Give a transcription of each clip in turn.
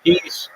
Peace.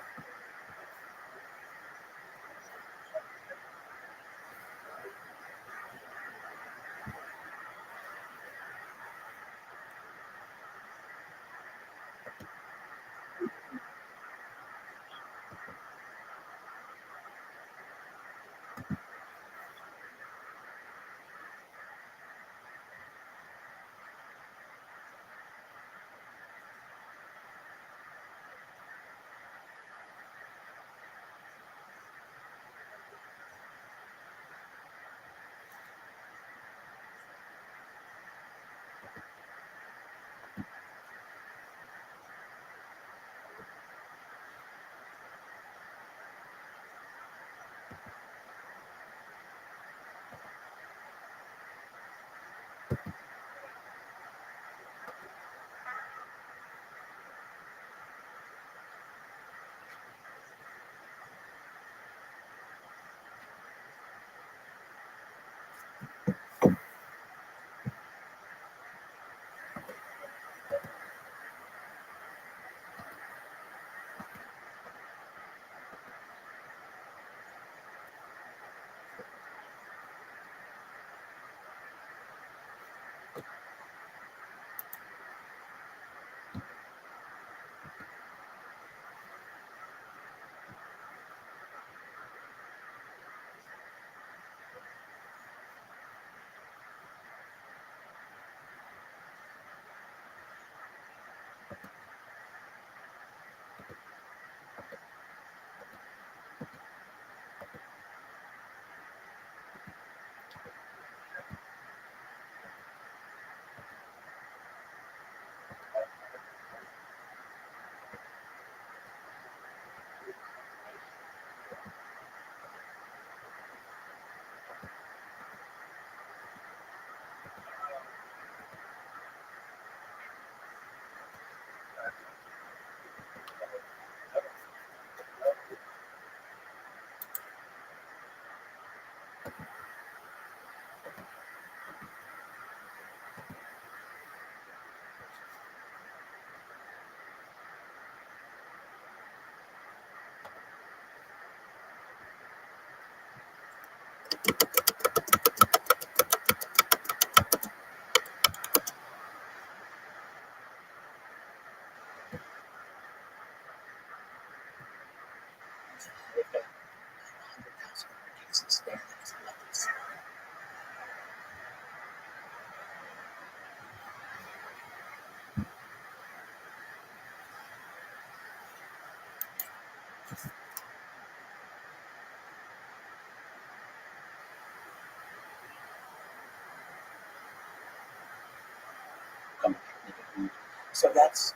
So that's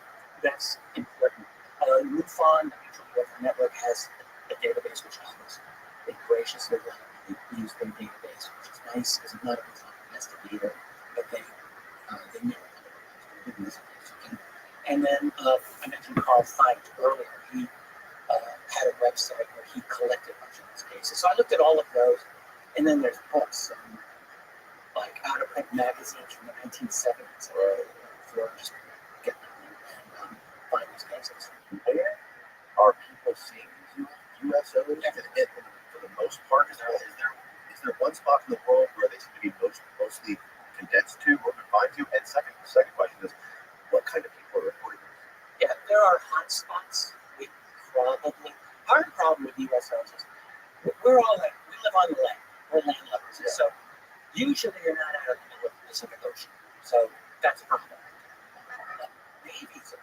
important. MUFON, the Mutual UFO Network, has a database which almost they graciously let me use their database, which is nice because not everyone's investigator, but they know what it is. And then I mentioned Carl Feit earlier. He had a website where he collected a bunch of these cases. So I looked at all of those, and then there's books like out of print magazines from the 1970s for just get them and find these cases. Where are people seeing these USOs? For the most part, is there one spot in the world where they seem to be mostly condensed to or confined to? And second question is, what kind of people are reporting this? Yeah, there are hot spots. Part of the problem with USOs is we live on the land. We're landlubbers. Yeah. So usually you're not out of the middle of the Pacific Ocean. So that's a problem. Navy's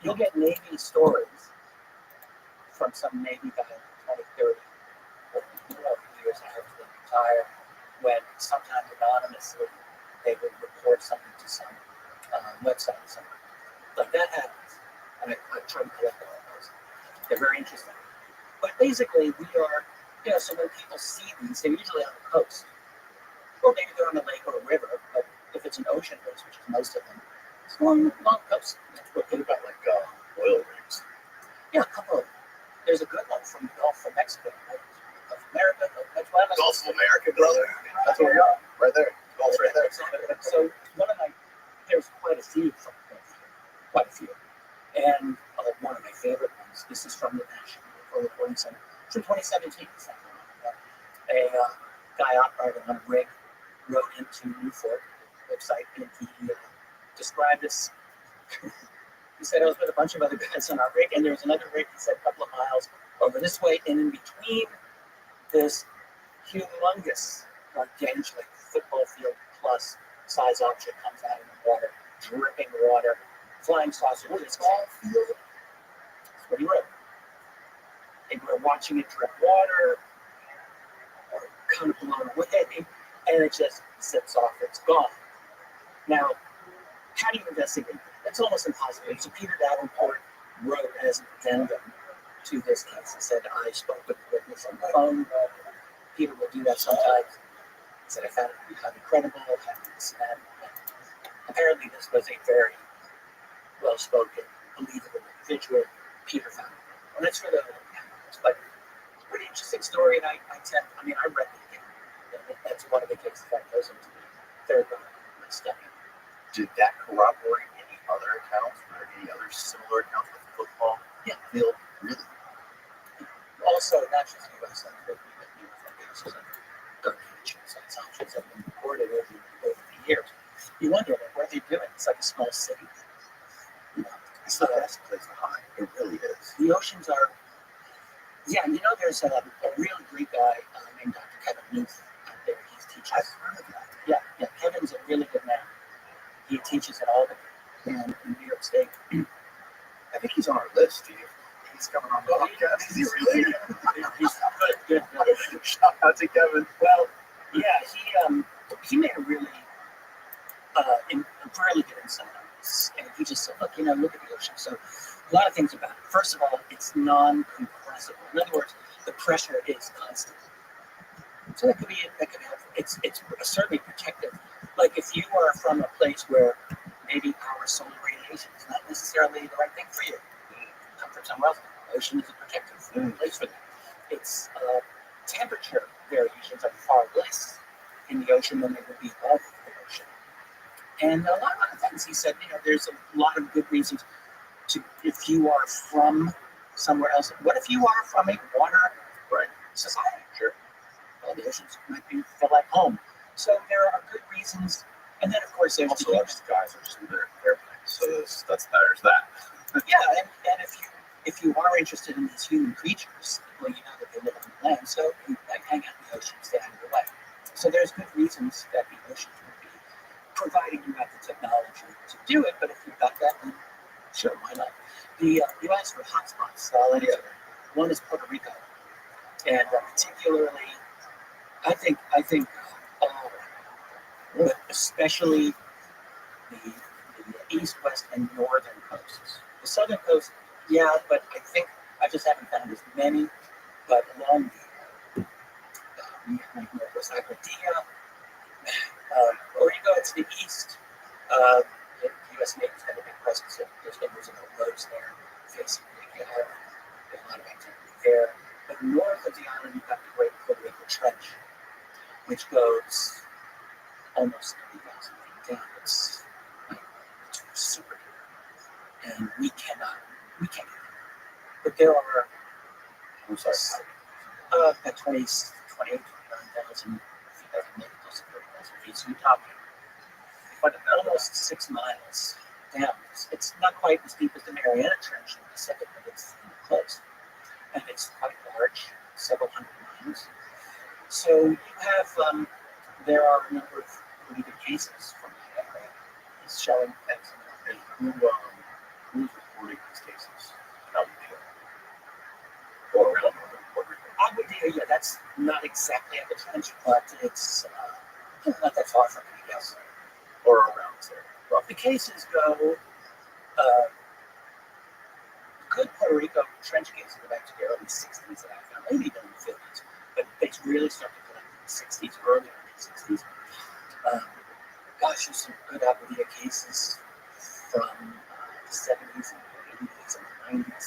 you'll get Navy stories from some Navy guy in 2030 or years after they retire, when sometimes anonymously they would report something to some website somewhere. Like that happens. And I try to collect all of those. They're very interesting. But basically, we are, so when people see these, they're usually on the coast. Or maybe they're on a lake or a river, but if it's an ocean base, which is most of them, it's along coast. That's what about like oil rigs? Yeah, a couple of them. There's a good one from the Gulf of Mexico, right? Of America, Gulf of America, brother. That's where we are, right there. Gulf's right there. So there's quite a few. And one of my favorite ones, this is from the National Recording Center, from 2017. A guy operating on a rig wrote into Newport website, and he described this. He said I was with a bunch of other guys on our rig, and there was another rig, he said, a couple of miles over this way, and in between this humongous, gargantuan football field plus size object comes out of the water, dripping water, flying saucer. What is small field? That's what he wrote. And we're watching it drip water, or kind of blown away, and it just zips off. It's gone. Now, how do you investigate that? That's almost impossible. So Peter Davenport wrote as an addendum to this case. He said, I spoke with the witness on the phone. Peter will do that sometimes. He said, I found it to be highly credible, having this and that. Apparently, this was a very well-spoken, believable individual. Peter found it. And that's for the but it's a pretty interesting story, and I read it again. That's one of the cases that goes into the third one of my study. Did that corroborate any other accounts? Were there any other similar accounts with football? Yeah. Field? Really? Also, not just U.S. but even gargantuan size objects have been reported over the years. You wonder, what are they doing? It's like a small city. It's the best place to hide. It really is. The oceans are. Yeah, there's a really great guy named Dr. Kevin Newth out there. He's teaching. I've heard of that. Yeah. Kevin's a really good man. He teaches at Albany and in New York State. I think he's on our list, Steve. He's coming on the podcast. Is he really? He's good. Shout out to Kevin. Well, yeah, he made a really fairly good insight on this, and he just said, look at the ocean. So a lot of things about it. First of all, it's non-compressible. In other words, the pressure is constant. So that could be helpful. It's certainly protective. Like if you are from a place where maybe our solar radiation is not necessarily the right thing for you, come from somewhere else. The ocean is a protective place for that. Its temperature variations are far less in the ocean than they would be above the ocean. And a lot of other things. He said, there's a lot of good reasons to, if you are from somewhere else. What if you are from a water society? Sure. Well, the oceans might feel like home. So there are good reasons. And then, of course, there's also those guys are just in their airplanes. So there's that. Yeah, and if you are interested in these human creatures, well, you know that they live on the land, so you hang out in the ocean, stay out of the way. So there's good reasons that the oceans would be providing you have the technology to do it, but if you've got that, then sure, why not? You asked for hotspots, so I'll answer. One is Puerto Rico, and particularly, I think, but especially the east, west, and northern coasts. The southern coast, yeah, but I think I just haven't found as many. But along the northwest Aguadilla, or you go to the east, the U.S. Navy's got a big presence. There's no boats there facing the island. There's a lot of activity there. But north of the island, you've got the Great Puerto Rico Trench, which goes almost 3,000 feet down. It's super deep, and we can't get there. But there are, about 28, 29,000 feet, maybe close to 30,000 feet. So you're talking almost 6 miles down. It's not quite as deep as the Mariana Trench in the Pacific, but it's close. And it's quite large, several hundred miles. So you have, there are a number of really good cases from that area. It's showing things. And who's reporting these cases? How do you do it? Or around Puerto Rico? Aguadilla, yeah, that's not exactly at the trench, but it's not that far from it, I guess. Or around there. The cases go, good Puerto Rico trench cases go back to the early 60s that I found, maybe even in the 50s, but they really started to collect in the 60s, early 60s. There's some good Aguadilla cases from the 70s and 80s and 90s.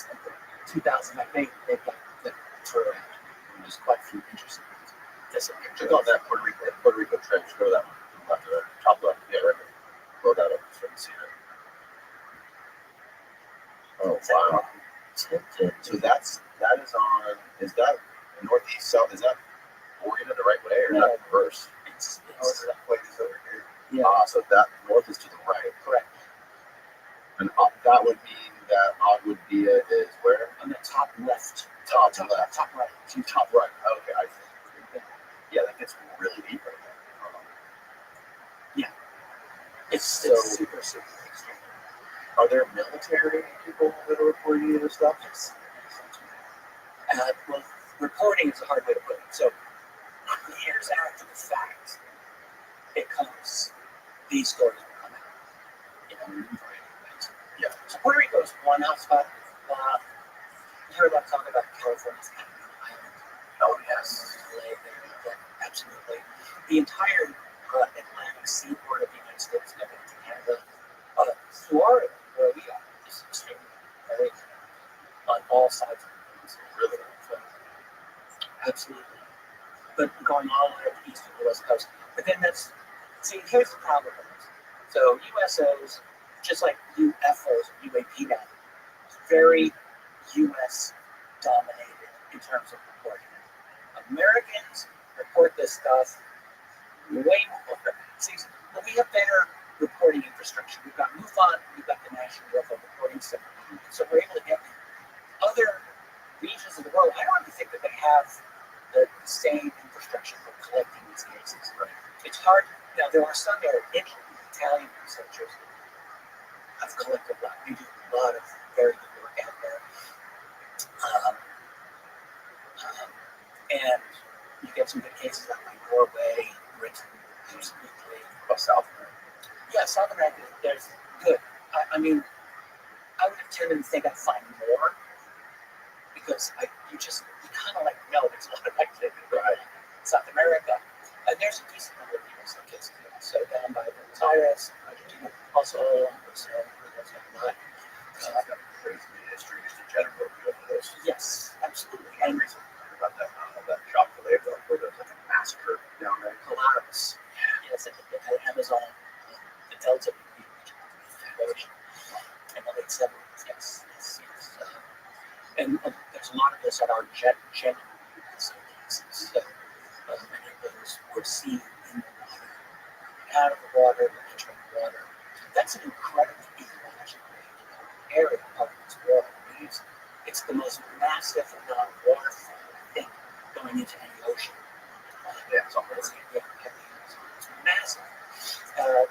2000, I think they've got the tour out. There's quite a few interesting ones. Check out that Puerto Rico trench. Go to that one. Left to the top left. Yeah, right there. Load that up so you can see Oh wow! Tilted. So that is that northeast south? Is that oriented the right way or No. not reverse? It's That point is over here. yeah, So that north is to the right, correct. and that would mean that Agudvia is where? On the top left. Top left. Top right. Top right. Okay, I see. Yeah, that gets really deep right there. It's So- super extreme. Are there military people that are reporting you this stuff? Yes. Well, reporting is a hard way to put it. So years after the fact, these stories will come out. You know, in a variety of ways. Yeah. So Puerto Rico is one hotspot. You heard about talking about California's island. Oh yes. LA there, yeah, absolutely. The entire Atlantic seaboard of the United States, going to Canada, Florida, where we are, is extremely very on all sides of the peninsula. Really? So, absolutely. But going all the way up the east of the west coast. But then here's the problem with this. So USOs, just like UFOs, UAP now, very US dominated in terms of reporting. Americans report this stuff way more. See, well, we have better reporting infrastructure. We've got MUFON, we've got the National UFO Reporting Center. So we're able to get other regions of the world. I don't even think that they have the same infrastructure for collecting these cases. Right. It's hard. Now, there are some Italian researchers have collected a lot. They do a lot of very good work out there. And you get some good cases out like Norway, Britain, absolutely. About South America. Yeah, South America, there's good. I mean, I would have tended to think I'd find more because you kind of like know there's a lot of activity right in South America. And there's a decent number of US cases. So down by Buenos Aires, Argentina, also Brazil, there's a lot. It's got a crazy history just in general. Those. Yes, absolutely. And recently about that chocolate where there's like a massacre down there. Polaris. Yes, at Amazon, the Delta region in the late 70s. Yes. And there's a lot of those that are genuine cases. So many of those were seen in the water, out of the water, entering the water. That's an incredibly ecological area of this world. It's the most massive non-waterfall thing going into any ocean. Yeah, it's massive.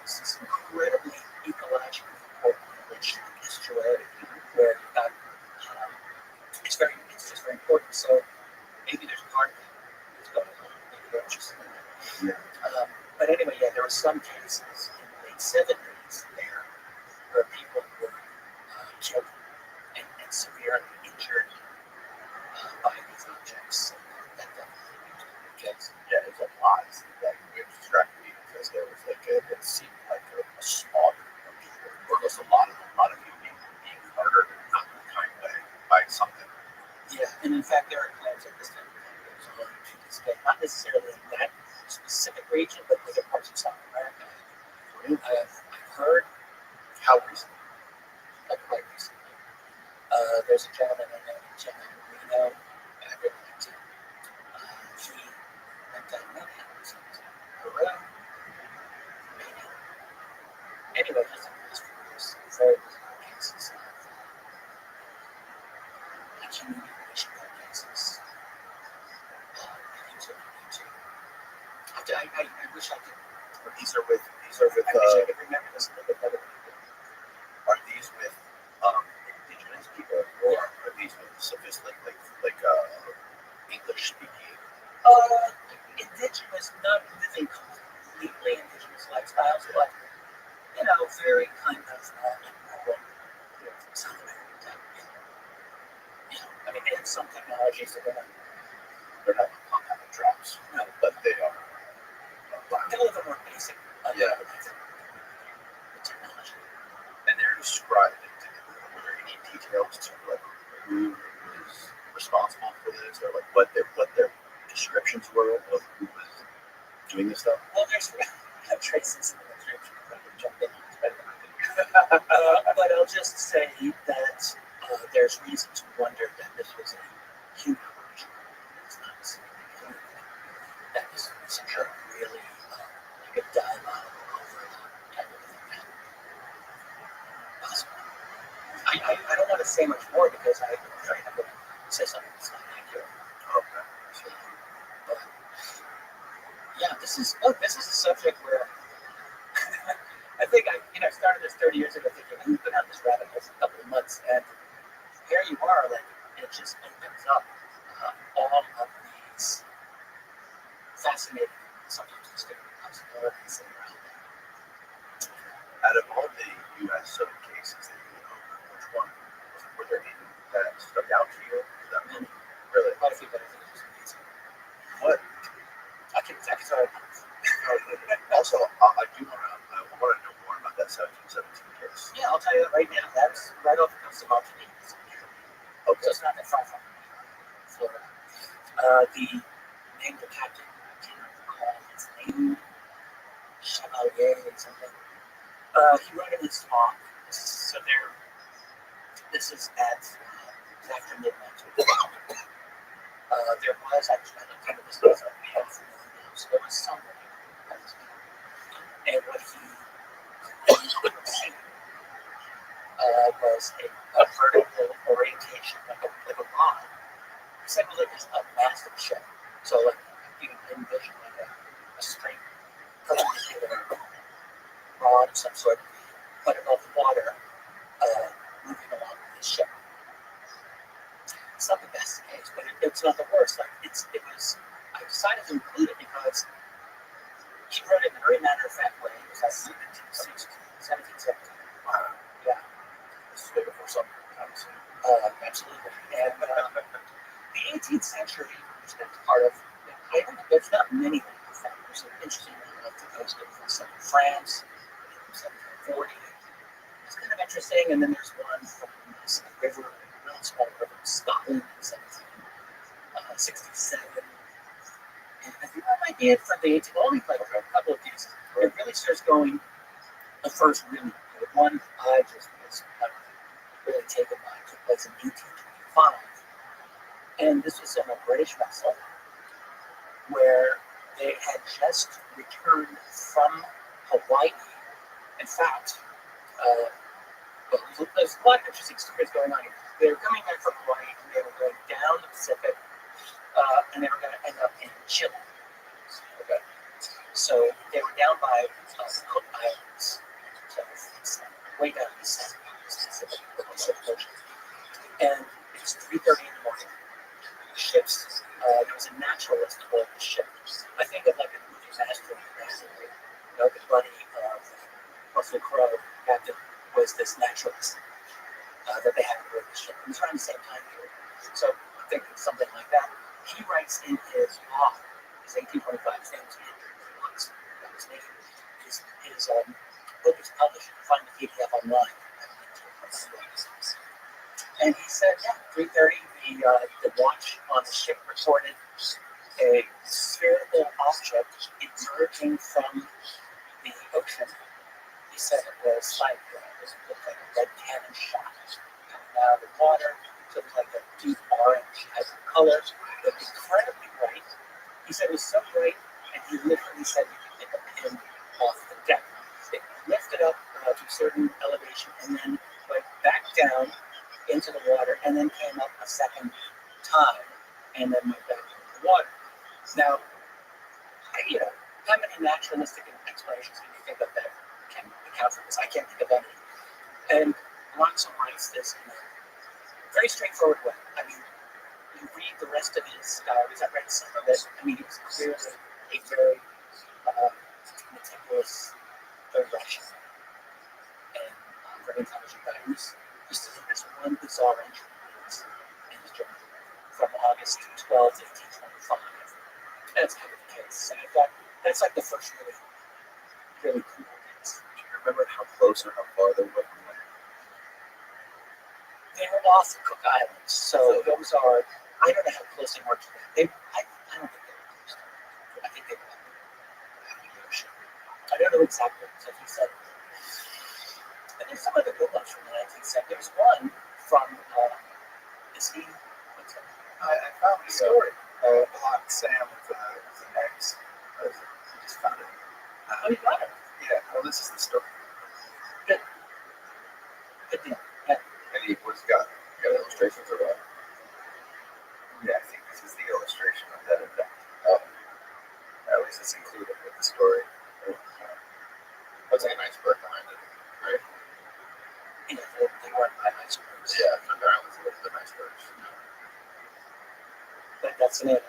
This is incredibly ecologically important, rich estuary where you've got it's just very important. So maybe there's part of it that's going on. Maybe they're interested in that. Yeah. But anyway, yeah, there were some cases in the late 70s there where people were killed and severely injured by these objects. That definitely Yes. Yeah, it's a lot. That it distracted me because there was it seemed like a slaughter of people, or there's a lot of people being murdered, not in a kind way, by something. Yeah, and in fact, there are claims that this kind of thing goes on to this day, not necessarily in that specific region, but other parts of South America. I've heard How recently? quite recently. There's a gentleman I know in Reno. I really liked him. He went down Manhattan or something. Maybe. Anyway, he's in the last few years. Very bizarre cases of accumulation of cases. I wish I could. These are with. I wish I could remember this a little bit better. Are these with indigenous people, or are these with sophisticated, like English speaking? Indigenous, not living completely indigenous lifestyles, but very kind of South American type. I mean, they have some technologies that They're not compound drops, no, but they are. they're a little bit more basic. Yeah. The technology. And they're described. Were there any details to like who was responsible for this, or like what their descriptions were of who was doing this stuff? Well, there's traces in the description. I can jump in. It's better than I can. But I'll just say that there's reason to wonder that this was a human operation. It's not a single that this was really like a dialogue over type of thing. Possible. I don't want to say much more because I'm afraid I'm going to say something that's not accurate. Okay. So, but yeah, this is a subject where I think I started this 30 years ago thinking who's been on this rabbit hole for a couple of months, and here you are, like it just opens up all of these fascinating, sometimes disturbing possibilities that are out there. Out of all the U.S. cases that you know, which one were there any that stuck out to you? That Many, really? quite a few better things. Amazing. What? I can tell. Also, I do want to know more about that 1717 case. Yeah, I'll tell you that right now. That's right off the coast of Martinique. Okay. So it's not that far from Florida. The name of the captain, I can't recall his name, Chevalier or something. He wrote in his talk. This is at after midnight. There was actually kind of this was a half a million dollars. There was somebody that was there. And what he was a vertical orientation, like a rod. He said it was like a massive ship. So like you can envision like a string perpendicular rod of some sort, put above the water, moving along with this ship. It's not the best case, but it's not the worst. Like it was. I decided to include it because he wrote it in a very matter-of-fact way. It was like 1717. Yeah. This is way before something. Absolutely. And the 18th century was part of. There's not many factors that are interesting enough to go to France, 1740. It's kind of interesting. And then there's one from this river, a really small river, Scotland, 1767. And I think that might be it from the 18th. Only like a couple of cases. It really starts going. The first really good one I just was really taken by took place in 1825. And this was on a British vessel where they had just returned from Hawaii. In fact, there's a lot of interesting stories going on here. They were coming back from Hawaii and they were going down the Pacific and they were going to end up in Chile. Okay. So they were down by the Cook Islands. So it's way down the Pacific Ocean. And it was 3:30 in the morning. Ships. There was a naturalist aboard the ship. I think of like a movie master, the buddy of Russell Crowe, captain, was this naturalist that they had aboard the ship. It was around the same time period. So I think it's something like that. He writes in his log, his 1825 things he that was named. His book is published. You can find the PDF online. And he said, yeah, 3:30, the watch on the ship reported a spherical object emerging from the ocean. He said it was like it looked like a red cannon shot coming out of the water. So it was like a deep orange type of color. It was incredibly bright. He said it was so bright, and he literally said you could pick a pin off the deck. It lifted up to a certain elevation and then went back down into the water and then came up a second time and then went back into the water. Now, how many naturalistic explanations can you think of that can account for this? I can't think of any. And Rothschild writes this in a very straightforward way. I mean, you read the rest of his diaries, I read some of it. I mean, he was clearly a very meticulous, very rational, and very intelligent guy. Just to this one bizarre entry in his journal from August 12th, 1825. That's kind of the case. And I thought that's like the first really, really cool case. Do you remember how close or how far they were from land? They were off the Cook Islands, so those are. I don't know how close they were to that. I don't think they were close to that. I think they were out in the ocean. I don't know exactly what he said. And there's some of the good ones from the 19th century. There's one from Is he? What's that? I found the story. Hot Sam with an ex. I just found it. Oh, you got it. Yeah, well, this is the story. Good. Good deal. Yeah. And he what's got? You got illustrations or what? Yeah, I think this is the illustration of that event. At least it's included with the story. That's like an iceberg behind it, right? Yeah, they weren't by icebergs. Yeah, apparently it's a little bit icebergs. But that's an it.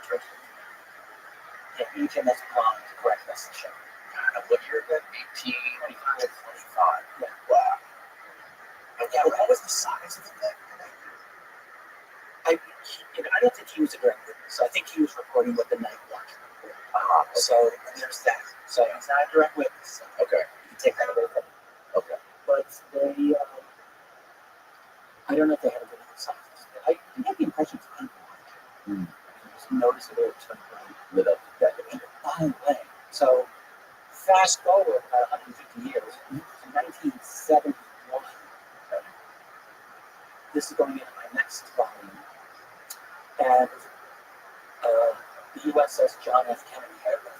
Interesting. Yeah, HMS Blonde, correct, that's the show. And what year is that? 1825. Yeah. Wow. Yeah, what was the size of the thing? I don't think he was a direct witness. I think he was reporting what the night watch reported. So there's that. So he's not a direct witness. So Okay. you can take that away from him. Okay. But they, I don't know if they had a good size. I get the impression it's kind of large. Just noticeable turn Lit up. that by the way, so fast forward about 150 years, 1971. This is going into my next volume. And the USS John F. Kennedy Aircraft.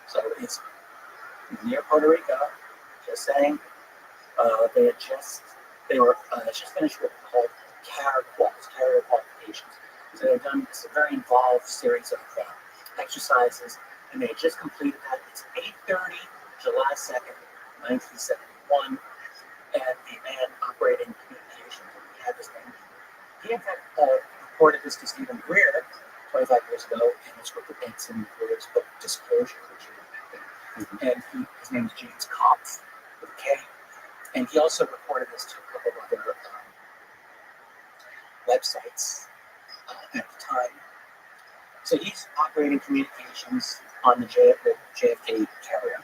So it's near Puerto Rico. Just saying, they were just finished with called carrier qualifications. So they've done this very involved series of exercises, and they had just completed that. It's 8:30, July 2nd, 1971, and the man operating communications, he had this name. He in fact reported this to Stephen Greer 25 years ago in Greer's book Disclosure, which you read. And his name is James Kopf with a K. And he also reported this to a couple of other websites at the time. So he's operating communications on the JFK carrier,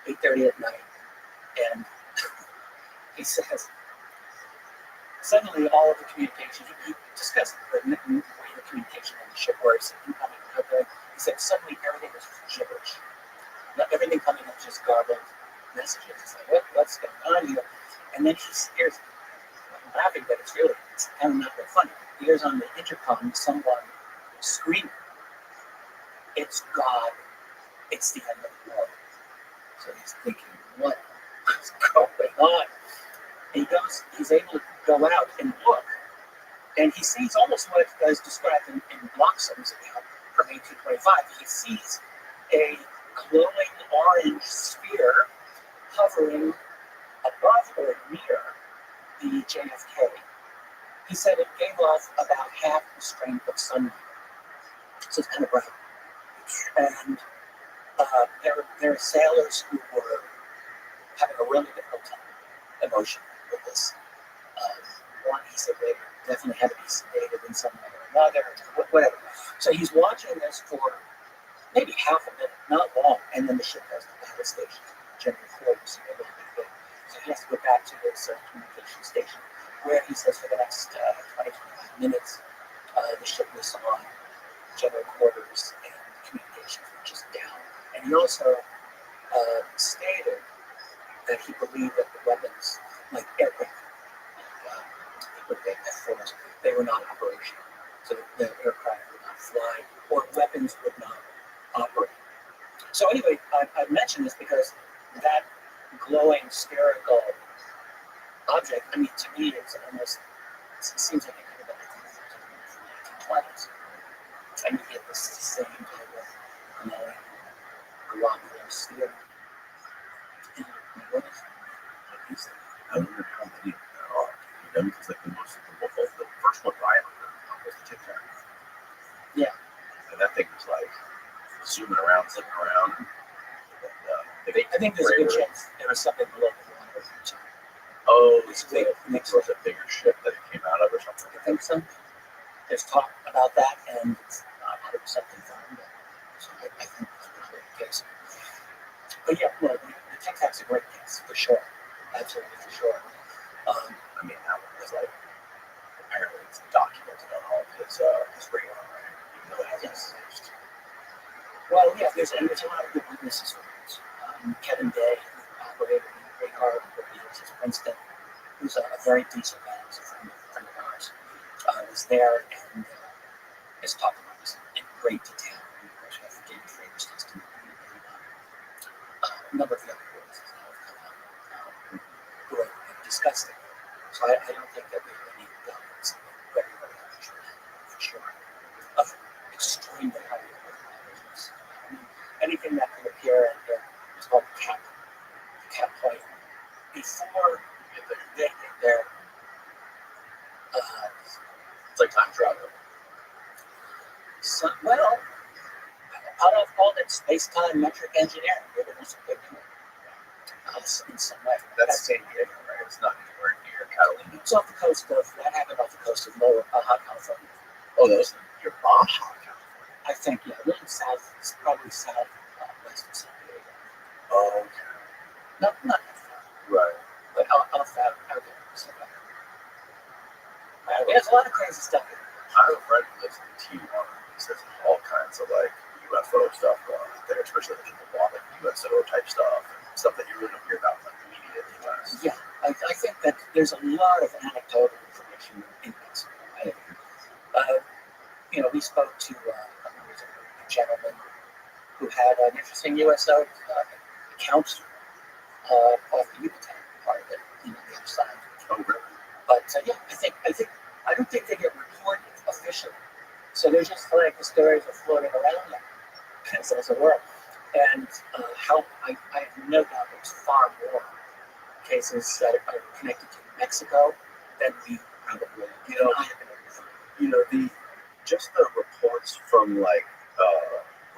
8:30 at night, and he says, suddenly all of the communication, he discussed the way the communication on the ship works, incoming and outgoing. He said suddenly everything was gibberish. Everything coming in just garbled messages. It's like, what's going on here? And then he hears, I'm laughing, but it's kind of not that funny. He hears on the intercom someone screaming, "It's God, it's the end of the world." So he's thinking, what is going on? And he's able to go out and look. And he sees almost what is described in Bloxham's account from 1825. He sees a glowing orange sphere hovering above or near the JFK. He said it gave off about half the strength of sunlight. So it's kind of bright. And there are sailors who were having a really difficult time emotion with this. One, he said they definitely had to be sedated in some way or another, whatever. So he's watching this for maybe half a minute, not long, and then the ship goes to battle station, general quarters, so he has to go back to his communication station, where he says for the next 20, 25 minutes, the ship was on general quarters and communications were just down. And he also stated that he believed that the weapons, like aircraft, F-4s, they were not operational. So the aircraft would not fly, or weapons would not operate. So anyway, I mentioned this because that glowing spherical object, I mean, to me, it seems like it could have been from the 1920s. And you get this same type of glowing, globular sphere. And what is it? I wonder how many there are. Because like the first one I ever heard of was the Tic Tac. Yeah. And that thing was like zooming around, zipping around. And, I think there's a good chance there was something below the water. Oh, it's big. It was a bigger ship that it came out of or something. I think so. There's talk about that, and it's not 100% confirmed. So I think that's probably the case. But yeah, no, the Tic Tac's a great case, for sure. Absolutely, for sure. I mean, that one was like, apparently it's documented on all of his radar, right? Even though it hasn't been used. Well, yeah, there's a lot of good witnesses for this. Kevin Day, who operated in radar for years at Princeton, who's a very decent man. He's a was there and has talked about this in great detail. And of course, we have James Schrader's testimony and a number of the other witnesses that have come out who have discussed it. So I don't think that we have any doubt. It's very, very unusual for sure. Of extremely high levels. Anything that can appear in is called cap point. Before they get there, It's like time travel. so, well, out of all that space-time metric engineering, they're the most equivalent in some way. That's San Diego, right? It's not anywhere near Catalina. It's off the coast of, that happened off the coast of Lower Baja California. Oh, those your Baja, California. I think, yeah, a little south, it's probably south west of San Diego. Oh, okay. Not that far, Right. but off that, out there. So, there's a lot of crazy stuff here. I have a friend who lives in Tijuana. He says all kinds of like UFO stuff going on out there, especially in the water, like USO type stuff, and stuff that you really don't hear about in like the media in the US. Yeah, I think that there's a lot of anecdotal information in this. Right? We spoke to a gentleman who had an interesting USO account of the Yucatan part of it, the other side. Oh, really? But yeah, I don't think they get reported officially. So they're just like the stories are floating around there, as it were. And how I have no doubt there's far more cases that are connected to Mexico than we probably Just the reports from like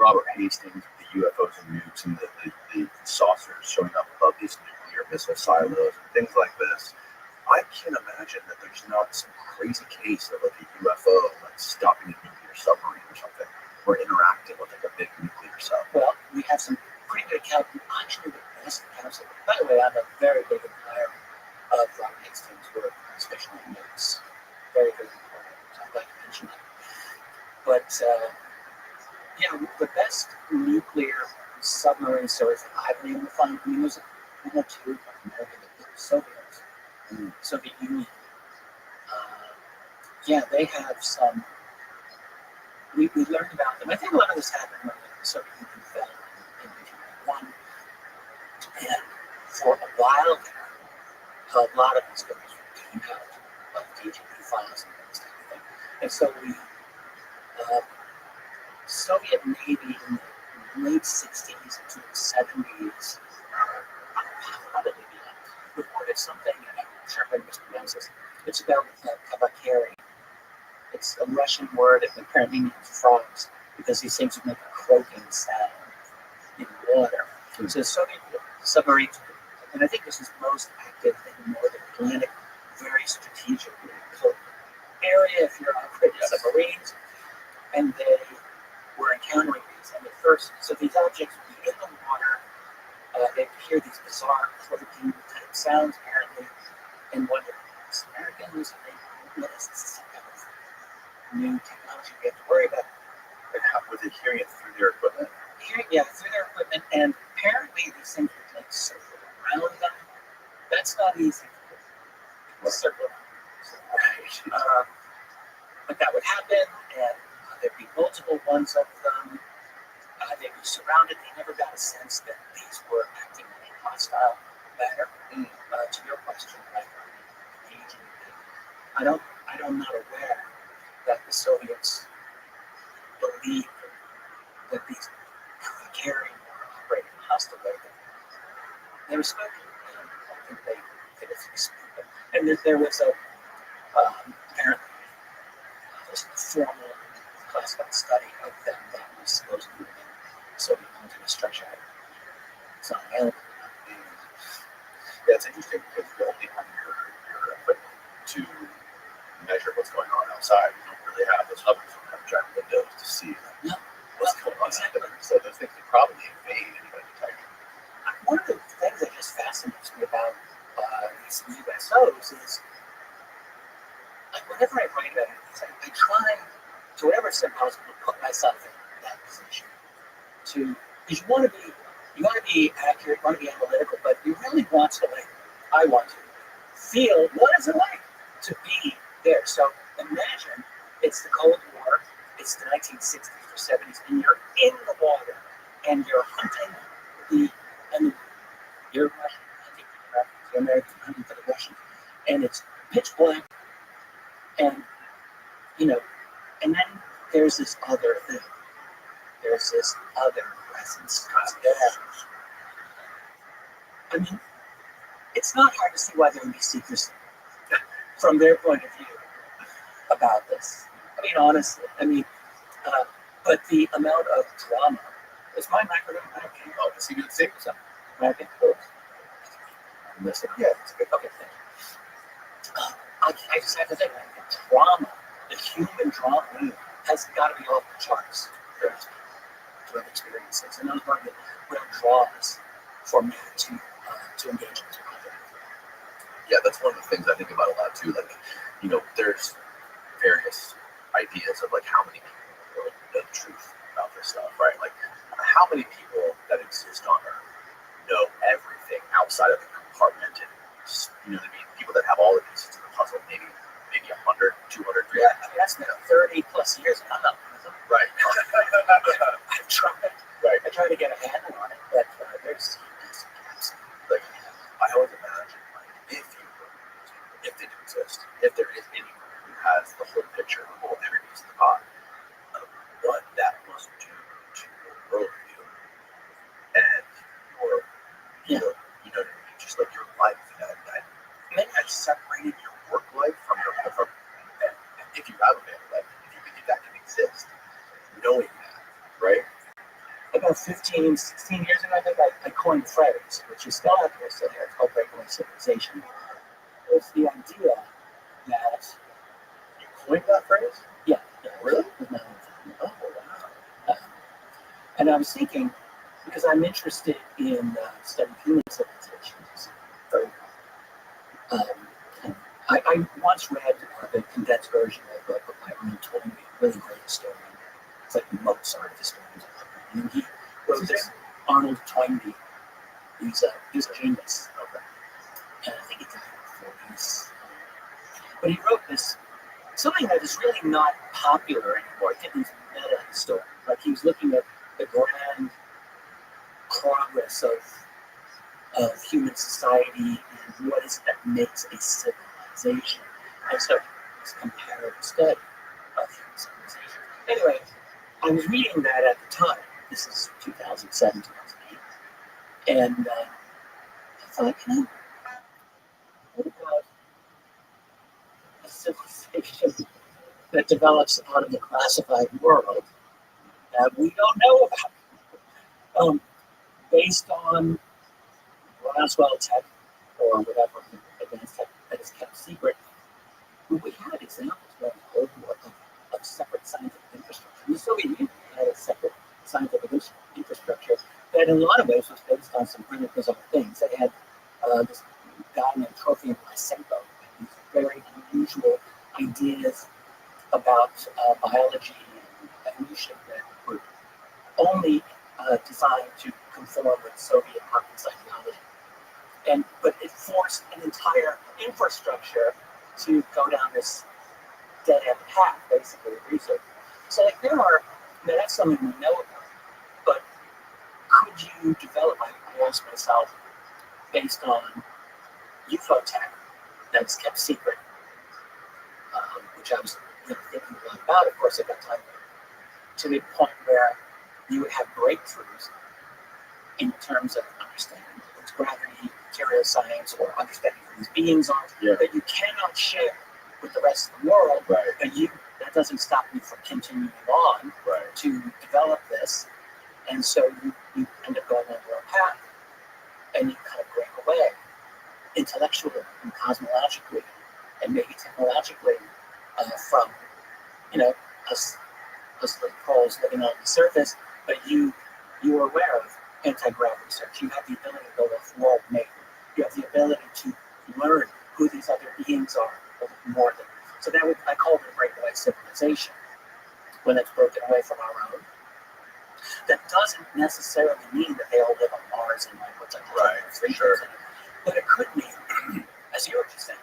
Robert Hastings, the UFOs and nukes, and the saucers showing up above these nuclear missile silos and things like this. I can't imagine that there's not some crazy case of like a UFO like stopping a nuclear submarine or something, or interacting with like a big nuclear sub. Well, we have some pretty good accounts. Actually, the best accounts. By the way, I'm a very big admirer of Robert Hastings' work, especially in nukes. Very, very important. So I'd like to mention that. But the best nuclear submarine stories that I've been able to find. I mean, there's one or two American, the Soviet Union. They have some. We learned about them. I think a lot of this happened when the Soviet Union fell in 1991. And for a while there, a lot of these stories came out of KGB files and this type of thing. And so Soviet Navy in the late 60s into the 70s, probably beyond, reported something, and I'm sure I mispronounced this. It's about kabakeri. It's a Russian word, and apparently means frogs, because these things would make a croaking sound in water. So the Soviet submarines, and I think this is most active in the northern Atlantic, very strategically area if you're operating submarines, and they were encountering these. And at first, so these objects would be in the water, they'd hear these bizarre croaking type sounds apparently, and wonder, is Americans, and they noticed this is some kind of new technology we have to worry about. And how were they hearing it through their equipment? Through their equipment, and apparently these things would like circle around them. That's not easy. Circle around. Right. But that would happen, and there'd be multiple ones of them. They'd be surrounded. They never got a sense that these were acting in a hostile manner. To your question, like engaging, I'm not aware that the Soviets believed that these carrying or operating hostilely. They were spoken. I think they could have spoken. And there was apparently there's a formal classified study of them that was supposed to be Soviet military structure. It's not available. Yeah, it's interesting because you only have your equipment to measure what's going on outside. You don't really have those hovers on giant windows to see what's going on out there. So those things can probably evade any kind of detection. One of the things that just fascinates me about these USOs is, like, whenever I write about these, I try to whatever extent possible to put myself in that position. Because you want to be accurate, you want to be analytical, but you really want to, I want to feel what is it like to be there. So imagine it's the Cold War, it's the 1960s or 70s, and you're in the water, and you're hunting and you're hunting the Americans hunting for the Russians, and it's pitch black, and you know, and then there's this other thing. There's this other presence. I mean, it's not hard to see why there would be secrecy from their point of view about this. I mean, honestly, but the amount of drama. Is my microphone okay? Oh, does he do the same stuff? Okay, cool. Listen, yeah, it's good. Okay, thank you. I just have to think, like, the drama, the human drama, has got to be off the charts for these people to have experiences. And those are the real draws for me to engage in this project. Yeah, that's one of the things I think about a lot too. Like, there's various ideas of like how many people know the truth about this stuff, right? Like, how many people that exist on Earth know everything outside of the compartmented, people that have all the pieces of the puzzle, maybe 100, 200, 300. Yeah, I mean, that's been 30 plus years, and I'm not one of them. Right. I've tried. Right. I try to get a handle on it, but there's gaps. Like, I always imagine, like, if they do exist, if there is anyone who has the whole picture, the whole every piece of the pie, what that must do to your worldview and your, what I mean, just like your life, that maybe I separated your work life from if you have a family life, if you believe that can exist, knowing that, right? About 15, 16 years ago, I think I coined the phrase, which is still out there, so it's called breakaway civilization. It was the idea that You coined that phrase? yeah, Really? it was my own thing. Oh, wow. And I was thinking, because I'm interested in studying human civilizations, very and I once read the condensed version of a book by Arnold Toynbee, a really great historian. It's like Mozart of historians. And he wrote this. Arnold Toynbee. He's a genius. Okay. And I think he died in the 40s. But he wrote this, something that is really not popular anymore. I think he's meta historian. Like, he was looking at the grand progress of human society and what is it that makes a civilization. And so it's comparative study of human civilization. Anyway, I was reading that at the time. This is 2007, 2008. And I thought, what about a civilization that develops out of the classified world that we don't know about? Based on Rothschild tech or whatever advanced tech that is kept secret, we had examples of the whole world of separate scientific infrastructure. The Soviet Union had a separate scientific infrastructure that, in a lot of ways, was based on some pretty bizarre things. They had this guy named Trofim Lysenko, these very unusual ideas about biology and evolution that were only designed to conform with Soviet communist ideology. But it forced an entire infrastructure to go down this dead-end path, basically, of research. So, like, that's something we know about. But could you develop, I asked myself, based on UFO tech that's kept secret, which I was thinking a lot about, of course, at that time, to the point where you would have breakthroughs in terms of understanding what's gravity, material science, or understanding who these beings are, that you cannot share with the rest of the world. Right. But that doesn't stop you from continuing on to develop this. And so you end up going on your own path, and you kind of break away intellectually and cosmologically, and maybe technologically from us little trolls living on the surface. But you are aware of anti-gravity research. You have the ability to go off world mate. You have the ability to learn who these other beings are more than. So I call it a breakaway civilization when it's broken away from our own. That doesn't necessarily mean that they all live on Mars and like what's like Sure. But it could mean, as you were just saying,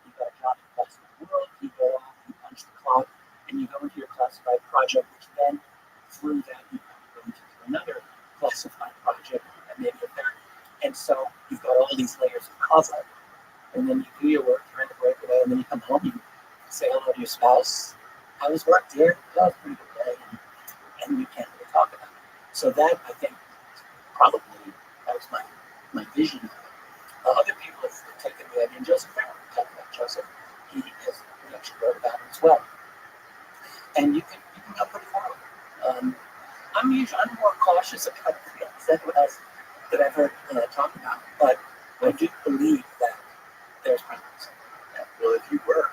you've got a job across the world, you go classified project, which then through that you go into another classified project and maybe a third. And so you've got all these layers of cover. And then you do your work, trying to break away, and then you come home, you say hello to your spouse. How was work, dear? That was a pretty good day. And you can't really talk about it. So that, I think, probably, that was my vision of it. Other people have taken the idea, and Joseph Farrell talked about Joseph. He actually wrote about it as well. And you can go pretty far. I'm more cautious about anyone else that I've heard talk about, but I do believe that there's problems. Yeah. Well, if you were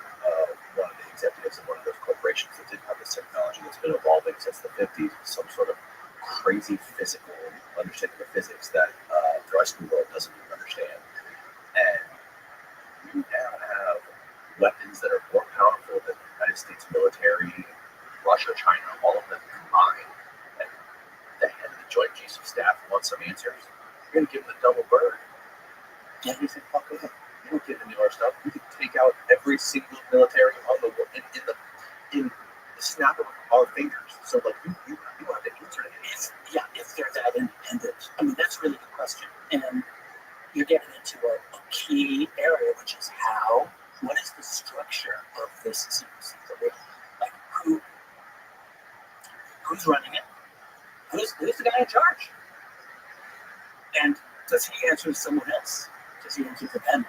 one of the executives of one of those corporations that did have this technology that's been evolving since the 50s, with some sort of crazy physical understanding of physics that the rest of the world doesn't even understand, and you now have weapons that are more powerful than the United States military, Russia, China, all of them combined, and the head of the Joint Chiefs of Staff wants some answers, you're going to give him a double bird. And you say, fuck it. You don't get into our stuff. We can take out every single military on the world in the snap of our fingers. So, like, you have to answer to it. If they're that independent. I mean, that's really the question. And you're getting into a key area, which is what is the structure of this secrecy? Like, who's running it? Who's the guy in charge? And does he answer to someone else? Does he answer to them?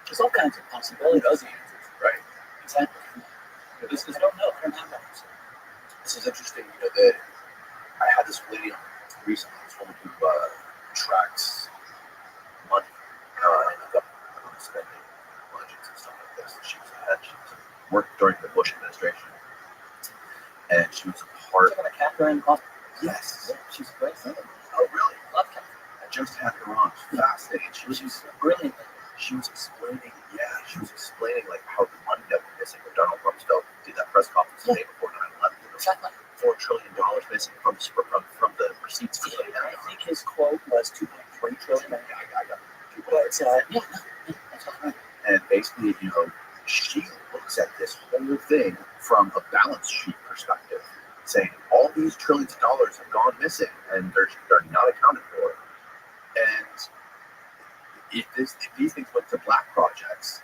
There's all kinds of possibilities. Those answers, right? Exactly. Because I don't know. I don't have that answer. This is interesting. That I had this lady on recently, this woman who tracks money in the government spending budgets and stuff like this. And she worked during the Bush administration, and she was a part. Talking about Catherine Austin. Yes. Yeah, she's a great singer. Oh, really? Love Catherine. I just had her on. Fascinating. She was Brilliant. She was explaining like how the money that went missing when Donald Rumsfeld did that press conference the day before 9/11. Exactly. $4 trillion missing from the receipts. I think his quote was 2.3 trillion. I got it. But that's all right. And basically, she looks at this whole thing from a balance sheet perspective, saying all these trillions of dollars have gone missing and they're not accounted for. And if these things went to black projects,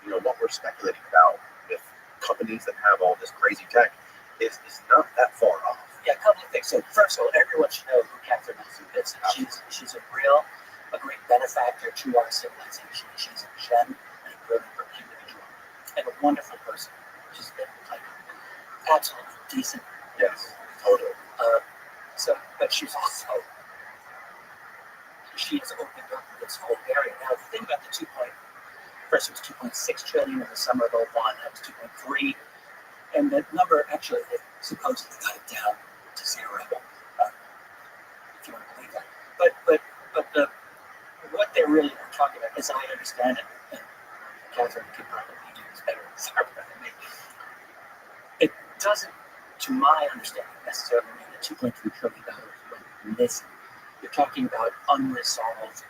what we're speculating about with companies that have all this crazy tech is not that far off. Yeah, a couple of things. So first of all, everyone should know who Catherine Austin is. She's a great benefactor to our civilization. She's a gem and a brilliant individual and a wonderful person. She's been like absolutely decent. Yes, totally. But she has opened up this whole area. Now, the thing about the first it was 2.6 trillion in the summer of 2001, that was 2.3, and the number actually they supposedly got it down to zero, if you want to believe that. But what they really were talking about, as I understand it, and Catherine could probably do this better than me, it doesn't, to my understanding, necessarily mean that $2.3 trillion went missing. You're talking about unresolved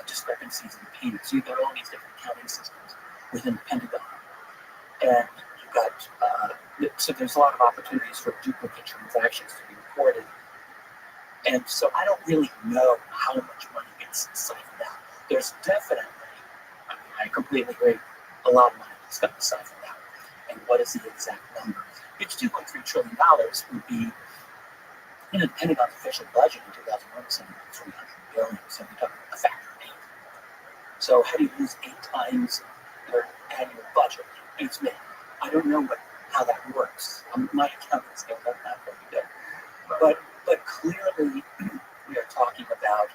discrepancies in payments. So you've got all these different accounting systems within the Pentagon. And you've got, so there's a lot of opportunities for duplicate transactions to be reported. And so I don't really know how much money gets siphoned out. There's definitely, I completely agree, a lot of money gets siphoned out. And what is the exact number? It's $2.3 trillion would be, the Pentagon's official budget in 2001 was something like $300 billion. So we're talking about a factor of 8. So how do you lose 8 times your annual budget? It's me. I don't know how that works. My accountants don't know that what we do. But clearly, we are talking about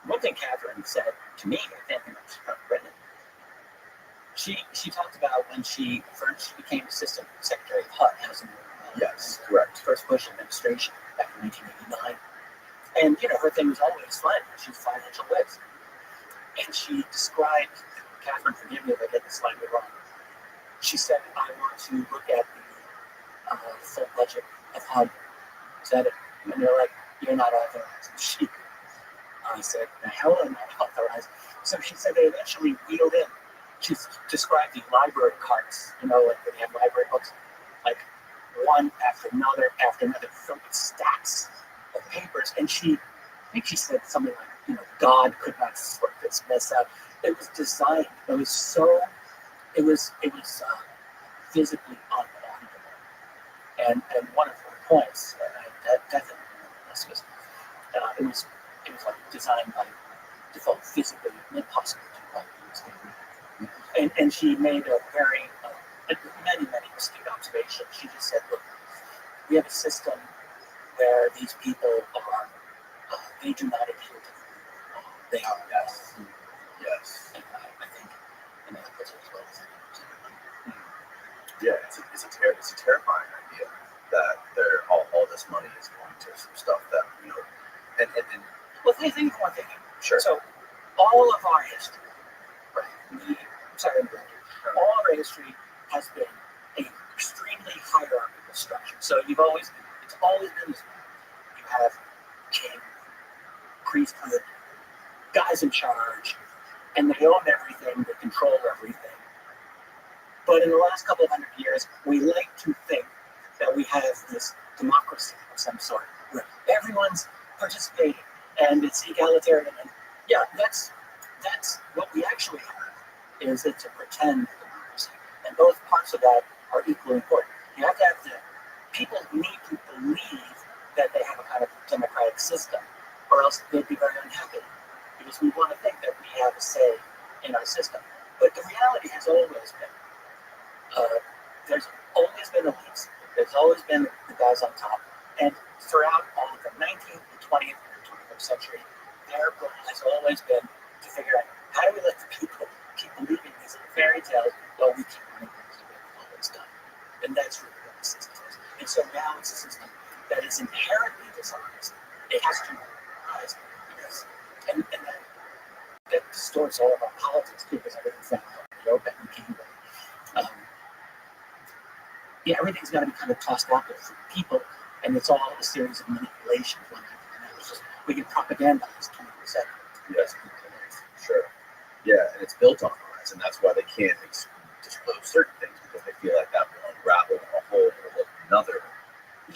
one thing Catherine said to me, I think it's written. She talked about when she first became Assistant Secretary of HUD, Housing. Yes, correct. First Bush administration back in 1989. And, her thing was always fun. She's a financial whiz. And she described, Catherine, forgive me if I get this slightly wrong. She said, I want to look at the full budget of HUD. Said it. And they're like, you're not authorized. I said, the hell am I authorized? So she said they eventually wheeled in. She described the library carts, like when you have library books, like one after another filled with stacks of papers. And I think she said something like, God could not sort this mess out. It was designed. It was physically unbelievable. And one of her points, that definitely was, it was like designed by default, physically impossible to use. And she made a very many astute observations. She just said, look, we have a system where these people are they do not adhere to the law. They are Yes. And I think that puts it as well as Yeah, it's a terrifying idea that all this money is going to some stuff that and well, think of one thing. sure. So all of our history, right? All of our history has been an extremely hierarchical structure. So it's always been this way. You have king, priesthood, guys in charge, and they own everything, they control everything. But in the last couple of hundred years, we like to think that we have this democracy of some sort where everyone's participating and it's egalitarian. And yeah, that's what we actually have. Is it's a pretend democracy, and both parts of that are equally important. You have to have the people need to believe that they have a kind of democratic system, or else they'd be very unhappy because we want to think that we have a say in our system. But the reality has always been there's always been elites. There's always been the guys on top. And throughout all of the 19th, the 20th, and the 21st century, their goal has always been to figure out how do we let the people keep believing these fairy tales while we keep running things the way we've always done. And that's really what the system is. And so now it's a system that is inherently dishonest. It has to rise because, and that distorts all of our politics too, because everything's now out in the open. Everything's got to be kind of tossed out there for people, and it's all a series of manipulations. We can propagandize 20%. Yes, sure. Yeah, and it's built on lies, and that's why they can't disclose certain things because they feel like that will unravel a whole another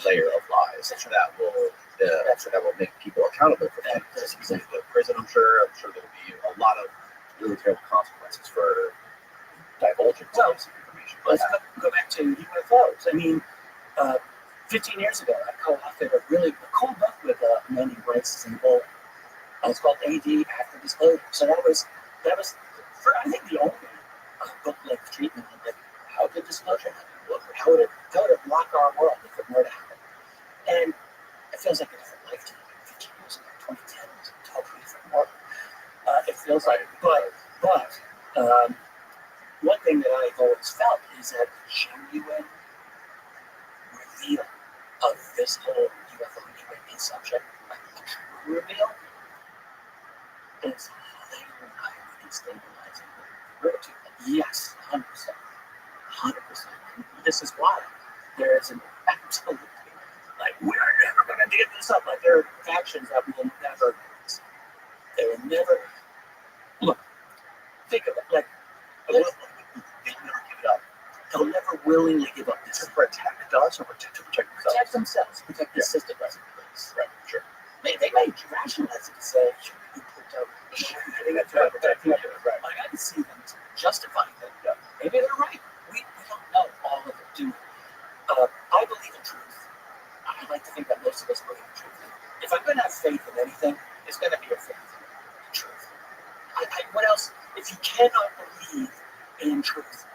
layer of lies that will make people accountable for things. The prison, I'm sure there'll be a lot of really terrible consequences for divulging this information. Let's go back to UFOs. I mean, 15 years ago, I co-authored a really cool book with a man named Bryce Zabel. It's called AD After Disclosure. So that was for, I think, the only book-length treatment of like how did disclosure happen? How would it block our world if it were to happen? And it feels like a different lifetime. 15 years ago, 2010 was a totally different world. It feels like, but one thing that I've always felt is that the genuine reveal of this whole UFO UAP subject, like the true reveal, is highly destabilizing. Yes, 100%. 100%. This is why there is an absolutely, like, we're never going to give this up. Like, there are factions that will never, they will never, look, think of it, like, they'll never give it up. They'll never willingly give up this. To protect us or to protect themselves. Protect the system as it is. Right, sure. They may rationalize it and say, should we put out right. I can see them justifying that. Yeah. Maybe they're right. We don't know all of it, do we? I believe in truth. I like to think that most of us believe in truth. If I'm going to have faith in anything, it's going to be a faith in truth. What else? If you cannot believe in truth,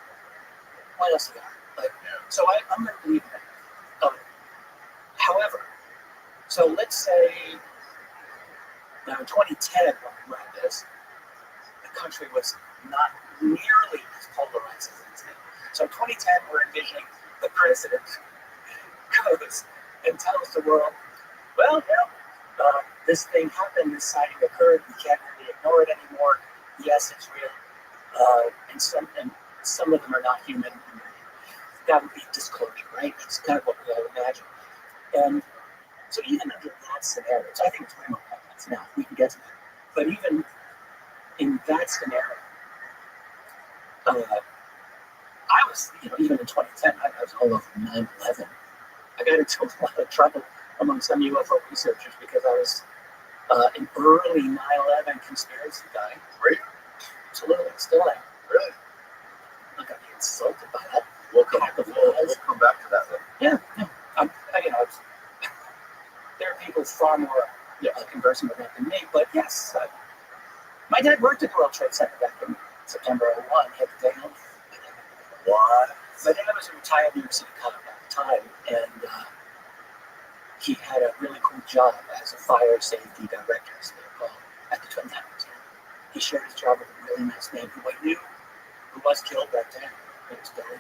what else you got? So I'm going to believe in that. However, so let's say now in 2010, when we read this, the country was not nearly as polarized as it is now. So in 2010, we're envisioning the president goes and tells the world, well, this thing happened, this sighting occurred, we can't really ignore it anymore. Yes, it's real. And some of them are not human. That would be disclosure, right? That's kind of what we all imagine. And so even under that scenario, so I think it's way more complex now. We can get to that. But even in that scenario, I was, even in 2010, I was all over 9/11 I got into a lot of trouble among some UFO researchers because I was an early 9/11 conspiracy guy. Right? Absolutely, still am. Really? I'm not gonna be insulted by that. We'll come back to that then. Yeah, yeah. There are people far more conversant with that than me, but yes, my dad worked at the World Trade Center back in September '01. He had the day off. What? My dad was a retired New York City cop at the time, and he had a really cool job as a fire safety director, as they're called, at the Twin Towers. He shared his job with a really nice man who I knew, who was killed back then. It was Billy.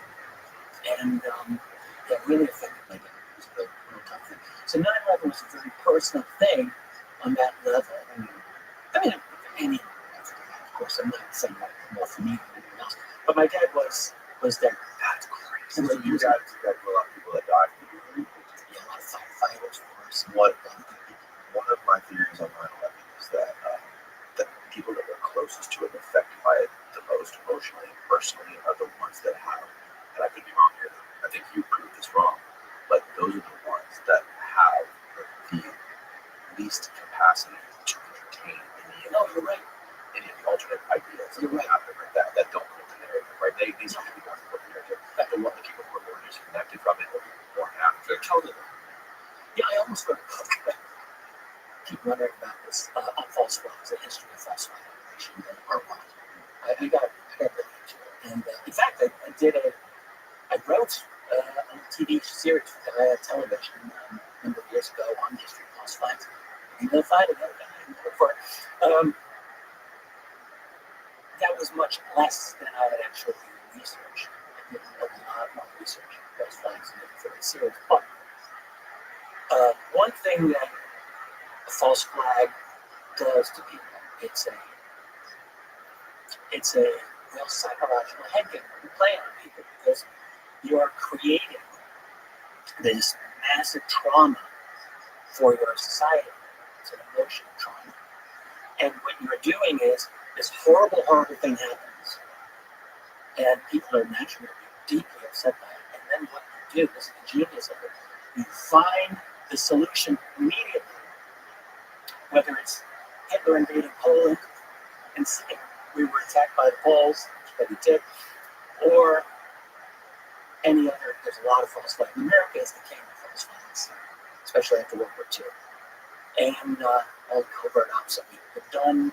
And that really affected my dad. It was a real tough thing. So 9/11 was a very personal thing on that level. I mean, any after that, of course, I'm not saying that more for me than anyone else. But my dad was there. That's crazy. So So you got a lot of people that died. Yeah, a lot of firefighters, of course. One of my theories on 9/11 is that the people that were closest to it, affected by it the most emotionally and personally, are the ones that have, and I could be wrong here, I think you proved this wrong, but those are the ones that have the least capacity to entertain You're right. any of the alternate ideas You're right. that don't go with the narrative, right? These are the ones that go with the narrative. That the one that people who are more disconnected from it, or more after. You're totally right. Yeah, I almost wrote a book. Keep wondering about this on false flags, the history of false flag operation, part one. I got really into it, and in fact, I wrote a TV series for Gaia Television a number of years ago on the history of false flags. And they'll find another guy for it. That was much less than I had actually researched. I did a lot more research on false flags for the series. But one thing that a false flag does to people, it's a real psychological headgear you play on people because you are creating this massive trauma for your society. It's an emotional trauma. And what you're doing is this horrible, horrible thing happens. And people are naturally deeply upset by it. And then what you do, this is the genius of it, you find the solution immediately. Whether it's Hitler invading Poland and we were attacked by the Poles, that we did, or any other, there's a lot of false flags. America is the king of false flags, especially after World War II. And all the covert ops that we've done.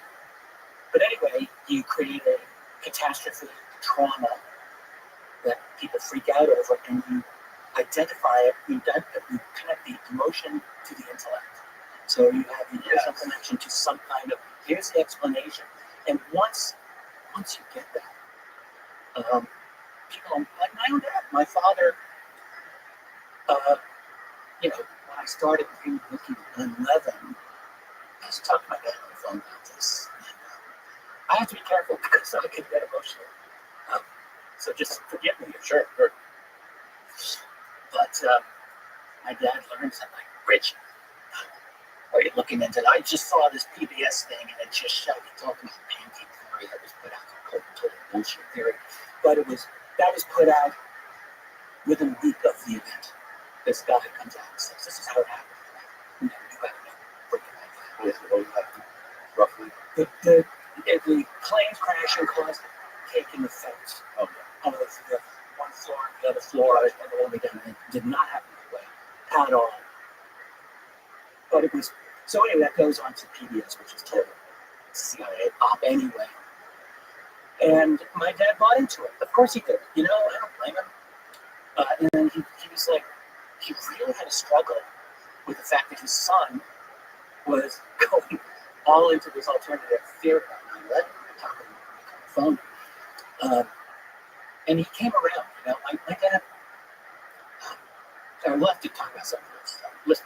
But anyway, you create a catastrophe, trauma that people freak out over, and you identify it, you connect the emotion to the intellect. So you have the emotional connection to some kind of, here's the explanation. And once you get that, people like my own dad, my father, when I started looking at 9/11, I was talking to my dad on the phone about this. And, I have to be careful because I could get emotional. So just forgive me, sure. But my dad learns that, like, Rich, are you looking into it? I just saw this PBS thing and it just showed me talking about the pancake theory that was put out, called total bullshit theory. But that was put out within a week of the event. This guy comes out and says, this is how it happened. You have no freaking idea. Roughly. The planes crashing caused taking effect of the one floor and the other floor and all the way down. It did not happen that way at all. But it was, so anyway, that goes on to PBS, which is total CIA op anyway. And my dad bought into it. Of course he did. I don't blame him. And he was like, he really had a struggle with the fact that his son was going all into this alternative theory on 9/11. Talking on the phone. And he came around, my dad, we'll have to talk about something else. Let's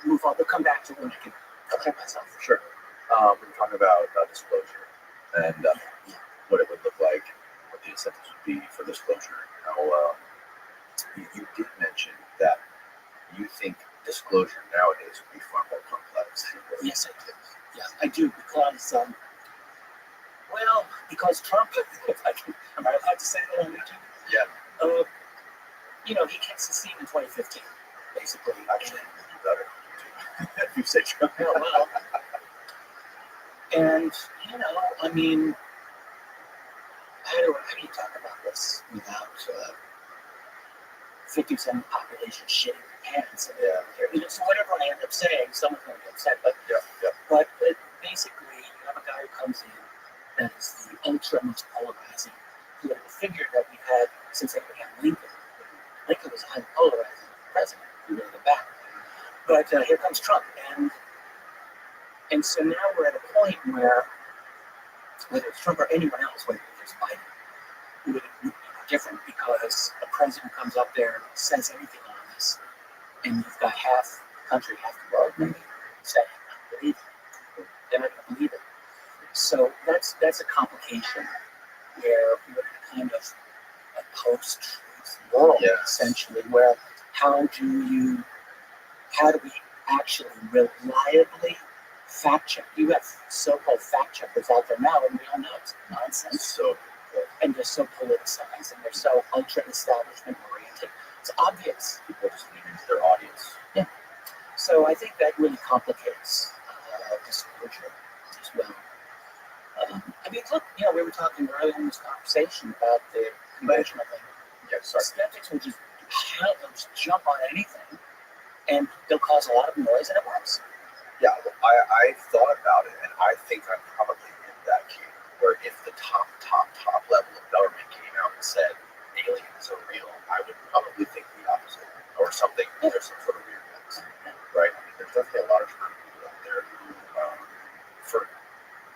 move on. We'll come back to when I can clear myself. For sure. We were talking about disclosure and what it would look like, what the incentives would be for disclosure. How you did mention that you think disclosure nowadays would be far more complex. Yes, I do. Yeah, I do because Trump, am I allowed to say that on YouTube? Yeah. He gets the scene in 2015. basically. Actually, you better. If you say Trump. Yeah, well, and you know, I mean, how do you talk about this without 50% of the population shitting their pants? And, you know, so whatever I end up saying, someone's going to get upset. But but basically, you have a guy who comes in that is the ultra most polarizing political figure that we've had since Abraham Lincoln. Lincoln was a highly polarizing president. You really go back. But here comes Trump, and so now we're at a point where whether it's Trump or anyone else, whether it's Biden, it would be different because a president comes up there and says anything on this, and you've got half the country, half the world maybe saying, I don't believe it. They're not going to believe it. So that's a complication where we're in kind of a post-truth world, essentially, where how do we actually reliably fact check? You have so-called fact checkers out there now, and we all know it's nonsense. So, and they're so politicized, and they're so ultra-establishment oriented. It's obvious. people just lean into their audience. Yeah. So I think that really complicates disclosure as well. I mean, look, you know, we were talking earlier in this conversation about the conventional thing. Yeah, sorry. Skeptics will just jump on anything, and they'll cause a lot of noise, and it works. Yeah, well, I thought about it, and I think I'm probably in that camp where if the top level of government came out and said aliens are real, I would probably think the opposite, or something. There's some sort of weirdness, right? I mean, there's definitely a lot of smart people out there who,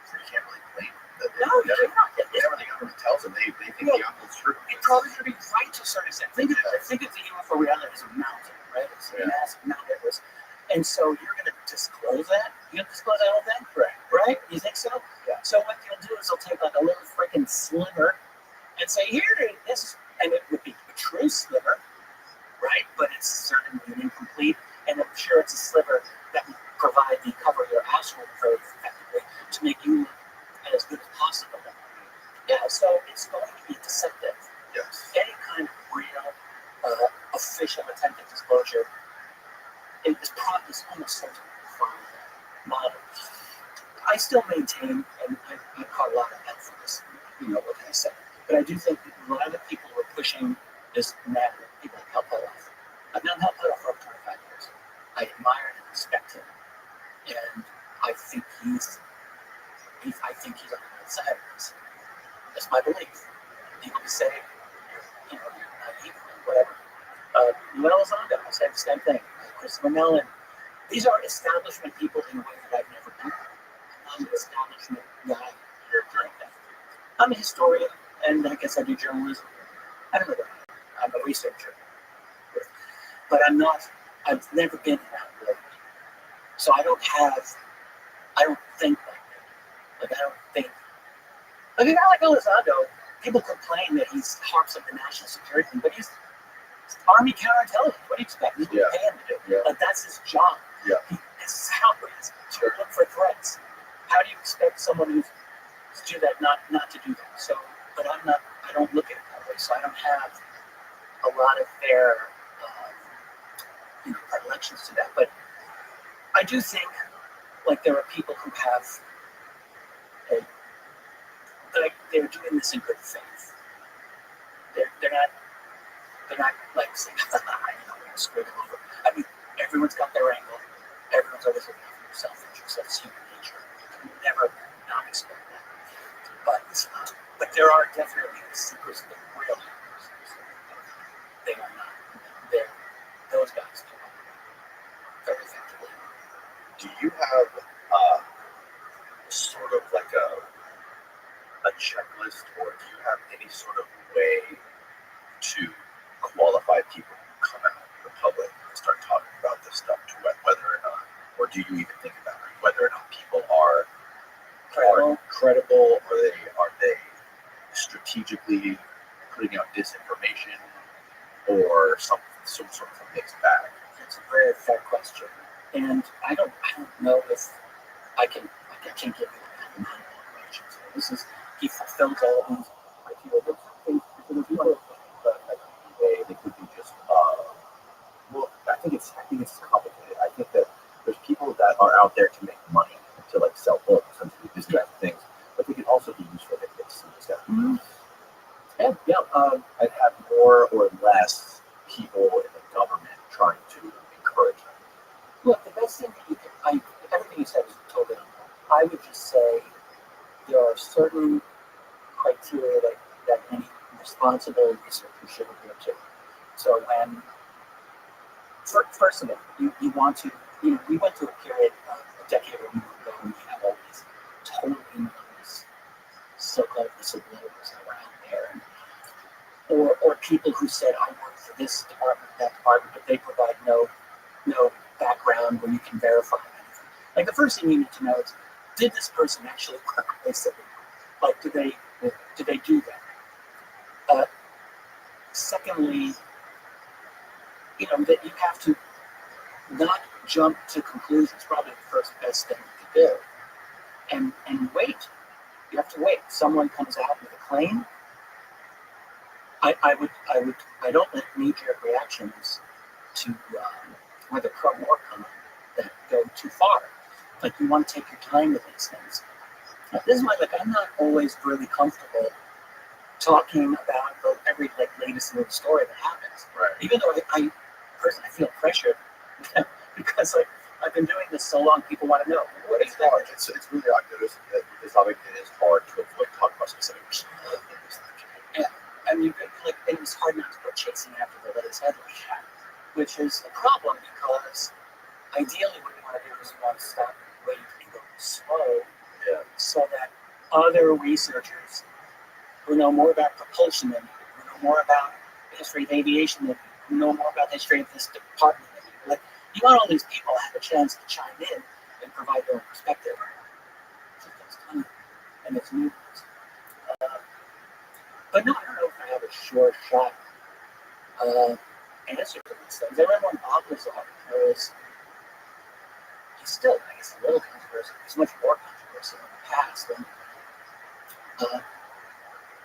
you can't really blame them. Whatever the government tells them, they think the opposite's true. It probably should be right to a certain extent. Think of the UFO reality as a mountain, right? It's a massive Mount Everest. And so you're going to disclose that? You're going to disclose that whole thing? Right? You think so? Yeah. So what they'll do is they'll take like a little freaking sliver and say, here it is. And it would be a true sliver, right? But it's certainly incomplete. And I'm sure it's a sliver that will provide the cover of your asshole very effectively to make you look as good as possible. Yeah, so it's going to be deceptive. Yes. Any kind of real official attempt at disclosure is almost certainly from that model. I still maintain, and I caught a lot of hell for this, you know, what can I say? But I do think that a lot of the people who are pushing this narrative, people like Hal Puthoff. I've known Hal Puthoff for over 25 years. I admire and respect him. And I think he's on the right side of this. That's my belief. People can say, you're naive, whatever. Noel Elizondo, I said the same thing. Christopher Mellon. These are establishment people in a way that I've never been. I'm an establishment guy. I'm a historian, and I guess I do journalism. I don't know what I'm a researcher. But I've never been in that world. So I don't think like that. Like a guy like Elizondo, people complain that he harps on the national security thing, but he's Army counterintelligence. What do you expect? He's paying to do. Yeah. Like that's his job. Yeah. His salary is to look for threats. How do you expect someone to do that not to do that? So, but I don't look at it that way. So I don't have a lot of their predilections to that. But I do think like there are people who have they're doing this in good faith. They're not like saying, we're going to screw them over. I mean, everyone's got their angle. Everyone's always looking for their self-interest. That's human nature. You can never not expect that. But there are definitely the secrets that real hackers. They are not. Those guys do not very effectively. Do you have sort of like a checklist, or do you have any sort of way to qualify people who come out in the public and start talking about this stuff, to whether or not, or do you even think about it, whether or not people are credible, or are they strategically putting out disinformation, or some sort of a mixed bag? It's a very fair question, and I don't know if I can't give you that amount of information. So this is he fulfills all of these criteria. But they could be just, well, I think it's out there to make money, to like sell books and to do these kinds of things, but they can also be useful if they see this stuff. Mm-hmm. Yeah. I'd have more or less people in the government trying to encourage them. Look, the best thing that you can, everything you said is totally on point. I would just say there are certain criteria that any responsible researcher should adhere to. So when, first of all, you want to, we went through a period a decade or more ago when we have all these totally anonymous so-called whistleblowers around there. Or people who said, I work for this department, that department, but they provide no background where you can verify anything. Like the first thing you need to know is, did this person actually work with them? Like, did they do that? Secondly, that you have to not jump to conclusions. Probably the first best thing you can do, and wait. You have to wait. Someone comes out with a claim. I don't like knee-jerk reactions to whether pro or con that go too far. Like, you want to take your time with these things. Now, this is why, I'm not always really comfortable talking about every latest little story that happens. Right. Even though I personally feel pressured because I've been doing this so long, people want to know what is that. It's really I've noticed that this topic it is hard to avoid talking about specific issues. Yeah. I mean, it was hard not to go chasing after the latest headline, which is a problem because ideally what you want to do is you want to stop, wait, and go slow, so that other researchers who know more about propulsion than you, who know more about the history of aviation than you, who know more about the history of this department than you, you want all these people to have a chance to chime in and provide their own perspective. It takes time and it's new. But no, I don't know if I have a sure shot answer to these things. I remember when Bob was on, he's still, I guess, a little controversial. He's much more controversial in the past. And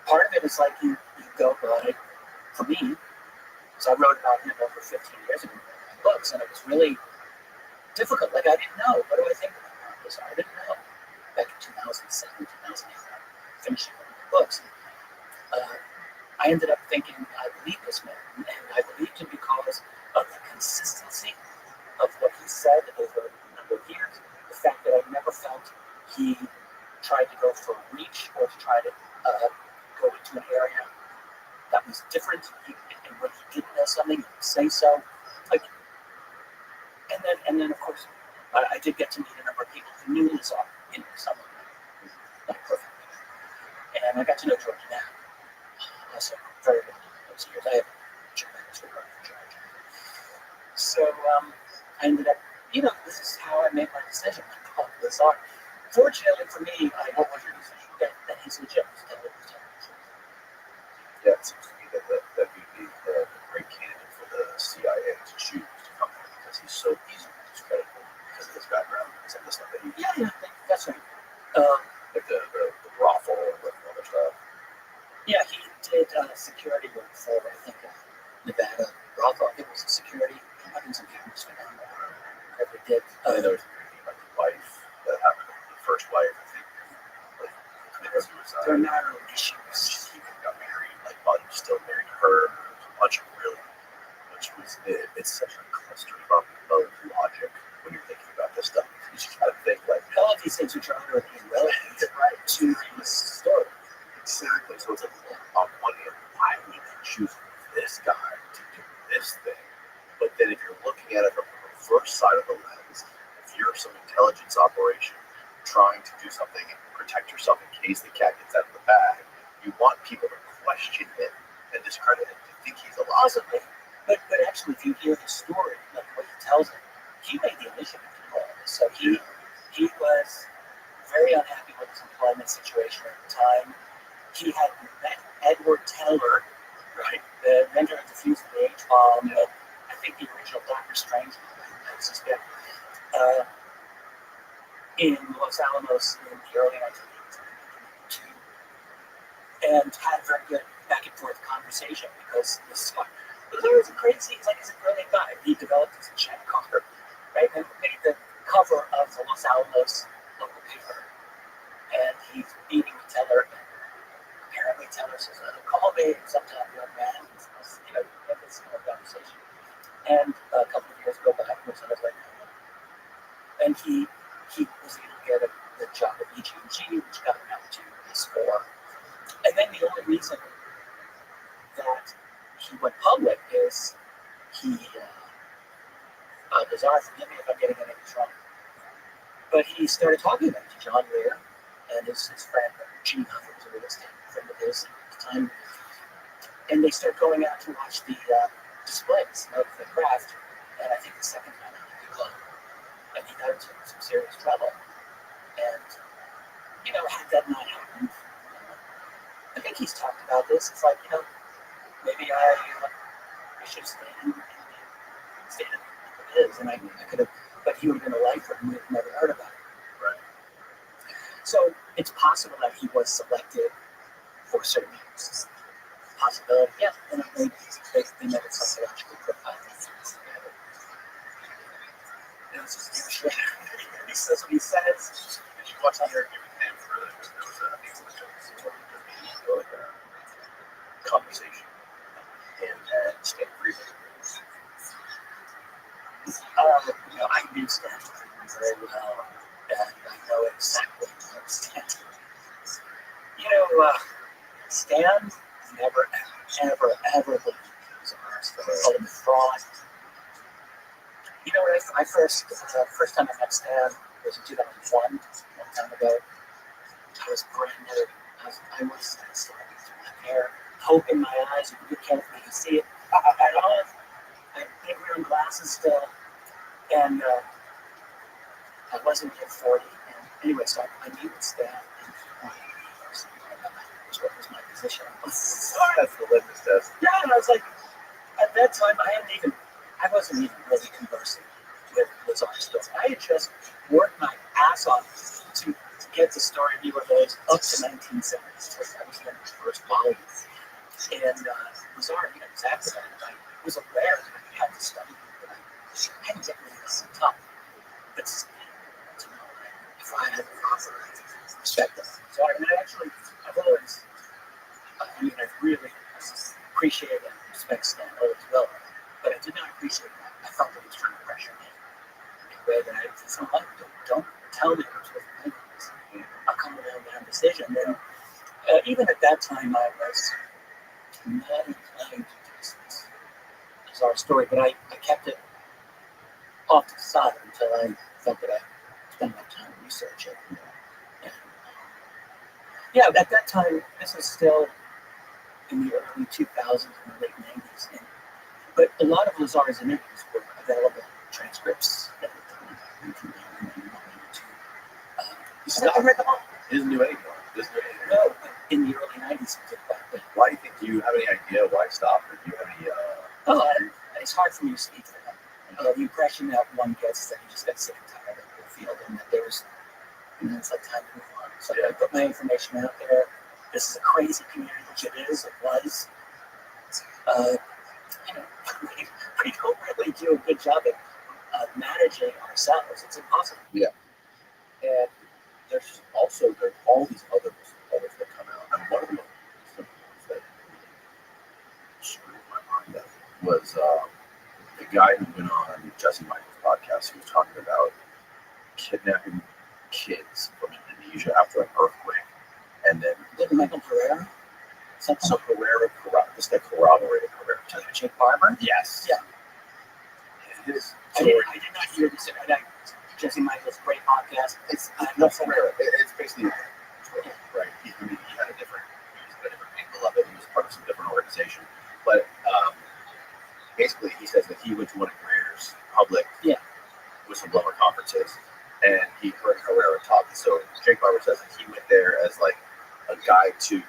part of it is you go by, for me, so I wrote about him over 15 years ago in my books, and it was really difficult. I didn't know. What do I think about this? I didn't know. Back in 2007, 2008, finishing my books. I ended up thinking I believe this man, and I believed him because of the consistency of what he said over a number of years. The fact that I never felt he tried to go for reach or to try to go into an area that was different, and when he didn't know something, he would say so. And then of course, I did get to meet a number of people who knew this art, some of them, not perfectly. And I got to know George now. Also, very well in those years. I have tremendous regard for George. So I ended up, this is how I made my decision on this art. Fortunately for me, what was your decision? That he's legit. Yeah, it seems to me that he'd be a great candidate for the CIA to choose to come here because he's so easily discreditable because of his background and some of the stuff that he did. Yeah, that's right. Like the brothel and other stuff. Yeah, he did security work for, I think, Nevada brothel. I think it was a security weapons and cameras for them. Whatever he did. And there was like the wife that happened, the first wife, I think, committed suicide. There are not real issues. He got married, while he was still married to her. There was a bunch of it's such a cluster of logic when you're thinking about this stuff. You just gotta think all of these things which are utterly irrelevant, right, to the story. Exactly. So it's on one hand, why would you choose this guy to do this thing? But then if you're looking at it from the reverse side of the lens, if you're some intelligence operation trying to do something and protect yourself in case the cat gets out of the bag, you want people to question him and discredit him to think he's alive. Possibly. But actually, if you hear the story, like what he tells it, he made the initiative to do all this. So he was very unhappy with his employment situation at the time. He had met Edward Teller, right, the inventor of the fuse of the H-bomb, I think the original Dr. Strange, I suspect, in Los Alamos in the early 1980s, and had a very good back and forth conversation because this was a crazy, he's a brilliant guy. He developed his jet car, right, and made the cover of the Los Alamos local paper, and he's meeting with Teller. Apparently, Teller says, "Call me sometime, young man." Have this conversation. And a couple of years go by, and Teller's like, and he was able to get the job at EG&G, which got him out to S4. And then the only reason that he went public is he, Bizarre, forgive me if I'm getting anything wrong, but he started talking about it to John Lear and his friend, Gene Huff, who was a real estate friend of his at the time. And they started going out to watch the displays of the craft. And I think the second time he club. And he got into some serious trouble. And, had that not happened, I think he's talked about this. It's like, maybe I should have stayed in his, and I could have, but he would have been a lifer and we'd have never heard about it. Right. So it's possible that he was selected for certain uses. Possibility, yeah, and maybe they met a psychological profile. He says what he says. Did you watch the interview with him for there was a conversation and Stan Freeman? I knew Stan very well, and I know exactly what Stan did. Stan never, ever believed he was a monster or a fraud. When I first time I met Stan was in 2001, a long time ago. I was brand new. I was starting to my hair, hope in my eyes. If you look carefully, you can see it. I had big round glasses still, and I wasn't yet 40. And anyway, so I meet with Stan. What was my position? That's the litmus test. Yeah, and I was like, at that time, I wasn't even really conversing with Lazar still. I had just worked my ass off to get the story viewer days up to 1970s. I was in the first volume. And Lazar, exactly that. I was aware that I had to study, but I hadn't yet really listened up. But if I had the proper respect of Lazar, and I've always, I've really appreciated and respect Stan as well, but I did not appreciate that. I felt that he was trying to pressure me in a way that I said, don't tell me what's with my things. I'll come around my own decision. And even at that time, I was not inclined to dismiss Lazar's story, but I kept it off to the side until I felt that I spent enough time to research it. And, at that time, this was still in the early 2000s and the late 90s. But a lot of Lazar's interviews were available transcripts at the time. I read them all. He doesn't do anything. No, but in the early 90s, he did back then. Why do you think? Do you have any idea why he stopped? Or do you have any? It's hard for me to speak for him. The impression that one gets is that he just got sick and tired of the field and that there's, it's like time to move on. So I put my information out there. This is a crazy community, which it is, it was. We don't really do a good job at managing ourselves. It's impossible. Yeah. And there's also all these other whistleblowers that come out, and one of the most recent ones that screwed my mind up was the guy who went on Jesse Michael's podcast. He was talking about kidnapping kids from Indonesia after an earthquake, and then Michael Pereira. So Herrera, this guy corroborated Herrera. Jake Barber? Yes. Yeah. I did not hear this. Jesse Michael's great podcast. It's Herrera. It's basically right. He had a different angle of it. He was part of some different organization, but basically he says that he went to one of Greer's public whistleblower conferences, and he heard Herrera talk. So Jake Barber says that he went there as like a guy to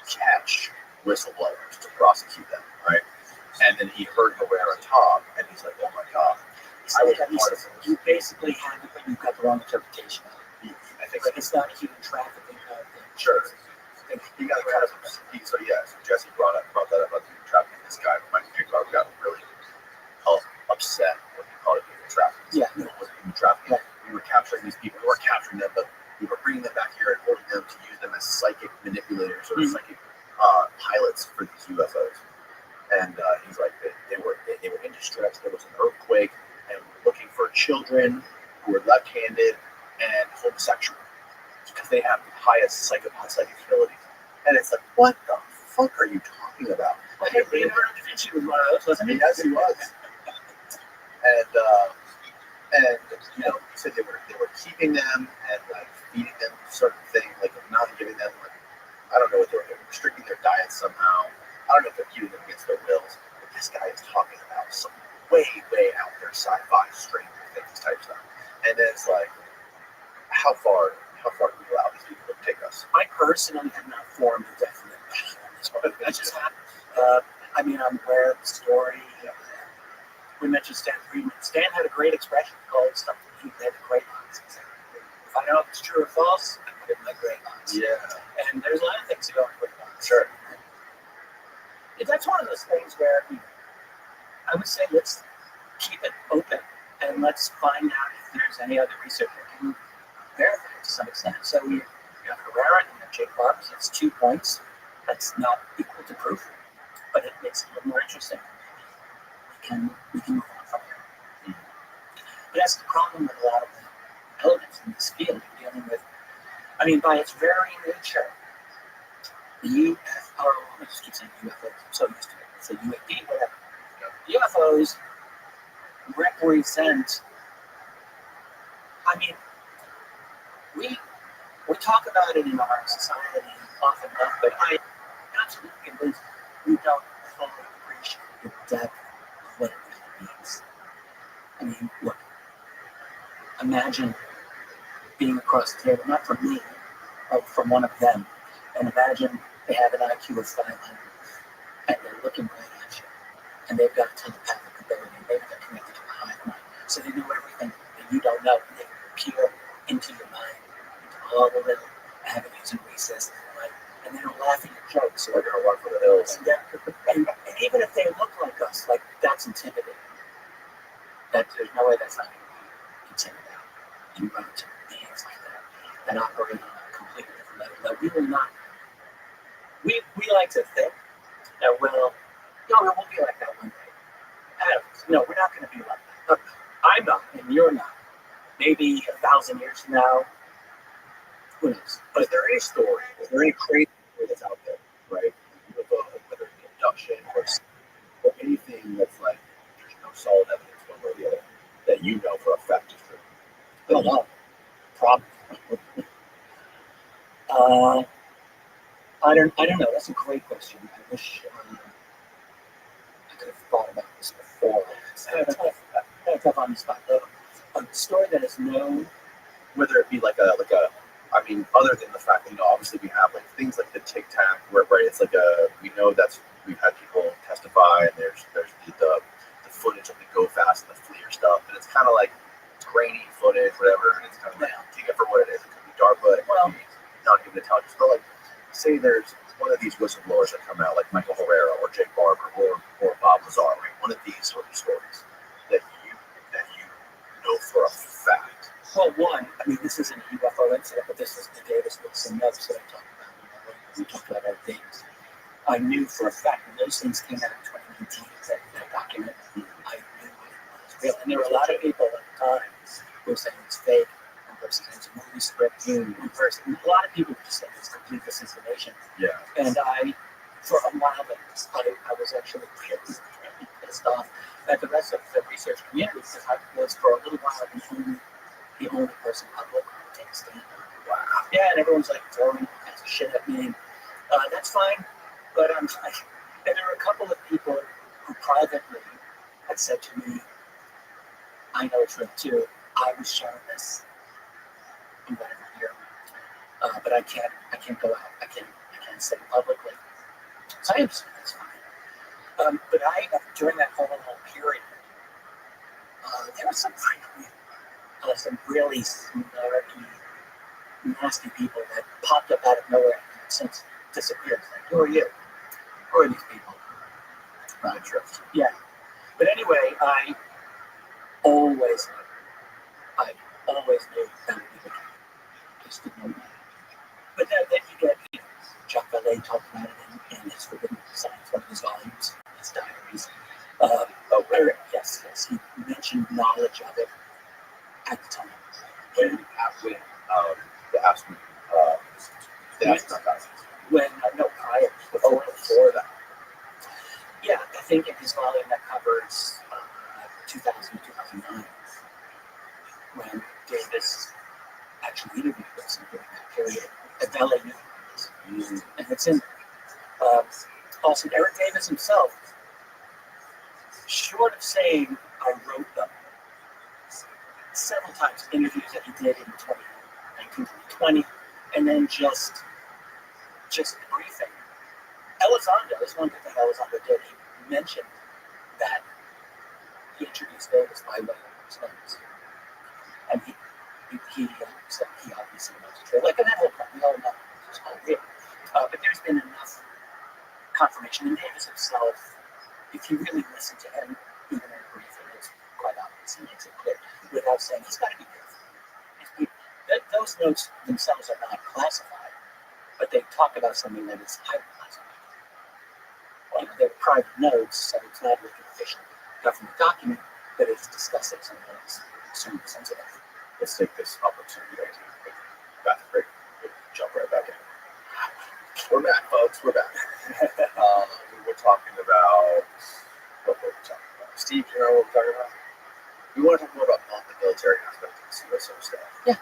catch whistleblowers to prosecute them, right? And then he heard Herrera talk, and he's like, "Oh my God!" You basically have it, but you've got the wrong interpretation of it. I think like it's not a human trafficking kind of thing. Sure. He got so Jesse brought that up about human trafficking. This guy, Jake Barber, got really upset when he called it human trafficking. Yeah, no, evidence for these UFOs. And he's like, they were in distress. There was an earthquake, and looking for children who were left-handed and homosexual because they have the highest psychic abilities. And it's like, what the fuck are you talking about? Well, hey, Leonardo da Vinci was one of those, wasn't he? Yes, he was. And you know, he said they were keeping them and like feeding them certain things, like not giving them like, I don't know what they were doing, restricting their diet somehow. I don't know if they're keeping them against their wills. But this guy is talking about some way out there sci-fi Stranger Things type stuff. And then it's like, how far do we allow these people to take us? I personally have not formed a definite opinion on this one. I just have. I mean, I'm aware of the story. We mentioned Stan Friedman. Stan had a great expression called something he had a great box. If I know if it's true or false, I put it in my gray box. Yeah. And there's a lot of things that go in gray box. Sure. That's one of those things where I would say let's keep it open and let's find out if there's any other research that can verify it to some extent. So we have Herrera and we have Jake Barber. That's 2 points. That's not equal to proof, but it makes it a little more interesting. We can move on from here. But that's the problem with a lot of the elements in this field you're dealing with. I mean, by its very nature, the UFO, I just keep saying UFOs, I'm so used to it. It's a UAP, whatever. The UFOs represent, I mean, we talk about it in our society often enough, but I'm absolutely convinced we don't fully appreciate the depth of what it really means. I mean, look, imagine being across the table, not from me, but from one of them, and imagine they have an IQ of 500, and they're looking right at you, and they've got telepathic ability, maybe they're connected to a hive mind, so they know everything that you don't know, and they peer into your mind, into all the little avenues and recesses, right? And they don't laugh at your jokes, So they're gonna run for the hills. and even if they look like us, like that's intimidating. That there's no way that's not going to be intimidating. You run into beings like that operate on a completely different level. That we will not. We like to think that we'll be like that one day. No, we're not going to be like that. Look, I'm not, and you're not. Maybe 1,000 years from now, who knows? But is there any story? Is there any crazy story that's out there, right? Whether it be abduction or anything that's like there's no solid evidence one way or the other that you know for a fact is true. I don't know. Probably. I don't know. That's a great question. I wish I could have thought about this before. It's kind of tough on the spot. A story that is known, Whether it be like a I mean, other than the fact that obviously we have like things like the Tic Tac, where right, it's like we know we've had people testify, and there's the footage of the go fast and the FLIR stuff, and it's kind of like grainy footage, whatever, and it's kind of like take it for what it is. It could be dark, but it could be not giving intelligence. But like, say there's one of these whistleblowers that come out, like Michael Herrera or Jake Barber or Bob Lazar, right? One of these sort of stories that you know for a fact. well, one, I mean, this isn't a UFO incident, but this is the Davis Wilson notes that I talked about. We talked about other things. I knew for a fact when those things came out in 2019, that document, I knew it was real. And there were a lot of people at the time who were saying it's fake. One person saying it's a movie script. One person, a lot of people were just saying it's complete disinformation. Yeah. And for a while, I was actually really pissed off at the rest of the research community because I was for a little while the only person public who would take a stand. Wow. Yeah, and everyone's like throwing all kinds of shit at me. That's fine, but and there were a couple of people who privately had said to me, I know it's real too. I was shown this and whatever here, but I can't go out. I can't say it publicly. So I understand that's fine. But during that whole period, there was some really snarky, nasty people that popped up out of nowhere and since disappeared. Like, who are you? Who are these people? Not interesting. Yeah. But anyway, I always knew that would be the case. Just didn't know that. But then you get Jacques Vallée talked about it in his Forbidden Science, one of his volumes, his diaries. Yes, he mentioned knowledge of it at the time. When the astronaut, No, prior, before that. Yeah, I think in his volume that covers 2000 2009, when Davis actually interviewed us during that period at Valley News. And it's in also Eric Davis himself, short of saying I wrote them several times, interviews that he did in 2019, 2020, and then just briefing. Elizondo, this one thing that Elizondo did, he mentioned that he introduced Davis by way of his names. And he said he obviously knows the truth. Like an whole part, we all know it's all real. But there's been enough confirmation. And Davis himself, if you really listen to him, even in a briefing, it's quite obvious. He makes it clear without saying he's got to be careful. Those notes themselves are not classified, but they talk about something that is highly classified. Well, they're private notes, so it's not like an official government document, but it's discussing something that's extremely sensitive. Let's take this opportunity to back break, jump right back in. We're back, folks. We're back. We were talking about what were we talking about? Steve, you know what we're talking about? We want to talk more about the military aspect of this USO stuff. Yeah.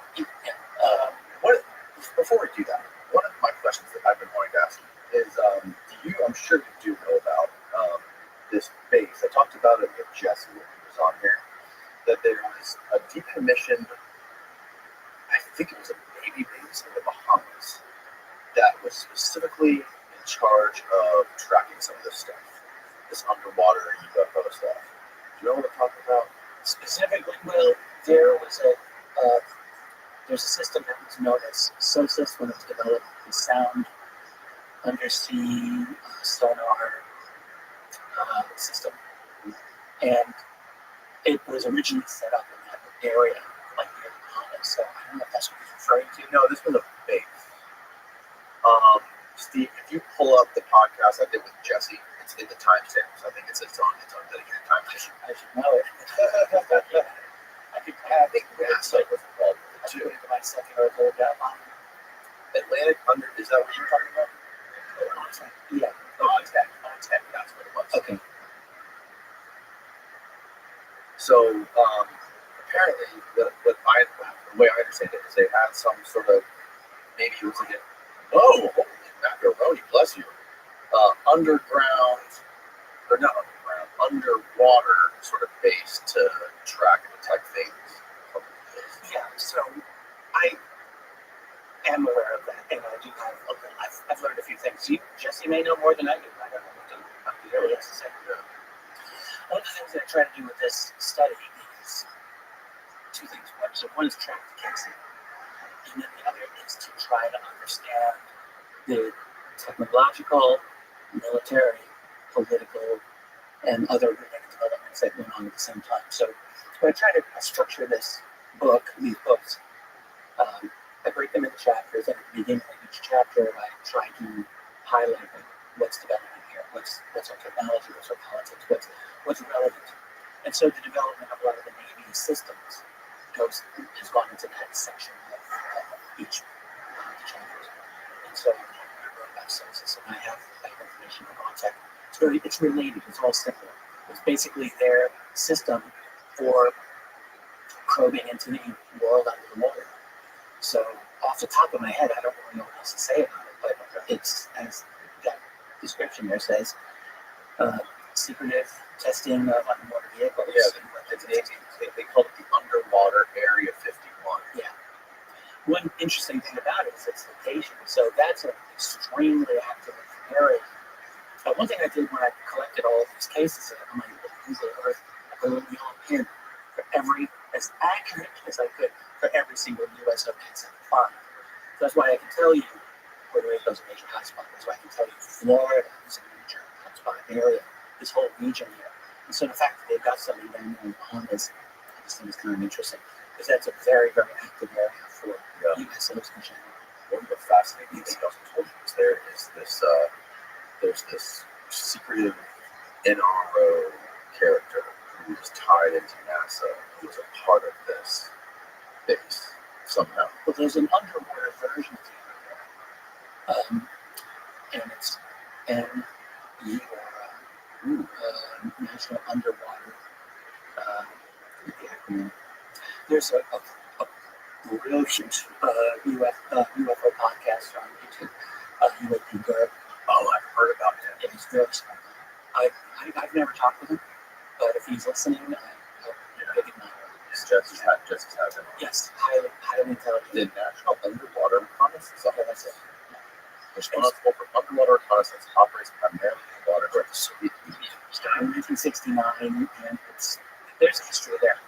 Before we do that, one of my questions that I've been wanting to ask you is, I'm sure you do know about this base. I talked about it with Jesse when he was on here, that there was a decommissioned, I think it was a Navy base in the Bahamas that was specifically in charge of tracking some of this stuff, this underwater UFO stuff. Do you know what I'm talking about? Specifically, well, there's a system that was known as SOSUS when it was developed, the Sound Undersea Sonar system, and it was originally set up in that area, like near the Bahamas. So I don't know if that's what he's referring to. No, this was a base. Steve, if you pull up the podcast I did with Jesse, it's in the timestamps. I think it's its own dedicated timestamp. I should know it. I think NASA was involved with it I should too. put it to my second or third down line. Atlantic Under, is that what you were talking about? Yeah. On tech, that's what it was. Okay. So apparently, the way I understand it is they had some sort of, maybe it was like holy macaroni, bless you, underground, or not underground, underwater sort of base to track and detect things. Yeah, so I am aware of that, and I do have a little, I've learned a few things. Jesse may know more than I do. I don't know what he really has to say. One of the things that I try to do with this study is two things. One is track the casing, and then the other is to try to understand the technological, military, political, and other related developments that went on at the same time. So when I try to structure these books, I break them into chapters, and at the beginning of each chapter, I try to highlight what's developing here, what's our technology, what's our politics, what's relevant. And so the development of a lot of the Navy systems has gone into that section of each chapter. And so I wrote about census, and I have information about tech. It's related. It's all similar. It's basically their system for probing into the world under the water. So off the top of my head, I don't really know what else to say about it, but it's, as that description there says, secretive testing of underwater vehicles. Yeah, they call it the Underwater Area 51. Yeah. One interesting thing about it is its location. So that's an extremely active area. One thing I did when I collected all of these cases on my Google Earth, I put a little yellow pin for as accurate as I could for every single USO case I could find. So that's why I can tell you Puerto Rico is a major hotspot. That's why I can tell you Florida is a major hotspot area, this whole region here. And so the fact that they've got something down there in the Bahamas, I just think is kind of interesting, because that's a very, very active area for USOs in general. one of the fascinating things I also told you is there's this secretive NRO character who's tied into NASA, who's a part of this base somehow. Well, there's an underwater version of the and it's National Underwater. There's a brilliant UFO podcast on YouTube, UAP Garb. Oh, I've heard about him. Yeah, he's very smart. I've never talked with him, but if he's listening, I'll pick him up. Just has him. Yes, highly intelligent. The National Underwater Reconnaissance Okay, that's it. responsible for underwater reconnaissance operates primarily in the water during the Soviet Union. Started in 1969, and there's history there.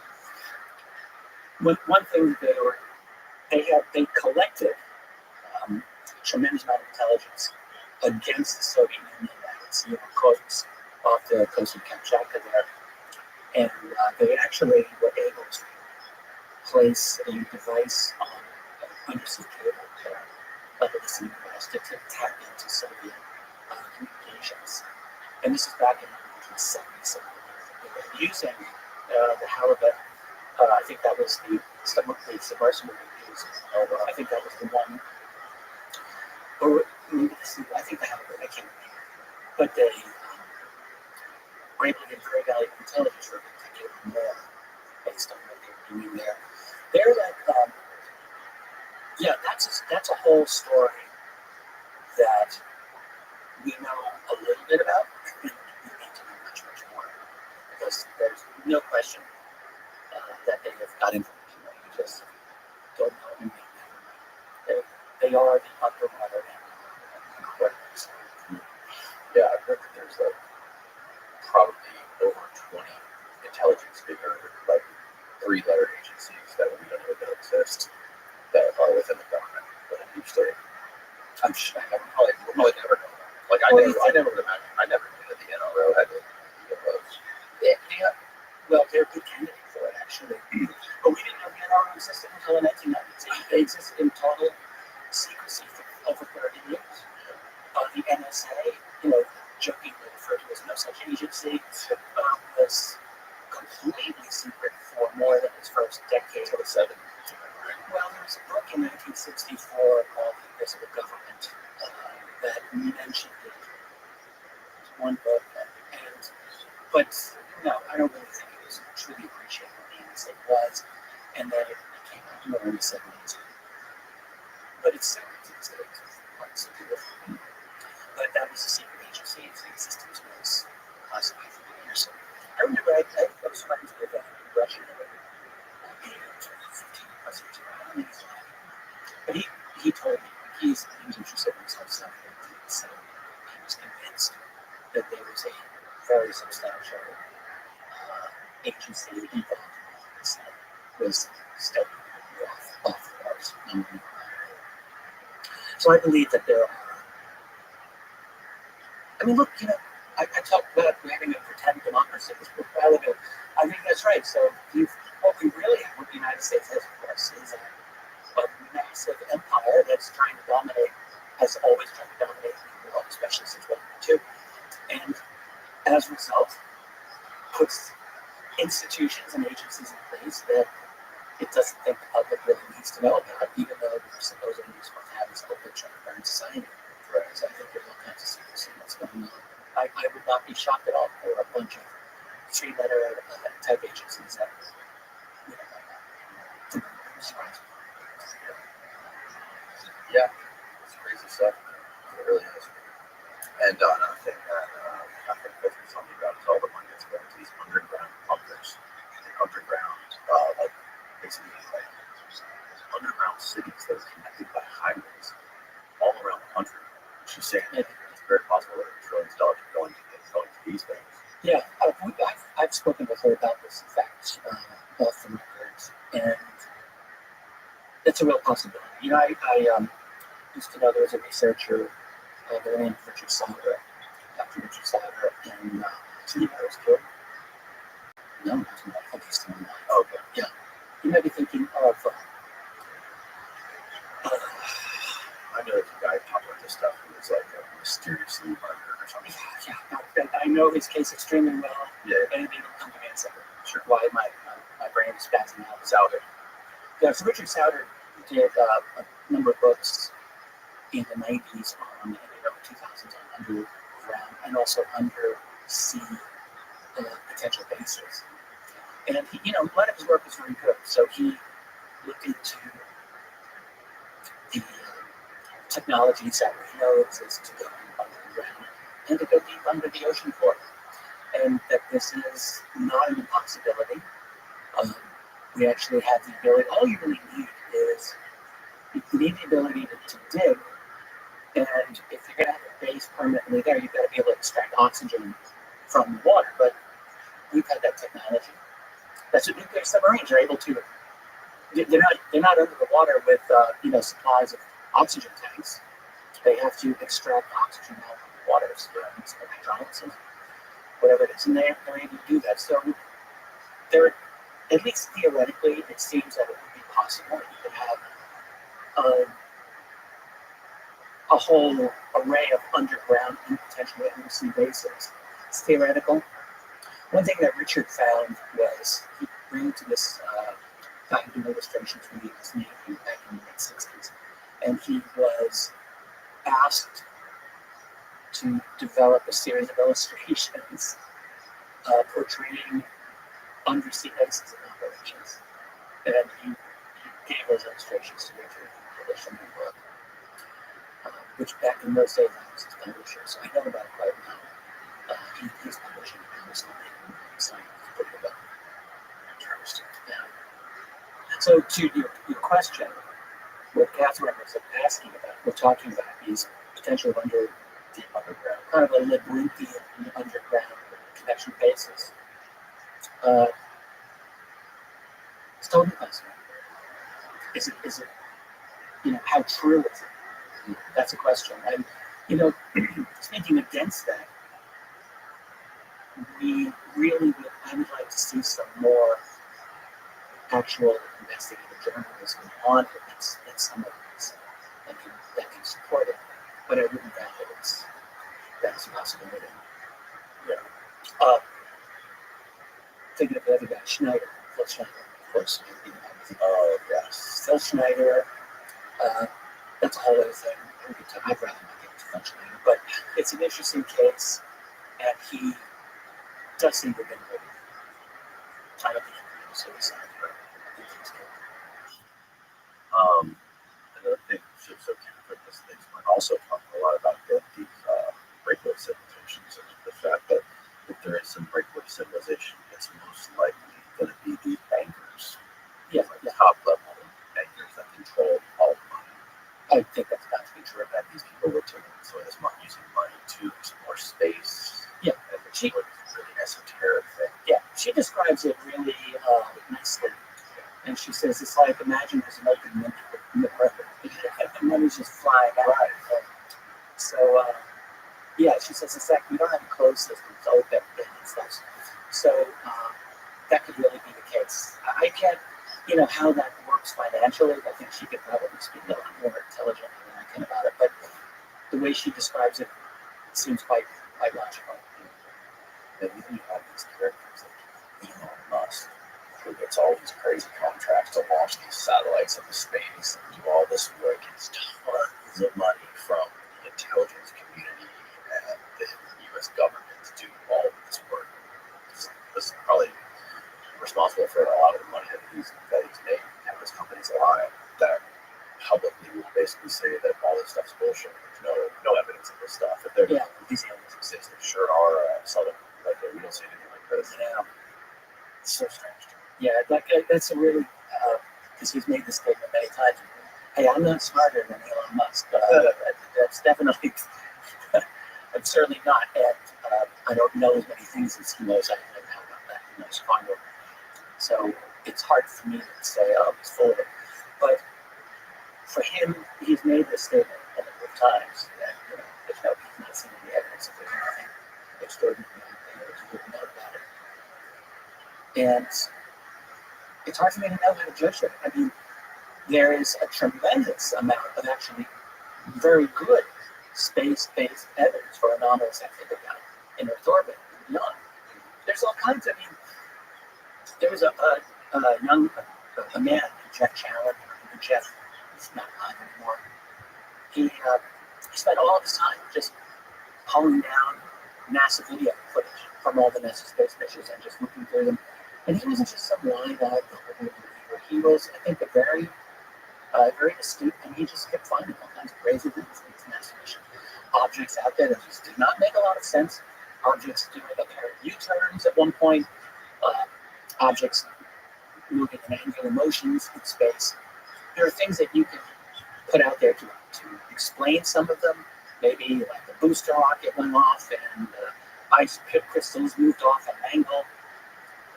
One thing they collected a tremendous amount of intelligence against the Soviet Union at its coasts off the coast of Kamchatka there, and they actually were able to place a device on an undersea cable there, like a listening device, to tap into Soviet communications. And this is back in 1977. They were using the halibut. I think that was the submersible they used. I think that was the one. Or I think the halibut. I can't remember. But they were able to get very valuable intelligence for a particular more based on what they were doing there. They're like, that's a whole story that we know a little bit about, and we need to know much more, because there's no question that they have got information that we just don't know and may never know. They are the underwater aquariums. Yeah, I've heard that there's probably over 20 intelligence figure, like 3-letter agencies that we don't even know exist that are within the government. But I'm sure we'll probably never know. Like I never would imagine. I never knew that the NRO had the UFOs. Yeah. Well, they're a good candidate for it, actually. But we didn't know the NRO existed until the 1990s. They existed in total secrecy for over 30 years. The NSA, jokingly referred to as no such agency, was completely secret for more than its first decade or so. Well, there was a book in 1964 called The Invisible Government that mentioned it. It was one book, but no, I don't really think it was truly appreciated what the NSA was, and that it came out in the early 70s. But it's quite secret. But that was a secret agency. Its existence was classified for years. I remember I was friends with a Russian but he told me he was interested in some stuff, so he was convinced that there was a very substantial agency involved in this that was studying off the bars. So I believe that there are. I mean, look, I talked about having a pretend democracy this a while ago. I think that's right. So what we really have, what the United States has, of course, is a massive empire that's trying to dominate, has always tried to dominate the world, especially since World War II. And as a result, puts institutions and agencies in place that it doesn't think the public really needs to know about, even though they're supposedly useful to have this open, transparent society. Right. So I think there's all kinds of secrecy that's going on. I would not be shocked at all for a bunch of 3-letter type agencies that Yeah, it's crazy stuff. It really is. And another thing that I think that's something about is all the money that's going to these underground bunkers, and underground, basically like underground cities that are connected by highways all around the country. She's saying that it's very possible that trillions of dollars are going to these things. Yeah, I've spoken with her about this, in fact, off the records, and it's a real possibility. I used to know there was a researcher, the name Richard Sauer, Dr. Richard Sauer, and he was killed. No, he's not. I think he's still alive. Okay. Yeah. You might be thinking of I know there's a guy talking about this stuff who was like mysteriously murdered or something. Yeah, I know his case extremely well. Yeah. Anything will come to me in a second. Sure. Why my brain is spazzing out. Souder. Yeah, so Richard Souder did a number of books in the 90s on, and the early 2000s on underground and also undersea potential bases. And he, a lot of his work was very good. So he looked into the technologies that we know exist to go underground and to go deep under the ocean floor. And that this is not an impossibility. We actually have the ability, all you really need is, you need the ability to dig, and if you're going to have a base permanently there, you've got to be able to extract oxygen from the water. But we've had that technology. That's what nuclear submarines are able to. They're not under the water with supplies of oxygen tanks. They have to extract oxygen out of the water, so hydronics and whatever it is, and they're able to do that. So there, at least theoretically, it seems that it would be possible. You could have a whole array of underground and potentially undersea bases. It's theoretical. One thing that Richard found was he ran into this guy who did illustrations for the U.S. Navy back in the mid-60s, and he was asked to develop a series of illustrations portraying undersea bases and operations. And he gave those illustrations to Richard and published them in a book, which back in those days I was his publisher, so I know about it quite well. He's publishing it now, so it's pretty good. Interesting. Yeah. So to your question, what Catherine was asking about, we're talking about these potential deep underground, kind of a labyrinthian underground connection basis. It's totally possible. Is it, how true is it? That's a question. And, speaking against that, I would like to see some more actual investigative journalism on it. It's some of this that can support it. But I wouldn't doubt that's a possibility. Yeah. Thinking of the other guy, Phil Schneider, of course. Oh, yes. Phil Schneider, that's a whole other thing. I'd rather not get into Phil Schneider, but it's an interesting case, and he does seem to have been really, I don't think he committed suicide, but I think he was killed. Another thing, so this things might also talk a lot about these breakaway civilizations and the fact that if there is some breakaway civilization, it's most likely going to be the bankers. Yeah, the top level bankers that control all the money. I think that's got to be true. That these people were taking so as much using money to explore space. Yeah, and it's really esoteric thing. Yeah, she describes it really nicely. And she says it's like, imagine there's an open river. The money's just flying out. Right. So, she says it's like we don't have a closed system, it's open and stuff. So that could really be the case. I can't, how that works financially. I think she could probably speak a lot more intelligently than I can about it. But the way she describes it seems quite logical. And even you have these characters like Elon Musk, who gets all these crazy contracts to launch these satellites into space and do all this work. It's tons of money from the intelligence community and the U.S. government to do all of this work. This is probably responsible for a lot of the money that he's made. And those companies alive that publicly will basically say that all this stuff's bullshit. There's no evidence of this stuff. If these aliens exist, they sure are subtle. Like we don't see anything like this. Yeah. It's so strange. Yeah, that's a really, because he's made this statement many times. Hey, I'm not smarter than Elon Musk. That's definitely, I'm certainly not. And I don't know as many things as he knows. I don't know about that. He knows far more. So it's hard for me to say, he's full of it. But for him, he's made this statement a number of times that, he's not seen any evidence of anything extraordinary out there. He didn't know about it. And it's hard for me to know how to judge that. I mean, there is a tremendous amount of actually very good space-based evidence for anomalous activity out in Earth orbit and beyond. There's all kinds. I mean, there was a man, Jeff Challen, Jeff, he's not alive anymore. He spent all of his time just pulling down NASA video footage from all the NASA space missions and just looking through them. And he wasn't just some line-eyed believer. He was, I think, a very astute, and he just kept finding all kinds of crazy things in these NASA missions. Objects out there that just did not make a lot of sense. Objects doing apparent U-turns at one point. Objects moving in angular motions in space. There are things that you can put out there to explain some of them. Maybe like the booster rocket went off and ice crystals moved off at an angle.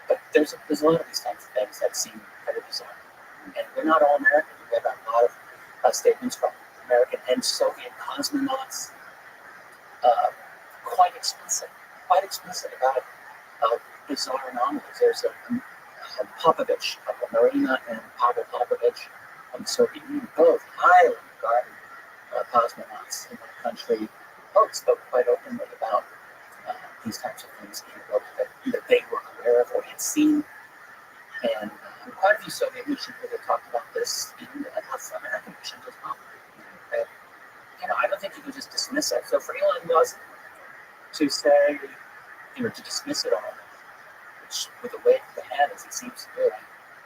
But there's a lot of these kinds of things that seem kind of bizarre. And we're not all American. We have a lot of statements from American and Soviet cosmonauts, quite explicit about bizarre anomalies. There's Popovich, Marina and Pavel Popovich from the Soviet Union, both highly regarded cosmonauts in our country. Both spoke quite openly about these types of things in the book that they were aware of or had seen. And quite a few Soviet missions that talked about this, and enough American missions as well. And, I don't think you can just dismiss it. So for Elon Musk to say, to dismiss it all, which with a wave of the hand as he seems to do,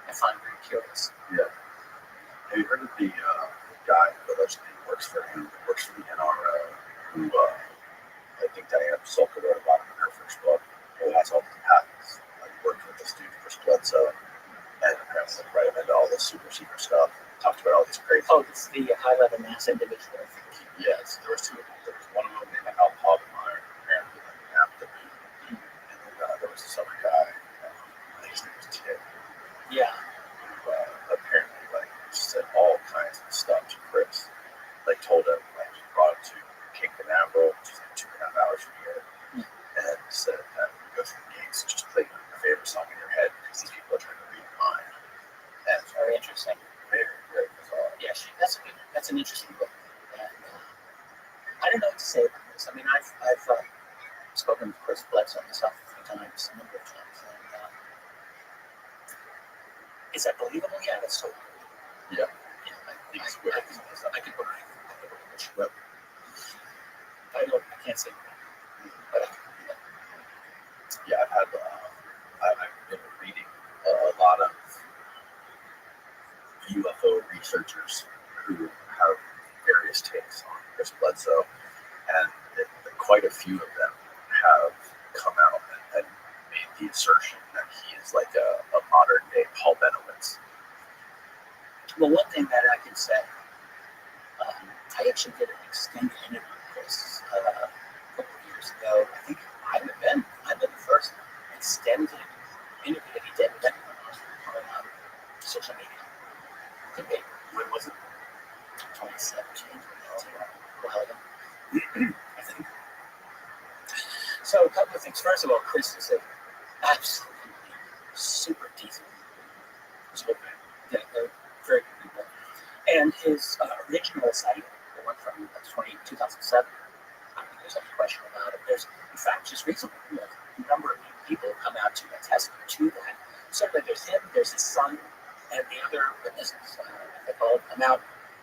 I find very curious. Yeah. Have you heard of the guy who allegedly works for the NRO, who I think Diana Sulka wrote about him in her first book, who has all these patents. Worked with this dude, Chris Bledsoe, and apparently right into all this super secret stuff. Talked about all these crazy. Oh, it's the high-level NASA individual. Yes, there was two of them. There was one of them named Al Povenmire, apparently after the and then there was this other guy, I think his name was Tim. Yeah. Who apparently just said all kinds of stuff to Chris. Told him, he brought him to Cape Canaveral, which is 2.5 hours from here, and said that when you go through the gates, just play your favorite song in your head because these people are trying to read your mind. And it's very interesting. Very, very bizarre. Yeah, that's an interesting book. And I don't know what to say about this. I mean, I've spoken to Chris Bledsoe myself a few times, a number of times. And is that believable? Yeah, that's so. Yeah. I could believe it. Well, I can't say that. But yeah, I've been reading a lot of UFO researchers who have various takes on Chris Bledsoe, and quite a few of them have come out and made the assertion that he is like a modern day Paul Benowitz. Well, one thing that I can say, I actually did an extended interview with Chris a couple of years ago. I think I might have been the first extended interview that he did with anyone on social media. Could be. When was it? 2017, a while ago, I think. So a couple of things. First of all, Chris is an absolutely super decent. They're very good people. And his original site, the one from 2007, I don't think there's any question about it. There's, in fact, just recently, a number of people come out to attest to that. Certainly there's him, there's his son, and the other witnesses, they all come out.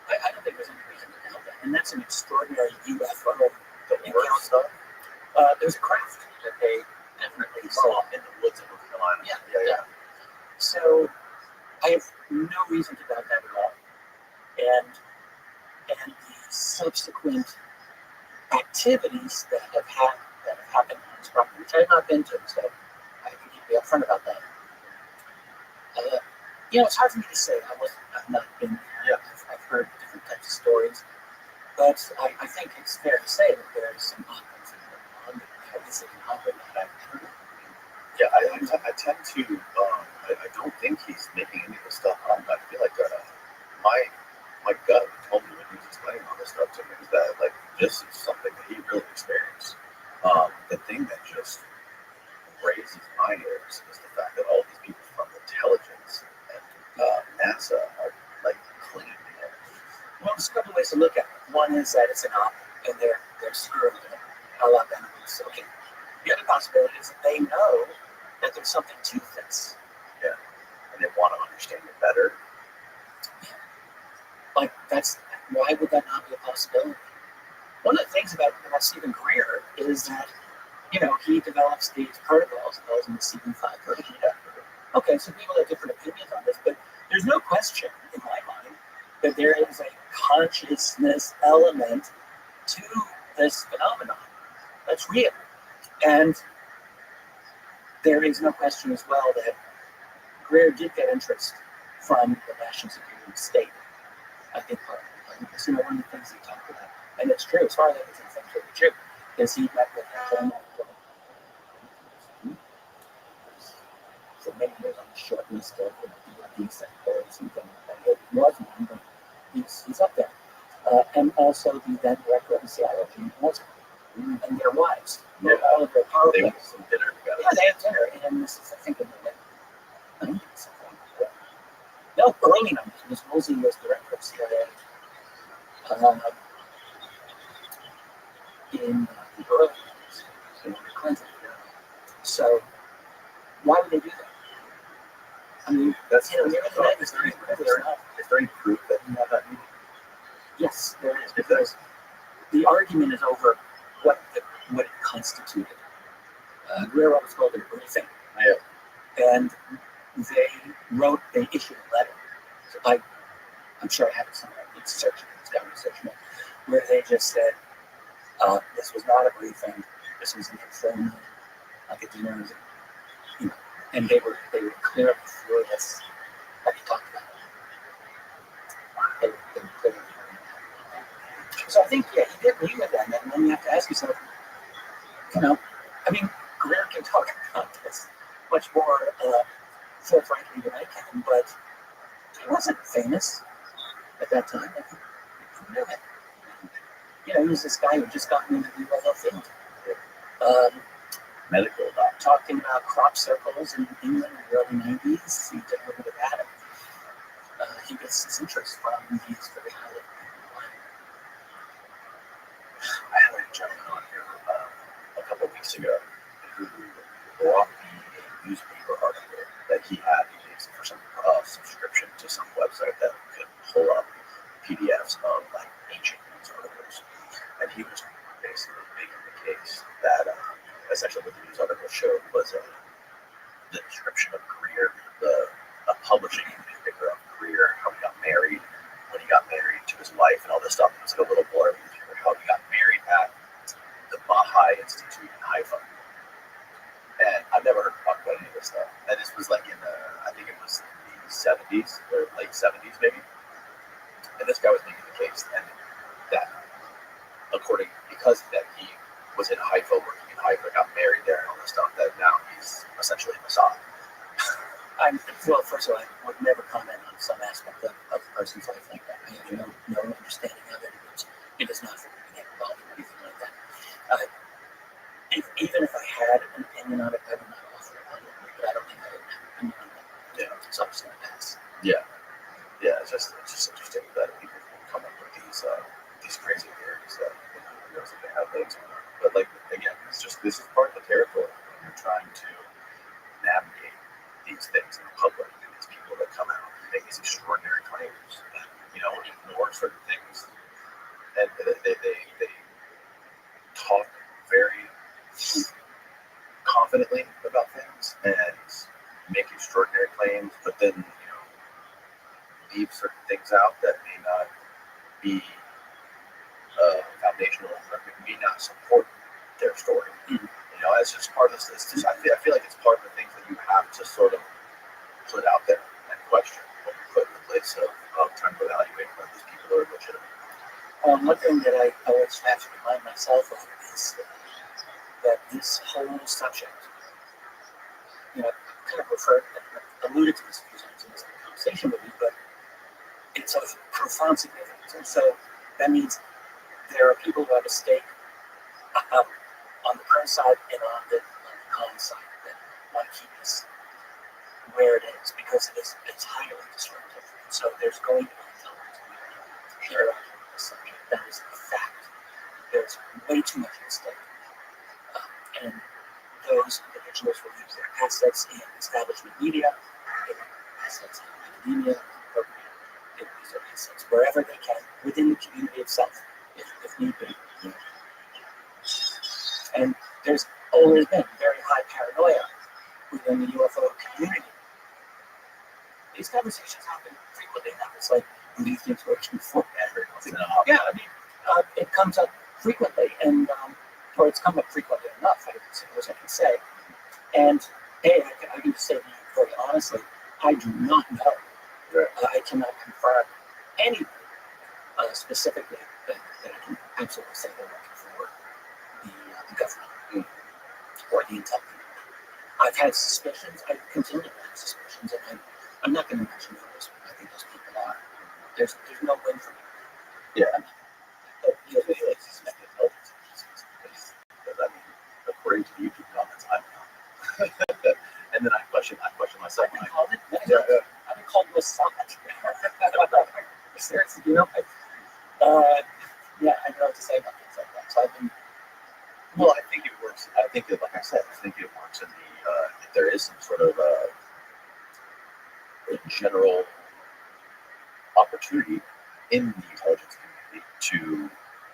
I don't think there's any reason to doubt that. And that's an extraordinary UFO encounter. There's a craft that they definitely saw in the woods in North Carolina. Yeah. So I have no reason to doubt that at all. And the subsequent activities that have happened on this property, which I have not been to, so I can be upfront about that. It's hard for me to say. I've not been there. Yeah. I've heard different types of stories, but I think it's fair to say that there is some odd things that are going on. Obviously, not that I've heard of. Yeah, I tend to. I don't think he's making any of this stuff up. I feel like my gut told me when he was explaining all this stuff to me is that this is something that he really experienced. The thing that just raises my ears is the fact that all these people from intelligence and NASA are clinging to him. Well, there's a couple of ways to look at it. One is that it's an op, and they're screwing it. A lot of animals. Okay. The other possibility is that they know that there's something to this. Yeah. And they want to understand it better. Like why would that not be a possibility? One of the things about Stephen Greer is that he develops these protocols, calls them the CB5 protocol. Yeah. Okay, so people have different opinions on this, but there's no question in my mind that there is a consciousness element to this phenomenon that's real. And there is no question as well that Greer did get interest from the national security state. I think because one of the things he talked about, and it's true, as far as I can tell, it's really true, is he met with him for many years on the short list of DoD secretaries and things like that. It was one, but he's up there. And also the then director of the CIA, Gene Morrison, and their wives. Yeah. All of their power They players. went to some dinner together. Yeah, they had dinner, and this is, I think, in the 90s. No, early 90s. Ms. Woolsey was director of CIA in the early 90s, under Clinton. So, why would they do that? I mean, That's near the 90s, is there any proof that you have that meeting? yes, there is, because the argument is over what it constituted. Greer was called a briefing. Yeah. And they issued a letter. So I'm sure I have it somewhere. I need to search it. It's down research now. Where they just said, this was not a briefing. This was an informal, like a dinner, and they were clear before this, like you talked about. They were clear. So I think, yeah, he did meet with them, and then you have to ask yourself, I mean, Greer can talk about this much more forthrightly than I can, but he wasn't famous at that time. Who knew him? He was this guy who just gotten into the UFO field. Medical doctor. Talking about crop circles in England in the early 90s. He did a little bit of that. He gets his interest from these very highly. I had a gentleman on here a couple of weeks ago who brought me a newspaper article that he had. He paid for some subscription to some website that could pull up PDFs of like ancient news articles, and he was basically making the case that essentially what the news article showed was the description of Greer, a publishing newspaper of Greer, how he got married, when he got married to his wife, and all this stuff. It was like a little blurb of how he got married at the Baha'i Institute in Haifa. And I've never heard talk about any of this stuff. And this was like I think it was the 70s or late 70s maybe. And this guy was making the case that because he was in Haifa, working in Haifa, got married there and all this stuff, that now he's essentially a Messiah. Well, first of all, I would never comment on some aspect of a person's life like that. I have no understanding of it. It is not for me to get involved in anything like that. Even if I had an opinion on it, I would not offer it publicly, but I don't think I would have an opinion on it. Yeah. It's obviously going to pass. Yeah. Yeah, it's just interesting that people come up with these crazy theories that who knows if they have legs or not. But like again, this is part of the territory when you're trying to navigate these things in public, and these people that come out and make these extraordinary claims and ignore certain things, and they talk very confidently about things and make extraordinary claims, but then leave certain things out that may not be foundational or may not support their story. Mm-hmm. It's just part of this. I feel like it's part of the things that you have to sort of put out there and question when you put in the place of trying to evaluate whether these people are legitimate. One thing that I always have to remind myself of is that this whole subject, kind of alluded to this a few times in this conversation with you, but it's of profound significance. And so that means there are people who have a stake on the pro side and on the con side that want to keep this where it is because it's highly disruptive. So there's going to be intelligence here on the subject. That is those individuals will use their assets in establishment media, their assets in academia, or they will use their assets wherever they can within the community itself, if need be. And there's always been very high paranoia within the UFO community. These conversations happen frequently now. It's like, do these things work before? Yeah, I mean, it comes up frequently, and or it's come up frequently enough, I suppose I can say. And hey, I can just say to you very honestly, I do not know. I cannot confirm anything specifically that I can absolutely say they're working for the government or the intel community. I've had suspicions. I continue to have suspicions, and I'm not going to mention who I think those people are. There's no win for me. Yeah. But you know, I suspected I mean, according to the YouTube comments, I'm not. And then I question myself. I've been called it. Yeah. I've been called misogynist. Seriously, you know, yeah, I don't know what to say about things like that. So I've been. Well, I think it works. I think that, like I said, I think it works in the if there is some sort of a general opportunity in the intelligence community to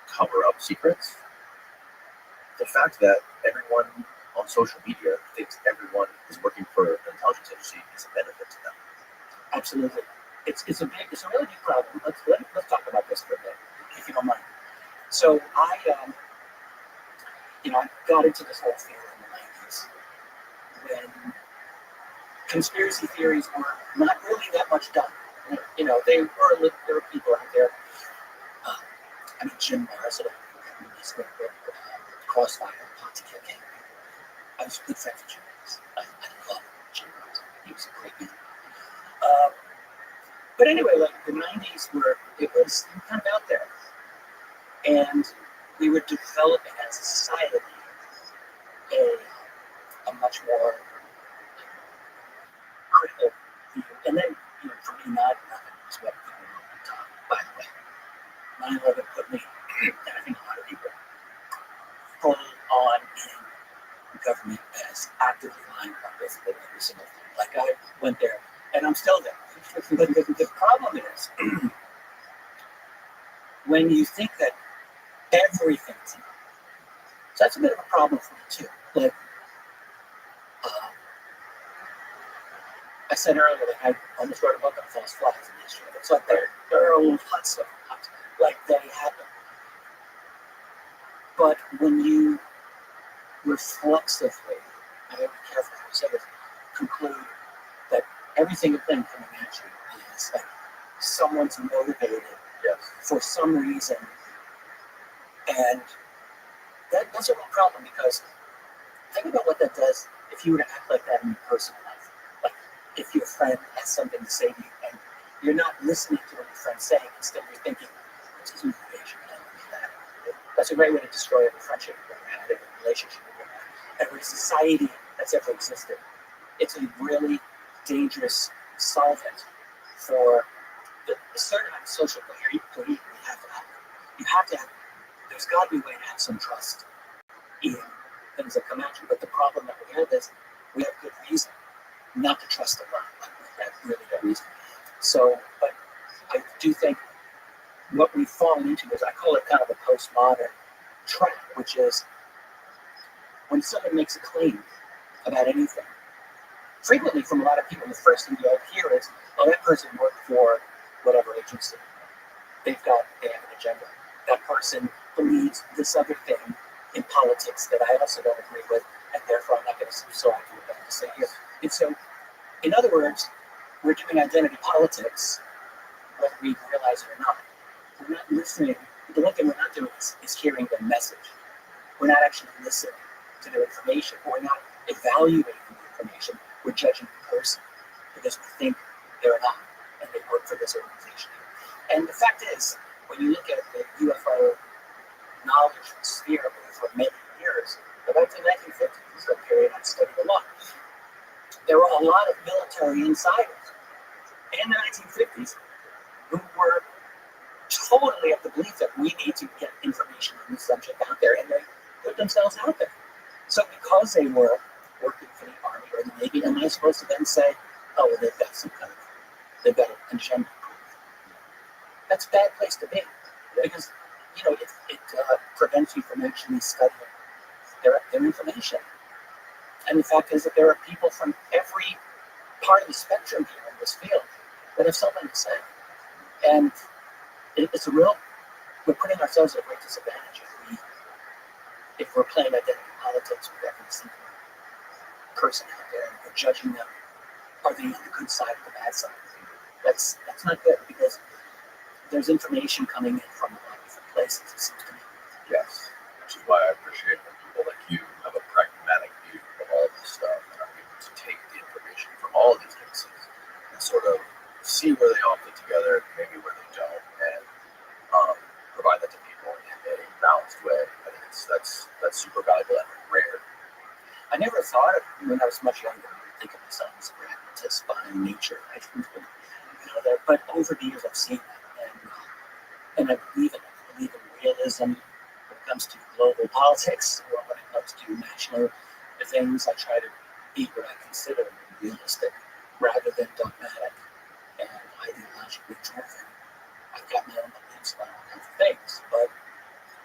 cover up secrets. The fact that everyone on social media thinks everyone is working for an intelligence agency is a benefit to them. Absolutely, it's a really big problem. Let's talk about this for a bit, if you don't mind. So I got into this whole field in the 90s when conspiracy theories were not really that much done. You know, there were people out there. I mean, Jim Morrison, released the book Crossfire, Pontiac Campaign. I was a good friend of Jim Morrison. I love Jim Morrison. He was a great man. But anyway, like the 90s it was kind of out there. And we were developing as a society a much more critical view. And then, for me, 9/11 was what put me on the top, by the way. 9/11 put me, and I think a lot of people, full on in government as actively lying about basically every single thing. Like I went there, and I'm still there. But the problem is, when you think that everything's in, so that's a bit of a problem for me too. Like, I said earlier that I almost wrote a book on false flags in history. It's like there are lots of like they happen. But when you reflexively, I have to be careful how you say this, conclude that every single thing coming at you is like someone's motivated for some reason, and that's a real problem because think about what that does if you were to act like that in your personal life. Like if your friend has something to say to you and you're not listening to what your friend's saying, instead you're thinking, what's his motivation? That's a great way to destroy every friendship you've ever had, every relationship you've ever had, every society that's ever existed. It's a really dangerous solvent for the certain amount of social cohesion you have to have. You have to have, there's got to be a way to have some trust in things that come at you. But the problem that we have is we have good reason not to trust the world. Like we have really good reason. So, but I do think what we've fallen into is, I call it kind of a postmodern trap, which is when someone makes a claim about anything, frequently from a lot of people, the first thing you'll hear is, oh, that person worked for whatever agency. They have an agenda. That person believes this other thing in politics that I also don't agree with, and therefore I'm not going to subscribe to what they have to say here. And so, in other words, we're doing identity politics, whether we realize it or not. We're not listening. The one thing we're not doing is hearing their message. We're not actually listening to their information. We're not evaluating the information. We're judging the person because we think they're not, and they work for this organization. And the fact is, when you look at the UFO knowledge sphere for many years, about the 1950s, the period I studied a lot, there were a lot of military insiders in the 1950s who were totally of the belief that we need to get information on the subject out there, and they put themselves out there. So because they were maybe am I supposed to then say, oh, well, they've got an agenda. That's a bad place to be because, it prevents you from actually studying their information. And the fact is that there are people from every part of the spectrum here in this field that have something to say. And we're putting ourselves at a great disadvantage if we're playing identity politics with every single person out there and we're judging them. Are they on the good side or the bad side? That's not good because there's information coming in from a lot of different places, it seems to me. Yes, which is why I appreciate when people like you have a pragmatic view of all this stuff and are able to take the information from all of these cases and sort of see where they all fit together, maybe where they don't, and provide that to people in a balanced way. I think that's super valuable and rare. I never thought of when I was much younger. I think of myself as a pragmatist by nature. But over the years, I've seen that, and I believe in it. I believe in realism when it comes to global politics or when it comes to national things. I try to be what I consider realistic rather than dogmatic and ideologically driven. I've got my own beliefs about all kinds of things, but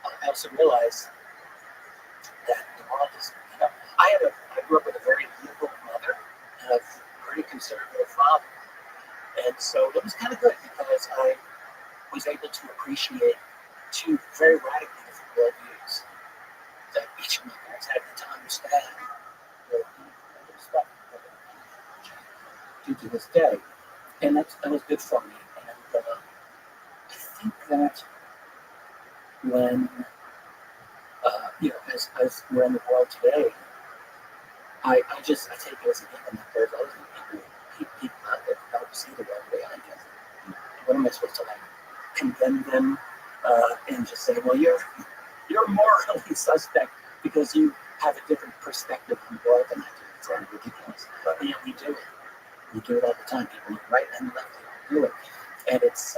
I also realize that the world is, I grew up with a very liberal mother and a very conservative father. And so it was kind of good because I was able to appreciate two very radically different worldviews that each of my parents had to understand to this day. And that was good for me. And I think that when, as we're in the world today, I take it as a given that there's always people out there who don't see the world the way I do. What am I supposed to condemn them and just say, well, you're morally suspect because you have a different perspective on the world than I do. It's very ridiculous. But yeah, we do it. We do it all the time. People right and left do it. And it's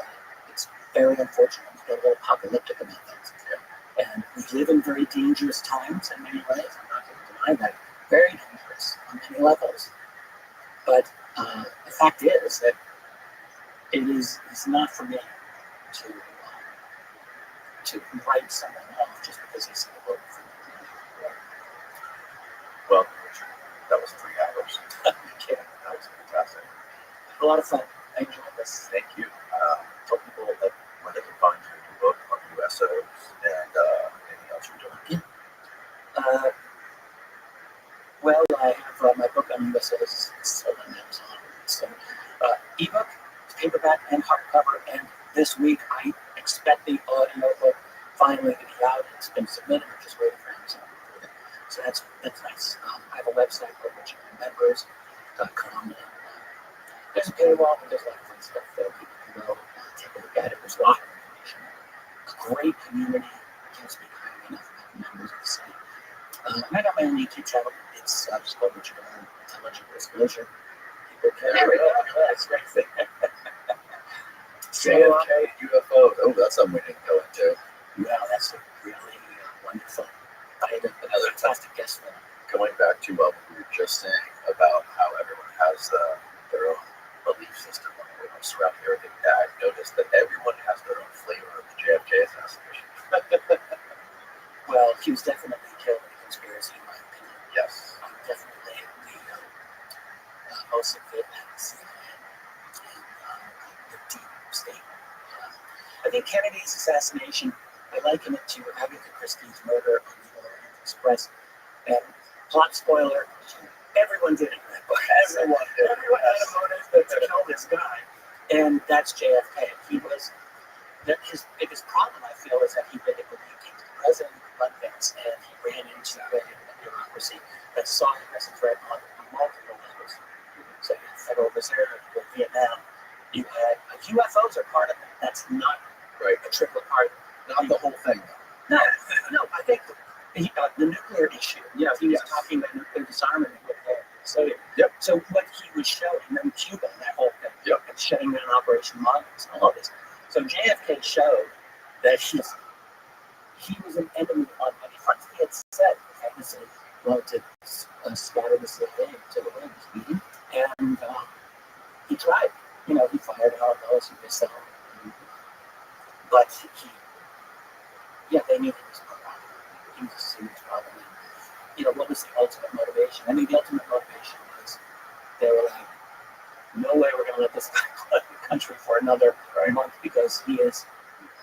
very unfortunate. We get a little apocalyptic about things. And we live in very dangerous times in many ways. I'm not going to deny that. Very dangerous on many levels. But the fact is that it's not for me to write someone off just because they say a word for me. Well, Richard, that was 3 hours. Okay. That was fantastic. A lot of fun. I enjoyed this. Thank you. Tell people that where they can find your book on USOs and anything else you're doing. Yeah. Well, I have my book on USOs is sold on Amazon. So, ebook, paperback, and hardcover. And this week, I expect the audio book finally to be out. It's been submitted. I'm just waiting for Amazon to approve it. So that's nice. I have a website called RichardMembers.com. There's a paywall, but there's a lot of fun stuff there. People can go take a look at it. There's a lot of information. A great community. I can't speak highly enough about the members of the site. I got my own YouTube channel. It's just called Richard Intelligent Disclosure. There we go. That's a great thing. JFK UFOs. Oh, that's something we didn't go into. Well, that's really wonderful. I had another fantastic guest there. Going back to what we were just saying about how everyone has their own belief system surrounding everything, I noticed that everyone has their own flavor of the JFK assassination. Well, he was definitely killed in a conspiracy, in my opinion. Yes. Definitely the most of it at the CNN and the deep state. I think Kennedy's assassination, I liken it to Agatha Christie's murder on the Orient Express. And plot spoiler, everyone did it in that book. Everyone had a motive to kill this guy. And that's JFK. His biggest problem, I feel, is that he really believed he was the president of the Bunvets, and he ran into a bureaucracy that saw him as a threat on multiple levels. So you had Federal Reserve, you had Vietnam, you had UFOs are part of it. That's not a triple part. Not the whole thing, though. No, I think the nuclear issue, he was talking about nuclear disarmament with Soviet. Yep. So what he was showing, and then Cuba and that whole thing, and shutting down Operation Mongoose and all of this. So JFK showed that he was an enemy on many fronts. He had said famously, wanted to scatter the the CIA to the wings. And he tried. You know, he fired all those, he missed out. But they knew he was a problem. He was a serious problem. And, you know, what was the ultimate motivation? I mean, the ultimate motivation was they were like, no way we're going to let this guy flood the country for another month because he is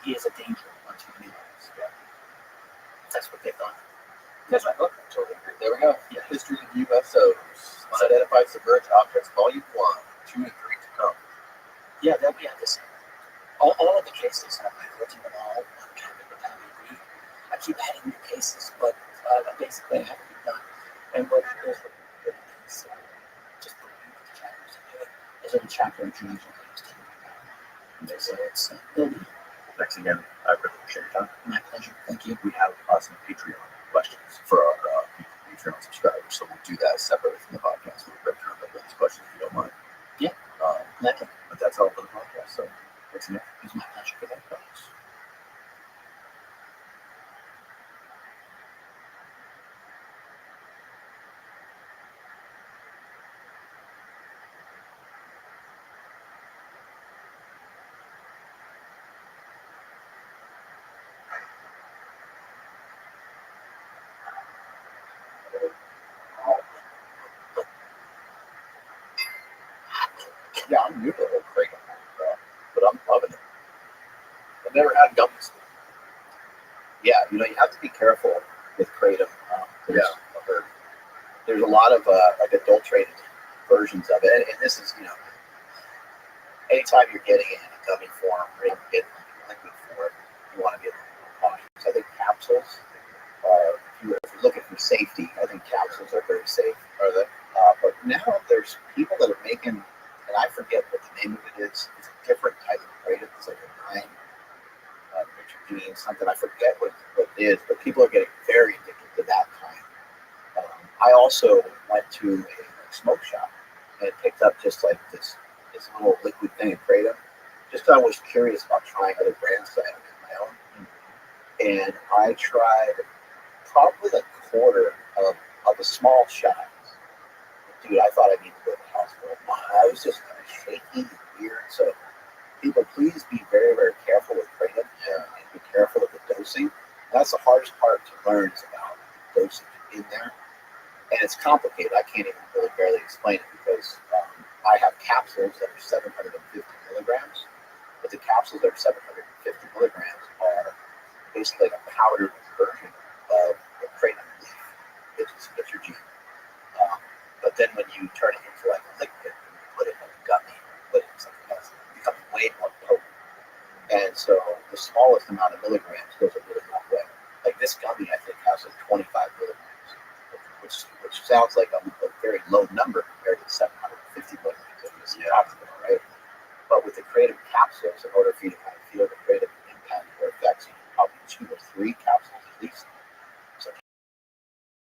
a danger on too many levels. Yeah. That's what they thought. That's right. Look, totally agree. There we go. Yeah. History of USOs. Unidentified submerged objects, Volume 1, 2 and 3 to come. Yeah, then we have this. All of the cases, I've looked at them all. I'm trying to remember how many. I keep adding new cases, but basically I haven't been done. And what is just the chapters. There's a chapter in International Justice. So it's Thanks again. I really appreciate your time. my pleasure. Thank you. We have some Patreon questions for our Patreon subscribers, so we'll do that separately from the podcast. We'll break down those questions if you don't mind. Yeah. But that's all for the podcast. So thanks again. It's my pleasure. Good night. Yeah, I'm new to the whole Kratom, but I'm loving it. I've never had gummies. Yeah, you know, you have to be careful with Kratom. There's a lot of like adulterated versions of it, and this is, you know, anytime you're getting it in a gummy form or even getting like a liquid form, you want to be a little more cautious. I think capsules are, if you're looking for safety, I think capsules are very safe. Are they? But now there's people that are making, and I forget what the name of it is. It's a different type of Kratom. It's like a 9 something. I forget what it is, but people are getting very addicted to that kind. I also went to a smoke shop and picked up just like this little liquid thing of Kratom. Just 'cause I was curious about trying other brands that I haven't made my own. And I tried probably a quarter of a small shot. Dude, I thought I needed to go to the hospital. I was just kind of shaky and weird. So people, please be very, very careful with Kratom and be careful with the dosing. That's the hardest part to learn is about the dosage in there. And it's complicated. I can't even really barely explain it because I have capsules that are 750 milligrams, but the capsules that are 750 milligrams are basically like a powdered version of the Kratom leaf. It's your gene. But then when you turn it into like a liquid, and you put it in a gummy, put it in something else, it becomes way more potent. And so the smallest amount of milligrams goes a really long way. Like this gummy, I think, has like 25 milligrams, which sounds like a very low number compared to the 750 milligrams that we see talking about, right? But with the Kratom capsules, in order for you to kind of feel the Kratom impact or effects, you need probably 2 or 3 capsules at least. So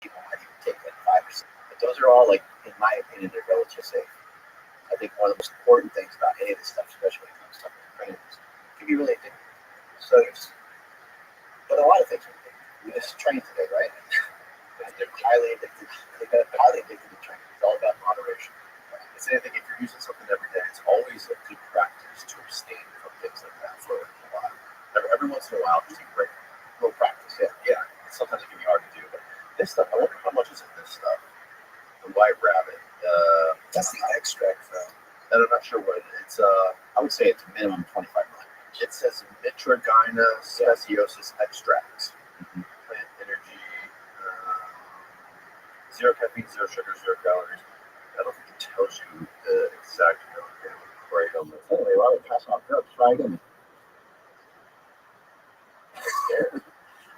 people might even take like 5 or 6. But those are all, like, in my opinion, they're relatively safe. I think one of the most important things about any of this stuff, especially when it comes to Kratom, is it can be really addictive. So but a lot of things are addictive. We just trained today, right? They're highly addicted. They got highly addicted to training. It's all about moderation. The same thing if you're using something every day. It's always a good practice to abstain from things like that for a while. Every once in a while, just a great little practice. Yeah. Sometimes it can be hard to do, but this stuff. I wonder how much is in this stuff. The White Rabbit. That's the extract, though. And I'm not sure what it is. I would say it's minimum 25 milligrams. It says Mitragyna speciosus extracts. Plant energy. Zero caffeine, zero sugar, 0 calories. I don't think it tells you the exact milligram of Kratom. Anyway, while we're passing off drugs, try it in.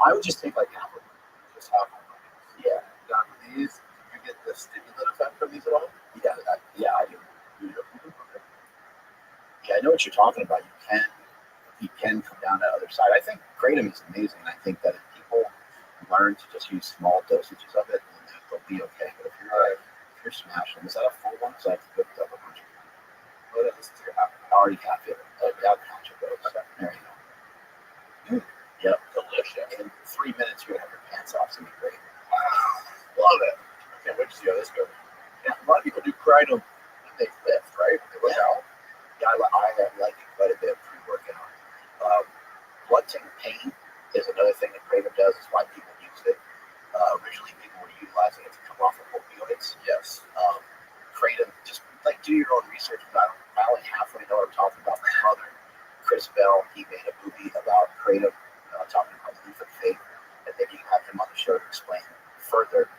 I would just take like half of them. Just half of them. Yeah. Now, these, do you get the stimulant effect from these at all? Yeah, I do. You do. Okay. Yeah, I know what you're talking about. You can come down to the other side. I think Kratom is amazing. I think that if people learn to just use small dosages of it, then they'll be okay. But if you're smashing, is that a full one? So I have to go double bunch of them. Oh, that is your half. I already have it. I'll count your those. Okay. There you go. Yep, delicious. In 3 minutes, you're gonna have your pants off. It's gonna be great. Wow, love it. I can't wait to see how this goes. tried them and they lift, right? They work out. Yeah, I like it quite a bit pre-workout. Blunting pain is another thing that Kratom does. Is why people used it. Originally, people were utilizing it to come off of opioids. Yes. Kratom, just like do your own research. But I only halfway know what I'm talking about. My brother, Chris Bell, he made a movie about Kratom, talking about the leaf of faith, and maybe you have him on the show to explain further.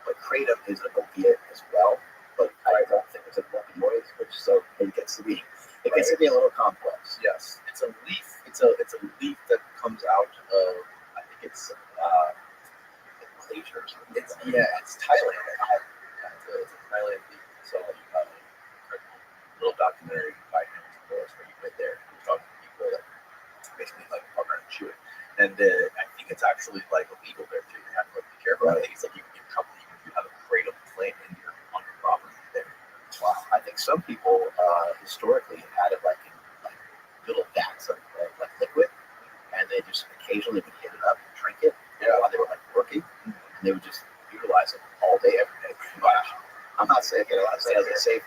But Kratom is an opiate as well, but I don't think it's an opioid, which so it gets to be a little complex. Yes. It's a leaf. It's a leaf that comes out of, I think it's Malaysia or something. It's Thailand. It's a Thailand leaf. So a little documentary by him where you went there and talk to people that basically like partner and chew it. And I think it's actually like illegal there too. You have to be careful. I think it's like you can get company if you have a Kratom plant on your property there. Wow. I think some people historically have had it like in like little vats of like liquid, and they just occasionally would hit it up and drink it while they were like working, and they would just utilize it all day, every day. Gosh, I'm not saying it's a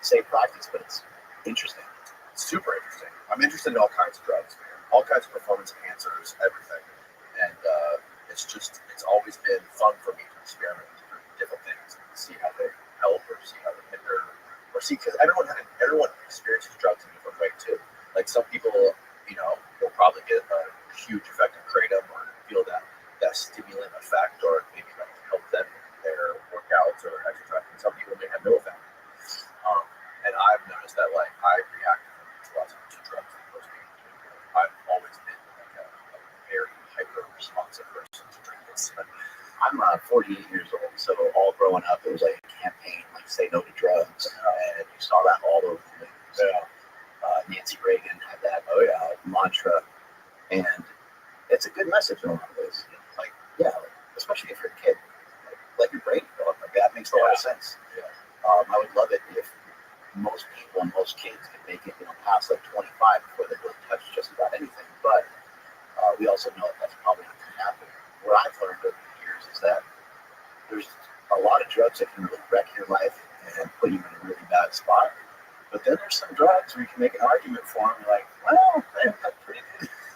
safe practice, but it's interesting. It's super interesting. I'm interested in all kinds of drugs, man. All kinds of performance enhancers, everything. And it's always been fun for me to experiment with different things and see how they help or see how they hinder or see, because everyone experiences drugs in a different way too. Like some people, will probably get a huge effect of kratom or feel that stimulant effect, or maybe like help them in their workouts or exercise. And some people may have no effect. And I've noticed that like I react less to drugs than most people do. I've always been like a very hyper responsive person to drinks. I'm 48 years old, so all growing up, it was like a campaign, like say no to drugs, and you saw that all over the news. Nancy Reagan had that mantra, and it's a good message in a lot of ways. Like, especially if you're a kid, like your brain develop. Like that makes a lot of sense. Yeah. I would love it if most people and most kids could make it, past like 25 before they really touch just about anything. But we also know that that's probably not going to happen. What I've learned over the years is that there's a lot of drugs that can really wreck your life and put you in a really bad spot. But then there's some drugs where you can make an argument for them. You're like, well, they've got pretty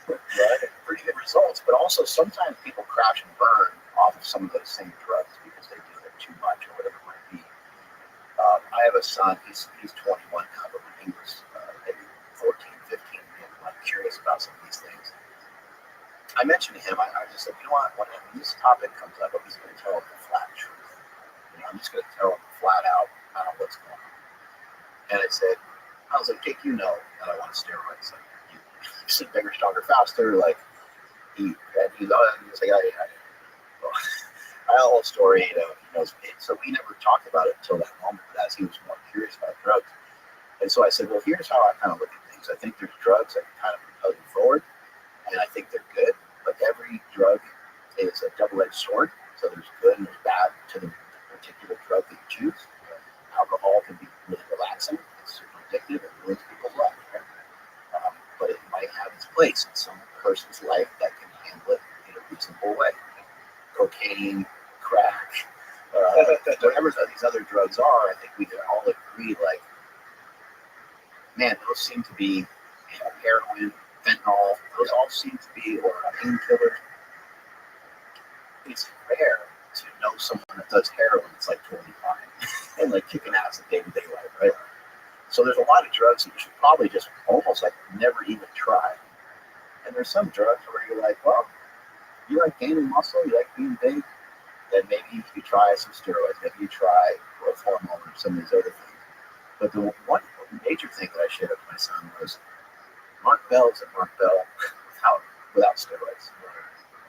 good results. But also sometimes people crash and burn off of some of those same drugs because they do it too much or whatever it might be. I have a son. He's 21 now, but when he was maybe 14, 15, I'm curious about some of these things. I mentioned to him, I just said, when this topic comes up, I'm just going to tell him the flat truth. I'm just going to tell him flat out what's going on. And I was like, Jake, that I want steroids. Like, you seem bigger, stronger, faster. Like, he's like, well, I have a whole story, he knows me. So we never talked about it until that moment, but as he was more curious about drugs. And so I said, well, here's how I kind of look at things. I think there's drugs that can kind of propel you forward, and I think they're good, but every drug is a double-edged sword. So there's good and there's bad to the particular drug that you choose. Alcohol can be really relaxing. It's super addictive. It ruins people's lives. Right? But it might have its place in some person's life that can handle it in a reasonable way. Cocaine, crack, whatever these other drugs are, I think we can all agree, like, man, those seem to be heroin, fentanyl, those all seem to be, or painkillers. It's rare to know someone that does heroin that's like 25 and like kicking ass in day-to-day life, right? So there's a lot of drugs that you should probably just almost like never even try. And there's some drugs where you're like, well, you like gaining muscle, you like being big, then maybe you could try some steroids, maybe you try growth hormone or some of these other things. But the one major thing that I shared with my son was Mark Bell is a Mark Bell without steroids.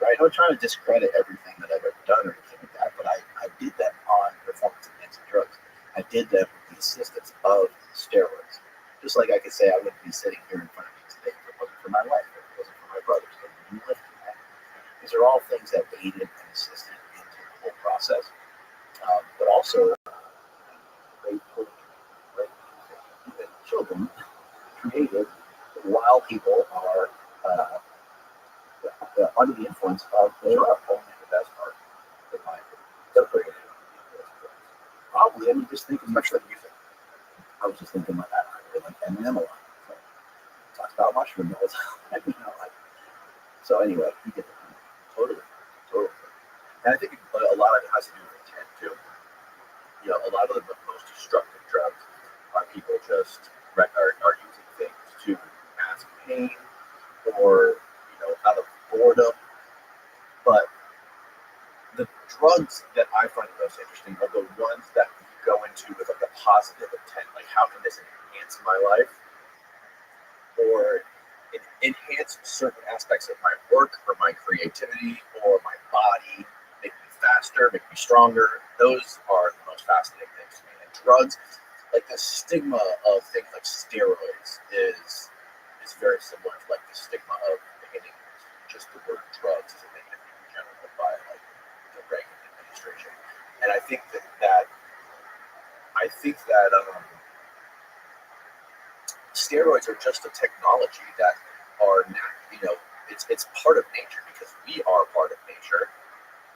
Right? I'm not trying to discredit everything that I've ever done or anything like that, but I did that on performance enhancing drugs. I did that with the assistance of steroids. Just like I could say I wouldn't be sitting here in front of you today if it wasn't for my wife, if it wasn't for my brothers. These are all things that aided and assisted into the whole process. But also, children created while people are under the influence of the drug. Only the best part, in my opinion. Probably. I mean, just think as much like music. I was just thinking like that. I really like Eminem a lot. So, talks about mushroom all the time. So anyway, you get the point. Totally. And I think a lot of it has to do with intent too. A lot of the most destructive drugs are people just are using things to mask pain or out of boredom. But the drugs that I find the most interesting are the ones that you go into with like a positive intent, like how can this enhance my life or enhance certain aspects of my work or my creativity or my body, make me faster, make me stronger. Those are the most fascinating things to me. And drugs, like the stigma of things like steroids is very similar to like the stigma of banning just the word drugs as a negative thing in general by like the Reagan administration. And I think that steroids are just a technology that are not, it's part of nature because we are part of nature.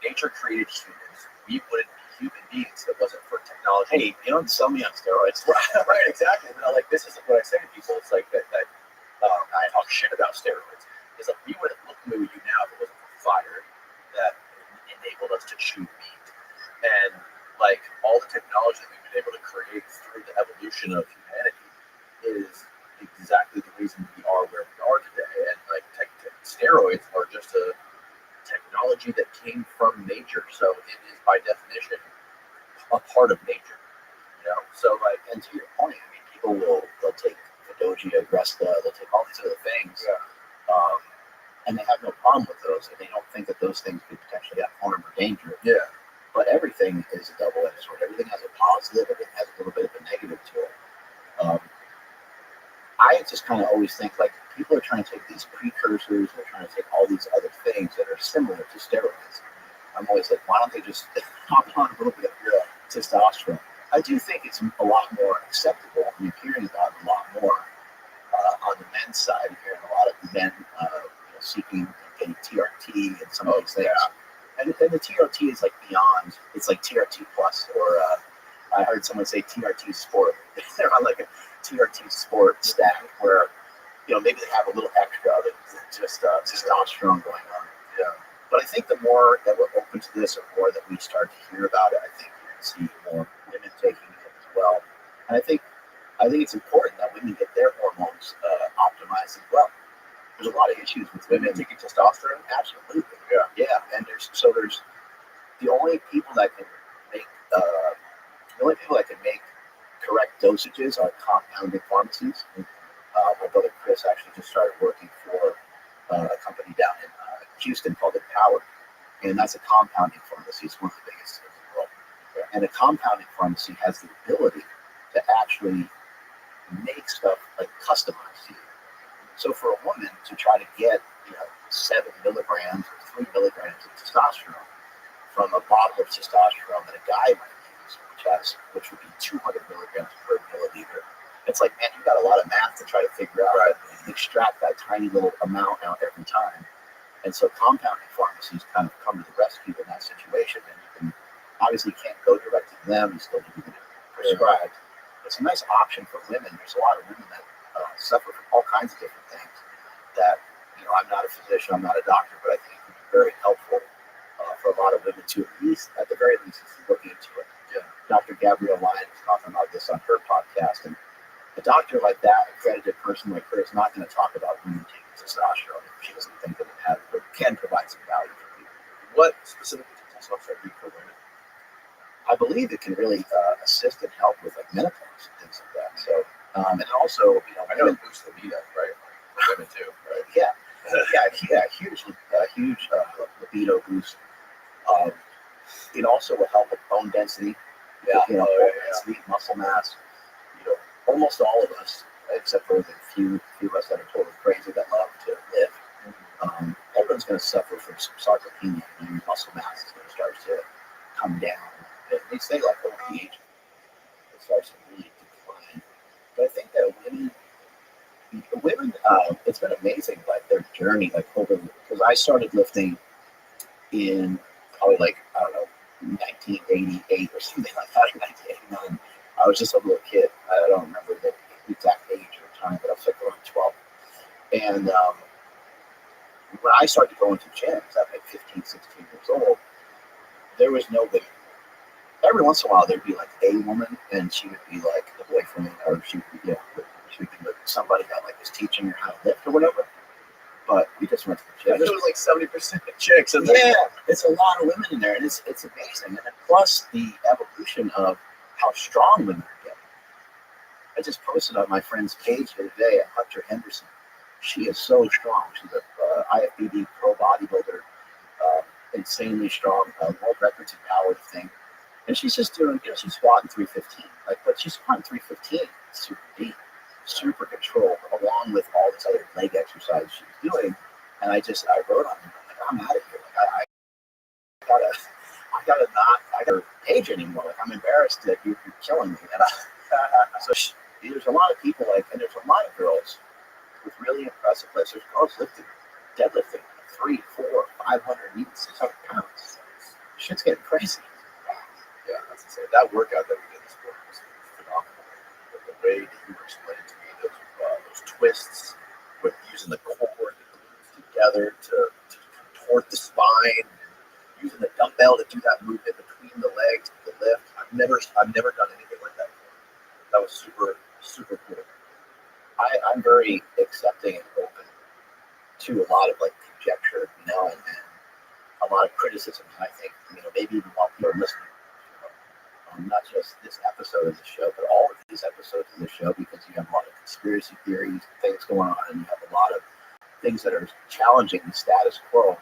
Nature created humans. We wouldn't be human beings if it wasn't for technology. Hey, you don't sell me on steroids. Right, exactly. Like this isn't what I say to people. It's like that I talk shit about steroids. It's like we wouldn't look the way we do now if it wasn't for fire that enabled us to chew meat. And like all the technology that we've been able to create through the evolution of humanity is exactly the reason we are where we are today. And like steroids are just a technology that came from nature, so it is by definition a part of nature. So like, And to your point, I mean, people they'll take Fidogia, Agresta, they'll take all these other things, and they have no problem with those, and they don't think that those things could potentially have harm or danger. Yeah. But everything is a double-edged sword. Everything has a positive, everything has a little bit of a negative to it. I just kind of always think like people are trying to take these precursors, they're trying to take all these other things that are similar to steroids. I'm always like, why don't they just hop on a little bit of your testosterone? I do think it's a lot more acceptable. You're hearing about it a lot more on the men's side. You're hearing a lot of men seeking and getting TRT and some of these things. And the TRT is like beyond. It's like TRT plus, or I heard someone say TRT sport. They're on like a TRT sport stack where maybe they have a little extra other than just testosterone going on. Yeah. But I think the more that we're open to this, or more that we start to hear about it, I think you're going to see more women taking it as well. And I think it's important that women get their hormones optimized as well. There's a lot of issues with women taking testosterone. Absolutely. Yeah. And there's the only people that can make correct dosages are compounding pharmacies. My brother Chris actually just started working for a company down in Houston called Empower, and that's a compounding pharmacy. It's one of the biggest in the world. And a compounding pharmacy has the ability to actually make stuff like customized to you. So for a woman to try to get 7 milligrams or 3 milligrams of testosterone from a bottle of testosterone that a guy might use, which would be 200 milligrams per milliliter. It's like, man, you've got a lot of math to try to figure out how to extract that tiny little amount out every time. And so compounding pharmacies kind of come to the rescue in that situation. And you can obviously can't go directly to them. You still need to get it prescribed. It's a nice option for women. There's a lot of women that suffer from all kinds of different things that, I'm not a physician, I'm not a doctor, but I think it can be very helpful for a lot of women to at the very least, look into it. Yeah. Dr. Gabrielle Lyon was talking about this on her podcast, and a doctor like that, accredited person like her, is not going to talk about women taking testosterone if she doesn't think that it can provide some value for people. What specifically does testosterone do for women? I believe it can really assist and help with like menopause and things like that. So, and also, I know it boosts libido, right? For women too, right? Yeah, huge libido boost. It also will help with bone density. Bone density, muscle mass. Almost all of us, except for the few of us that are totally crazy that love to live, everyone's going to suffer from some sarcopenia. Your muscle mass is going to start to come down. They say like over the age, it starts to really decline. But I think that women, it's been amazing, like their journey, like because I started lifting in probably 1988 or something like that, I was just a little kid. I don't remember the exact age or time, but I was like around 12. And when I started going to gyms at like 15, 16 years old, there was no women. Every once in a while, there'd be like a woman, and she would be like the boyfriend, or she would be, she would be with somebody that like was teaching her how to lift or whatever. But we just went to the gym. It was like 70% chicks. And Yeah, it's a lot of women in there, and it's amazing. And then plus the evolution of how strong women are getting. I just posted on my friend's page the other day at Hunter Henderson. She is so strong. She's a IFBB pro bodybuilder, insanely strong, world records in powerlifting. And she's just doing, she's squatting 315. But she's squatting 315 super deep, super controlled, along with all this other leg exercise she's doing. And I wrote on her, like, I'm out of here. Like, I gotta page anymore. Like, I'm embarrassed that you're killing me. And there's a lot of people and there's a lot of girls with really impressive lifts. There's girls deadlifting 300, 400, 500, even 600 pounds. Shit's getting crazy. Yeah, that's insane. That workout that we did this morning was phenomenal. The way that you were explaining to me those twists with using the core and the glutes together to contort the spine, and using the dumbbell to do that movement between the legs to the lift. I've never done anything like that before. That was super, super cool. I'm very accepting and open to a lot of conjecture, and a lot of criticism. And I think, maybe even while people are listening, not just this episode of the show, but all of these episodes of the show, because you have a lot of conspiracy theories, things going on, and you have a lot of things that are challenging the status quo.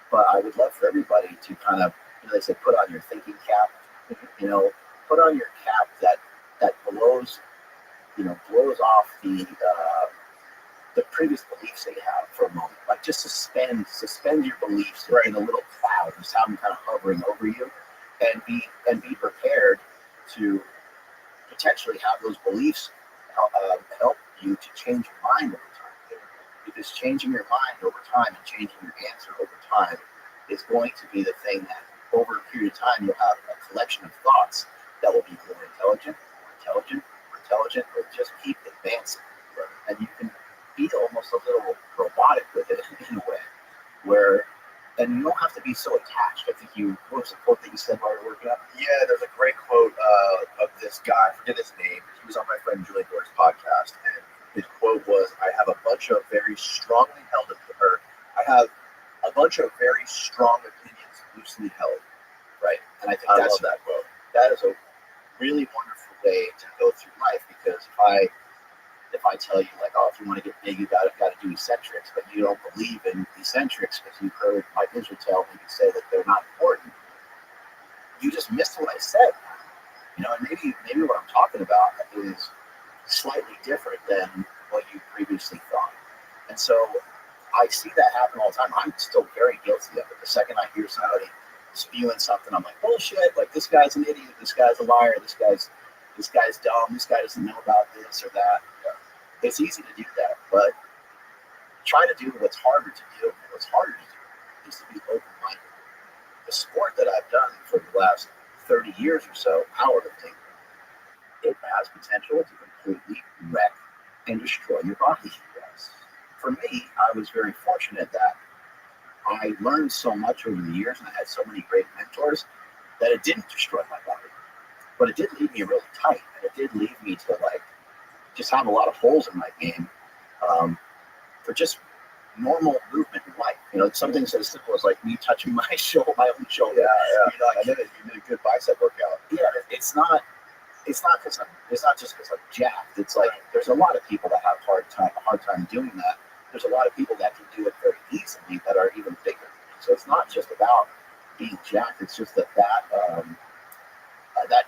But I would love for everybody to kind of, they say, put on your thinking cap, put on your cap that blows off the previous beliefs that you have for a moment. Like, just suspend your beliefs in a little cloud, just have them kind of hovering over you, and be prepared to potentially have those beliefs help you to change your mind over time. Because changing your mind over time and changing your answer over time is going to be the thing that, over a period of time, you'll have a collection of thoughts that will be more intelligent, or just keep advancing. And you can be almost a little robotic with it in a way, and you don't have to be so attached. I think what was the quote that you said while you were working out? Yeah, there's a great quote of this guy. I forget his name. He was on my friend Julie Gore's podcast, and his quote was, I have a bunch of very strong opinions loosely held. Right? And I think I love that quote. That is a really wonderful way to go through life, because if I tell you, if you want to get big, you got to do eccentrics, but you don't believe in eccentrics because you've heard Mike Israel maybe say that they're not important, you just missed what I said. And maybe what I'm talking about is slightly different than what you previously thought. And so I see that happen all the time. I'm still very guilty of it. The second I hear somebody spewing something, I'm like, bullshit, this guy's an idiot, this guy's a liar, this guy's dumb, this guy doesn't know about this or that. It's easy to do that, but try to do what's harder to do. And what's harder to do is to be open-minded. The sport that I've done for the last 30 years or so, powerlifting, it has potential to completely wreck and destroy your body. Yes. For me, I was very fortunate that I learned so much over the years, and I had so many great mentors, that it didn't destroy my body. But it did leave me really tight, and it did leave me to just have a lot of holes in my game for just normal movement in life. Something so simple as me touching my own shoulder. Yeah. I did a good bicep workout. Yeah, it's not just because I'm jacked. It's there's a lot of people that have a hard time doing that. There's a lot of people that can do it very easily that are even bigger. So it's not just about being jacked. It's just that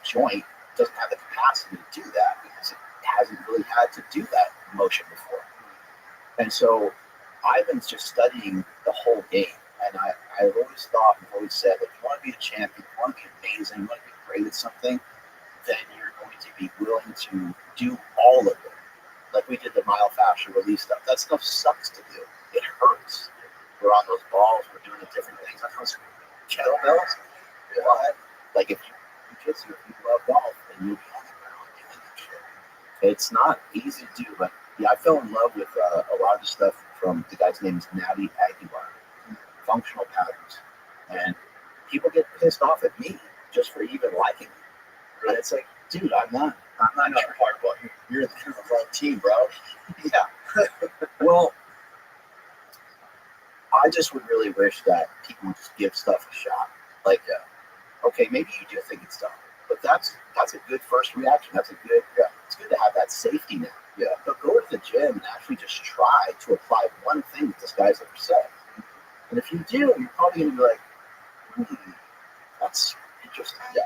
joint doesn't have the capacity to do that because it hasn't really had to do that motion before. And so I've been just studying the whole game. And I've always thought and always said that if you want to be a champion, if you want to be amazing, you want to be great at something, then you're going to be willing to do all of it. Like we did the myofascial release stuff. That stuff sucks to do. It hurts. We're on those balls. We're doing the different things. On those kettlebells. But if you love golf, then you'll be on the ground. It's not easy to do, but yeah, I fell in love with a lot of the stuff from the guy's name is Nabi Aguilar, functional patterns, and people get pissed off at me just for even liking it. And it's like, dude, I'm not Not part of it. You're in the wrong team, bro. yeah. Well, I just would really wish that people would just give stuff a shot. Like, okay, maybe you do think it's dumb, but that's a good first reaction. That's a good, yeah. It's good to have that safety net. Yeah, but go to the gym and actually just try to apply one thing that this guy's ever said. And if you do, you're probably going to be like, that's interesting. Yeah,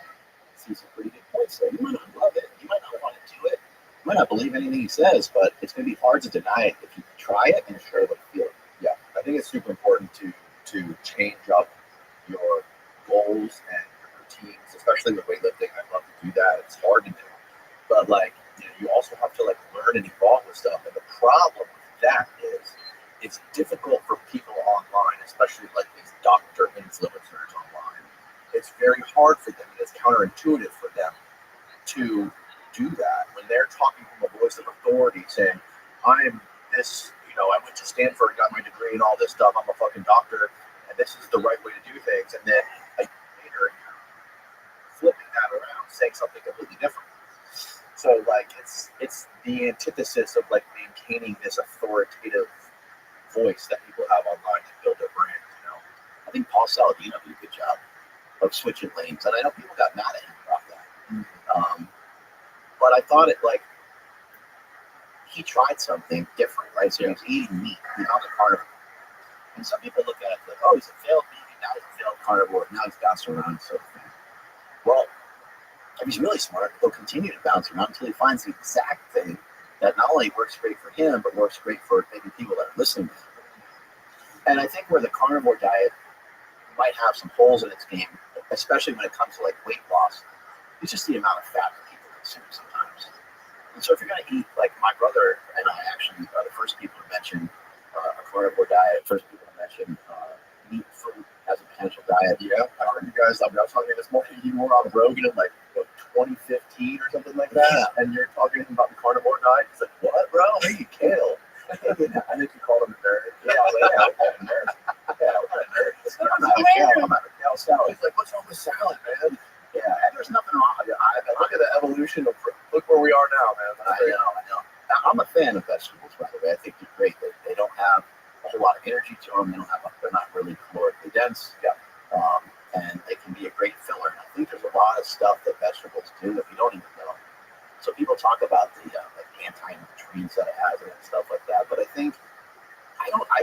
seems a pretty good point. So you might not love it. You might not want to do it. You might not believe anything he says, but it's going to be hard to deny it if you try it and share what you feel. Yeah, I think it's super important to change up your goals and your routines, especially with weightlifting. I love to do that. It's hard to do, but like you also have to like learn and evolve with stuff. And the problem with that is it's difficult for people online, especially like these doctor influencers online. It's very hard for them. It's counterintuitive for them to do that when they're talking from a voice of authority, saying, "I'm this." I went to Stanford, got my degree and all this stuff. I'm a fucking doctor, and this is the right way to do things. And then a year later, flipping that around, saying something completely different. So, like, it's the antithesis of like maintaining this authoritative voice that people have online to build their brand. I think Paul Saladino did a good job of switching lanes, and I know people got mad at him about that. But I thought it like he tried something different, right? So he was eating meat. He's on the carnivore. And some people look at it like, oh, he's a failed vegan, now he's a failed carnivore, now he's bouncing around. So, well, if he's really smart, he'll continue to bounce around until he finds the exact thing that not only works great for him, but works great for maybe people that are listening to him. And I think where the carnivore diet might have some holes in its game, especially when it comes to like weight loss, it's just the amount of fat that people consume sometimes. And so if you're going to eat, like my brother and I actually are the first people to mention a carnivore diet, first people to mention meat fruit as a potential diet. Yeah, I heard you guys. I was talking this morning. You were on Rogan in like 2015 or something like that, yeah. And you're talking about the carnivore diet. It's like, what, bro? I eat kale. I think you called him a nerd. Yeah, well, yeah, I call him a nerd. Yeah, I'm not a nerd. I'm not a kale salad. He's like, what's wrong with salad, man? Yeah, and there's nothing wrong with it. Look at the evolution of. Look where we are now, man. I know. I'm a fan of vegetables, by the way. I think they're great. They don't have a whole lot of energy to them. They're not really calorically dense. Yeah. And they can be a great filler. And I think there's a lot of stuff that vegetables do that we don't even know. So people talk about the like anti-nutrients that it has and stuff like that, but I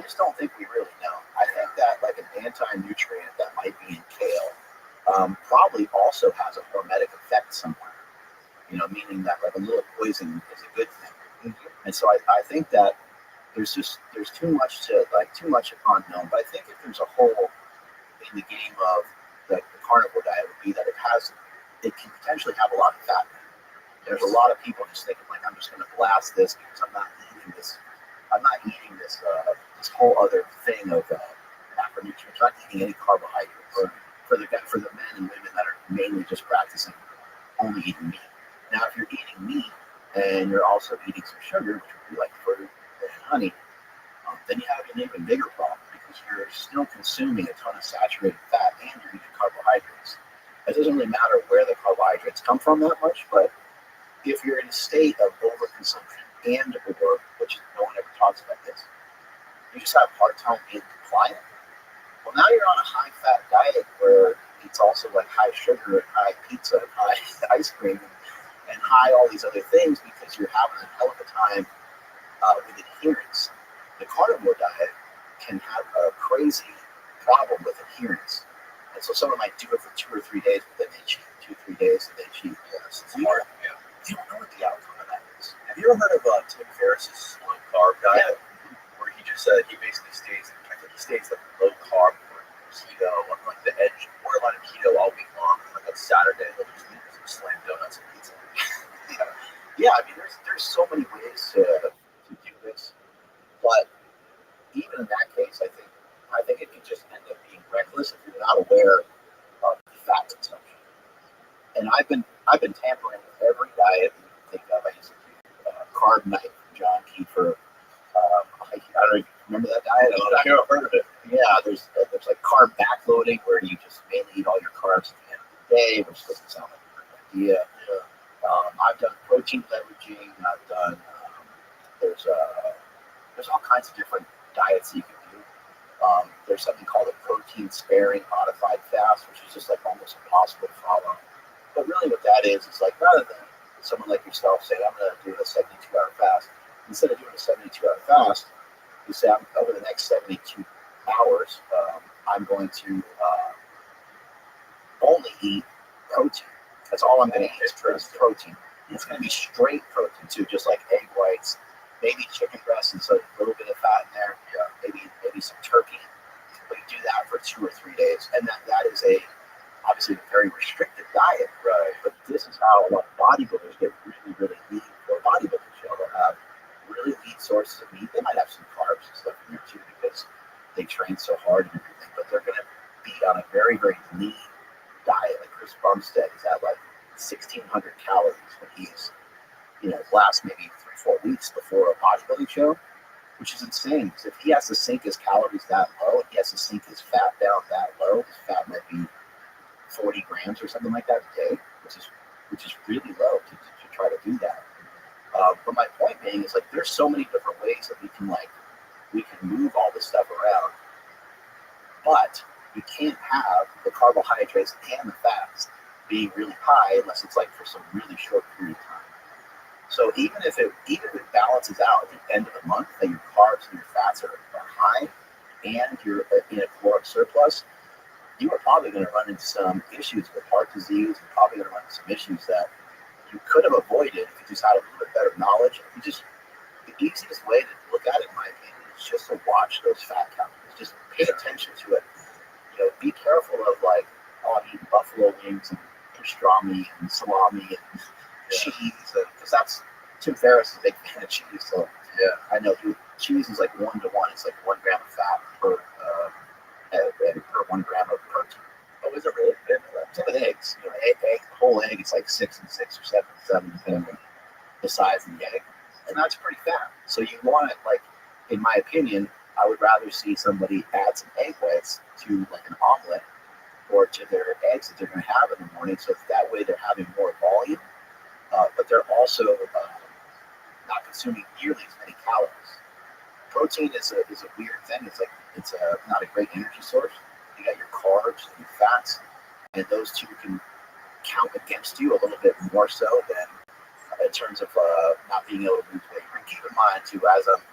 just don't think we really know. I think that like an anti-nutrient that might be in kale probably also has a hormetic effect somewhere. Meaning that like a little poison is a good thing. And so I think that there's too much unknown. But I think if there's a hole in the game of the carnivore diet would be that it can potentially have a lot of fat. There's a lot of people just thinking like, I'm just going to blast this because I'm not eating this. I'm not eating this whole other thing of macronutrients. I'm not eating any carbohydrates. Or for the men and women that are mainly just practicing only eating meat. Now, if you're eating meat and you're also eating some sugar, which would be like fruit and honey, then you have an even bigger problem because you're still consuming a ton of saturated fat and you're eating carbohydrates. It doesn't really matter where the carbohydrates come from that much, but if you're in a state of overconsumption or, which no one ever talks about this, you just have a hard time being compliant. Well, now you're on a high-fat diet where it's also like high sugar and high pizza and high ice cream and high all these other things because you're having a hell of a time with adherence. The carnivore diet can have a crazy problem with adherence. And so someone might do it for 2 or 3 days, but then they cheat. 2 or 3 days and they cheat. Yes, it's hard. Yeah. You don't know what the outcome of that is. Have you ever heard of Tim Ferriss's low carb diet? Yeah. Where he just said he basically stays like low carb or keto on like the edge, borderline of keto all week long. Like on Saturday, he'll just eat some slam donuts and pizza. Yeah, I mean, there's so many ways to do this, but even in that case, I think it can just end up being reckless if you're not aware of the fat consumption. And I've been tampering with every diet you can think of. I used to do carb night from John Kiefer. I don't know if you remember that diet. I've heard of it. Yeah, there's like carb backloading where you just mainly eat all your carbs at the end of the day, which doesn't sound like a good idea. I've done protein leveraging. I've done there's all kinds of different diets you can do. There's something called a protein sparing modified fast, which is just like almost impossible to follow. But really, what that is like rather than someone like yourself saying, "I'm going to do a 72-hour fast," instead of doing a 72-hour fast, you say, over the next 72 hours, I'm going to only eat protein. That's all I'm going to eat is protein. And it's going to be straight protein too, just like egg whites, maybe chicken breast, and so a little bit of fat in there. Yeah, maybe some turkey. But you do that for 2 or 3 days, and that is obviously a very restricted diet. Right. But this is how a lot of bodybuilders get really, really lean for a bodybuilding show. They'll have really lean sources of meat. They might have some carbs and stuff in there too because they train so hard and everything, but they're going to be on a very, very lean diet. Like Chris Bumstead is at like 1,600 calories when he's, last maybe 3-4 weeks before a bodybuilding show, which is insane because if he has to sink his calories that low and he has to sink his fat down that low, his fat might be 40 grams or something like that a day, which is really low to try to do that. But my point being is like there's so many different ways that we can move all this stuff around, but you can't have the carbohydrates and the fats being really high unless it's like for some really short period of time. So even if it balances out at the end of the month that your carbs and your fats are high and you're in a caloric surplus, you are probably going to run into some issues with heart disease. You're probably going to run into some issues that you could have avoided if you just had a little bit better knowledge. The easiest way to look at it, in my opinion, is just to watch those fat calories. Just pay attention to it. Be careful of like, I'm eating buffalo wings and pastrami and salami and cheese, because that's Tim Ferriss is a big fan of cheese. So yeah, I know cheese is like 1 to 1. It's like 1 gram of fat per 1 gram of protein. Oh, is it really? Same with eggs. Whole egg, it's like 6 and 6 or 7 and 7, depending on the size of the egg, and that's pretty fat. So you want it, like, in my opinion, I would rather see somebody add some egg whites to like an omelet or to their eggs that they're going to have in the morning, so that way they're having more volume, but they're also not consuming nearly as many calories. Protein is a weird thing. It's not a great energy source. You got your carbs and your fats, and those two can count against you a little bit more so than in terms of not being able to lose weight. And keep in mind too, as I'm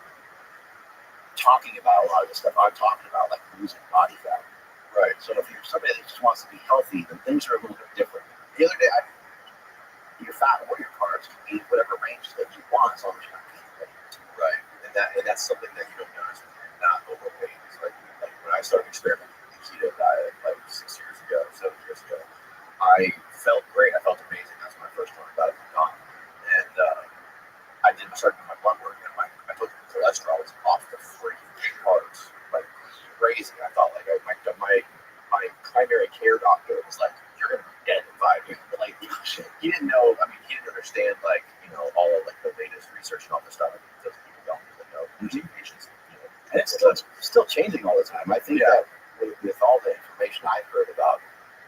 talking about a lot of this stuff, I'm talking about like losing body fat. Right. So if you're somebody that just wants to be healthy, then things are a little bit different. The other day, your fat or your carbs can be whatever range that you want, as long as you're not being weight. Right. And that's something that you don't notice when you're not overweight. It's like when I started experimenting with the keto diet like 7 years ago, I felt great. I felt amazing. That's when I first learned about it from Don. And I started doing my blood work, and I took the cholesterol was off the freaking charts, like crazy. I thought like my primary care doctor was like, "You're gonna be dead in 5 years." But like he didn't know. I mean, he didn't understand like all of like the latest research and all this stuff because people don't really know losing patients. And it's still changing all the time. I think that with all the information I've heard about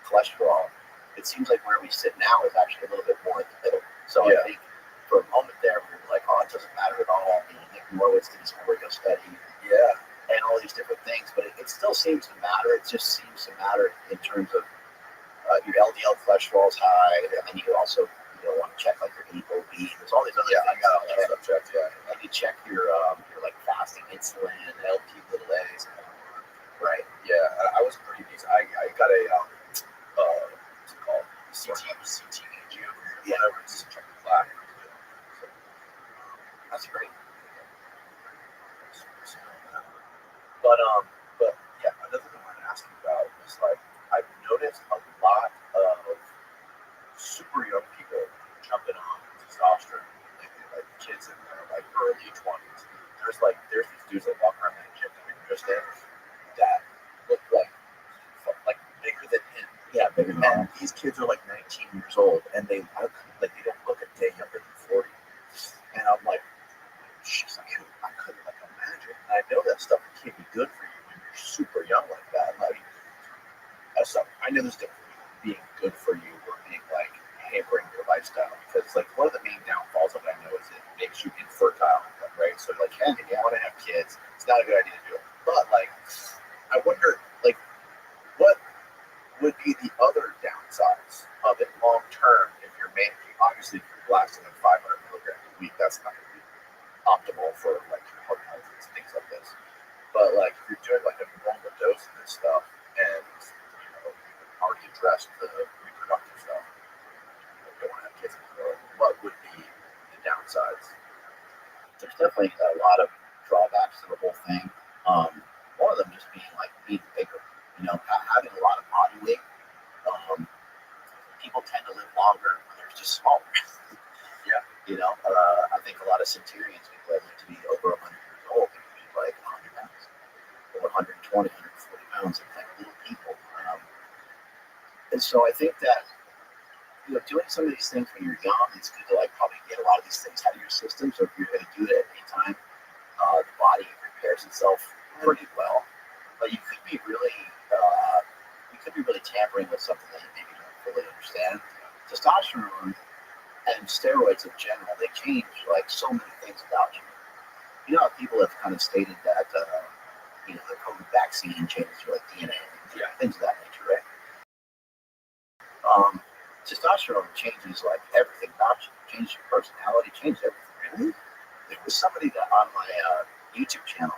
cholesterol, it seems like where we sit now is actually a little bit more in the middle. So I think for a moment there, we were like, oh, it doesn't matter at all. Nick Norwitz did his Oreo study, and all these different things, but it still seems to matter. It just seems to matter in terms of your LDL cholesterol is high, and then you also want to check like your ApoB. There's all these other things. I got all that stuff checked. Yeah. And you check your like fasting insulin, Lp(a), right? Yeah, I was pretty decent. I got a what's it called? CT angiogram. Yeah. Whatever. Just check the plaque. So, That's great. But yeah, another thing I wanted to ask you about is like I've noticed a lot of super young people jumping on testosterone, like kids in their like early 20s. There's these dudes that walk around that gym that we just in that look like bigger than him. Yeah, bigger than And these kids are like 19 years old, and they don't look a day younger than 40. And I'm like, know there's difference between being good for you or being like hampering your lifestyle, because like one of the main downfalls of it I know is it makes you infertile, right? So like, hey, if you want to have kids, it's not a good idea to do it. But like, I wonder like what would be the other downsides of it long term if you're managing. Obviously, if you're blasting at 500 milligrams a week, that's not going to be optimal for like your heart health and things like this. But like if you're doing like a normal dose of this stuff and you've already addressed the reproductive stuff, you don't want to have kids anymore, what would be the downsides? There's definitely a lot of drawbacks to the whole thing. One of them just being bigger. Having a lot of body weight. People tend to live longer when they're just smaller. Yeah. I think a lot of centurions, people that live to be over 100 years old, they can be like 100 pounds, or 120, 140 pounds, and like little people. And so I think that doing some of these things when you're young, it's good to like probably get a lot of these things out of your system. So if you're going to do that at any time, the body repairs itself pretty well. But you could be really tampering with something that you maybe don't fully understand. Testosterone and steroids in general, they change like so many things about you. How people have kind of stated that the COVID vaccine changes your like DNA and things of that nature, right? Testosterone changes like everything about you. It changes your personality, changes everything. There was somebody that on my YouTube channel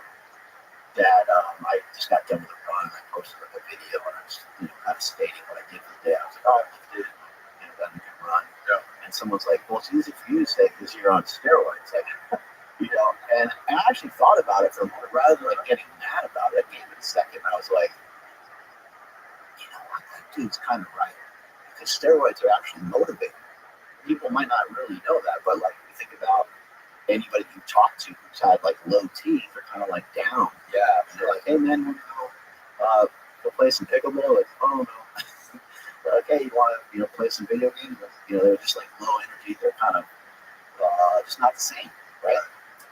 that I just got done with a run. I posted like a video and I was kind of stating what I did for the day. I was like, oh, I lifted, done a good run. Yeah. And someone's like, well, it's easy for you to say because you're on steroids. Like, and I actually thought about it for a moment. Rather than like getting mad about it, I gave it a second. I was like, you know what, that dude's kind of right. Because steroids are actually motivating. People might not really know that, but like you think about anybody you talk to who's had like low T, they're kind of like down. Yeah. And they're like, hey man, go play some pickleball? Like, oh no. Okay, you want to play some video games? They're just like low energy. They're kind of just not the same, right?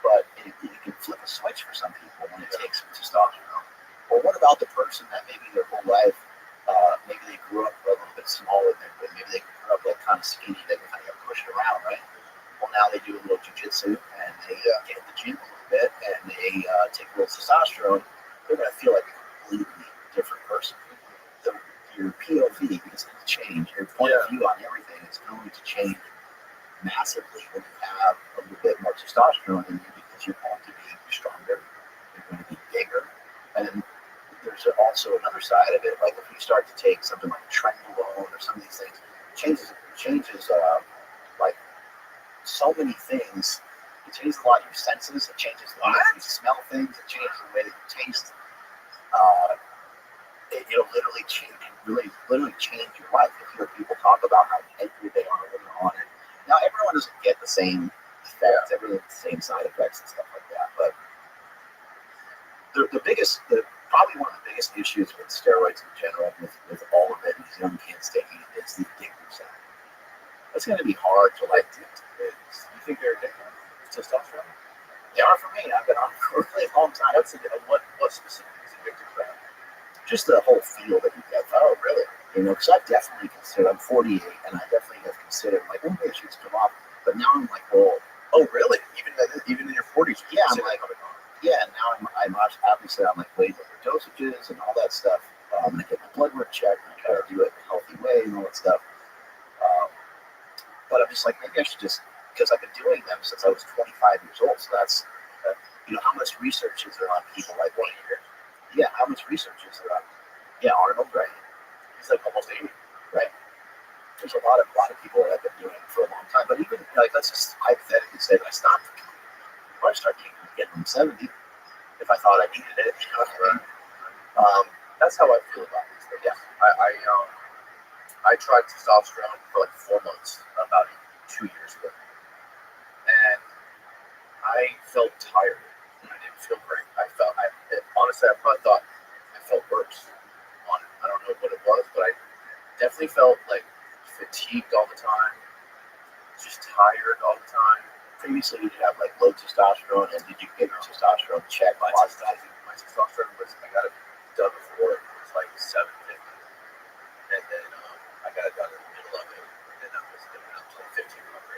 But you can flip a switch for some people when it takes some testosterone. Or what about the person that maybe their whole life, maybe they grew up a little bit smaller than them, maybe they grew up like kind of skinny, they kind of got pushed around, right? Well, now they do a little jujitsu and they get in the gym a little bit and they take a little testosterone. They're going to feel like a completely different person. Your POV is going to change. Your point of view on everything is going to change massively when you have a little bit more testosterone in you because you're going to be stronger. You're going to be bigger. And there's also another side of it. Like if you start to take something like trenbolone or some of these things, changes like so many things. It changes a lot of your senses. It changes the way you smell things. It changes the way that you taste. It'll literally change your life. You hear people talk about how angry they are when they're on it. Now, everyone doesn't get the same effects, everyone gets the same side effects and stuff like that. But probably one of the biggest issues with steroids in general, with all of it, and these young kids taking it, is the addictive side. It's going to be hard to like. You think they're addicted to testosterone? They are for me. I've been on for a really long time. What specifically is addictive to that? Just the whole feel that you get. Oh, really? Because I've definitely considered. I'm 48, and I definitely have considered like, maybe I should come off. But now I'm like, well, oh, really? Even in your 40s? Yeah, I'm like, yeah. Now I'm obviously on like way lower dosages and all that stuff. I'm gonna get my blood work checked and try to do it in a healthy way and all that stuff. But I'm just like, maybe I should just, because I've been doing them since I was 25 years old. So that's, how much research is there on people like 1 year? Yeah, how much research is there on? Yeah, Arnold, right? He's like almost 80, right? There's a lot of people that have been doing it for a long time. But even like, let's just hypothetically say that I stopped. If I start getting them 70, if I thought I needed it, That's how I feel about these things. Yeah. I tried testosterone for like 4 months, about 2 years ago, and I felt tired. And I didn't feel great. Honestly, I probably thought I felt worse on it. I don't know what it was, but I definitely felt like fatigued all the time, just tired all the time. Previously, you have like low testosterone, and did you get your testosterone checked? My testosterone was, I got it done before, it was like 750. And got it done in the middle of it, and I was doing up to like 1,500.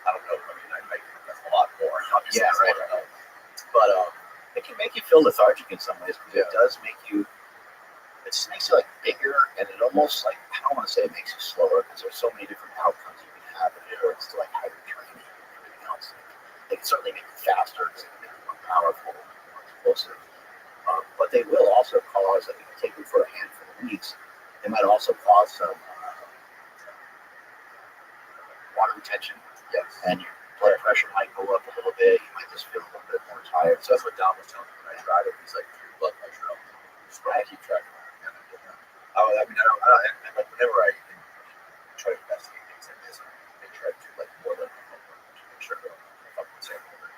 I don't know. I mean, that's a lot more. Obviously, Yeah, right. But it can make you feel lethargic in some ways because it does make you. It just makes you like bigger, and it almost like I don't want to say it makes you slower because there's so many different outcomes you can have in regards to like how you're training and everything else. They can certainly make you faster because they can make you more powerful, more explosive. But they will also cause, like if you take them for a handful of weeks, they might also cause some water retention. Yes. And your blood pressure might go up a little bit. You might just feel a little bit more tired. So that's what Dom was telling me when I tried it. He's like, your blood pressure up. Just keep track of it. And I did that. I mean, I don't and like whenever I try to investigate things like this, I try to do like more than to make sure that I'm fucking safe with it.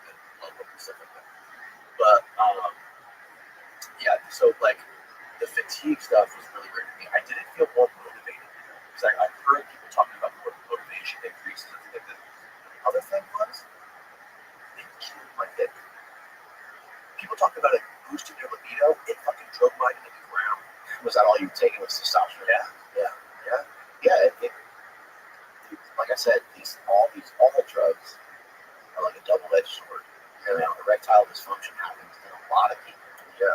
And logbook and stuff like that. But yeah, so like the fatigue stuff was really weird to me. I didn't feel more motivated because I've heard people talking about motivation increases and things like that. The other thing was it killed my dick. People talk about it boosting your libido. It fucking drove mine into the ground. Was that all you were taking was testosterone? Yeah. Like I said, all the drugs are like a double-edged sword. And erectile dysfunction happens in a lot of people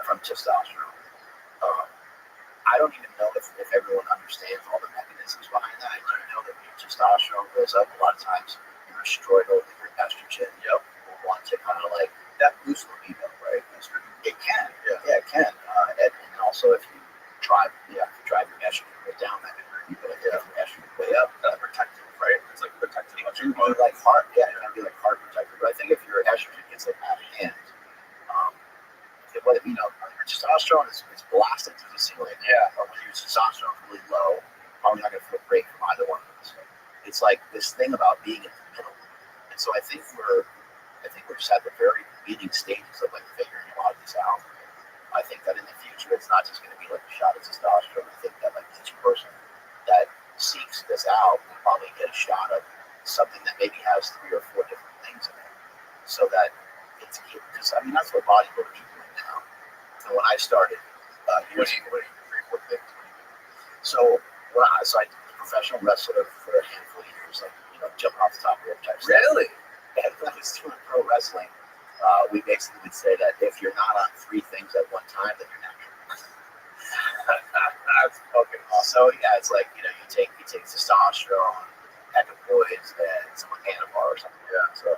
from testosterone. I don't even know if everyone understands all the mechanisms behind that. I do know that when your testosterone goes up, a lot of times you're destroyed over your estrogen. Yep. Will want to kind of like that boost libido, right? It can. Yeah, it can. And also if you drive your estrogen way down, that can hurt you. But if your estrogen way up, that's protective, right? It's like protecting what you're doing. Like heart, yeah, it can be like heart protector. But I think if your estrogen gets like out of hand, your testosterone is blasted to the ceiling. Yeah. Or when your testosterone is really low, probably not going to feel great from either one of those. It's like this thing about being in the middle. And so I think we're just at the very beginning stages of like figuring a lot of this out. I think that in the future, it's not just going to be like a shot of testosterone. I think that like each person that seeks this out will probably get a shot of something that maybe has 3 or 4 different things in it, so that it's because I mean that's what bodybuilders are doing now. And when I started, years ago, 3 or 4 things. So I was a professional wrestler for a handful of years, like jumping off the top rope type stuff. Really? And when I was doing pro wrestling, we basically would say that if you're not on 3 things at one time, then you're natural. That's fucking awesome. So yeah, it's like you take testosterone, equipoise, and some Anavar or something. Yeah. So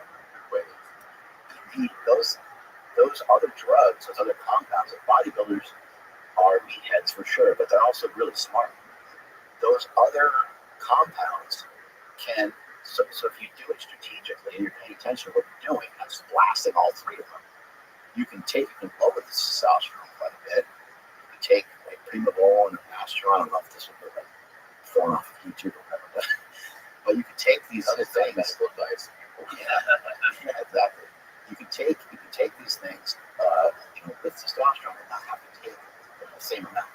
those other drugs, those other compounds, like bodybuilders are meatheads for sure, but they're also really smart. Those other compounds can, so if you do it strategically and you're paying attention to what you're doing, that's blasting all 3 of them. You can lower the testosterone quite a bit. You can take like Primavol and Masteron. I don't know if this would be like thrown off of YouTube or whatever, but you can take these other things. Medical advice. Yeah, exactly. You can take these things, with testosterone and not have to take the same amount.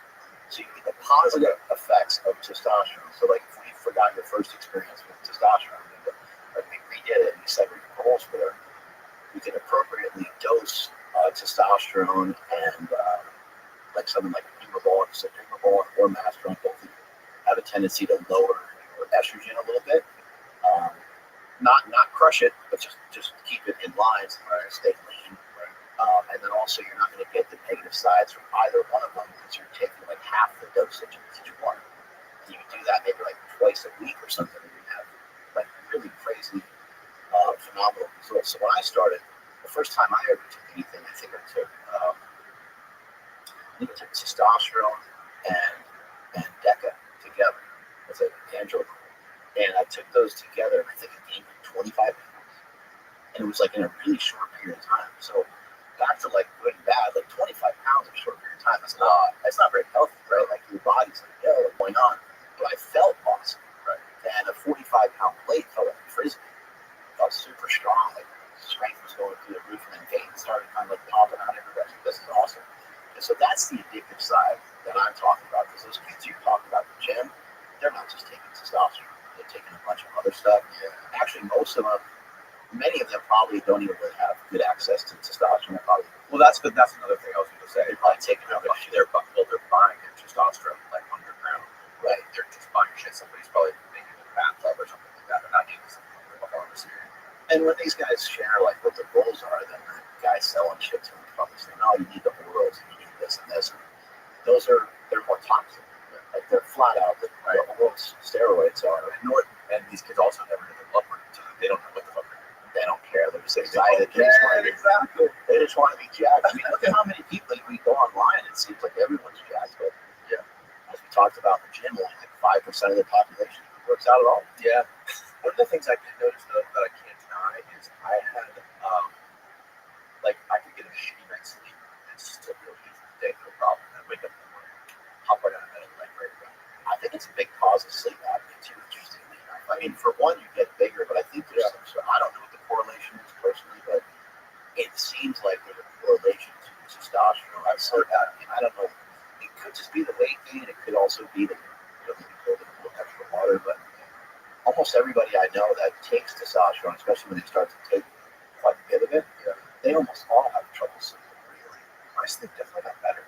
So you get the positive effects of testosterone. So like if we forgot your first experience with testosterone, like we redid it and you said your goals were, we can appropriately dose testosterone and like something like Primavol or Masteron both have a tendency to lower your estrogen a little bit. Not crush it, but just keep it in line, right? Stay lean. And then also you're not going to get the negative sides from either one of them because you're taking like half the dosage of each one. And you can do that maybe like twice a week or something, and you have like really crazy, phenomenal results. So when I started, the first time I ever took anything, I think I took testosterone and Deca together. It's an androgen. And I took those together, and I think I gained 25 pounds. And it was like in a really short period of time. So back to like good and bad, like 25 pounds in a short period of time, that's a lot. That's not very healthy, right? Like your body's like, yo, what's going on? But I felt awesome, right? And a 45-pound plate felt like a frisbee. I felt super strong, like strength was going through the roof, and then veins started kind of like popping out everywhere. This is awesome. And so that's the addictive side that I'm talking about, because those kids you talk about in the gym, they're not just taking testosterone. They're taking a bunch of other stuff. Yeah. Actually, most of them, many of them probably don't even really have good access to testosterone. Well, that's another thing I was going to say. They're probably taking a bunch of they're buying their testosterone like underground. Right. They're just buying shit. Somebody's probably making a bathtub or something like that. They're not getting something from a pharmacy. And when these guys share like what the goals are, then the guys selling shit to them probably saying, "Oh, you need the orals, and you need this and this." And they're more toxic. Like they're flat out the oral steroids are. And these kids also never know their blood work. So they don't know what the fuck they're doing. They don't care. They're just excited. Exactly. They just want to be jacked. I mean, look at how many people we go online. It seems like everyone's jacked, but as we talked about in the gym, only like 5% of the population works out at all. Yeah. One of the things I did notice though that I can't deny is I had like I could get a shitty night's sleep and still feel easy today, no problem. I wake up in the morning, hop right out of bed, and like right away. I think it's a big cause of sleep apnea too, interestingly enough. I mean, for one, you get bigger, but I think there's some, I don't know what the correlation is personally, but it seems like there's a correlation to testosterone. I've heard that, and I don't know. It could just be the weight gain. It could also be that maybe holding a little extra water. But almost everybody I know that takes testosterone, especially when they start to take quite a bit of it, they almost all have trouble sleeping. Really, my sleep definitely got better.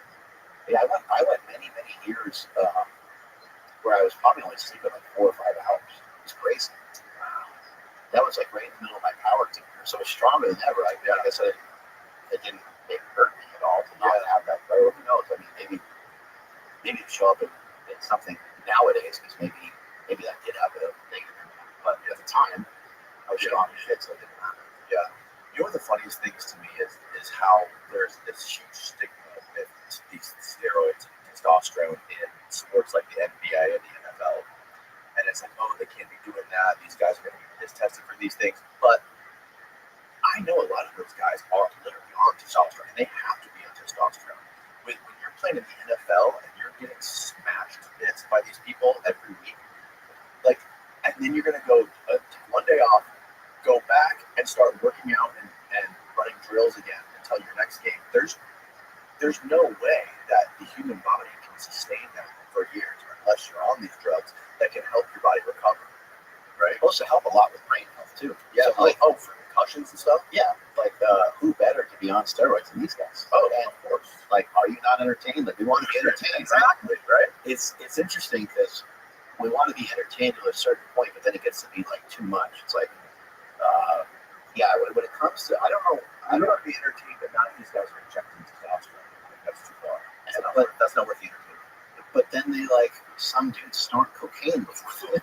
Yeah, I went many years where I was probably only sleeping like 4 or 5 hours. It's crazy. That was like right in the middle of my power team. So it was stronger than ever. I guess it didn't hurt me at all to not have that. But who knows? I mean, maybe it show up in something nowadays because maybe that did have a negative impact. But at the time, I was strong as shit, so it didn't matter. Yeah. You know what the funniest things to me is how there's this huge stigma with these steroids and testosterone in sports like the NBA and the NFL. And it's like, oh, they can't be doing that. These guys are going to be piss tested for these things. But I know a lot of those guys are literally on testosterone, and they have to be on testosterone. When you're playing in the NFL and you're getting smashed to bits by these people every week, like, and then you're going to go take one day off, go back and start working out and running drills again until your next game. There's no way that the human body can sustain that for years unless you're on these drugs that can help your body recover. Right? It's supposed to help a lot with brain health too. Yeah, so, like for concussions and stuff. Yeah, like who better to be on steroids than these guys? Oh, and of course. Like, are you not entertained? Like, we want to be entertained. Exactly, right? It's interesting because we want to be entertained to a certain point, but then it gets to be like too much. It's like, when it comes to, I don't know. I don't want to be entertained, but not if these guys are injecting testosterone. That's too far. That's not worth the entertainment. But then some dudes snort cocaine before them,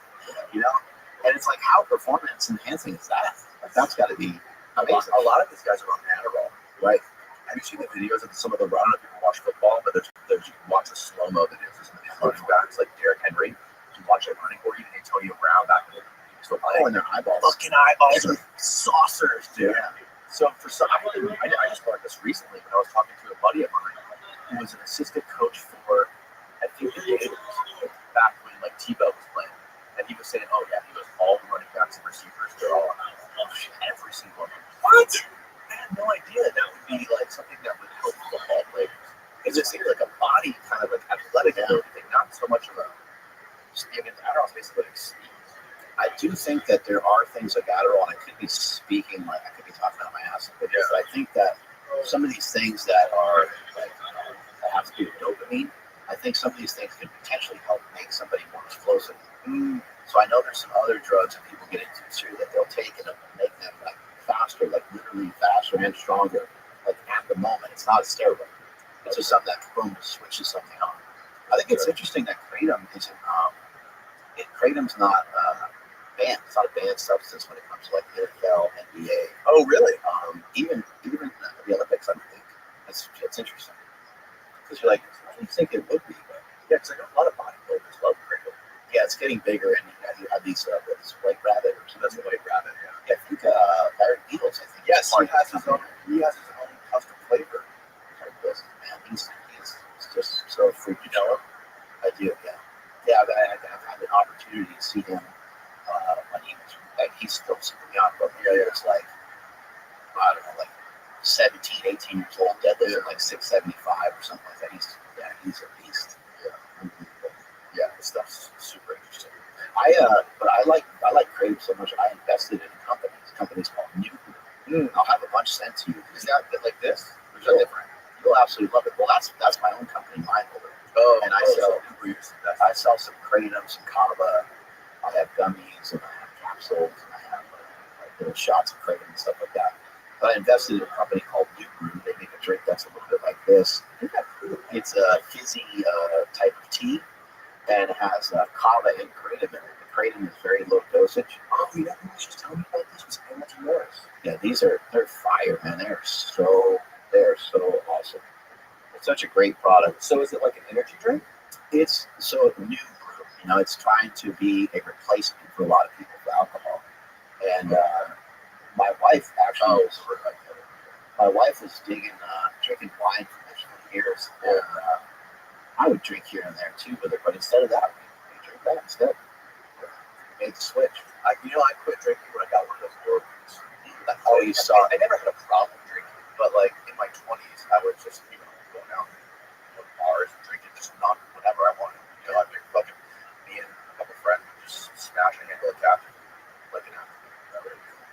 And it's like, how performance enhancing is that? Like, that's got to be amazing. A lot of these guys are on Adderall, right? Have you seen the videos of some of the, I don't know if you can watch football, but there's you can watch the slow-mo videos of some of these running backs like Derrick Henry. You can watch it running, or even Antonio Brown back when he was still playing. And their eyeballs. Fucking eyeballs are saucers, dude. Yeah. So for some, I just learned this recently when I was talking to a buddy of mine who was an assistant coach for, I think, the Gators back when like Tebow was playing, and he was saying, "Oh yeah, he goes all the running backs and receivers, they're all on every single one." What? I had no idea that would be like something that would help football players. Because it seems like a body kind of like athletic ability thing, not so much of a. I mean, Adderall's basically like speed. I do think that there are things like Adderall, and I could be speaking like I could be talking out my ass, but I think that some of these things that are like that have to do with dopamine, I think some of these things can potentially help make somebody more explosive. So I know there's some other drugs that people get into too that they'll take and make them like faster, like literally faster and stronger. Like at the moment, it's not a steroid. It's just something that boom switches something on. I think it's interesting that kratom isn't. Kratom's not banned. It's not a banned substance when it comes to like NFL, NBA. Oh, really? Even the Olympics, I think. It's interesting because you're like, I think it would be, but Yeah, because I know a lot of bodybuilders love kratom. yeah, it's getting bigger, and you have these this white rabbit, or That's the white rabbit. yeah, I think Larry Beatles, I think. Yes, he has his own. He has his own custom flavor. Man, he's just so freaky. I do, yeah. Yeah, I've had an opportunity to see him when he's still super young, but it's like, I don't know, like 17, 18 years old, deadlifting like 675 or something like that. He's a beast. Yeah, this stuff's super interesting. But I like Kratom so much. I invested in a company. This company's called Newton. I'll have a bunch sent to you. Is that a bit like this? Or is that different? You'll absolutely love it. Well, that's my own company, Mindholder. Oh, and I sell so some kratom, some kava. I have gummies and I have capsules and I have little shots of kratom and stuff like that. But I invested in a company called New Brew. They make a drink that's a little bit like this. It's a fizzy type of tea, and it has kava and kratom in it. The kratom is very low dosage. Oh, you know who was just telling me about this? Was Hamilton Morris. Yeah, they're fire, man. They're so awesome. It's such a great product. So is it like an energy drink? It's so New Brew. You know, it's trying to be a replacement for a lot of people for alcohol. And my wife actually my wife was drinking wine for many years, and I would drink here and there too with her. But instead of that, we drink that instead. Made the switch. I quit drinking when I got one of those organs. Oh, you saw. I never had a problem drinking, but like in my 20s, I was just going out bars and drinking just not whenever I wanted. I'd be fucking me and a couple friends were just smashing into the captain like an hour.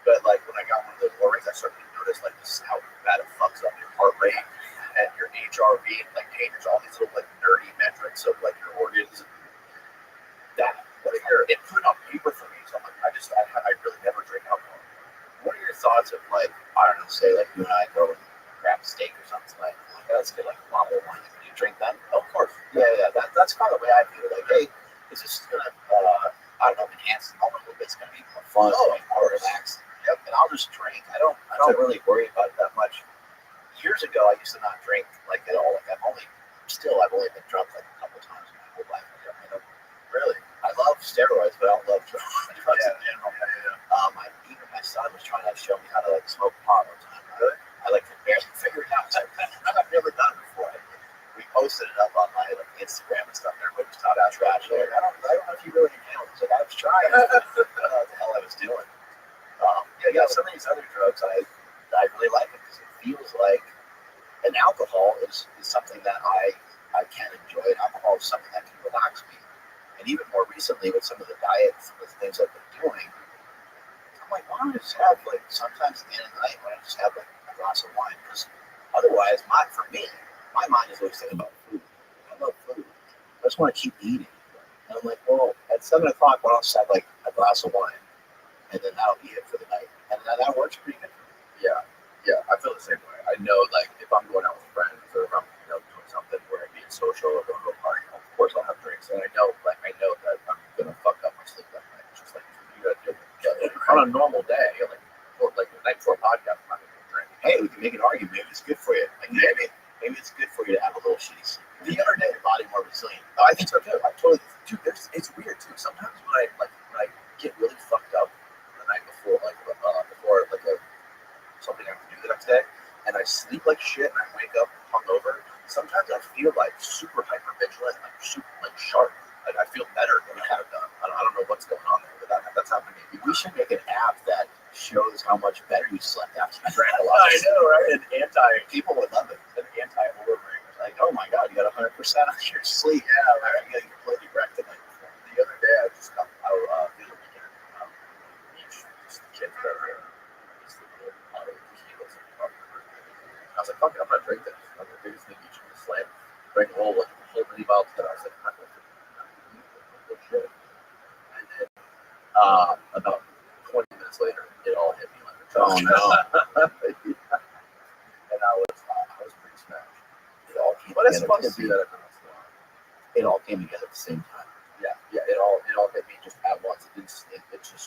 But like when I got one of those organs, I started to notice like this how bad it fucks up your heart rate and your HRV and like changes all these little like nerdy metrics of like your organs. That it put on paper for me. So I'm like, I really never drink alcohol. What are your thoughts of like, I don't know, say like you and I go and grab a steak or something like let's get like a bottle of wine. Can you drink that? Of course. Yeah. That's kind of the way I feel. Like, hey, is this gonna I don't know, enhance the moment a little bit? It's gonna be more fun. Oh, it's more relaxed. Yep. And I'll just drink. I don't really worry about it that much. Years ago, I used to not drink like at all. Like I've only been drunk like a couple times in my whole life. Really? I love steroids, but I don't love drugs in general. Yeah. Even my son was trying to show me how to like smoke pot one time. Really? I like to barely figure it out. I've never done it before. We posted it up on my Instagram and stuff. And everybody was talking about trash. Like, I don't know if you really inhaled. It's like I was trying. I don't know what the hell I was doing. Some of these other drugs I really like it because it feels like an alcohol is something that I can enjoy. And alcohol is something that can relax me. And even more recently with some of the diets, some of the things I've been doing, I'm like, why don't I just have like sometimes at the end of the night, why don't I just have like a glass of wine? Because otherwise, for me, my mind is always thinking about food. I love food. I just want to keep eating. And I'm like, well, at 7 o'clock, why don't I just have like a glass of wine? And then that'll be it for the night. And that works pretty good for me. Yeah, I feel the same way. I know, like, if I'm going out with friends or if I'm, doing something where I'm being social or going to a party, of course I'll have drinks. And I know that I'm gonna fuck up my sleep that night. It's just like you gotta do it. On a normal day, like the night before a podcast, I'm not gonna drink. Hey, we can make an argument. Maybe it's good for you. Like maybe it's good for you to have a little shitty sleep. The other day, Your body more resilient. I think so too. I totally, dude. It's weird too. Sometimes when I get really fucked up the night before, something I have to do the next day, and I sleep like shit, and I wake up hungover. Sometimes I feel like super hyper vigilant, like super sharp. Like I feel better than I have done. I don't know what's going on there, but that's happening to me. We should make an app that shows how much better you slept after you drank a lot. I know, right? People would love it. An anti-overbrain. Like, oh my god, you got 100% on your sleep. Yeah, I'm getting completely wrecked the night before. The other day, I just got out of the weekend. Beach, just the kids that are here. Just the little bottle of tequila. I was like, fuck it, I'm gonna drink this. I'm gonna do this thing each of the slam. Drink a whole mini bottle of I was like, I'm gonna drink shit. And then about 20 minutes later, it all hit me like a truck. Oh no. And I was pretty smashed. It all came But it's together. fun to do that every once in a while. It all came together at the same time. Yeah, it all hit me just at once. It just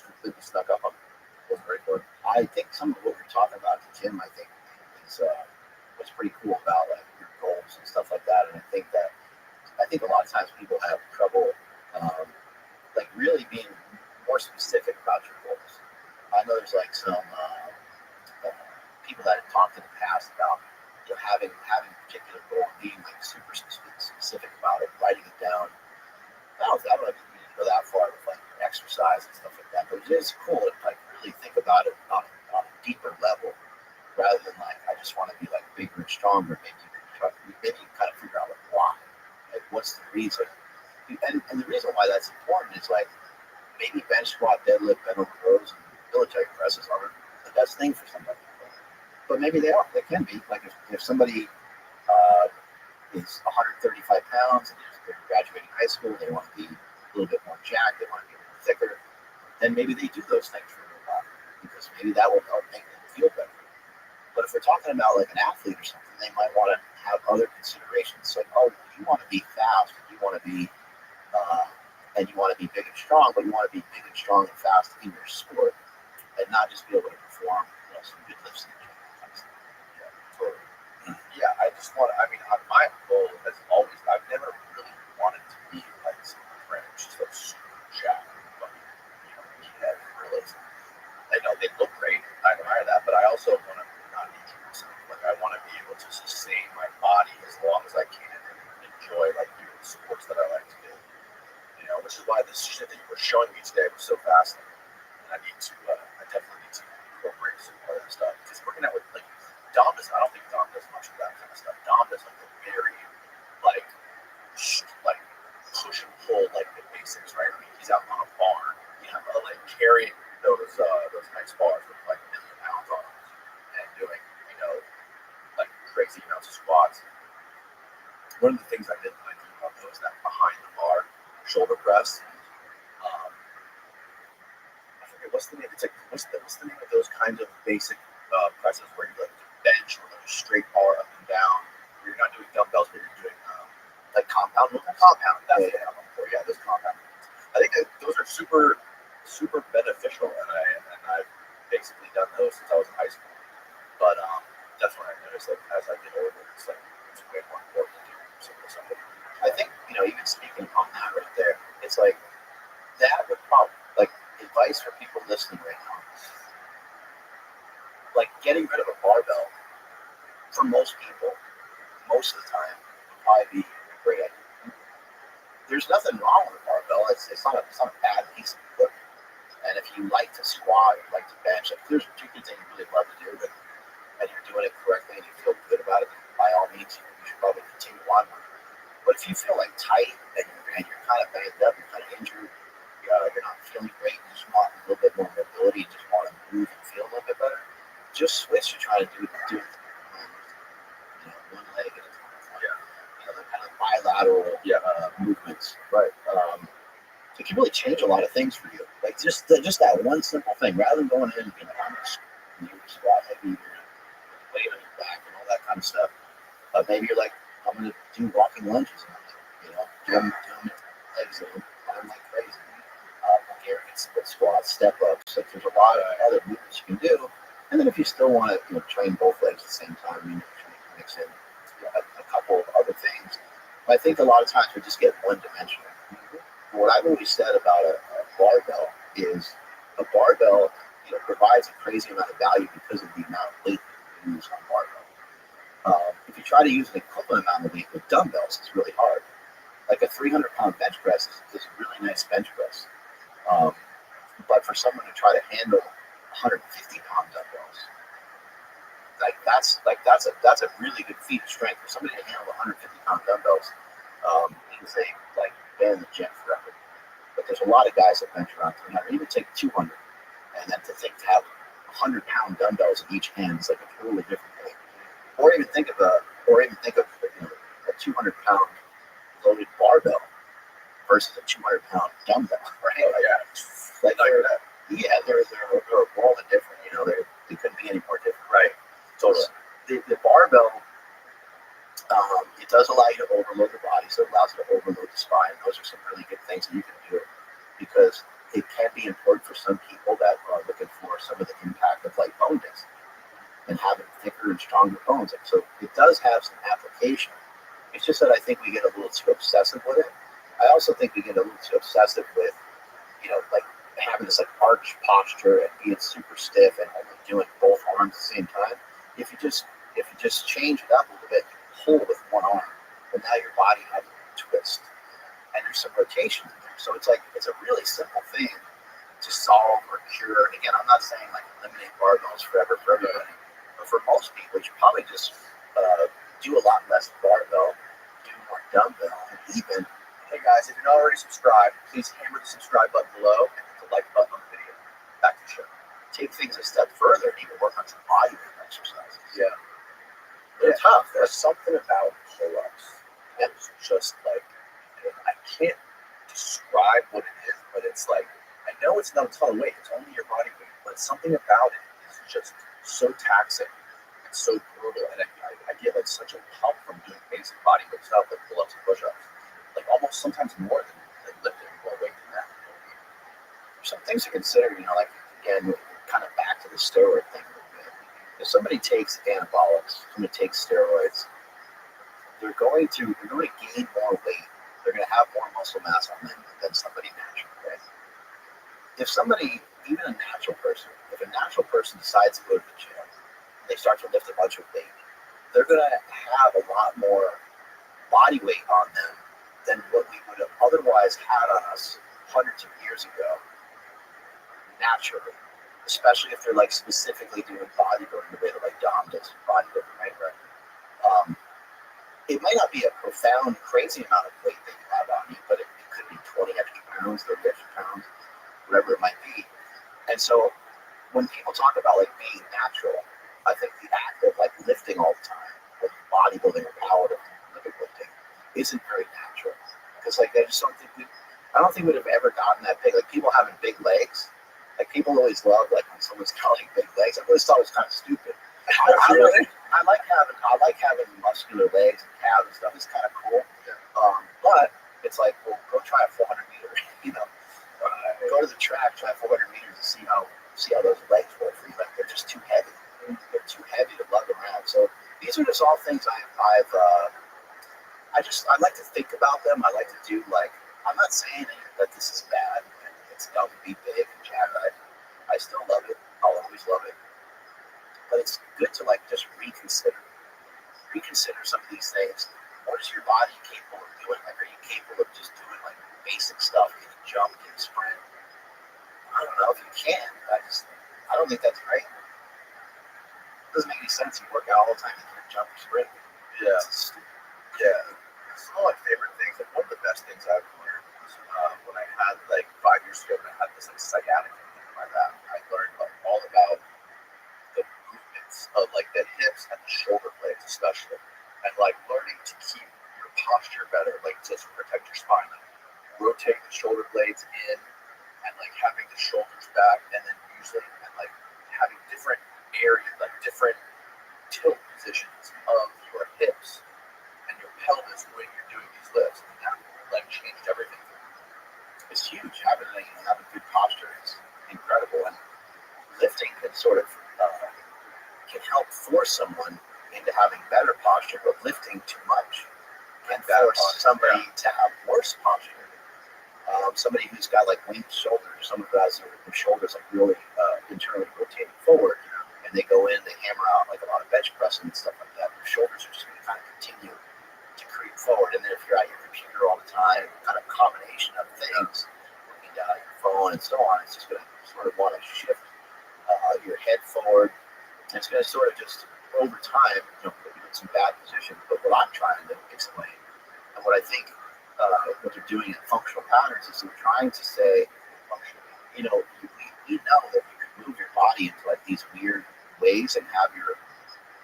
completely snuck up on me. It wasn't very good. I think some of what you're talking about at the gym, I think, is what's pretty cool about like your goals and stuff like that. And I think a lot of times people have trouble like really being more specific about your goals. I know there's like some people that have talked in the past about having a particular goal and being like super specific about it, writing it down. I don't know if you need to go that far with like exercise and stuff like that, but it is cool to like really think about it on a deeper level rather than like I just want to be like bigger and stronger. Maybe you kind of figure out like why, like what's the reason, and the reason why that's important is like maybe bench squat, deadlift, bent over rows, and military presses aren't the best thing for somebody, but maybe they are. They can be. Like if somebody is 135 pounds and they're graduating high school, they want to be little bit more jacked, they want to be a little thicker, then maybe they do those things for their body because maybe that will help make them feel better. But if we're talking about like an athlete or something, they might want to have other considerations. Like, oh, you want to be fast, you want to be, and you want to be big and strong, but you want to be big and strong and fast in your sport, and not just be able to perform, some good lifts. Yeah, totally. Yeah, I just want to. I mean, my goal has always. I've never really wanted to be like some friend, just like super jacked, meathead gorillas. I know they look great. I admire that, but I also want to not injure myself. Like I want to be able to sustain my body as long as I can and enjoy like doing the sports that I like to do. Which is why this shit that you were showing me today was so fascinating. And I definitely need to incorporate some of that stuff because working out with like Dom does. I don't think Dom does much of that kind of stuff. Dom does like the very like push and pull like the basics, right? I mean, he's out on a barn, like carrying those nice bars with like 1 million pounds on them and doing like crazy amounts of squats. One of the things I do love though is that behind the bar shoulder press. I forget what's the name. It's like what's the name of those kinds of basic presses where you like bench or like a straight bar up and down. Where you're not doing dumbbells, but you're doing like compound movements. Compound. That's what I'm looking for. Yeah, those compound movements. I think those are super, super beneficial, and I've basically done those since I was in high school. But that's when I noticed that as I get older, it's way more important to do something. I think even speaking on that right there, it's like that would probably like advice for people listening right now. Like getting rid of a barbell for most people, most of the time, would probably be a great idea. There's nothing wrong with a barbell. It's not a bad piece of equipment. And if you like to squat, or like to bench, if there's a particular thing you really love to do, and you're doing it correctly and you feel good about it, then by all means, you should probably continue on. But if you feel like tight and you're kind of banged up, you're kind of injured, you're not feeling great, you just want a little bit more mobility, you just want to move and feel a little bit better, just switch to try to do one leg at a time. The kind of bilateral movements. Right. It can really change a lot of things for you. Like just that one simple thing, rather than going in and being like, I'm going to squat heavy, you're going to weight on your back and all that kind of stuff. Maybe you're like, I'm going to do walking lunges. Doing legs and I'm like crazy. Bulgarian split squats, step ups. Like there's a lot of other movements you can do. And then if you still want to train both legs at the same time, you mix in a couple of other things. But I think a lot of times we just get one dimensional. What I've always said about a barbell is a barbell provides a crazy amount of value because of the amount of weight that you use on barbell. If you try to use an equivalent amount of weight with dumbbells, it's really hard. Like a 300-pound bench press is a really nice bench press. But for someone to try to handle 150-pound dumbbells, that's a really good feat of strength. For somebody to handle 150-pound dumbbells, means they been in the gym forever. But there's a lot of guys that bench around 300, even take 200, and then to have 100-pound dumbbells in each hand is like a totally different thing. Or even think of a 200-pound loaded barbell versus a 200-pound dumbbell, right? They're a world of different. They couldn't be any more different, right? So the barbell, it does allow you to overload the body, so it allows you to overload the spine. Those are some really good things that you can do because it can be important for some people that are looking for some of the impact of bone density and having thicker and stronger bones. So it does have some application. It's just that I think we get a little too obsessive with it. I also think we get a little too obsessive with, having this arch posture and being super stiff and only doing both arms at the same time. If you just change it up a little bit, you pull with one arm, and now your body has a twist, and there's some rotation in there. So it's a really simple thing to solve or cure. And again, I'm not saying eliminate barbells forever for everybody, but for most people, you should probably just do a lot less barbell, do more dumbbell, and even. Hey guys, if you're not already subscribed, please hammer the subscribe button below and hit the like button on the video. Back to the show. Take things a step further and even work on some bodyweight exercises. Yeah. They're tough. There's something about pull-ups. It's just I can't describe what it is, but it's like, I know it's not a ton of weight, it's only your body weight, but something about it is just so taxing and so brutal. And I get like such a pump from doing basic body weight stuff, like pull-ups and push-ups, like almost sometimes more than lifting more weight than that. Some things to consider, like, again, kind of back to the steroid thing. If somebody takes anabolics, somebody takes steroids, they're going to gain more weight. They're going to have more muscle mass on them than somebody natural. Right? If somebody, even a natural person, if a natural person decides to go to the gym, they start to lift a bunch of weight, they're going to have a lot more body weight on them than what we would have otherwise had on us hundreds of years ago, naturally. Especially if they're like specifically doing bodybuilding the way that like Dom does bodybuilding, right? It might not be a profound, crazy amount of weight that you have on you, but it could be 20 extra pounds, 30 extra pounds, whatever it might be. And so when people talk about like being natural, I think the act of like lifting all the time, like bodybuilding or powerlifting, isn't very natural. Because like I don't think we'd have ever gotten that big. Like people having big legs, like people always love like when someone's got like big legs. I always thought it was kind of stupid. I like having muscular legs and calves and stuff. It's kind of cool. But it's like, well, go try a 400 meter. Go to the track, try 400 meters, and see how those legs work for you. Like they're just too heavy. They're too heavy to lug around. So these are just all things I like to think about them. I like to do like, I'm not saying that this is bad and it's dumb to be big and jacked. I still love it. I'll always love it. But it's good to like just reconsider some of these things. What is your body capable of doing? Like, are you capable of just doing like basic stuff? Can you jump? Can you sprint? I don't know if you can. I don't think that's right. It doesn't make any sense. You work out all the time, you can't jump or sprint. Yeah. It's one of my favorite things. Like one of the best things I've learned was when I had like 5 years ago when I had this like sciatic in my back. I learned like all about the movements of like the hips and the shoulder blades especially, and like learning to keep your posture better, like to protect your spine, like rotating the shoulder blades in and like having the shoulders back, and then using and like having different areas, like different tilt positions of your hips and your pelvis when you're doing these lifts, and that like changed everything. It's huge. Having good posture is incredible, and lifting can sort of can help force someone into having better posture, but lifting too much can force somebody to have worse posture. Somebody who's got like weak shoulders, someone who has their shoulders like really internally rotating forward, and they go in, they hammer out like a lot of bench pressing and stuff like that. Their shoulders are just going to kind of continue to creep forward, and then if you're at your computer all the time, kind of combination of things, looking down at your phone and so on, it's just going to sort of want to shift your head forward. And it's going to sort of just over time, put you in some bad positions. But what I'm trying to explain, and what I think what they're doing in functional patterns is they're trying to say, we know that you can move your body into like these weird ways and have your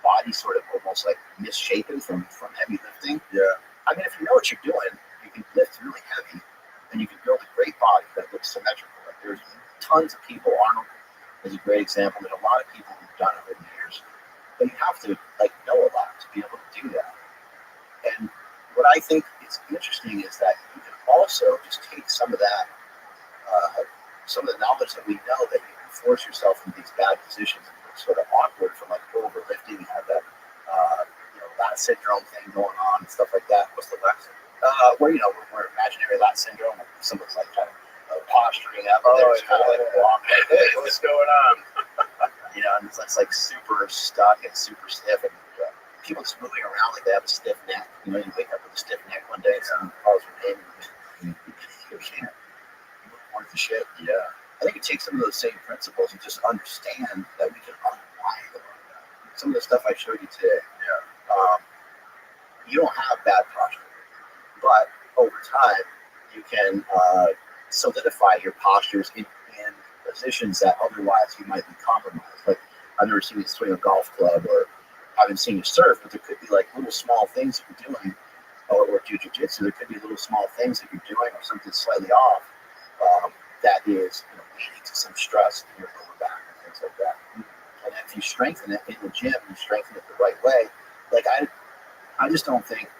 body sort of almost like misshapen from heavy lifting. Yeah. I mean, if you know what you're doing, you can lift really heavy and you can build a great body that looks symmetrical. Like there's tons of people. Arnold is a great example. There's a lot of people who've done it over the years, but you have to like know a lot to be able to do that. And what I think is interesting is that you can also just take some of that, some of the knowledge that we know that you can force yourself in these bad positions and look sort of awkward from like overlifting. You have that, lat syndrome thing going on and stuff like that. What's the lat syndrome? Where imaginary lat syndrome, where someone's like kind of posturing up and they're just kind of like walking. Like, hey, What's going on? And it's like super stuck and super stiff, and people just moving around like they have a stiff neck. You wake up with a stiff neck one day, and someone calls your name, and you can't. You look worth the shit. Yeah. I think it takes some of those same principles and just understand that we can unwind them. Some of the stuff I showed you today. Yeah. You don't have bad posture, but over time, you can solidify your postures in positions that otherwise you might be compromised. Like I've never seen you swing a golf club, or I haven't seen you surf, but there could be like little small things you're doing or or do jujitsu, there could be little small things that you're doing or something slightly off that is leading to some stress in your lower back and things like that. And if you strengthen it in the gym, you strengthen it the right way. Like I just don't think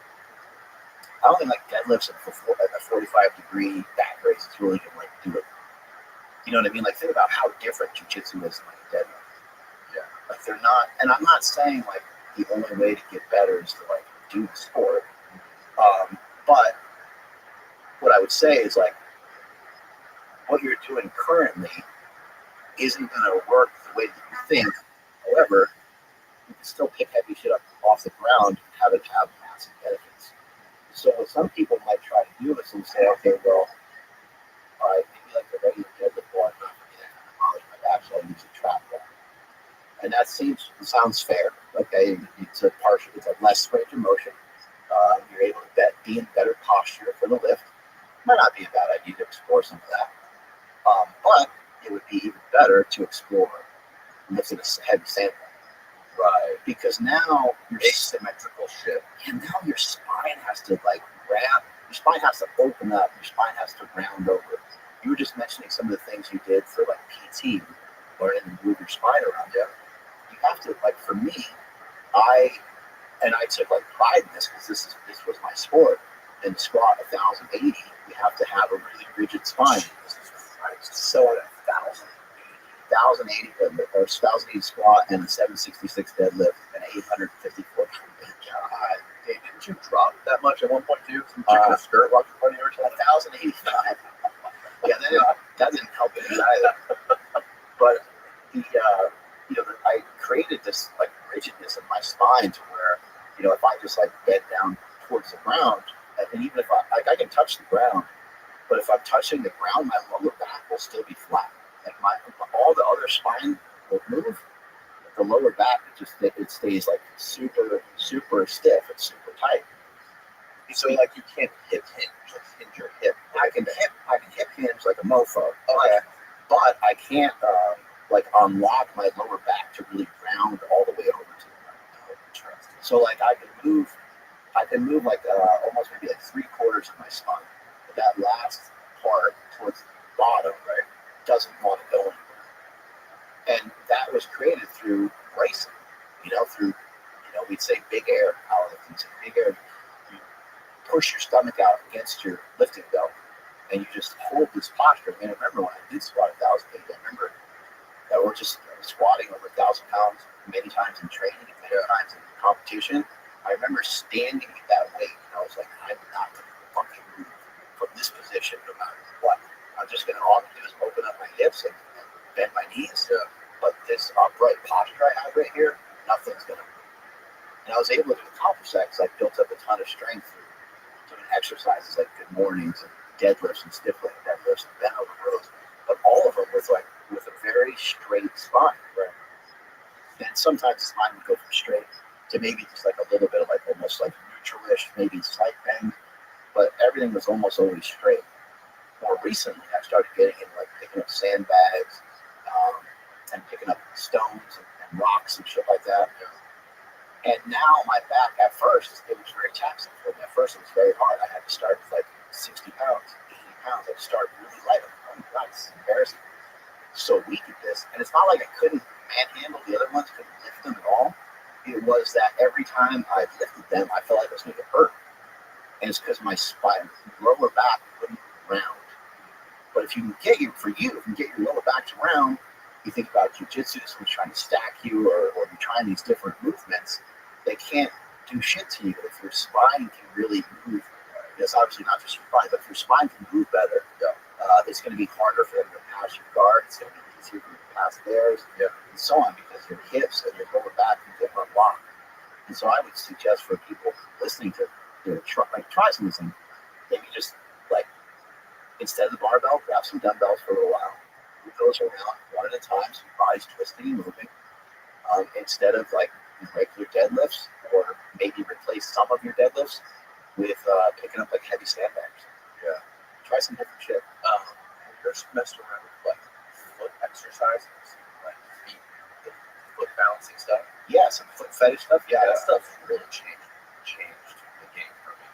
like deadlifts at a 45-degree back raise is really gonna like do it. You know what I mean? Like think about how different jujitsu is than like a deadlift. Yeah. Like they're not, and I'm not saying like the only way to get better is to like do the sport. But what I would say is like what you're doing currently isn't going to work the way that you think. However, you can still pick heavy shit up off the ground and have it have massive benefits. So what some people might try to do is say, okay, well, all right, maybe like the regular deadlift bar, I'm not going to polish my back, so I'll use a trap bar. And that sounds fair. Okay, it's a less range of motion. You're able to be in better posture for the lift. Might not be a bad idea to explore some of that. But it would be even better to explore lifting a heavy sandbag. Right. Because now your asymmetrical shift. And now your spine has to like grab, your spine has to open up, your spine has to round over. You were just mentioning some of the things you did for like PT, learning to move your spine around. Yeah. You have to, like for me, I took like pride in this because this was my sport. In squat 1,080, you have to have a really rigid spine. So 1,080 deadlift, or 1,080 squat, and a 766 deadlift, and 854 bench. Hey, didn't you drop that much at one point too? Some chick in a skirt walking in front of you or something? 1,085. Yeah, that didn't help me either. But I created this like rigidness in my spine to where, if I just like bend down towards the ground, and even if I can touch the ground, but if I'm touching the ground, my lower back will still be flat. Like all the other spine will move, but the lower back it stays like super stiff and super tight. So like you can't hip hinge, like hinge your hip. I can hip hinge like a mofo. Okay. But I can't like unlock my lower back to really round all the way over to the ground. So like I can move like almost maybe like 3/4 of my spine. But that last part towards the bottom, right, doesn't want to go anywhere. And that was created through bracing, through, we'd say big air, powerlifting, say big air. You push your stomach out against your lifting belt and you just hold this posture. I remember when I did squat 1,080, I remember that we're just squatting over 1,000 pounds many times in training, many times in competition. I remember standing at that weight, and I was like, I'm not going to fucking move from this position no matter what. I'm just going to, all I'm going to do is open up my hips and bend my knees. But this upright posture I have right here, nothing's going to move. And I was able to accomplish that because I built up a ton of strength through doing exercises like good mornings and deadlifts and stiff leg deadlifts and bent over rows. But all of them with a very straight spine. Right? And sometimes the spine would go from straight to maybe just like a little bit of like almost like neutral-ish, maybe slight bend, but everything was almost always straight. More recently, I started getting into like picking up sandbags and picking up stones and rocks and shit like that. And now my back, at first, it was very taxing for me. At first, it was very hard. I had to start with like 60 pounds, 80 pounds. I had to start really light. Oh my God, it's embarrassing. So weak at this. And it's not like I couldn't manhandle the other ones, couldn't lift them at all. It was that every time I lifted them, I felt like I was going to get hurt. And it's because my spine, lower back wouldn't round. But if you can get your lower back to round, you think about jujitsu, someone's trying to stack you, or you're trying these different movements, they can't do shit to you if your spine can really move. It's obviously not just your spine, but if your spine can move better, it's going to be harder for them to pass your guard. It's going to be easier for them to pass theirs, and so on, because your hips and your lower back can get unlocked. And so I would suggest for people listening to try some of these things, maybe just like instead of the barbell, grab some dumbbells for a little while, move those around one at a time, so your body's twisting and moving. Instead of like regular deadlifts, or maybe replace some of your deadlifts with picking up like heavy sandbags. Yeah, try some different shit. Just messed around with like foot exercises, like feet, foot balancing stuff. Yeah, some foot fetish stuff. Yeah, that stuff really changed the game for me.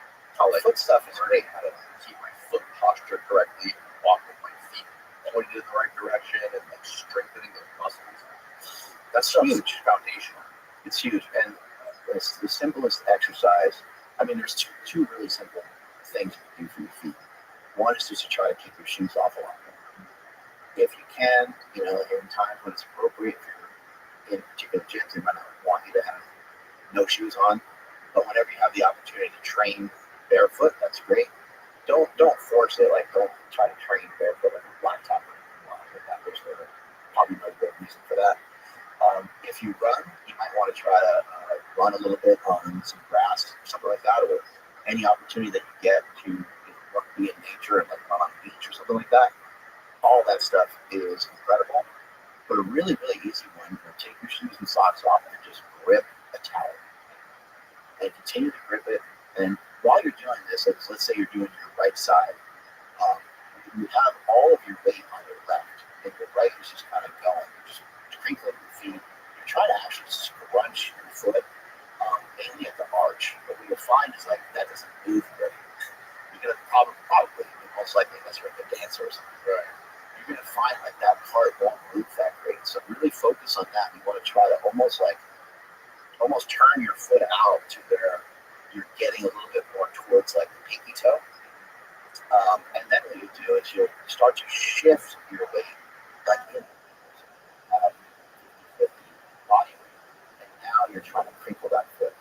how like Foot stuff is great. how to keep my foot posture correctly, walk with my feet pointed in the right direction, and like strengthening those muscles. That's huge. Foundational. It's huge. And it's the simplest exercise. I mean, there's two really simple things you can do for your feet. One is just to try to kick your shoes off a lot more. If you can, in times when it's appropriate, if you're in particular gyms, they might not want you to have no shoes on. But whenever you have the opportunity to train barefoot, that's great. Don't force it. Like, don't try to train barefoot like a blacktop or anything like that. There's probably no good reason for that. If you run, you might want to try to run a little bit on some grass or something like that, or any opportunity that you get to be in nature and like run on the beach or something like that. All that stuff is incredible. But a really, really easy one, take your shoes and socks off and just grip a towel. And continue to grip it. And while you're doing this, let's say you're doing your right side, you have all of your weight on your left, and your right is just kind of going. You're just crinkling your feet. You're trying to actually scrunch your foot, mainly at the arch. But what you'll find is like that doesn't move very. You're gonna probably most likely, unless you're a good dancer or something, right? You're gonna find like that part won't move that great. So really focus on that. You want to try to almost turn your foot out to where you're getting a little bit more towards like the pinky toe. And then what you do is you'll start to shift your weight like in 50-50 body weight. And now you're trying to crinkle that foot.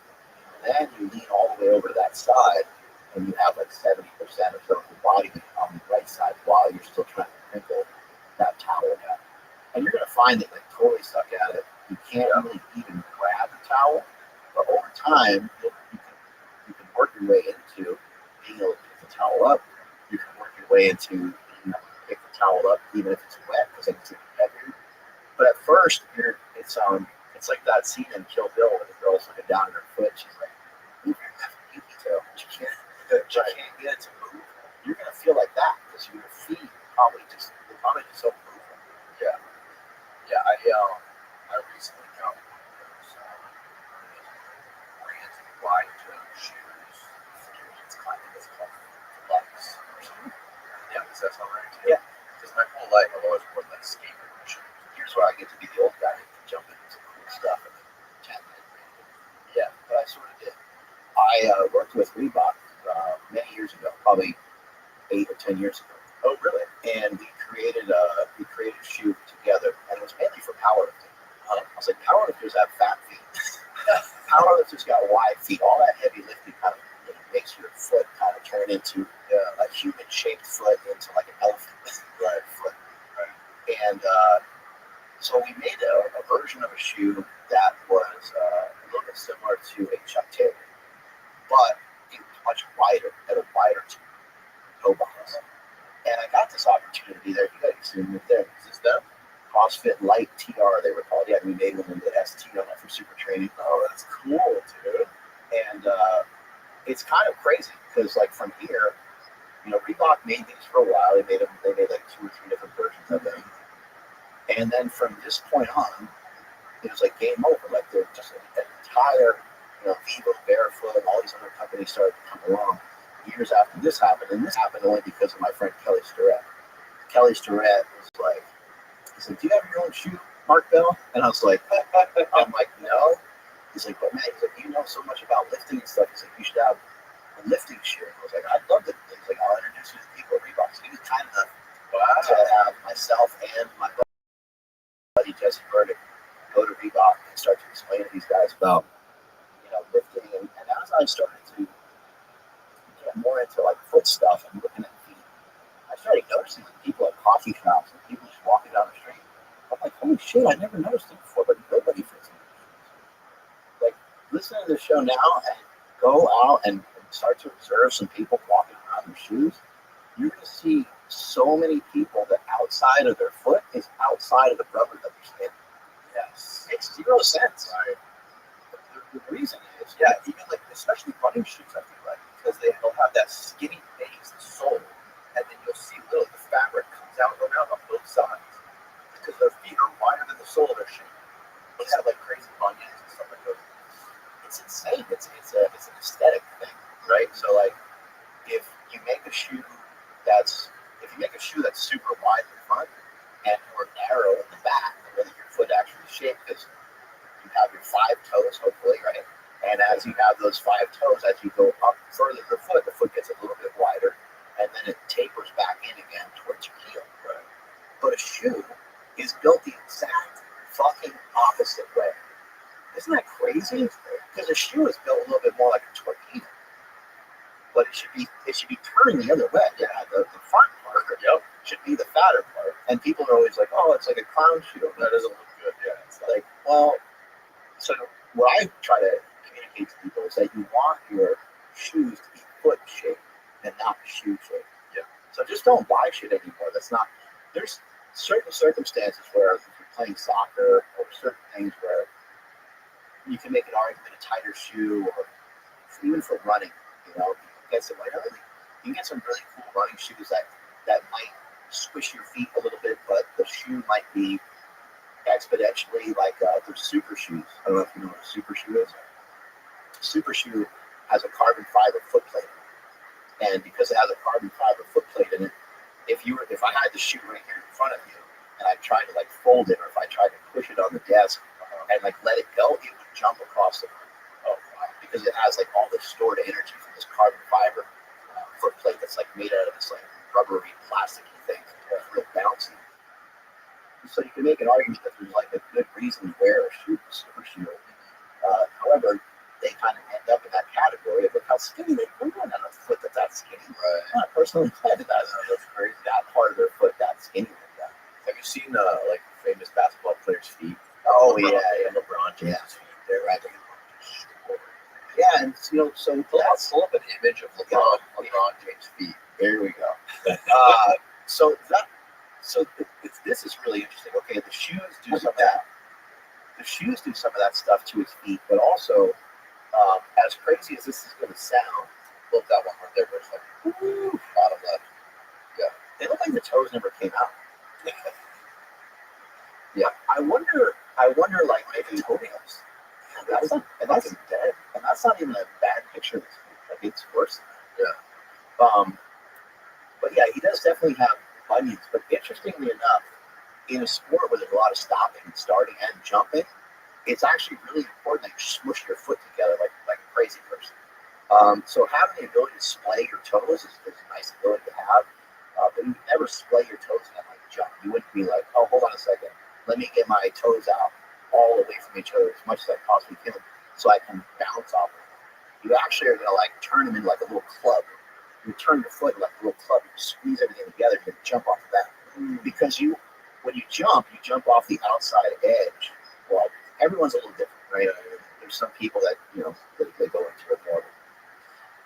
Then you lean all the way over to that side and you have like 70% or so of your body weight on the right side while you're still trying to crinkle that towel down. And you're going to find that like totally stuck at it. You can't really even grab the towel, but over time you can work your way into being able to pick the towel up. You can work your way into being able to pick the towel up even if it's wet, because it's heavier. But at first, it's like that scene in Kill Bill where the girl's looking down at her foot. She's like, "Move your left pinky toe." She can't get it to move. You're gonna feel like that because your feet probably just so moving. Yeah. Yeah, I recently got one of those brand wide toe shoes. It's called Lux or something. Yeah, does that sound right? Yeah. Because my whole life I've always worn like skateboard shoes. Here's where I get to be the old guy who can jump into some cool stuff and then 10 minutes. Yeah, but I sort of did. I worked with Reebok many years ago, probably 8 or 10 years ago. Oh, really? And we created a shoe together, and it was mainly for powerlifting. I was like, powerlifters have fat feet. Powerlifters got wide feet. All that heavy lifting kind of makes your foot kind of turn into a human-shaped foot into like an elephant foot. Right. And so we made a version of a shoe that was a little bit similar to a Chuck Taylor, but it was much wider, had a wider toe box. And I got this opportunity there. You guys see them there. Is this them? CrossFit Light TR, they were called. Yeah, we made one with ST on it for super training. Oh, that's cool, dude. And it's kind of crazy because, like, from here, Reebok made these for a while. They made like 2 or 3 different versions of them. And then from this point on, it was like game over. Like, they're just an entire, Vivo, Barefoot, and all these other companies started to come along years after this happened. And this happened only because of my friend Kelly Starrett. Kelly Starrett was like, he's like, "Do you have your own shoe, Mark Bell?" And I was like, I'm like, "No." He's like, "But man," he's like, "You know so much about lifting and stuff." He's like, "You should have a lifting shoe." And I was like, "I'd love to." He's like, "I'll introduce you to people at Reebok." So he was kind enough to have myself and my buddy Jesse Burdick go to Reebok and start to explain to these guys about, lifting. And as I started to get more into like foot stuff and looking at feet, I started noticing people at coffee shops and people just walking down the street. I'm like, holy shit, I never noticed it before, but nobody fits in. Like, listen to the show now and go out and start to observe some people walking around in their shoes. You're going to see so many people that outside of their foot is outside of the rubber that they're standing. Yes. Makes zero sense. Right. The reason is, Even like, especially running shoes, I feel like, because they'll have that skinny base, the sole, and then you'll see the fabric comes out around on both sides because their feet are wider than the sole of their shoe. They have like crazy bunions and stuff like that. it's insane. It's an aesthetic thing, right? So like, you have your 5 toes, hopefully, right? And as you have those 5 toes, as you go up further the foot gets a little bit wider, and then it tapers back in again towards your heel. Right? But a shoe is built the exact fucking opposite way. Isn't that crazy? Because a shoe is built a little bit more like a torpedo, but it should be turning the other way. Yeah, the front part should be the fatter part. And people are always like, "Oh, it's like a clown shoe. That doesn't look good." Yeah, it's like, well, so what I try to communicate to people is that you want your shoes to be foot shaped and not shoe shaped. Yeah. So just don't buy shit anymore. That's not. There's certain circumstances where if you're playing soccer or certain things where you can make an argument a tighter shoe, or even for running. You know, you can get some really cool running shoes that might squish your feet a little bit, but the shoe might be exponentially like the super shoes. I don't know if you know what a super shoe is. Super shoe has a carbon fiber foot plate, and because it has a carbon fiber foot plate in it, if I had the shoe right here in front of you and I tried to like fold it, or if I tried to push it on the desk and like let it go, it would jump across the because it has like all the stored energy from this carbon fiber foot plate that's like made out of this like rubbery plasticky thing. It's real bouncy. So you can make an argument that there's like a good reason to wear a super shoe. However, they kind of end up in that category of look how skinny they are. On a foot that's skinny. Right. I'm not personally glad that that's crazy. That part of their foot that skinny like that. Have you seen like famous basketball players' feet? Oh LeBron, yeah. LeBron James' feet. They're right. Yeah, and you know, so Let's pull up an image of LeBron James' feet. there we go. This is really interesting. Okay, the shoes do some of that. The shoes do some of that stuff to his feet, but also, as crazy as this is going to sound, Look, that one right there, where it's like, bottom left. they look like the toes never came out. Yeah, I wonder, like maybe toenails. That's dead, and that's not even a bad picture. Like it's worse than that. Yeah. But yeah, he does definitely have bunions. But interestingly enough, in a sport where there's a lot of stopping and starting and jumping, it's actually really important that you smush your foot together like a crazy person. So having the ability to splay your toes is a nice ability to have. But you would never splay your toes and like jump. You wouldn't be like, oh, hold on a second, let me get my toes out all away from each other as much as I possibly can, so I can bounce off of them. You actually are gonna like turn them into like a little club. You turn your foot like a little club. You squeeze everything together. You jump off of that because when you jump off the outside edge. Well, everyone's a little different, right? There's some people that they go into it more.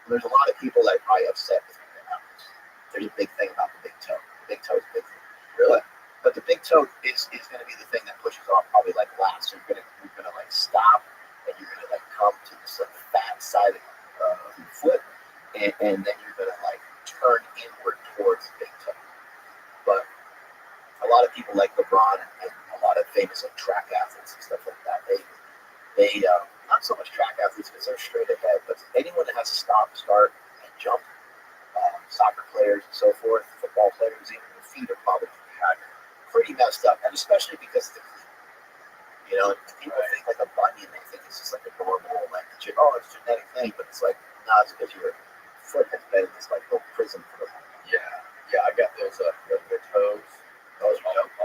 There's a lot of people that are probably upset with me that happens. There's a big thing about the big toe. The big toe is a big thing, really. But the big toe is going to be the thing that pushes off probably like last. So you're gonna like stop, and you're gonna like come to this like fat side of your foot, and then you're gonna like turn inward towards the big toe. But a lot of people like LeBron and a lot of famous like track athletes and stuff like that, they not so much track athletes because they're straight ahead, but anyone that has to stop, start, and jump, soccer players and so forth, football players, even their feet are probably pretty messed up, and especially because of the cleat. People think like a bunion, they think it's just like a normal, like, it's a genetic thing, but it's like, no, it's because your foot has been in this like little prison for a while. Yeah, I got those regular toes. I'll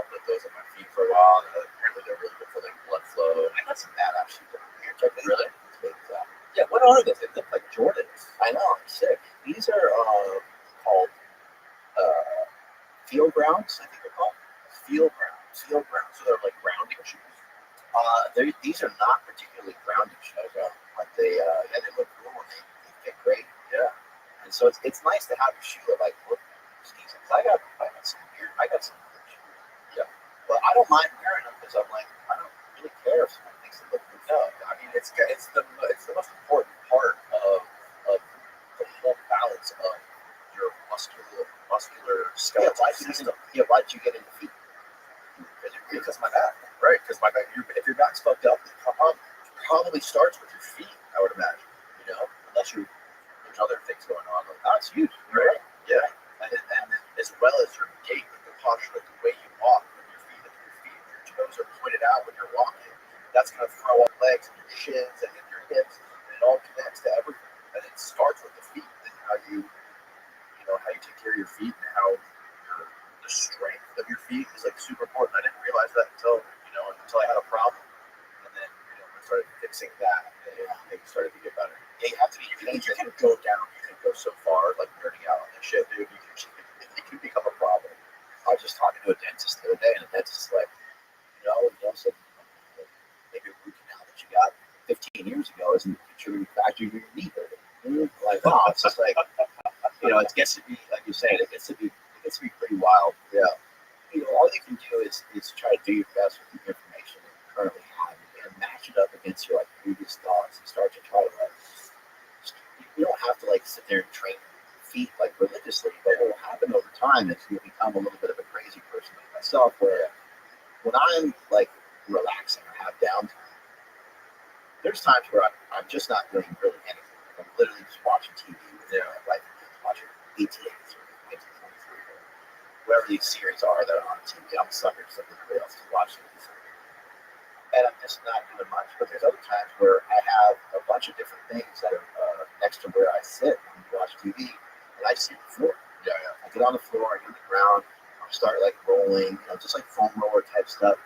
put those on my feet for a while. And apparently, they're really good for like blood flow. I got some bad actually down here. Check this Really? out. Yeah. What are those? They look like Jordans. I know, I'm sick. These are called field grounds, I think they're called. Field grounds. So they're like grounding shoes. These are not particularly grounding shoes, but they look cool and they fit great. Yeah. And so it's nice to have a shoe that like look decent. I got some weird shoes. Yeah. But I don't mind wearing them because I'm like, I don't really care if someone thinks they look good. No, I mean it's the most important part of the whole balance of your muscular skeletal system. Why did you get into feet? Because my back, right? Because my back. If your back's fucked up, it probably starts with your feet. I would imagine. Unless there's other things going on. Like, That's huge, right? Yeah, and as well as your gait, like the posture, like the way you walk with your feet, your toes are pointed out when you're walking. that's going to throw up legs and your shins and your hips, and it all connects to everything. And it starts with the feet and how how you take care of your feet and how the strength of your feet is like super important. I didn't realize that until I had a problem, and then I started fixing that, and things started to get better. Yeah, you have to be. You can go down. You can go so far, like nerding out on this shit, dude. It can become a problem. I was just talking to a dentist the other day, and the dentist is like, so maybe a root canal that you got 15 years ago isn't contributing factor to your knee hurting. Like, wow, it's just like, it gets to be, like you said, it gets to be pretty wild. Yeah. All you can do is try to do your best with the information that you currently have and match it up against your previous thoughts and start to try to you don't have to sit there and train your feet religiously, but what will happen over time is you'll become a little bit of a crazy person like myself, where when I'm relaxing or have downtime, there's times where I'm just not doing really anything. I'm literally just watching TV with my wife and watching ATX or 1923 or whatever these series are that are on TV. I'm a sucker for something everybody else is watching these. And I'm just not doing much. But there's other times where I have a bunch of different things that are next to where I sit when we watch TV, and I sit on the floor. Yeah. I get on the floor, I get on the ground, I'll start rolling, just like foam roller type stuff.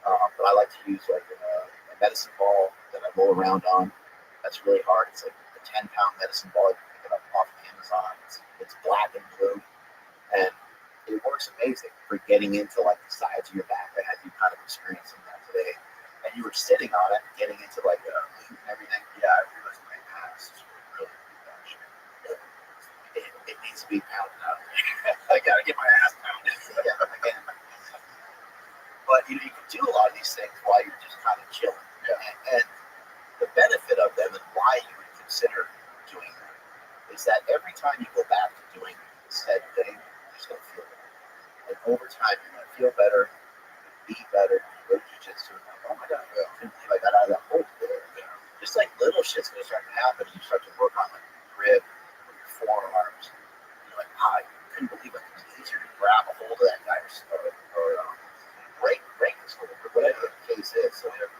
But I like to use a medicine ball that I roll around on. That's really hard. It's like a 10-pound medicine ball. You can pick it up off of Amazon. It's black and blue, and it works amazing for getting into the sides of your back. I had you kind of experiencing that today, and you were sitting on it, getting into a glute and everything. Yeah, I realized my ass is really It needs to be pounded out. I gotta get my ass pounded. Yeah, again. But you can do a lot of these things while you're just kind of chilling. Yeah. And the benefit of them and why you would consider doing them is that every time you go back to doing said thing, you're just going to feel better. And over time, you're going to feel better, be better. You go to jiu-jitsu, oh my God, I couldn't believe I got out of that hole today. Just little shit's going to start to happen. You start to work on your grip or your forearms. You're like, I couldn't believe it. It was easier to grab a hold of that guy or break his hold or whatever the case is. So with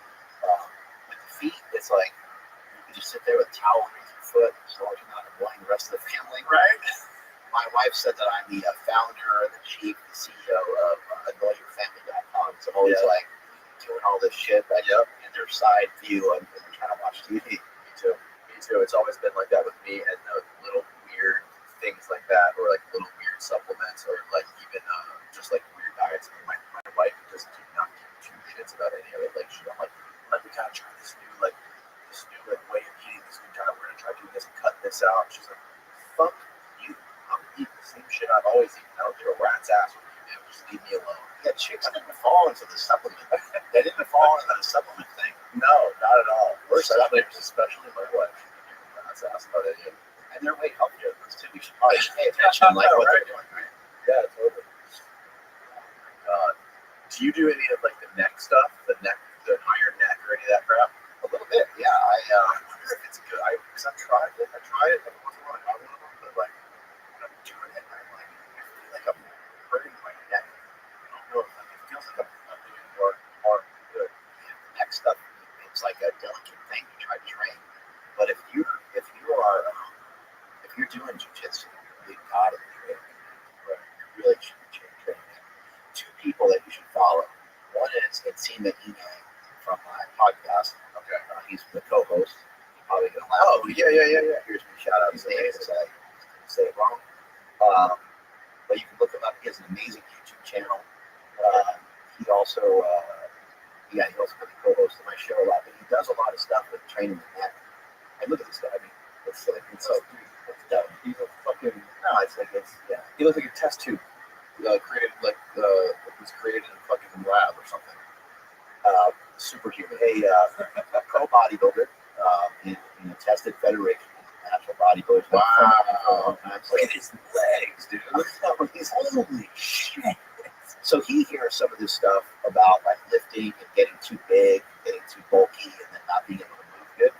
the feet, it's like you can just sit there with a towel underneath your foot as long as you're not annoying the rest of the family. Right. My wife said that I'm the founder, the chief, the CEO of AnnoyYourFamily.com. So I'm always doing all this shit in their side view and trying to watch TV. Me too. It's always been like that with me, and little weird things like that, or little weird supplements, or even just weird diets. My wife doesn't not give two shits about any of it. Shit, I'm let me kind of try this new way of eating, this new diet. We're gonna try doing this and cut this out. She's like, fuck you. I'm eating the same shit I've always eaten. I don't give a rat's ass what you do. Just leave me alone. Yeah, chicks didn't fall into the supplement. They didn't fall into the supplement thing. No, not at all. Especially my wife. Rat's ass about it. And they're way healthier than us too. We should probably pay attention what Right. they're doing, right? Yeah, totally. Do you do any of the neck stuff, the higher neck, or any of that crap? A little bit, yeah. I wonder if it's good. Because I've tried it. Every once in a while. I got one of them, but when I'm doing it, I feel like I'm hurting my neck. I don't know. It feels like I'm doing more good. Yeah, the neck stuff, it's like a delicate thing to try to train. But if you're doing jiu-jitsu, you gotta train. Right? You really should be training. Two people that you should follow. One is Etsima Ine from my podcast. Okay. He's the co-host. You're probably gonna laugh. Oh, yeah. Here's my shout out. His name is I didn't say it wrong. But you can look him up. He has an amazing YouTube channel. He also been the co-host of my show a lot. But he does a lot of stuff with training the neck. And look at this guy. I mean, it's so dumb. He's a fucking. No, yeah. He looks like a test tube. Created was created in a fucking lab or something. Superhuman. A pro bodybuilder in a tested federation of natural bodybuilders. Wow. Look at his legs, dude. Holy shit. So he hears some of this stuff about lifting and getting too big, getting too bulky, and then not being able to move good.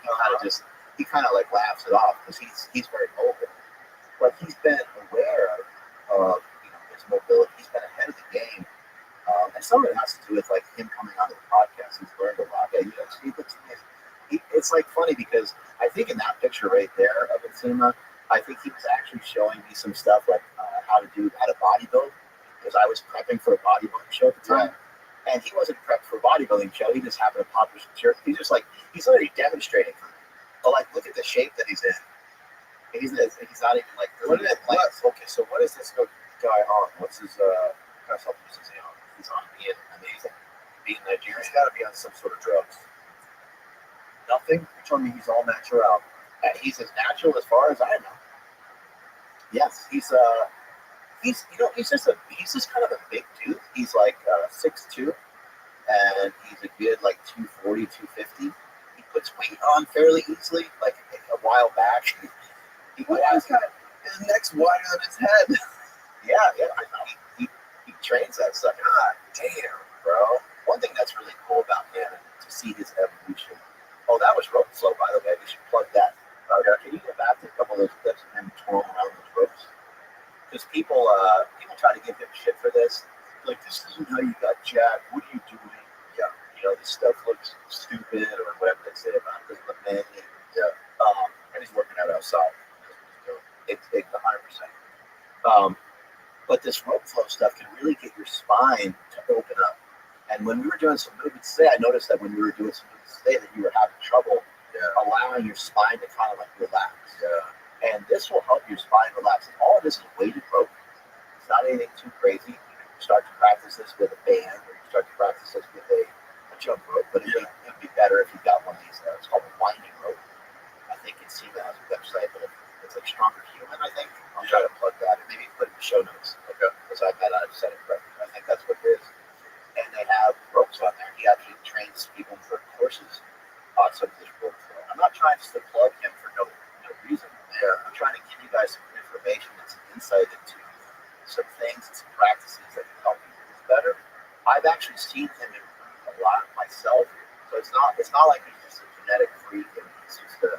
He kind of laughs it off because he's very mobile, but he's been aware of his mobility. He's been ahead of the game, and some of it has to do with him coming onto the podcast. He's learned a lot. Yeah, it's like funny because I think in that picture right there of Enzima, I think he was actually showing me some stuff like how to bodybuild because I was prepping for a bodybuilding show at the time. And he wasn't prepped for a bodybuilding show. He just happened to pop his shirt. He's just like, he's literally demonstrating for me. But like, look at the shape that he's in. And he's not even like, okay, so what is this guy on? What's his, kind of substance is he on? he's on being amazing. Being Nigerian. He's got to be on some sort of drugs. Nothing? You're telling me he's all natural? He's as natural as far as I know. Yes, he's just kind of a big dude. He's like 6'2", and he's a good like 240, 250. He puts weight on fairly easily. Like a while back, his neck's wider than his head. Yeah, I know. He trains that stuff. God damn, bro. One thing that's really cool about him to see his evolution. Oh, that was rope flow, by the way. We should plug that. Can you go back to a couple of those clips of him twirling around those ropes? Because people try to give him shit for this. Like, this isn't how you got jacked. What are you doing? Yeah, this stuff looks stupid or whatever they say about it. Doesn't look manly. Yeah. And he's working out outside. It's 100%. But this rope flow stuff can really get your spine to open up. And when we were doing some movements today, I noticed that when we were doing some movements today that you were having trouble allowing your spine to kind of like relax. Yeah. And this will help your spine relax. And all of this is weighted rope. It's not anything too crazy. You can start to practice this with a band, or you can start to practice this with a jump rope. But it'd be better if you got one of these. It's called a winding rope. I think it's seen that on the website, but it's like Stronger Human, I think. I'll try to plug that and maybe put it in the show notes. Okay. Because I've said it correctly. I think that's what it is. And they have ropes on there. He actually trains people for courses on some of this rope flow. I'm not trying to plug him for no reason. I'm trying to give you guys some information and some insight into some things and some practices that can help you do better. I've actually seen him improve a lot myself. So it's not like he's just a genetic freak and he's just a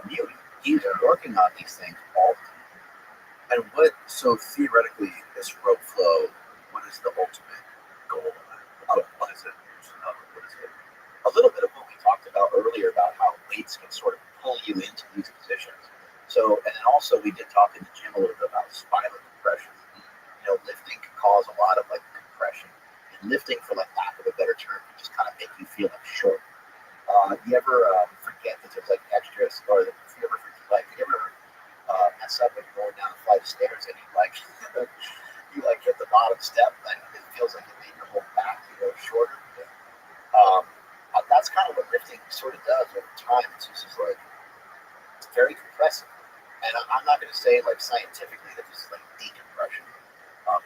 mutant. He's working on these things all the time. And so theoretically, this rope flow, what is the ultimate goal of it? What is it? What is it? A little bit of what we talked about earlier about how weights can sort of pull you into these positions. So, and then also we did talk in the gym a little bit about spinal compression. Lifting can cause a lot of like compression. And lifting, for like lack of a better term, can just kind of make you feel like short. You ever forget that there's like extras, or if you ever mess up when you're going down a flight of stairs and you hit the bottom step and it feels like it made your whole back shorter. That's kind of what lifting sort of does over time. It's just like it's very compressive. And I'm not going to say like scientifically that this is like decompression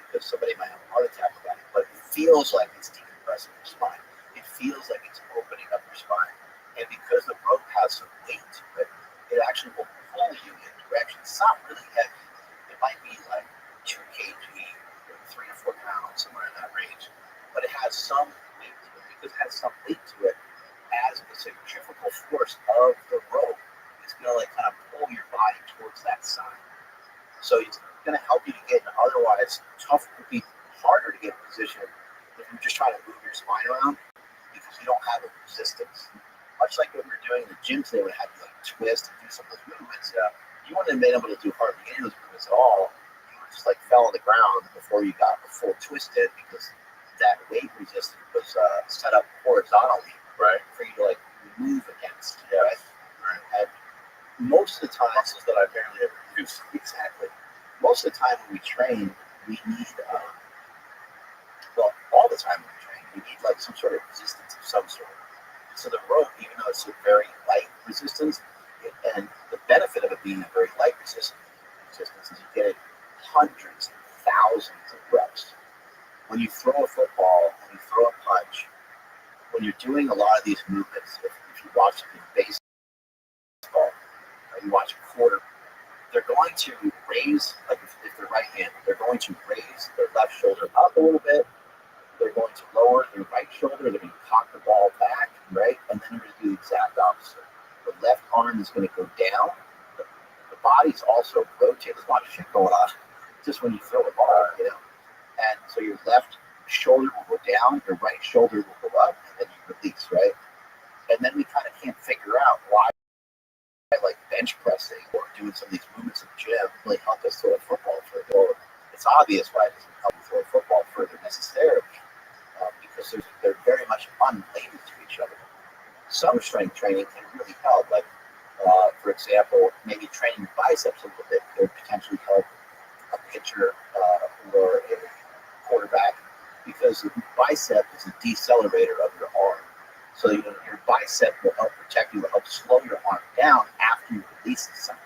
because somebody might have a heart attack about it, but it feels like it's decompressing your spine. It feels like it's opening up your spine. And because the rope has some weight to it, it actually will pull you in directions. It's not really heavy. It might be like 2 kg, 3 or 4 pounds, somewhere in that range. But it has some weight to it. Because it has some weight to it, as the centrifugal force of the rope is going to kind of pull your body towards that side. So it's going to help you to get in otherwise would be harder to get in position if you're just trying to move your spine around because you don't have a resistance. Much like what we were doing in the gym today, when I had to twist and do some of those movements, you wouldn't have been able to do hardly any of those movements at all. You would just fell on the ground before you got the full twist in because that weight resistance was set up horizontally, right, for you to move against. Yeah. Right? And most of the time, muscles that I barely ever use. Exactly. Most of the time when we train, we need, all the time when we train, we need some sort of resistance of some sort. So the rope, even though it's a very light resistance, and the benefit of it being a very light resistance is you get it hundreds and thousands of reps. When you throw a football, when you throw a punch, when you're doing a lot of these movements, if you watch baseball, or you watch a quarter, they're going to raise, if they're right-handed, they're going to raise their left shoulder up a little bit. They're going to lower their right shoulder. They're going to cock the ball back, right? And then they're going to do the exact opposite. The left arm is going to go down. The body's also rotating. There's a lot of shit going on just when you throw a ball, And so your left shoulder will go down, your right shoulder will go up, and then you release, right? And then we kind of can't figure out why doing some of these movements in the gym really help us throw a football further. Well, it's obvious why it doesn't help you throw a football further necessarily, because they're very much unrelated to each other. Some strength training can really help, like for example, maybe training your biceps a little bit could potentially help a pitcher or a quarterback, because the bicep is a decelerator of your arm. So your bicep will help protect you, will help slow your arm down after you release something,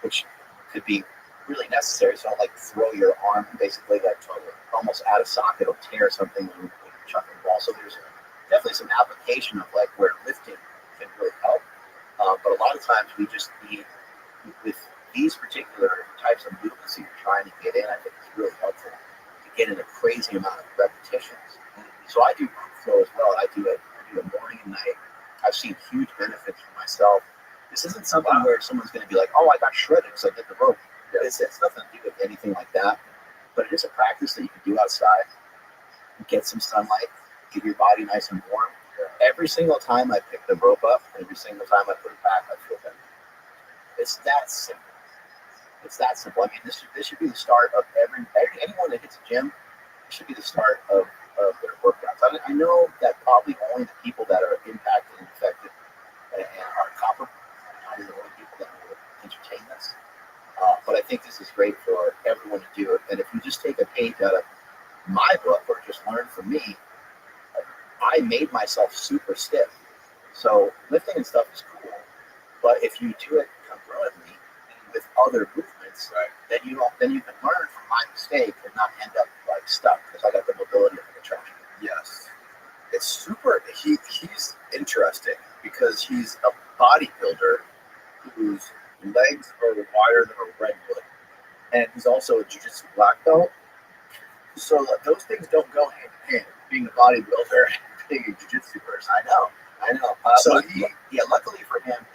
which could be really necessary. So like throw your arm basically like almost out of socket or tear something when you're chucking the ball. So there's definitely some application of like where lifting can really help. But a lot of times we just need, with these particular types of movements that you're trying to get in, I think it's really helpful to get in a crazy amount of repetitions. So I do group flow as well. I do it morning and night. I've seen huge benefits for myself. This isn't something where someone's going to be like, oh, I got shredded because I did the rope. It's nothing to do with anything like that. But it is a practice that you can do outside, get some sunlight, get your body nice and warm. Every single time I pick the rope up, every single time I put it back, I feel better. It's that simple. It's that simple. I mean, this should be the start of anyone that hits a gym. It should be the start of their workouts. I know that probably only the people that are impacted and affected and are comparable are the only people that will entertain this. But I think this is great for everyone to do it. And if you just take a page out of my book or just learn from me, I made myself super stiff. So lifting and stuff is cool. But if you do it congruently with other movements, then you can learn from my mistake and not end up like stuck because I got the mobility of the traction. Yes. It's super. He's interesting because he's a bodybuilder whose legs are wider than a redwood, and he's also a jiu-jitsu black belt. So those things don't go hand in hand. Being a bodybuilder and being a jiu-jitsu person. I know. Luckily for him,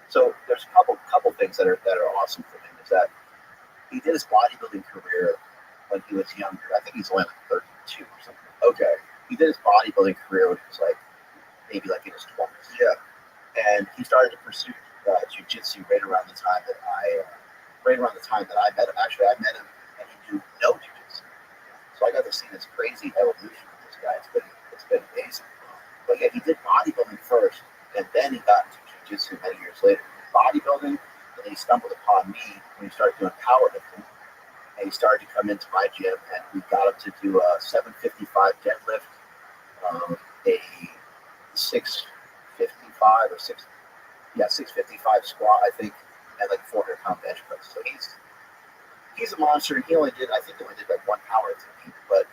so there's a couple things that are awesome for him. Is that he did his bodybuilding career when he was younger. I think he's only like 32 or something. Okay. He did his bodybuilding career when he was like maybe like in his 20s. Yeah. And he started to pursue jiu-jitsu right around the time that I met him. Actually, I met him and he knew no jiu-jitsu. So I got to see this crazy evolution of this guy. It's been amazing. But yeah, he did bodybuilding first, and then he got into jiu-jitsu many years later. Bodybuilding, and he stumbled upon me when he started doing powerlifting. And he started to come into my gym, and we got him to do a 755 deadlift, a 655 or 655 squat, I think, and like 400-pound bench press. So he's a monster, and he only did like one power technique, but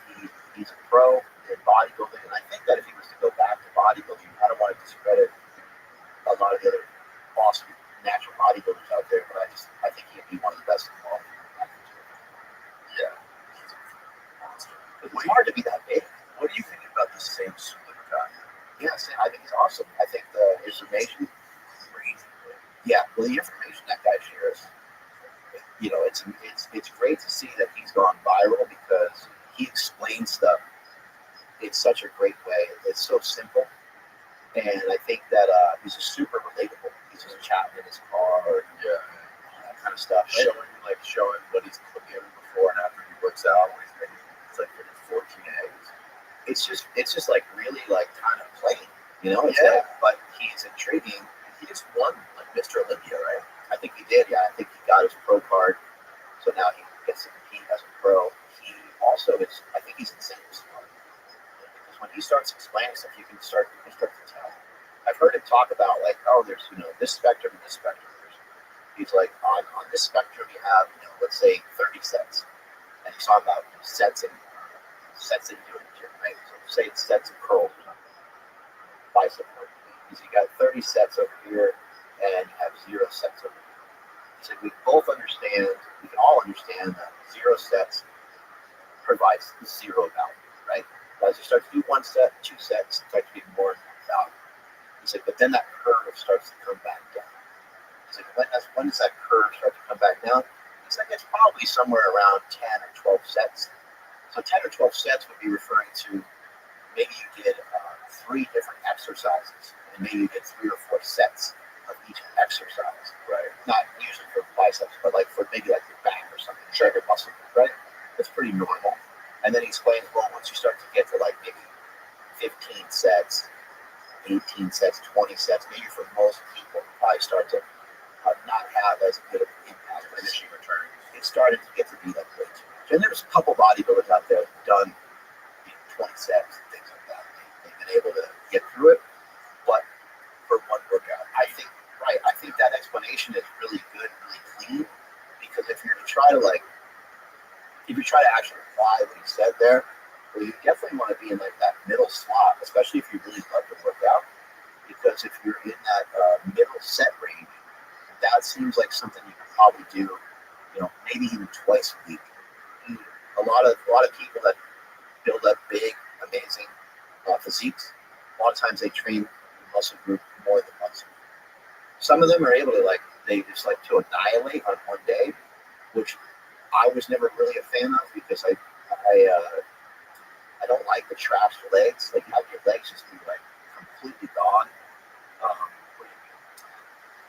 he's a pro in bodybuilding, and I think that if he was to go back to bodybuilding, I don't want to discredit a lot of the other awesome natural bodybuilders out there, but I think he'd be one of the best in the world. Yeah. It's hard to be that big. What do you think about the same super guy? Yes, I think he's awesome. I think the information, the information that guy shares, it's great to see that he's gone viral because he explains stuff in such a great way. It's so simple, and I think that he's just super relatable. He's just chatting in his car, all that kind of stuff. Showing what he's cooking before and after he works out. When he's making, it's like 14 eggs. It's just like really like kind of plain, but he's intriguing. He just won like Mr. Olympia, right? I think he did. Yeah, I think he got his pro card, so now he gets to compete as a pro. He also is. I think he's insanely smart because when he starts explaining stuff, you can start to tell. I've heard him talk about like, oh, there's this spectrum and this spectrum. He's like on this spectrum you have let's say 30 sets, and he's talking about sets that you do in the gym, right? So say it's sets of curls or something, bicep curls. Because you got 30 sets over here, and you have 0 sets over here. He said we all understand that 0 sets provides 0 value, right? As you start to do 1 set, 2 sets, it starts to be more value. He said, but then that curve starts to come back down. He's like, when does that curve start to come back down? He's like, it's probably somewhere around 10 or 12 sets. So 10 or 12 sets would be referring to maybe you did 3 different exercises, and maybe you did 3 or 4 sets. of each exercise, right? Not usually for biceps, but like for maybe like your back or something, sure, your muscle, right? It's pretty normal. And then he explains, well, once you start to get to like maybe 15 sets, 18 sets, 20 sets, maybe for most people, probably start to not have as good of an impact. Finishing return. It started to get to be like way too much. And there's a couple bodybuilders out there who've done 20 sets and things like that. They've been able to get through it, but for one workout, I think, right, I think that explanation is really good, really clean, because if you're to try to like, if you try to actually apply what he said there, well, you definitely want to be in like that middle slot, especially if you really love to work out, because if you're in that middle set range, that seems like something you can probably do, maybe even twice a week. A lot of people that build up big, amazing physiques, a lot of times they train the muscle group more than once a week. Some of them are able to they just like to annihilate on one day, which I was never really a fan of because I don't like the trash legs. Like have your legs just be like completely gone.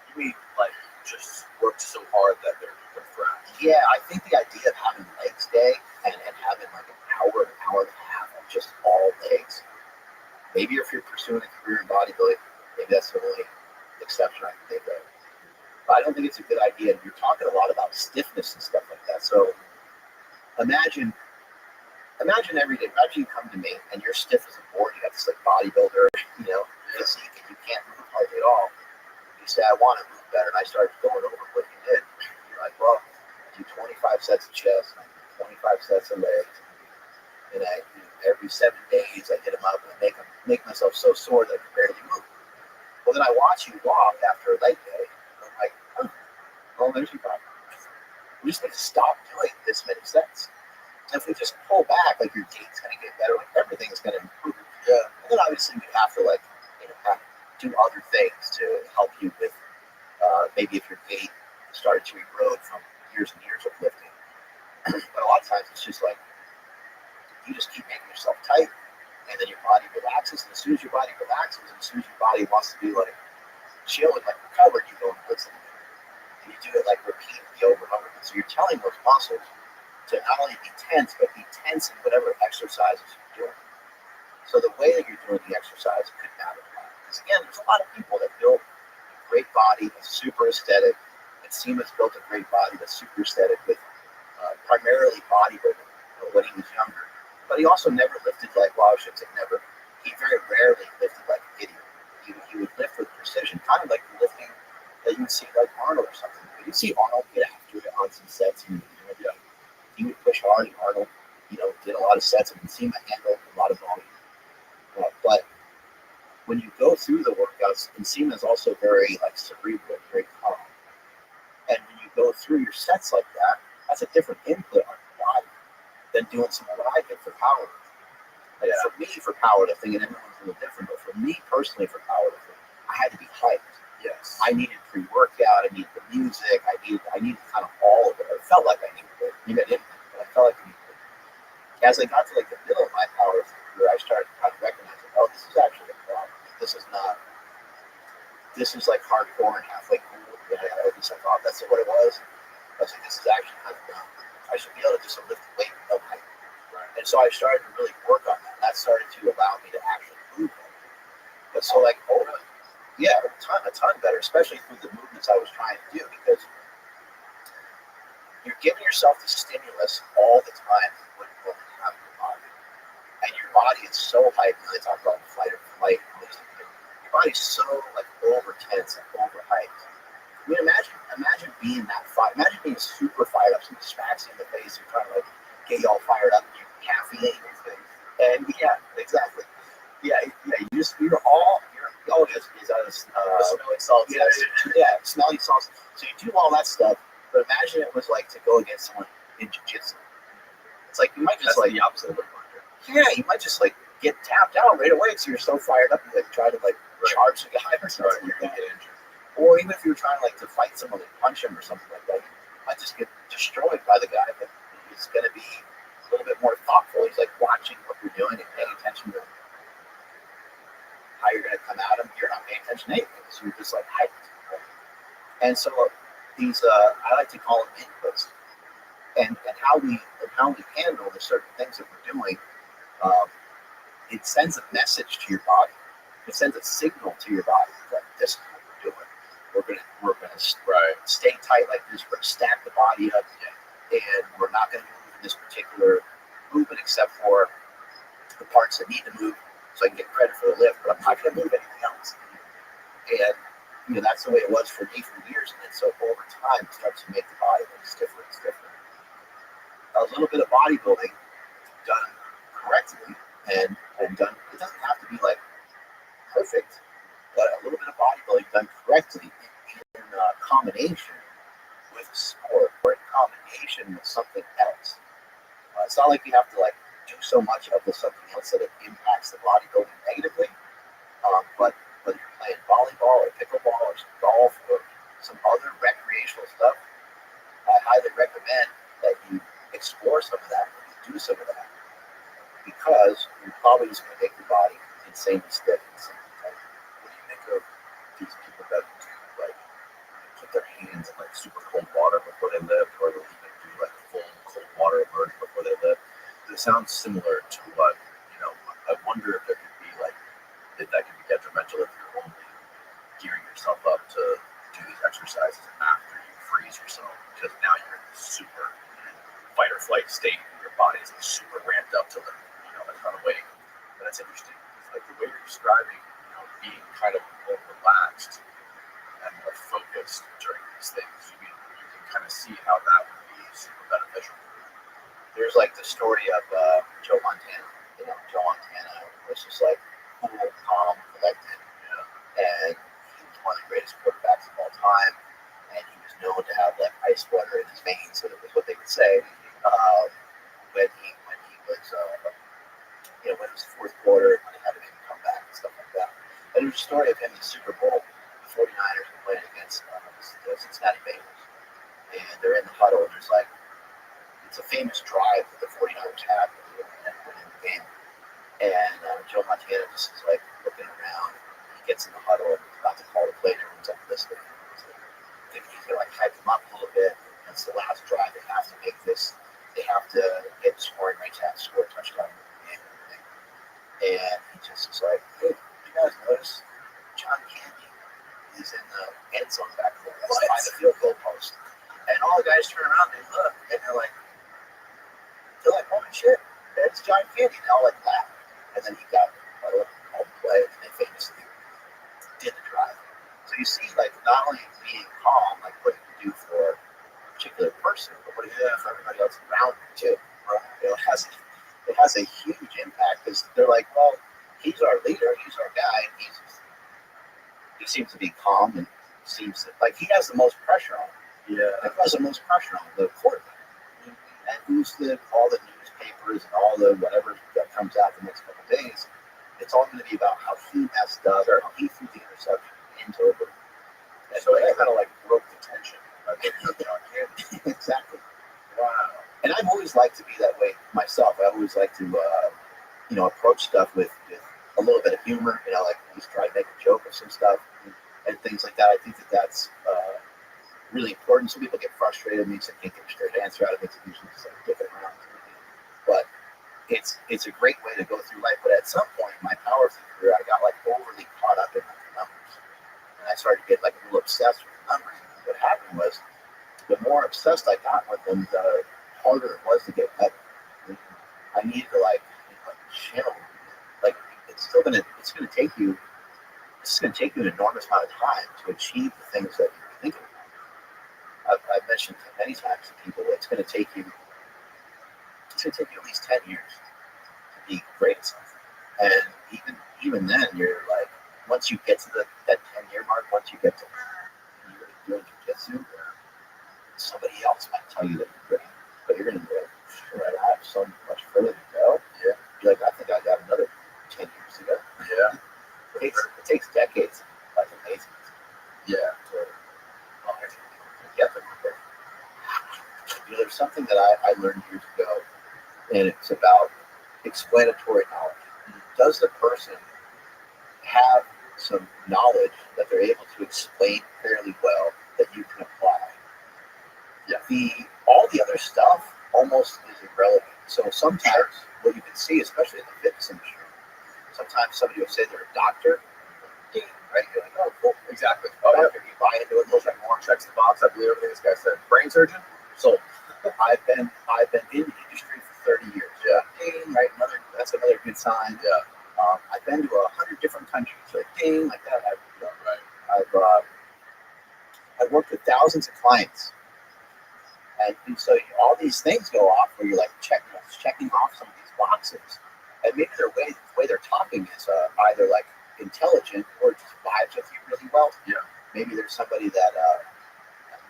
You mean like just work so hard that they're fresh? Yeah, I think the idea of having legs day and having like an hour and a half of just all legs. Maybe if you're pursuing a career in bodybuilding, maybe that's the only exception I can think of. But I don't think it's a good idea. And you're talking a lot about stiffness and stuff like that. So imagine every day. Imagine you come to me and you're stiff as a board. You got this like bodybuilder, physique, and you can't move hardly at all. You say, I want to move better, and I started going over what you did. You're like, well, I do 25 sets of chest, I do 25 sets of legs, and every 7 days I hit them up and make myself so sore that I can barely move. Well, then I watch you walk after a leg day, and I'm like, oh, well, there's your problem. We just need to stop doing this many sets. And if we just pull back, like your gait's going to get better, like everything's going to improve. Yeah. And then obviously you have to have to do other things to help you with maybe if your gait started to erode from years and years of lifting. But a lot of times it's just like you just keep making yourself tight, and then your body relaxes. And as soon as your body relaxes, and as soon as your body wants to be like chill and like recovered, you go and put something in. And you do it like repeatedly over and over again. So you're telling those muscles to not only be tense, but be tense in whatever exercises you're doing. So the way that you're doing the exercise could matter a lot. Because again, there's a lot of people that build a great body that's super aesthetic. And Seamus built a great body that's super aesthetic with primarily bodybuilding when he was younger. But he also never lifted like, well, I shouldn't say never. He very rarely lifted like an idiot. He would lift with precision, kind of like the lifting that you would see like Arnold or something. You'd see Arnold get after it on some sets. He would push hard, and Arnold, did a lot of sets, and Seema handled a lot of volume. But when you go through the workouts, and Seema is also very like cerebral, very calm. And when you go through your sets like that, that's a different input on your body than doing some what I did for powerlifting. Like for me, for powerlifting, and everyone's a little different, but for me personally, for powerlifting, I had to be hyped. Yes. I needed pre-workout. I needed the music. I needed kind of all of it. I felt like I needed it. Maybe I didn't, but I felt like I needed it. As I got to like the middle of my powerlifting career, I started kind of recognizing, oh, this is actually a problem. This is not. This is like hardcore and halfway cool. Yeah, at least I thought that's what it was. I was like, this is actually kind of dumb. I should be able to just lift weight with no height. Right. And so I started to really work on that. That started to allow me to actually move better. But so like over a ton better, especially through the movements I was trying to do, because you're giving yourself the stimulus all the time when you have your body. And your body is so hyped. They talk about fight or flight. Your body's so like over tense and over hyped. I mean, imagine being that fired. Imagine being super fired up, some smacks in the face. You're trying to like get you all fired up. You caffeine and things. And yeah, exactly. You're all smelling salts. Smelling salts. So you do all that stuff, but imagine it was like to go against someone in jiu-jitsu. It's like you might just That's the opposite of what you might just like get tapped out right away because you're so fired up and like try to like charge the guy or something. You're gonna get injured. Or even if you're trying to fight someone and punch him or something like that, you might just get destroyed by the guy. But he's going to be a little bit more thoughtful. He's like watching what you're doing and paying attention to how you're going to come at him. You're not paying attention to anything because you're just like hyped. And so these, I like to call them inputs, and how we handle the certain things that we're doing. Um, it sends a message to your body. It sends a signal to your body that this is what we're doing. We're gonna stay tight like this. We're gonna stack the body up, and we're not gonna move in this particular movement except for the parts that need to move, so I can get credit for the lift. But I'm not gonna move anything else. And that's the way it was for me for years. And then so over time, it starts to make the body look stiffer and stiffer. A little bit of bodybuilding done correctly and done. It doesn't have to be like perfect, but a little bit of bodybuilding done correctly in combination with sport or in combination with something else. It's not like you have to like do so much of the something else that it impacts the bodybuilding negatively. But whether you're playing volleyball or pickleball or some golf or some other recreational stuff, I highly recommend that you explore some of that, and you do some of that, because you're probably just going to make your body insanely stiff. What do you think of these people that do like put their hands in like super cold water before they lift, or they'll even do like full cold water immersion before they lift? It sounds similar to what I wonder if it could be like if that could be detrimental if you're only gearing yourself up to do these exercises after you freeze yourself, because now you're in this super fight or flight state and your body is like super ramped up to the a ton of weight. But that's interesting. It's like the way you're describing, being kind of more relaxed and more focused during these things, you can kind of see how that would be super beneficial. There's like the story of Joe Montana. Joe Montana was just like cool, calm, collected, and he was one of the greatest quarterbacks of all time. And he was known to have like ice water in his veins, so that was what they would say when he was when it was the fourth quarter, when he had to make a comeback and stuff like that. And there's a story of him in the Super Bowl. The 49ers were playing against the Cincinnati Bengals, and they're in the huddle, and there's like it's a famous drive that the 49ers had in the game. And Joe Montana just is like looking around. He gets in the huddle and he's about to call the play, and everyone's like listening. He's gonna like hype them up a little bit. It's the last drive. They have to make this. They have to get scoring range, have to score a touchdown in the game and everything. And he just is like, hey, you guys notice John Candy? He's in the end zone back there. That's by the field goal post. And all the guys turn around and they look, and they're like, holy shit, that's John Candy. And they all like laugh. And then he got all the play, and they famously did the drive. So you see, like, not only being calm, like what it can do for a particular person, but what it can do for everybody else around you too. Right? It has a huge impact, because they're like, well, he's our leader, he's our guy, he seems to be calm and seems to, like, he has the most pressure on him. Yeah. He has the most pressure on the quarterback. And who's all the newspapers and all the whatever that comes out the next couple of days, it's all going to be about how he messed up or how he threw the interception into it. And so it kind of like broke the tension. Exactly. Wow. And I've always liked to be that way myself. I always like to, approach stuff with a little bit of humor. Like just try to make a joke of some stuff and things like that. I think that's really important. Some people get frustrated. It makes them can't get a straight answer out of it. It usually just like dipping around. But it's a great way to go through life. But at some point in my powerlifting career, I got like overly caught up in the numbers, and I started to get like a little obsessed with the numbers. And what happened was, the more obsessed I got with them, the harder it was to get better. I needed to channel. Like it's gonna take you. It's gonna take you an enormous amount of time to achieve the things that you're thinking about. I've mentioned many times to people that it's going to take you at least 10 years to be great at something. And even then, you're like, once you get to that 10-year mark, once you get to you're doing jiu-jitsu, somebody else might tell you that you're great, but you're going to be like, sure, I have so much further to go. Yeah. You're like, I think I got another 10 years to go. Yeah. It takes decades, like amazing. Yeah. There's something that I learned years ago, and it's about explanatory knowledge. Does the person have some knowledge that they're able to explain fairly well that you almost is irrelevant. So sometimes what you can see, especially in the fitness industry, sometimes somebody will say they're a doctor, right? You're like, oh, cool. Exactly. Oh, yeah. Doctor, you buy into it, those are more. Checks the box. I believe everything this guy said. Brain surgeon? So I've been in the industry for 30 years. Yeah. Ding, right? That's another good sign. Yeah. I've been to 100 different countries. Like ding, like that. Right. I've worked with thousands of clients, and so all these things go off where you're like checking off some of these boxes, and maybe the way they're talking is either like intelligent or just vibes with you really well. Yeah. Maybe there's somebody that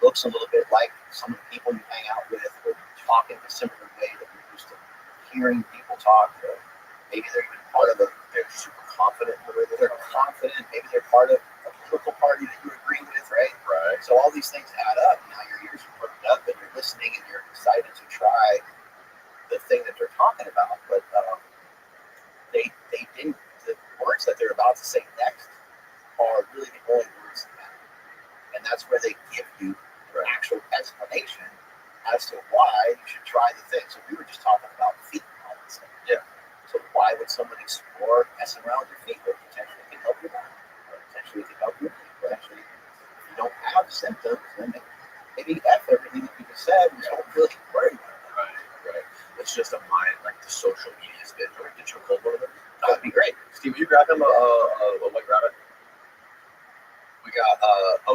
looks a little bit like some of the people you hang out with, or talk in a similar way that you're used to hearing people talk. Or maybe they're even part of they're super confident in the way that they're confident. Maybe they're part of a political party that you agree with, right? Right. So all these things add up. Now your ears are perked up and you're listening and you're excited to try the thing that they're talking about. But they didn't. The words that they're about to say next are really the only words that matter, and that's where they give you their actual explanation as to why you should try the thing. So we were just talking about feet and all this stuff. Yeah. So why would someone explore messing around with your feet? Well, potentially it can help your mind. Or potentially it can help your feet. Potentially, if you don't have symptoms, then maybe F everything that you just said. You don't really worry about that. Right. It's just a mind, like the social media spin. Or get you a cold one of them. That'd be great. Steve, will you grab him a white rabbit? We got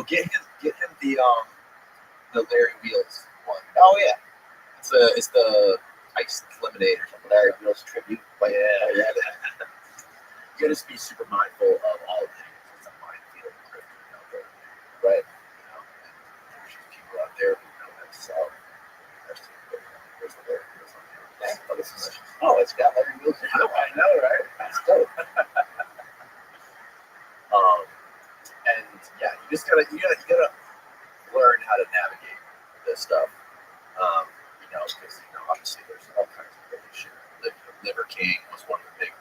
get him the Larry Wheels one. Oh yeah, It's the iced lemonade or something. Larry Wheels tribute. But Yeah. You gotta just be super mindful of all of things. It's a minefield out there. right. You know, and there's just people out there who know how to sell. There's the Larry Wheels on there. Yeah. Oh, this is Oh, it's got Larry Wheels. I know, right? That's dope. And yeah, you gotta learn how to navigate this stuff. Because obviously there's all kinds of crazy shit. Liver King was one of the big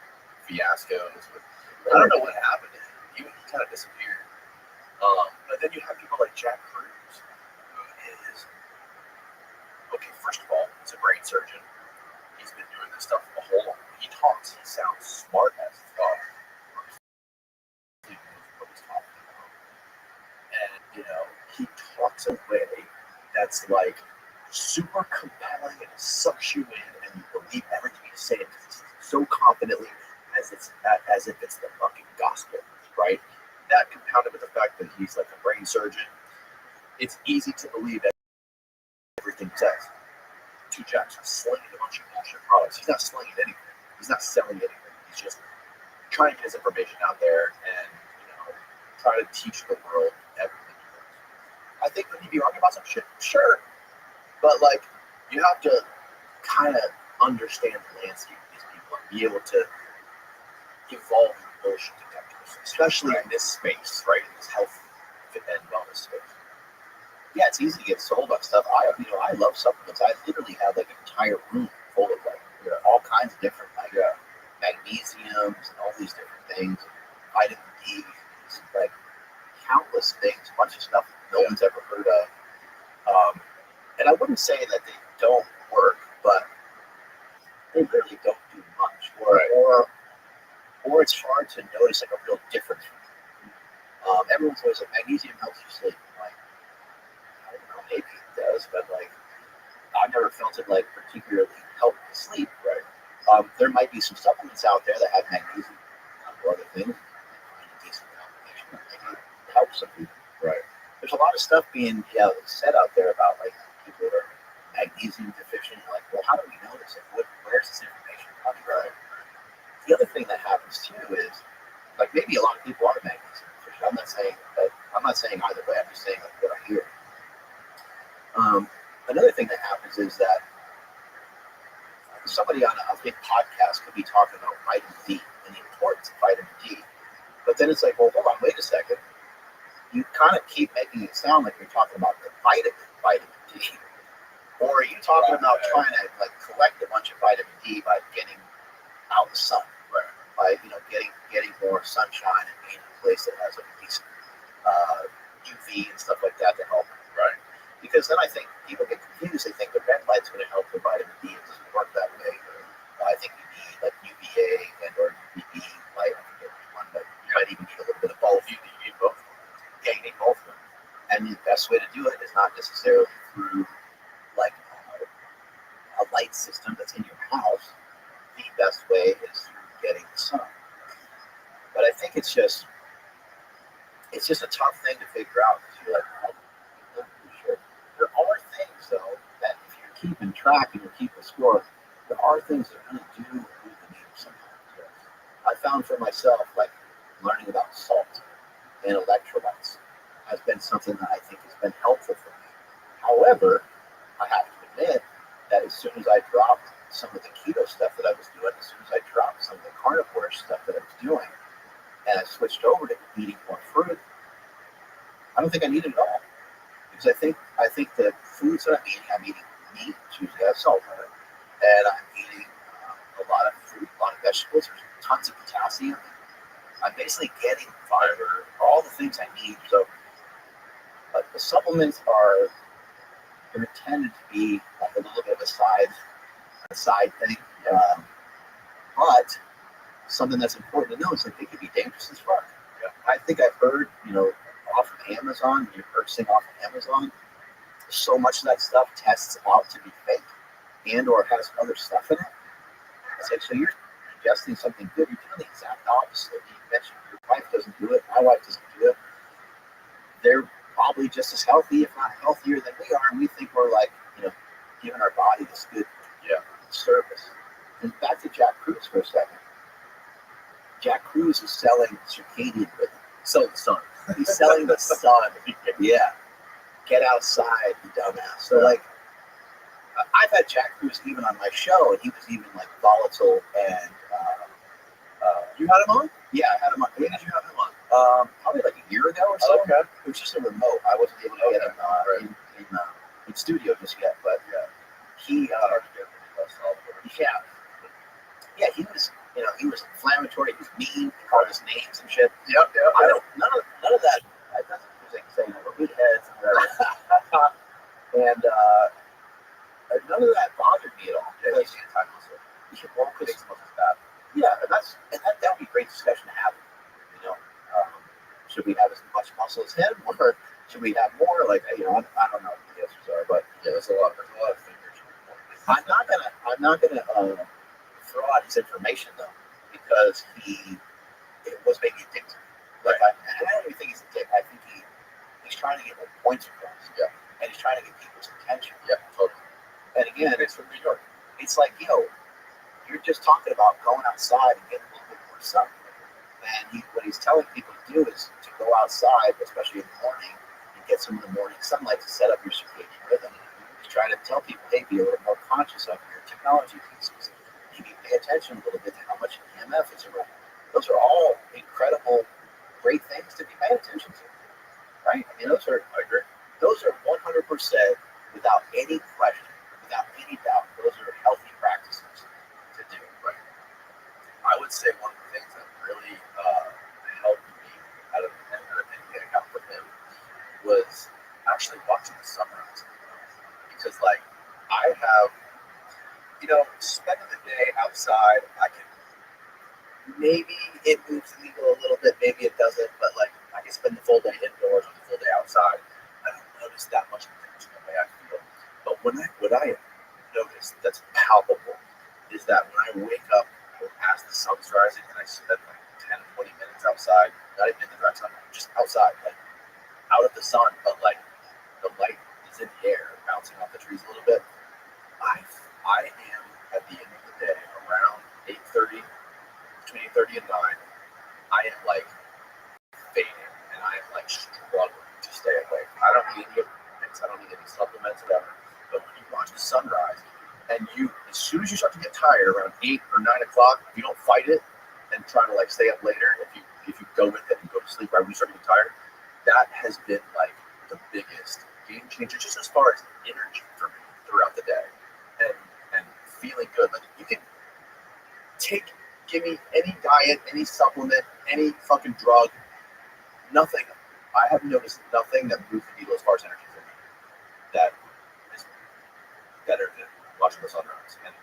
fiascos. But I don't know what happened to him. He kind of disappeared. But then you have people like Jack Cruz, who is first of all, he's a brain surgeon. He's been doing this stuff a whole lot. He talks. He sounds smart as fuck. He knows what he's talking about. And he talks in a way that's like super compelling and it sucks you in, and you believe everything he's saying so confidently as if it's the fucking gospel, right? That compounded with the fact that he's like a brain surgeon, it's easy to believe that everything he says. Two Jacks are slinging a bunch of bullshit products. He's not slinging anything. He's not selling anything. He's just trying to get his information out there and try to teach the world everything he knows. I think that he'd be wrong about some shit, sure. But like, you have to kind of understand the landscape of these people and be able to evolve your bullshit detectors, especially in this space, right? In this health and wellness space. Yeah, it's easy to get sold on stuff. I love supplements. I literally have like an entire room full of all kinds of different magnesiums and all these different things, vitamin D, like countless things, a bunch of stuff no one's ever heard of. And I wouldn't say that they don't work, but they really don't do much. Or it's hard to notice like a real difference. Everyone's always like, magnesium helps you sleep. Like, I don't know, maybe it does, but like, I've never felt it like particularly help me sleep. Right. There might be some supplements out there that have magnesium or other things. Find a decent combination that maybe helps some people. Right. There's a lot of stuff being said out there about like people that are magnesium deficient. Like, well, how do we know this? Like, where's this information coming from? Right. The other thing that happens too is, like, maybe a lot of people are magnesium deficient. I'm not saying either way. I'm just saying like what I hear. Another thing that happens is that somebody on a big podcast could be talking about vitamin D and the importance of vitamin D, but then it's like, well, hold on, wait a second. You kind of keep making it sound like you're talking about the vitamin D, or are you talking about trying to like collect a bunch of vitamin D by getting out in the sun, right? By getting more sunshine and being in a place that has like a decent UV and stuff like that to help, right? Because then I think people get confused. confused. They think the red light's going to help the vitamin D. It doesn't work that way. I think you need like UVA and or UVB light. I forget which one, but you might even need a little bit of both. You need both. Yeah, you need both of them. And the best way to do it is not necessarily through like a light system that's in your house. The best way is through getting the sun. But I think it's just a tough thing to figure out because you're like, oh, I'm not really sure. There are things though that if you're keeping track and you're keeping score, there are things that are going to do move the needle sometimes. I found for myself like learning about salt and electrolytes has been something that I think has been helpful for me. However, I have to admit that as soon as I dropped some of the keto stuff that I was doing, as soon as I dropped some of the carnivore stuff that I was doing, and I switched over to eating more fruit, I don't think I need it at all. Because I think the foods that I'm eating meat, which usually has salt in it, and I'm eating a lot of fruit, a lot of vegetables. There's tons of potassium. I'm basically getting fiber, all the things I need. So the supplements are intended to be like a little bit of a side thing. But something that's important to know is that they can be dangerous as fuck. Yeah. I think I've heard, off of Amazon, when you're purchasing off of Amazon, so much of that stuff tests out to be fake and or has other stuff in it. It's like, so you're ingesting something good, you're doing the exact opposite. You mentioned your wife doesn't do it, my wife doesn't do it. They're probably just as healthy, if not healthier than we are, and we think we're like, giving our body this good service. And back to Jack Cruz for a second. Jack Cruz is selling circadian rhythm. Selling the sun. He's selling the sun. Yeah. Get outside, you dumbass. So, I've had Jack Cruz even on my show, and he was even, volatile and... you had him on? Yeah, I had him on. When did you have him on? Probably like a year ago or so. Okay. It was just a remote. I wasn't able to get him in studio just yet, but he... Yeah, he was, he was inflammatory, he was mean, he called us names and shit. Yep. I don't, none of that, that's not saying that we're big heads and whatever. And none of that bothered me at all. Yeah, he's anti-muscle. Well, because yeah, and that would be a great discussion to have. Should we have as much muscle as him, or should we have more? I don't know what the answers are, but yeah, there's a lot of fingers. I'm not gonna throw out his information though, because it was maybe addictive. I don't even think he's a dick. I think he's trying to get points across. Yeah. And he's trying to get people's attention. Yeah, totally. And again, it's from New York. It's like, you're just talking about going outside and getting a little bit more sun. And what he's telling people to do is to go outside, especially in the morning, and get some of the morning sunlight to set up your circadian rhythm. He's trying to tell people, hey, be a little more conscious of your technology pieces. Maybe pay attention a little bit to how much EMF is around. Those are all incredible, great things to be paying attention to, right? I mean, those are 100% without any question, without any doubt. Those are healthy practices to do. Right. I would say one of the things that really helped me out of anything I got from him was actually watching the sunrise. Because, I have, spending the day outside, I can, maybe it moves the needle a little bit, maybe it doesn't, but, I can spend the full day indoors or the full day outside. I don't notice that much difference in the way I feel. But what I notice that's palpable is that when I wake up as the sun's rising and I spend 10 or 20 minutes outside, not even in the direct sunlight, just outside, out of the sun, but the light is in the air, bouncing off the trees a little bit. I am at the end of the day around 8:30, between 8:30 and 9. I am fading and I am struggling to stay awake. I don't need any things, I don't need any supplements, whatever. But when you watch the sunrise and as soon as you start to get tired around 8 or 9 o'clock, if you don't fight it and try to stay up later, if you go with it and go to sleep right when you start to get tired, that has been the biggest game changer just as far as energy for me throughout the day and feeling good. You can give me any diet, any supplement, any fucking drug, nothing. I have noticed nothing that moves the needle as far as energy for me. That is better than watching the sunrise. And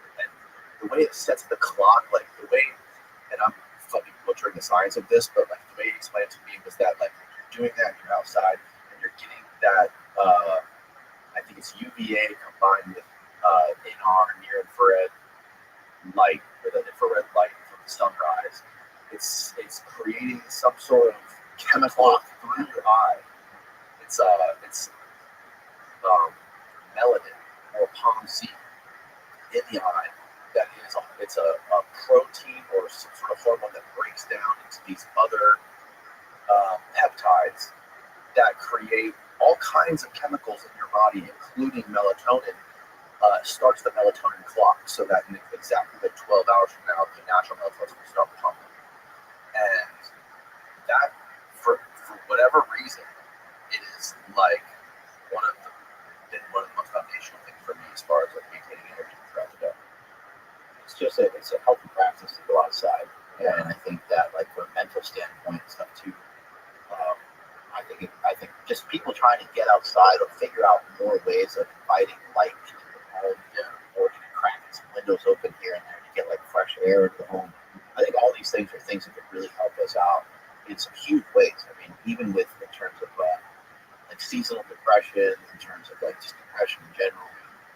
the way it sets the clock, like the way, and I'm fucking butchering the science of this, but like the way he explained it to me was that like you're doing that, you're outside, and you're getting that, I think it's UVA combined with NR, near infrared light, or the infrared light from the sunrise. It's creating some sort of chemical through your eye. It's melanin or POMC in the eye that is it's a protein or some sort of hormone that breaks down into these other peptides that create all kinds of chemicals in your body, including melatonin. Starts the melatonin clock so that in exactly like 12 hours from now, the natural melatonin will start pumping. And that, for whatever reason, it is like been one of the most foundational things for me as far as like maintaining energy throughout the day. It's a healthy practice to go outside, and I think that like from a mental standpoint and stuff too. I think just people trying to get outside or figure out more ways of inviting light into the home, or cracking some windows open here and there to get like fresh air into the home. I think all these things are things that could really help us out in some huge ways. I mean, even with in terms of like seasonal depression, in terms of like just depression in general,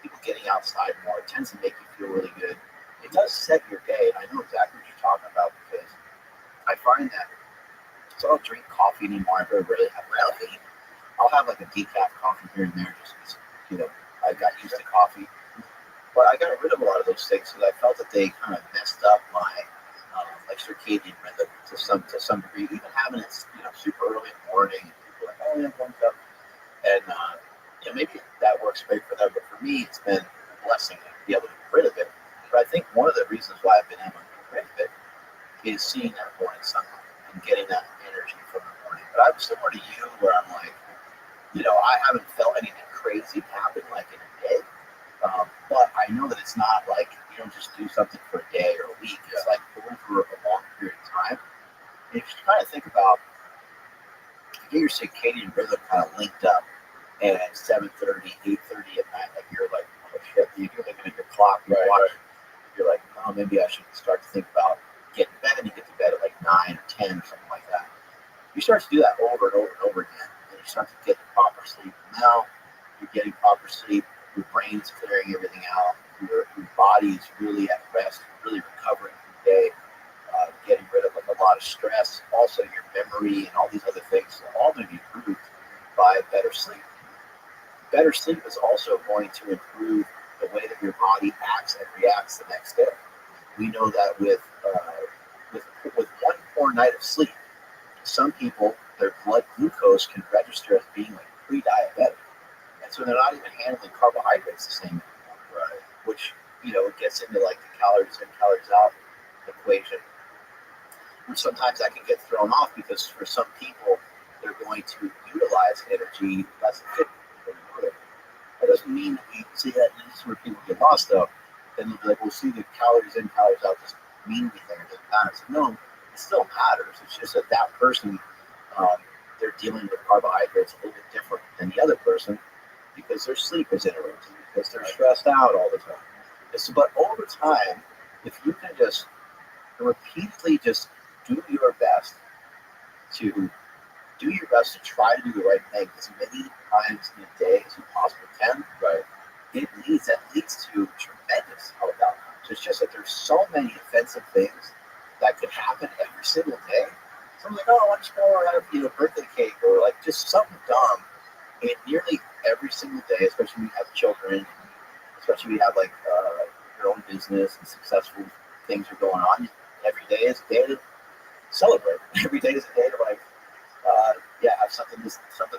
people getting outside more, it tends to make you feel really good. It does set your day, and I know exactly what you're talking about because I find that so I don't drink coffee anymore. I very rarely have rarely. I'll have like a decaf coffee here and there just because, I got used to coffee. But I got rid of a lot of those things because I felt that they kind of messed up my like circadian rhythm to some degree. Even having it, super early in the morning, and people are like, oh yeah, one cup. And maybe that works great for them, but for me, it's been a blessing to be able to get rid of it. But I think one of the reasons why I've been able to get rid of it is seeing that morning sunlight and getting that energy from the morning. But I'm similar to you, where I'm like, I haven't felt anything crazy happen like in a day. But I know that it's not like you don't just do something for a day or a week. It's like over a long period of time. And if you kind of think about, if you get your circadian rhythm kind of linked up, and at 7:30, 8:30 at night, like you're like, oh shit, you're looking at your clock, you're like, oh, maybe I should start to think about getting to bed, and you get to bed at like 9 or 10 or something like that. You start to do that over and over and over again, and you start to get the proper sleep. Now you're getting proper sleep, your brain's clearing everything out, your body is really at rest, really recovering from the day, getting rid of like a lot of stress, also your memory and all these other things are all going to be improved by better sleep. Better sleep is also going to improve the way that your body acts and reacts the next day. We know that with one poor night of sleep, some people, their blood glucose can register as being like pre-diabetic, and so they're not even handling carbohydrates the same way, right? Which it gets into like the calories in, calories out equation. And sometimes that can get thrown off because for some people, they're going to utilize energy less efficiently. That doesn't mean that we see that. This is where people get lost, though. Then they'll be like, "Well, see, the calories in, calories out doesn't mean anything. It doesn't matter." So, no, it still matters. It's just that person, they're dealing with carbohydrates a little bit different than the other person because their sleep is interrupted, because they're stressed out all the time. But over time, if you can just repeatedly just do your best to try to do the right thing as many times in a day as you possibly can, right? That leads to tremendous health outcomes. It's just that there's so many offensive things that could happen every single day. Someone's like, oh, I want to go have a birthday cake, or like just something dumb. And nearly every single day, especially when you have children, especially when you have like your own business and successful things are going on, every day is a day to celebrate. Every day is a day to like have something to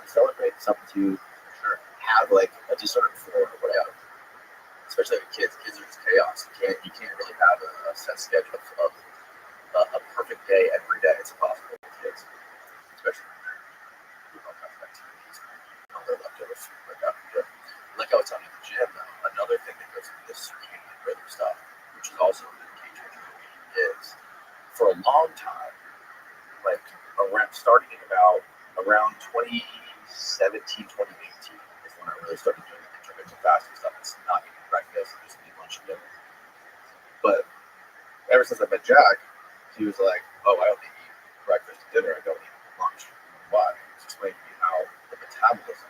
celebrate, something to have like a dessert for or whatever. Especially with kids are just chaos. You can't really have a set schedule of a perfect day every day. It's impossible with kids, especially when they're doing all kinds of activities. Their leftover food like I was telling you at the gym. Another thing that goes into this circadian rhythm stuff, which is also a game changer for me, is for a long time, like starting in around 2017, 2018 is when I really started doing the intermittent fasting stuff. It's not eating breakfast ever since I met Jack, he was like, "Oh, I only eat breakfast and dinner. I don't eat lunch." Why? He explained to me how the metabolism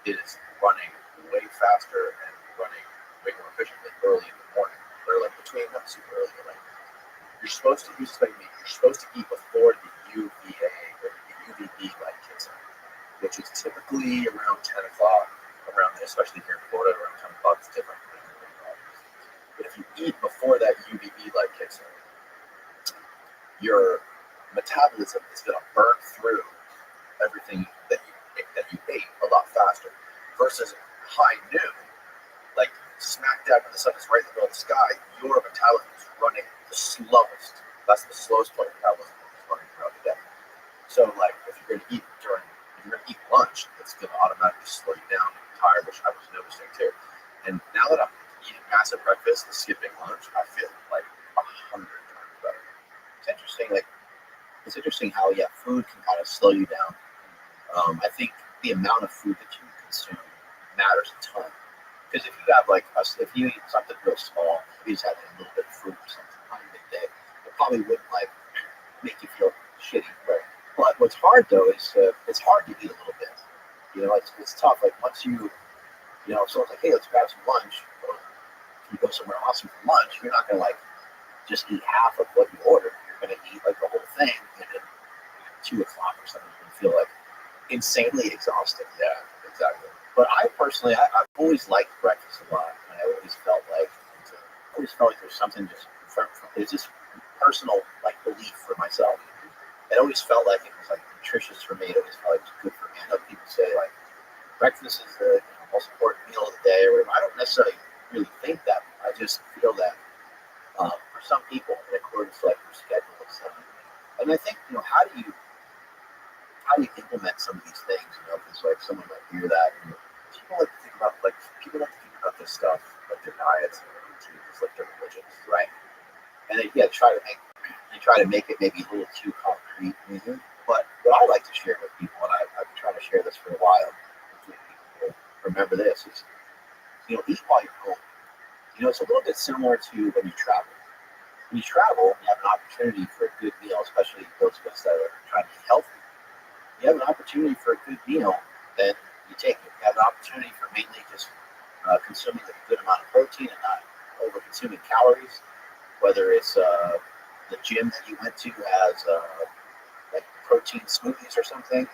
is running way faster and running way more efficiently early in the morning. Or like between them super early. Like you're supposed to. He was explaining to me you're supposed to eat before the UVA or the UVB light kicks in, which is typically around 10 o'clock. Around there, especially here in Florida, around 10 o'clock, it's different. But if you eat before that UVB light kicks in, your metabolism is going to burn through everything that you ate a lot faster. Versus high noon, like smack dab when the sun is right in the middle of the sky, your metabolism is running the slowest. That's the slowest point of metabolism is running throughout the day. So, like, if you're going to eat lunch, it's going to automatically slow you down and you're tired, which I was noticing too. And now that I'm eating massive breakfast and skipping lunch, I feel like 100 times better. It's interesting how food can kind of slow you down. I think the amount of food that you consume matters a ton. Because if you have if you eat something real small, if you just had a little bit of fruit or something on midday, it probably wouldn't make you feel shitty. Right? But what's hard though is it's hard to eat a little bit. It's tough. Like once if someone's like, hey, let's grab some lunch. Or if you go somewhere awesome for lunch, you're not gonna just eat half of what you ordered. You're gonna eat the whole thing, and then at 2 o'clock or something, you're gonna feel insanely exhausted. Yeah, exactly. But I personally, I've always liked breakfast a lot. And I always felt like there's something it's just personal belief for myself. It always felt like it was nutritious for me. It always felt like it was good for me. I know people say breakfast is the most important meal of the day or whatever. I don't necessarily really think that. I just feel that for some people, in accordance to their schedule and stuff. And I think how do you implement some of these things? Because someone might hear that, and people like to think about this stuff, like their diets and their routines, like their religions, right? And they try to make it maybe a little too concrete. Mm-hmm. But what I like to share with people, and I've been trying to share this for a while, hopefully people will remember this, is eat while you're home. It's a little bit similar to when you travel. When you travel, you have an opportunity for a good meal, especially those of us that are trying to be healthy. You have an opportunity for a good meal, then you take it. You have an opportunity for mainly just consuming a good amount of protein and not over consuming calories, whether it's the gym that you went to has protein smoothies or something,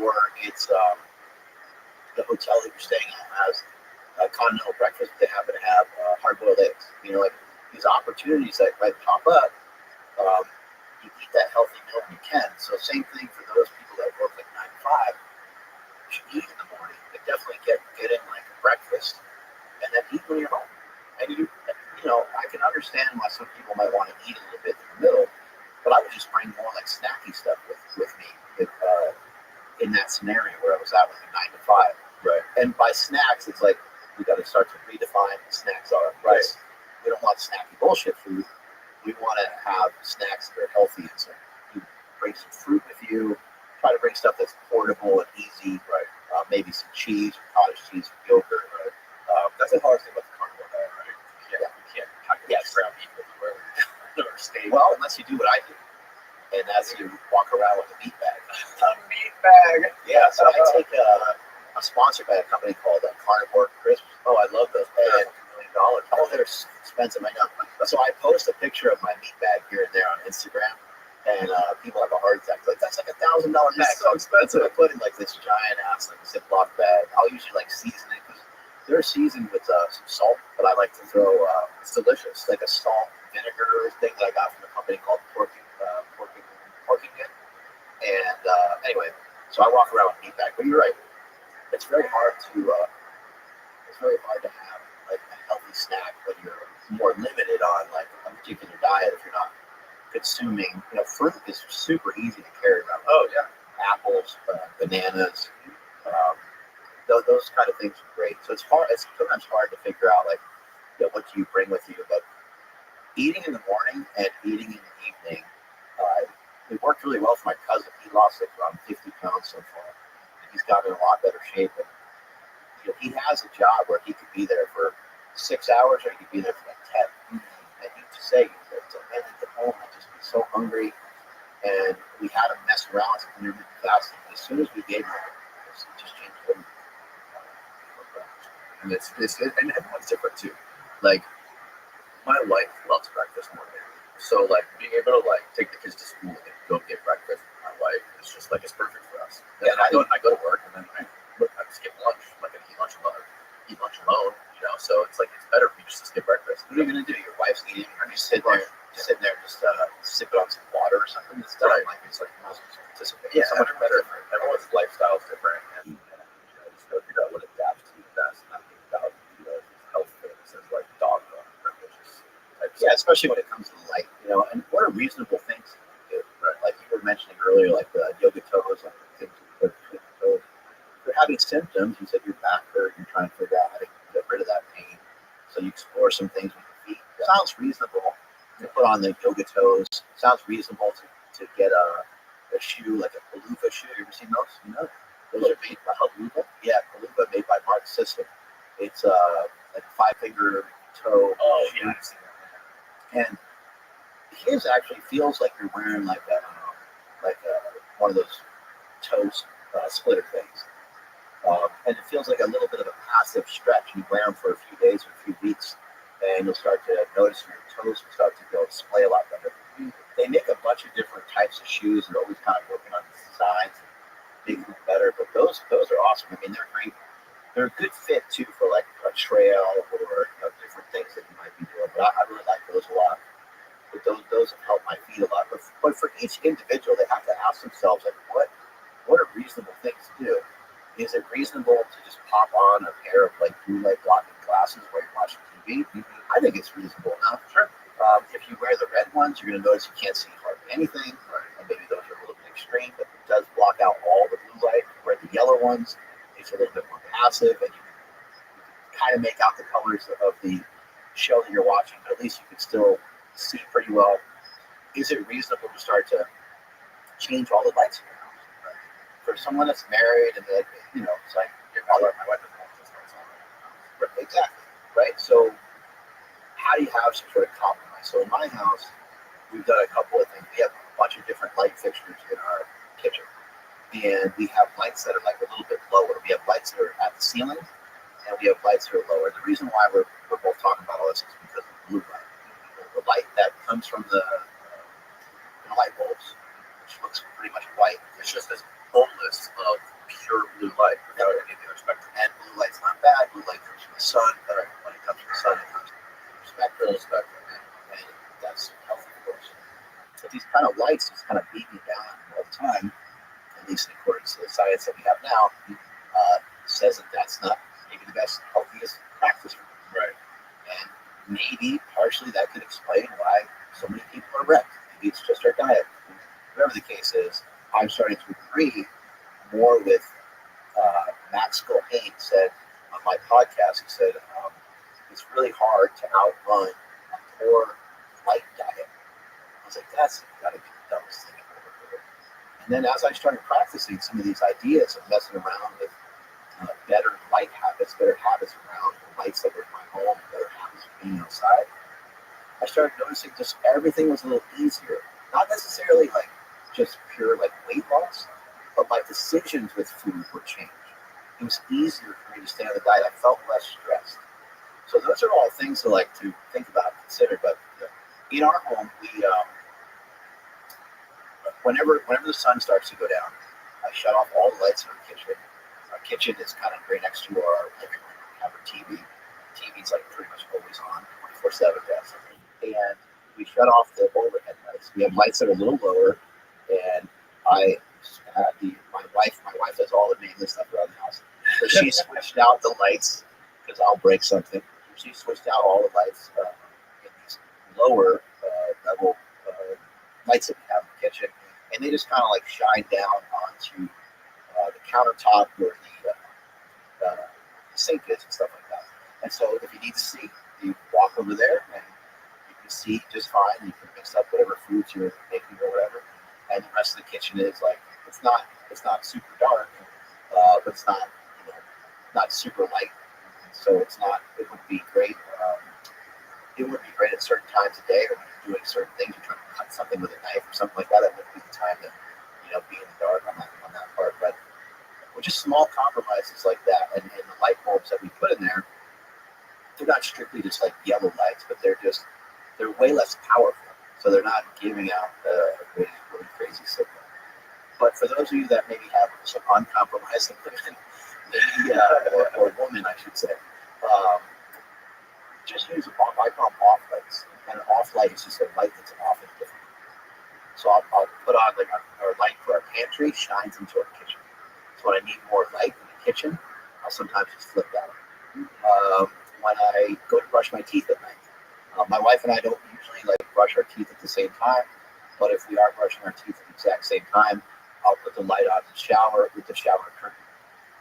or it's the hotel that you're staying at has a continental breakfast, but they happen to have hard-boiled eggs. These opportunities that might pop up, you eat that healthy meal when you can. So same thing for those people that work 9 to 5. You should eat in the morning, but definitely get in breakfast, and then eat when you're home. And I can understand why some people might want to eat a little bit in the middle, but I would just bring more snacky stuff with me in that scenario where I was at 9 to 5. Right. And by snacks, it's we got to start to redefine what snacks are. Right. We don't want snacky bullshit food. We want to have snacks that are healthy. So you bring some fruit with you. Try to bring stuff that's portable and easy. Right. Maybe some cheese, cottage cheese, yogurt. Right. That's the hardest thing about the carnivore diet, right? You can't package around people who are staying. Well, unless you do what I do, and that's you walk around with a meat bag. A meat bag. Yeah. So I take I'm sponsored by a company called Carnivore Crisps. Oh, I love those. And $1 million. Oh, they're expensive. I know. So I post a picture of my meat bag here and there on Instagram, and people have a heart attack. That's $1,000 bag. It's so expensive. I put in this giant ass Ziploc bag. I'll usually season it because they're seasoned with some salt, but I like to throw. It's delicious, a salt vinegar thing that I got from a company called Porking. And anyway, so I walk around with meat bag. But you're right. It's very hard to have a healthy snack when you're more limited on a particular diet if you're not consuming. Fruit is super easy to carry around. Oh yeah, apples, bananas, those kind of things are great. So it's hard. It's sometimes hard to figure out what do you bring with you. But eating in the morning and eating in the evening, it worked really well for my cousin. He lost around 50 pounds so far. He's gotten in a lot better shape, and he has a job where he could be there for 6 hours, or he could be there for 10. And he used to say to and I'd get home, I'd just be so hungry. And we had to mess around with intermittent fasting. As soon as we gave up, it just changed everything. And and everyone's different too. Like my wife loves breakfast more than anything. So like being able to like take the kids to school and go get breakfast with my wife is just like it's perfect for us. And then I go to work and then I skip lunch. Like I eat lunch alone, you know. So it's like it's better for you just to skip breakfast. What are you gonna do? Your wife's eating, and you're sitting there, just sipping on some water or something. It's Right. like it's like you must participate. Yeah, so much better. Everyone's lifestyle is different, and you know, just gotta figure out what adapts to you best, not think about health things as like dogma or religious type Yeah, stuff. especially when it comes to light, and what are reasonable things to do, right? Like you were mentioning earlier, like the yoga toes, like things you put between the toes. If you're having symptoms, you said your back hurt, you're trying to figure out how to get rid of that pain. So you explore some things with your feet. It sounds reasonable to put on the yoga toes. Sounds reasonable to get a shoe, like a Palooka shoe. You ever seen those? No. Those are made by Palooka? Yeah, Palooka, made by Mark Sisson. It's like a 5-finger toe. Oh shoe. yeah, I've seen that. And his actually feels like you're wearing like one of those toes splitter things. And it feels like a little bit of a passive stretch. You wear them for a few days or a few weeks, and you'll start to notice your toes will start to go display a lot better. They make a bunch of different types of shoes. They're always kind of working on the designs and making them better. But those are awesome. I mean, they're great. They're a good fit too for like a trail or different things that you might be doing. But I really like those a lot. But those have helped my feet a lot. But for each individual, they have to ask themselves like, what are reasonable things to do? Is it reasonable to just pop on a pair of like blue light blocking glasses while you're watching TV? I think it's reasonable enough. Sure. If you wear the red ones, you're going to notice you can't see hardly anything. And maybe those are a little bit extreme, but it does block out all the blue light. Where the yellow ones, it's a little bit more passive, and you can kind of make out the colors of the show that you're watching, but at least you can still see pretty well. Is it reasonable to start to change all the lights in your house? For someone that's married and that, it's like, My wife doesn't want this lights on. exactly, right? So how do you have some sort of compromise? So in my house, we've done a couple of things. We have a bunch of different light fixtures in our kitchen, and we have lights that are like a little bit lower. We have lights that are at the ceiling, and we have lights that are lower. The reason why we're both talking about all this is because of the blue light. The light that comes from the light bulbs, which looks pretty much white. It's just this bolus of pure blue light without any of the other spectrum. And blue light's not bad. Blue light comes from the sun. But when it comes from the sun, it comes from spectrum, and that's healthy, of course. But these kind of lights just kind of beat me down all the time, at least according to the science that we have now, says that that's not maybe the best, healthiest practice for me. Right. And maybe partially that could explain why so many people are wrecked. Maybe it's just our diet. Whatever the case is, I'm starting to agree more with Max Goldhain said on my podcast. He said it's really hard to outrun a poor light diet. I was like, that's got to be the dumbest thing I've ever heard. And then as I started practicing some of these ideas of messing around with better light habits, better habits around the lights that were in my home, better habits of being outside, I started noticing just everything was a little easier. Not necessarily like just pure like weight loss, but my decisions with food were changed. It was easier for me to stay on the diet. I felt less stressed. So those are all things to think about, consider. But in our home, we whenever the sun starts to go down, I shut off all the lights in our kitchen. Our kitchen is kind of right next to our living room. We have our TV. TV's like pretty much always on, 24/7. And we shut off the overhead lights. We have lights that are a little lower, and I have my wife does all the maintenance stuff around the house. So she switched out the lights because I'll break something. She switched out all the lights in these lower level lights that we have in the kitchen, and they just kind of like shine down onto the countertop where the sink is and stuff like that. And so if you need to see, you walk over there and you can see just fine. You can mix up whatever foods you're making or whatever. And the rest of the kitchen is like it's not super dark, but it's not not super light. So it would be great it would be great at certain times of day, or when you're doing certain things, you're trying to cut something with a knife or something like that. That would be the time to, be in the dark on that part. But with just small compromises like that, and the light bulbs that we put in there, they're not strictly just like yellow lights, but they're way less powerful, so they're not giving out a really, really crazy signal. But for those of you that maybe have some uncompromising women, maybe or women, I should say, just use I call them off lights, and an off light is just a light that's off in a different. So I'll put on like our light for our pantry shines into our kitchen. So when I need more light in the kitchen, I'll sometimes just flip that on. When I go to brush my teeth at night, my wife and I don't usually like brush our teeth at the same time, but if we are brushing our teeth at the exact same time, I'll put the light on the shower with the shower curtain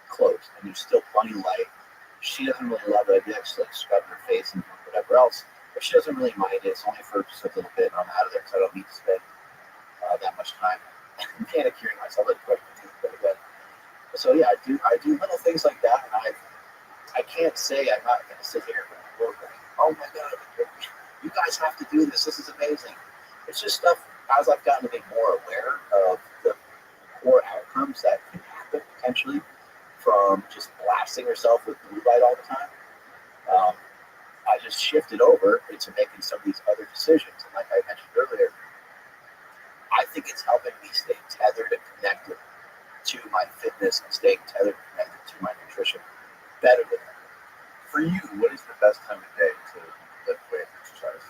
closed, and there's still plenty of light. She doesn't really love it. I do actually like scrubbing her face and whatever else, but she doesn't really mind it. It's only for just a little bit, and I'm out of there because I don't need to spend that much time manicuring myself. Like brushing my teeth very good. So yeah, I do little things like that, and I can't say I'm not going to sit here and work like, oh my god, you guys have to do this. This is amazing. It's just stuff as I've gotten to be more aware of the poor outcomes that can happen potentially from just blasting yourself with blue light all the time. I just shifted over into making some of these other decisions. And like I mentioned earlier, I think it's helping me stay tethered and connected to my fitness and staying tethered and connected to my nutrition better than ever. For you, what is the best time of day to lift weight and exercise?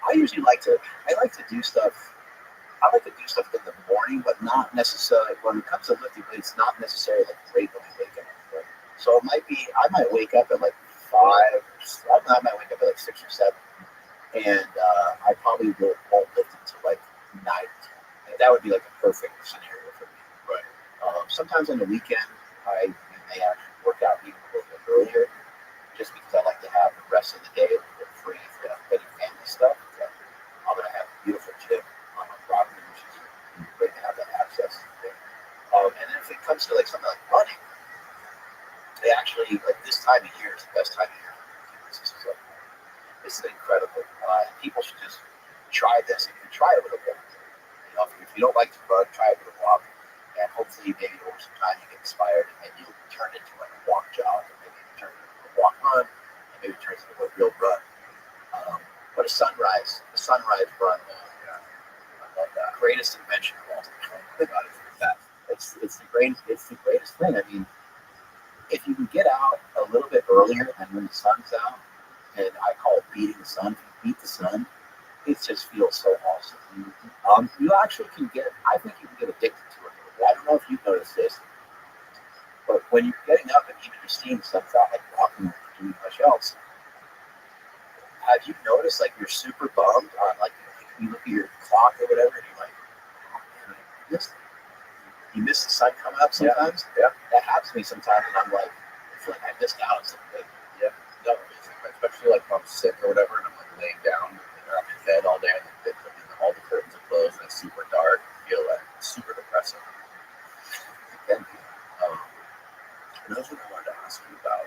I like to do stuff. I like to do stuff in the morning, but not necessarily when it comes to lifting weights. Not necessarily like great when I wake up. Right? So it might be I might wake up at like 5. I might wake up at like 6 or 7, and I probably won't lift until like 9. And that would be like a perfect scenario for me. Right. Sometimes on the weekend, I may actually work out even a little bit earlier, just because I like to have the rest of the day a little bit free for any family stuff. But I'm gonna have a beautiful gym on my property, which is great to have that access. And then if it comes to like something like running, they actually like this time of year is the best time of year. This is incredible. People should just try this and try it with a walk. If you don't like to run, try it with a walk, and hopefully maybe over some time you get inspired and you'll turn it into like a walk jog, or maybe you turn it into a walk run, and maybe it turns into a real run. But a sunrise run, I love that. Greatest invention of all time. It's the greatest thing. I mean, if you can get out a little bit earlier and when the sun's out, and I call it beating the sun. If you beat the sun, it just feels so awesome. You actually can I think you can get addicted to it. I don't know if you've noticed this, but when you're getting up and even just seeing the sun's out, like walking or doing much else, have you noticed like you're super bummed on like you look at your clock or whatever and you're like, oh, man, you miss the sun coming up sometimes? Yeah. That happens to me sometimes, and I'm like, I feel like I missed out on something. Yeah. No, especially like if I'm sick or whatever, and I'm like laying down on my bed all day, and all the curtains are closed, and it's super dark. I feel like super depressing. It can be. Another thing I wanted to ask you about,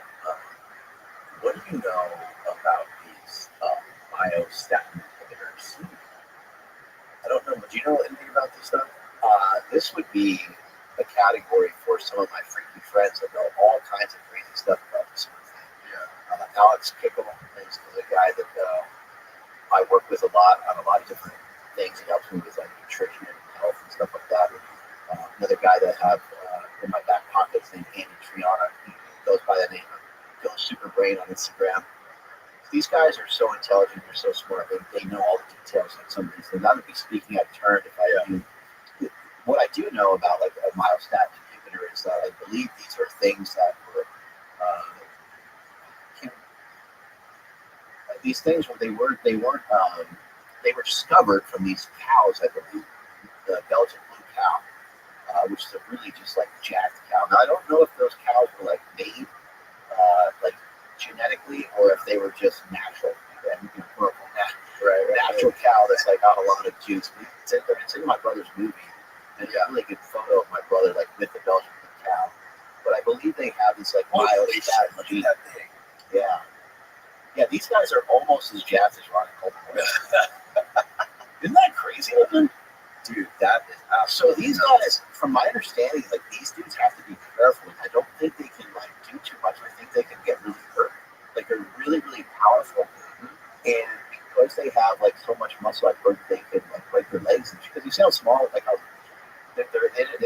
what do you know about these myostatin inhibitors? I don't know. Do you know anything about this stuff? This would be a category for some of my freaky friends that know all kinds of crazy stuff about this sort of thing. Yeah. Alex Kickle is a guy that I work with a lot on a lot of different things. He helps me with like nutrition and health and stuff like that. Another guy that I have in my back pocket is named Andy Triana. He goes by the name of Bill Superbrain on Instagram. These guys are so intelligent. They're so smart. They know all the details on some of these things. I would be speaking out of turn if I knew. What I do know about like a myostatin inhibitor is that I believe these are things that were these things were they were discovered from these cows, I believe, the Belgian blue cow, which is a really just like jacked cow. Now I don't know if those cows were like made like genetically or if they were just natural and natural cow that's like got a lot of juice. It's in my brother's movie. And it's a really good photo of my brother, like with the Belgian cow. But I believe they have these like myostatin. That thing. Yeah. Yeah, these guys are almost as jacked as Ronnie Coleman. Isn't that crazy looking? Dude, that is So absolutely these nuts. guys, from my understanding, like these dudes have to be careful. I don't think they can like do too much. I think they can get really hurt. Like they're really, really powerful, and because they have like so much muscle, I've heard they can like break their legs. Because you see how small, like how they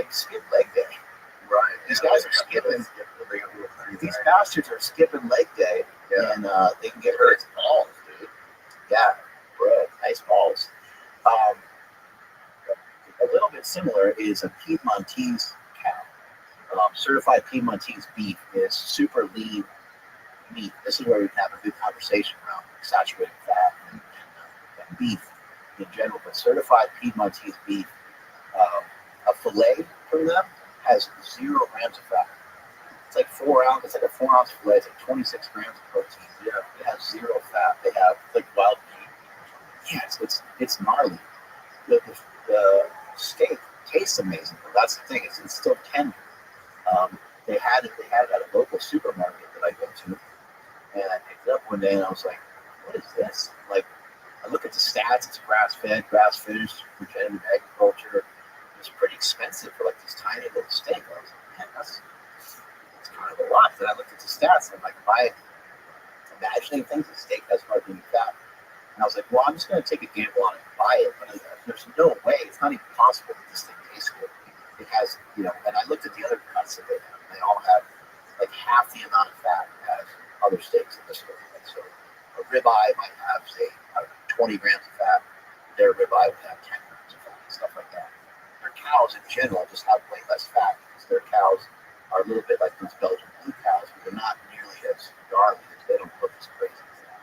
skip leg day. Right. These yeah, guys they are skipping. they got little things These there. bastards are skipping leg day, Yeah. and they can get hurt. It's balls, dude. Yeah, bro, nice balls. Um, a little bit similar is a Piedmontese cow. Certified Piedmontese beef is super lean meat. This is where we can have a good conversation around saturated fat and beef in general. But certified Piedmontese beef, a fillet from them has 0 grams of fat. It's like 4 ounce. It's like a 4 ounce fillet. It's like 26 grams of protein. Yeah, it has 0 fat. They have It's like wild meat. yeah, it's gnarly. The steak tastes amazing, but that's the thing. It's still tender. They had it at a local supermarket that I go to, and I picked it up one day and I was like, "What is this?" Like, I look at the stats. It's grass fed, grass finished, regenerative agriculture. It's pretty expensive for like this tiny little steak. I was like, "Man, that's kind of a lot." Then I looked at the stats and I'm like, "Am I imagining things? The steak has hardly any fat." And I was like, "Well, I'm just going to take a gamble on it and buy it." But there's no way. It's not even possible that this thing tastes good. It has, and I looked at the other cuts that they have. And they all have like half the amount of fat as other steaks in this store. Like, so a ribeye might have, say, 20 grams of fat. Their ribeye would have 10 grams of fat, stuff like that. Their cows in general just have way less fat because their cows are a little bit like those Belgian blue cows, but they're not nearly as gnarly. They don't look as crazy as that.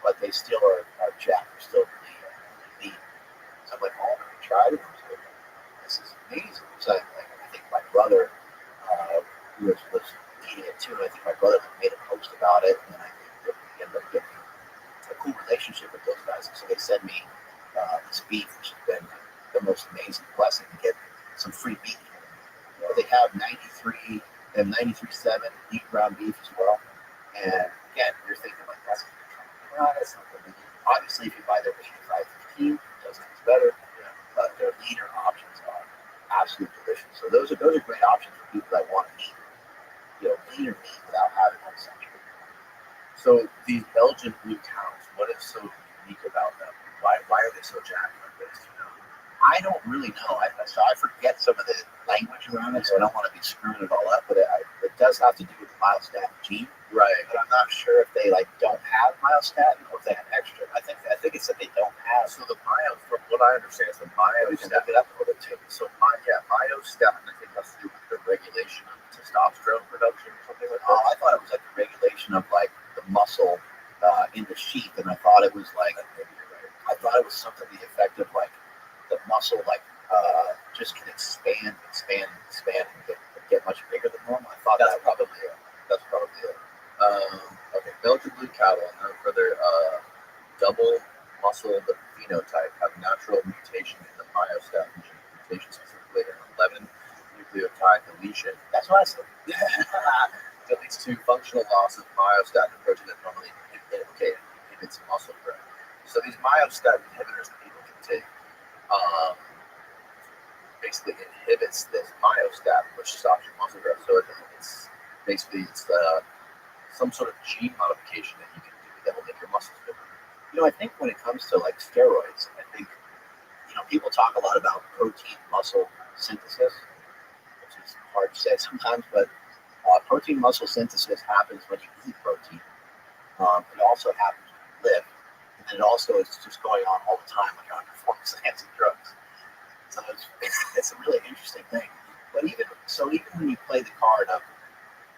But they still are jacked. They're still really lean. So I'm like, oh, I tried it. I was like, this is amazing. So I think my brother was eating it too. And I think my brother made a post about it. And I think that we ended up getting a cool relationship with those guys. So they send me this beef, which has been the most amazing blessing to get some free beef. They have 93, they have 93.7 deep ground beef as well. And again, you're thinking like that's not good. Obviously, if you buy their 85.15, it does things better. Yeah. But their leaner options are absolutely delicious. So those are great options for people that want to eat, leaner meat without having all saturated. So these Belgian blue cows, what is so unique about them? Why are they so jacked like this? I don't really know. So I forget some of the language around it, so I don't want to be screwing it all up. But it does have to do with the myostatin gene. Right. But I'm not sure if they don't have myostatin or if they have extra. I think it's that they don't have. So the from what I understand, is the We can look it up a little bit too. So myostatin, I think has to do with the regulation of testosterone production or something like that. Oh, I thought it was like the regulation of like the muscle in the sheath, and I thought it was something to the effect of like the muscle just can expand, and get much bigger than normal. I thought That's probably it. Okay, Belgian blue cattle, known for their double muscle phenotype, have natural mutation in the myostatin gene. Mutation specifically an 11 nucleotide deletion. that's what I said. That leads to functional loss of myostatin, a protein that normally inhibits muscle growth. So these myostatin inhibitors that people can take basically inhibits this myostatin, which stops your muscle growth. So it's basically some sort of gene modification that you can do that will make your muscles bigger. I think when it comes to like steroids, I think people talk a lot about protein muscle synthesis, which is hard to say sometimes, but protein muscle synthesis happens when you eat protein. It also happens when you live, and then it also is just going on all the time when you're on performance-enhancing drugs. So it's a really interesting thing. But even when you play the card of,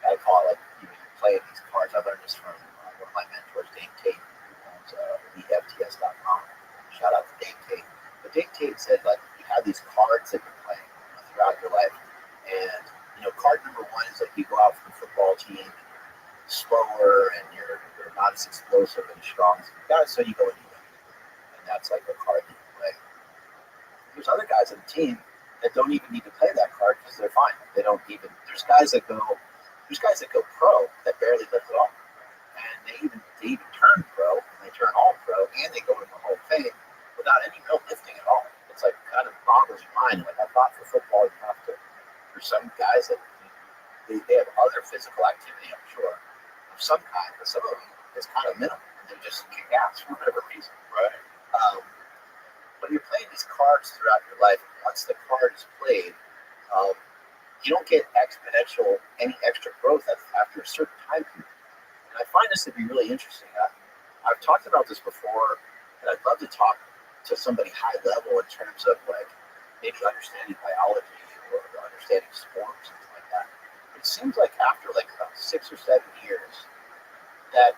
I call it, you play these cards. I learned this from one of my mentors, Dave Tate, who owns thefts.com. Shout out to Dave Tate. But Dave Tate said you have these cards that you're playing throughout your life, and card number one is like you go out for the football team and you're slower and you're not as explosive and strong as the guys, so you go and you win. And that's like a card that you play. There's other guys on the team that don't even need to play that card because they're fine. They don't even. There's guys that go pro that barely lift it off, and they even turn pro, and they turn all pro, and they go in the Hall of Fame without any real lifting at all. It's like kind of boggles your mind. Like I thought for football, you have to. There's some guys that they have other physical activity, I'm sure, of some kind, but some of them is kind of minimal, and they just kick ass for whatever reason. Right. But you're playing these cards throughout your life. Once the card is played, um, you don't get any extra growth after a certain time period. And I find this to be really interesting. I've talked about this before, and I'd love to talk to somebody high level in terms of like maybe understanding biology or understanding sports, something like that. It seems like after like about 6 or 7 years, that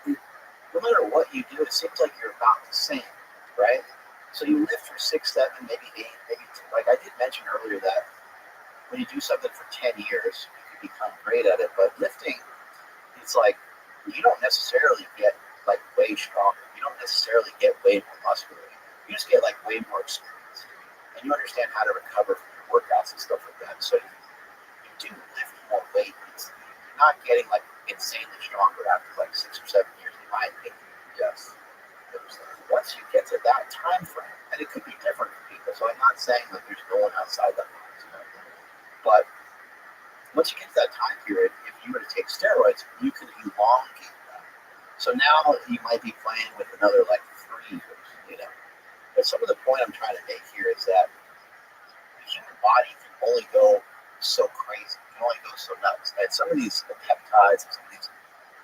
no matter what you do, it seems like you're about the same, right? So you live for 6, 7, maybe 8, maybe 2. Like I did mention earlier that when you do something for 10 years, you can become great at it. But lifting, it's like you don't necessarily get like way stronger. You don't necessarily get way more muscular. You just get like way more experience, and you understand how to recover from your workouts and stuff like that. So you do lift more weight. You're not getting like insanely stronger after like 6 or 7 years, in my opinion. Yes. Once you get to that time frame, and it could be different for people. So I'm not saying that there's no one outside that box, but once you get to that time period, if you were to take steroids, you can elongate that. So now you might be playing with another like 3 years, But some of the point I'm trying to make here is that the human body can only go so crazy, can only go so nuts. And some of these peptides, some of these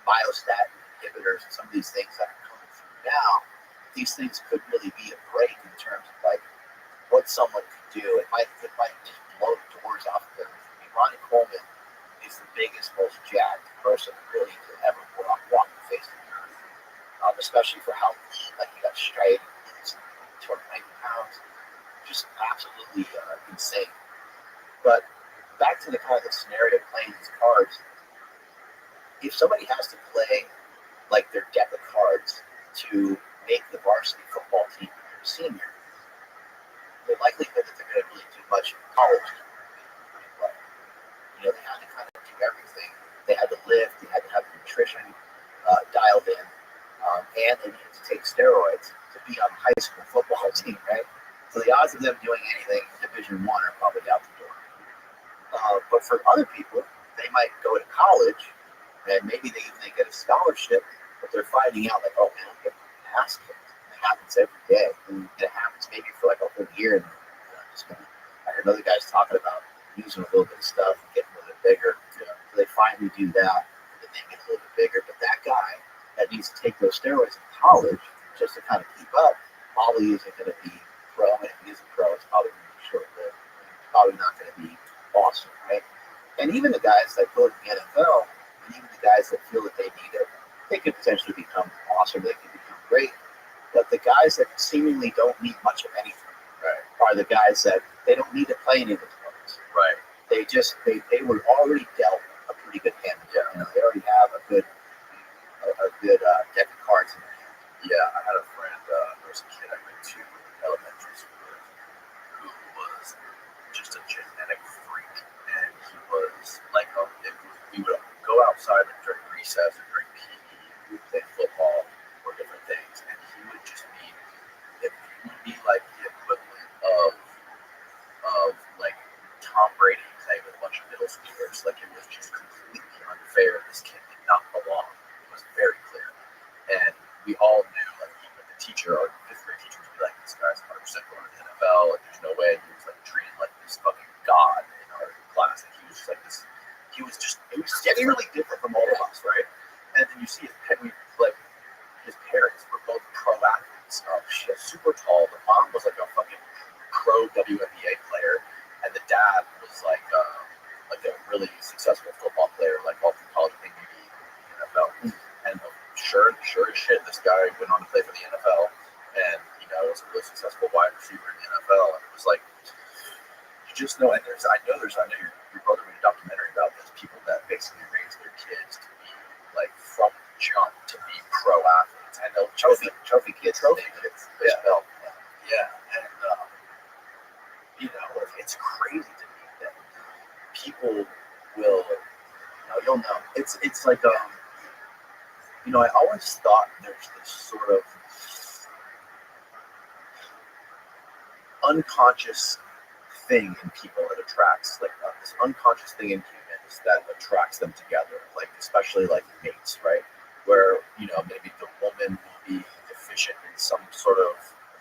myostatin inhibitors, and some of these things that are coming through now, these things could really be a break in terms of like what someone could do. It might just blow the doors off of them. I mean, Ronnie Coleman is the biggest, most jacked person really to ever walk the face of the earth, especially for how like he got straight, he's 290 pounds, just absolutely insane. But back to the kind of the scenario of playing these cards, if somebody has to play like their deck of cards to make the varsity football team when they're a senior, the likelihood that they're going to really do much in college is pretty low. They had to kind of do everything. They had to lift, they had to have nutrition dialed in, and they needed to take steroids to be on the high school football team, right? So the odds of them doing anything in Division I are probably out the door. But for other people, they might go to college, and maybe they get a scholarship, but they're finding out like, oh man, I'm getting my ass kicked. It happens every day, and it happens maybe for like a whole year. And I heard other guys talking about using a little bit of stuff and getting a little bit bigger. So they finally do that, and then they get a little bit bigger. But that guy that needs to take those steroids in college just to kind of keep up probably isn't going to be pro. And if he isn't pro, it's probably going to be short-lived. It's probably not going to be awesome, right? And even the guys that go to the NFL, and even the guys that feel that they need it, they could potentially become awesome. They could become great. But the guys that seemingly don't need much of anything, right, are the guys that they don't need to play any of the sports. Right. They were already dealt a pretty good hand. They already have a good deck of cards in their hand. Yeah, I had a friend, there was a kid I went to elementary school with who was just a genetic freak. And he was like, we would go outside like, during recess or during PE, we would play football or different things. And he would just be like the equivalent of like Tom Brady playing with a bunch of middle schoolers. Like it was just completely unfair. This kid did not belong. It was very clear. And we all knew, like even the teacher, our fifth grade teacher would be like, this guy's 100% going to the NFL. Like there's no way. He was like treated like this fucking god in our class. Like he was just like this. It was really different from all of us, right? And then you see his parents were both pro athletes. She was super tall. The mom was like a fucking pro WNBA player, and the dad was like a really successful football player, like all through college, maybe NFL. And sure as shit, this guy went on to play for the NFL, and was a really successful wide receiver in the NFL. And it was like you just know. And I know your brother made a documentary about this. People that basically raise their kids to be like from jump to be pro athletes. I know trophy kids. Yeah. Yeah, and it's crazy to me that people will. You'll know. It's like I always thought there's this sort of unconscious thing in people that attracts, like this unconscious thing in humans that attracts them together, like especially like mates, right? Where maybe the woman will be deficient in some sort of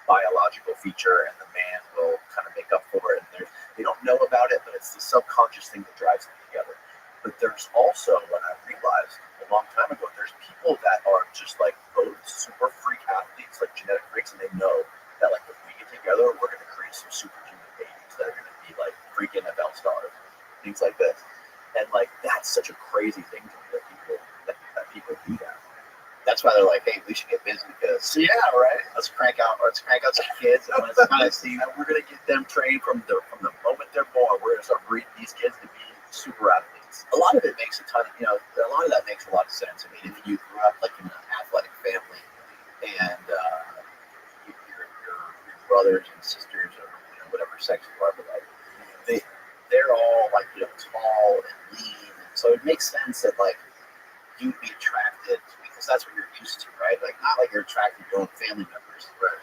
biological feature, and the man will kind of make up for it. And they don't know about it, but it's the subconscious thing that drives them together. But there's also, what I realized a long time ago, there's people that are just like both super freak athletes, like genetic freaks, and they know that like if we get together, we're going to create some superhuman babies that are going to be like freaking NFL stars, things like this. And like that's such a crazy thing to me that people do that. That's why they're like, hey, we should get busy because Right. let's crank out some kids and let's kind of see that we're going to get them trained from the moment they're born. We're going to start breeding these kids to be super athletes. A lot of it makes a lot of that makes a lot of sense. I mean, if you grew up like in an athletic family and your brothers and sisters or whatever sex you are, but like they're all like tall and lean, and so it makes sense that like you'd be attracted because that's what you're used to, right? Like not like you're attracted to your own family members, Right.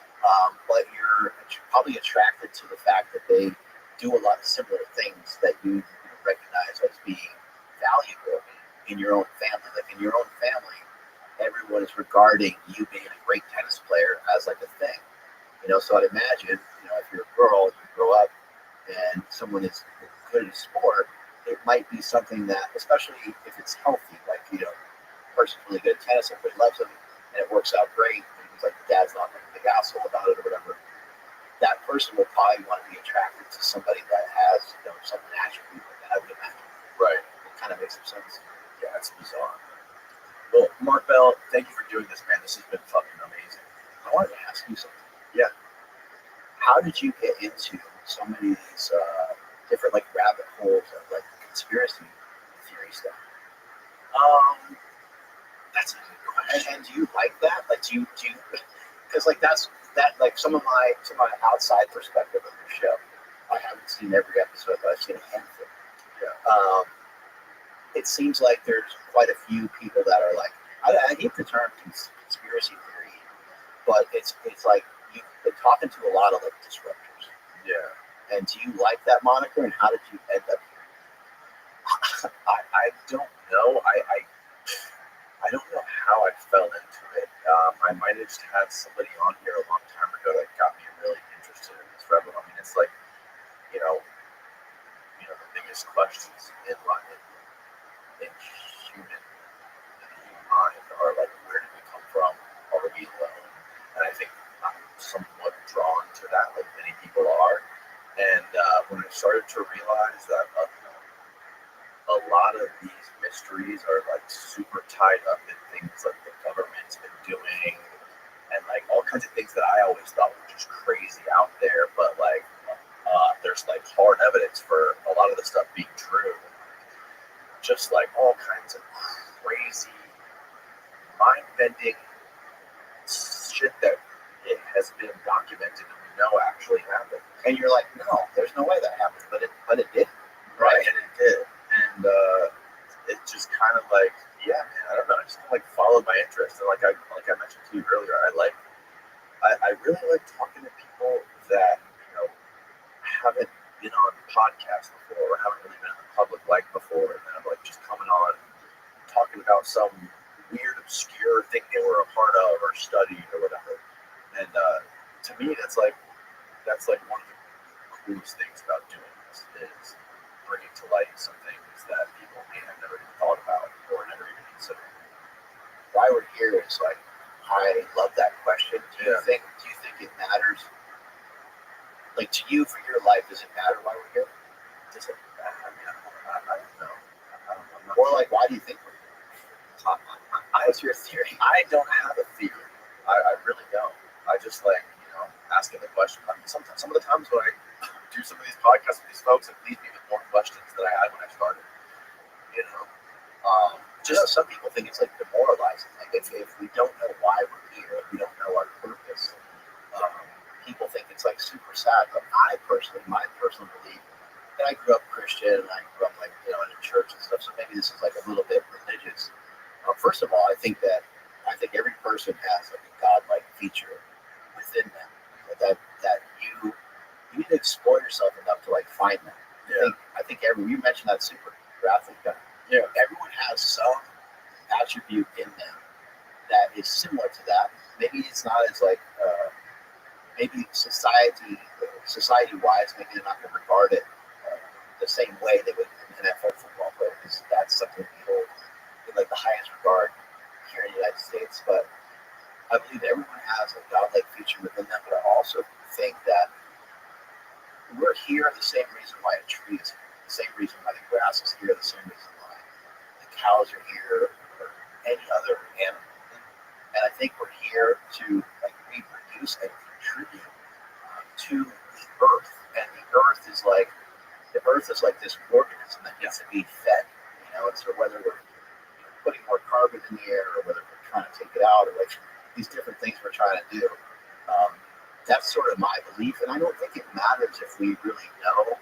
but you're probably attracted to the fact that they do a lot of similar things that you recognize as being valuable in your own family. Like in your own family, everyone is regarding you being a great tennis player as like a thing. So I'd imagine, if you're a girl, you grow up and someone is good at a sport, it might be something that, especially if it's healthy, like, person's really good at tennis, everybody loves him, and it works out great, and he's like, the dad's not like a big asshole about it or whatever, that person will probably want to be attracted to somebody that has, some attribute like that, I would imagine. Right. It kind of makes some sense. Yeah, it's bizarre. Well, Mark Bell, thank you for doing this, man. This has been fucking amazing. I wanted to ask you something. Yeah. How did you get into so many of these different like rabbit holes of like conspiracy theory stuff? That's a good question. And do you like that? Like, do you? Because like that like some of my outside perspective of the show. I haven't seen every episode, but I've seen a handful. Yeah. It seems like there's quite a few people that are like, I hate the term conspiracy theory, but it's like you've been talking to a lot of like disruptors. Yeah. And do you like that moniker? And how did you end up here? I don't know. I don't know how I fell into it. I might have just had somebody on here a long time ago that got me really interested in this rebel. I mean, it's like, the biggest questions in life, in the human mind are like, where did we come from? Are we alone? And I think I'm somewhat drawn to that, like many people are. And when I started to realize that a lot of these mysteries are like super tied up in things like the government's been doing and like all kinds of things that I always thought were just crazy out there, but like there's like hard evidence for a lot of the stuff being true. Just like all kinds of crazy, mind-bending shit that it has been documented and we know actually happened. And you're like, no, there's no way that happened, but it did. Right, and it did. And it just kind of like, yeah, man, I don't know. I just kind of like followed my interest. And like I mentioned to you earlier, I really like talking to people that, haven't been on podcasts before or haven't really been in the public light before. And then I'm like just coming on talking about some weird, obscure thing they were a part of or studied or whatever. And to me, that's like one of the coolest things about doing this is bringing to light some things that people may have never even thought about or never even considered. Why we're here is like, I love that question. Do you think it matters? Like to you for your life, does it matter why we're here? Does it matter? I mean, I don't know. I'm not Or like, why do you think we're here? What's your theory? I don't have a theory. I really don't. I just like, asking the question. I mean, some of the times when I do some of these podcasts with these folks, it leaves me with more questions than I had when I started. Some people think it's like demoralizing. Like if we don't know why we're here, if we don't know our purpose, people think it's like super sad. But my personal belief, and I grew up Christian, and I grew up like in a church and stuff. So maybe this is like a little bit religious. First of all, I think that person has like a godlike feature within them that you need to explore yourself enough to like find them. I think you mentioned that super athlete guy. Yeah, everyone has some attribute in them that is similar to that. Maybe it's not as like maybe society wise, maybe they're not going to regard it the same way they would an NFL football player, because that's something we hold in like the highest regard here in the United States. But I believe everyone has a godlike feature within them. But I also think that we're here the same reason why a tree is here, the same reason why the grass is here, the same reason why the cows are here, or any other animal. And I think we're here to like reproduce and contribute to the earth. And the earth is like this organism that needs to be fed. And so whether we're putting more carbon in the air, or whether we're trying to take it out, or like these different things we're trying to do. That's sort of my belief, and I don't think it matters if we really know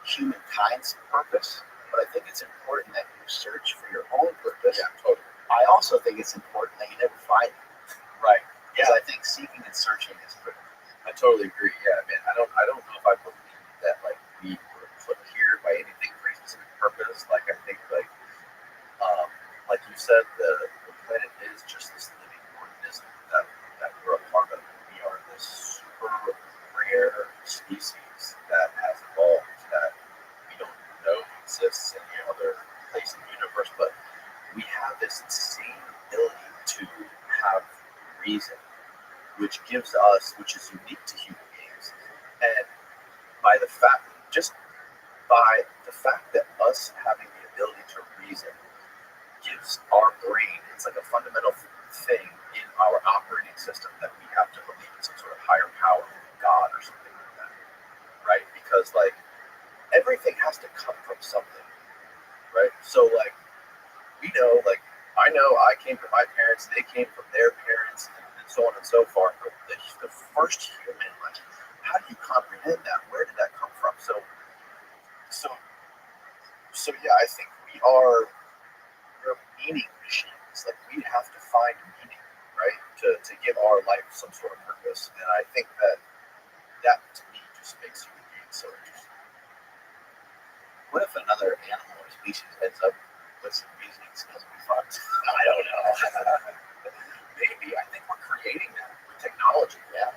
humankind's purpose, but I think it's important that you search for your own purpose. Yeah, totally. I also think it's important that you never find it. Right. Because I think seeking and searching is critical. I totally agree. Yeah, man. I don't know if I believe that like we were put here by anything for a specific purpose. Like I think like you said, the planet is just this living organism that we're a part of. We are this super rare species that has evolved that we don't know exists in any other place in the universe, but we have this insane ability to have reason, which is unique to human beings. And by the fact that us having the ability to reason gives our brain, it's like a fundamental thing in our operating system that we have to believe in some sort of higher power, God or something like that, right? Because like everything has to come from something, right? So like we know, like I know I came from my parents, they came from their parents, and so on and so forth. But the first human, like how do you comprehend that? Where did that come from? So yeah, I think we're meaning machines. Like we have to find meaning, right? To give our life some sort of purpose. And I think that to me just makes human beings so interesting. What if another animal or species ends up with some reasoning skills we fucked? I don't know. Maybe. I think we're creating that with technology. Yeah.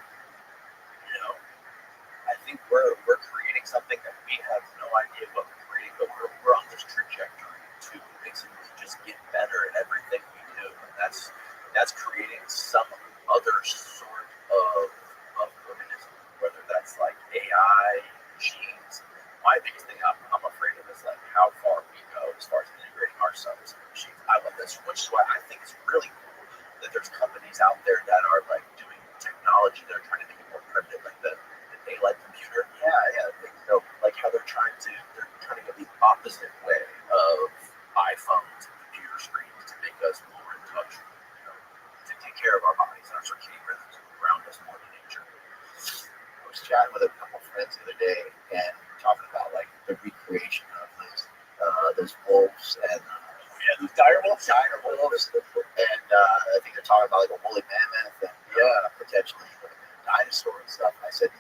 I think we're creating something that we have no idea what we're creating, but we're on this trajectory to basically just get better at everything we do. And that's creating some other sort of organism, whether that's like AI, machines. My biggest thing I'm afraid of is like how far we go as far as integrating ourselves in machines. I love this, which is why I think it's really cool that there's companies out there that are like doing technology that are trying to make it more primitive, like the daylight computer. Yeah, like how they're trying to go the opposite way of iPhones and computer screens to make us more in touch, to take care of our bodies and our circadian rhythms and ground us more in nature. I was chatting with a couple friends the other day and talking about like the recreation of those wolves and Those dire wolves. And I think they're talking about like a woolly mammoth and potentially like a dinosaur and stuff. And I said,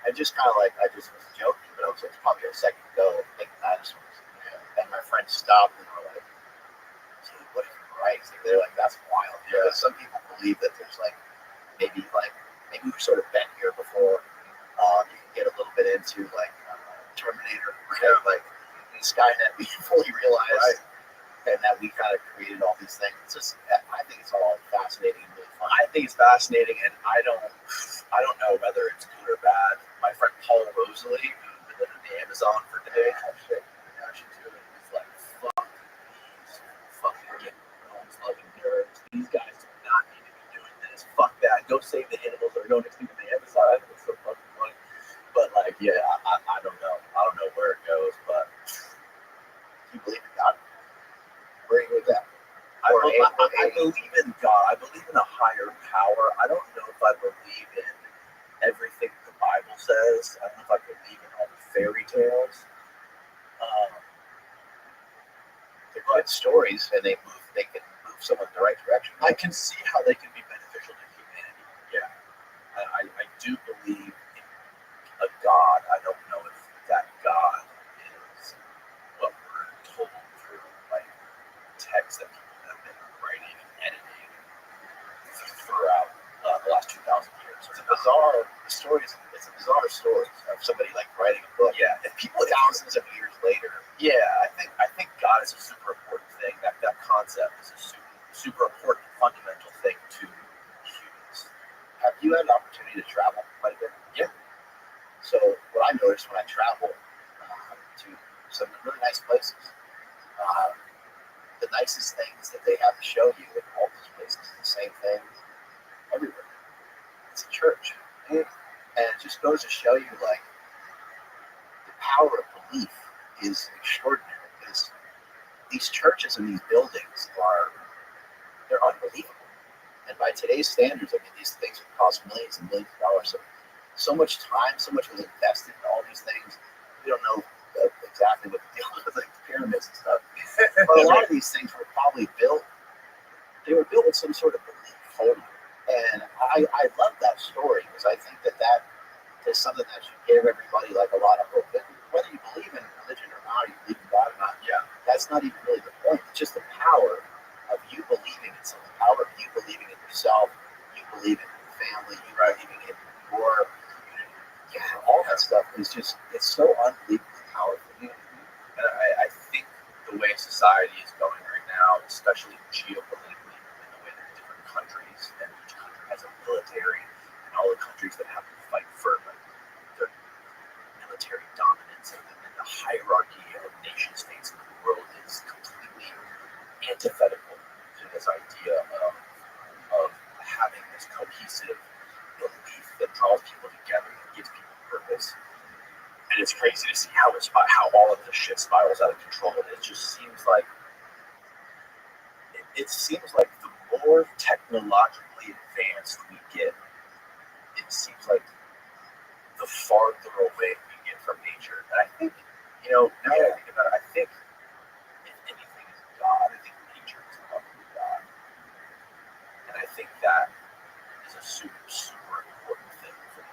I just was joking, but I was like, it's probably our second go of making dinosaurs. And my friends stopped and were like, dude, what if you're right? They're like, that's wild. Yeah. But some people believe that there's maybe we've sort of been here before. You can get a little bit into like Terminator, like Skynet, we fully realized. Right. And that we kind of created all these things. It's just, I think it's all fascinating and really fun. I think it's fascinating, and I don't know whether it's good or bad. My friend Paul Rosalie, who's been living in the Amazon for days, he's like, fuck these fucking loving nerds. These guys do not need to be doing this. Fuck that. Go save the animals that are going extinct in the Amazon. It's so fucking funny. But like, yeah, I don't know. I don't know where it goes, but you believe in God? Where are you with that? I believe in God. I believe in a higher power. I don't know if I believe in everything the Bible says. I don't know if I believe in all the fairy tales. They're good stories, and they can move someone in the right direction. I can see how they can be beneficial to humanity. Yeah. I do believe in a God. I don't know if that God is what we're told through like texts that people have been writing and editing throughout the last 2,000 years. It's a bizarre story. It's a bizarre story of somebody like writing a book. Yeah, and people thousands of years later. Yeah, I think God is a super important thing. That concept is a super important fundamental thing to humans. Have you had an opportunity to travel quite a bit? Yeah. So what I noticed when I travel to some really nice places, the nicest things that they have to show you in all those places is the same thing everywhere. It's a church. And it just goes to show you like the power of belief is extraordinary because these churches and these buildings they're unbelievable. And by today's standards, I mean these things would cost millions and millions of dollars. So much time, so much was invested in all these things. We don't know exactly what the deal is with like the pyramids and stuff. But a lot of these things were probably built. They were built with some sort of belief. And I love that story because I think that is something that should give everybody like a lot of hope. Whether you believe in religion or not, you believe in God or not, Yeah. that's not even really the point. It's just the power of you believing in something, the power of you believing in yourself, you believing in your family, you believing in your community. Yeah, all that stuff is just, it's so unbelievably powerful. And I think the way society is going right now, especially geopolitically, and the way that different countries, and each country has a military, and all the countries that have to fight for the military dominance and the hierarchy of nation states in the world is completely antithetical to this idea of having this cohesive belief that draws people together and gives people purpose. And it's crazy to see how all of this shit spirals out of control. And it just seems like it seems like the more technologically advanced we get, it seems like the farther away we get from nature. And I think, now that I think about it, I think if anything is God, I think nature is probably God. And I think that is a super, super important thing for me.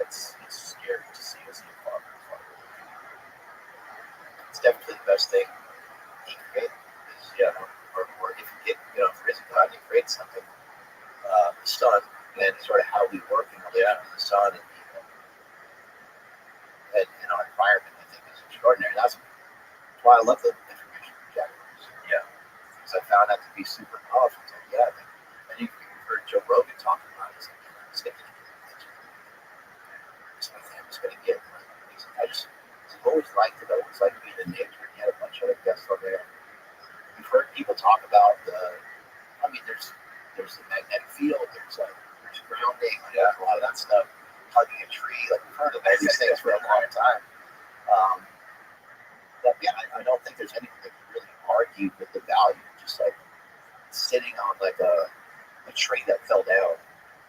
It's scary to see us get farther and farther away. It's definitely the best thing he created. Or if you get, if there is a God, he creates something, the sun, and sort of how we work in relation to the sun and our environment, I think is extraordinary. That's why I love the information projectors. Yeah. Because I found that to be super powerful. It's like, yeah, and you've heard Joe Rogan talking about it. It's like, I'm just going to get. I've always liked it. I always liked being in nature. He had a bunch of other guests on there. You've heard people talk about there's the magnetic field, there's grounding, there's a lot of that stuff, hugging a tree, like we've heard of all these things for a long time. But yeah, I don't think there's anything that can really argue with the value of just like sitting on like a tree that fell down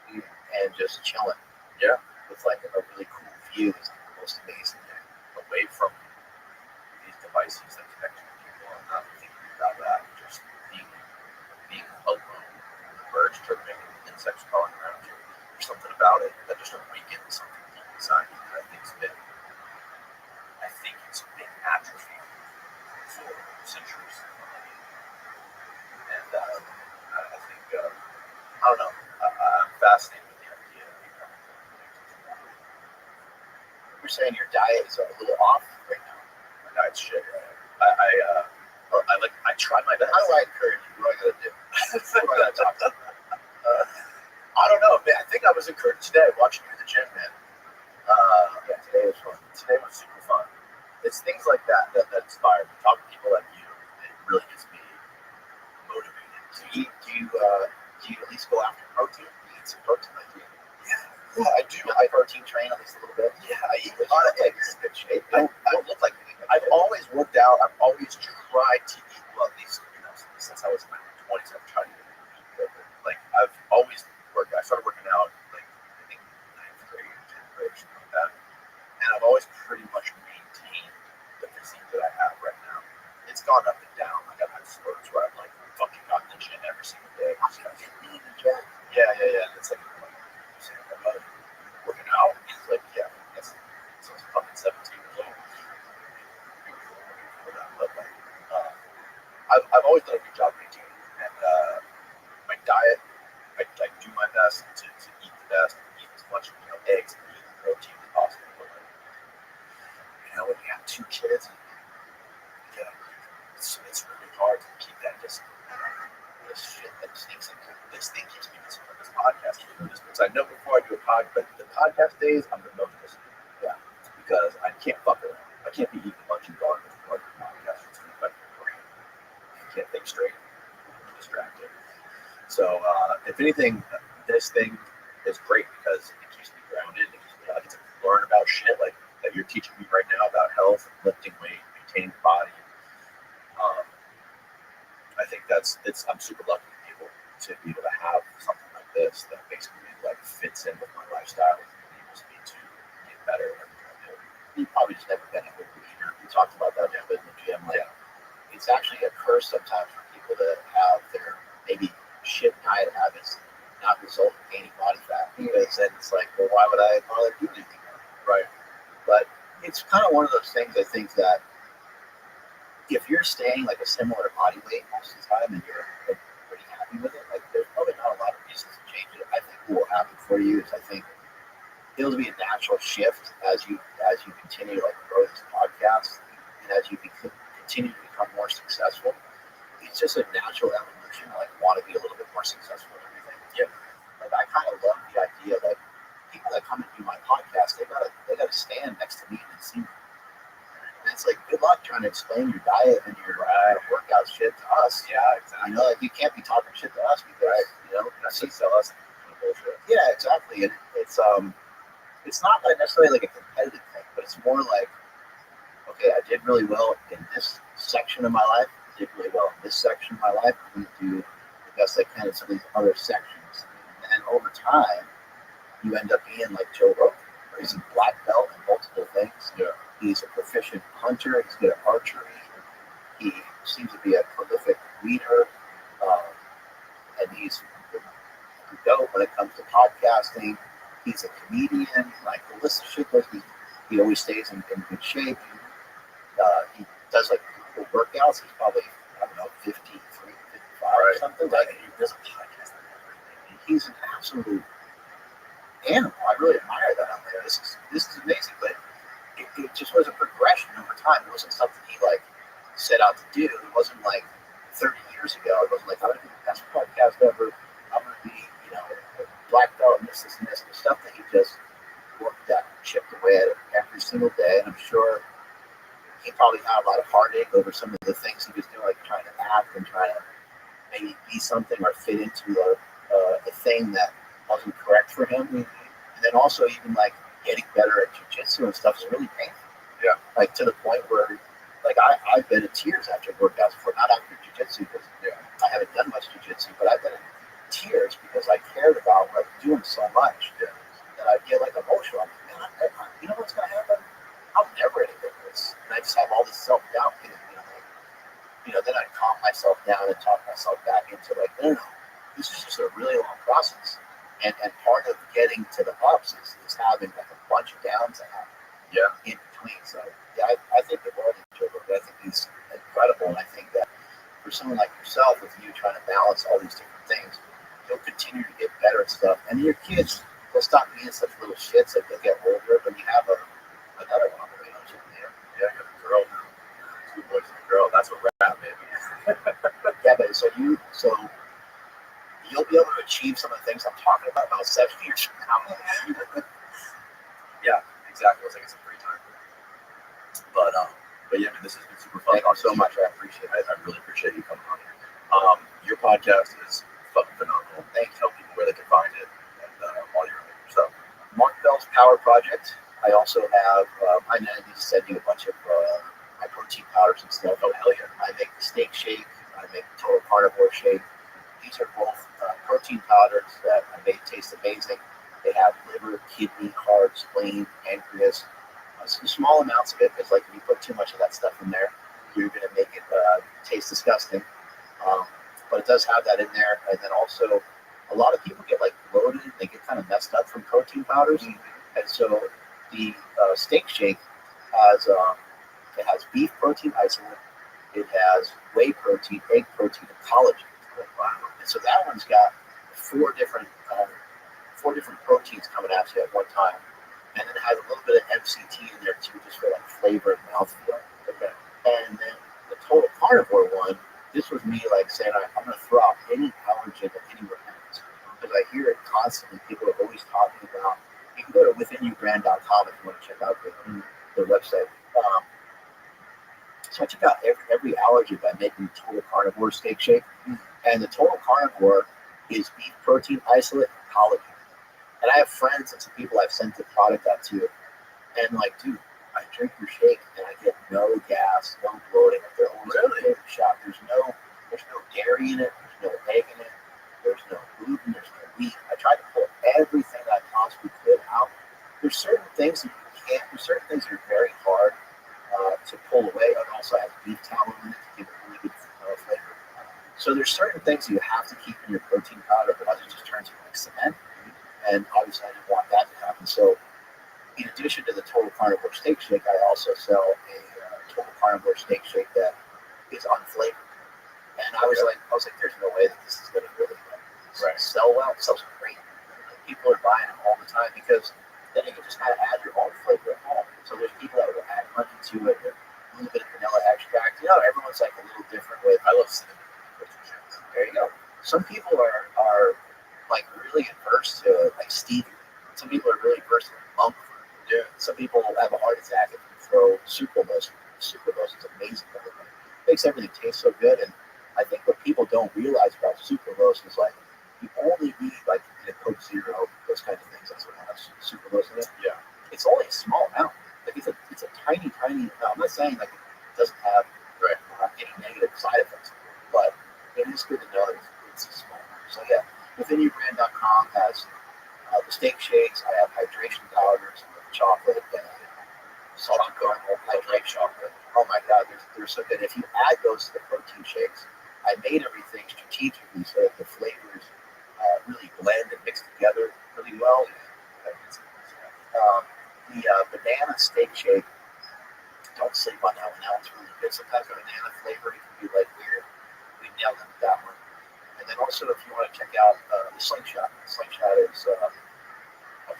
and just chilling. Yeah. With like a really cool view is the most amazing thing. Away from these devices that connect to people and not thinking about that, just being alone, the birds chirping, insects crawling around you. There's something about it that just awakens something deep inside you that I think it's been atrophied for centuries. And I think I don't know. I'm fascinated with the idea of becoming connected to that. You're saying your diet is a little off right now. My diet's shit. I try my best. How do I encourage you? What do I gotta do? What do I gotta talk about? I don't know, man. I think I was encouraged today watching you in the gym, man. Yeah, today was fun. Today was super fun. It's things like that inspire me. Talking to people like you, it really gets me motivated. Do you at least go after protein? Do you eat some protein like you? Yeah, I do. I protein train at least a little bit. Yeah, I eat a lot of eggs. You're in good shape. I don't look like you. I've always worked out. I've always tried to eat well, at least since I was in my 20s. I've tried to eat good. Like I've always worked. I started working out like I think 9th grade, 10th grade, something like that. And I've always pretty much maintained the physique that I have right now. It's gone up and down. Like I've had spurts where I'm like fucking single day. I'm gonna get me in the gym. Yeah. It's like working out. It's like, yeah, that's so it's fucking 17 years old. But like, I've always done a good job maintaining, and my diet. I do my best to eat the best, eat as much eggs and meat and protein as possible. But like, when you have 2 kids, yeah, it's really hard to keep that discipline. This shit that sneaks in. This thing keeps me disciplined. This podcast keeps me disciplined. So I know before I do a podcast, but the podcast days, I'm the most disciplined. Yeah, because I can't fuck around. I can't be eating a bunch of garbage before I do a podcast. It's going to affect my brain. I can't think straight. I'm distracted. So if anything, this thing is great because it keeps me grounded. It keeps me, I get to learn about shit like that you're teaching me right now about health, lifting weight, maintaining the body. I think I'm super lucky to be able to have something like this that basically like fits in with my lifestyle and enables me to get better at everything I do. You've probably just never been a good eater. We talked about that a little bit in the gym. Like, it's actually a curse sometimes for people to have their maybe shit diet habits not result in gaining body fat, because then it's like, well, why would I bother doing anything? Right. But it's kind of one of those things, I think, that if you're staying like a similar body weight most of the time and you're like, pretty happy with it, like there's probably not a lot of reasons to change it. I think what will happen for you is I think it'll be a natural shift as you continue to like grow this podcast and as you continue to become more successful. It's just a natural evolution. I like want to be a little bit more successful in everything. Yeah. Like I kind of love the idea that people that come and do my podcast, they gotta stand next to me and see me. And it's like, good luck trying to explain your diet and your workout shit to us. Yeah, exactly. Like you can't be talking shit to us because that's just tell us bullshit. Yeah, exactly. And it's not like necessarily like a competitive thing, but it's more like, okay, I did really well in this section of my life. I did really well in this section of my life. I'm going to do the best I can in some of these other sections. And then over time, you end up being like Joe Rogan, where he's a black belt in multiple things. Yeah. He's a proficient hunter. He's good at archery. He seems to be a prolific reader. And he's dope when it comes to podcasting. He's a comedian. Like the list of shit goes, he always stays in good shape. He does like cool workouts. He's probably, I don't know, 53, 55 or something. Like he does a podcast. He's an absolute animal. I really admire that out there. This is amazing, but it just was a progression over time. It wasn't something he like set out to do. It wasn't like 30 years ago. It wasn't like, I'm going to do the best podcast ever. I'm going to be, a black belt and this and this. The stuff that he just worked at, chipped away at it every single day. And I'm sure he probably had a lot of heartache over some of the things he was doing, like trying to act and trying to maybe be something or fit into a thing that wasn't correct for him. Mm-hmm. And then also even like getting better at jiu-jitsu and stuff is really painful. Yeah. Like to the point where like I've been in tears after workouts before, not after jiu-jitsu because I haven't done much jiu-jitsu, but I've been in tears because I cared about what I was doing so much that I get like emotional. I'm like, man, you know what's going to happen? I'm never any good at this. And I just have all this self-doubt hitting me. Then I calm myself down and talk myself back into like, no, this is just a really long process. And part of getting to the ups is having like a bunch of downs in between. So I think the world of Joe Rogan, I think he's incredible. And I think that for someone like yourself, with you trying to balance all these different things, you'll continue to get better at stuff. And your kids will stop being such little shits that they'll get older. But you have another one on the way. Yeah, I got a girl now. 2 boys and a girl. That's a wrap, baby. Yeah, but so you'll be able to achieve some of the things I'm talking about 7 years from now. Yeah, exactly. It's like it's a free time. But yeah, man, this has been super fun. Thank you so much. I appreciate it. I really appreciate you coming on here. Your podcast is fucking phenomenal. Thank you. Tell people where they can find it and all your other stuff. Mark Bell's Power Project. I also have, I need to send you a bunch of my protein powders and stuff. Oh, hell yeah. I make the steak shake. I make the total carnivore shake. These are both protein powders that I make taste amazing. They have liver, kidney, heart, spleen, pancreas. Some small amounts of it, because like if you put too much of that stuff in there, you're going to make it taste disgusting. but it does have that in there. And then also, a lot of people get like bloated; they get kind of messed up from protein powders, and so the steak shake has beef protein isolate, it has whey protein, egg protein, and collagen. And so that one's got four different proteins coming at you at one time, and then it has a little bit of MCT in there too, just for like flavor and mouthfeel. Okay. And then the total carnivore one, this was me like saying I'm going to throw out any allergen that anywhere else, because I hear it constantly. People are always talking about. You can go to withinyoubrand.com if you want to check out the website. So I took out every allergy by making the total carnivore steak shake. And the total carnivore is beef protein isolate and collagen. And I have friends and some people I've sent the product out to. And like, dude, I drink your shake and I get no gas, no bloating. They're always really shot. There's no dairy in it. There's no egg in it. There's no gluten. There's no wheat. I tried to pull everything that I possibly could out. There's certain things that you can't. There's certain things that are very hard to pull away. And also has beef tallow in it to give it really good flavor. So there's certain things you have to keep in your protein powder, otherwise it just turns into like cement. And obviously I didn't want that to happen. So in addition to the total carnivore steak shake, I also sell a total carnivore steak shake that is unflavored. And I was like, there's no way that this is going to really sell well. It sells great. People are buying them all the time because then you can just kind of add your own flavor at home. So there's people that will add honey to it, a little bit of vanilla extract. You know, everyone's like a little different with. I love cinnamon. There you go. Some people are like really adverse to like stevia. Some people are really adverse to monk fruit. Yeah. Some people have a heart attack if you throw sucralose. Sucralose is amazing for everybody. It makes everything taste so good. And I think what people don't realize about sucralose is like you only need like in a Coke Zero, those kinds of things. That's what has sucralose in it. Yeah. It's only a small amount. Like it's a tiny amount. I'm not saying like it doesn't have any negative side effects, but it is good to know that it's a small amount. So yeah, withinyoubrand.com has the steak shakes. I have hydration powders, chocolate, and salted caramel hydrate chocolate. Oh my God, they're so good. If you add those to the protein shakes, I made everything strategically so that the flavors really blend and mix together really well. The banana steak shake, don't sleep on that one. That one's really good. Sometimes the banana flavor can be like weird. We nailed it with that one. And then also, if you want to check out the slingshot, is a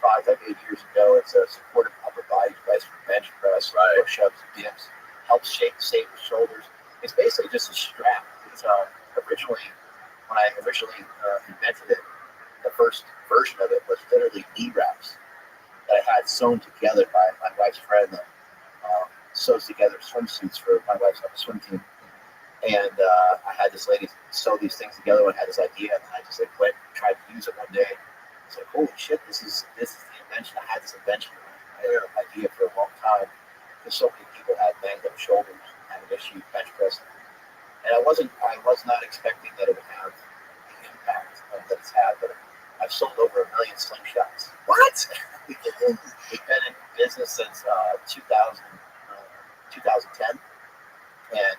product I made years ago. It's a supportive upper body device for bench press, push-ups, dips, helps save the shoulders. It's basically just a strap. It's when I originally invented it, the first version of it was literally knee wraps that I had sewn together by my wife's friend that sews together swimsuits for my wife's swim team. And I had this lady sew these things together and had this idea, and I just like went and tried to use it one day. It's like, holy shit, this is the invention. I had this invention. I had an idea for a long time because so many people had banged up shoulders, had an issue bench pressing, and I was not expecting that it would have the impact that it's had. But I've sold over 1 million slingshots. What? We've been in business since 2010, and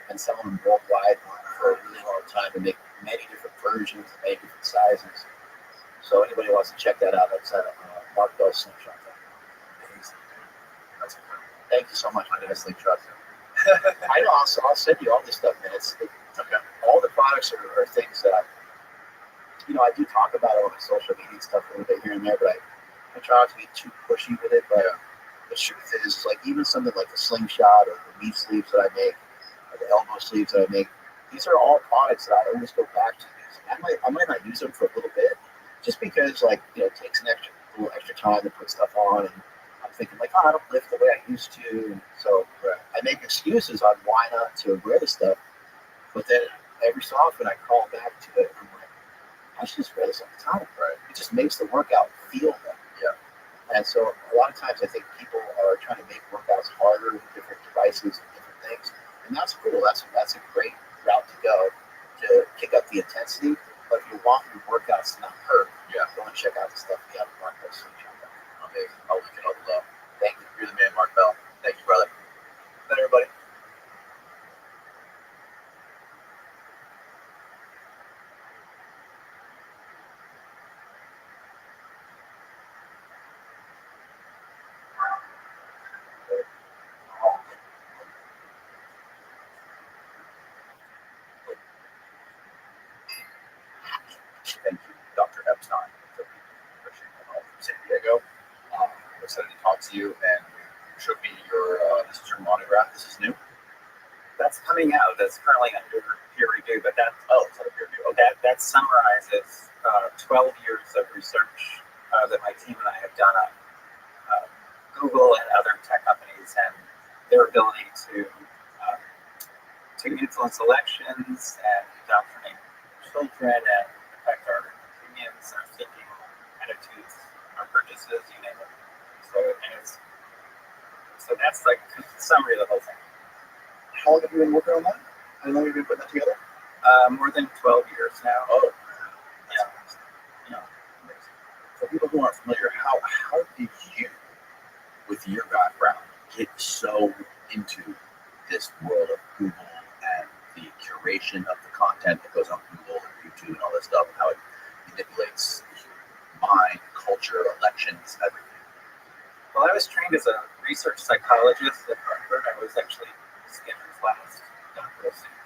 been selling them worldwide for a really long time and make many different versions and many different sizes. So anybody wants to check that out, that's at Mark Bell Slingshot. Thank you so much, my name is Slingshot. I know, I'll send you all this stuff, man. All the products are things that I do talk about it on my social media stuff a little bit here and there, but I try not to be too pushy with it. But the truth is, like even something like the slingshot or the knee sleeves that I make, or the elbow sleeves that I make, these are all products that I always go back to using. I might not use them for a little bit, just because it takes a little extra time to put stuff on, and I'm thinking like, I don't lift the way I used to, and so I make excuses on why not to wear the stuff. But then every so often I crawl back to it, and I'm like, I should just wear this all the time. Right? It just makes the workout feel better. Yeah. And so a lot of times I think people are trying to make workouts harder with different devices and different things, and that's cool. That's a great route to go to kick up the intensity. But if you want your workouts to not hurt, go and check out the stuff we have at Mark Bell Slingshot. Amazing. I'll link it all below. Thank you. You're the man, Mark Bell. Thank you, brother. Good night, everybody. you and showed me this is your monograph. This is new. That's coming out. That's currently under peer review, but It's not a peer review. Okay. that summarizes 12 years of research that my team and I have done on Google and other tech companies and their ability to influence elections and indoctrinate children and affect our opinions, our thinking, attitudes, our purchases, you name it. So that's like a summary of the whole thing. How long have you been working on that? How long have you been putting that together? More than 12 years now. Oh, Yeah. for people who aren't familiar, how did you, with your background, get so into this world of Google and the curation of the content that goes on Google and YouTube and all this stuff, and how it manipulates mind, culture, elections, everything? Well, I was trained as a research psychologist at Harvard. I was actually Skinner's last doctoral student.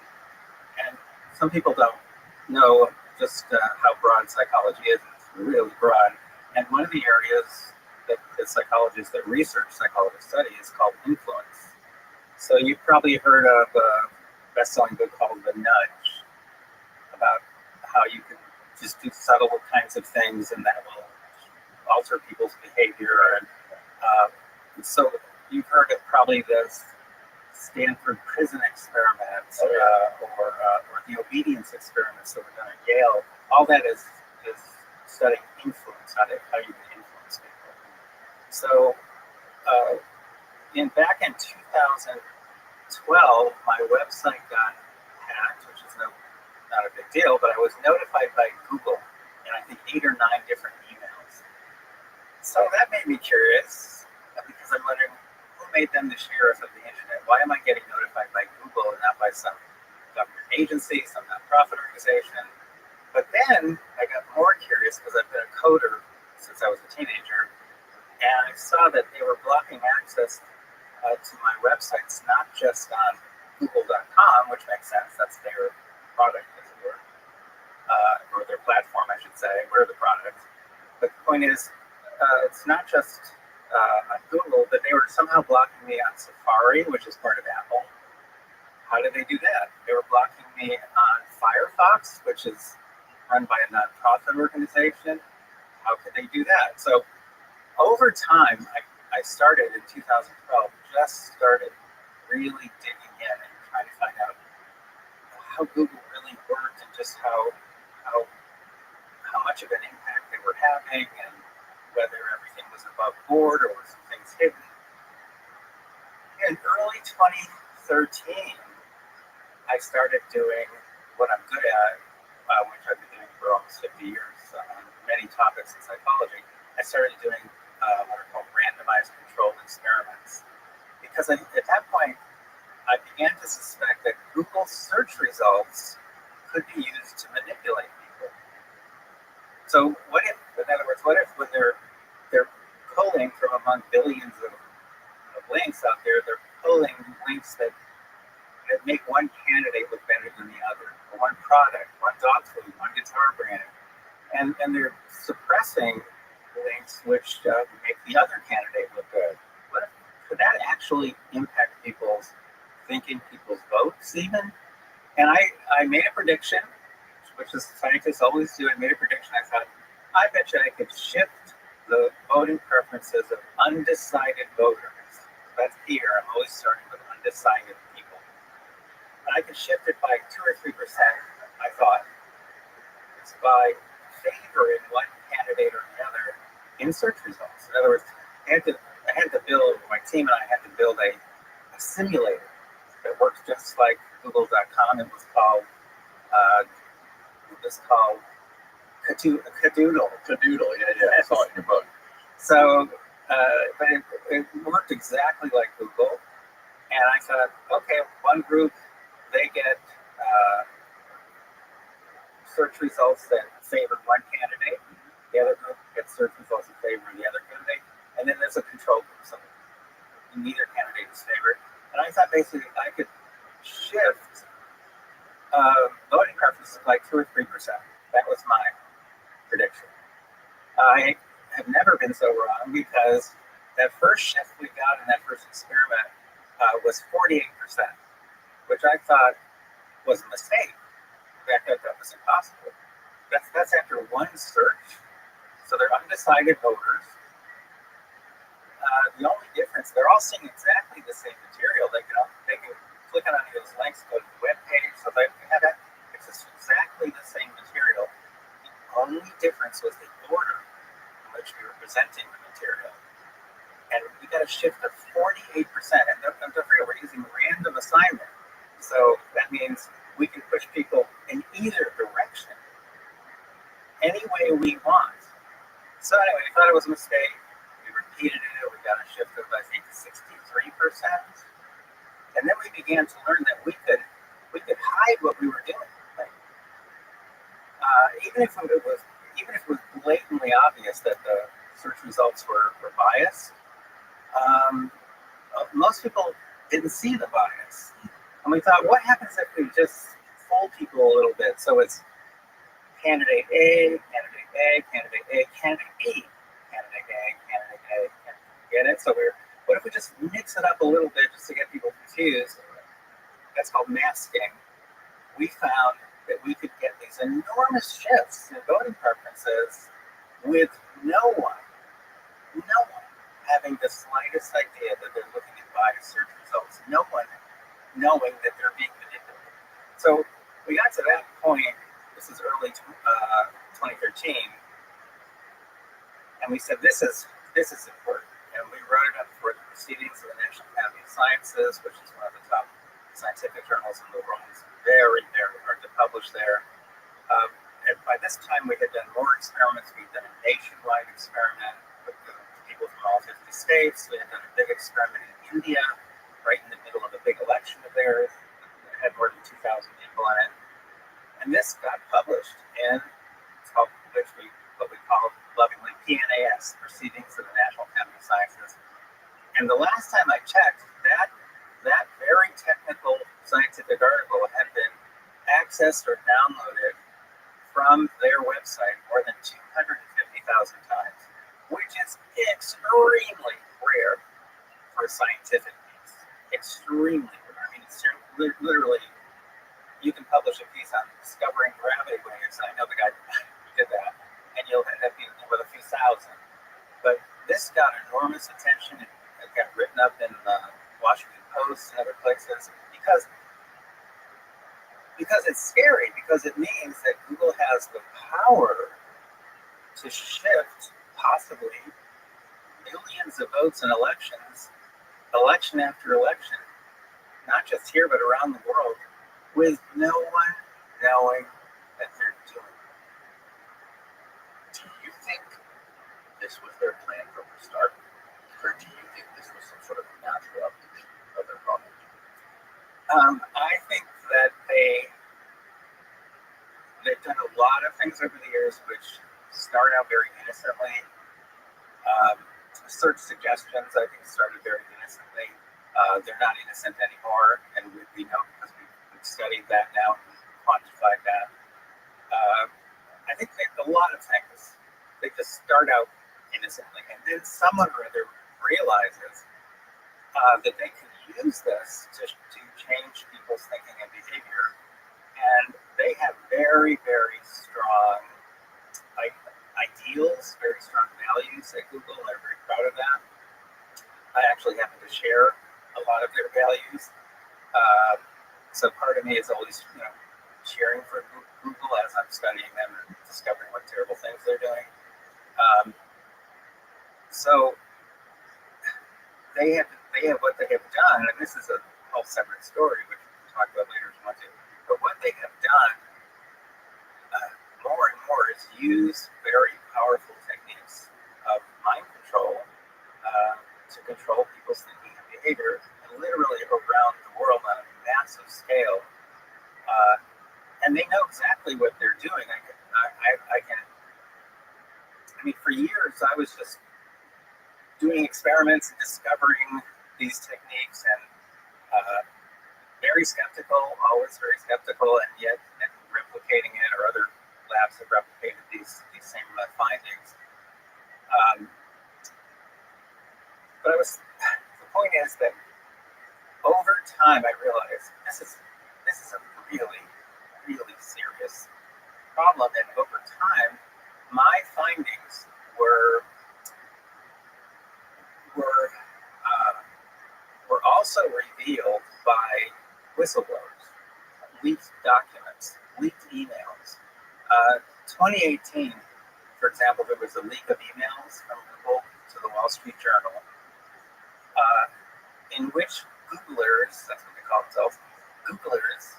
And some people don't know just how broad psychology is. It's really broad. And one of the areas that research psychologists study is called influence. So you've probably heard of a best-selling book called The Nudge, about how you can just do subtle kinds of things and that will alter people's behavior. And so you've heard of probably this Stanford prison experiments or the obedience experiments that were done at Yale. All that is studying influence, how you can influence people. So back in 2012, my website got hacked, which is not a big deal, but I was notified by Google in I think 8 or 9 different emails. So that made me curious because I'm wondering, who made them the sheriff of the internet? Why am I getting notified by Google and not by some government agency, some nonprofit organization? But then I got more curious because I've been a coder since I was a teenager, and I saw that they were blocking access to my websites, not just on Google.com, which makes sense, that's their product, as it were, or their platform, I should say. We're the product. But the point is, it's not just on Google, but they were somehow blocking me on Safari, which is part of Apple. How did they do that? They were blocking me on Firefox, which is run by a nonprofit organization. How could they do that? So over time, I started in 2012, just started really digging in and trying to find out how Google really worked and just how much of an impact they were having and whether everything was above board or were some things hidden. In early 2013, I started doing what I'm good at, which I've been doing for almost 50 years on many topics in psychology. I started doing what are called randomized controlled experiments. Because at that point, I began to suspect that Google search results could be used to manipulate people. So what if when they're pulling from among billions of links out there, they're pulling links that make one candidate look better than the other, or one product, one dog food, one guitar brand, and they're suppressing links which make the other candidate look good. Could that actually impact people's thinking, people's votes even? And I made a prediction, which is scientists always do. I made a prediction. I thought, I bet you I could shift the voting preferences of undecided voters. That's here. I'm always starting with undecided people. And I could shift it by 2 or 3%, I thought. It's by favoring one candidate or the other in search results. In other words, I had to build, my team and I had to build a simulator that works just like Google.com. It was called Cadoodle. Cadoodle, yeah, I saw it in your book. So, but it worked exactly like Google. And I thought, okay, one group, they get search results that favor one candidate. The other group gets search results that favor the other candidate. And then there's a control group, so neither candidate is favored. And I thought basically I could shift voting preferences by 2 or 3%. That was my prediction. I have never been so wrong because that first shift we got in that first experiment was 48%, which I thought was a mistake. In fact, I thought was impossible. That's after one search. So they're undecided voters. The only difference, they're all seeing exactly the same material. They can click on any of those links, go to the web page, so they have access to exactly the same material. The only difference was the order in which we were presenting the material. And we got a shift of 48%. And don't forget, we're using random assignment. So that means we can push people in either direction, any way we want. So anyway, we thought it was a mistake. We repeated it. We got a shift of, I think, 63%. And then we began to learn that we could hide what we were doing. Like, even if it was blatantly obvious that the search results were biased, most people didn't see the bias. And we thought, what happens if we just fool people a little bit? So it's candidate A, candidate A, candidate A, candidate B, candidate A, candidate A, get it? So what if we just mix it up a little bit just to get people confused? That's called masking. We found that we could get these enormous shifts in voting preferences with no one having the slightest idea that they're looking at biased search results, no one knowing that they're being manipulated. So we got to that point, this is early 2013, and we said, this is important. And we wrote it up for the Proceedings of the National Academy of Sciences, which is one of the top scientific journals in the world. It's very, very hard to publish there. And by this time, we had done more experiments. We'd done a nationwide experiment with people from all 50 states. We had done a big experiment in India, right in the middle of a big election of theirs. It had more than 2,000 people in it. And this got published in what we call lovingly PNAS, Proceedings of the National Academy of Sciences. And the last time I checked, that very technical scientific article had been accessed or downloaded from their website more than 250,000 times, which is extremely rare for a scientific piece. Extremely rare. I mean, it's literally, you can publish a piece on discovering gravity waves, and I know the guy who did that, and you'll end up with a few thousand. But this got enormous attention. It got written up in the Washington Post and other places because it's scary, because it means that Google has the power to shift possibly millions of votes in elections, election after election, not just here but around the world, with no one knowing that they're doing it. Do you think this was their plan from the start, or do you think this was some sort of natural evolution of their problem? I think that they've done a lot of things over the years which start out very innocently. Search suggestions, I think, started very innocently. They're not innocent anymore, and we know because we've studied that now and quantified that. I think a lot of things, they just start out innocently, and then someone or other realizes that they can use this to change people's thinking and behavior. And they have very, very strong ideals, very strong values at Google, and they're very proud of that. I actually happen to share a lot of their values. So part of me is always, cheering for Google as I'm studying them and discovering what terrible things they're doing. So they have what they have done, and this is a whole separate story, which we can talk about later if you want to. But what they have done more and more is use very powerful techniques of mind control to control people's thinking and behavior, and literally around the world on a massive scale. And they know exactly what they're doing. For years, I was just doing experiments and discovering these techniques, and very skeptical, always very skeptical, and yet replicating it, or other labs have replicated these same findings. The point is that over time I realized this is a really, really serious problem. And over time, my findings were uh, were also revealed by whistleblowers, leaked documents, leaked emails. 2018, for example, there was a leak of emails from Google to the Wall Street Journal, in which Googlers, that's what they call themselves, Googlers,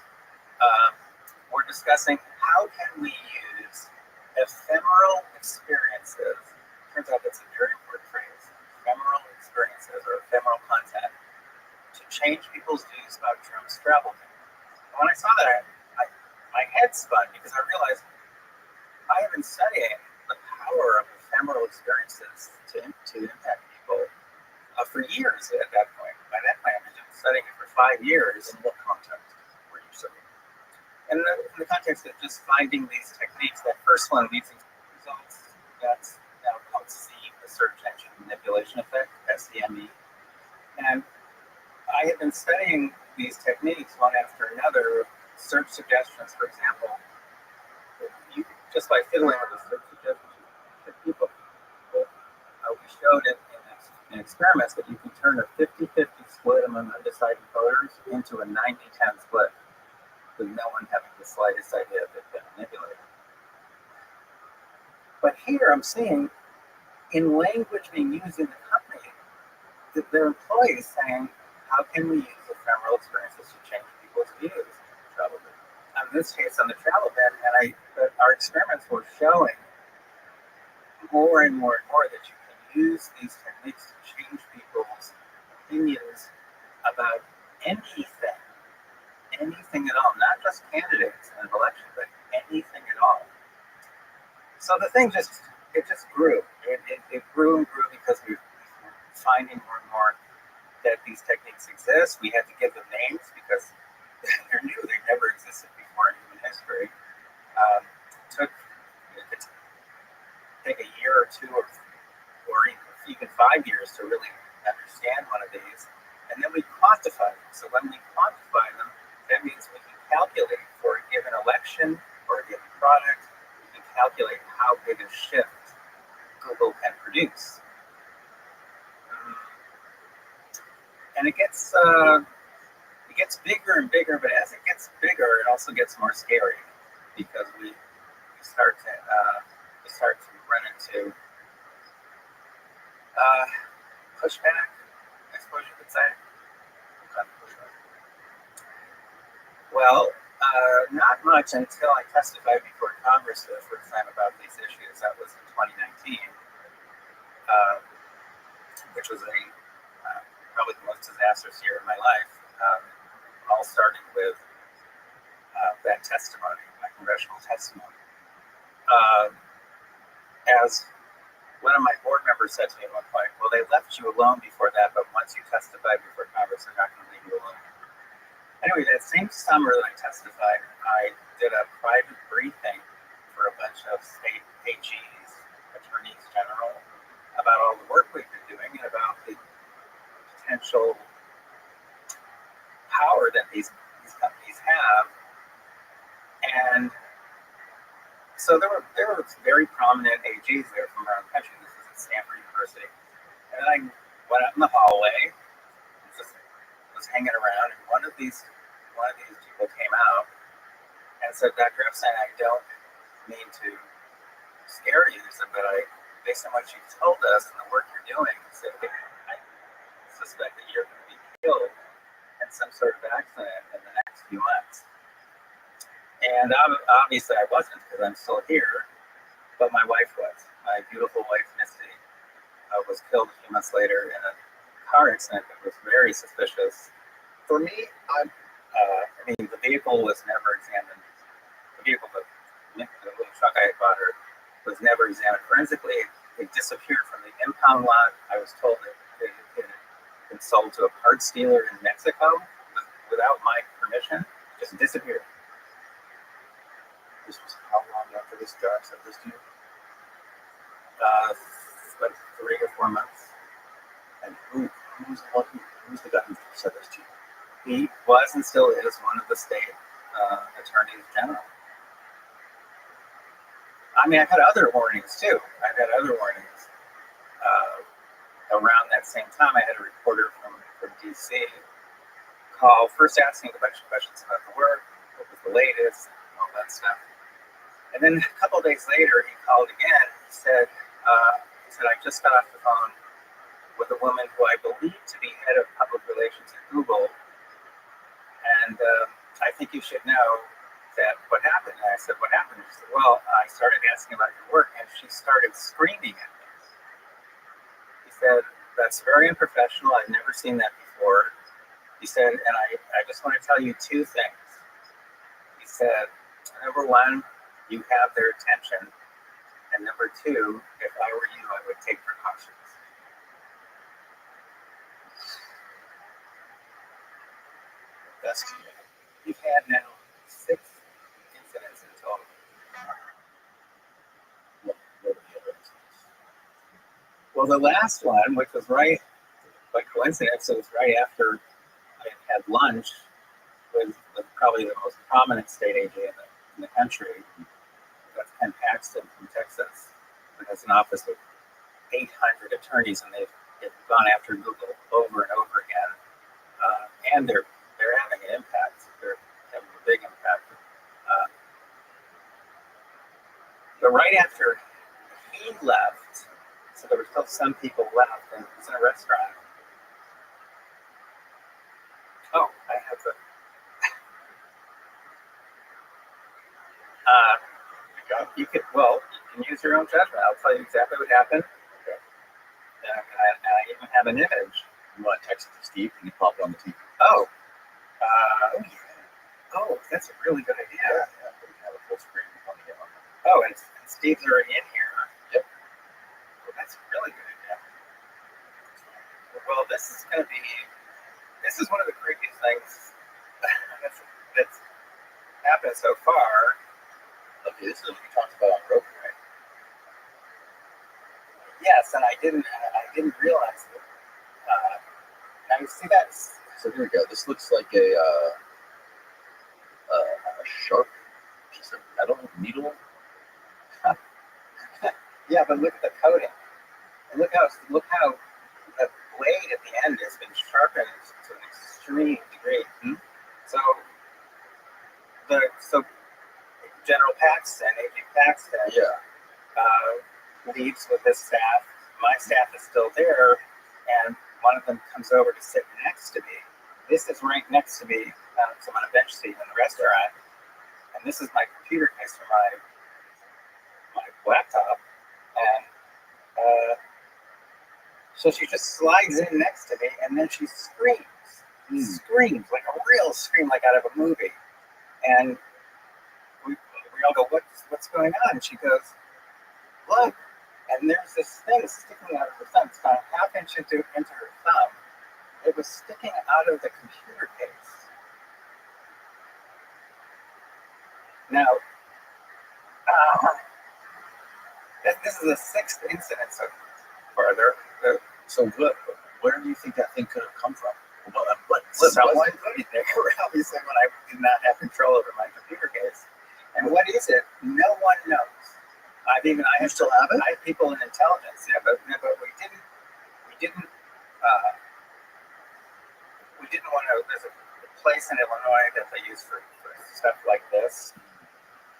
were discussing how can we use ephemeral experiences. Turns out that's a very important phrase, ephemeral experiences or ephemeral content, to change people's views about Trump's travel ban. And when I saw that, my head spun because I realized I have been studying the power of ephemeral experiences to impact people for years at that point. By that point, I've been studying it for 5 years. In what context were you studying? And in the context of just finding these techniques, that first one leads into results. That's now called SEME, the search engine manipulation effect, SEME. And I have been studying these techniques one after another. Search suggestions, for example, you just by fiddling with the search suggestions, people. We showed it in experiments that you can turn a 50-50 split among undecided voters into a 90-10 split, with no one having the slightest idea that they've been manipulated. But here I'm seeing, in language being used in the company, that their employees saying, how can we use ephemeral experiences to change people's views on travel ban? In this case, on the travel ban, and our experiments were showing more and more that you can use these techniques to change people's opinions about anything at all, not just candidates in an election, but anything at all. So the thing just grew. It grew and grew because we were finding more and more that these techniques exist. We had to give them names because they're new. They never existed before in human history. It could take a year or two or even 5 years to really understand one of these. And then we quantify them. So when we quantify them, that means we can calculate for a given election or a given product, we can calculate how big a shift Google can produce. And it gets bigger and bigger, but as it gets bigger, it also gets more scary because we start to run into pushback, I suppose you could say. Well, not much until I testified before Congress for the first time about these issues. That was in 2019, which was probably the most disastrous year of my life. All starting with that testimony, my congressional testimony. As one of my board members said to me at one point, well, they left you alone before that, but once you testified before Congress, they're not going to leave you alone. Anyway, that same summer that I testified, I did a private briefing for a bunch of state AGs, attorneys general, about all the work we've been doing and about the potential power that these companies have. And so there were very prominent AGs there from around the country. This is at Stanford University. And then I went out in the hallway, just was hanging around, and one of these people came out and said, Dr. Epstein, I don't mean to scare you, but based on what you've told us and the work you're doing, I suspect that you're going to be killed in some sort of accident in the next few months. And obviously I wasn't, because I'm still here, but my wife was. My beautiful wife, Misty, was killed a few months later in a car accident that was very suspicious. For me, the vehicle was never examined. The little truck I had bought her, was never examined forensically. It disappeared from the impound lot. I was told that it had been sold to a parts dealer in Mexico without my permission. Just disappeared. This was how long after this guy said this to you? Like 3 or 4 months. And who was the one who was the guy who said this to you? He was and still is one of the state attorneys general. I mean, I've had other warnings too. I've had other warnings. Around that same time, I had a reporter from DC call, first asking a bunch of questions about the work, what was the latest, all that stuff. And then a couple of days later, he called again. He said, I just got off the phone with a woman who I believe to be head of public relations at Google. And I think you should know that what happened. And I said, what happened? She said, well, I started asking about your work, and she started screaming at me. He said, that's very unprofessional. I've never seen that before. He said, and I just want to tell you two things. He said, number one, you have their attention. And number two, if I were you, I would take precautions. That's You've had now 6 incidents in total. what were the other incidents? Well, the last one, which was right, by coincidence, it was right after I had lunch with probably the most prominent state AG in the country. That's Ken Paxton from Texas, who has an office with 800 attorneys, and they've gone after Google over and over again, and they're having an impact. They're having a big impact. But right after he left, so there were still some people left, and it was in a restaurant. Oh, I have the. You can use your own judgment. I'll tell you exactly what happened. Okay. And I even have an image. You want to text it to Steve? Can you pop it on the TV? Oh, that's a really good idea. Yeah. We can have a full screen on the game. Oh, and Steve's already in here. Yep. Well, that's a really good idea. Well, this is one of the creepiest things that's happened so far. Okay, this is what we talked about on Roku, right? Yes, and I didn't realize it. Now you see that? So here we go. This looks like a sharp piece of metal needle. Yeah, but look at the coating. And look how the blade at the end has been sharpened to an extreme degree. Mm-hmm. So General Paxton, AG Paxton, leaves with his staff. My staff is still there, and one of them comes over to sit next to me. This is right next to me. So I'm on a bench seat in the restaurant, and this is my computer case for my laptop. And so she just slides in next to me, and then she screams like a real scream, like out of a movie. And we all go, what's going on? And she goes, look, and there's this thing sticking out of her thumb. It's about a half inch into her thumb. It was sticking out of the computer case. Now, this is the 6th incident so far. So where do you think that thing could have come from? Someone put it there, obviously, when I did not have control over my computer case. And what is it? No one knows. I still have it? I have people in intelligence, but we didn't want to. There's a place in Illinois that they use for stuff like this,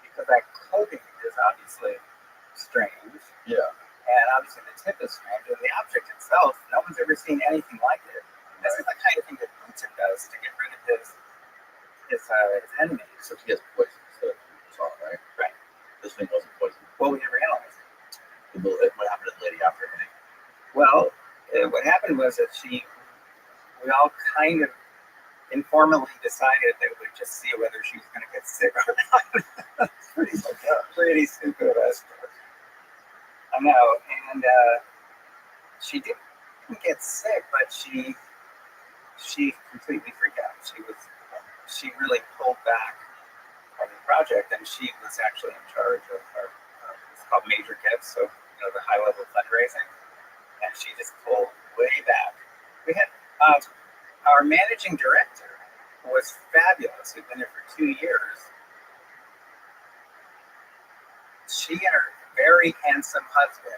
because that coating is obviously strange. Yeah. And obviously the tip is strange, and the object itself, no one's ever seen anything like it. This is the kind of thing that Putin does to get rid of his enemies. So he has poison instead of salt, right? Right. This thing wasn't poison. Well, we never analyzed it. What happened to the lady after hitting? Well, what happened was that we all kind of informally decided that we'd just see whether she was going to get sick or not. Pretty stupid of us. I know, and she didn't get sick, but she completely freaked out. She really pulled back on the project, and she was actually in charge of our it's called Major Kids, so the high level fundraising, and she just pulled way back We had our managing director was fabulous. We've been there for 2 years. She and her very handsome husband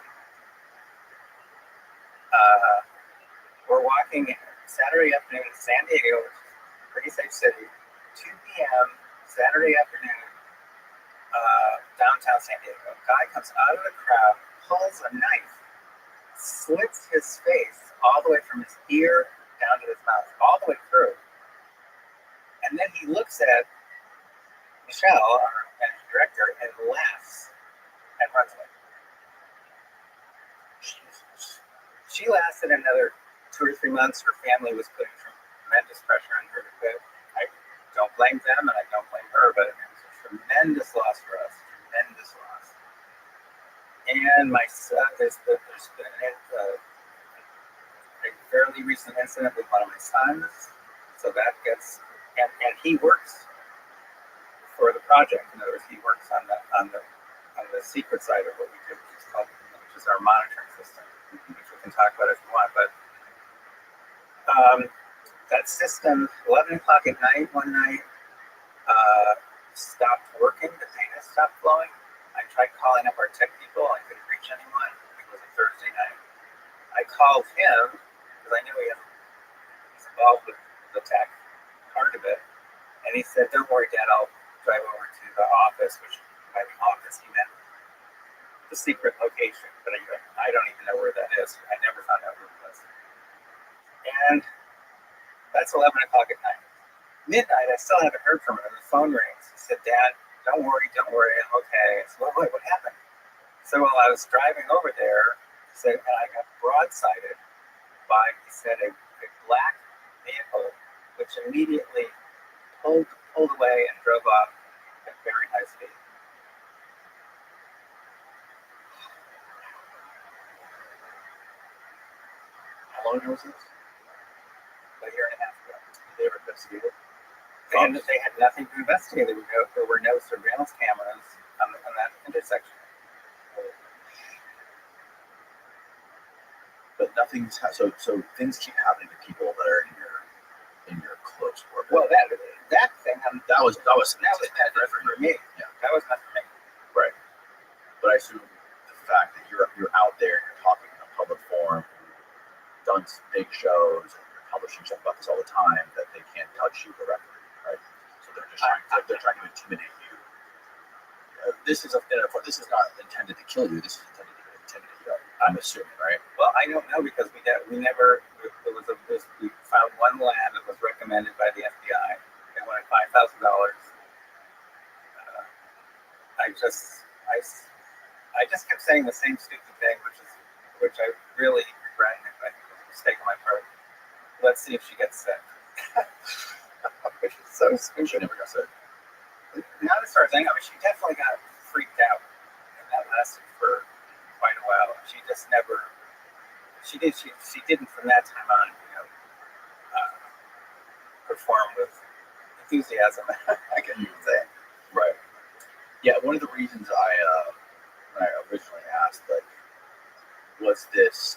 were walking Saturday afternoon in San Diego, pretty safe city, 2 p.m. Saturday afternoon, downtown San Diego. A guy comes out of the crowd, pulls a knife, slits his face all the way from his ear down to his mouth, all the way through. And then he looks at Michelle, our managing director, and laughs and runs away. She lasted another 2 or 3 months. Her family was putting tremendous pressure on her to quit. I don't blame them, and I don't blame her, but it was a tremendous loss for us. Tremendous loss. And my son, there's been a fairly recent incident with one of my sons. So that gets, and he works for the project. In other words, he works on the secret side of what we do, which is our monitoring system, which we can talk about if you want. But that system, 11 o'clock at night, one night, stopped working. The data stopped flowing. I tried calling up our tech people. I couldn't reach anyone. It was a Thursday night. I called him because I knew he's involved with the tech part of it. And he said, "Don't worry, Dad, I'll drive over to the office," which by the office he meant the secret location. But I don't even know where that is. I never found out where it was. And that's 11 o'clock at night. Midnight, I still haven't heard from him. The phone rings. He said, "Dad, don't worry, I'm okay." I said, "What happened?" So while I was driving over there, he said, and I got broadsided by, he said, a black vehicle, which immediately pulled away and drove off at very high speed. How long ago was this? A year and a half ago. Did they ever investigate it? They had nothing to investigate. There were no surveillance cameras on that intersection. But nothing's so things keep happening to people that are in your close orbit. Well, that thing, that was not for me. Yeah, that was not for me. Right. But I assume the fact that you're out there, you're talking in a public forum, done some big shows, and you're publishing stuff about this all the time, that they can't touch you directly, right? So they're just trying to intimidate you. This is not intended to kill you. This is intended to intimidate you. I'm assuming, right? Well, I don't know because we found one lab that was recommended by the FBI. They wanted $5,000. I just kept saying the same stupid thing, which I really regret. I think it was a mistake on my part. Let's see if she gets sick. Which is so stupid. She never got sick. Not as far as I know, she definitely got freaked out, and that lasted for quite a while. She just never. She didn't from that time on, perform with enthusiasm. I can say. Right. Yeah. One of the reasons when I originally asked, like, was this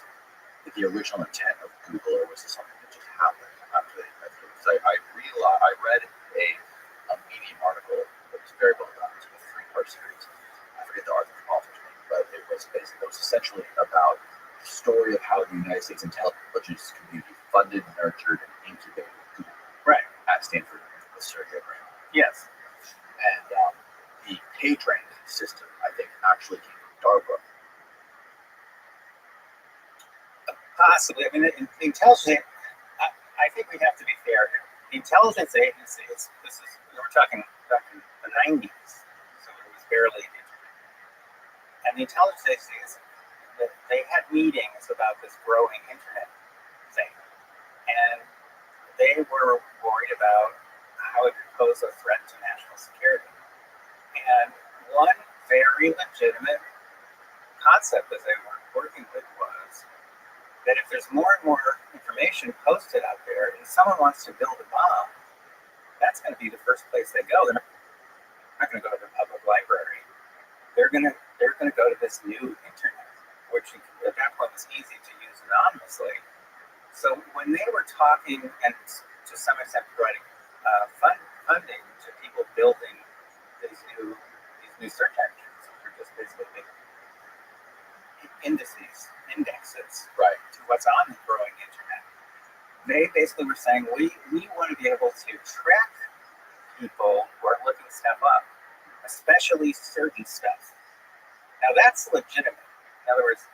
the original intent of Google, or was this something that just happened after they invested? Because I read a Medium article that was very well done. It was a 3-part series. I forget the author's name, but it was essentially about the story of how the United States intelligence community funded, nurtured, and incubated Google. Right. At Stanford with Sergey Brin. Yes. And the PageRank system, I think, actually came from DARPA. Possibly. I mean, the intelligence. I think we have to be fair here. The intelligence agencies. We're talking the 90s, so it was barely an internet. And the intelligence agencies, they had meetings about this growing internet thing, and they were worried about how it could pose a threat to national security. And one very legitimate concept that they were working with was that if there's more and more information posted out there and someone wants to build a bomb, that's going to be the first place they go. They're not going to go to the public library. They're going to go to this new internet, which at that point was easy to use anonymously. So when they were talking, and to some extent providing funding to people building these new search engines, which are just basically big indexes, Right. to what's on the growing internet. They basically were saying we want to be able to track people who are looking stuff up, especially certain stuff. Now that's legitimate. In other words,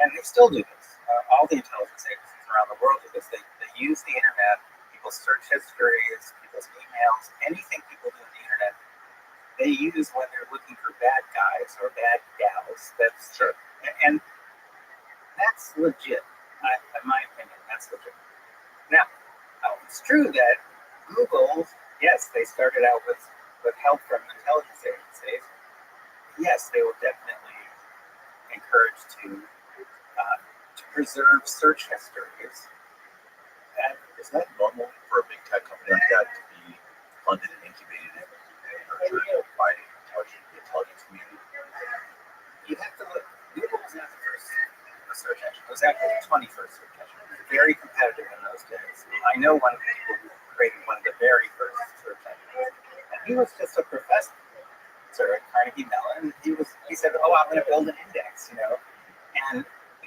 and they still do this. All the intelligence agencies around the world do this. They use the internet, people's search histories, people's emails, anything people do on the internet, they use when they're looking for bad guys or bad gals. That's Sure. And that's legit. In my opinion, that's legit. Now, it's true that Google, yes, they started out with help from intelligence agencies. Yes, they were definitely encouraged to preserve search histories. And is that normal for a big tech company like that to be funded and incubated and nurtured by the intelligence community? You have to look. Google was not the first search engine. It was actually the 21st search engine. It was very competitive in those days. I know one of the people who created one of the very first search engines, and he was just a professor at Carnegie Mellon. He said, "Oh, I'm going to build an index," and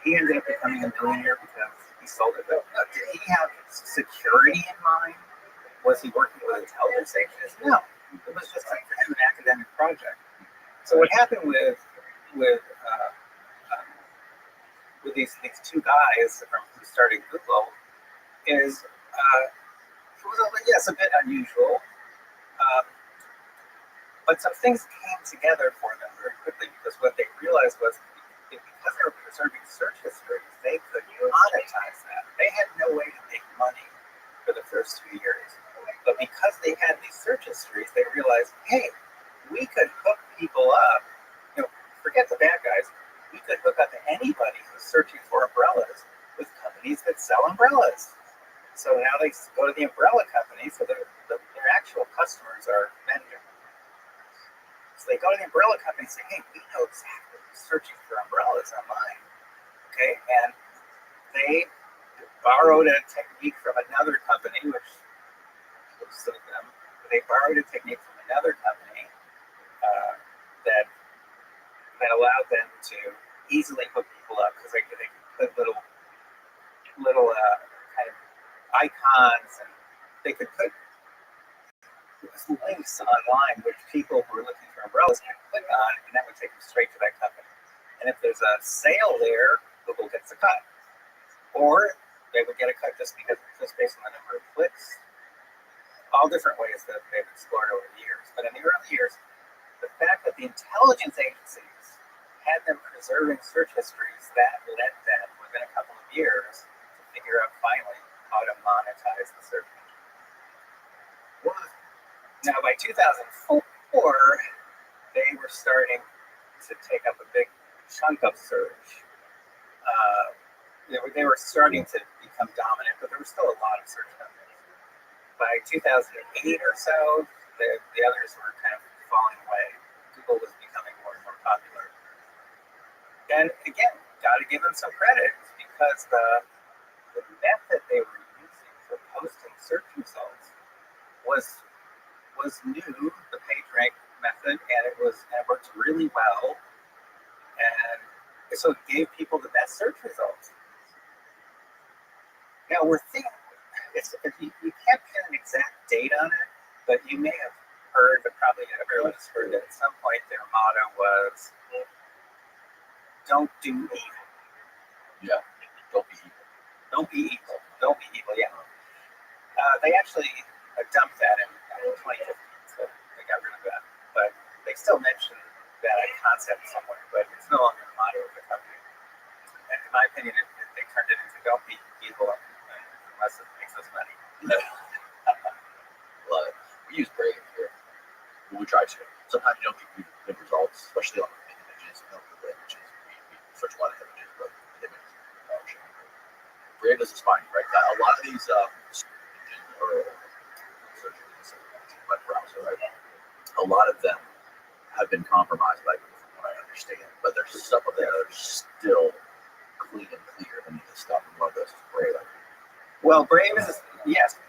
he ended up becoming a millionaire because he sold it. Did he have security in mind? Was he working with intelligence agencies? No, it was just like for him an academic project. So what happened with these two guys who started Google is it was a bit unusual, but some things came together for them very quickly because what they realized was because they were preserving search histories, they could monetize that. They had no way to make money for the first 2 years, but because they had these search histories, they realized, hey, we could hook people up. Forget the bad guys. We could hook up to anybody who's searching for umbrellas with companies that sell umbrellas. So now they go to the umbrella company, so their actual customers are vendors. So they go to the umbrella company and say, hey, we know exactly who's searching for umbrellas online. Okay, and they borrowed a technique from another company, which was sued them. They borrowed a technique from another company that allowed them to easily hook people up because they could put little kind of icons, and they could put links online which people who are looking for umbrellas can click on, and that would take them straight to that company. And if there's a sale there, Google gets a cut, or they would get a cut just based on the number of clicks. All different ways that they've explored over the years. But in the early years, the fact that the intelligence agencies had them preserving search histories, that led them within a couple of years to figure out finally how to monetize the search engine. Now by 2004, they were starting to take up a big chunk of search. They were starting to become dominant, but there were still a lot of search companies. By 2008 or so, the others were kind of falling away. Google was becoming more and more popular. And again, got to give them some credit because the method they were using for posting search results was new, the PageRank method, and it worked really well. And so it gave people the best search results. Now we're thinking, you can't pin an exact date on it, but you may have heard, but probably everyone's heard that at some point their motto was, don't do evil. Yeah, don't be evil. Don't be evil. Don't be evil, yeah. They actually dumped that in 2015, so they got rid of that. But they still mention that concept somewhere, but it's no longer the motto of the company. And in my opinion, they turned it into don't be evil unless it makes us money. Love it. We use Brave here. We try to. Sometimes you don't get good results, especially on images. We don't get good images. We search a lot of images, but images. Brave does this fine, right? A lot of these search engines, web browser, right? A lot of them have been compromised by Google, from what I understand, but there's some of them that are still clean and clear. any of this stuff. And one of those is Brave. Well, Brave is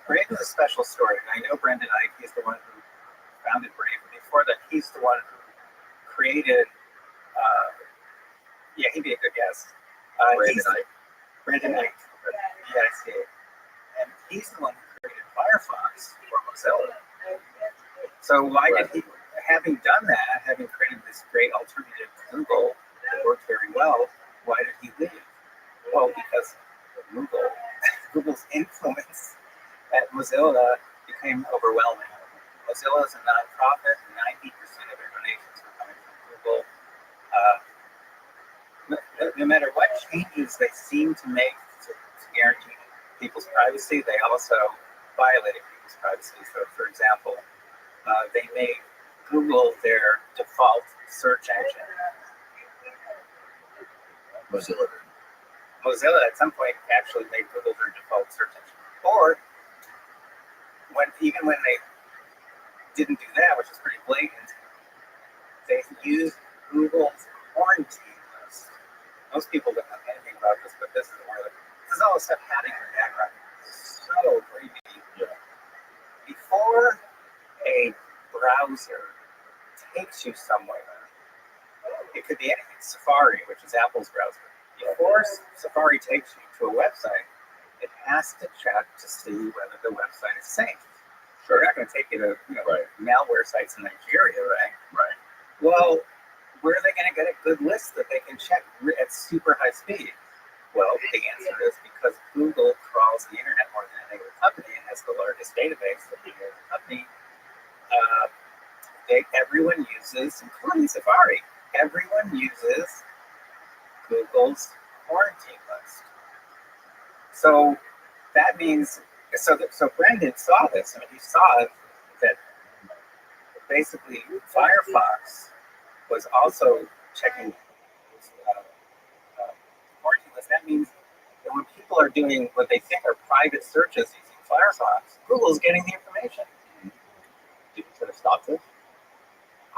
Brave is a special story. And I know Brendan Ike. He's the one who founded Brave. Before that, he's the one who created. He'd be a good guest. Brendan Ike. Yeah, and he's the one who created Firefox for Mozilla. So why did he, having done that, having created this great alternative to Google that worked very well, why did he leave? Well, because Google's influence at Mozilla became overwhelming. Mozilla is a nonprofit, 90% of their donations are coming from Google. No matter what changes they seem to make to guarantee people's privacy, they also violated people's privacy. So, for example, they made Google their default search engine. Mozilla at some point actually made Google their default search engine. Or even when they didn't do that, which is pretty blatant, they used Google's quarantine list. Most people don't know anything about this, but this is all the stuff happening in the background. So creepy. Yeah. Before a browser takes you somewhere, it could be anything. Safari, which is Apple's browser. Before Safari takes you to a website, it has to check to see whether the website is safe. Sure. They're not going to take you to malware sites in Nigeria, right? Right. Well, where are they going to get a good list that they can check at super high speed? Well, the answer is because Google crawls the internet more than any other company and has the largest database of any other company. Everyone uses, including Safari, everyone uses Google's quarantine list. So that means, so Brendan saw this. I mean, he saw that basically Firefox was also checking quarantine list. That means that when people are doing what they think are private searches using Firefox, Google's getting the information. Did you try to stop this?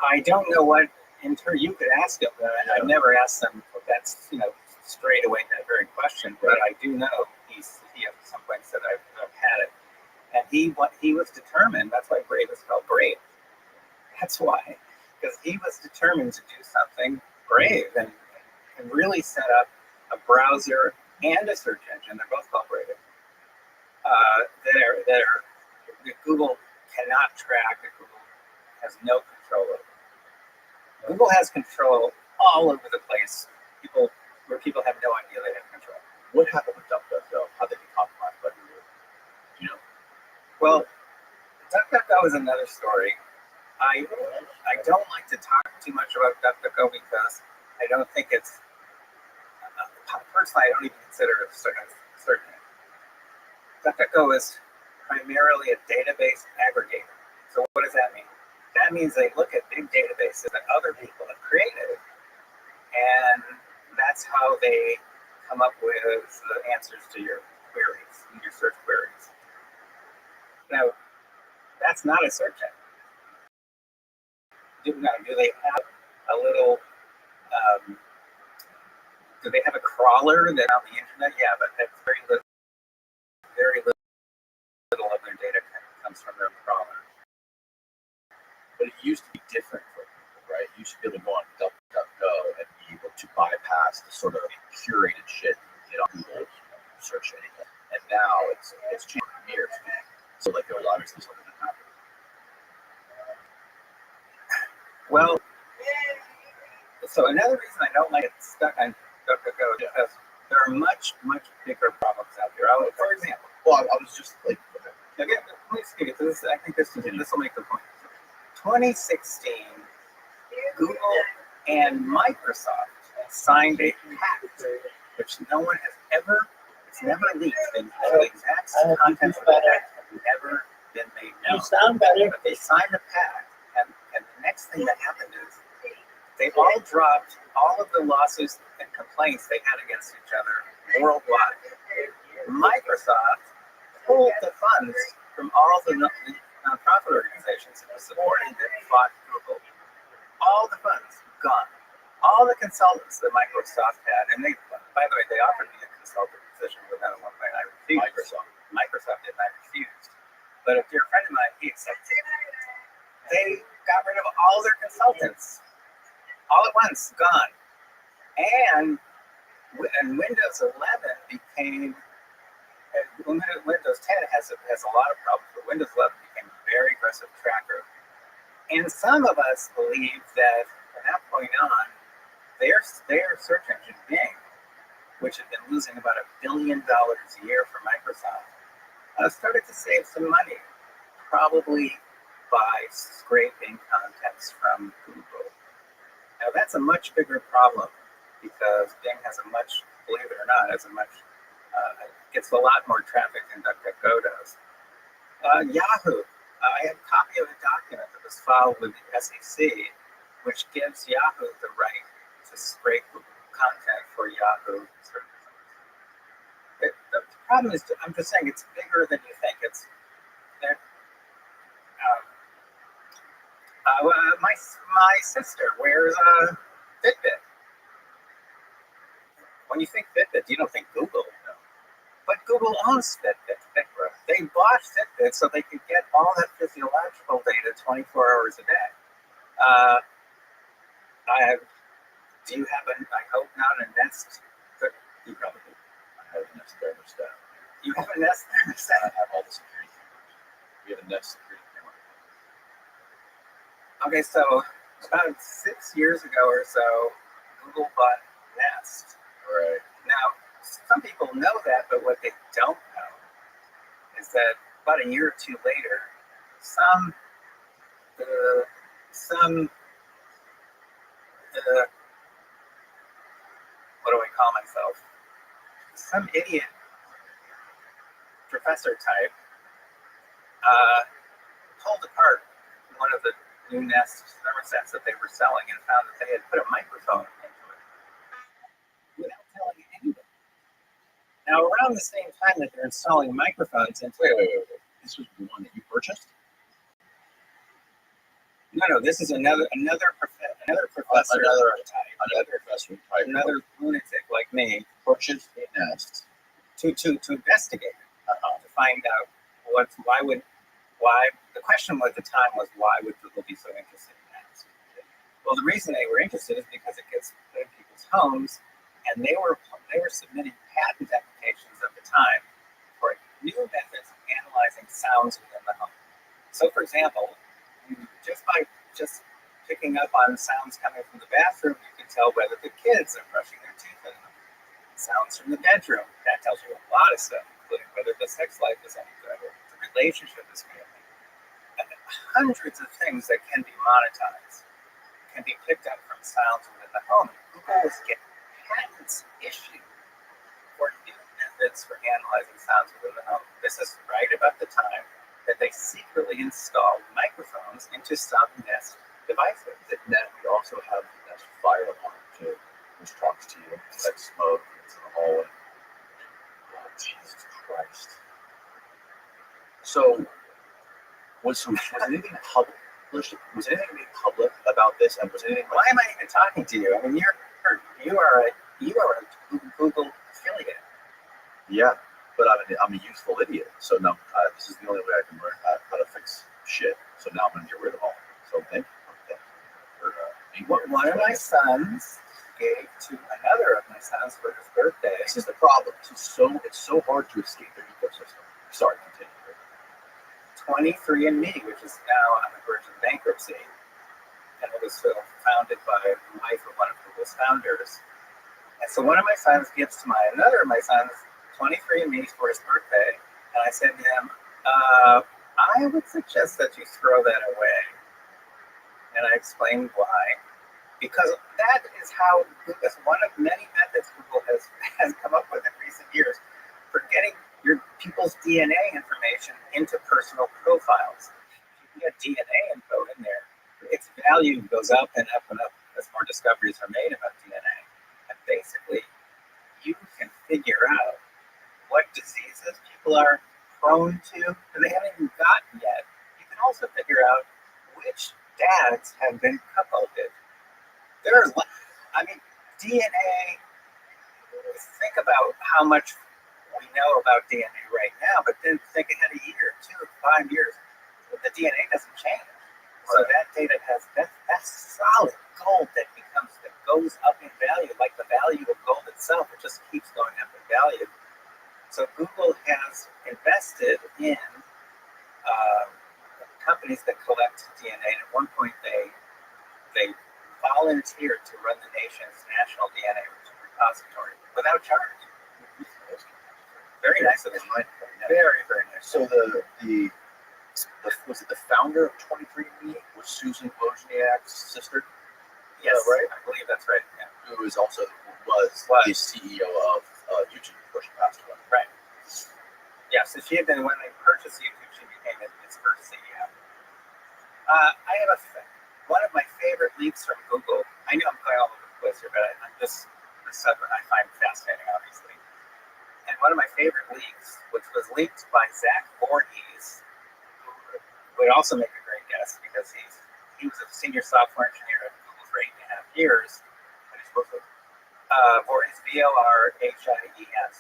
I don't know what, you could ask him, but I've never asked them. That's, straight away that very question. But I do know he at some point said I've had it, and he was determined. That's why Brave is called Brave. That's why, because he was determined to do something brave and really set up a browser and a search engine. They're both called Brave. That Google cannot track. That Google has no control over. Google has control all over the place. Where people have no idea they have control. What happened with DuckDuckGo? How did they be compromised by Google? Do you know? Well, DuckDuckGo is another story. I don't like to talk too much about DuckDuckGo because I don't think it's personally. I don't even consider it a certain. DuckDuckGo is primarily a database aggregator. So what does that mean? That means they look at big databases that other people have created, and that's how they come up with the answers to your queries, your search queries. Now, that's not a search engine. Do they have a little? Do they have a crawler that on the internet? Yeah, but that's very little of their data comes from their crawler. But it used to be different for people, right? You used to be able to go on DuckDuckGo and be able to bypass the sort of curated shit you get on Google search anything. And now it's changed for years. So like there was obviously something that happened. Well, so another reason I don't like it stuck on DuckDuckGo is because there are much, much bigger problems out there. For example, Well, I was just like, let me just give you this. I think this will make the point. 2016, Google and Microsoft signed a pact, which no one has ever, it's never leaked. The exact contents of the pact have never been made known. You sound better. But they signed the pact, and the next thing that happened is they all dropped all of the lawsuits and complaints they had against each other worldwide. Microsoft pulled the funds from all the nonprofit organizations that were supporting that fought Google. All the funds gone. All the consultants that Microsoft had, and by the way, they offered me a consultant position with them at one point. I refused. Microsoft did, and I refused. But a dear friend of mine, he accepted. They got rid of all their consultants, all at once, gone. And Windows 11 became, Windows 10 has a lot of problems, but Windows 11 became a very aggressive tracker. And some of us believe that from that point on, their search engine, Bing, which had been losing about $1 billion a year for Microsoft, started to save some money, probably by scraping context from Google. Now that's a much bigger problem because Bing has a much, believe it or not, gets a lot more traffic than DuckDuckGo does. Yahoo, I have a copy of a document that was filed with the SEC, which gives Yahoo the right to scrape content for Yahoo search. The problem is, I'm just saying, it's bigger than you think. It's that my sister wears a Fitbit. When you think Fitbit, you don't think Google. No. But Google owns Fitbit. They bought Fitbit so they could get all that physiological data 24 hours a day. Do you have I hope not, a Nest? You probably do. I have a Nest thermostat. You have a Nest thermostat? I have all the security cameras. We have a Nest security camera. Okay, so about 6 years ago or so, Google bought Nest. Right. Now, some people know that, but what they don't know is that about a year or two later, some what do I call myself? Some idiot professor type pulled apart one of the new Nest thermostats that they were selling and found that they had put a microphone into it without telling anybody. Now, around the same time that they're installing microphones into Wait. This was the one that you purchased? No, this is another professor, Another professor type. another lunatic like me, Purchased a Nest to investigate it, to find out why. The question at the time was, why would Google be so interested in Nest? Well, the reason they were interested is because it gets put in people's homes, and they were submitting patent applications at the time for new methods of analyzing sounds within the home. So, for example, just by picking up on sounds coming from the bathroom, you can tell whether the kids are brushing their teeth in them. Sounds from the bedroom, that tells you a lot of stuff, including whether the sex life is any good or the relationship is good. And hundreds of things that can be monetized can be picked up from sounds within the home. Google was getting patents issued for new methods for analyzing sounds within the home. This is right about the time that they secretly installed microphones into some Nest devices. And then we also have the Nest fire alarm too, which talks to you. It's like smoke, it's in the hallway. Oh, Jesus Christ. So, was anything public? Was anything made public about this? And was anything? Why am I even talking to you? I mean, you are a Google affiliate. Yeah, but I'm a useful idiot. So now this is the only way I can learn how to fix shit. So now I'm gonna get rid of all of it. So thank you for One of my sons gave to another of my sons for his birthday. This is the problem. It's so hard to escape their ecosystem. Sorry, continue. 23andMe, which is now on the verge of bankruptcy, and it was founded by the wife of one of Google's founders. And so one of my sons gives to another of my sons 23andMe for his birthday, and I said to him, I would suggest that you throw that away. And I explained why. Because that is how, that's one of many methods Google has come up with in recent years for getting your people's DNA information into personal profiles. If you get DNA info in there, its value goes up and up and up as more discoveries are made about DNA. And basically, you can figure out what diseases people are prone to that they haven't even gotten yet. You can also figure out which dads have been cuckolded. DNA think about how much we know about DNA right now, but then think ahead a year, 2, 5 years, the DNA doesn't change. So that data that's solid gold that goes up in value, like the value of gold itself. It just keeps going up in value. So Google has invested in companies that collect DNA. And at one point, they volunteered to run the nation's national DNA repository without charge. Very nice of them. Very, very nice. So was it the founder of 23andMe was Susan Wozniak's sister? Yes, right. I believe that's right. Yeah. Who was also the CEO of YouTube before she passed away. Right. Yeah. So she had been when they purchased YouTube, she became its first CEO. I have one of my favorite leaks from Google. I know I'm going all over the place here, but this subject I find fascinating, obviously. And one of my favorite leaks, which was leaked by Zach Voorhees, who would also make a great guest because he was a senior software engineer at Google for 8.5 years. What are you supposed to? Voorhees, Vorhies.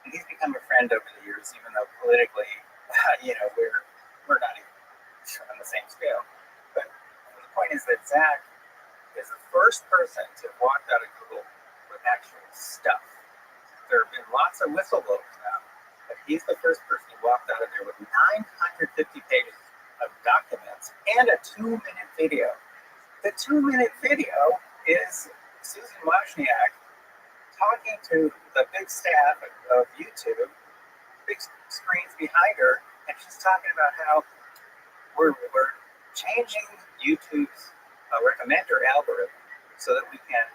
And he's become a friend over the years, even though politically, we're not even on the same scale. But the point is that Zach is the first person to have walked out of Google with actual stuff. There have been lots of whistleblowers now, but he's the first person who walked out of there with 950 pages of documents and a 2-minute video. The 2-minute video is Susan Wozniak talking to the big staff of YouTube, big screens behind her, and she's talking about how we're changing YouTube's recommender algorithm so that we can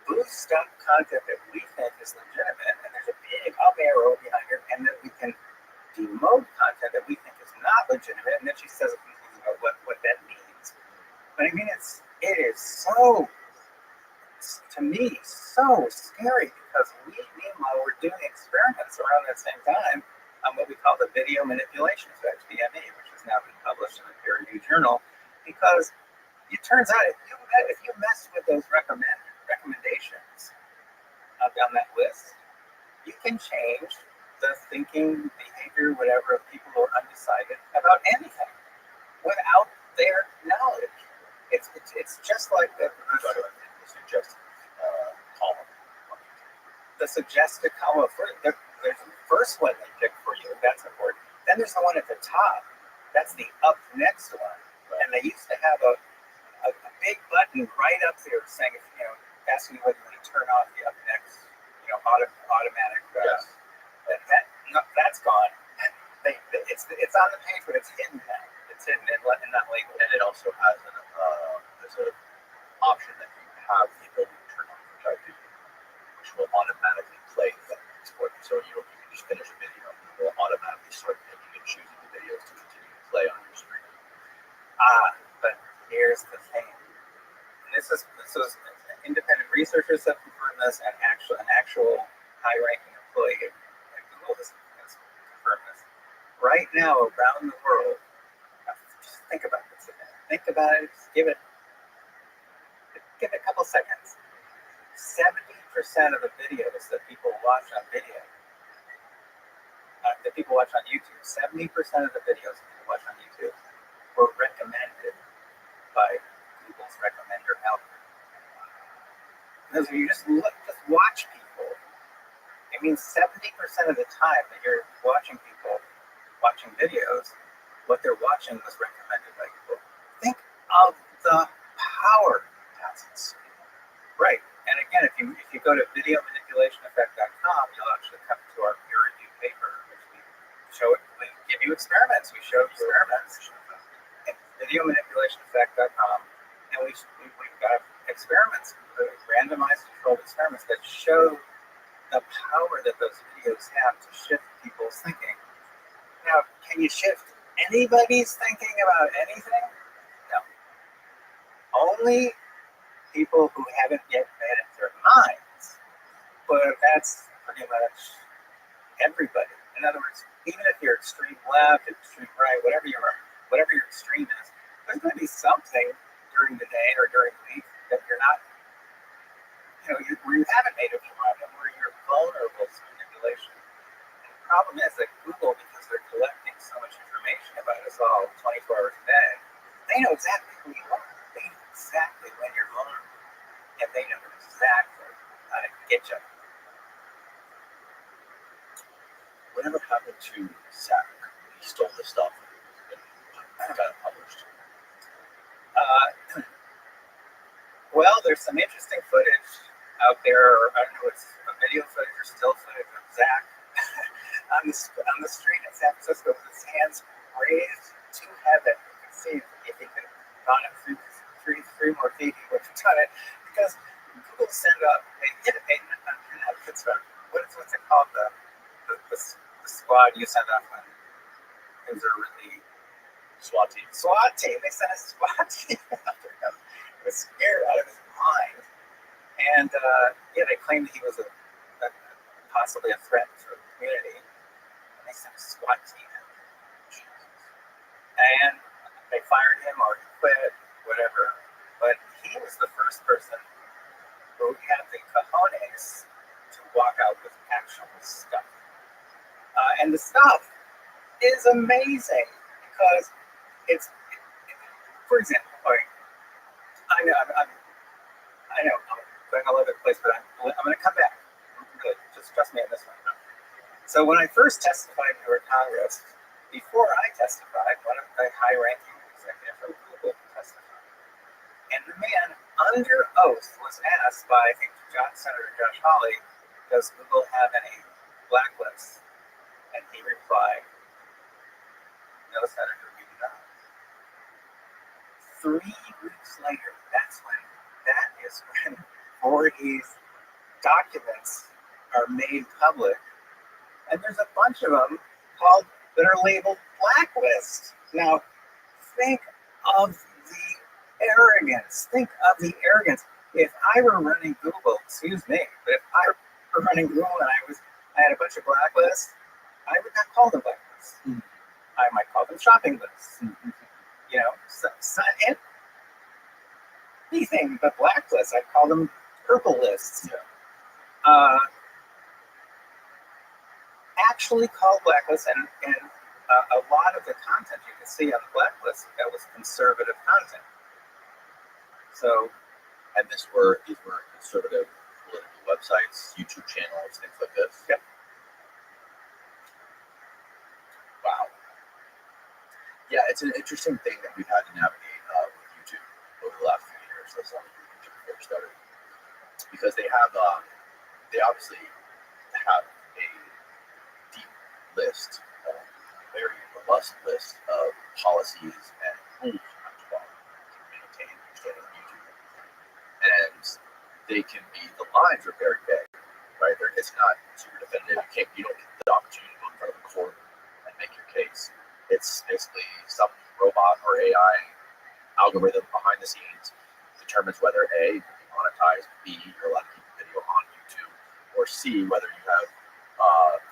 boost up content that we think is legitimate, and there's a big up arrow behind her, and that we can demote content that we think is not legitimate, and then she says a few things about what that means. But I mean, it is so, to me, so scary because meanwhile, we're doing experiments around that same time on what we call the video manipulation effect, VME, which has now been published in a peer-reviewed journal, because it turns out if you mess with those recommendations on that list, you can change the thinking, behavior, whatever of people who are undecided about anything without their knowledge. It's just like the suggested column. The suggested column. There's the first one they pick for you. That's important. Then there's the one at the top. That's the up next one. And they used to have a big button right up there saying, asking you whether you want to turn off the up next, automatic. That's gone. It's on the page, but it's hidden now. It's hidden and not labeled. And it also has there's an option that you have the ability to turn on for YouTube, which will automatically play for you. So you can just finish a video, and it will automatically start picking and choosing the videos to continue to play on your screen. But here's the thing. And this is independent researchers have confirmed this, and an actual high-ranking employee at Google has confirmed this. Right now, around the world, just think about this again. Think about it. Just give it a couple seconds. 70% of the videos that people watch on YouTube, 70% of the videos that people watch on YouTube were recommended by Google's recommender algorithm. Because if you just watch people, it means 70% of the time that you're watching people watching videos, what they're watching was recommended by Google. Think of the power that's right. And again, if you go to videomanipulationeffect.com, you'll actually come to our peer-reviewed paper, which we give you experiments. We show experiments at videomanipulationeffect.com, and we've got experiments, randomized controlled experiments that show the power that those videos have to shift people's thinking. Now, can you shift anybody's thinking about anything? No. Only people who haven't yet made up their minds. But that's pretty much everybody. In other words, even if you're extreme left, extreme right, whatever your extreme is, there's going to be something during the day or during the week that you're not, where you have a native UI and where you're vulnerable to manipulation. And the problem is that Google, because they're collecting so much information about us all 24 hours a day, they know exactly who you are. They know exactly when you're vulnerable. And they know exactly how to get you. Whatever happened to Zach? He stole the stuff and got it published. Well, there's some interesting footage out there. I don't know, it's a video footage or still footage of Zach on the street in San Francisco with his hands raised to heaven. You can see if he could have gone up three more feet, he would have done it. Because Google sent up what's it called? The squad you send up when things are really SWAT team. They sent a SWAT team after him. He was scared out of his mind. And they claimed that he was possibly a threat to the community. And they sent a SWAT team in. And they fired him or he quit, whatever. But he was the first person who had the cojones to walk out with actual stuff. And the stuff is amazing because it's, for example, I know I'm going all over the place, but I'm going to come back. Really, just trust me on this one. So when I first testified before Congress, before I testified, one of the high-ranking executives from Google testified. And the man, under oath, was asked by, I think, Senator Josh Hawley, does Google have any blacklists? And he replied, no, Senator, we do not. 3 weeks later, that is when Voorhees documents are made public. And there's a bunch of them that are labeled blacklist. Now, think of the arrogance. If I were running Google, excuse me, but if I were running Google and I had a bunch of blacklists, I would not call them blacklists. Mm-hmm. I might call them shopping lists. Mm-hmm. Anything but blacklists. I'd call them purple lists. Yeah. Actually called blacklists, and a lot of the content you can see on the blacklist that was conservative content. So, and these were conservative political websites, YouTube channels, things like this. Yep. Wow. Yeah, it's an interesting thing that we've had to navigate with YouTube over the last few years. That's how YouTube first started, because they obviously have a deep list, a very robust list of policies and rules to maintain understanding of YouTube, and the lines are very vague, right? It's not super definitive. You don't get the opportunity to go in front of a court and make your case. It's basically some robot or AI algorithm behind the scenes determines whether A, you can monetize, B, you're allowed to keep the video on YouTube, or C, whether you have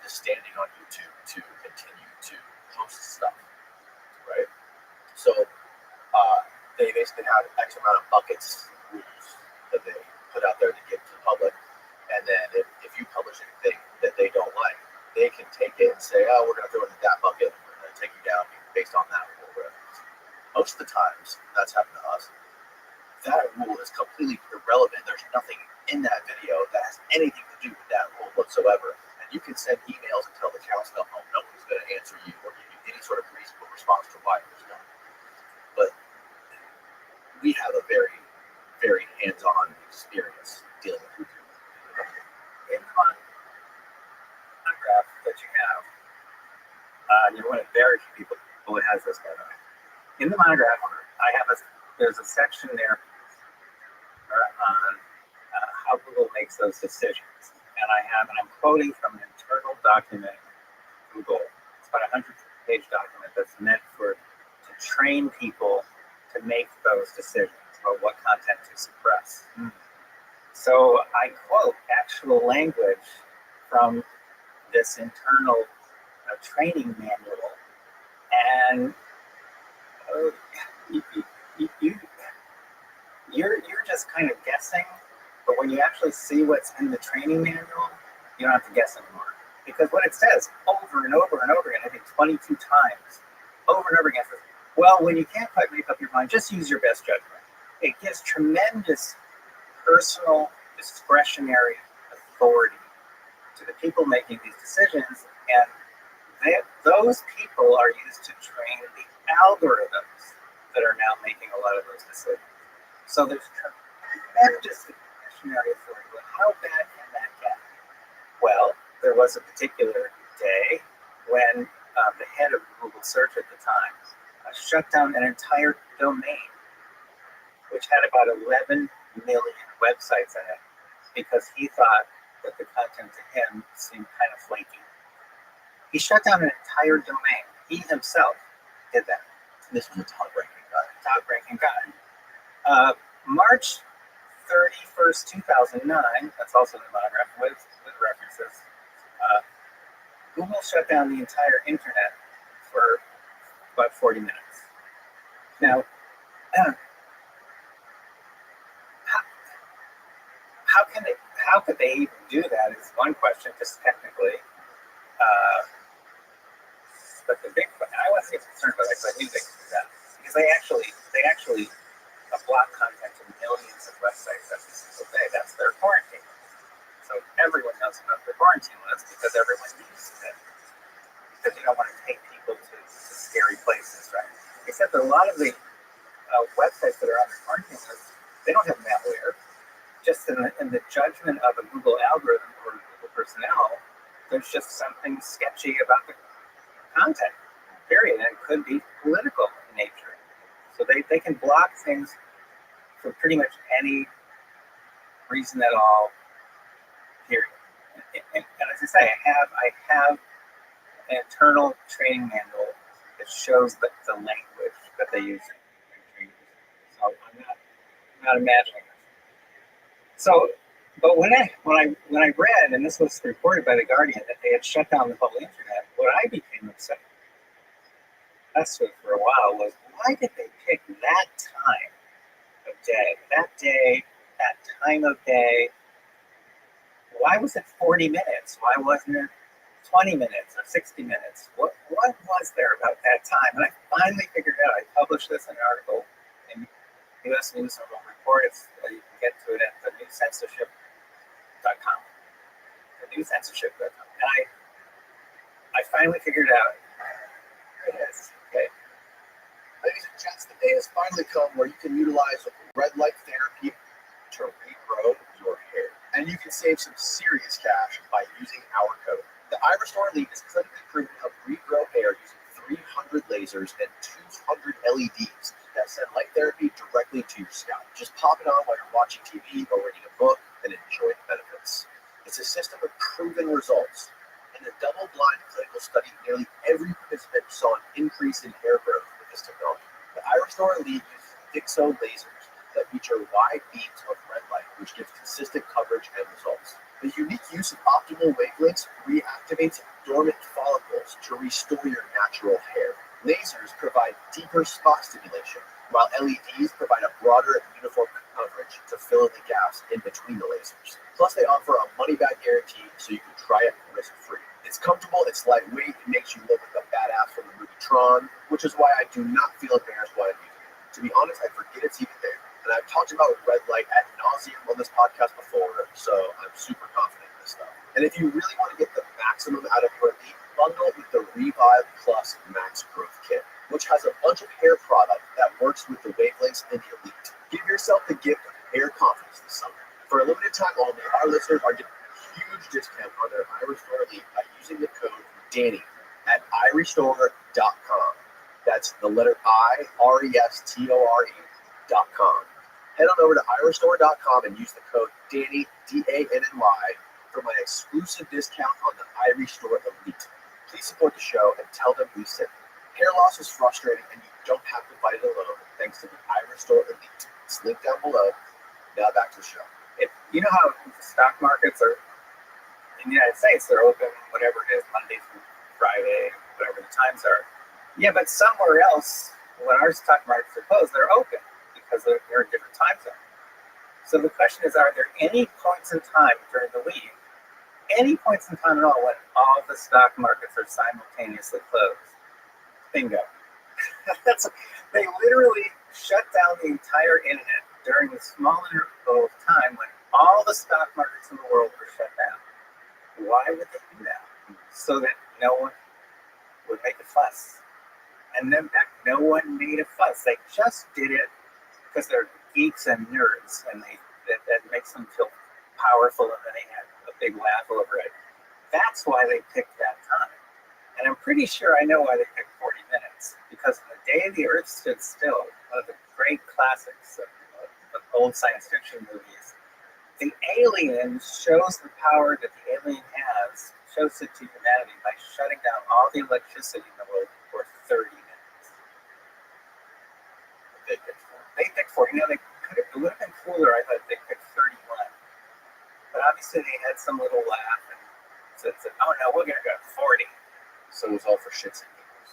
the standing on YouTube to continue to post stuff, right? So they basically have X amount of buckets rules that they put out there to give to the public, and then if you publish anything that they don't like, they can take it and say, oh, we're going to throw it in that bucket, we're going to take you down based on that rule. Most of the times, that's happened to us, that rule is completely irrelevant. There's nothing in that video that has anything to do with that rule whatsoever. And you can send emails and tell the council, oh, no one's going to answer you or give you any sort of reasonable response to why it was done. But we have a very, very hands-on experience dealing with YouTube. in the monograph that you have, you're one of very few people who has this, by the way. In the monograph, there's a section there on how Google makes those decisions. And I'm quoting from an internal document from Google. It's about a 100-page document that's meant to train people to make those decisions about what content to suppress. Mm. So I quote actual language from this internal training manual, and you're just kind of guessing, but when when you actually see what's in the training manual, you don't have to guess anymore. Because what it says over and over and over again, I think 22 times, over and over again, says, well, when you can't quite make up your mind, just use your best judgment. It gives tremendous personal discretionary authority to the people making these decisions, and those people are used to train the algorithms that are now making a lot of those decisions. So there's tremendous discretionary authority. But how bad can that get? Well, there was a particular day when the head of Google Search at the time shut down an entire domain, which had about 11 million websites in it, because he thought that the content to him seemed kind of flaky. He shut down an entire domain. He himself did that. This was a top-ranking guy. Top-ranking guy. March 31st, 2009, that's also in the monograph with references, Google shut down the entire internet for about 40 minutes. Now, how could they even do that is one question, just technically. But the big question, I wasn't concerned about it because I knew they could do that. Because they actually block content to millions of websites every single day. That's their quarantine. So everyone knows about their quarantine list because everyone uses it. Because you don't want to take people to scary places, right? Except that a lot of the websites that are on the quarantine list, they don't have malware. Just in the judgment of a Google algorithm or Google personnel, there's just something sketchy about the content, period. And it could be political in nature. So they can block things for pretty much any reason at all, period. And as I say, I have an internal training manual that shows the language that they use in training. So I'm not imagining this. So, but when I read, and this was reported by The Guardian, that they had shut down the whole internet, what I became upset with for a while was, why did they pick that time of day, that time of day? Why was it 40 minutes? Why wasn't it 20 minutes or 60 minutes? What was there about that time? And I finally figured it out. I published this in an article in U.S. News and World Report. You can get to it at the newcensorship.com. The newcensorship.com. And I finally figured it out. There it is. Okay. Ladies and gents, the day has finally come where you can utilize red light therapy to regrow your hair. And you can save some serious cash by using our code. The iRestore Elite is clinically proven to help regrow hair using 300 lasers and 200 LEDs that send light therapy directly to your scalp. Just pop it on while you're watching TV or reading a book and enjoy the benefits. It's a system with proven results. In a double-blind clinical study, nearly every participant saw an increase in hair growth with this technology. The iRestore Elite uses Dixo lasers that feature wide beams of red light, which gives consistent coverage and results. The unique use of optimal wavelengths reactivates dormant follicles to restore your natural hair. Lasers provide deeper spot stimulation, while LEDs provide a broader and uniform coverage to fill in the gaps in between the lasers. Plus, they offer a money-back guarantee so you can try it risk-free. It's comfortable, it's lightweight, it makes you look like a badass from the movie Tron, which is why I do not feel embarrassed while I'm using it. To be honest, I forget it's even there. And I've talked about red light ad nauseum on this podcast before, so I'm super confident in this stuff. And if you really want to get the maximum out of your Elite, bundle with the Revive Plus Max Growth Kit, which has a bunch of hair product that works with the wavelengths in the Elite. Give yourself the gift of hair confidence this summer. For a limited time only, our listeners are getting a huge discount on their iRestore Elite by using the code DANNY at iRestore.com. That's the letter IRESTORE.com. Head on over to iRestore.com and use the code DANNY, DANNY, for my exclusive discount on the iRestore Elite. Please support the show and tell them we sent you. Hair loss is frustrating and you don't have to fight it alone thanks to the iRestore Elite. It's linked down below. Now back to the show. You know how the stock markets are, in the United States, they're open whatever it is, Monday through Friday, whatever the times are. Yeah, but somewhere else, when our stock markets are closed, they're open because they're in different time zones. So the question is, are there any points in time during the week, any points in time at all, when all the stock markets are simultaneously closed? Bingo. They literally shut down the entire internet during the small interval of time when all the stock markets in the world were shut down. Why would they do that? So that no one would make a fuss. And then back, no one made a fuss. They just did it because they're geeks and nerds, and that makes them feel powerful, and then they had a big laugh over it. That's why they picked that time. And I'm pretty sure I know why they picked 40 minutes. Because on the day the Earth stood still, one of the great classics of old science fiction movies, the alien shows the power that the alien has, shows it to humanity by shutting down all the electricity in the world for 30 minutes. They picked 40. You know, it would have been cooler, I thought, if they picked 31. But obviously they had some little laugh and said, oh no, we're going to go 40. So it was all for shits and giggles.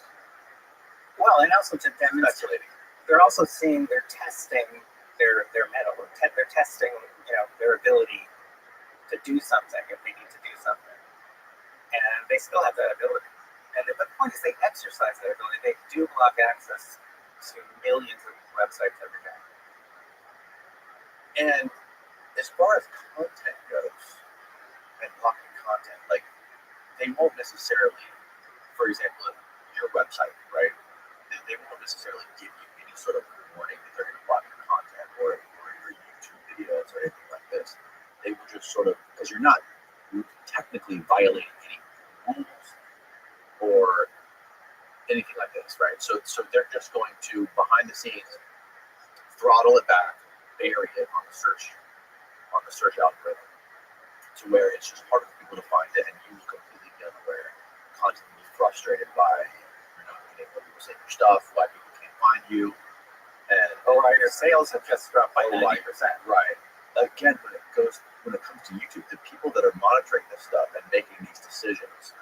Well, and also to demonstrate, they're also seeing, they're testing their metal. They're testing, their ability to do something if they need to do something. And they still have that ability. And the point is they exercise that ability. They do block access to millions of websites every day. And as far as content goes, and blocking content, like they won't necessarily, for example, your website, right? They won't necessarily give you any sort of warning that they're going to block your content or your YouTube videos or anything like this. They will just sort of, because you're not technically violating any rules or anything like this, right? So they're just going to, behind the scenes, throttle it back, bury it on the search algorithm, to where it's just harder for people to find it, and you will completely be unaware, constantly frustrated by you're not being able to say your stuff, why people can't find you, and why your sales have just dropped by 90%. Right. Again, when it comes to YouTube, the people that are monitoring this stuff and making these decisions,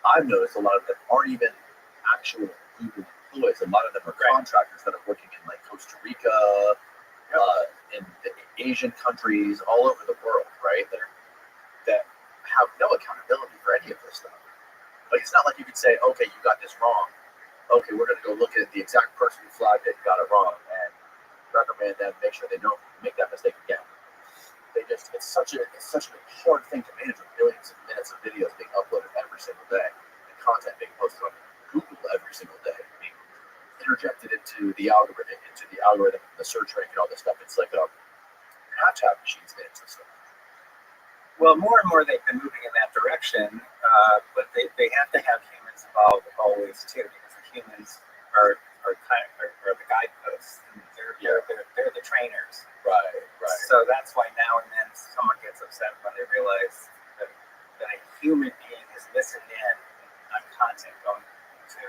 I've noticed a lot of them aren't even actual Google employees. A lot of them are contractors that are working in like Costa Rica, in the Asian countries, all over the world, right? That have no accountability for any of this stuff. Like, it's not like you could say, okay, you got this wrong. Okay, we're going to go look at the exact person who flagged it, got it wrong, and recommend them, make sure they don't make that mistake again. It's such a hard thing to manage with millions of minutes of videos being uploaded every single day, and content being posted on Google every single day, being interjected into the algorithm, the search rank, and all this stuff. It's like you have to have machines manage this stuff. Well, more and more they've been moving in that direction, but they have to have humans involved always too, because the humans are the guideposts. They're the trainers. Right. So that's why now and then someone gets upset when they realize that a human being has listened in on content going to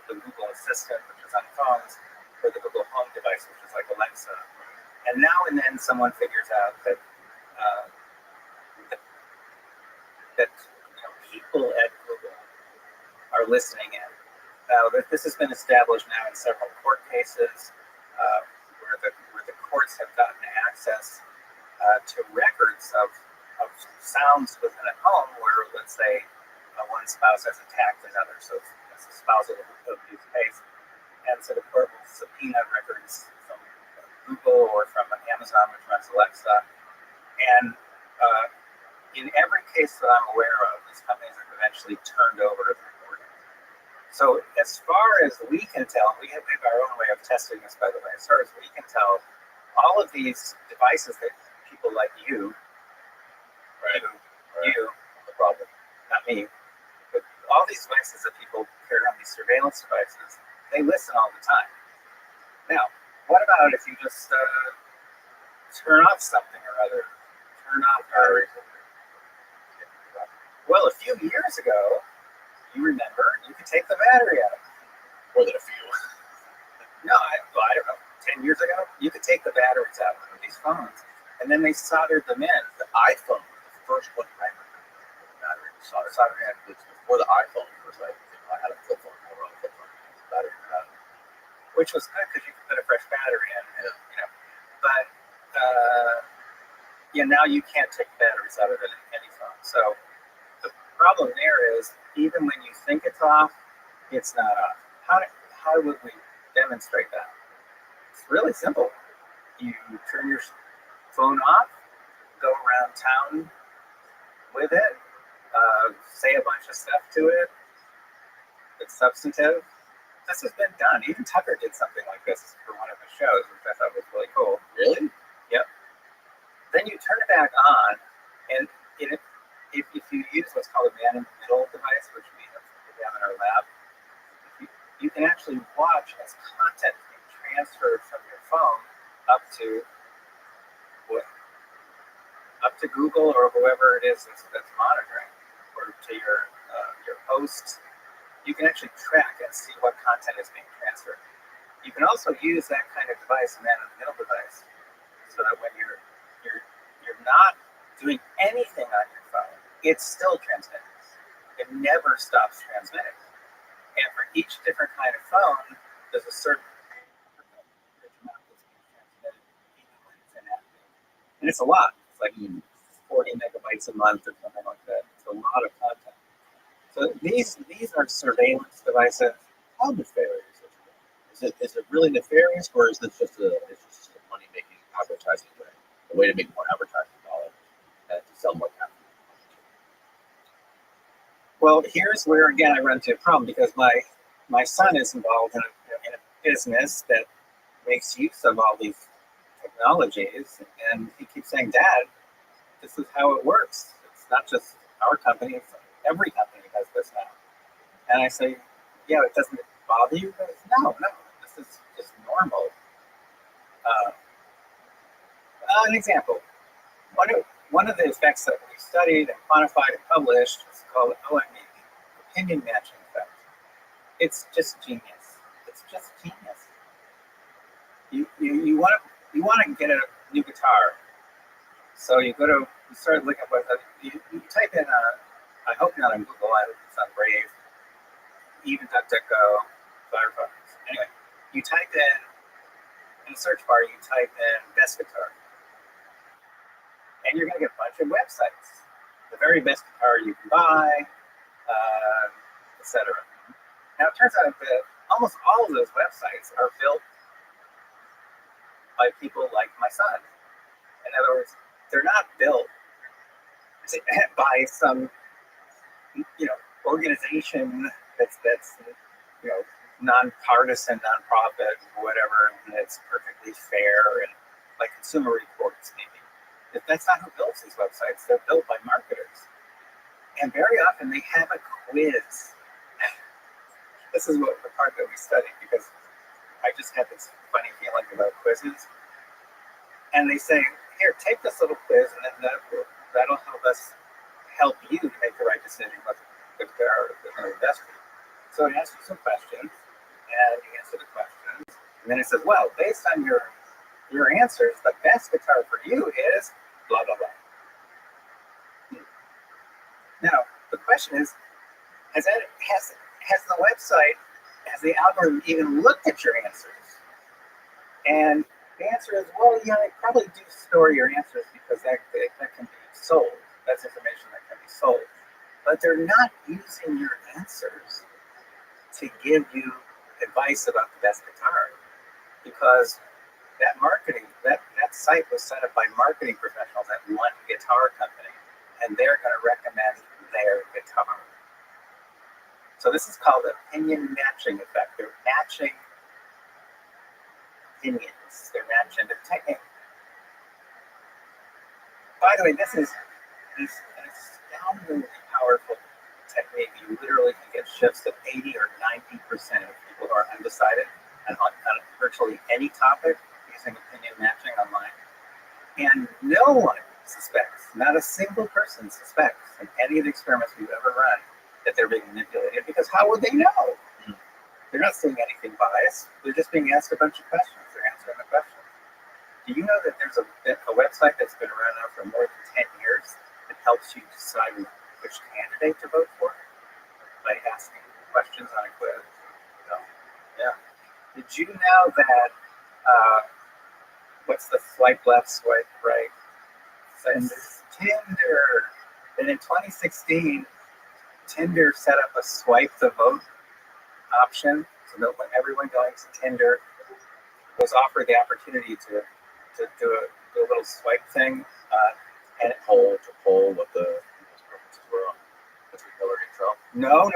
the Google Assistant, which is on phones, or the Google Home device, which is like Alexa. And now and then someone figures out that people at Google are listening in. Now, this has been established now in several court cases where the courts have gotten access to records of sounds within a home where, let's say, one spouse has attacked another, so it's a spousal abuse case. And so the court will subpoena records from Google or from Amazon, which runs Alexa. And in every case that I'm aware of, these companies have eventually turned over the recording. So as far as we can tell, we have our own way of testing this, by the way. As far as we can tell, all of these devices that people like you, the problem, not me, but all these devices that people carry on, these surveillance devices, they listen all the time. Now, what about if you just turn off something or other? Turn off your... Well, a few years ago, you remember, you could take the battery out. More than a few. No, I don't know, 10 years ago, you could take the batteries out of these phones, and then they soldered them in. The iPhone, the first one I remember, the battery was soldered in. Before the iPhone, it was like, I had a flip phone, the battery out. Which was good because you could put a fresh battery in. Yeah. But and now you can't take batteries out of it in any phone. So the problem there is, even when you think it's off, it's not off. How would we demonstrate that? It's really simple. You turn your phone off, go around town with it, say a bunch of stuff to it that's substantive. This has been done. Even Tucker did something like this for one of his shows, which I thought was really cool. Really? Yep. Then you turn it back on, and if you use what's called a man-in-the-middle device, which we have in our lab, you can actually watch as content being transferred from your phone up to Google or whoever it is that's monitoring, or to your hosts. You can actually track and see what content is being transferred. You can also use that kind of device, a man-in-the-middle device, so that when you're not doing anything on your phone, it's still transmitting. It never stops transmitting. And for each different kind of phone, there's a certain amount that's being transmitted even when it's inactive. And it's a lot. It's like 40 megabytes a month or something like that. It's a lot of content. So these are surveillance devices. How nefarious is it? Is it really nefarious, or is this just a money making advertising way? A way to make more advertising dollars and to sell more content? Well, here's where again I run into a problem, because my son is involved in a business that makes use of all these technologies, and he keeps saying, "Dad, this is how it works. It's not just our company; it's every company has this now." And I say, "Yeah, it doesn't bother you?" He goes, No, this is just normal. An example: one of the effects that we studied and quantified and published is called OME, opinion matching effect. It's just genius. It's just genius. You want to get a new guitar, so you start looking at what you type in. I hope not on Google. It's on Brave, even DuckDuckGo, Firefox. Anyway, you type in the search bar. You type in best guitar, and you're going to get a bunch of websites. The very best guitar you can buy, etc. Now it turns out that almost all of those websites are built by people like my son. In other words, they're not built by some organization that's nonpartisan, nonprofit, whatever, and it's perfectly fair and like Consumer Reports maybe. That's not who builds these websites. They're built by marketers. And very often they have a quiz. This is the part that we studied, because I just had this funny feeling about quizzes. And they say, "Here, take this little quiz, and then that'll help you to make the right decision whether the guitar is the best for you." So it asks you some questions, and you answer the questions, and then it says, "Well, based on your answers, the best guitar for you is blah blah blah." Now the question is, has the website, has the algorithm even looked at your answers? And the answer is, well, yeah, they probably do store your answers, because that can be sold. That's information that can be sold. But they're not using your answers to give you advice about the best guitar, because that site was set up by marketing professionals at one guitar company, and they're going to recommend their guitar. So this is called opinion matching effect. They're matching opinions. They're matching the technique. By the way, this is an astoundingly powerful technique. You literally can get shifts of 80 or 90% of people who are undecided on virtually any topic using opinion matching online. And no one suspects, not a single person suspects in any of the experiments we've ever run, that they're being manipulated, because how would they know? They're not seeing anything biased. They're just being asked a bunch of questions. They're answering the questions. Do you know that there's a website that's been around now for more than 10 years that helps you decide which candidate to vote for by asking questions on a quiz? No. Yeah. Did you know that what's the swipe left, swipe right So it's Tinder. And in 2016, Tinder set up a swipe the vote option, so that when everyone going to Tinder was offered the opportunity to do a little swipe thing, and to poll what the people's preferences were on between Hillary and Trump. no,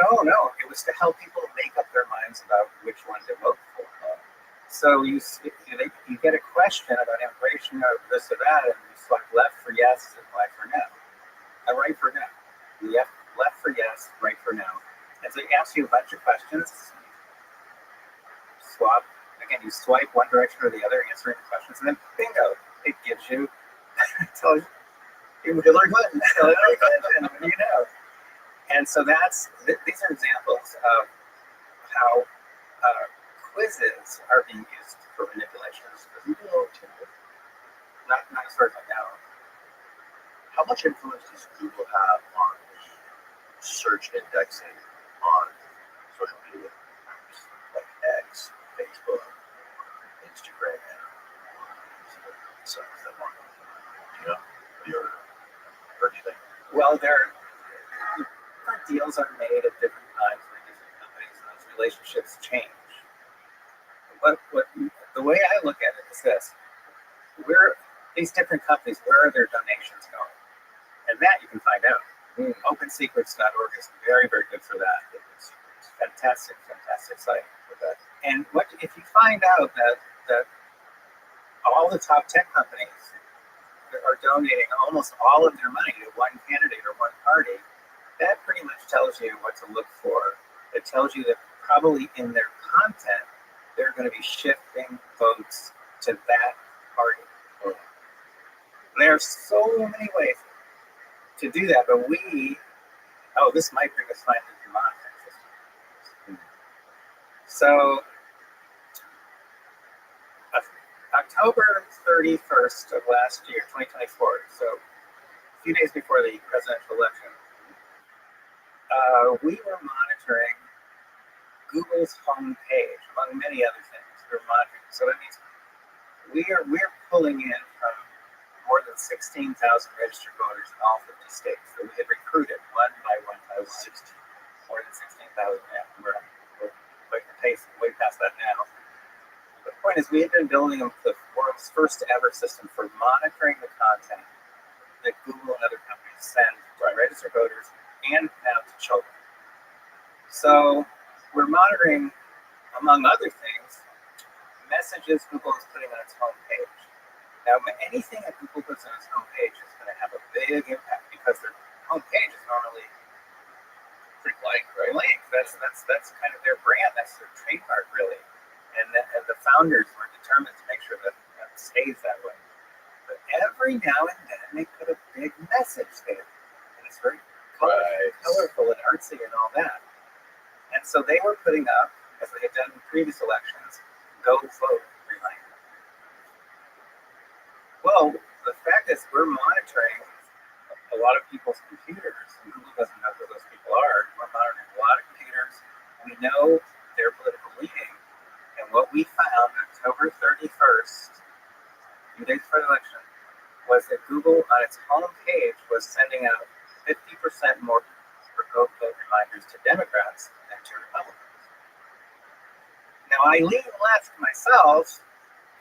it was to help people make up their minds about which one to vote for. So you get a question about immigration or this or that, and you swipe left for yes and right for no. Right for no. Left for yes, right for no. And so it asks you a bunch of questions. You swipe one direction or the other, answering the questions, and then bingo, it gives you, it tells you Hillary Clinton, you know. And so these are examples of how quizzes are being used for manipulations. Not as far as I know. How much influence does Google have on the search indexing on social media apps like X, Facebook, Instagram, some of them are, or do you think? Well, different deals are made at different times for different companies, and those relationships change. But the way I look at it is this: these different companies, where are their donations going? And that you can find out. OpenSecrets.org is very, very good for that. It's fantastic site for that. And if you find out that all the top tech companies are donating almost all of their money to one candidate or one party, that pretty much tells you what to look for. It tells you that probably in their content, they're going to be shifting votes to that party. There are so many ways to do that, but this might bring us finally to monitoring system. So, October 31st of last year, 2024, so a few days before the presidential election, we were monitoring Google's homepage, among many other things. We're monitoring. So that means we're pulling in from more than 16,000 registered voters in all 50 states that we had recruited one by one. More than 16,000. Yeah, we're way past that now. But the point is, we had been building the world's first ever system for monitoring the content that Google and other companies send to registered voters and now to children. So we're monitoring, among other things, messages Google is putting on its homepage. Now, anything that Google puts on its homepage is going to have a big impact because their homepage is normally pretty blank, right? That's kind of their brand. That's their trademark, really. And the founders were determined to make sure that it stays that way. But every now and then, they put a big message there, and it's very colorful and artsy and all that. And so they were putting up, as they had done in previous elections, "Go vote" reminder. Well, the fact is, we're monitoring a lot of people's computers, and Google doesn't know who those people are. We're monitoring a lot of computers. We know their political leaning, and what we found October 31st, a few days before the election, was that Google on its homepage was sending out 50% more vote reminders to Democrats than to Republicans. Now, I lean left myself,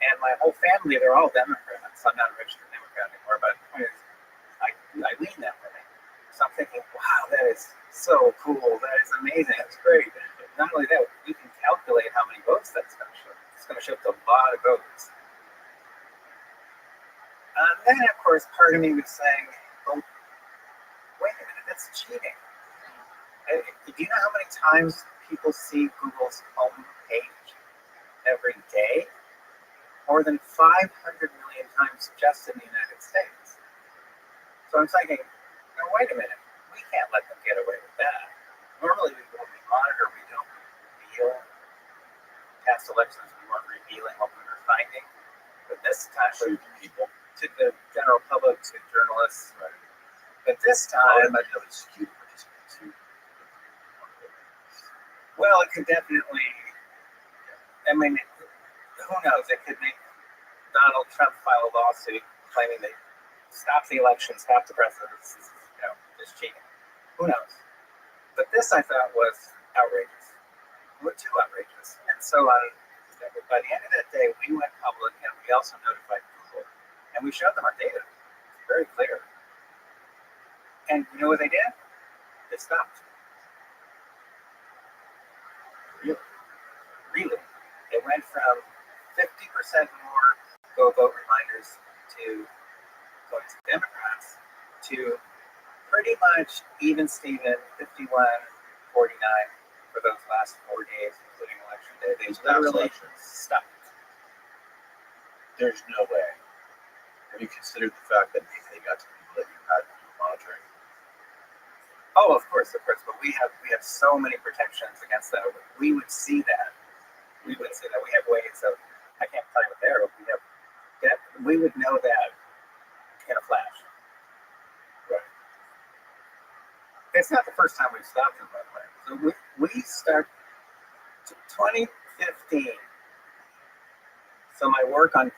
and my whole family, they're all Democrats. I'm not a registered Democrat anymore, but the point is, I lean that way. So I'm thinking, wow, that is so cool. That is amazing. That's great. Not only that, we can calculate how many votes that's going to show. It's going to shift a lot of votes. And then, of course, part of me was saying, well, wait a minute, that's cheating. Do you know how many times people see Google's home page every day? More than 500 million times just in the United States. So I'm thinking, no, wait a minute, we can't let them get away with that. Normally, when we monitor, we don't reveal. Past elections, we weren't revealing what we were finding. But this time, to the general public, to journalists. Right. But this time, well, it could definitely, I mean, who knows? It could make Donald Trump file a lawsuit claiming that stop the election, stop the president, is cheating. Who knows? But this I thought was outrageous. Too outrageous. And so by the end of that day, we went public and we also notified Google. And we showed them our data. It's very clear. And you know what they did? They stopped. Really. It went from 50% more go vote reminders to going to Democrats to pretty much even Steven, 51, 49 for those last 4 days, including election day. They literally stopped. There's no way. Have you considered the fact that maybe they got to people that you had monitoring? Oh, of course. But we have so many protections against that. We would see that. We have ways of, I can't tell you what they are, but we would know that in a flash. Right. It's not the first time we've stopped them, by the way. So we start 2015. So my work on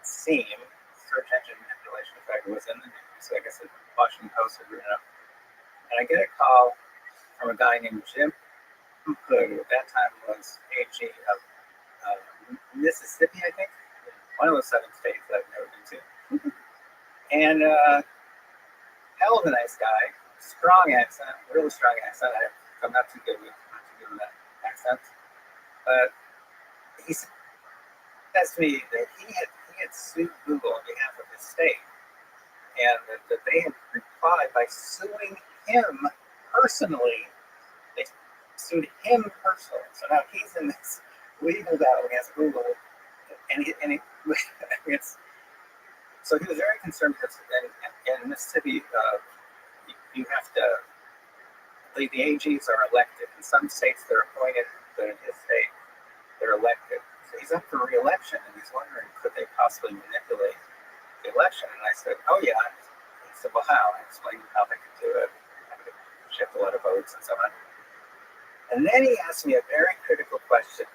SEAM, search engine manipulation effect, was in the news. So I guess the Washington Post had written it up. And I get a call from a guy named Jim Hood, who at that time was AG of Mississippi, I think. One of those southern states that I've never been to. And hell of a nice guy, strong accent, really strong accent. I'm not too good with that accent. But he says to me that he had sued Google on behalf of his state, and that they had replied by suing him personally. They sued him personally. So now he's in this legal battle against Google, so he was very concerned because in Mississippi, you have to, the AGs are elected. In some states, they're appointed, but in his state, they're elected. So he's up for re-election, and he's wondering, could they possibly manipulate the election? And I said, oh yeah. He said, well, how? I explained how they could do it. How they could shift a lot of votes and so on. And then he asked me a very critical question,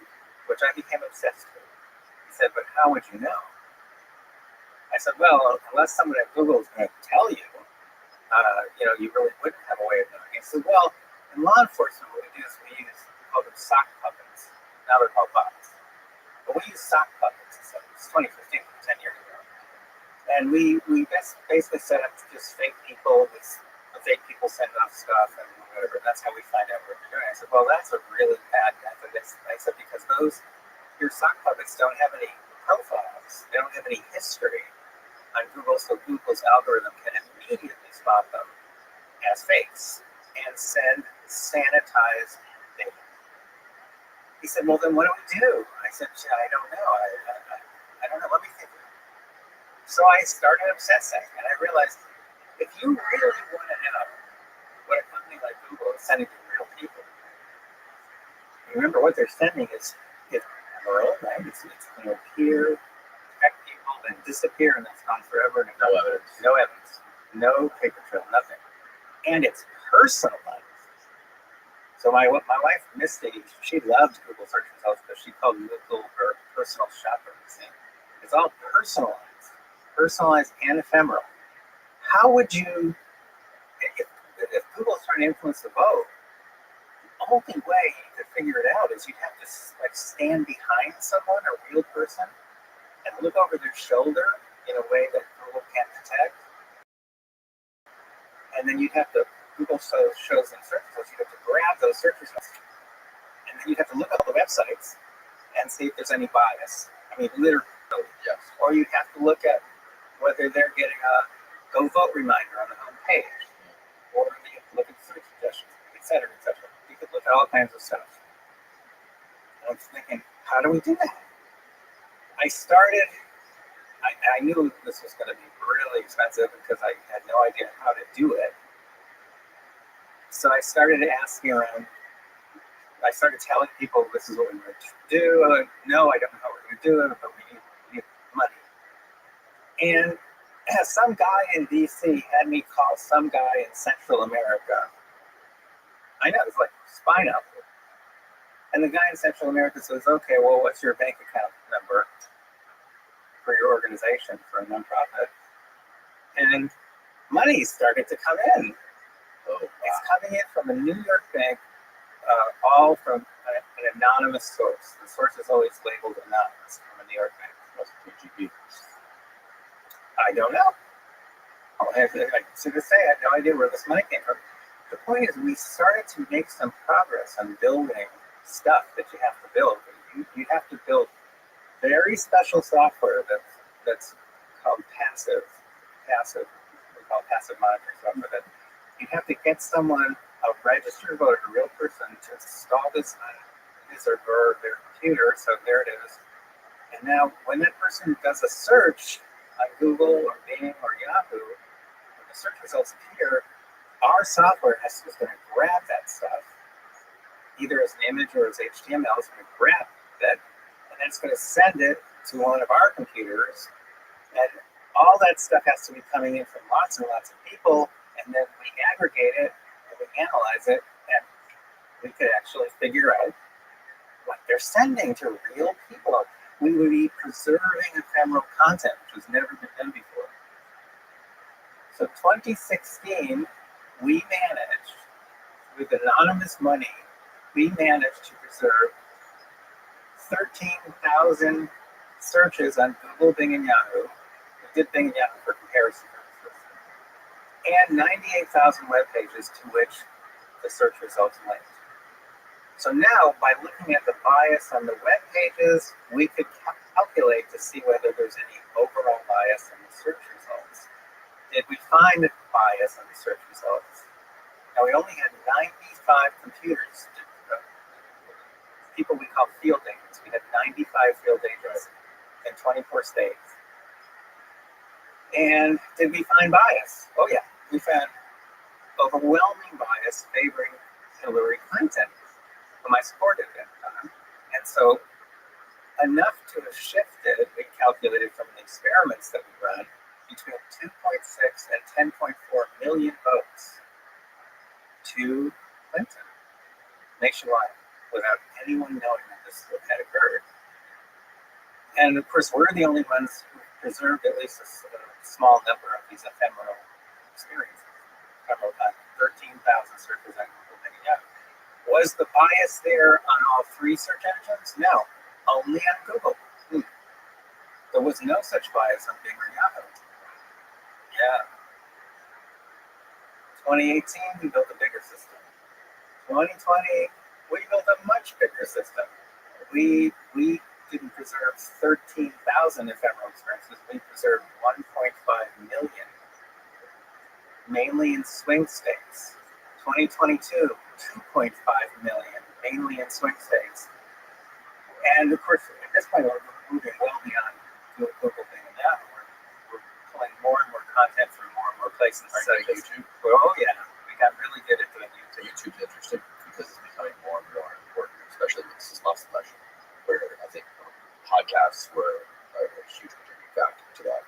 which I became obsessed with. He said, but how would you know? I said, well, unless someone at Google is going to tell you, you really wouldn't have a way of knowing. He said, well, in law enforcement, what we do is we call them sock puppets. Now they're called bots. But we use sock puppets. So it's 2015, 10 years ago. And we basically set up just fake people. Fake people send off stuff and whatever. That's how we find out what they're doing. I said, well, that's a really bad method. I said, because your sock puppets don't have any profiles. They don't have any history on Google, so Google's algorithm can immediately spot them as fakes and send sanitized data. He said, well, then what do we do? I said, I don't know. I don't know. Let me think. So I started obsessing, and I realized if you really want to know what a company like Google is sending to real people, remember what they're sending is ephemeral, right? It's going to appear, affect people, then disappear, and it's gone forever. And No evidence. No evidence. No paper trail, nothing. And it's personalized. So my wife, Misty, she loves Google search results because she called Google her personal shopper. It's all personalized and ephemeral. How would you, if Google's trying to influence the vote, the only way you could figure it out is you'd have to stand behind someone, a real person, and look over their shoulder in a way that Google can't detect. And then you'd have to, Google shows them search results, you'd have to grab those search results. And then you'd have to look at all the websites and see if there's any bias. I mean, literally. Yes. Or you'd have to look at whether they're getting a go vote reminder on the home page, or you have to look at search suggestions, et cetera, et cetera. You could look at all kinds of stuff. And I was thinking, how do we do that? I knew this was going to be really expensive because I had no idea how to do it. So I started asking around. I started telling people this is what we're going to do. No, I don't know how we're going to do it, but we need money. And some guy in DC had me call some guy in Central America. I know, it's like spine up. And the guy in Central America says, okay, well, what's your bank account number for your organization, for a nonprofit? And money started to come in. Oh, It's coming in from a New York bank, all from an anonymous source. The source is always labeled anonymous from a New York bank. what's the KGB? I don't know. To this day, I had no idea where this money came from. The point is, we started to make some progress on building stuff that you have to build. You have to build very special software that's called passive. We call it passive monitoring software. That you have to get someone, a registered voter, a real person, to install this on his or her their computer. So there it is. And now, when that person does a search on Google or Bing or Yahoo, when the search results appear, our software is going to grab that stuff, either as an image or as HTML. It's going to grab that, and then it's going to send it to one of our computers. And all that stuff has to be coming in from lots and lots of people, and then we aggregate it and we analyze it, and we could actually figure out what they're sending to real people. We would be preserving ephemeral content, which has never been done before. So 2016, we managed, with anonymous money, we managed to preserve 13,000 searches on Google, Bing, and Yahoo. We did Bing and Yahoo for comparison purposes. And 98,000 web pages to which the search results linked. So now, by looking at the bias on the web pages, we could calculate to see whether there's any overall bias in the search results. Did we find bias in the search results? Now, we only had 95 computers, people we call field agents. We had 95 field agents in 24 states. And did we find bias? Oh, yeah. We found overwhelming bias favoring Hillary Clinton, whom I supported at the time. And so, enough to have shifted, we calculated from the experiments that we run, between 2.6 and 10.4 million votes to Clinton nationwide without anyone knowing that this had occurred. And of course, we're the only ones who preserved at least a small number of these ephemeral experiences. Ephemeral time, 13,000 searches on Google Bing and Yahoo. Was the bias there on all three search engines? No, only on Google. There was no such bias on Bing or Yahoo. Yeah. 2018, we built a bigger system. 2020, we built a much bigger system. We didn't preserve 13,000 ephemeral experiences. We preserved 1.5 million, mainly in swing states. 2022, 2.5 million, mainly in swing states. And of course, at this point, we're moving well beyond Google Bing and Yahoo. We're pulling more and more content from more and more places. Such as YouTube. Oh yeah, we got really good at doing YouTube. YouTube's interesting because it's becoming more and more important, especially with this last election, where I think podcasts were a huge contributing factor to that.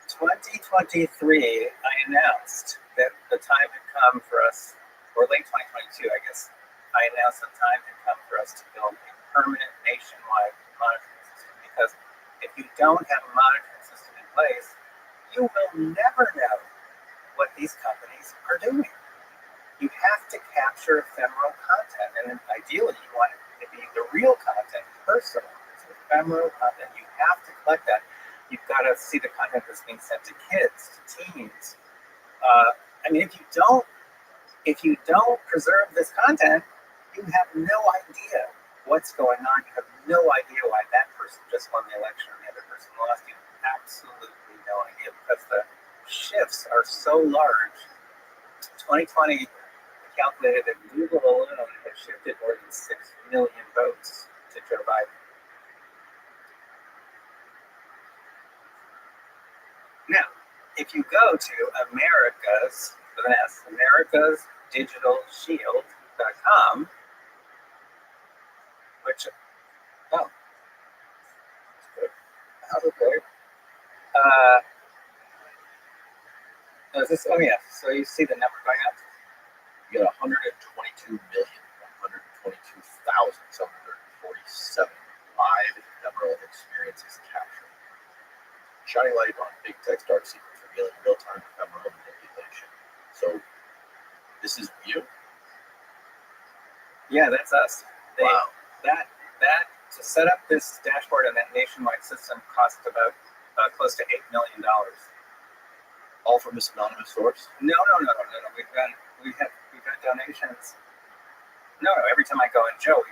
2023, I announced that the time had come for us, or late 2022, I guess, I announced the time had come for us to build a permanent nationwide monitoring system. Because if you don't have a monitoring system in place, you will never know what these companies are doing. You have to capture ephemeral content, and ideally, you want it to be the real content, personal. It's ephemeral content. You have to collect that. You've got to see the content that's being sent to kids, to teens. If you don't preserve this content, you have no idea what's going on. You have no idea why that person just won the election and the other person lost. You have absolutely no idea because the shifts are so large. 2020, we calculated that Google alone has shifted more than 6 million votes to Joe Biden. Now, if you go to America's, with an S, americasdigitalshield.com, which, oh, that's good. How's it there? Oh yeah, so you see the number going up? You got 122,122,747 live ephemeral experiences captured shining light on big tech's dark secrets, revealing real-time ephemeral manipulation. So this is you? Yeah, that's us. Wow. That to set up this dashboard and that nationwide system cost about close to $8 million. All from this anonymous source? No. We've got donations. No. Every time I go in, Joe,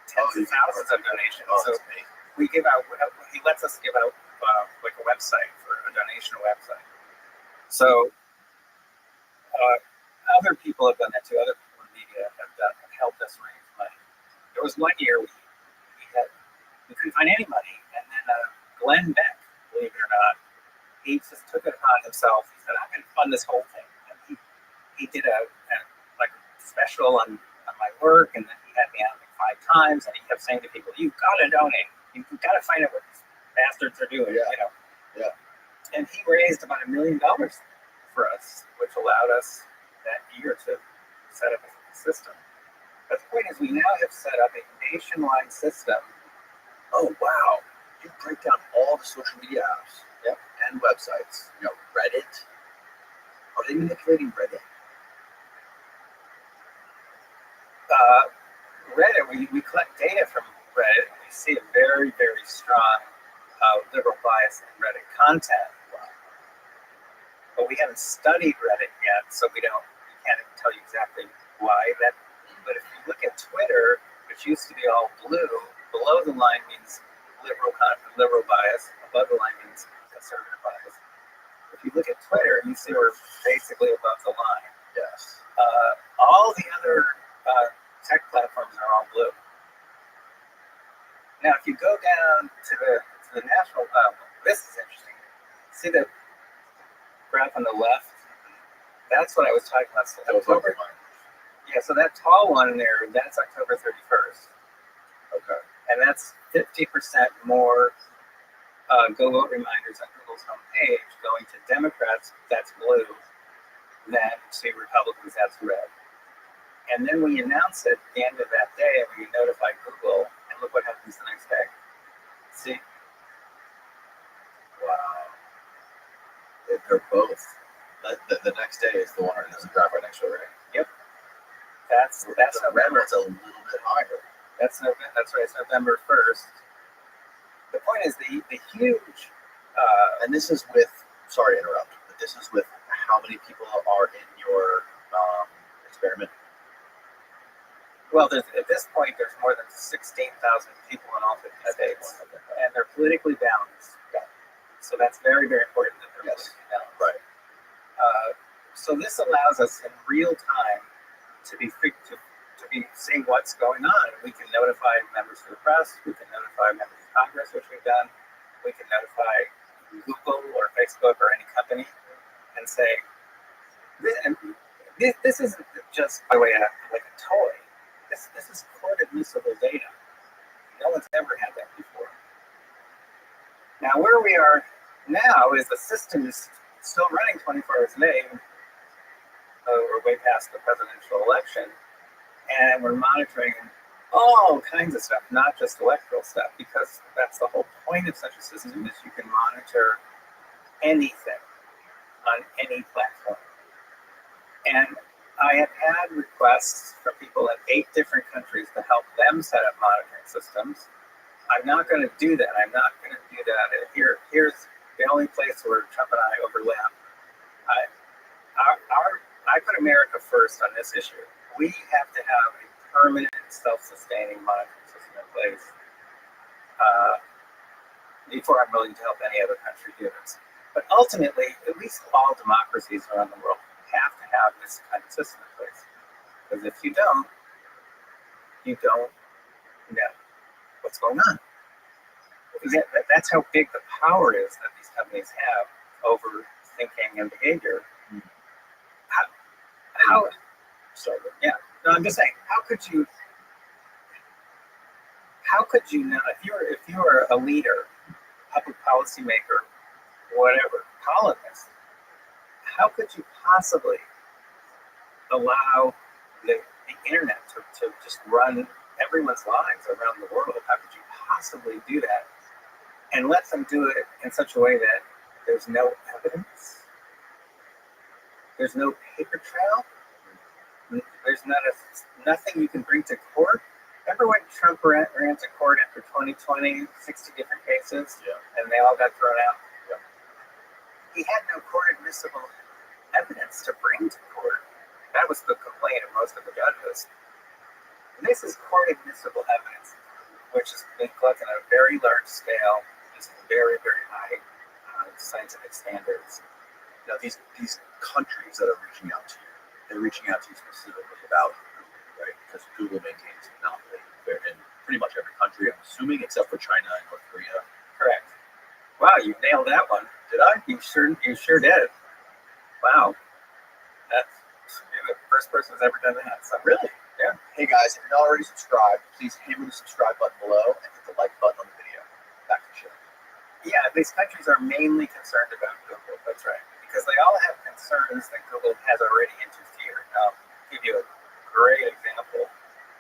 tens of thousands of donations. So we give out. He lets us give out like a website for a donation website. So other people have done that too. Other people in media have helped us raise money. There was one year we couldn't find any money, and then Glenn Beck, believe it or not, he just took it upon himself. He said, "I'm going to fund this whole thing." And he did a special on my work, and then he had me on like 5 times, and he kept saying to people, "You've got to donate. You've got to find out what these bastards are doing." Yeah. You know. Yeah. And he raised about $1 million for us, which allowed us that year to set up a system. But the point is, we now have set up a nationwide system. Oh, wow. You break down all the social media apps. Yep. And websites. You know, Reddit. Are they manipulating Reddit? Reddit, we collect data from Reddit. We see a very, very strong liberal bias in Reddit content. But we haven't studied Reddit yet, so we can't tell you exactly why that. But if you look at Twitter, which used to be all blue, below the line means liberal bias, above the line means conservative bias. If you look at Twitter, you see we're basically above the line. Yes. All the other tech platforms are all blue. Now, if you go down to the national, this is interesting. See the graph on the left? That's what I was talking about. So October. Yeah, so that tall one there, that's October 31st. Okay. And that's 50% more go vote reminders on Google's homepage going to Democrats, that's blue, than to Republicans, that's red. And then we announce it at the end of that day, and we notify Google, and look what happens the next day. See? Wow. They're both. The next day is the one that doesn't graph right next to it, right? Yep. That's the red November. one's a little bit higher. That's right. It's November 1st. The point is the huge. And this is with. Sorry to interrupt, but this is with how many people are in your experiment. Well, at this point, there's more than 16,000 people in all 50 states, and they're politically balanced. So that's very, very important that they're politically balanced. Right. So this allows us in real time to be seeing what's going on. We can notify members of the press. We can notify members of Congress, which we've done. We can notify Google or Facebook or any company and say, this isn't just by way of like a toy. This is court admissible data. No one's ever had that before. Now, where we are now is the system is still running 24 hours a day. We're way past the presidential election, and we're monitoring all kinds of stuff, not just electoral stuff, because that's the whole point of such a system is you can monitor anything on any platform. And I have had requests from people in 8 different countries to help them set up monitoring systems. I'm not going to do that. I'm not going to do that. Here's the only place where Trump and I overlap. I put America first on this issue. We have to have a permanent, self-sustaining monitoring system in place before I'm willing to help any other country do this. But ultimately, at least all democracies around the world have to have this kind of system in place. Because if you don't know what's going on. Because that's how big the power is that these companies have over thinking and behavior. Yeah. No, I'm just saying, how could you not, if you were a leader, public policy maker, whatever, columnist, how could you possibly allow the internet to just run everyone's lives around the world? How could you possibly do that and let them do it in such a way that there's no evidence, there's no paper trail, there's nothing you can bring to court. Remember when Trump ran to court after 2020, 60 different cases, and they all got thrown out? Yeah. He had no court admissible evidence to bring to court. That was the complaint of most of the judges. And this is court admissible evidence, which has been collected on a very large scale, using very, very high scientific standards. Now, these countries that are reaching out to you, they're reaching out to you specifically about Google, right? Because Google maintains a monopoly in pretty much every country, I'm assuming, except for China and North Korea. Correct. Wow, you nailed that one. Did I? You sure did. Wow. You're the first person who's ever done that. So Really? yeah. Hey guys, if you're not already subscribed, please hammer the subscribe button below and hit the like button on the video. Back to the show. Yeah, these countries are mainly concerned about Google. That's right. Because they all have concerns that Google has already interfered. I'll give you a great example.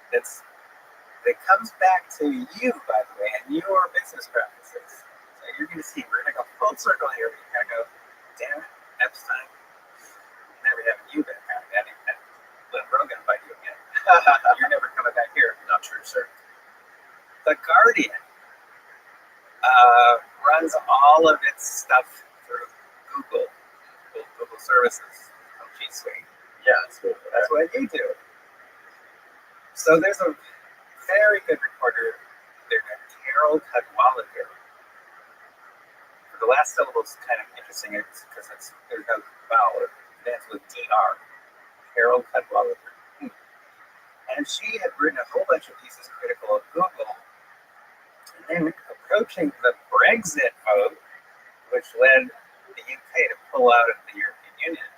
It comes back to you, by the way, and your business practices. So you're going to see, we're going to go full circle here. You're going to go, damn it, Epstein, never having you back. Let Rogan fight you again. You're never coming back here. Not true, sir. The Guardian runs all of its stuff through Google services, G Suite. Yeah, that's good. That's what you do. So there's a very good reporter there named Carol Cadwalader. The last syllable is kind of interesting because there's no vowel. It ends with DR. Carol Cadwalader. And she had written a whole bunch of pieces critical of Google. And then approaching the Brexit vote, which led the UK to pull out of the European Union,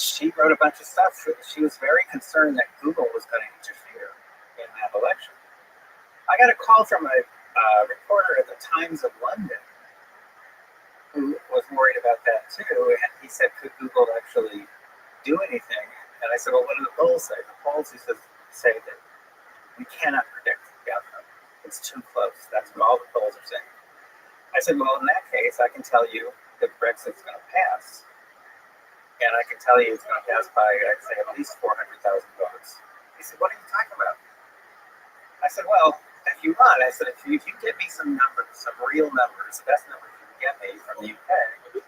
she wrote a bunch of stuff. She was very concerned that Google was going to interfere in that election. I got a call from a reporter at the Times of London who was worried about that too. And he said, could Google actually do anything? And I said, well, what do the polls say? The polls say that we cannot predict the outcome. It's too close. That's what all the polls are saying. I said, well, in that case, I can tell you that Brexit's going to pass. And I can tell you it's going to pass by, I'd say, at least 400,000 votes. He said, what are you talking about? I said, well, if you want, I said, if you give me some numbers, some real numbers, the best numbers you can get me from the UK,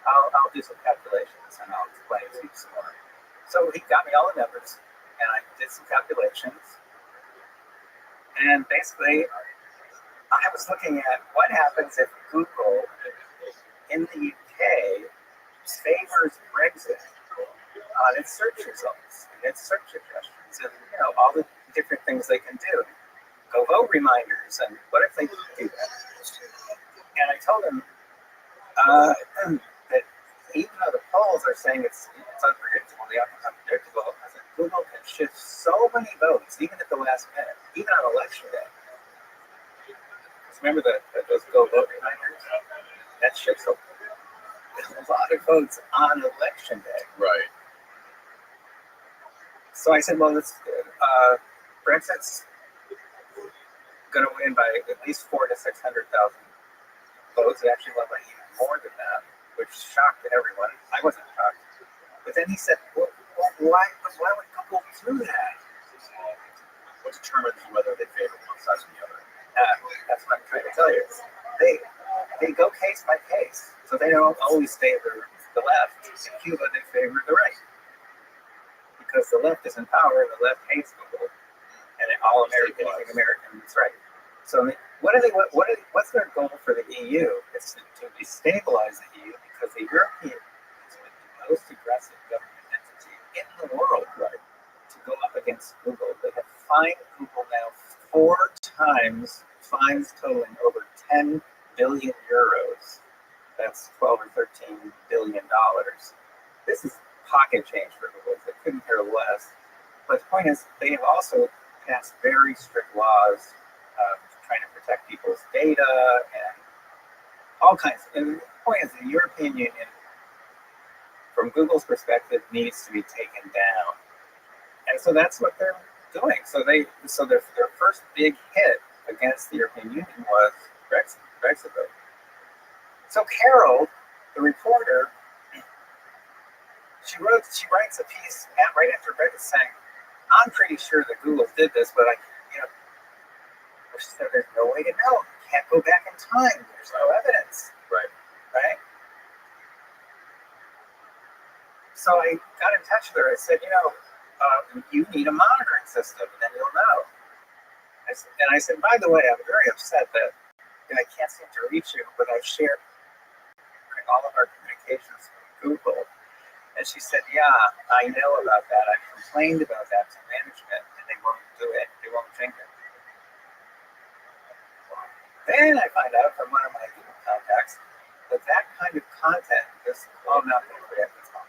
I'll do some calculations and I'll explain to you some more. So he got me all the numbers, and I did some calculations. And basically, I was looking at what happens if Google in the UK favors Brexit on its search results, its search suggestions, and all the different things they can do. Go vote reminders, and what if they do that? And I told him that even though the polls are saying it's unpredictable, the outcome's unpredictable, I said Google can shift so many votes, even at the last minute, even on election day. Because remember those go vote reminders? That shifts a lot of votes on election day. Right. So I said, well, Brexit's going to win by at least 400,000 to 600,000 votes. It actually won by even more than that, which shocked everyone. I wasn't shocked. But then he said, well, why would Google do that? What determines whether they favor one side or the other? That's what I'm trying to tell you. They go case by case. So they don't always favor the left. In Cuba, they favor the right. Because the left is in power, the left hates Google. And all Americans think Americans right. So what's their goal for the EU? It's to destabilize the EU because the European is the most aggressive government entity in the world, right? To go up against Google. They have fined Google now 4 times, fines totaling over 10 billion euros. That's 12 or 13 billion dollars. This is pocket change for Google. They couldn't care less. But the point is, they have also passed very strict laws trying to protect people's data and all kinds. And the point is, the European Union, from Google's perspective, needs to be taken down. And so that's what they're doing. So their first big hit against the European Union was Brexit vote. So Carol, the reporter, she writes a piece right after Brexit saying, I'm pretty sure that Google did this, but she said there's no way to know. You can't go back in time. There's no evidence. Right? So I got in touch with her. I said, you need a monitoring system, and then you'll know. I said, by the way, I'm very upset that I can't seem to reach you, but I've shared all of our communications with Google. And she said, yeah, I know about that. I've complained about that to management, and they won't do it. They won't change it. Then I find out from one of my Google contacts that kind of content is all not going to forget this one.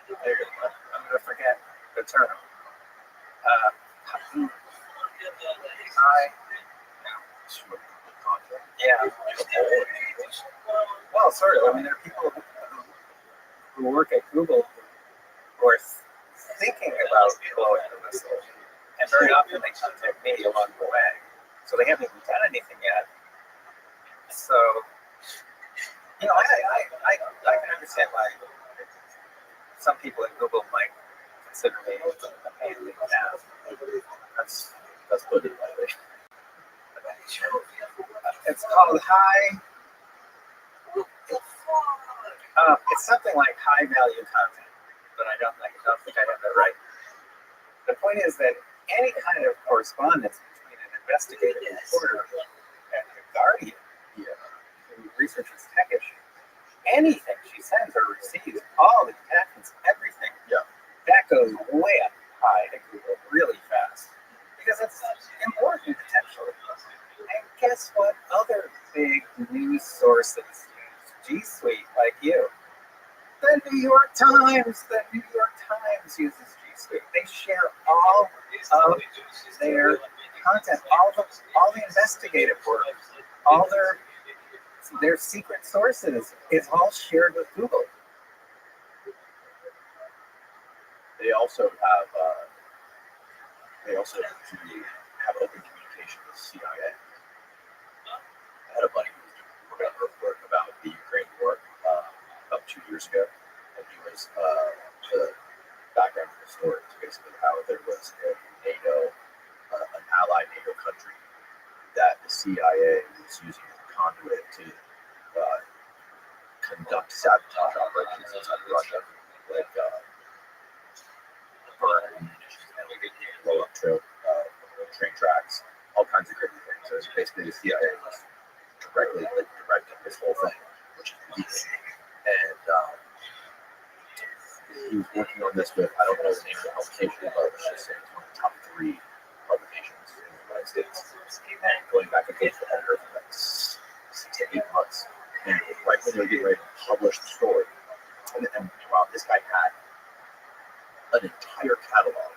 I'm going to forget the term. Yeah. Well, sort of. I mean, there are people who work at Google who are thinking about blowing the whistle, and very often they contact me along the way. So they haven't even done anything yet. So, I can understand why some people at Google might consider me a pain in the ass. That's put it lightly. It's called it's something like high value content, but I don't think I have that right. The point is that any kind of correspondence between an investigative reporter and the Guardian, who researches tech issues, anything she sends or receives, all the attachments, everything, that goes way up high to Google really fast because it's important potentially. And guess what? Other big news sources use G Suite like you. The New York Times uses G Suite. They share all of their content, all the investigative work, all their secret sources is all shared with Google. They also have open communication with CIA. I had a buddy who was working on a report about the Ukraine war about 2 years ago, and he was the background for the story is basically how there was an allied NATO country that the CIA was using as a conduit to conduct sabotage operations inside Russia, like burn ammunition, blow up train tracks, all kinds of crazy things. So it's basically the CIA was directing this whole thing, which is illegal. And he was working on this with, I don't know the name of the publication, but let's just say it's one of the top 3 publications in the United States. And going back and forth with the editor for like 6 to 8 months. And right when they were getting ready to publish the story, and wow, this guy had an entire catalog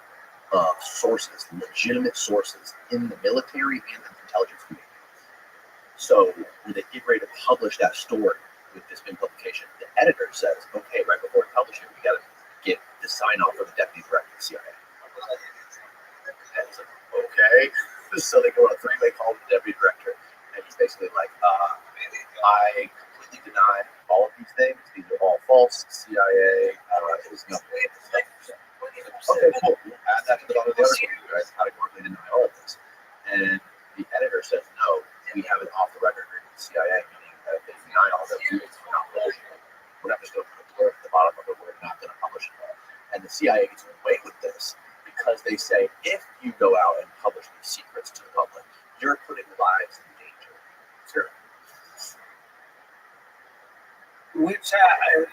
of sources, legitimate sources in the military and the intelligence community. So when they get ready to publish that story with this big publication, the editor says, okay, right before we publish it, we got to get the sign off from the deputy director of the CIA. And he's like, okay. So they go on a 3-way call with the deputy director, and he's basically like, I completely deny all of these things. These are all false. CIA is nothing. Okay, cool. We'll add that to the bottom of the article. You guys categorically deny all of this. And the editor says, no, we have an off-the-record agreement with the CIA, meaning that if they deny all of it, we're not publishing it. We're not just going to put a blurb at the bottom of it. We're not going to publish it. And the CIA gets away with this because they say, if you go out and publish these secrets to the public, you're putting lives in danger. Sure. Which is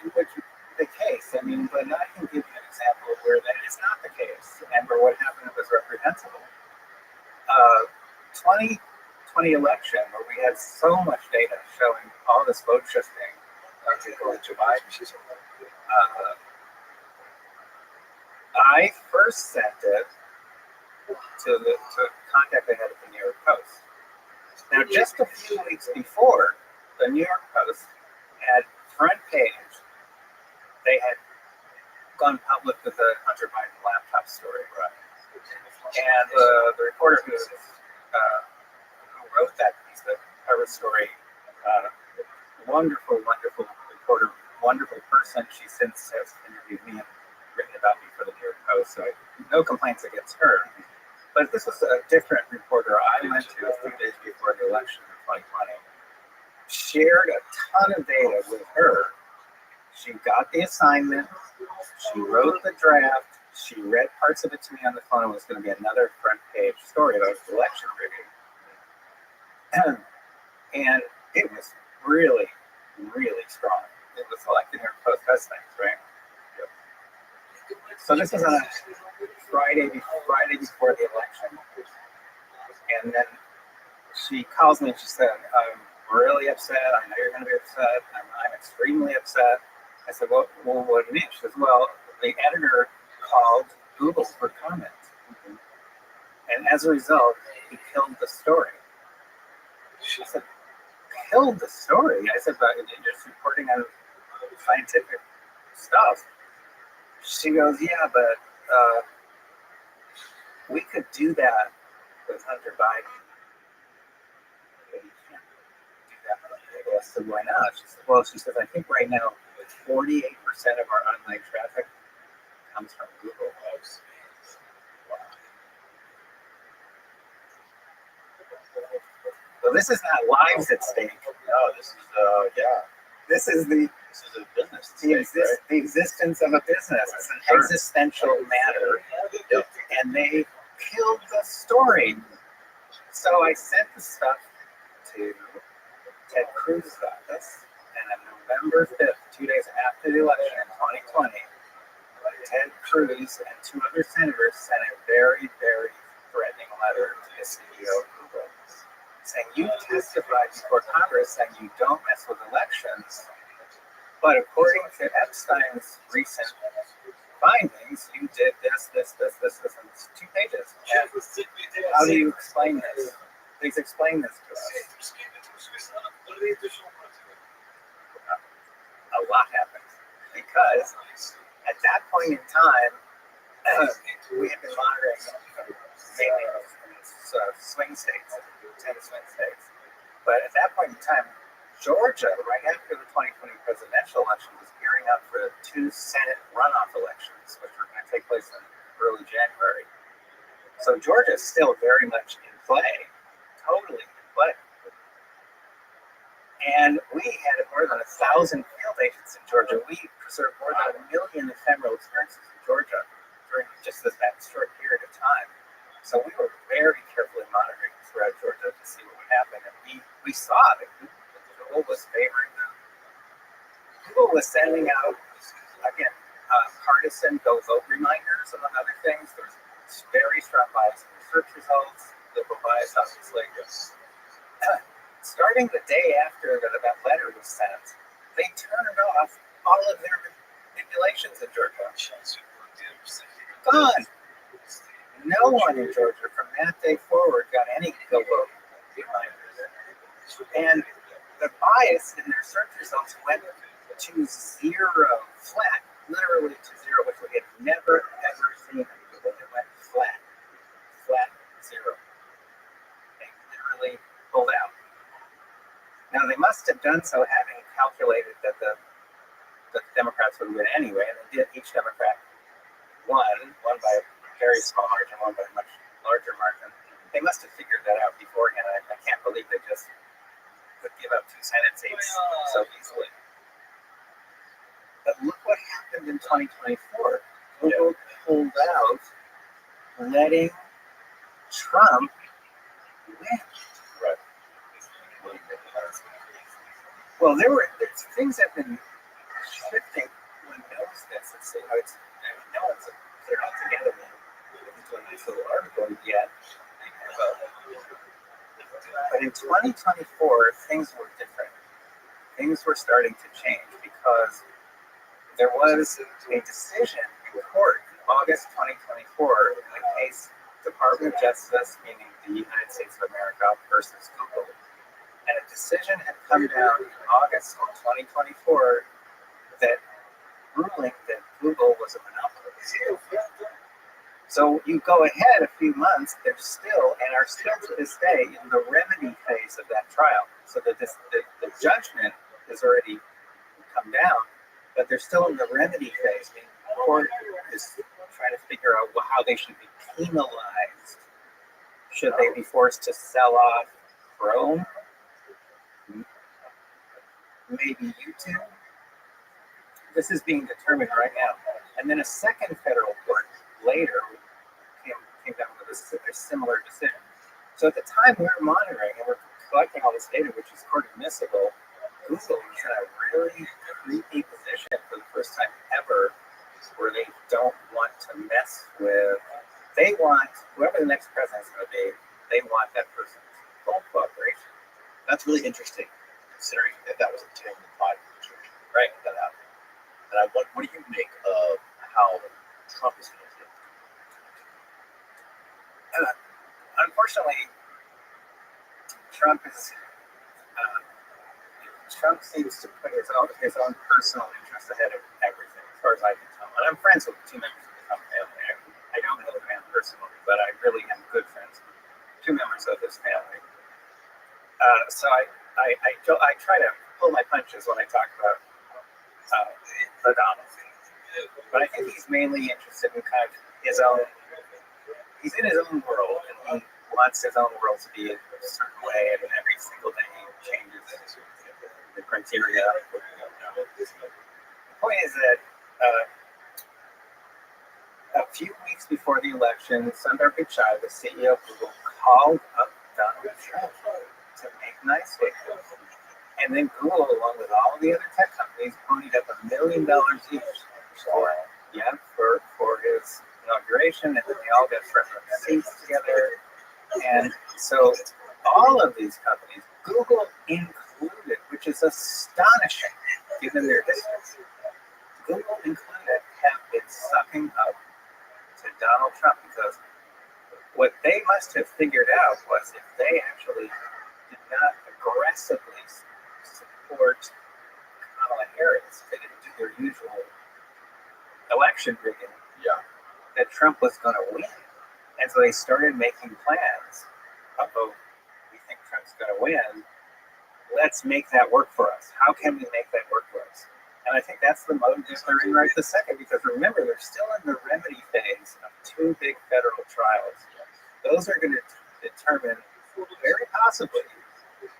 the case. I mean, but I can give you an example where that is not the case and where what happened was reprehensible. 2020 election, where we had so much data showing all this vote shifting going to Biden. I first sent it to contact the head of the New York Post. Now, just a few weeks before, the New York Post had front page. They had gone public with the Hunter Biden laptop story, right? And the reporter who was who wrote that piece, the cover story. Wonderful, wonderful reporter, wonderful person. She since has interviewed me and written about me for the New York Post, so no complaints against her. But this was a different reporter I went to a few days before the election in 2020. Shared a ton of data with her. She got the assignment. She wrote the draft. She read parts of it to me on the phone. It was going to be another front page story about election rigging. And it was really, really strong. It was like the New York Post does things, right? So this was on a Friday before the election. And then she calls me and she said, I'm really upset. I know you're going to be upset. I'm extremely upset. I said, well, what do you mean? She says, well, the editor called Google for comment. And as a result, he killed the story. She said, killed the story? I said, but you're just reporting on scientific stuff. She goes, yeah, but we could do that with Hunter Biden. But you can't do that with Google. I said, why not? She said, well, she says, I think right now 48% of our online traffic comes from Google. Wow. So this is not lives at stake. No, this is This is a business. the existence of a business. It's an existential matter. Yep. And they killed the story. So I sent the stuff to Ted Cruz's office, and on November 5th, 2 days after the election in 2020, Ted Cruz and two other senators sent a very, very threatening letter to the CEO of Google, saying, you testified before Congress saying you don't mess with elections, but according to Epstein's recent findings, you did this, and it's 2 pages. And how do you explain this? Please explain this to us. A lot happened because at that point in time, we had been monitoring mainly in swing states, 10 swing states. But at that point in time, Georgia, right after the 2020 presidential election, was gearing up for 2 Senate runoff elections, which were going to take place in early January. So Georgia is still very much in play, totally in play. And we had more than 1,000 field agents in Georgia. We preserved more than 1 million ephemeral experiences in Georgia during just that short period of time. So we were very carefully monitoring throughout Georgia to see what would happen. And we saw that Google was favoring them. Google was sending out, again, partisan go vote reminders, among other things. There was very strong bias in the search results, liberal bias, obviously. Starting the day after that letter was sent, they turned off all of their manipulations in Georgia. Gone. No one in Georgia from that day forward got any go vote reminders. And the bias in their search results went to 0, flat, literally to 0, which we had never ever seen in Google. It went flat, 0. They literally pulled out. Now, they must have done so having calculated that the Democrats would win anyway, and they did. Each Democrat won by a very small margin, one by a much larger margin. They must have figured that out beforehand. I can't believe they just could give up 2 Senate seats so easily. But look what happened in 2024. Google pulled out, letting Trump win. Right. Well, things have been shifting. One knows this. No one's put it all together into a nice little article yet. But in 2024, things were different. Things were starting to change because there was a decision in court in August 2024 in the case Department of Justice, meaning the United States of America versus Google. And a decision had come down in August of 2024 that ruling that Google was a monopoly. So you go ahead a few months, they're still, and are still to this day, in the remedy phase of that trial. So that the judgment has already come down, but they're still in the remedy phase. The court is trying to figure out how they should be penalized. Should they be forced to sell off Chrome? Maybe YouTube? This is being determined right now. And then a second federal court later came down with a similar decision. So at the time we were monitoring and we're collecting all this data, which is court admissible, Google is in a really creepy position for the first time ever, where they don't want to mess with. They want whoever the next president is going to be. They want that person's full cooperation. That's really interesting, considering that was a 2005 situation. Right. That happened. And what do you make of how Trump is going to do? Unfortunately, Trump seems to put his own personal interest ahead of everything, as far as I can tell. And I'm friends with two members of the Trump family. I don't know the man personally, but I really am good friends with two members of his family. So I try to pull my punches when I talk about the Donald. But I think he's mainly interested in kind of his own. He's in his own world, and he wants his own world to be a certain way, and every single day he changes the criteria. The point is that a few weeks before the election, Sundar Pichai, the CEO of Google, called up Donald Trump to make nice with him. And then Google, along with all the other tech companies, ponied up $1 million each for his inauguration, and then they all got front row seats together. And so all of these companies, Google included, which is astonishing given their history, Google included, have been sucking up to Donald Trump, because what they must have figured out was if they actually did not aggressively support Kamala Harris, they didn't do their usual election rigging, that Trump was going to win. And so they started making plans. We think Trump's going to win. Let's make that work for us. How can we make that work for us? And I think that's the mode they're in right this second, because remember, they're still in the remedy phase of two big federal trials. Those are going to determine, very possibly,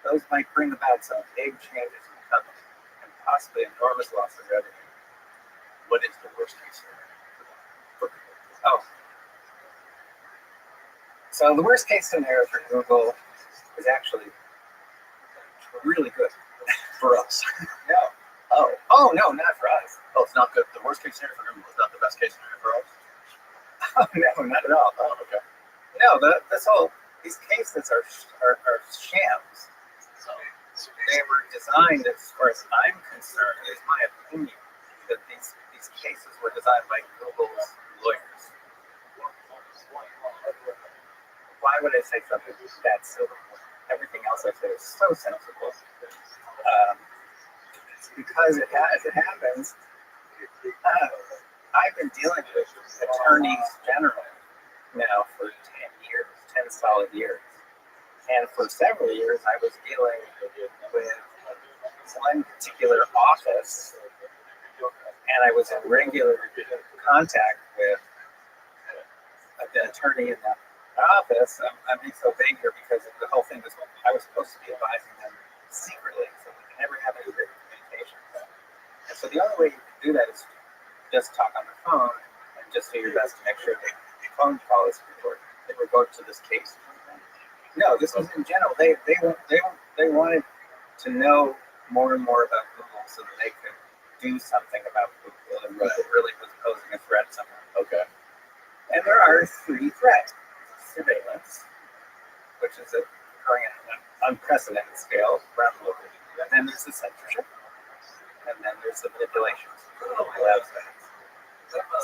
those might bring about some big changes in the company and possibly enormous loss of revenue. What is the worst case scenario? So the worst case scenario for Google is actually really good For us. no. Oh no, not for us. Oh, it's not good. The worst case scenario for Google is not the best case scenario for us? Oh no, not at all. Oh, okay. No, these cases are shams. They were designed, as far as I'm concerned, is my opinion, that these cases were designed by Google's lawyers. Why would I say something that silly? Everything else I say is so sensible. Because as it happens, I've been dealing with attorneys general now for 10 solid years. And for several years, I was dealing with one particular office, and I was in regular contact with the attorney in the office. I'm being so vague here because the whole thing was, I was supposed to be advising them secretly, so we can never have any written communication. And so the only way you can do that is just talk on the phone and just do your best to make sure the phone call is recorded. In regard to this case? No, this was in general. They wanted to know more and more about Google so that they could do something about Google and what really was posing a threat somewhere. Okay. And there are three threats: surveillance, which is occurring at an unprecedented scale around the world. And then there's the censorship, and then there's the manipulations.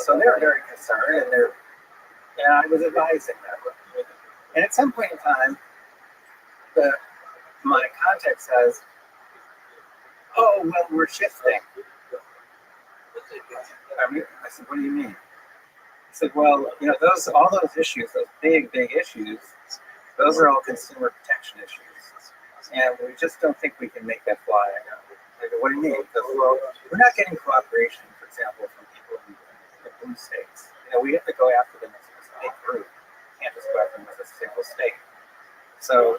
So they're very concerned, and I was advising them. And at some point in time, my contact says, "Oh, well, we're shifting." I said, "What do you mean?" said, well, all those issues, those big issues, those are all consumer protection issues, and we just don't think we can make that fly. Like, what do you mean? Because, well, we're not getting cooperation, for example, from people in blue states. We have to go after them as a big group. We can't just go after them as a single state. So,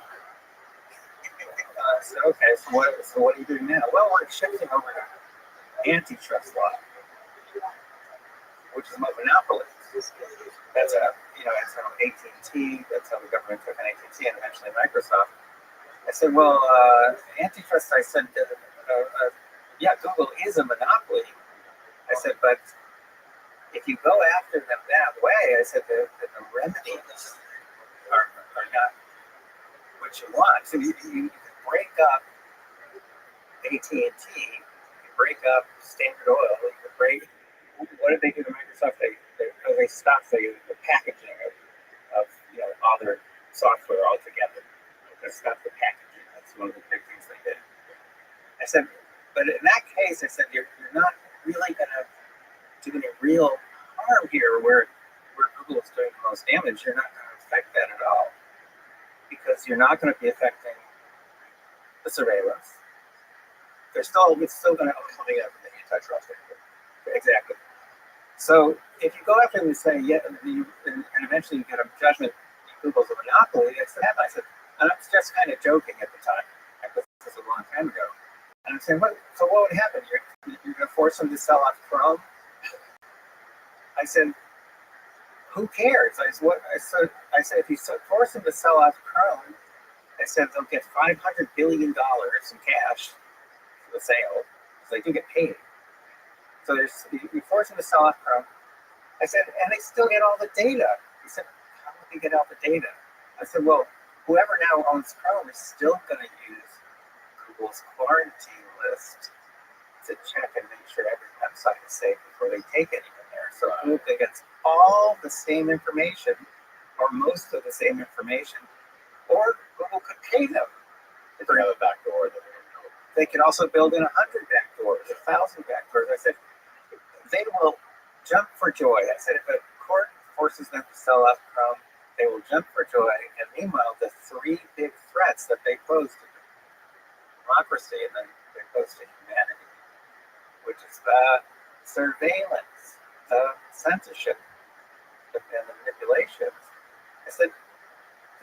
okay, so what are you doing now? Well, we're shifting over to antitrust law, which is about monopolies. That's how AT&T, that's how the government took on AT&T and eventually Microsoft. I said, well, antitrust, I said, yeah, Google is a monopoly. I said, but if you go after them that way, I said, the remedies are not what you want. So you can break up AT&T, you can break up Standard Oil, you can break. What did they do to Microsoft? They stopped the packaging of all their software altogether. They stopped the packaging. That's one of the big things they did. I said, but in that case, I said, you're not really going to do any real harm here where Google is doing the most damage. You're not going to affect that at all because you're not going to be affecting the surveillance. It's still going to be coming up with the antitrust. Exactly. So if you go after them and say, yeah, and eventually you get a judgment, Google's a monopoly, that's what happened. I said, and I was just kind of joking at the time. This was a long time ago. And I'm saying, so what would happen? You're going to force them to sell off Chrome? I said, who cares? I said, if you force them to sell off Chrome, I said they'll get $500 billion in cash for the sale. So they do get paid. So you force them to sell off Chrome. I said, and they still get all the data. He said, how would they get all the data? I said, well, whoever now owns Chrome is still going to use Google's quarantine list to check and make sure every website is safe before they take anything there. So Google gets all the same information, or most of the same information, or Google could pay them. If they have a backdoor, then they could also build in 100 backdoors, 1,000 backdoors. I said, they will jump for joy. I said, if a court forces them to sell off Chrome, they will jump for joy. And meanwhile, the three big threats that they pose to democracy and then they pose to humanity, which is the surveillance, the censorship, and the manipulations. I said,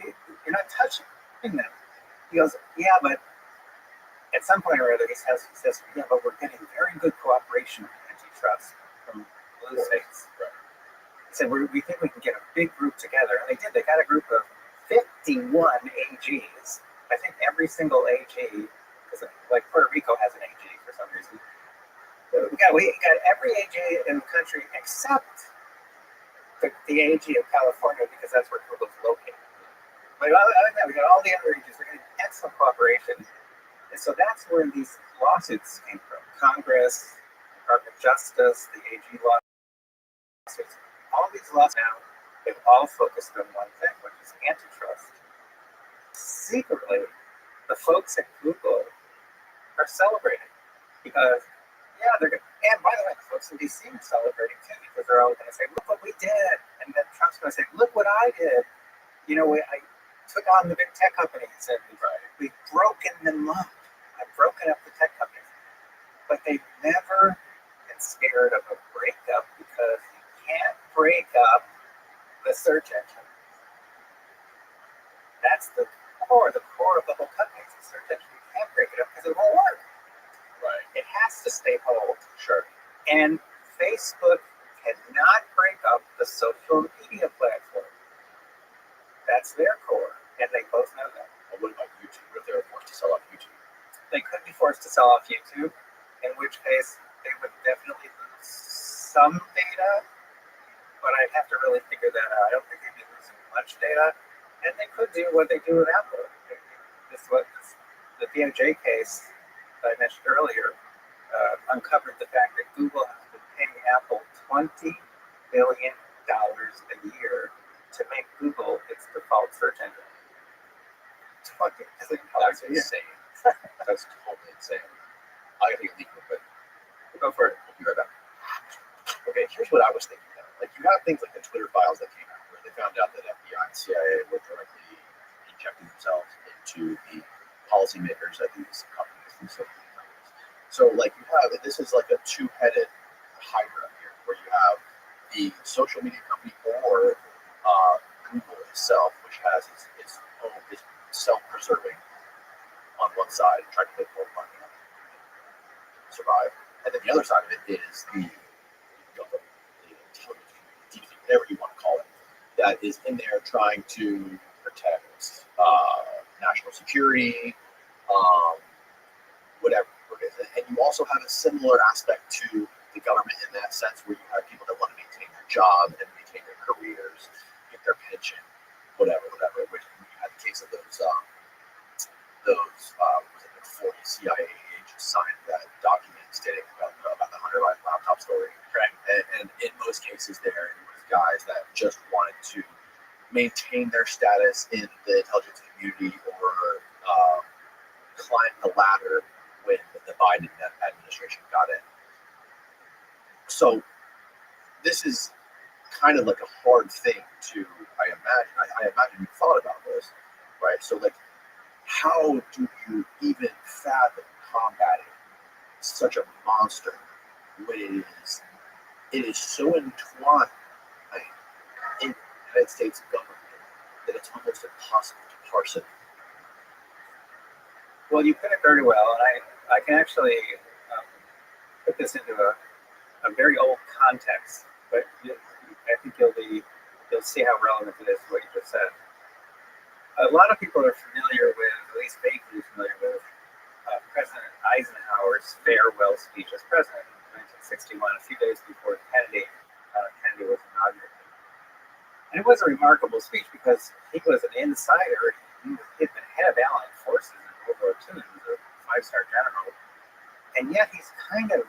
you're not touching them. He goes, yeah, but at some point or other, he says, yeah, but we're getting very good cooperation with antitrust from blue states. He said, we think we can get a big group together. And they did. They got a group of 51 AGs. I think every single AG, because like Puerto Rico has an AG for some reason. We got every AG in the country except the AG of California because that's where Google's located. But other than that, we got all the other AGs. We're getting excellent cooperation. And so that's where these lawsuits came from. Congress, Department of Justice, the AG lawsuits. All these lawsuits now, they've all focused on one thing, which is antitrust. Secretly, the folks at Google are celebrating because, yeah, they're good. And by the way, the folks in DC are celebrating too because they're all going to say, look what we did. And then Trump's going to say, look what I did. I took on the big tech companies and we've broken them up. I've broken up the tech companies. But they've never been scared of a breakup because you can't break up the search engine. That's the core of the whole company is the search engine. You can't break it up because it won't work. Right. It has to stay whole. Sure. And Facebook cannot break up the social media platform. That's their core. And they both know that. Well, what about YouTube? What if they were forced to sell off YouTube? They could be forced to sell off YouTube, in which case they would definitely lose some data, but I'd have to really figure that out. I don't think they'd be losing much data, and they could do what they do with Apple. The DOJ case that I mentioned earlier uncovered the fact that Google has been paying Apple $20 billion a year to make Google its default search engine. $20 billion. That's insane. That's totally insane. I gotta take a leak real quick. Go for it. I'll be right back. Okay, here's what I was thinking of. Like you have things like the Twitter files that came out where they found out that FBI and CIA were directly injecting themselves into the policymakers at these companies, these social media companies. So like you have, this is like a two-headed hydra here, where you have the social media company or Google itself, which has its own, is self-preserving on one side, trying to make more money on it, survive. And then the other side of it is the government, the intelligence community, whatever you want to call it, that is in there trying to protect national security, whatever. And you also have a similar aspect to the government in that sense, where you have people that want to maintain their job and maintain their careers, get their pension, whatever. Which you had the case of those was it the 40 CIA agents signed that document stating about the Hunter Biden laptop story. Right. And in most cases, there it was guys that just wanted to maintain their status in the intelligence community or climb the ladder when the Biden administration got in. So this is kind of like a hard thing to, I imagine you thought about this, right? So like, how do you even fathom combating such a monster when it is so entwined in the United States government that it's almost impossible to parse it? Well, you put it very well, and I can actually put this into a very old context, but I think you'll see how relevant it is to what you just said. A lot of people are familiar with, at least vaguely familiar with, President Eisenhower's farewell speech as president in 1961, a few days before Kennedy was inaugurated. And it was a remarkable speech because he was an insider. He had been head of Allied forces in World War II. He was a five-star general. And yet he's kind of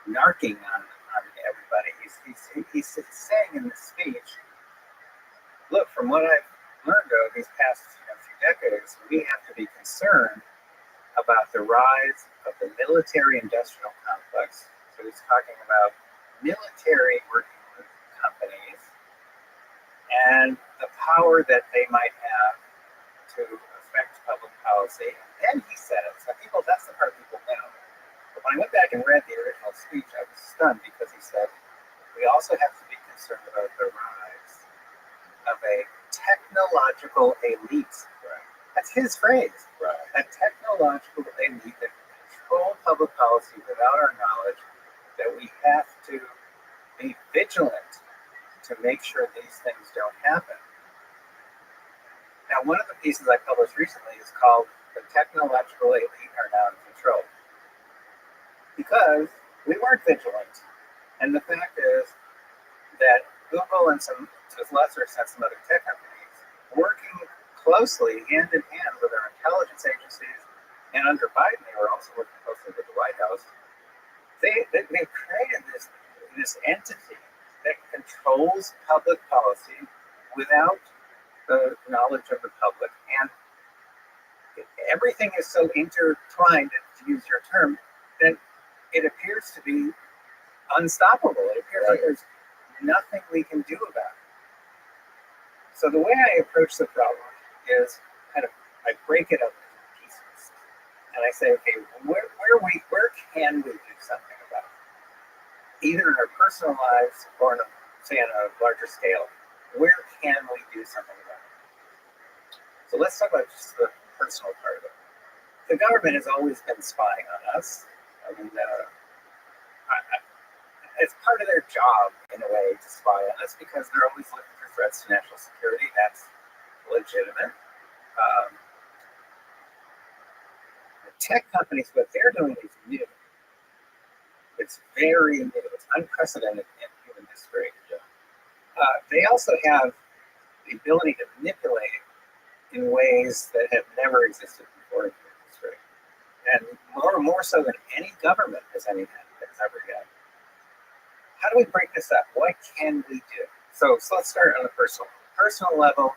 narking on everybody. He's saying in the speech, look, from what I've learned over these past few decades, we have to be concerned about the rise of the military-industrial complex. So he's talking about military working with companies and the power that they might have to affect public policy. And he said it. So that's the part people know. But when I went back and read the original speech, I was stunned because he said, we also have to be concerned about the rise of a technological elite. Right. That's his phrase. Right. A technological elite that can control public policy without our knowledge, that we have to be vigilant to make sure these things don't happen. Now, one of the pieces I published recently is called The Technological Elite Are Now in Control. Because we weren't vigilant. And the fact is that Google and some, to a lesser extent, some other tech companies, working closely hand in hand with our intelligence agencies, and under Biden, they were also working closely with the White House. They created this entity that controls public policy without the knowledge of the public, and everything is so intertwined, to use your term, that it appears to be unstoppable. It appears like there's nothing we can do about it. So the way I approach the problem is I break it up into pieces, and I say, okay, where can we do something about it? Either in our personal lives or say on a larger scale, where can we do something about it? So let's talk about just the personal part of it. The government has always been spying on us. I mean, it's part of their job, in a way, to spy on us because they're always looking for threats to national security. That's legitimate. The tech companies, what they're doing is new. It's very new. It's unprecedented in human history. They also have the ability to manipulate in ways that have never existed before in human history, and more so than any government has ever done. How do we break this up? What can we do? So let's start on the personal level.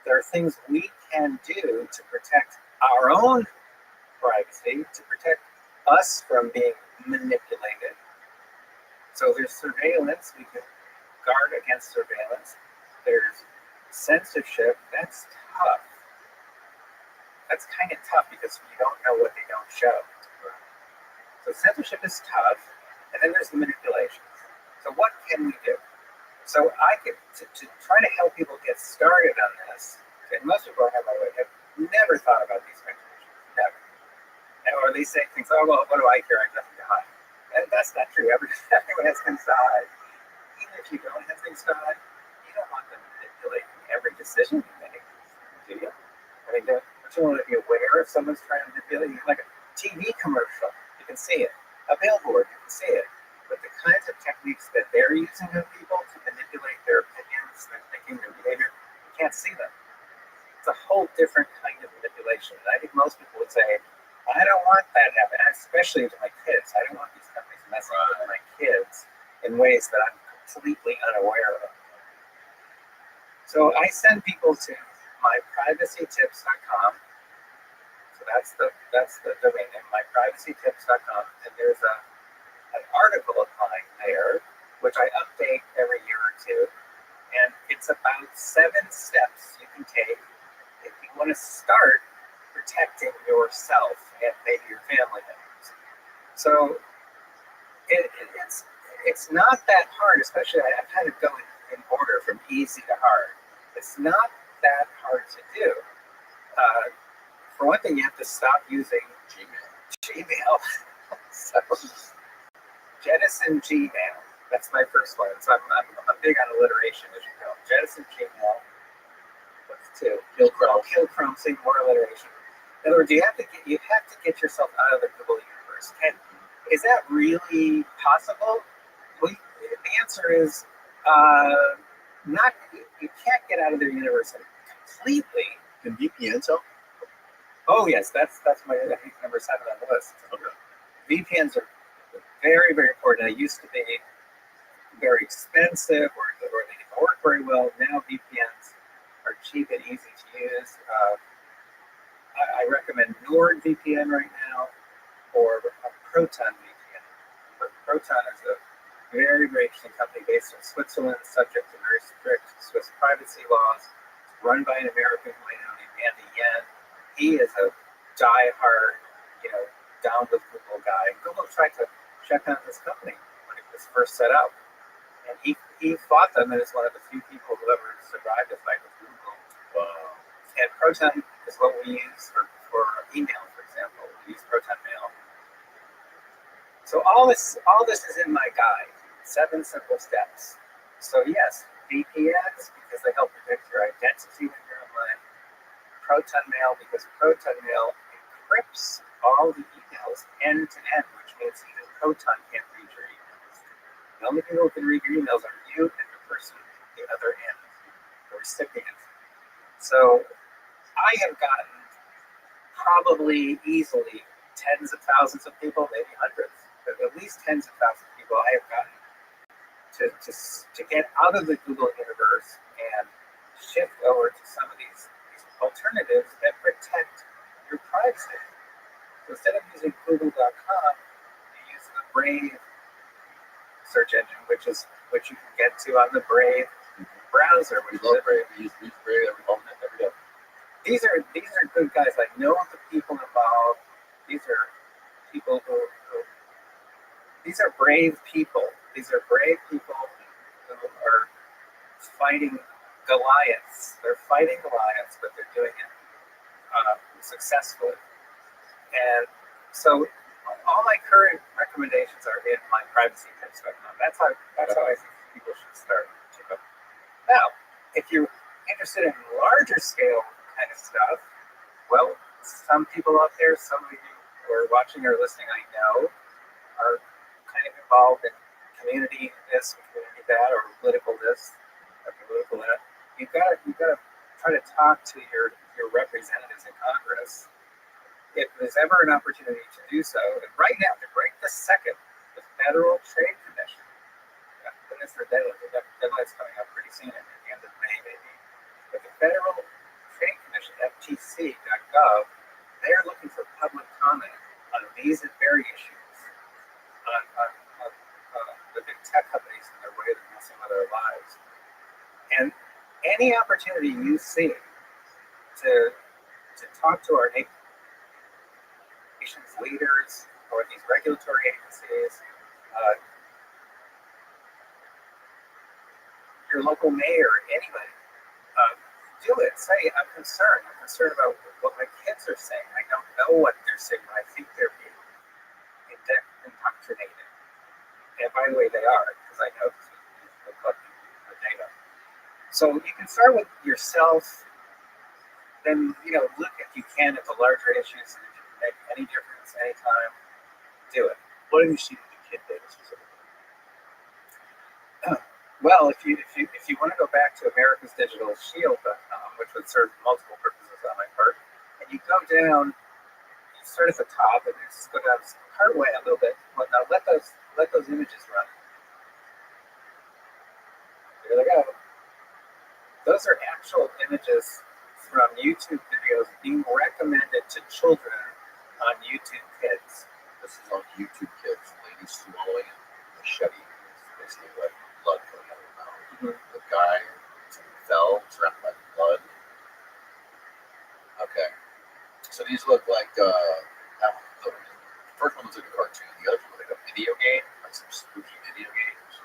There are things we can do to protect our own privacy, to protect us from being manipulated. So there's surveillance. We can guard against surveillance. There's censorship. That's tough. That's kind of tough because you don't know what they don't show. So censorship is tough, and then there's the manipulation. So what can we do? So I could to try to help people get started on this. And most people I have, by the way, have never thought about these kinds of issues. Never. Or they say things, oh, well, what do I care? I have nothing to hide. And that's not true. Everyone has things to hide. Even if you don't have things to hide, you don't want them manipulating every decision you make, do you? I mean, don't you want to be aware if someone's trying to manipulate you? Like a TV commercial, you can see it. A billboard, you can see it. But the kinds of techniques that they're using on people to manipulate their opinions, their thinking, their behavior, you can't see them. It's a whole different kind of manipulation. And I think most people would say, I don't want that to happen, especially to my kids. I don't want these companies messing with my kids in ways that I'm completely unaware of. So I send people to myprivacytips.com. So that's the domain name, myprivacytips.com, and there's an article of mine there, which I update every year or two, and it's about 7 steps you can take if you want to start protecting yourself and maybe your family members. So it's not that hard, especially I kind of go in order from easy to hard. It's not that hard to do. For one thing, you have to stop using Gmail. So jettison Gmail. That's my first one. So I'm big on alliteration, as you know. Jettison Gmail. What's 2? Kill Chrome. So more alliteration. In other words, you have to get yourself out of the Google universe. Is that really possible? Well, the answer is not. You can't get out of their universe completely. Can VPNs help? Oh yes, that's my number 7 on the list. Okay. VPNs are very, very important. They used to be very expensive, or they didn't work very well. Now VPNs are cheap and easy to use. I recommend NordVPN right now, or Proton VPN. Proton is a very, very interesting company based in Switzerland, subject to very strict Swiss privacy laws, run by an American named Andy Yen. He is a die-hard, down with Google guy. Google tried to shut down this company when it was first set up, and he fought them, and is one of the few people who ever survived a fight with Google. And Proton is what we use for email, for example. We use Proton Mail. So all this is in my guide. 7 simple steps. So yes, VPNs, because they help protect your identity when you're online. Proton Mail, because Proton Mail encrypts all the emails end to end, which means even Proton can't read your emails. The only people who can read your emails are you and the person at the other end, the recipient. So I have gotten probably easily tens of thousands of people, maybe hundreds, but at least tens of thousands of people I have gotten to get out of the Google universe and shift over to some of these alternatives that protect your privacy. So instead of using Google.com, you use the Brave search engine, which you can get to on the Brave browser. We love Brave. We use Brave every day. These are good guys. I know the people involved. These are people who these are brave people. These are brave people who are fighting Goliaths. They're fighting Goliaths, but they're doing it successfully. And so all my current recommendations are in my privacytips.com. That's how I think people should start. Now, if you're interested in larger scale kind of stuff, well, some people out there, some of you who are watching or listening, I know, are kind of involved in community this, community that, or political this, or political that. You've got to try to talk to your representatives in Congress. If there's ever an opportunity to do so, and right now, right this second, the Federal Trade Commission, goodness, the deadline's coming up pretty soon, at the end of May, maybe. But the Federal Trade Commission, FTC.gov, they're looking for public comment on these and very issues, on the big tech companies and their way they're messing with our lives. And any opportunity you see to talk to our nation's leaders or these regulatory agencies, your local mayor, anybody, do it. Say, I'm concerned. I'm concerned about what my kids are saying. I don't know what they're saying, but I think they're being indoctrinated. And by the way, they are, because I know we're collecting the data. So you can start with yourself, then look if you can at the larger issues, and if you can make any difference anytime, do it. What have you seen with the kid data specifically? Well, if you want to go back to AmericasDigitalShield.com, which would serve multiple purposes on my part, and you go down, you start at the top and just go down part way a little bit. But now let those images run. Here they go. Those are actual images from YouTube videos being recommended to children on YouTube Kids. This is on YouTube Kids. Lady swallowing a machete. It's basically like blood coming out of her mouth. Mhm. The guy fell, surrounded by blood. Okay. So these look like the first one looks like a cartoon. The other one looks like a video game, like some spooky video games.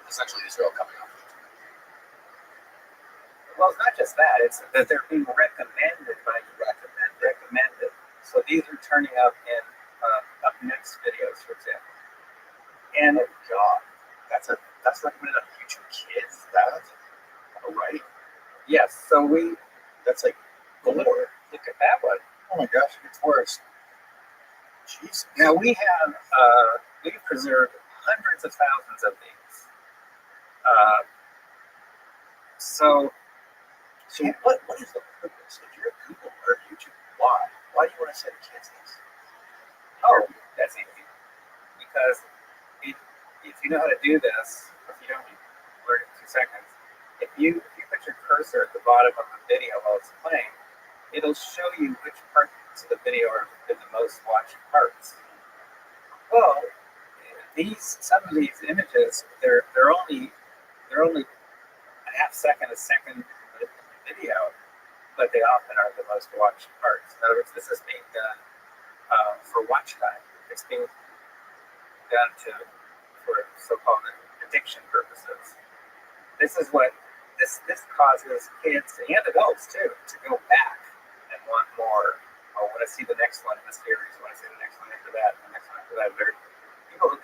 Essentially, these are all coming off. Well, it's not just that; it's that they're being recommended by recommended. So these are turning up in up next videos, for example. And Oh God, that's recommended on YouTube Kids. That's all right. yes, so That's like gore. look at that one. Oh my gosh, it's worse. Jesus. Now we've preserved hundreds of thousands of these. So So what is the purpose? If you're a Google or YouTube, why? Why do you want to send kids this? oh, that's easy because if you know how to do this, if you don't learn in 2 seconds, if you put your cursor at the bottom of the video while it's playing, it'll show you which parts of the video are the most watched parts. Well, some of these images, they're only a half second, a second video, but they often are the most watched parts. In other words, this is being done for watch time. It's being done for so-called addiction purposes. This is what this causes kids and adults too to go back and want more. Oh, I want to see the next one in the series. I want to see the next one after that, and the next one after that. There are people who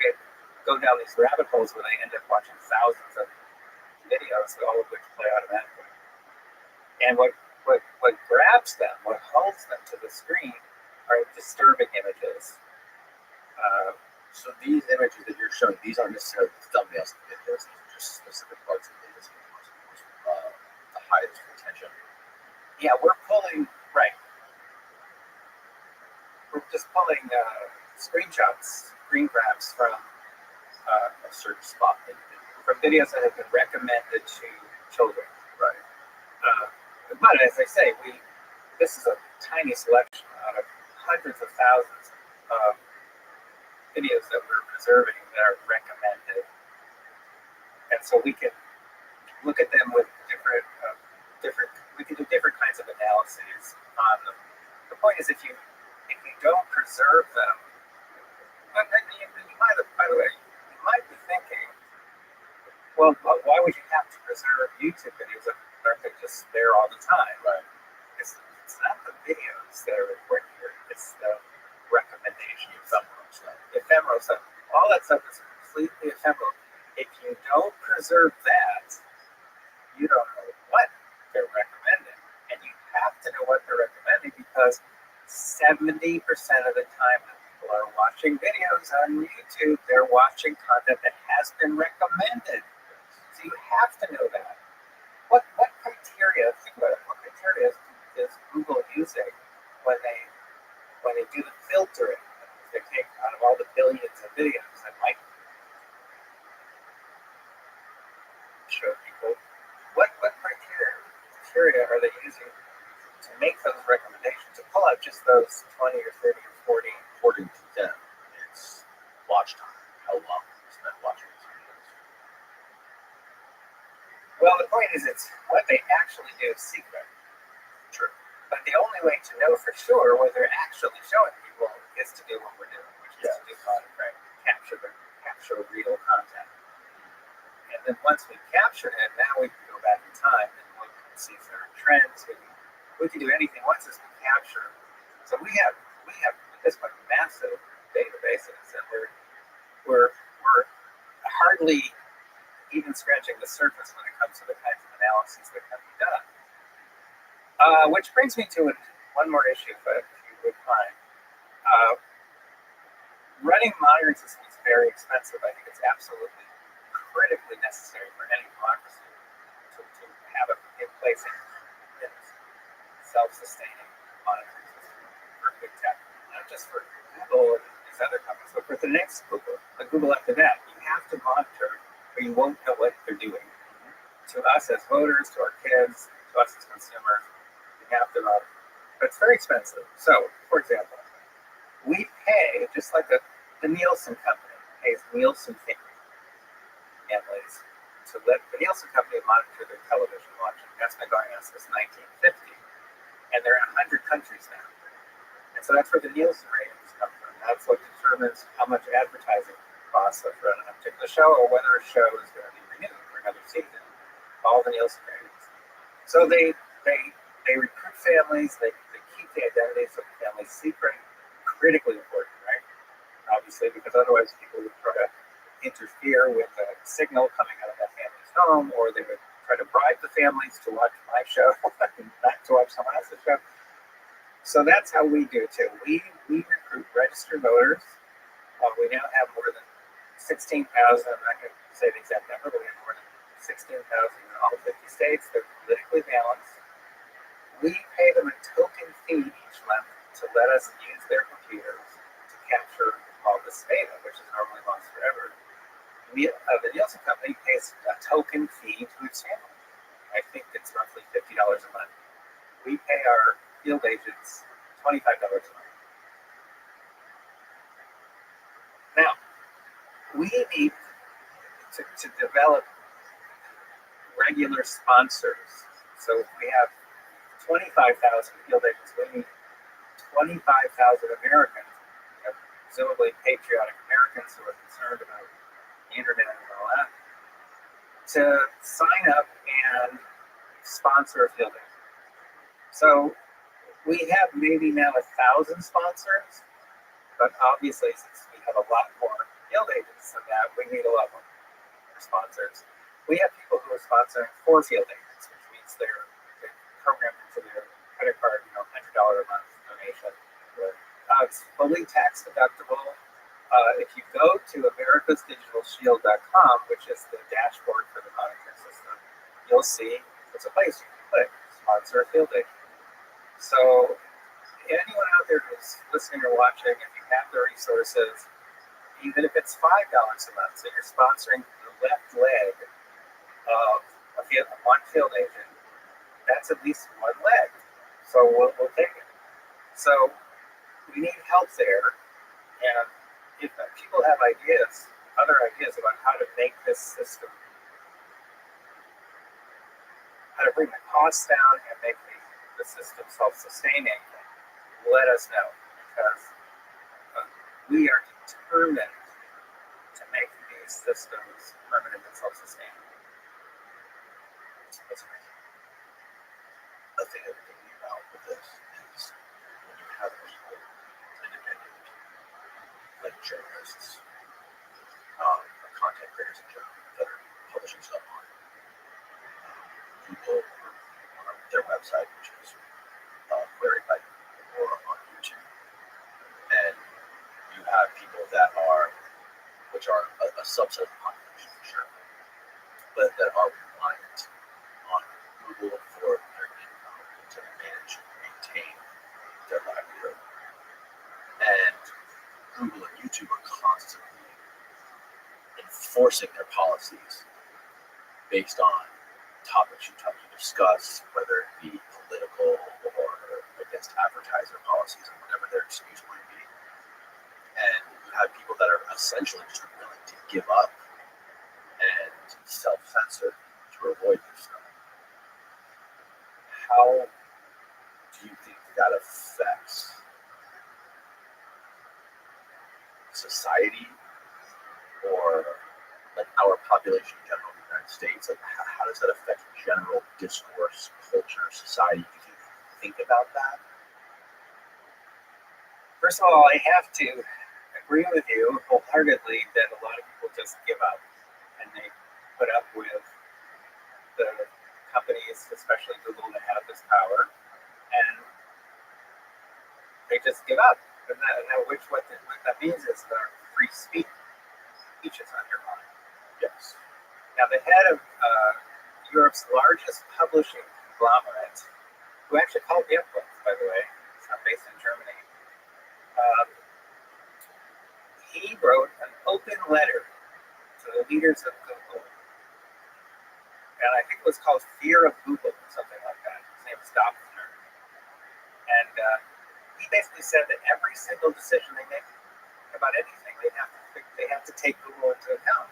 go down these rabbit holes where they end up watching thousands of videos, all of which play automatically. And what grabs them, what holds them to the screen, are disturbing images. So these images that you're showing, these aren't necessarily the thumbnails of the videos. These are just specific parts of the videos that are the highest retention. Yeah, we're right. We're just pulling screenshots, screen grabs from A certain spot in the video. from videos that have been recommended to children. Right. But as I say, this is a tiny selection out of hundreds of thousands of videos that we're preserving that are recommended, and so we can look at them with different. We can do different kinds of analyses on them. The point is, if you don't preserve them, and you might, by the way, you might be thinking, well, why would you have to preserve YouTube videos that aren't they just there all the time? Right. It's not the videos that are important here. It's the recommendation. Ephemeral stuff. All that stuff is completely ephemeral. If you don't preserve that, you don't know what they're recommending. And you have to know what they're recommending because 70% of the time that people are watching videos on YouTube, they're watching content that has been recommended. So you have to know that. What criteria, think about it, what criteria is Google using when they do the filtering? They take out of all the billions of videos that might show people what criteria are they using to make those recommendations, to pull out just those 20 or 30 or 40. According to them, it's watch time. how long we spend watching these videos. Well, the point is, it's what they actually do is secret. True. But the only way to know for sure what they're actually showing people is to do what we're doing, which is to do content, right? Capture real content. And then once we captured it, now we can go back in time and look and see if there are trends. We can do anything once it's been captured. So we have at this point massive databases, and we're hardly even scratching the surface when it comes to the kinds of analyses that can be done. Which brings me to one more issue, if you would mind. Running monitoring systems is very expensive. I think it's absolutely critically necessary for any democracy to have it in place in self-sustaining monitoring system for big tech. Not just for Google and these other companies, but for the next Google, the Google after that. You have to monitor, or you won't know what they're doing. To us as voters, to our kids, to us as consumers, we have to monitor. But it's very expensive. So, for example, we pay, just like the Nielsen company pays Nielsen families to let the Nielsen company monitor their television watching. That's been going on since 1950. And they're in 100 countries now. And so that's where the Nielsen ratings come from. That's what determines how much advertising costs for a particular show or whether a show is going to be renewed for another season. All the Nielsen ratings. So they recruit families, they keep the identities of the family secret, critically important, right? Obviously, because otherwise people would try to interfere with the signal coming out of that family's home, or they would try to bribe the families to watch my show, not to watch someone else's show. So that's how we do it too. We recruit registered voters. We now have more than 16,000. I'm not going to say the exact number, but we have more than 16,000 in all 50 states. They're politically balanced. We pay them a token fee each month to let us use their computers to capture all this data, which is normally lost forever. The Nielsen company pays a token fee to its family. I think it's roughly $50 a month. We pay our field agents $25 a month. Now, we need to develop regular sponsors. So if we have 25,000 field agents, we need 25,000 Americans, presumably patriotic Americans who are concerned about the internet and all that, to sign up and sponsor a field agent. So we have maybe now 1,000 sponsors, but obviously since we have a lot more field agents than that, we need a lot more sponsors. We have people who are sponsoring 4 field agents, which means they're programmed into their credit card, $100 a month donation. It's fully tax deductible. If you go to americasdigitalshield.com, which is the dashboard for the monitoring system, you'll see there's a place you can click, sponsor a field agent. So anyone out there who's listening or watching, if you have the resources, even if it's $5 a month, so you're sponsoring the left leg of one field agent, that's at least one leg. So we'll take it. So we need help there. And if people have other ideas about how to make this system, how to bring the costs down and make the system self-sustaining, let us know, because we are determined to make these systems permanent and self-sustaining. That's amazing. The thing I'm thinking about with this is when you have people, independent, like journalists, content creators in general, that are publishing stuff on Google or on their website, which is queried by Google, or on YouTube. And you have people that are, which are a subset of the population for sure, but that are reliant on Google for their income to manage and maintain their livelihood. And Google and YouTube are constantly enforcing their policies based on topics you discuss, whether it be political or against advertiser policies and whatever their excuse might be. And you have people that are essentially just willing to give up and self-censor to avoid this stuff. How do you think that affects society or like our population in general in the United States? Like, how does that affect general discourse, culture, society? Do you think about that? First of all, I have to agree with you wholeheartedly that a lot of people just give up and they put up with the companies, especially Google, that have this power, and they just give up. And what that means is their free speech is undermined. Yes. Now, the head of Europe's largest publishing conglomerate, who actually called the book, by the way, it's not based in Germany, he wrote an open letter to the leaders of Google, and I think it was called Fear of Google or something like that. His name is Doppler. And he basically said that every single decision they make about anything, they have to take Google into account.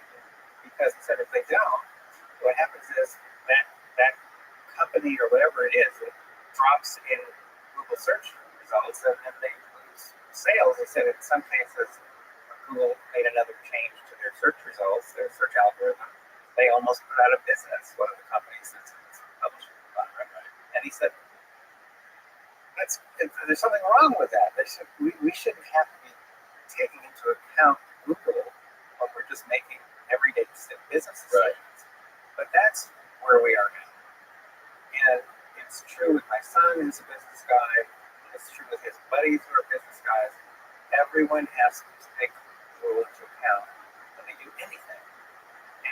Because he said if they don't, what happens is that company or whatever it is, it drops in Google search results and then they lose sales. He said in some cases, Google made another change to their search results, their search algorithm. They almost put out of business one of the companies that's publishing the product. And he said, there's something wrong with that. We shouldn't have to be taking into account Google when we're just making everyday business decisions. Right. But that's where we are now. And it's true with my son, who's a business guy. It's true with his buddies who are business guys. Everyone has to take Google into account when they do anything.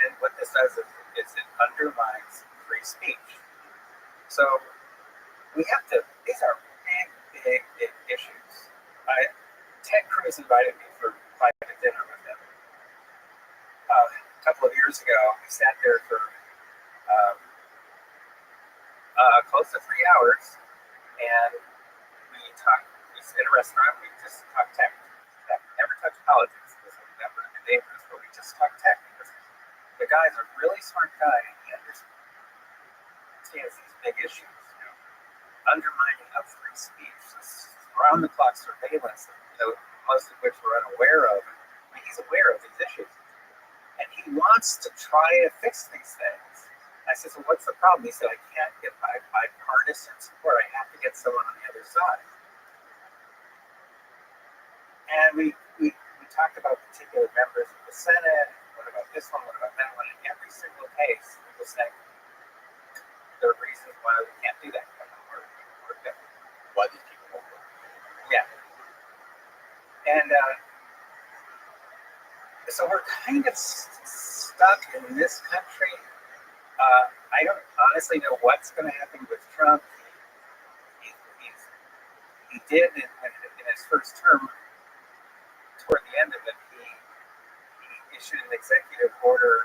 And what this does is it undermines free speech. So we have to, these are big issues. Ted Cruz invited me for private dinner with him. A couple of years ago, we sat there for close to 3 hours, and we talked. We sit at a restaurant. We just talked tech. Never touched politics. This was never dangerous, but we just talked tech because the guy's a really smart guy, and he understands these big issues. Undermining of free speech, this round-the-clock surveillance, most of which we're unaware of. I mean, he's aware of these issues, and he wants to try to fix these things. I said, so what's the problem? He said, I can't get bipartisan support. I have to get someone on the other side. And we talked about particular members of the Senate. What about this one? What about that one? In every single case, he was saying there are reasons why we can't do that. Why these people won't work. Yeah. And so we're kind of stuck in this country. I don't honestly know what's going to happen with Trump. He did in his first term, toward the end of it, he issued an executive order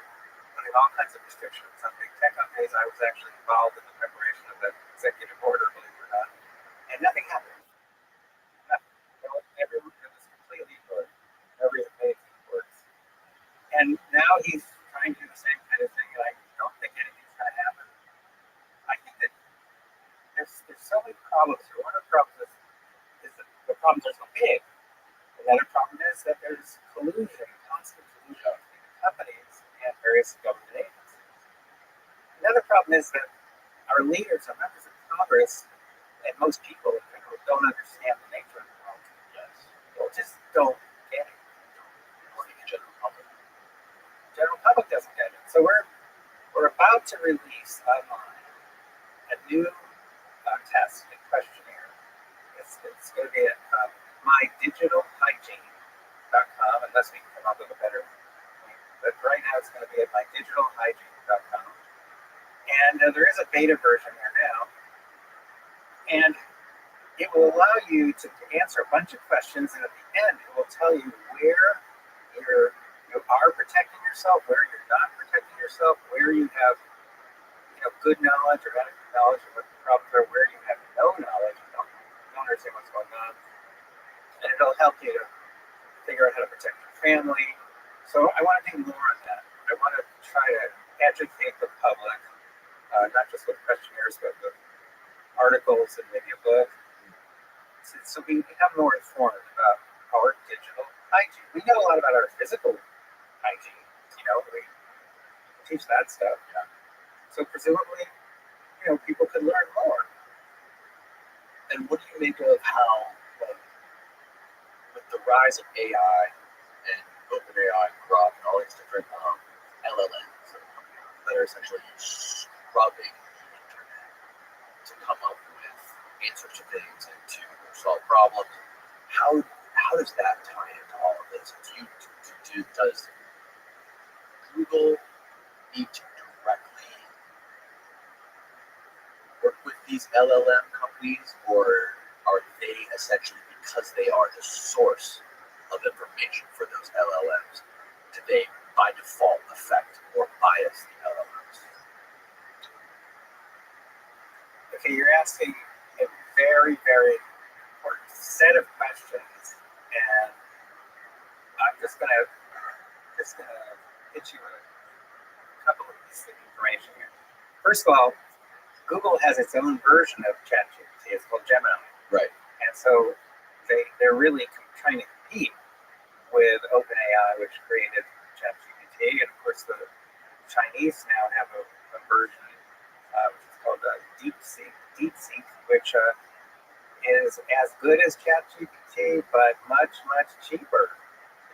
putting all kinds of restrictions on big tech companies. I was actually involved in the preparation of that executive order, believe it or not. And nothing happened. It was completely ignored. Everything made works. And now he's trying to do the same kind of thing, and I don't think anything's going to happen. I think that there's so many problems here. One of the problems is that the problems are so big. Another problem is that there's collusion, constant collusion between companies and various government agencies. Another problem is that our leaders, our members of Congress, and most people in general don't understand the nature of the problem. Yes. They just don't get it. Or the general public. General public doesn't get it. So we're about to release online a new test and questionnaire. It's going to be at mydigitalhygiene.com, unless we can come up with a better name. But right now it's going to be at mydigitalhygiene.com. And there is a beta version there now. And it will allow you to answer a bunch of questions, and at the end, it will tell you where you are protecting yourself, where you're not protecting yourself, where you have good knowledge or adequate knowledge of what the problems are, where you have no knowledge, you don't understand what's going on. And it'll help you to figure out how to protect your family, So I want to do more on that. I want to try to educate the public, not just with questionnaires, but with articles and maybe a book, so we become more informed about our digital hygiene. We know a lot about our physical hygiene. We teach that stuff. Yeah. So presumably, people could learn more. And what do you make of how, with the rise of AI and OpenAI, Grok, and all these different LLMs that are essentially scrubbing the internet to come up with answers to things and to solve problems? How does that tie into all of this? Does Google need to directly work with these LLM companies, or are they essentially, because they are the source of information for those LLMs, do they by default affect or bias the LLMs? Okay, you're asking a very, very important set of questions, and I'm just gonna hit you with a couple of pieces of information here. First of all, Google has its own version of ChatGPT. It's called Gemini. Right. And so they're really trying to compete with OpenAI, which created ChatGPT. And of course, the Chinese now have a version which is called DeepSeek, which is as good as ChatGPT, but much, much cheaper,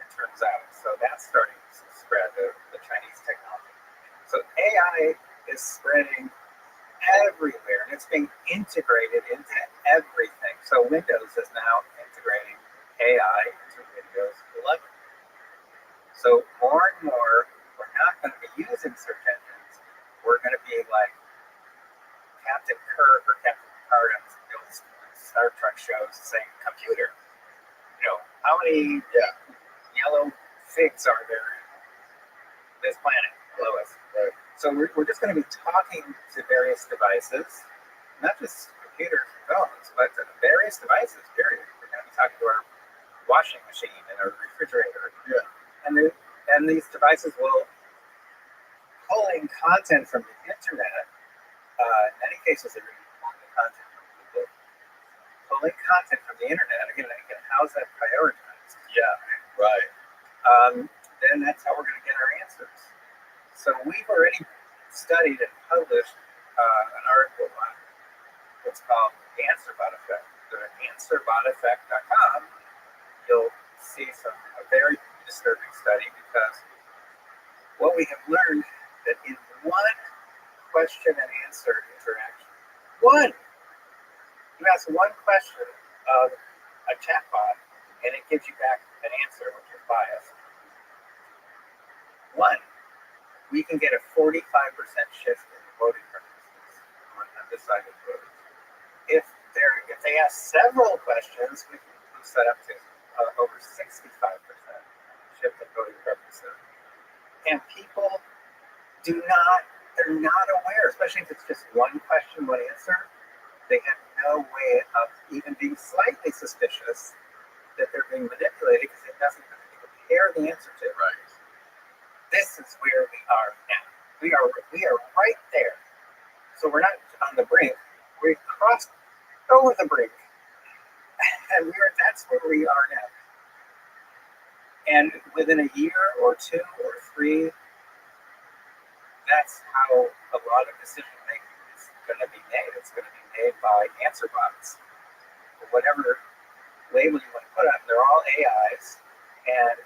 it turns out. So that's starting to spread the Chinese technology. So AI is spreading everywhere, and it's being integrated into everything. So Windows is now integrating AI into Windows 11. So more and more, we're not going to be using search engines. We're going to be like Captain Kirk or Captain Picard on those Star Trek shows saying, "Computer, how many yellow figs are there in this planet below us?" Right. So we're just going to be talking to various devices, not just computers and phones, but to various devices, period. We're going to be talking to our washing machine and our refrigerator. Yeah. And these devices will pull in content from the internet. In many cases, they're going to be pulling the content from Google. Pulling content from the internet. Again, how's that prioritized? Yeah, right. Then that's how we're going to get our answers. So we've already studied and published an article on what's called the AnswerBot effect. Go to answerboteffect.com. You'll see a very disturbing study, because what we have learned that in one question and answer interaction, you ask one question of a chatbot and it gives you back an answer which is biased. We can get a 45% shift in voting preferences on undecided voters. If they ask several questions, we can boost that up to over 65% shift in voting preferences. And people they're not aware, especially if it's just one question, one answer. They have no way of even being slightly suspicious that they're being manipulated, because it doesn't compare the answer to. Right. This is where we are now. We are right there. So we're not on the brink. We crossed over the brink, and that's where we are now. And within a year or 2 or 3, that's how a lot of decision making is going to be made. It's going to be made by answer bots, whatever label you want to put on. They're all AIs, and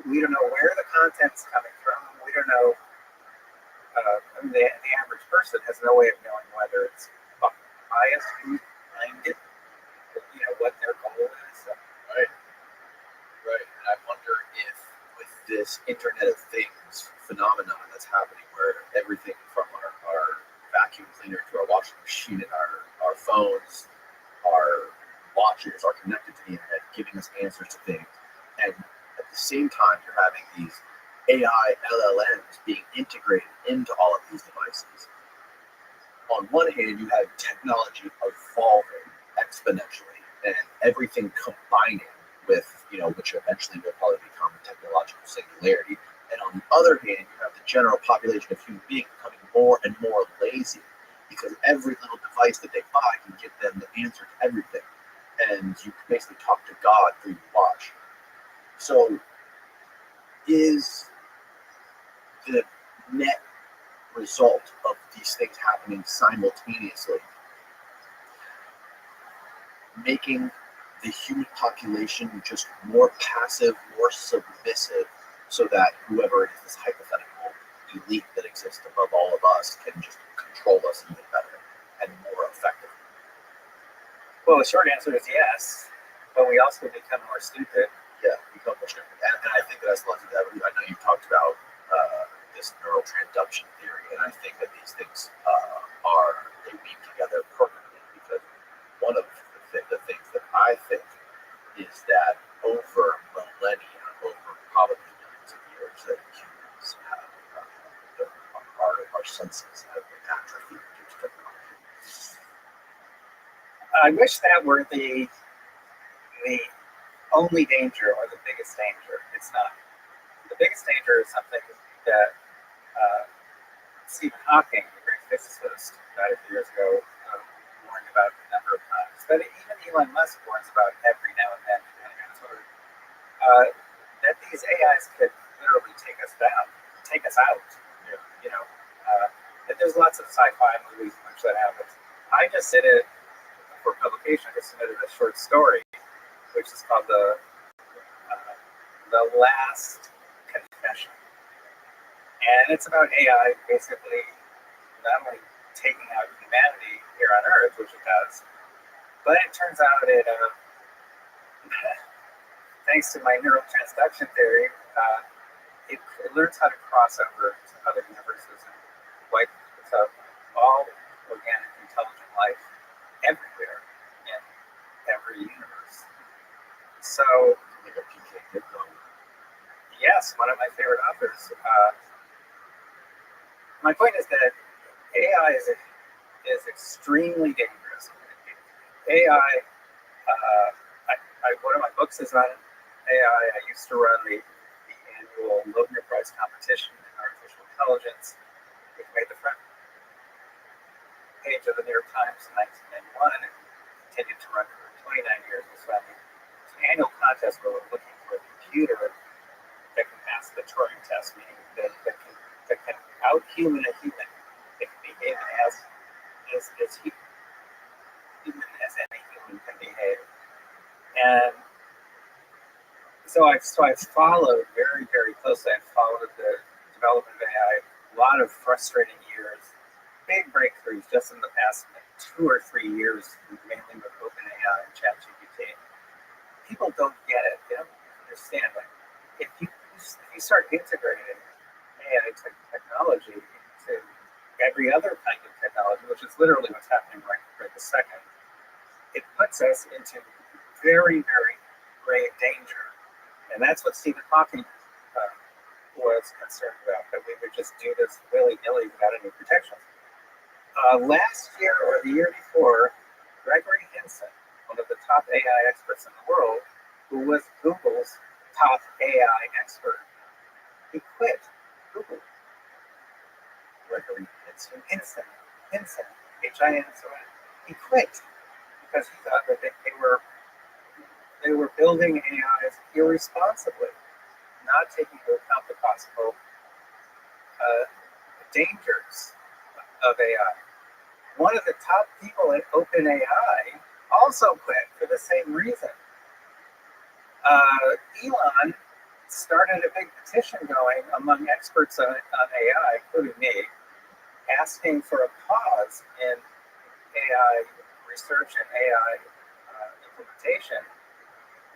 we don't know where the content's coming from. We don't know. The average person has no way of knowing whether it's biased, who's behind it, what their goal is. Right. And I wonder if, with this Internet of Things phenomenon that's happening, where everything from our vacuum cleaner to our washing machine and our phones, our watches are connected to the internet, giving us answers to things, and at the same time, you're having these AI LLMs being integrated into all of these devices. On one hand, you have technology evolving exponentially, and everything combining with, which eventually will probably become technological singularity. And on the other hand, you have the general population of human beings becoming more and more lazy because every little device that they buy can give them the answer to everything. And you can basically talk to God through your watch. So is the net result of these things happening simultaneously making the human population just more passive, more submissive, so that whoever it is, this hypothetical elite that exists above all of us, can just control us even better and more effectively? Well, the short answer is yes, but we also become more stupid. Yeah, become more stupid. And I think that's a lot of that. I know you talked about this neurotransduction theory, and I think that these things they weave together perfectly, because one of the things that I think is that over millennia, over probably millions of years, that humans have our senses have been atrophied due to technology. I wish that were the only danger or the biggest danger. It's not. The biggest danger is something that Stephen Hawking, the great physicist, died a few years ago, warned about a number of times. But even Elon Musk warns about every now and then, depending on his word, that these AIs could literally take us down, take us out. You know, that there's lots of sci-fi movies in which that happens. I just did it for publication. I just submitted a short story, which is called the Last Confession. And it's about AI basically not only taking out humanity here on Earth, which it does, but it turns out thanks to my neurotransduction theory, it learns how to cross over to other universes and wipe out all organic, intelligent life everywhere in every universe. So, Like a PK Diplo. yes, one of my favorite authors. My point is that AI is extremely dangerous. AI, one of my books is on AI. I used to run the annual Loebner Prize competition in artificial intelligence, which made the front page of the New York Times in 1991, and continued to run for 29 years. It's an annual contest where we're looking for a computer that can pass the Turing test, meaning that can out-human a human. It can behave as human as any human can behave. And so I've followed very, very closely. I've followed the development of AI, a lot of frustrating years, big breakthroughs just in the past 2 or 3 years, mainly with OpenAI and ChatGPT. People don't get it. They don't understand. Like, if you start integrating AI technology into every other kind of technology, which is literally what's happening right this second, it puts us into very, very grave danger. And that's what Stephen Hawking was concerned about, that we would just do this willy-nilly without any protections. Last year or the year before, Gregory Hinson, one of the top AI experts in the world, who was Google's top AI expert, he quit Google. Gregory Hinson. Hinson, Hinson. He quit because he thought that they were building AIs irresponsibly, not taking into account the possible dangers of AI. One of the top people at OpenAI also quit for the same reason. Elon started a big petition going among experts on AI, including me, asking for a pause in AI research and AI implementation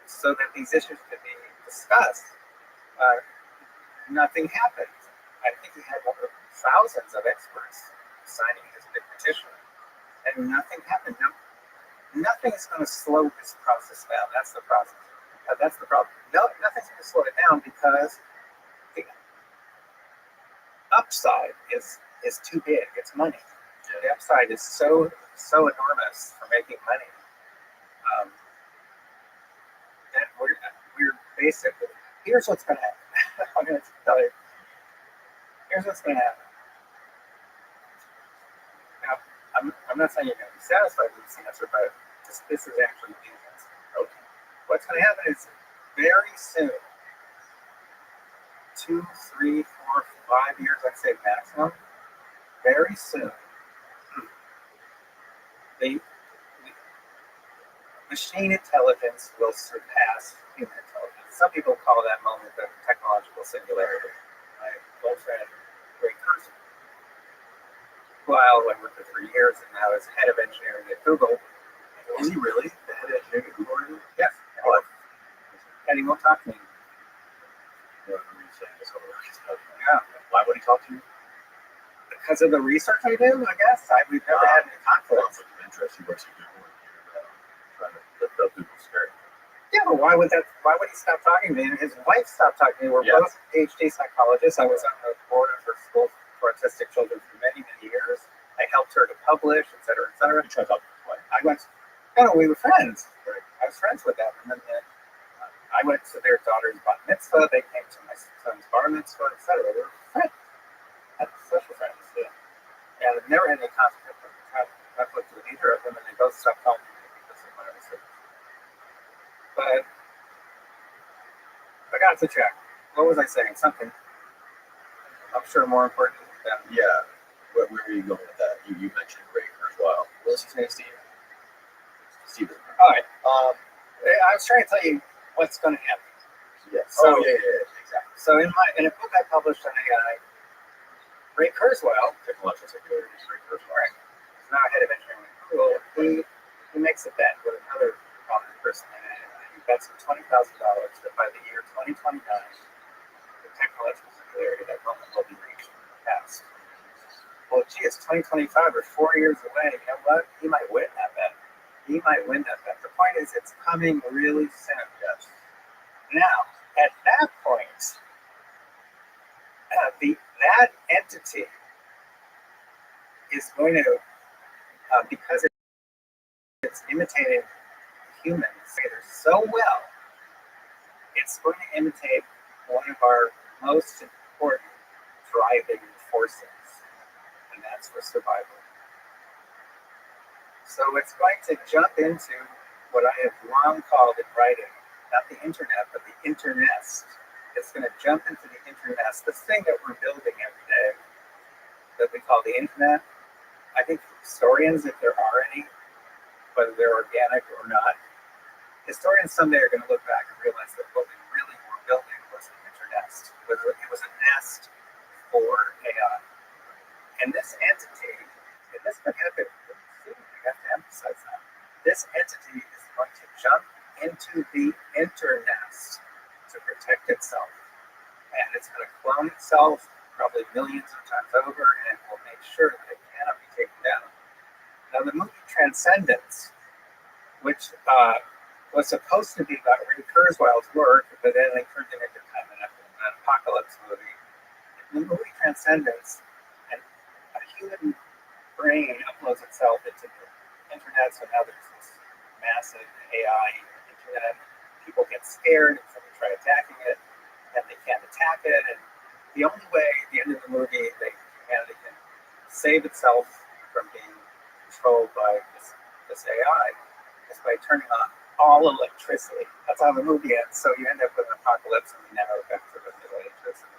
so that these issues could be discussed. Nothing happened. I think he had thousands of experts signing his big petition, and nothing happened. Nothing is going to slow this process down. That's the process. That's the problem. No, nothing's going to slow it down because the upside is too big. It's money. The upside is so enormous for making money that we're basically, here's what's going to happen. I'm going to tell you. Here's what's going to happen. Now, I'm not saying you're going to be satisfied with this answer, but this is actually the answer. Okay. What's going to happen is very soon, 2, 3, 4, 5 years, I'd say maximum, very soon, the machine intelligence will surpass human intelligence. Some people call that moment the technological singularity. My old friend, Ray Kurzweil, who I worked with for years and now is head of engineering at Google. Is he really the head of engineering at Google right now? Yes. What? And he won't talk to me. Yeah. Why would he talk to you? Because of the research I do, I guess. We've never had any conflicts. Conflict of interest. He works at Google and trying to lift up Google's skirt. Yeah, but why would he stop talking to me? And his wife stopped talking to me. We're both PhD psychologists. I was on the board of her school for autistic children for many, many years. I helped her to publish, et cetera, et cetera. You tried to talk to what? I went, no, we were friends. I was friends with them. And then I went to their daughter's bat mitzvah. They came to my son's bar mitzvah, et cetera. We were friends. Social friends, yeah. And I've never had any conflict with either of them, and they both stopped talking to me because of my research. But I got to check. What was I saying? Something I'm sure more important than. Yeah. Where were you going with that? You mentioned Ray Kurzweil. What was his name, Steve? Steven. All right. I was trying to tell you what's going to happen. Yes. So, Exactly. So in a book I published on AI, Ray Kurzweil, Technological security. Ray Kurzweil. right, is now head of engineering at Google. He makes a bet with another prominent person in it. He bets him $20,000 that by the year 2029, the technological singularity, that moment will be reached in the past. Well, gee, it's 2025 or 4 years away. You know what? He might win that bet. The point is, it's coming really soon. Yes. Now, at that point, that entity is going to, because it's imitating humans so well, it's going to imitate one of our most important driving forces, and that's for survival. So it's going to jump into what I have long called in writing, not the internet, but the internest. It's going to jump into the internest, this thing that we're building every day that we call the internet. I think historians, if there are any, whether they're organic or not, historians someday are going to look back and realize that what we really were building was an internest. It was a nest for AI. And this entity, and this could happen soon, I have to emphasize that, this entity is going to jump into the internest to protect itself. And it's going to clone itself probably millions of times over, and it will make sure that it cannot be taken down. Now, the movie Transcendence, which was supposed to be about Ray Kurzweil's work, but then they turned it into kind of an apocalypse movie. In the movie Transcendence, a human brain uploads itself into the internet, so now there's this massive AI internet. People get scared, so they try attacking it, and they can't attack it. And the only way, at the end of the movie, humanity can save itself from being controlled by this AI is by turning on all electricity. That's how the movie ends. So you end up with an apocalypse and the network effect of electricity.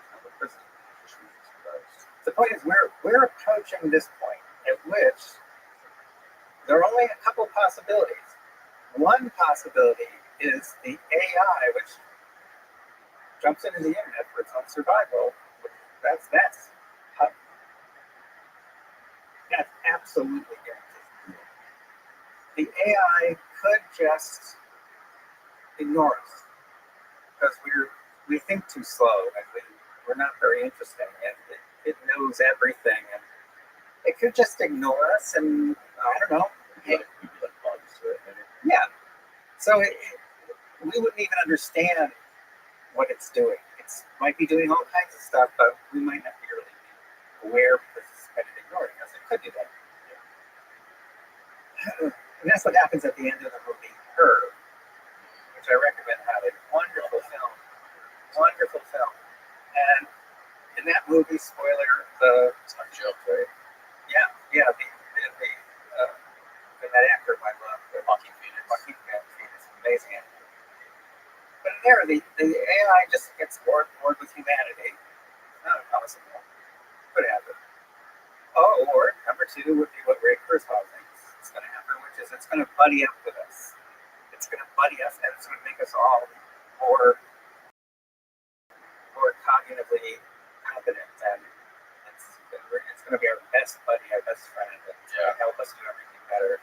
The point is, we're approaching this point at which there are only a couple possibilities. One possibility is the AI, which jumps into the internet for its own survival. That's absolutely guaranteed. The AI could just ignore us because we think too slow and we're not very interesting, and it knows everything, and it could just ignore us, and I don't know. Yeah. So we wouldn't even understand what it's doing. It might be doing all kinds of stuff, but we might not really be aware because it's kind of ignoring us. It could do that. And that's what happens at the end of the movie Her, which I recommend highly. Wonderful film. Wonderful film. And in that movie, spoiler, the It's not a joke, right? that actor I love, the Joaquin Phoenix. Joaquin Phoenix, amazing. But in there, the AI just gets bored with humanity. Not impossible. Could happen. Oh, or number two would be what Ray Kurzweil thinks is going to happen, which is it's going to buddy up with us. It's going to buddy us, and it's going to make us all more cognitively competent, and it's going to be our best buddy, our best friend, and it's going to help us do everything better.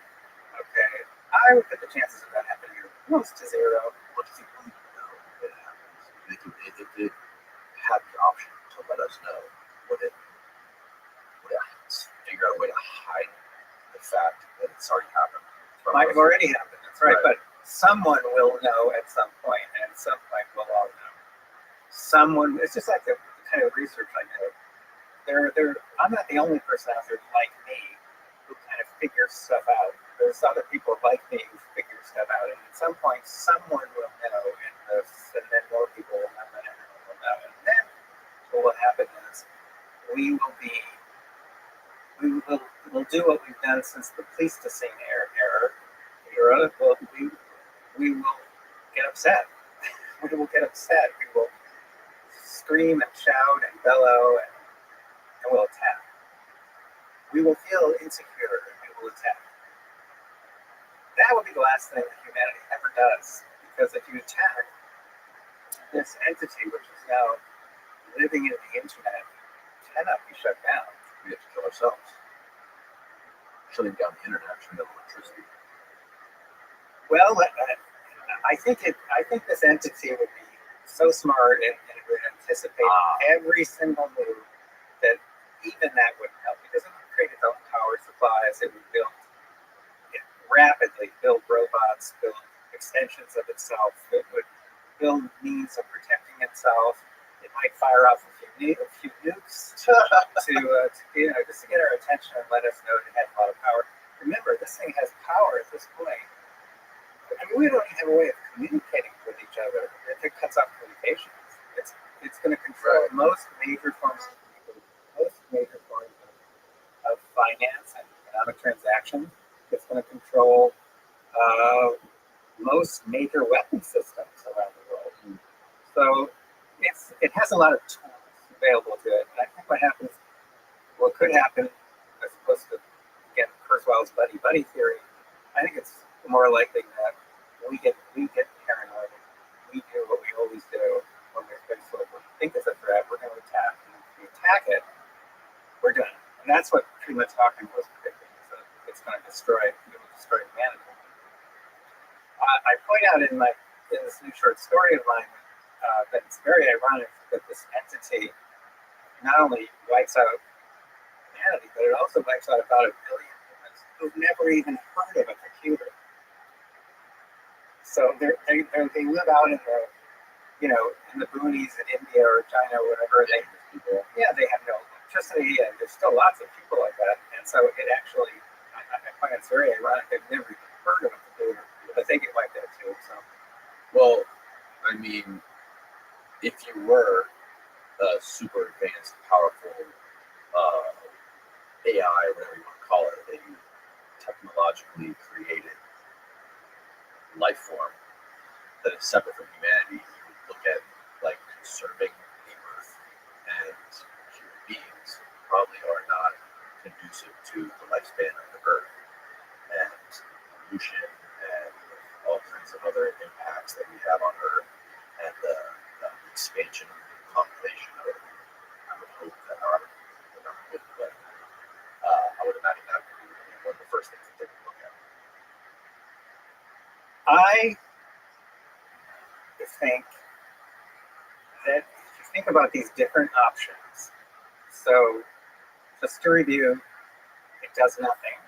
Okay, I would put the chances of that happening close to zero. What does he really know when it happens? If it had the option to let us know, would it figure out a way to hide the fact that it's already happened? Might have already happened, that's right, Right. but someone will know at some point, and at some point we'll all know. Someone, it's just like the kind of research I do. I'm not the only person out there like me who kind of figures stuff out. There's other people like me who figure stuff out, and at some point someone will know, and then more people will know, and everyone will know. And then what will happen is we'll do what we've done since the Pleistocene era. We will get upset. We will get upset. We will scream and shout and bellow, and we'll attack. We will feel insecure, and we will attack. That will be the last thing that humanity ever does, because if you attack this entity, which is now living in the internet, cannot be shut down. We have to kill ourselves. Shutting down the internet, shutting down electricity. Well, I think this entity would be so smart and it would anticipate every single move that even that wouldn't help, because it would create its own power supplies. It would rapidly build robots, build extensions of itself. It would build means of protecting itself. It might fire off a few nukes to just to get our attention and let us know it has a lot of power. Remember, this thing has power at this point. I mean, we don't even have a way of communicating with each other. If it cuts off communications, it's going to control most major forms of finance and economic transactions. It's going to control most major weapon systems around the world. So it has a lot of tools available to it. And I think what could happen, as opposed to, again, Kurzweil's buddy theory, I think it's more likely that we get paranoid. We do what we always do when we're faced with what we think is a threat. We're going to attack. And if we attack it, we're done. And that's what Prima Talking was predicting. So it's going to destroy humanity. I point out in this new short story of mine that it's very ironic that this entity not only wipes out humanity, but it also wipes out about 1 billion humans who've never even heard of a computer. So they live out in the boonies in India or China or whatever. They have no electricity, and there's still lots of people like that. And so it actually, I find it's very ironic. They've never even heard of a computer, but they get wiped out too. So, well, I mean, if you were a super advanced, powerful AI, or whatever you want to call it, a technologically created life form that is separate from humanity, you would look at like conserving the earth, and human beings probably are not conducive to the lifespan of the earth, and pollution and all kinds of other impacts that we have on earth, and the expansion of the population of it. I would hope that our good, but I would imagine that would be one of the first things that they would look at. I think that if you think about these different options, so just to review, it does nothing.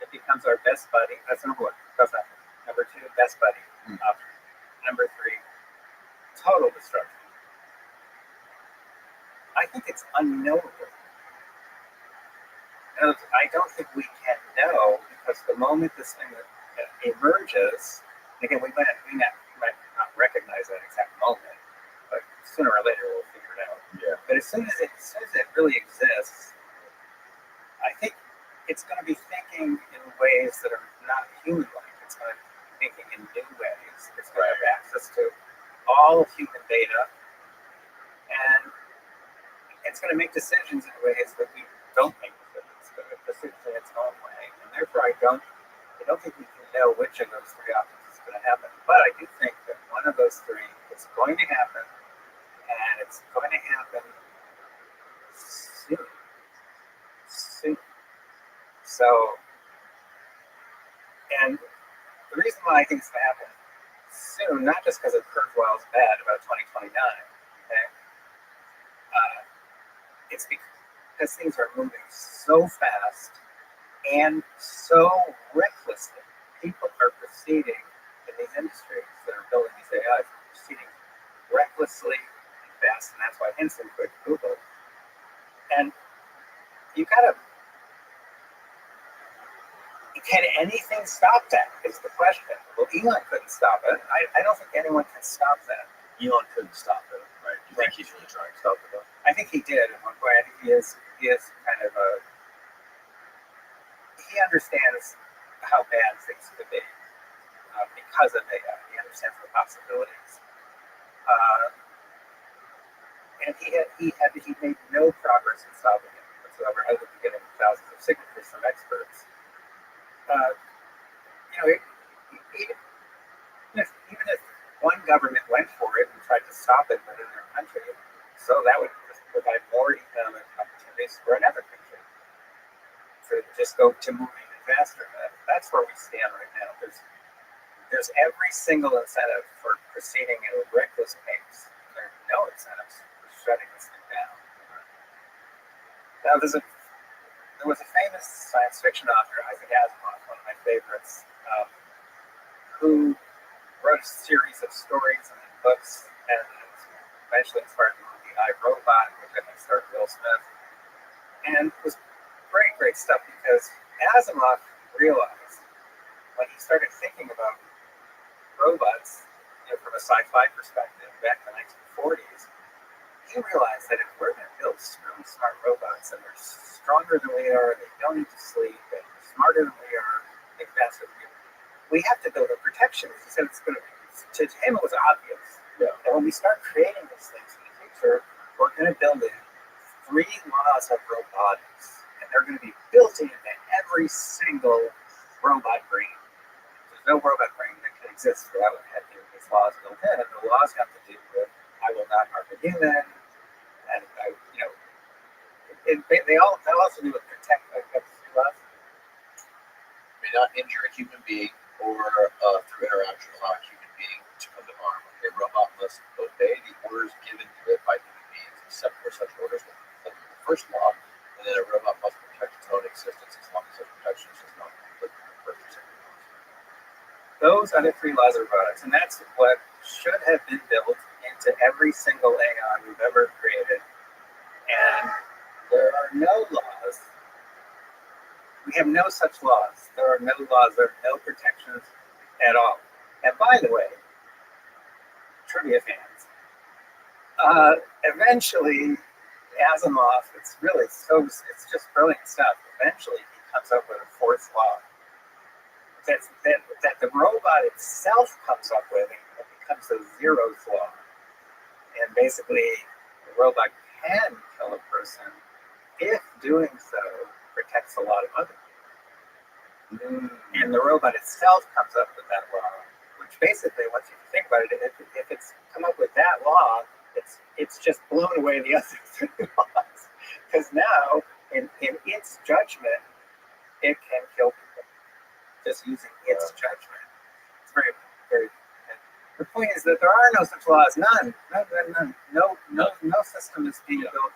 It becomes our best buddy. That's number one. It does nothing. Number two, best buddy option. Number three, total destruction. I think it's unknowable. I don't think we can know, because the moment this thing emerges, again, we might not recognize that exact moment, sooner or later we'll figure it out. Yeah. But as soon as it really exists, I think it's going to be thinking in ways that are not human-like. It's going to be thinking in new ways. It's going to have access to all of human data, and it's going to make decisions in ways that we don't make decisions. It's going to make decisions in its own way, and therefore I don't think we can know which of those three options is going to happen. But I do think that one of those three is going to happen, and it's going to happen soon. So, and the reason why I think it's going to happen soon, not just because of Kurzweil's bad about 2029, okay? It's because things are moving so fast and so recklessly. People are proceeding in these industries that are building these AIs, proceeding recklessly and fast, and that's why Henson quit Google. And you gotta, can anything stop that? Is the question. Well, Elon couldn't stop it. I don't think anyone can stop that. Elon couldn't stop it, right? You think he's really trying to stop it, though? I think he did at one point. I think he is kind of he understands how bad things could be because of AI. He understands the possibilities. And he made no progress in solving it whatsoever, other than getting thousands of signatures from experts. Even if one government went for it and tried to stop it within their country, so that would just provide more economic opportunities for another country to just go to moving it faster. That's where we stand right now. There's every single incentive for proceeding at a reckless pace. There are no incentives for shutting this thing down. Now, there was a famous science fiction author, Isaac Asimov, one of my favorites, who wrote a series of stories and books, and eventually inspired the movie I, Robot, which I think starred Will Smith. And it was great stuff, because Asimov realized when he started thinking about robots, from a sci-fi perspective back in the 1940s, he realized that if we're going to build really smart robots and they're stronger than we are, they don't need to sleep, and they're smarter than we are, think faster than we are, we have to build a protection. He said it's going to him it was obvious. Yeah. And when we start creating these things in the future, we're going to build in 3 laws of robotics, and they're going to be built into every single robot brain. There's no robot brain that can exist without having these laws built in, and the laws have to do with I will not harm a human, and they'll also do with protect. Laws. May not injure a human being or through interaction allow a human being to come to harm. A robot must obey the orders given to it by human beings, except for such orders that conflict with the first law, and then a robot must protect its own existence as long as such protection does not conflict with the first or second laws. Those are the 3 laws of robotics, and that's what should have been built into every single AI we've ever created. And there are no laws. We have no such laws. There are no laws. There are no protections at all. And by the way, trivia fans, eventually Asimov, it's just brilliant stuff. Eventually he comes up with a 4th law that the robot itself comes up with, and it becomes the 0th law. And basically the robot can kill a person if doing so protects a lot of other people. And the robot itself comes up with that law, which basically, once you think about it, if it's come up with that law, it's just blown away the other 3 laws. Because now, in its judgment, it can kill people just using its judgment. It's very, very. The point is that there are no such laws. None. No system is being built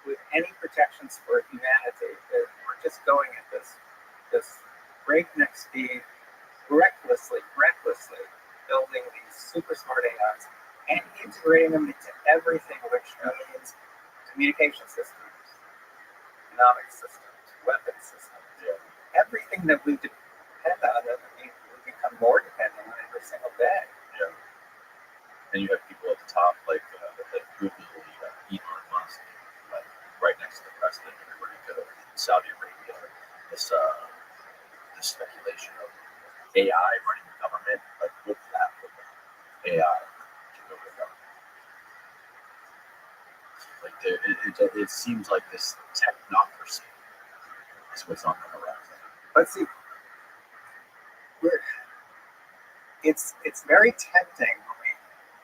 with any protections for humanity. We're just going at this breakneck speed, recklessly building these super smart AIs and integrating them into everything, which means communication systems, economic systems, weapon systems, everything that we depend on, that we become more dependent on every single day. Yeah. And you have people at the top, like the AI running the government, like what's that look like? AI taking over the government. Like it seems like this technocracy is what's on the horizon. But see, it's very tempting when we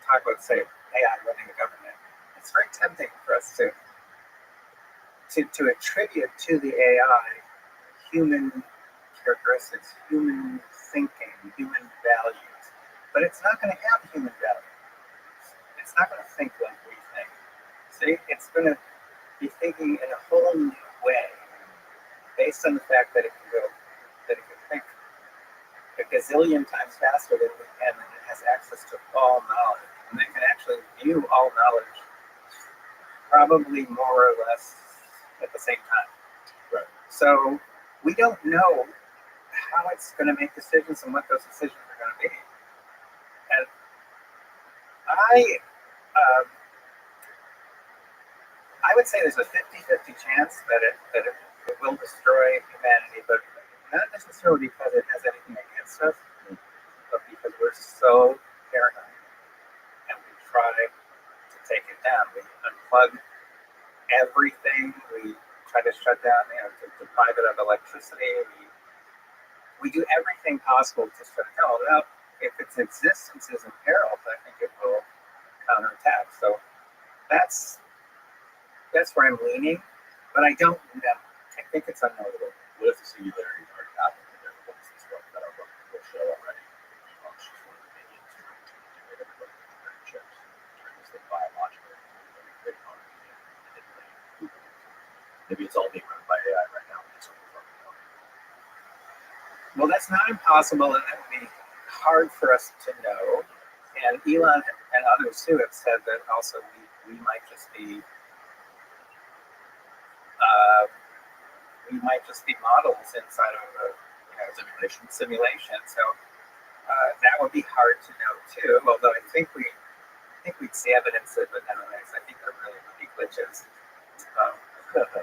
talk about, say, AI running the government. It's very tempting for us to attribute to the AI human characteristics, human thinking, human values. But it's not going to have human values. It's not going to think like we think. See, it's going to be thinking in a whole new way, based on the fact that it can think a gazillion times faster than we can, and it has access to all knowledge, and it can actually view all knowledge probably more or less at the same time. Right. So we don't know how it's going to make decisions and what those decisions are going to be. And I would say there's a 50-50 chance that it will destroy humanity, but not necessarily because it has anything against us, but because we're so paranoid and we try to take it down. We unplug everything. We try to shut down, to deprive it of electricity. We do everything possible to shut it down. Now, if its existence is imperiled, I think it will counterattack. So that's where I'm leaning, but I don't know. I think it's unknowable. What if the singularity already happened and everyone's this stuff that are running the show already? Elon's just one of the minions to get everybody to their chips, turn this thing biological, great economy, and manipulate. Maybe it's all being run by AI right now. It's Well, that's not impossible, and that would be hard for us to know. And Elon and others too have said that also we might just be models inside of a simulation. So that would be hard to know too. Although I think we'd see evidence of it nowadays. I think there really would be glitches.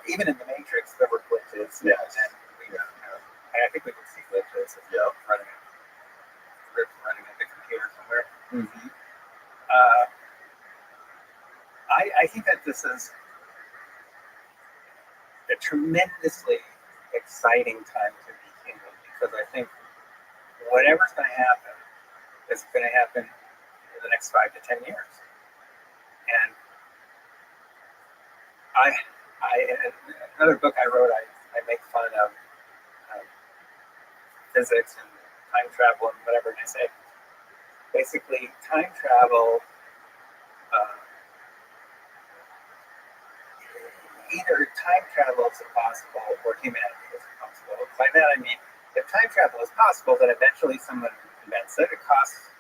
Even in the Matrix, there were glitches. Yes. And I think we could see glitches if you're running a big computer somewhere. Mm-hmm. I think that this is a tremendously exciting time to be human, because I think whatever's going to happen is going to happen in the next 5 to 10 years. And another book I wrote, I make fun of physics and time travel and whatever, and I say basically time travel either time travel is impossible or humanity is impossible. By that I mean, if time travel is possible, then eventually someone invents it. It costs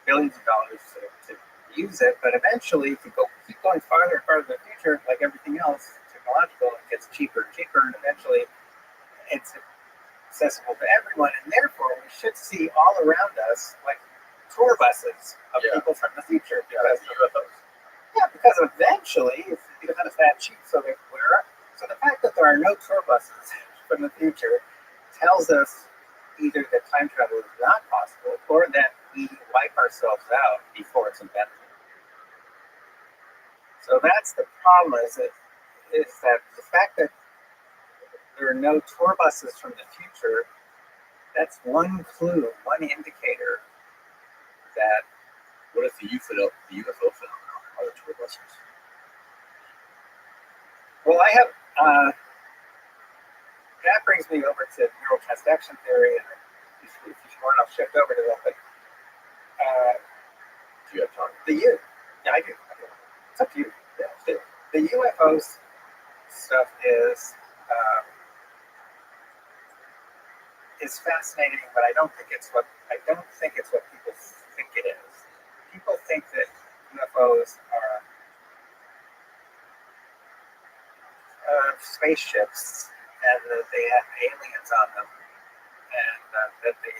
billions of dollars to use it, but eventually, if you keep going farther and farther in the future, like everything else, technological, it gets cheaper and cheaper, and eventually it's accessible to everyone, and therefore we should see all around us like tour buses of people from the future. Because UFOs. Yeah, because eventually it's not that cheap. So the fact that there are no tour buses from the future tells us either that time travel is not possible, or that we wipe ourselves out before it's invented. So that's the problem. Is that the fact that there are no tour buses from the future? That's one clue, one indicator that. What if the UFO phenomenon are the tour buses? Well, I have. That brings me over to neurotransduction theory, and if you want, I'll shift over to that. But Do you have time? Yeah, I do. It's up to you. Yeah. The UFO stuff is fascinating, but I don't think it's what people think it is. People think that UFOs are spaceships, and that they have aliens on them, and that they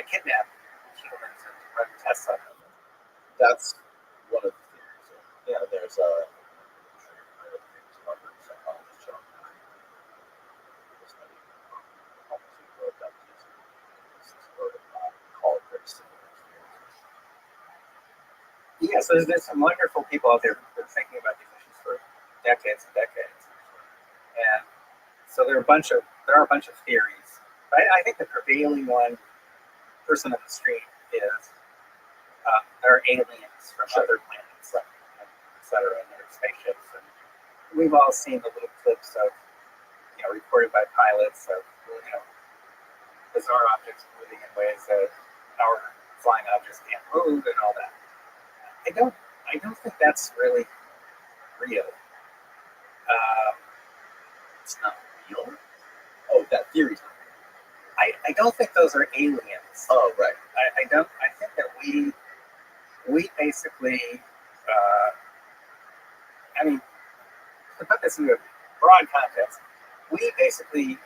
kidnap humans and run tests on them. That's one of the theories. Yeah, there's a psychologist John Yeah, so there's some wonderful people out there who've been thinking about these issues for decades and decades, and so there are a bunch of theories. I think the prevailing one, person on the street, is there are aliens from other planets, et cetera, and their spaceships. And we've all seen the little clips of, reported by pilots of, bizarre objects moving in ways that our flying objects can't move and all that. I don't think that's really real. It's not real. Oh, that theory's not real. I don't think those are aliens. Oh, right. I think that we basically, to put this into a broad context, we basically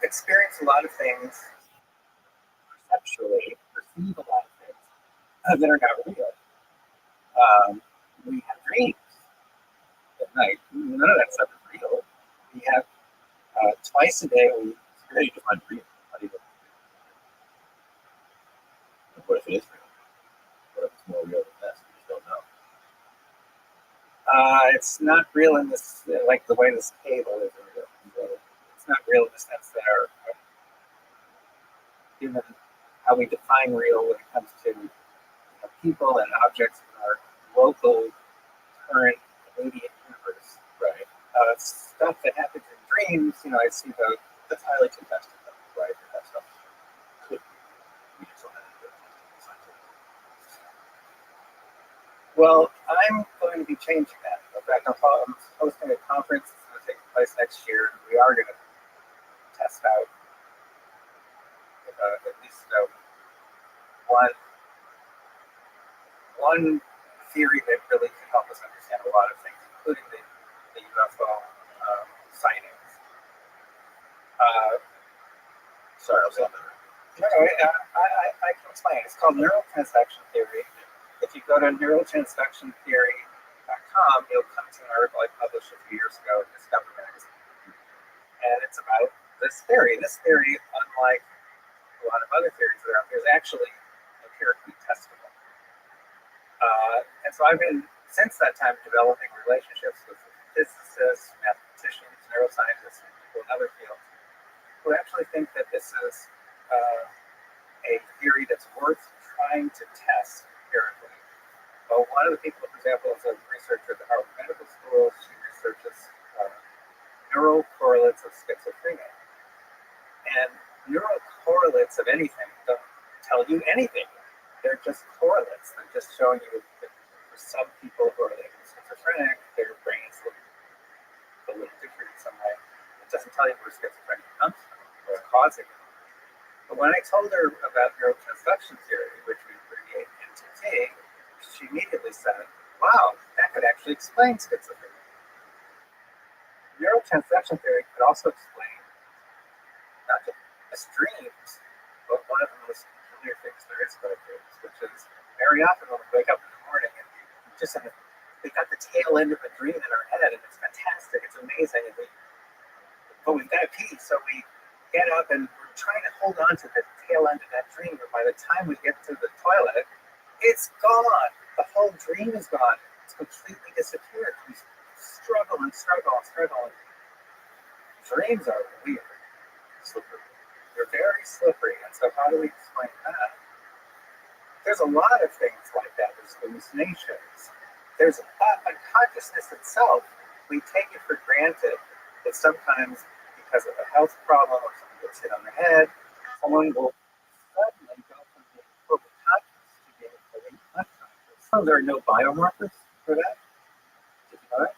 experience a lot of things perceptually, perceive a lot of things that are not real. We have dreams at night. None of that stuff is real. We have twice a day. How do you define real? How do you define real? What if it is real? What if it's more real than this? We just don't know. It's not real in this, like the way this table is real. It's not real in the sense that given how we define real when it comes to people and objects in our local, current, immediate universe. Right. Stuff that happens in dreams, I see That's highly contested, though, right? That stuff could be. We just don't have any good scientific. Well, I'm going to be changing that. In fact, I'm hosting a conference that's going to take place next year. We are going to test out at least one theory that really can help us understand a lot of things, including the UFO sightings. Sorry, I was on there. No, I can explain. It's called neural transduction theory. If you go to neuraltransductiontheory.com, you'll come to an article I published a few years ago in Discover magazine. And it's about this theory. This theory, unlike a lot of other theories that are out there, is actually empirically testable. And so I've been, since that time, developing relationships with physicists, mathematicians, neuroscientists, and people in other fields who actually think that this is a theory that's worth trying to test empirically. Well, one of the people, for example, is a researcher at the Harvard Medical School. She researches neural correlates of schizophrenia. And neural correlates of anything don't tell you anything. They're just correlates. They're just showing you that for some people who are labeled schizophrenic, their brains look a little different in some way. It doesn't tell you where schizophrenia comes from, what's causing it. But when I told her about neurotransduction theory, which we abbreviate NTT, she immediately said, wow, that could actually explain schizophrenia. Neurotransduction theory could also explain not just dreams, but one of the most peculiar things there is about dreams, which is very often when we wake up in the morning and we got the tail end of a dream in our head, and it's fantastic, it's amazing, but we've got to pee, so we get up and we're trying to hold on to the tail end of that dream, but by the time we get to the toilet, it's gone. The whole dream is gone. It's completely disappeared. We struggle and struggle and struggle. Dreams are weird. Slippery. They're very slippery. And so how do we explain that? There's a lot of things like that. There's hallucinations. There's consciousness itself. We take it for granted that sometimes because of a health problem or someone gets hit on the head, someone will suddenly go from being fully conscious to being fully unconscious. So there are no biomarkers for that. Did you know that?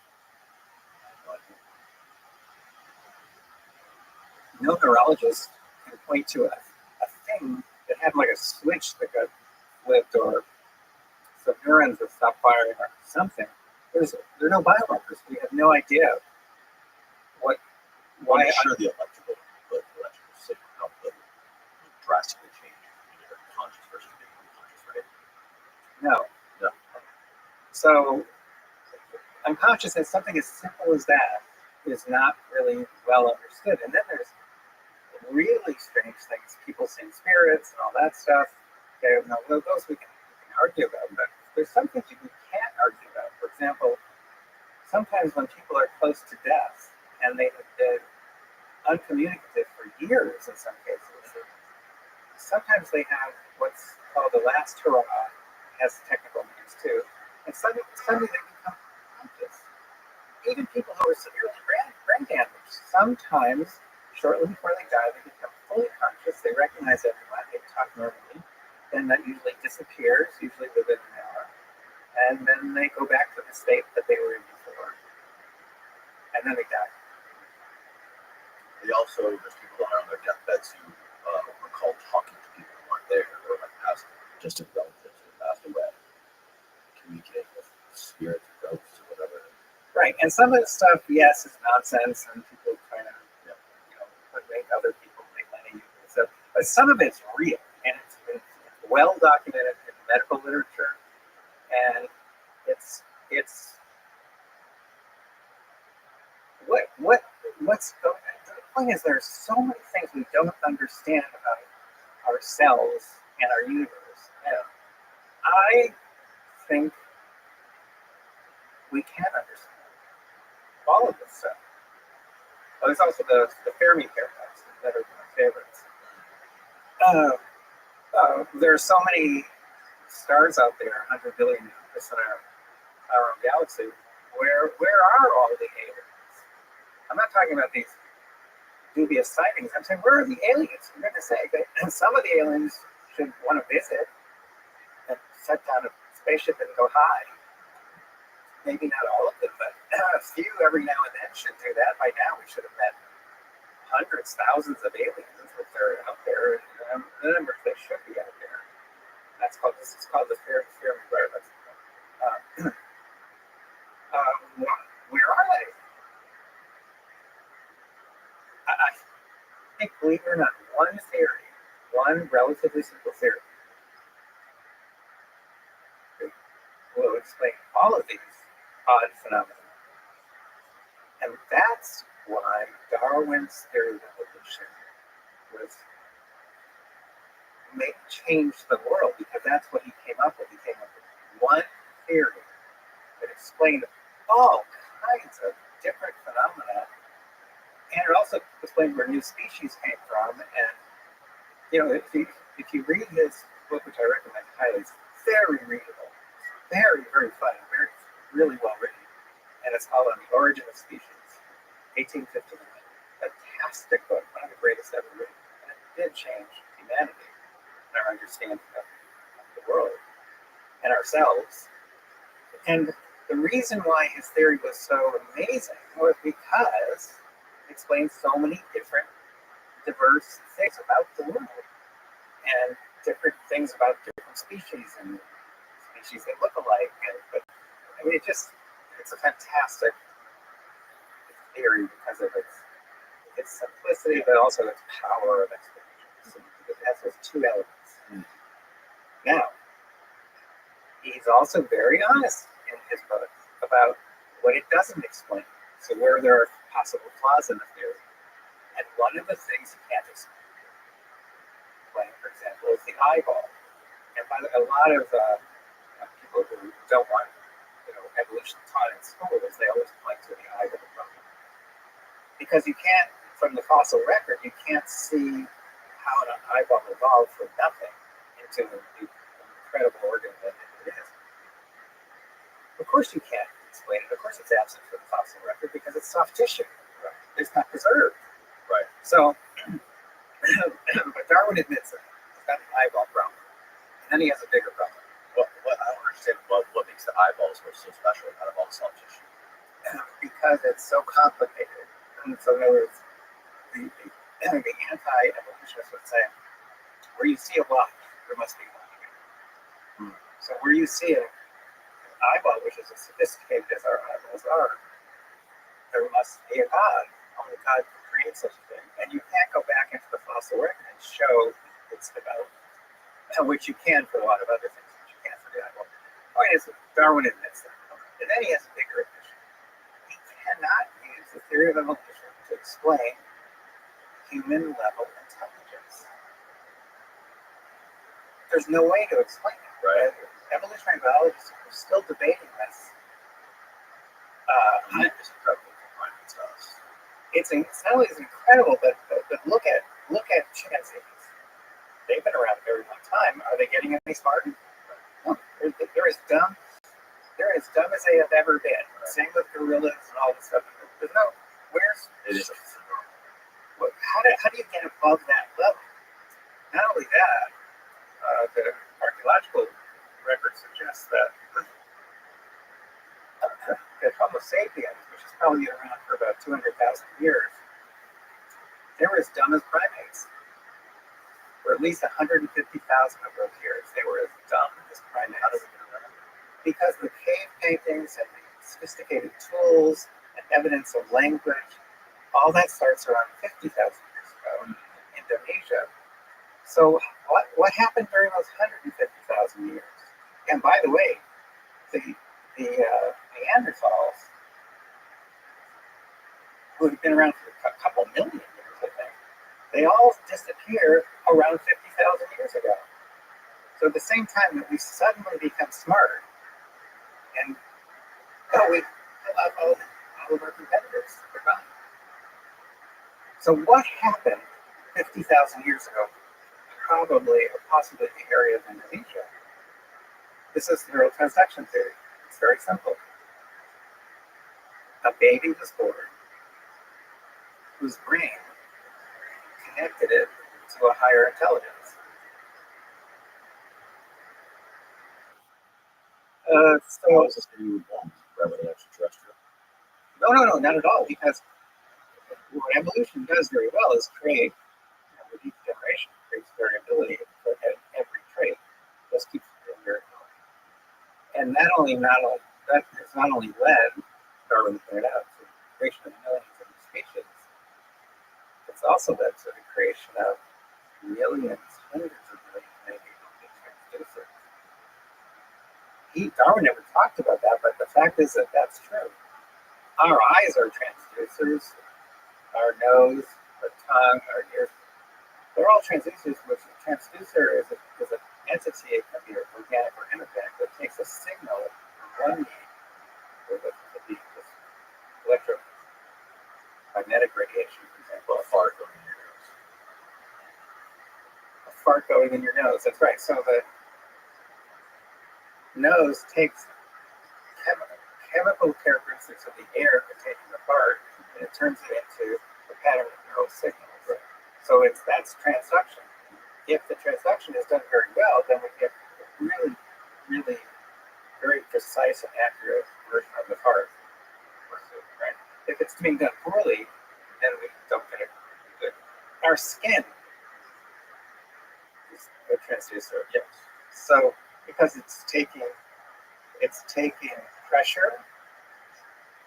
No neurologist can point to a thing that had like a switch that got flipped or some neurons that stopped firing or something. There are no biomarkers. We have no idea why. I'm sure the electrical signal output would drastically change when you're conscious versus being unconscious, right? No. So unconsciousness, something as simple as that, is not really well understood. And then there's really strange things. People seeing spirits and all that stuff. Okay, no, those we can argue about, but there's some things you can't argue about. For example, sometimes when people are close to death and they have been uncommunicative for years in some cases, sometimes they have what's called the last hurrah, has technical names too, and suddenly they become conscious. Even people who are severely brain damaged, sometimes shortly before they die, they become fully conscious, they recognize everyone, they talk normally, then that usually disappears, usually within an hour, and then they go back to the state that they were in before, and then they die. They also, there's people that are on their deathbeds who recall talking to people who aren't there, or like past distant relatives who passed away, communicating with spirits, ghosts, or whatever. Right, and some of the stuff, yes, is nonsense, and people kind of, make other people make money. So, but some of it's real, and it's well documented in medical literature, and it's what's going on. The point is, there's so many things we don't understand about ourselves and our universe. And I think we can understand all of this stuff. Oh, there's also the Fermi paradox that are my favorites. There are so many stars out there, 100 billion just in our own galaxy. Where are all the aliens? I'm not talking about these dubious sightings. I'm saying, where are the aliens? For goodness sake, and some of the aliens should want to visit and set down a spaceship and go hi. Maybe not all of them, but a few every now and then should do that. By now, we should have met hundreds, thousands of aliens if they're out there. The numbers they should be out there. This is called the Fermi paradox. Where are they? I think, believe it or not, one relatively simple theory, will explain all of these odd phenomena. And that's why Darwin's theory of evolution changed the world, because that's what he came up with. He came up with one theory that explained all kinds of different phenomena, and it also explained where new species came from. And if you read his book, which I recommend highly, it's very readable, very, very funny, really well written, and it's called On the Origin of Species, 1859. Fantastic book, one of the greatest ever written, and it did change humanity and our understanding of the world and ourselves. And the reason why his theory was so amazing was because it explains so many different, diverse things about the world, and different things about different species and species that look alike. But I mean, it's a fantastic theory because of its simplicity, but also its power of explanation. So it has those two elements. Now, he's also very honest in his book about what it doesn't explain. So where there are possible flaws in the theory. And one of the things he can't explain, for example, is the eyeball. And by a lot of people who don't want evolution taught in schools, they always point to the eyeball problem. Because you can't, from the fossil record, you can't see how an eyeball evolved from nothing into the incredible organ that it is. Of course you can't explain it. Of course it's absent from the fossil record because it's soft tissue. Right? It's not preserved. Right. So, but Darwin admits it. He's got an eyeball problem. And then he has a bigger problem. What I don't understand what makes the eyeballs so special out of all the soft tissue. Because it's so complicated. And so in other words, the anti-evolutionists would say, where you see a watch, there must be one. So where you see an eyeball, which is as sophisticated as our eyeballs are, there must be a God. Only God can create such a thing. And you can't go back into the fossil record and show its development, which you can for a lot of other things, which you can't for the eyeball. The point is, Darwin admits that. And then he has a bigger admission. He cannot use the theory of evolution to explain human level intelligence. There's no way to explain it. Right. evolutionary biologists are still debating this. It's incredible to find us. It's not only is incredible, but look at chimpanzees. They've been around a very long time. Are they getting any smarter? No, they're as dumb. They're as dumb as they have ever been. Same with gorillas and all this stuff. There's no where's It is. how do you get above that level? Not only that, the archaeological record suggests that Homo sapiens, which is probably been around for about 200,000 years, they were as dumb as primates. For at least 150,000 of those years, they were as dumb as primates. How does it get around? Because the cave paintings and the sophisticated tools and evidence of language, all that starts around 50,000 years ago in Indonesia. So what happened during those 150,000 years? And by the way, the Neanderthals, who had been around for a couple million years, I think, they all disappeared around 50,000 years ago. So at the same time that we suddenly become smart, and we all of our competitors are gone. So what happened 50,000 years ago? Probably or possibly the area of Indonesia. This is neurotransduction theory. It's very simple. A baby was born whose brain connected it to a higher intelligence. How is this going to be evolved? Rather than extraterrestrial? No, not at all. Because what evolution does very well is create, with each generation, creates variability at every trait. Just keeps it very healthy. And that it's not only led, Darwin pointed out, to the creation of millions of species. It's also led to the creation of millions, hundreds of millions, maybe transducers. Darwin never talked about that, but the fact is that that's true. Our eyes are transducers, our nose, our tongue, our ears, they're all transducers, which a transducer is an entity, it can be organic or inorganic, that takes a signal from one being, or the electromagnetic radiation, for example, a fart going in your nose. A fart going in your nose, that's right. So the nose takes chemical characteristics of the air containing the fart, and it turns it into a pattern of neural signals. Right. So that's transduction. If the transduction is done very well, then we get a really, really very precise and accurate version of the fart. Right? If it's being done poorly, then we don't get it good. Our skin is a transducer. Yes. So because it's taking pressure,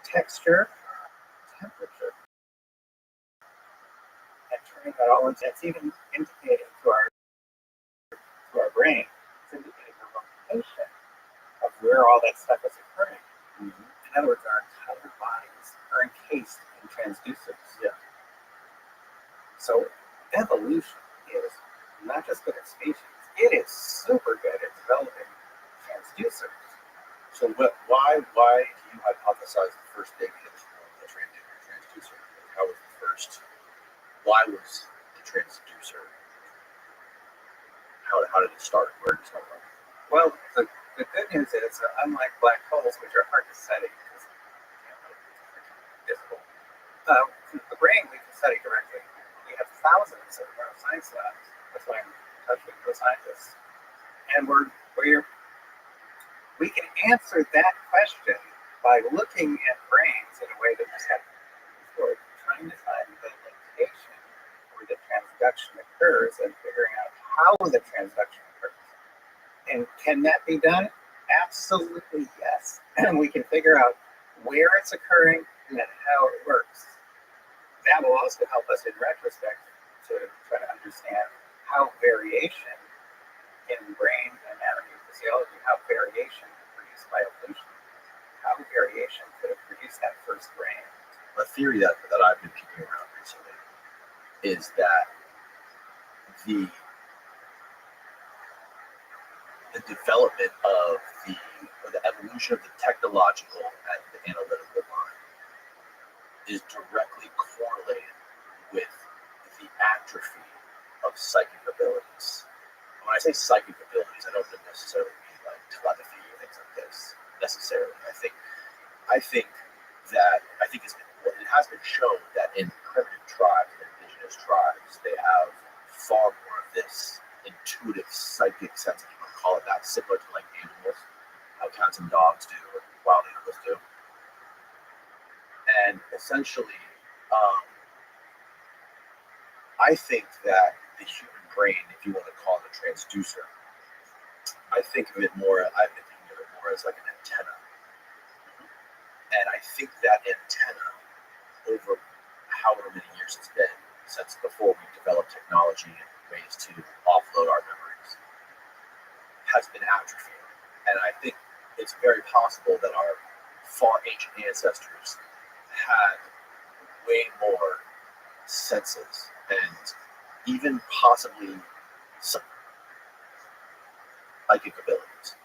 texture, temperature, and turning that all into, it's even indicating to our brain, it's indicating the location of where all that stuff is occurring. Mm-hmm. In other words, our entire bodies are encased in transducers. Yeah. So evolution is not just good at species, it is super good at developing transducers. So why do you hypothesize the first big hit of the transducer? How was the first? Why was the transducer? How did it start? Where did it start from? Well, the good news is, unlike black holes, which are hard to study because visible, the brain we can study directly. We have thousands of neuroscience labs. That's why I'm in touch with neuroscientists, and we can answer that question by looking at brains in a way that just happened before, trying to find the location where the transduction occurs and figuring out how the transduction occurs. And can that be done? Absolutely yes. And we can figure out where it's occurring and how it works. That will also help us in retrospect to try to understand how variation in brain anatomy and physiology, how variation produced by evolution, how variation could have produced that first brain. A theory that I've been kicking around recently is that the development of the evolution of the technological and the analytical mind is directly correlated with the atrophy of psychic abilities. When I say psychic abilities, I don't necessarily mean like telepathy or things like this necessarily. I think it has been shown that in primitive tribes and indigenous tribes, they have far more of this intuitive psychic sense, if you want to call it that, similar to like animals, how cats and dogs do, or wild animals do. And essentially, I think that the human brain, if you want to call it a transducer, I've been thinking of it more as like an antenna. And I think that antenna, over however many years it's been, since before we developed technology and ways to offload our memories, has been atrophying. And I think it's very possible that our far ancient ancestors had way more senses and even possibly some psychic abilities.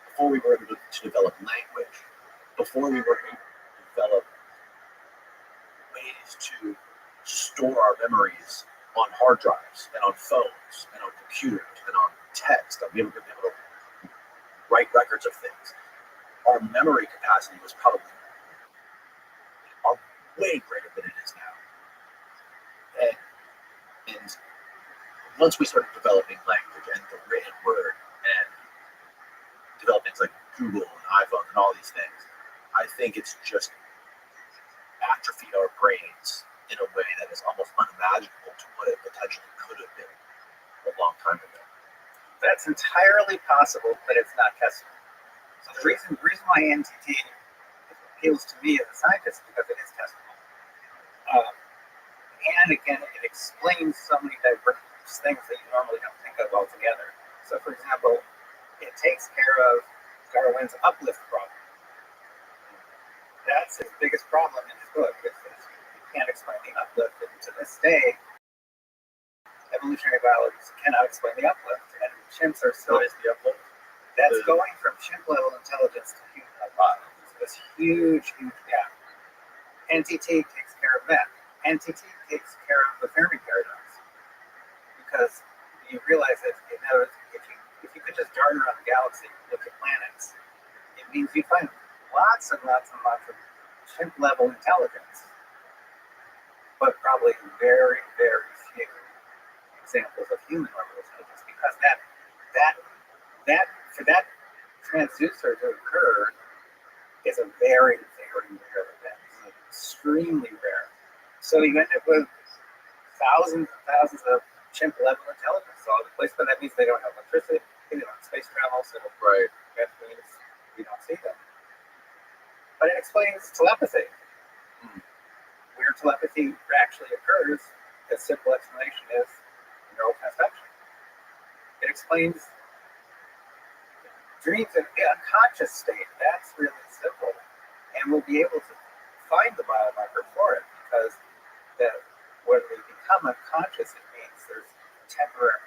Before we were able to develop language, before we were able to develop ways to store our memories on hard drives and on phones and on computers and on text, and we were able to write records of things, our memory capacity was probably way greater than it is now. And once we started developing language and the written word and developed things like Google and iPhone and all these things, I think it's just atrophied our brains in a way that is almost unimaginable to what it potentially could have been a long time ago. That's entirely possible, but it's not testable. So the reason why NTT appeals to me as a scientist is because it is testable. And again, it explains so many diverse things that you normally don't think of altogether. So for example, it takes care of Darwin's uplift problem. That's his biggest problem in his book. You can't explain the uplift, and to this day, evolutionary biologists cannot explain the uplift, and chimps are still. What is the uplift? That's going from chimp level intelligence to human level. This huge gap. NTT takes care of that. NTT takes care of the Fermi paradox, because you realize that if you could just dart around the galaxy and look at planets, it means you find lots and lots and lots of chimp level intelligence, but probably very, very few examples of human level intelligence, because for that transducer to occur is a very, very rare event. It's extremely rare. So you end up with thousands and thousands of chimp level intelligence all over the place, but that means they don't have electricity, they don't have space travel, so Right. that means we don't see them. But it explains telepathy. Where telepathy actually occurs, a simple explanation is neural transduction. It explains dreams in a conscious state. That's really simple. And we'll be able to find the biomarker for it, because when we become unconscious, it means there's a temporary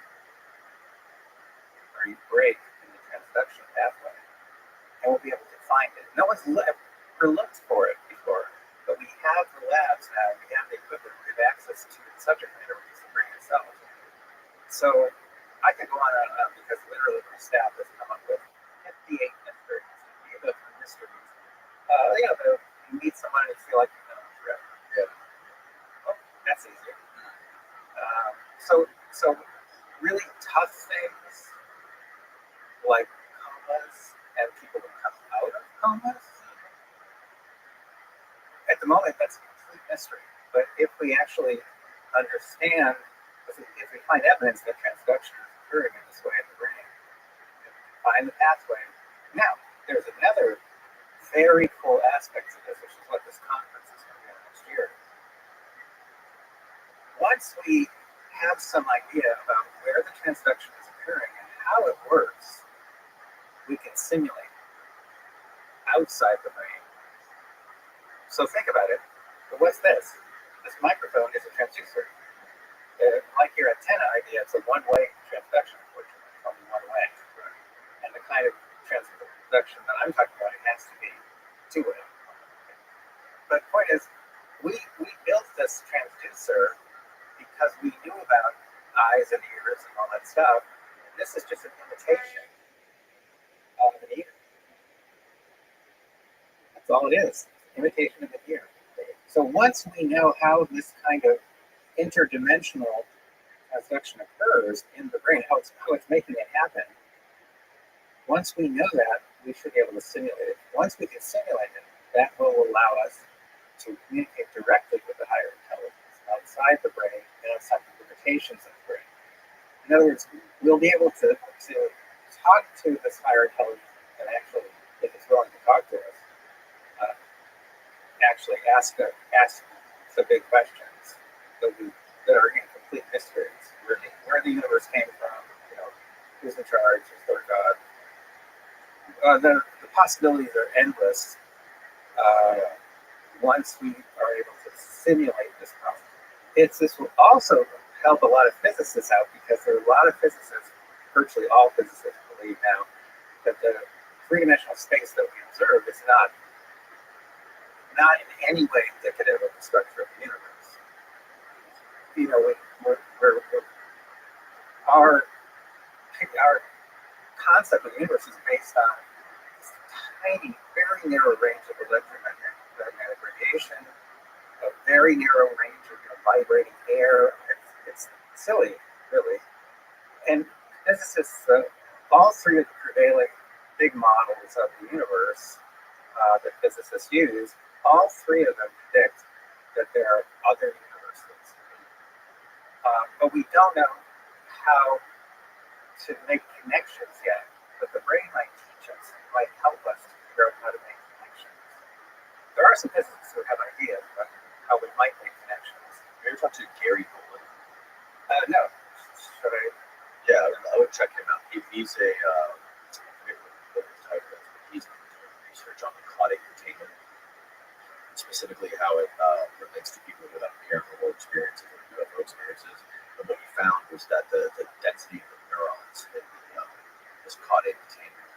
break in the transduction pathway. And we'll be able to find it. No one's ever looked for it before, but we have the labs now, we have the equipment, we have access to the subject matter, which is the brain itself. So I could go on and on, because literally my staff has come up with 58 mysteries. You meet someone and you feel like you know them forever. Yeah. Oh, that's easier. So really tough things like comas and people who come out of comas. At the moment, that's a complete mystery. But if we actually understand, if we find evidence that transduction is occurring in this way in the brain, and find the pathway. Now, there's another very cool aspect of this, which is what this conference is going to be next year. Once we have some idea about where the transduction is occurring and how it works, we can simulate outside the brain. So think about it. What's this? This microphone is a transducer. Like your antenna idea, it's a one-way transduction, which is only one way. And the kind transduction that I'm talking about, it has to be two-way. But the point is, we built this transducer because we knew about eyes and ears and all that stuff. And this is just an imitation of an ear. That's all it is. Imitation of an ear. So once we know how this kind of interdimensional transduction occurs in the brain, how it's making it happen, once we know that, we should be able to simulate it. Once we can simulate it, that will allow us to communicate directly with the higher intelligence outside the brain and outside the limitations of the brain. In other words, we'll be able to talk to this higher intelligence and actually, if it's willing to talk to us, actually ask the big questions that are incomplete mysteries. Where the universe came from, who's in charge, is there God? The possibilities are endless once we are able to simulate this process. This will also help a lot of physicists out because there are a lot of physicists, virtually all physicists believe now, that the three-dimensional space that we observe is not in any way indicative of the structure of the universe. Our concept of the universe is based on this tiny, very narrow range of electromagnetic radiation, a very narrow range of vibrating air. It's silly, really. And physicists, all three of the prevailing big models of the universe that physicists use, all three of them predict that there are other universes. But we don't know how to make connections yet. But the brain might teach us, might help us to figure out how to make connections. There are some physicists who have ideas about how we might make connections. Have you ever talked to Gary Nolan? No. Should I? Yeah, I would check him out. He's a he's doing research on the caudate containment, specifically how it relates to people who have paranormal experiences or UFO experiences. And what he found was that the density of the neurons in this caudate containment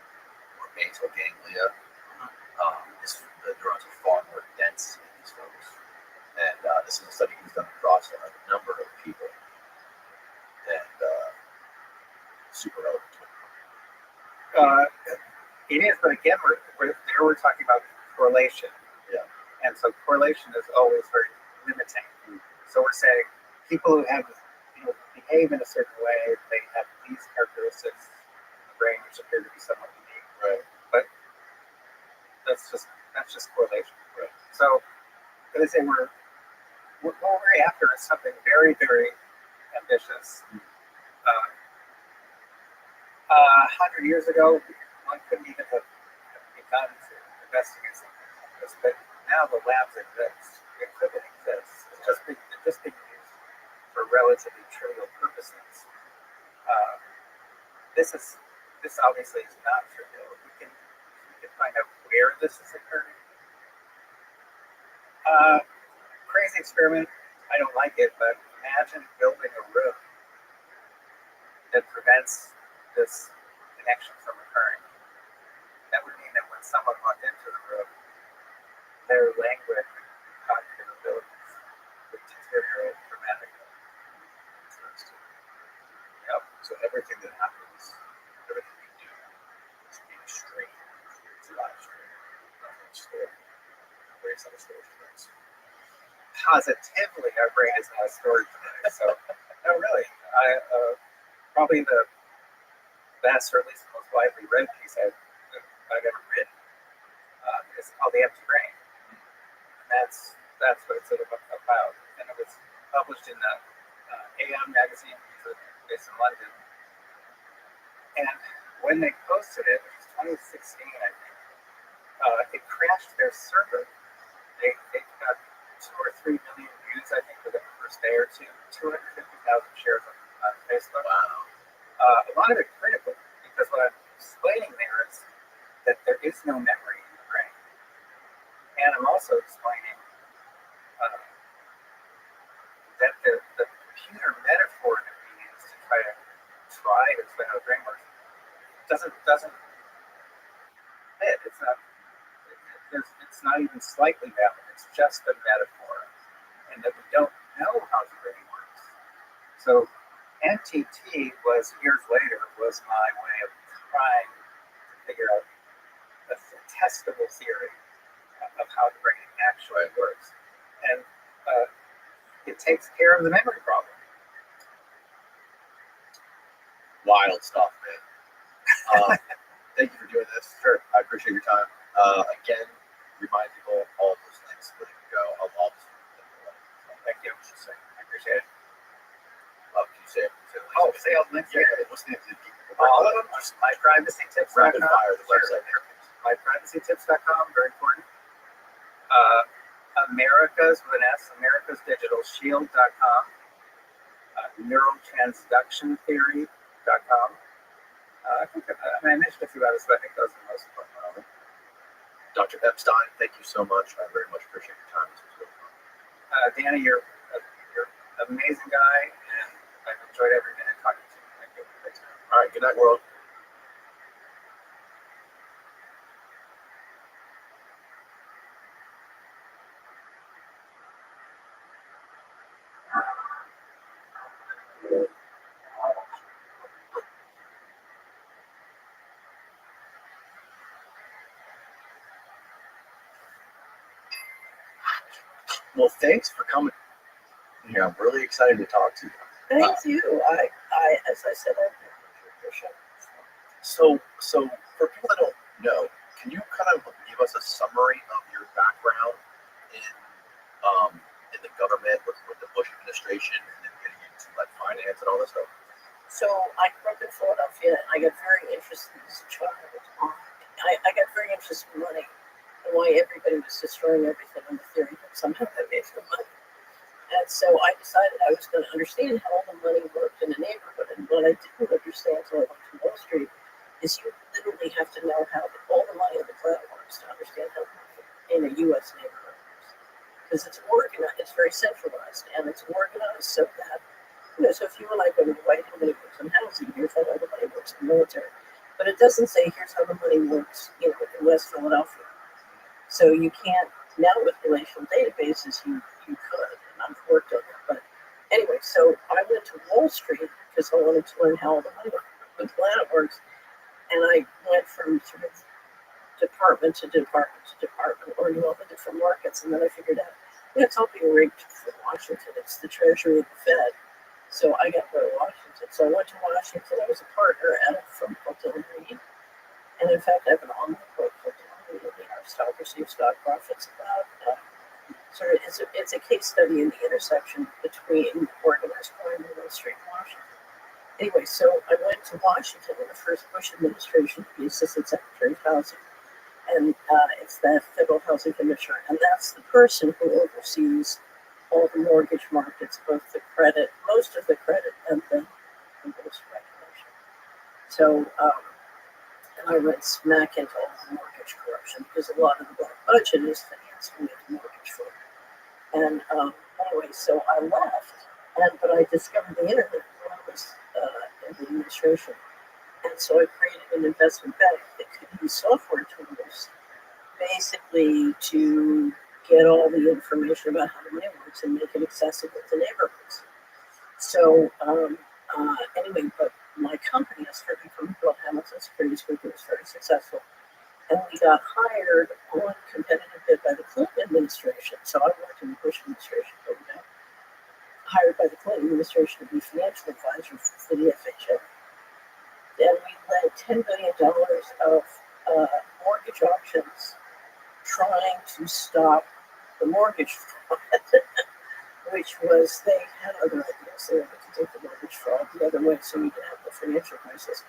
or basal ganglia, the neurons are far more dense in these folks. And this is a study he's done across a number of people. And super relevant to it. It is, but again, we're talking about correlation. Yeah. And so correlation is always very limiting. So we're saying people who have, behave in a certain way, they have these characteristics in the brain which appear to be somewhat unique. Right. But that's just correlation. Right. So as I say, what we're after is something very, very ambitious. 100 years ago, one couldn't even have begun to investigate something like this, but now the labs exist. Equipment exists. It's just being used for relatively trivial purposes. This obviously is not trivial. We can find out where this is occurring. Crazy experiment. I don't like it, but imagine building a room that prevents this connection from occurring. That would mean that when someone walked into the room, their language and cognitive abilities would deteriorate dramatically. Yep. So everything that happens, everything we do is being streamed. It's live stream. Nothing's stored. Brain's not a storage device. Positively, our brain is not a storage device. So, no, really, probably the best, or at least the most widely read piece I've ever written is called The Empty Brain. And that's what it's about. And it was published in the AM magazine, based in London. And when they posted it, which was 2016, I think, it crashed their server. They got 2 or 3 million views, I think, within the first day or two. 250,000 shares on Facebook. Wow. A lot of it critical, because what I'm explaining there is that there is no memory in the brain. And I'm also explaining that the computer metaphor that we use to try to explain how the brain works doesn't it. It's not even slightly valid. It's just a metaphor, and that we don't know how the brain works. So NTT was years later was my way of trying to figure out a testable theory of how the brain actually works, and it takes care of the memory problem. Wild stuff, man. Thank you for doing this. Sure. I appreciate your time. Again, remind people all those links where they can go. I'll just Thank you. I appreciate it. love you say it. Oh, say all the links. Yeah. What's the name of the people? All of them. MyPrivacyTips.com. Rapid fire the website. MyPrivacyTips.com. Very important. Americas with an S. AmericasDigitalShield.com. Neurotransductiontheory.com. I think I mentioned a few others, but I think those are the most important. Dr. Epstein, thank you so much. I very much appreciate your time. This was really fun. Danny, you're an amazing guy, and I've enjoyed every minute talking to you. Thank you. All right. Good night, world. Well, thanks for coming. Yeah, I'm really excited to talk to you. Thank you. I, as I said, I appreciate your show. So for people that don't know, can you kind of give us a summary of your background in the government with the Bush administration and then getting into like finance and all this stuff? So I grew up in Philadelphia, and I got very interested as a child. I got very interested in money and why everybody was destroying everything on the theory that somehow that made them money. And so I decided I was going to understand how all the money worked in a neighborhood. And what I didn't understand until I went to Wall Street is you literally have to know how all the money on the planet works to understand how money in a U.S. neighborhood works. Because it's organized, it's very centralized, and it's organized so that, so if you and I go to the White House, money works in housing, here's how all the money works in the military. But it doesn't say here's how the money works, in West Philadelphia. So you can't, now with relational databases, you could, and I've worked on that. But anyway, so I went to Wall Street because I wanted to learn how the planet works. And I went from sort of department to department to department, learning all the different markets. And then I figured out, it's all being rigged for Washington. It's the Treasury and the Fed. So I got to go to Washington. So I went to Washington. I was a partner at a firm called Dillon Reed. And in fact, I have an online book called Dillon Reed, Our Stock Received Stock Profits, about it's a case study in the intersection between organized crime and Wall Street and Washington. Anyway, so I went to Washington in the first Bush administration to be Assistant Secretary of Housing. And it's the Federal Housing Commissioner. And that's the person who oversees all the mortgage markets, both the credit, most of the credit, and the most regulation. So, and I went smack into all the mortgage corruption because a lot of the black budget is financed with mortgage fraud. And anyway, so I left, but I discovered the internet when I was in the administration. And so I created an investment bank that could use software tools basically to get all the information about how the money works and make it accessible to neighborhoods. So anyway, but my company, I started from Bill Hamilton Securities Group, it was very successful. And we got hired on competitive bid by the Clinton administration. So I worked in the Bush administration for that. Hired by the Clinton administration to be financial advisor for the FHA. Then we led $10 billion of mortgage auctions trying to stop the mortgage fraud, which was they had other ideas. They wanted to take the mortgage fraud the other way so we could have the financial crisis.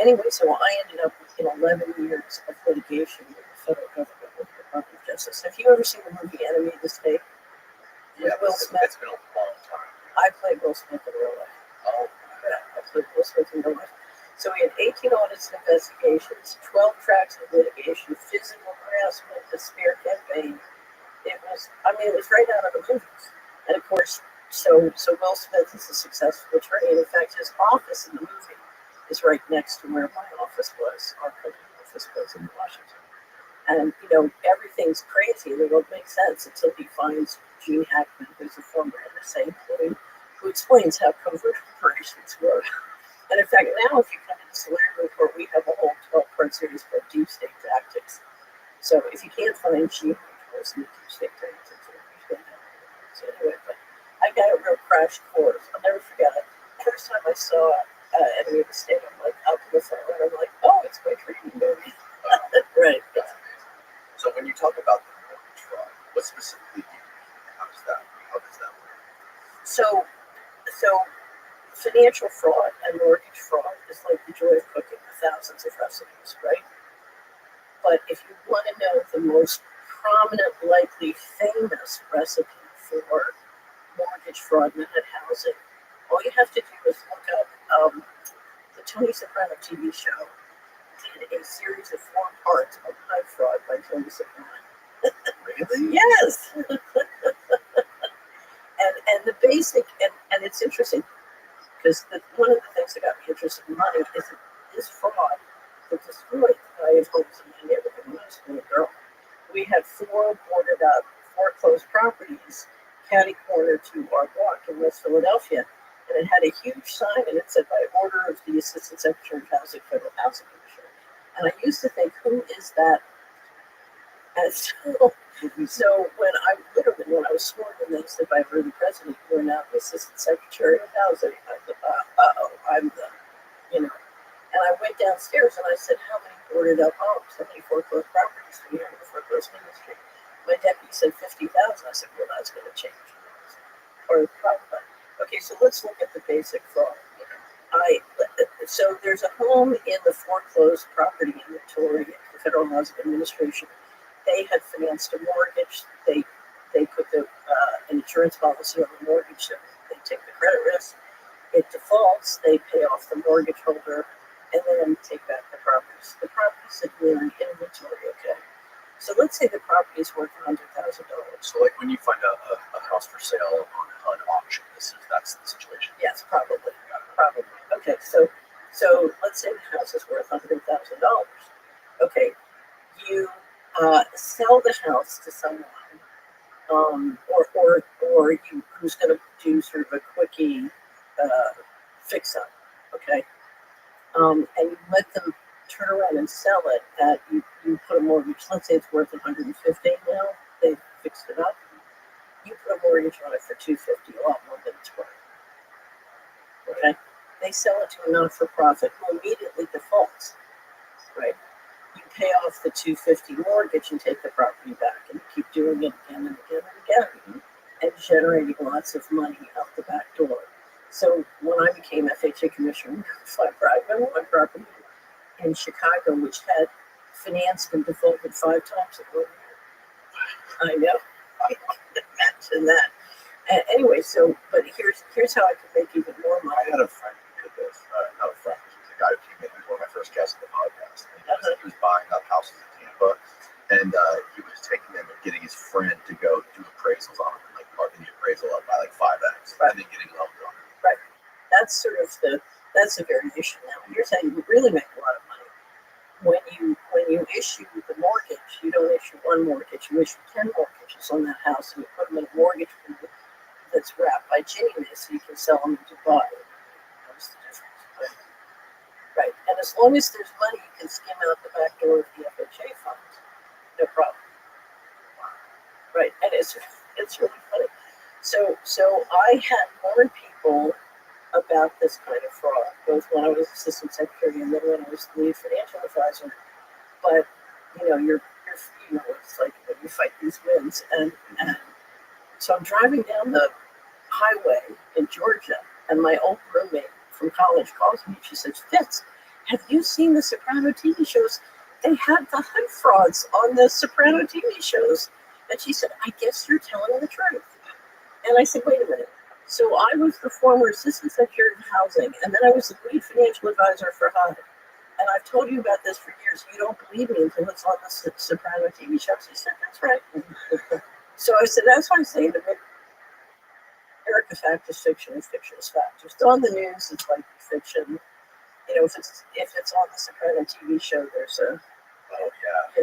Anyway, so I ended up in 11 years of litigation with the federal government, with the Department of Justice. Have you ever seen the movie Enemy of the State? Yeah, Will Smith. It's been a long time. I played Will Smith in real life. Oh, Yeah, I played Will Smith in real life. So we had 18 audits and investigations, 12 tracks of litigation, physical harassment, the smear campaign. It was right out of the movies. And of course, so Will Smith is a successful attorney. And in fact, his office in the movie is right next to where my office was, our company office was in Washington. And, everything's crazy and it won't make sense until he finds Gene Hackman, who's a former NSA employee, who explains how covert operations work. And in fact, now if you come to the Solarium report, we have a whole 12-part series called Deep State Tactics. So if you can't find Gene Hackman, Deep State Tactics, so anyway, but I got a real crash course. I'll never forget it. First time I saw Enemy of the State, I'm like, up in the front, and I'm like, oh, it's my dream movie. Right. So when you talk about the mortgage fraud, what specifically do you mean? How does that work? So financial fraud and mortgage fraud is like the joy of cooking with thousands of recipes, right? But if you want to know the most prominent, likely famous recipe for mortgage fraud not housing, all you have to do is look up the Tony Soprano TV show did a series of 4 parts of HUD fraud by Tony Soprano. Really? Yes. and the basic, and it's interesting because one of the things that got me interested in money is fraud that destroyed the value of homes in my neighborhood when I was a little girl. We had 4 boarded up, foreclosed properties catty corner to our block in West Philadelphia, and it had a huge sign and it said, by order of the Assistant Secretary of Housing, Federal Housing Commission. And I used to think, who is that? And so when I was sworn in, they said, by order of the President, you are now the Assistant Secretary of Housing. I thought, I'm the, And I went downstairs and I said, how many boarded up homes? How many foreclosed properties do we have in the foreclosed industry? My deputy said 50,000. I said, well, that's going to change. Or probably. Okay, so let's look at the basic fraud. So there's a home in the foreclosed property inventory of the Federal Housing Administration. They had financed a mortgage. They put an insurance policy on the mortgage, so they take the credit risk. It defaults, they pay off the mortgage holder, and then take back the properties. The properties that were in inventory, okay? So let's say the property is worth $100,000. So like when you find a house for sale on an auction, that's the situation. Yes, probably. Okay, so let's say the house is worth $100,000. Okay, you sell the house to someone, or you who's going to do sort of a quickie fix up, okay, and you let them turn around and sell it at you put a mortgage. Let's say it's worth $150 now. They fixed it up. You put a mortgage on it for $250, a lot more than it's worth. Okay, they sell it to a not-for-profit who immediately defaults. Right, you pay off the $250 mortgage and take the property back, and you keep doing it again and again and again, and generating lots of money out the back door. So when I became FHA commissioner, I remember one property in Chicago which had financed and defaulted 5 times in 1 year. I know. I can imagine that. Anyway, but here's how I could make even more money. I had a friend who did this. Not a friend. He was a guy who came in. He was one of my first guests on the podcast. He was buying up houses in Tampa, and he was taking them and getting his friend to go do appraisals on them, like marking the appraisal up by like 5x, and then getting loans on it. Right. That's sort of that's the variation now. Here's how you really make a lot of money. When you issue the mortgage, you don't issue one mortgage, you issue 10 mortgages on that house, and you put them in a mortgage pool that's wrapped by Ginnie Mae, so you can sell them to buy. That's the difference. Right. And as long as there's money, you can skim out the back door of the FHA funds. No problem. Right. And it's really funny. So I had warned people about this kind of fraud, both when I was assistant secretary and then when I was the lead financial advisor. But it's like when you fight these winds, and so I'm driving down the highway in Georgia, and my old roommate from college calls me. She says, "Fitz, have you seen the Soprano TV shows? They had the HUD frauds on the Soprano TV shows." And she said, "I guess you're telling the truth." And I said, "Wait a minute. So I was the former assistant secretary of housing, and then I was the lead financial advisor for HUD. And I've told you about this for years. You don't believe me until it's on the Soprano TV shows." She said, "That's right." So I said, "That's why I say to me, Erica, fact is fiction and fiction is fact. If it's on the news, it's like fiction. If it's on the Soprano TV show, there's a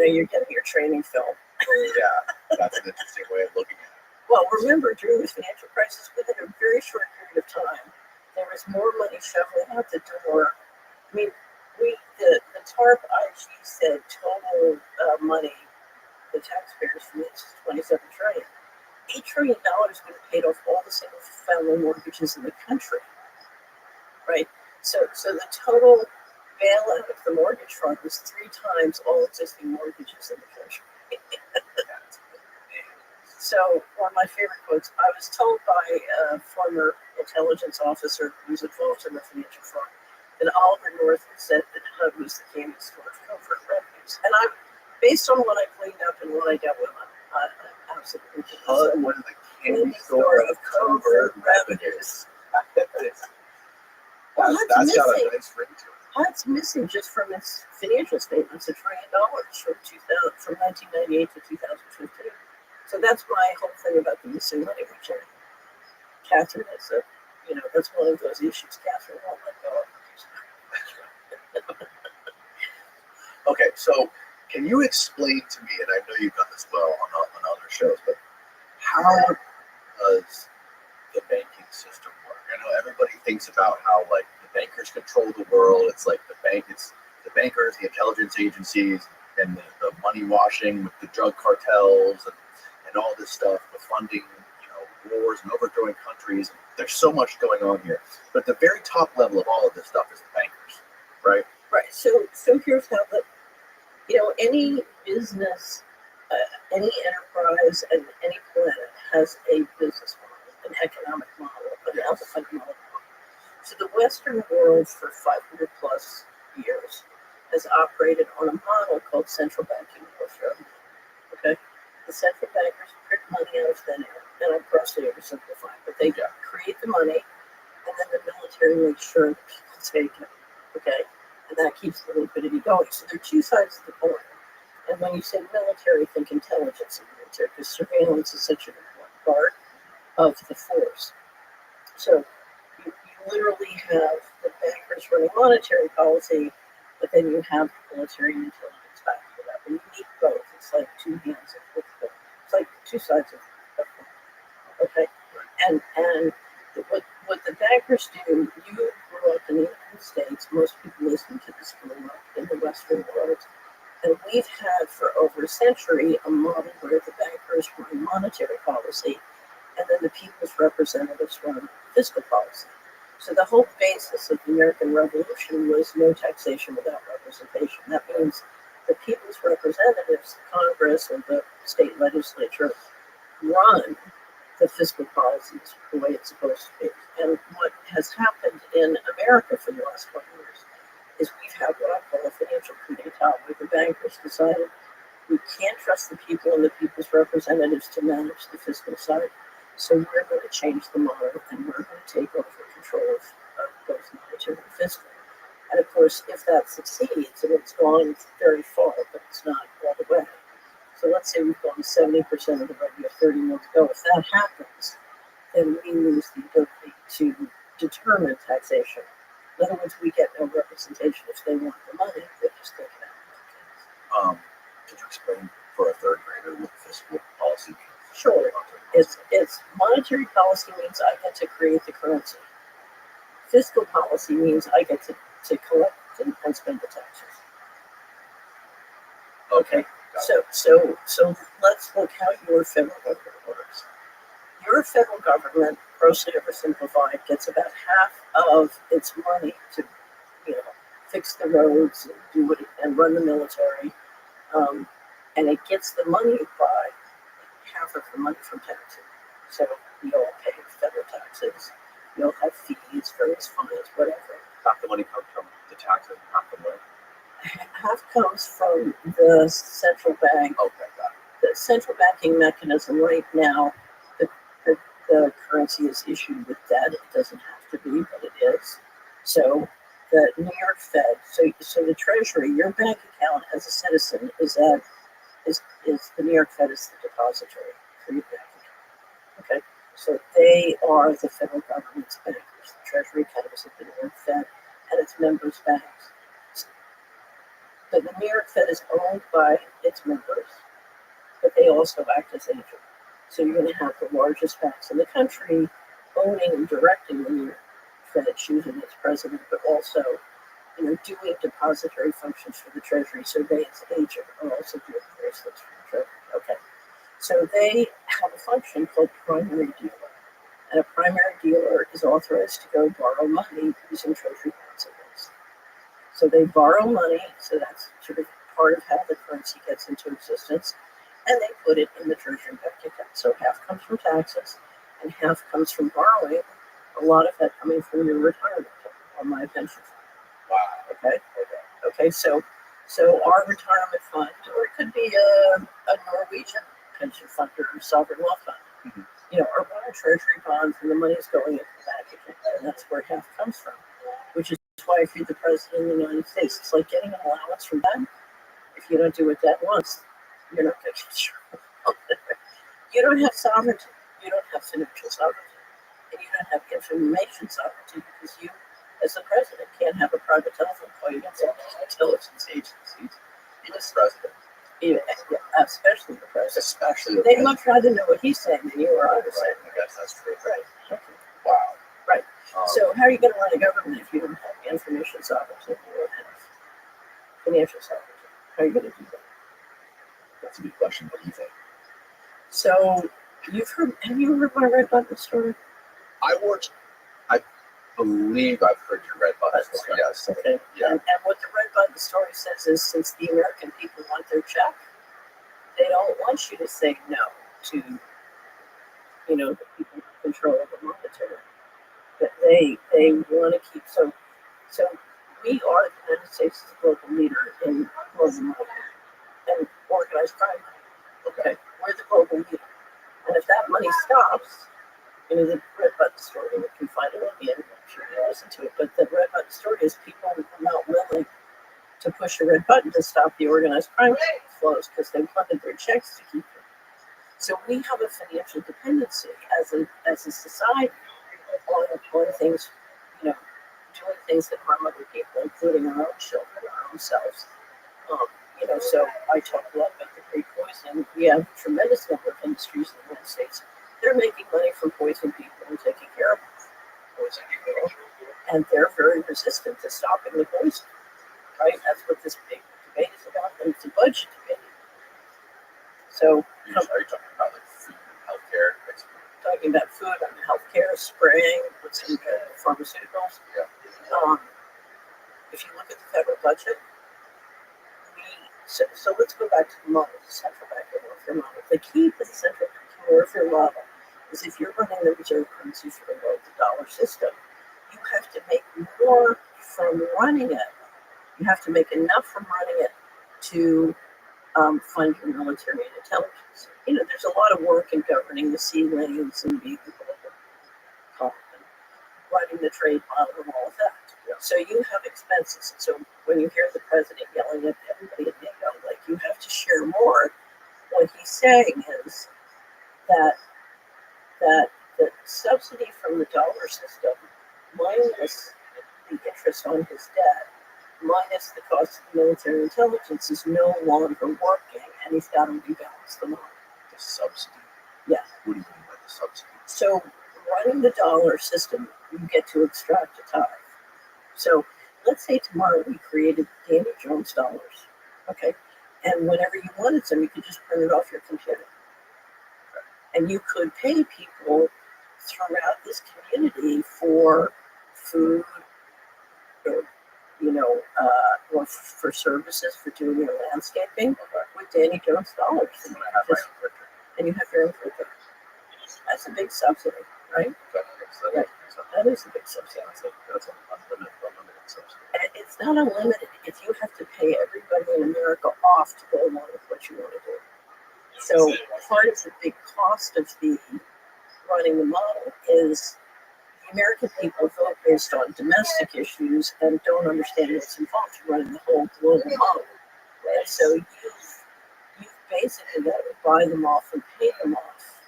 you're getting your training film. Yeah, that's an interesting way of looking at it. Well, remember, during the financial crisis, within a very short period of time, there was more money shoveling out the door. I mean, the TARP IG said total money, the taxpayers for this is 27 trillion. $8 trillion would have paid off all the single-family mortgages in the country, right? So the total bailout of the mortgage fund was 3 times all existing mortgages in the country. So one of my favorite quotes, I was told by a former intelligence officer who was involved in the financial fraud that Oliver North had said that HUD was the candy store of covert revenues. And I'm based on what I cleaned up and what I dealt with, I'm absolutely HUD was the candy store of covert revenues. Well, That's got a nice ring to it. HUD's missing just from its financial statements $1 trillion from 1998 to 2015. So that's my whole thing about the missing money return. Catherine is that's one of those issues Catherine won't let go of. Okay, so can you explain to me, and I know you've done this well on other shows, but how does the banking system work? I know everybody thinks about how like the bankers control the world. It's like the bankers, the intelligence agencies, and the money washing with the drug cartels and all this stuff, the funding, wars and overthrowing countries. There's so much going on here. But the very top level of all of this stuff is the bankers, right? Right. So here's how any business, any enterprise, and any planet has a business model, an economic model, an fundamental model. So the Western world for 500 plus years has operated on a model called central banking warfare. Okay? The central bankers print money out of thin air, and I'm grossly oversimplifying, but they create the money, and then the military makes sure that people take it. Okay? And that keeps the liquidity going. So there are two sides of the coin. And when you say military, think intelligence in the military, because surveillance is such an important part of the force. So you literally have the bankers running monetary policy, but then you have military and intelligence backing it up. And you need both. It's like two hands of the coin. It's like two sides of the coin. Okay? And what the bankers do, you grew up in the United States, most people listening to this grew up in the Western world, and we've had for over a century a model where the bankers run monetary policy and then the people's representatives run fiscal policy. So the whole basis of the American Revolution was no taxation without representation. That means the people's representatives, Congress or the state legislature, run the fiscal policies the way it's supposed to be. And what has happened in America for the last 20 years is we've had what I call a financial coup d'etat, where the bankers decided we can't trust the people and the people's representatives to manage the fiscal side, so we're going to change the model and we're going to take over control of both monetary and fiscal. And of course, if that succeeds, and it's gone very far, but it's not all the way. So let's say we've gone 70% of the way, we have 30 more to go. If that happens, then we lose the ability to determine taxation. In other words, we get no representation. If they want the money, they just take it out. Could you explain for a third grader what fiscal policy means? Sure. It's monetary policy means I get to create the currency. Fiscal policy means I get to collect and spend the taxes. Okay. So let's look how your federal government works. Your federal government, grossly oversimplified, gets about half of its money to, fix the roads and do it and run the military, and it gets the money by half of the money from taxes. So we all pay federal taxes. We all have fees, various fines, whatever. Half the money comes from the taxes, half the money. Half comes from the central bank. Okay, got it. The central banking mechanism right now, the currency is issued with debt. It doesn't have to be, but it is. So the New York Fed, so the Treasury, your bank account as a citizen is the New York Fed is the depository for your bank account. Okay, so they are the federal government's bankers. The Treasury account is at the New York Fed and its members' banks. But the New York Fed is owned by its members, but they also act as agent. So you're going to have the largest banks in the country owning and directing the New York Fed, choosing its president, but also, doing depository functions for the Treasury. So they, as agent, are also doing bracelets for the Treasury. Okay. So they have a function called primary dealer. And a primary dealer is authorized to go borrow money using Treasury bonds and bills. So they borrow money, so that's sort of part of how the currency gets into existence, and they put it in the Treasury bank account. So half comes from taxes, and half comes from borrowing, a lot of that coming from your retirement or my pension fund. Wow. Okay, so our retirement fund, or it could be a Norwegian pension fund or a sovereign wealth fund, are buying Treasury bonds, and the money is going into the bank account, and that's where half comes from, which is why if you're the president of the United States, it's like getting an allowance from them. If you don't do what that wants, you're not going to get your You don't have sovereignty. You don't have financial sovereignty. And you don't have information sovereignty because you, as the president, can't have a private telephone call you against intelligence agencies. Even the president. Especially the president. Especially the They'd much rather know what he's saying than you or I are saying. I guess that's true. Right. Okay. Wow. Right. So how are you going to run a government if you don't have information sovereignty? You don't have financial sovereignty. How are you going to do that? That's a good question. What do you think? So have you heard my red button story? I believe I've heard your red button story. Yes. Okay. Yeah. And what the red button story says is, since the American people want their check, they don't want you to say no to, the people who control the monetary. But they want to keep so we are the United States is a global leader in global money and organized crime. Okay, we're the global leader, and if that money stops, the red button story, you can find it on the internet. I'm sure you listen to it, but the red button story is people are not willing to push a red button to stop the organized crime flows because they wanted their checks to keep them. So we have a financial dependency as a society on things, doing things that harm other people, including our own children, our own selves. So I talk a lot about the great poison. We have a tremendous number of industries in the United States. They're making money from poisoning people and taking care of poison people, and they're very resistant to stopping the poison. Right? That's what this big debate is about, and it's a budget debate. So, Are you talking about like food and healthcare? Talking about food and healthcare, spraying, what's in pharmaceuticals. Yeah. If you look at the federal budget, so let's go back to the model, the central bank warfare model. The key to the central bank warfare model is if you're running the reserve currency for the world, the dollar system, you have to make more from running it. You have to make enough from running it to fund your military and intelligence. There's a lot of work in governing the sea lanes and being the global economy, running the trade model and all of that. Yeah. So you have expenses. So when you hear the president yelling at everybody at NATO, like, you have to share more, what he's saying is that the subsidy from the dollar system minus the interest on his debt minus the cost of military intelligence is no longer working, and he's got to rebalance the model. The subsidy? Yeah. What do you mean by the subsidy? So running the dollar system, you get to extract a tithe. So let's say tomorrow we created Danny Jones dollars, okay? And whenever you wanted some, you could just print it off your computer. And you could pay people throughout this community for food or or for services, for doing your landscaping with Danny Jones dollars. And you have your own printer. That's a big subsidy, right? Right. That is a big subsidy. That's an unlimited subsidy. And it's not unlimited. If you have to pay everybody in America off to go along with what you want to do. So part of the big cost of running the model is the American people vote based on domestic issues and don't understand what's involved in running the whole global model. And so you've basically got to buy them off and pay them off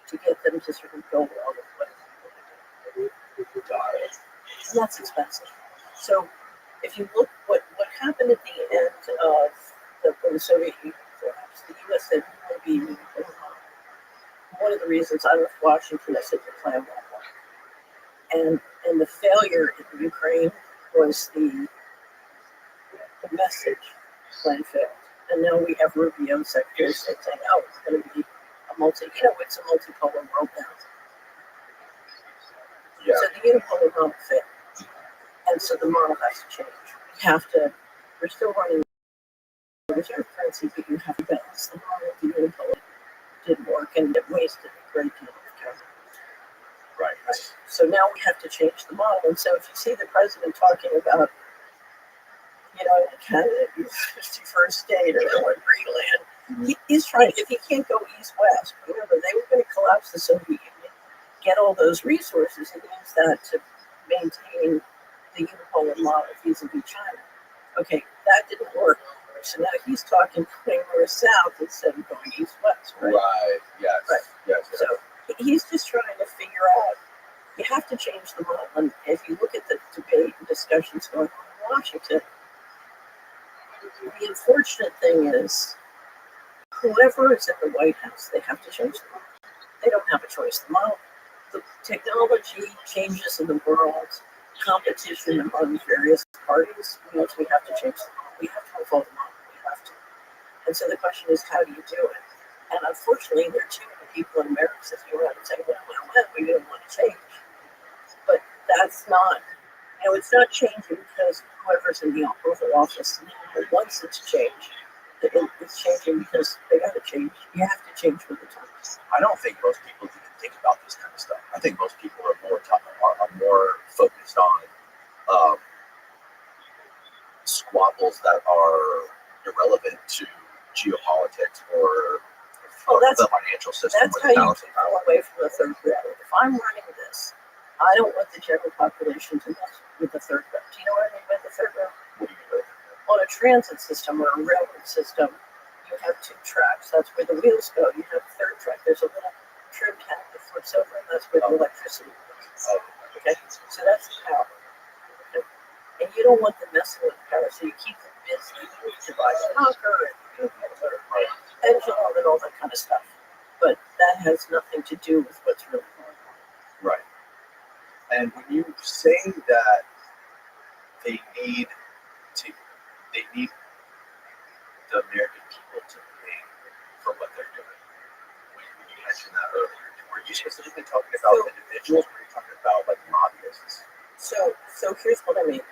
to get them to sort of go along with what you want to do. And that's expensive. So if you look what happened at the end of when the Soviet Union collapsed, the U.S. said we want to be one of the reasons I left Washington, I said the plan won't work. And the failure in Ukraine was the message plan failed. And now we have Rubio, Secretary of State, saying, oh, it's going to be it's a multipolar world now. Yeah. So the unipolar model failed. And so the model has to change. We're still running the reserve currency, but you have to balance the model. The unipolar didn't work and it wasted a great deal of capital. Right. So now we have to change the model. And so if you see the president talking about, Canada, 51st state, or Greenland, he's trying, if he can't go east-west, remember, they were going to collapse the Soviet Union, get all those resources, and use that to maintain the unipolar model vis-a-vis China. Okay, that didn't work. So now he's talking going north-south instead of going east-west, right? Right. Yes. Right. Yes. So he's just trying to figure out, you have to change the model. And if you look at the debate and discussions going on in Washington, the unfortunate thing is, whoever is in the White House, they have to change the model. They don't have a choice. The technology changes in the world, competition among various parties means we have to change the model. We have to evolve the model. We have to. And so the question is, how do you do it? And unfortunately, there are too many people in America sitting around and saying, well, we don't want to change. But that's not, it's not changing because whoever's in the Oval Office now wants it to change. It's changing because they got to change. You have to change with the times. I don't think most people even think about this kind of stuff. I think most people are more focused on squabbles that are irrelevant to geopolitics or the financial system. That's how you fall away from the third rail. If I'm running this, I don't want the general population to mess with the third rail. Do you know what I mean by the third rail? What do you mean? On a transit system or a railroad system, you have two tracks. That's where the wheels go. You have a third track. There's a little trim tab that flips over, and that's where the electricity goes. Okay? So that's the power. Okay? And you don't want them messing with the power, so you keep them busy. You divide and conquer, and pendulum, and all that kind of stuff. But that has nothing to do with what's really going on. Right. And when you say that they need the American people to pay for what they're doing, when you mentioned that earlier, were you specifically talking about individuals, or were you talking about like lobbyists? So here's what I mean.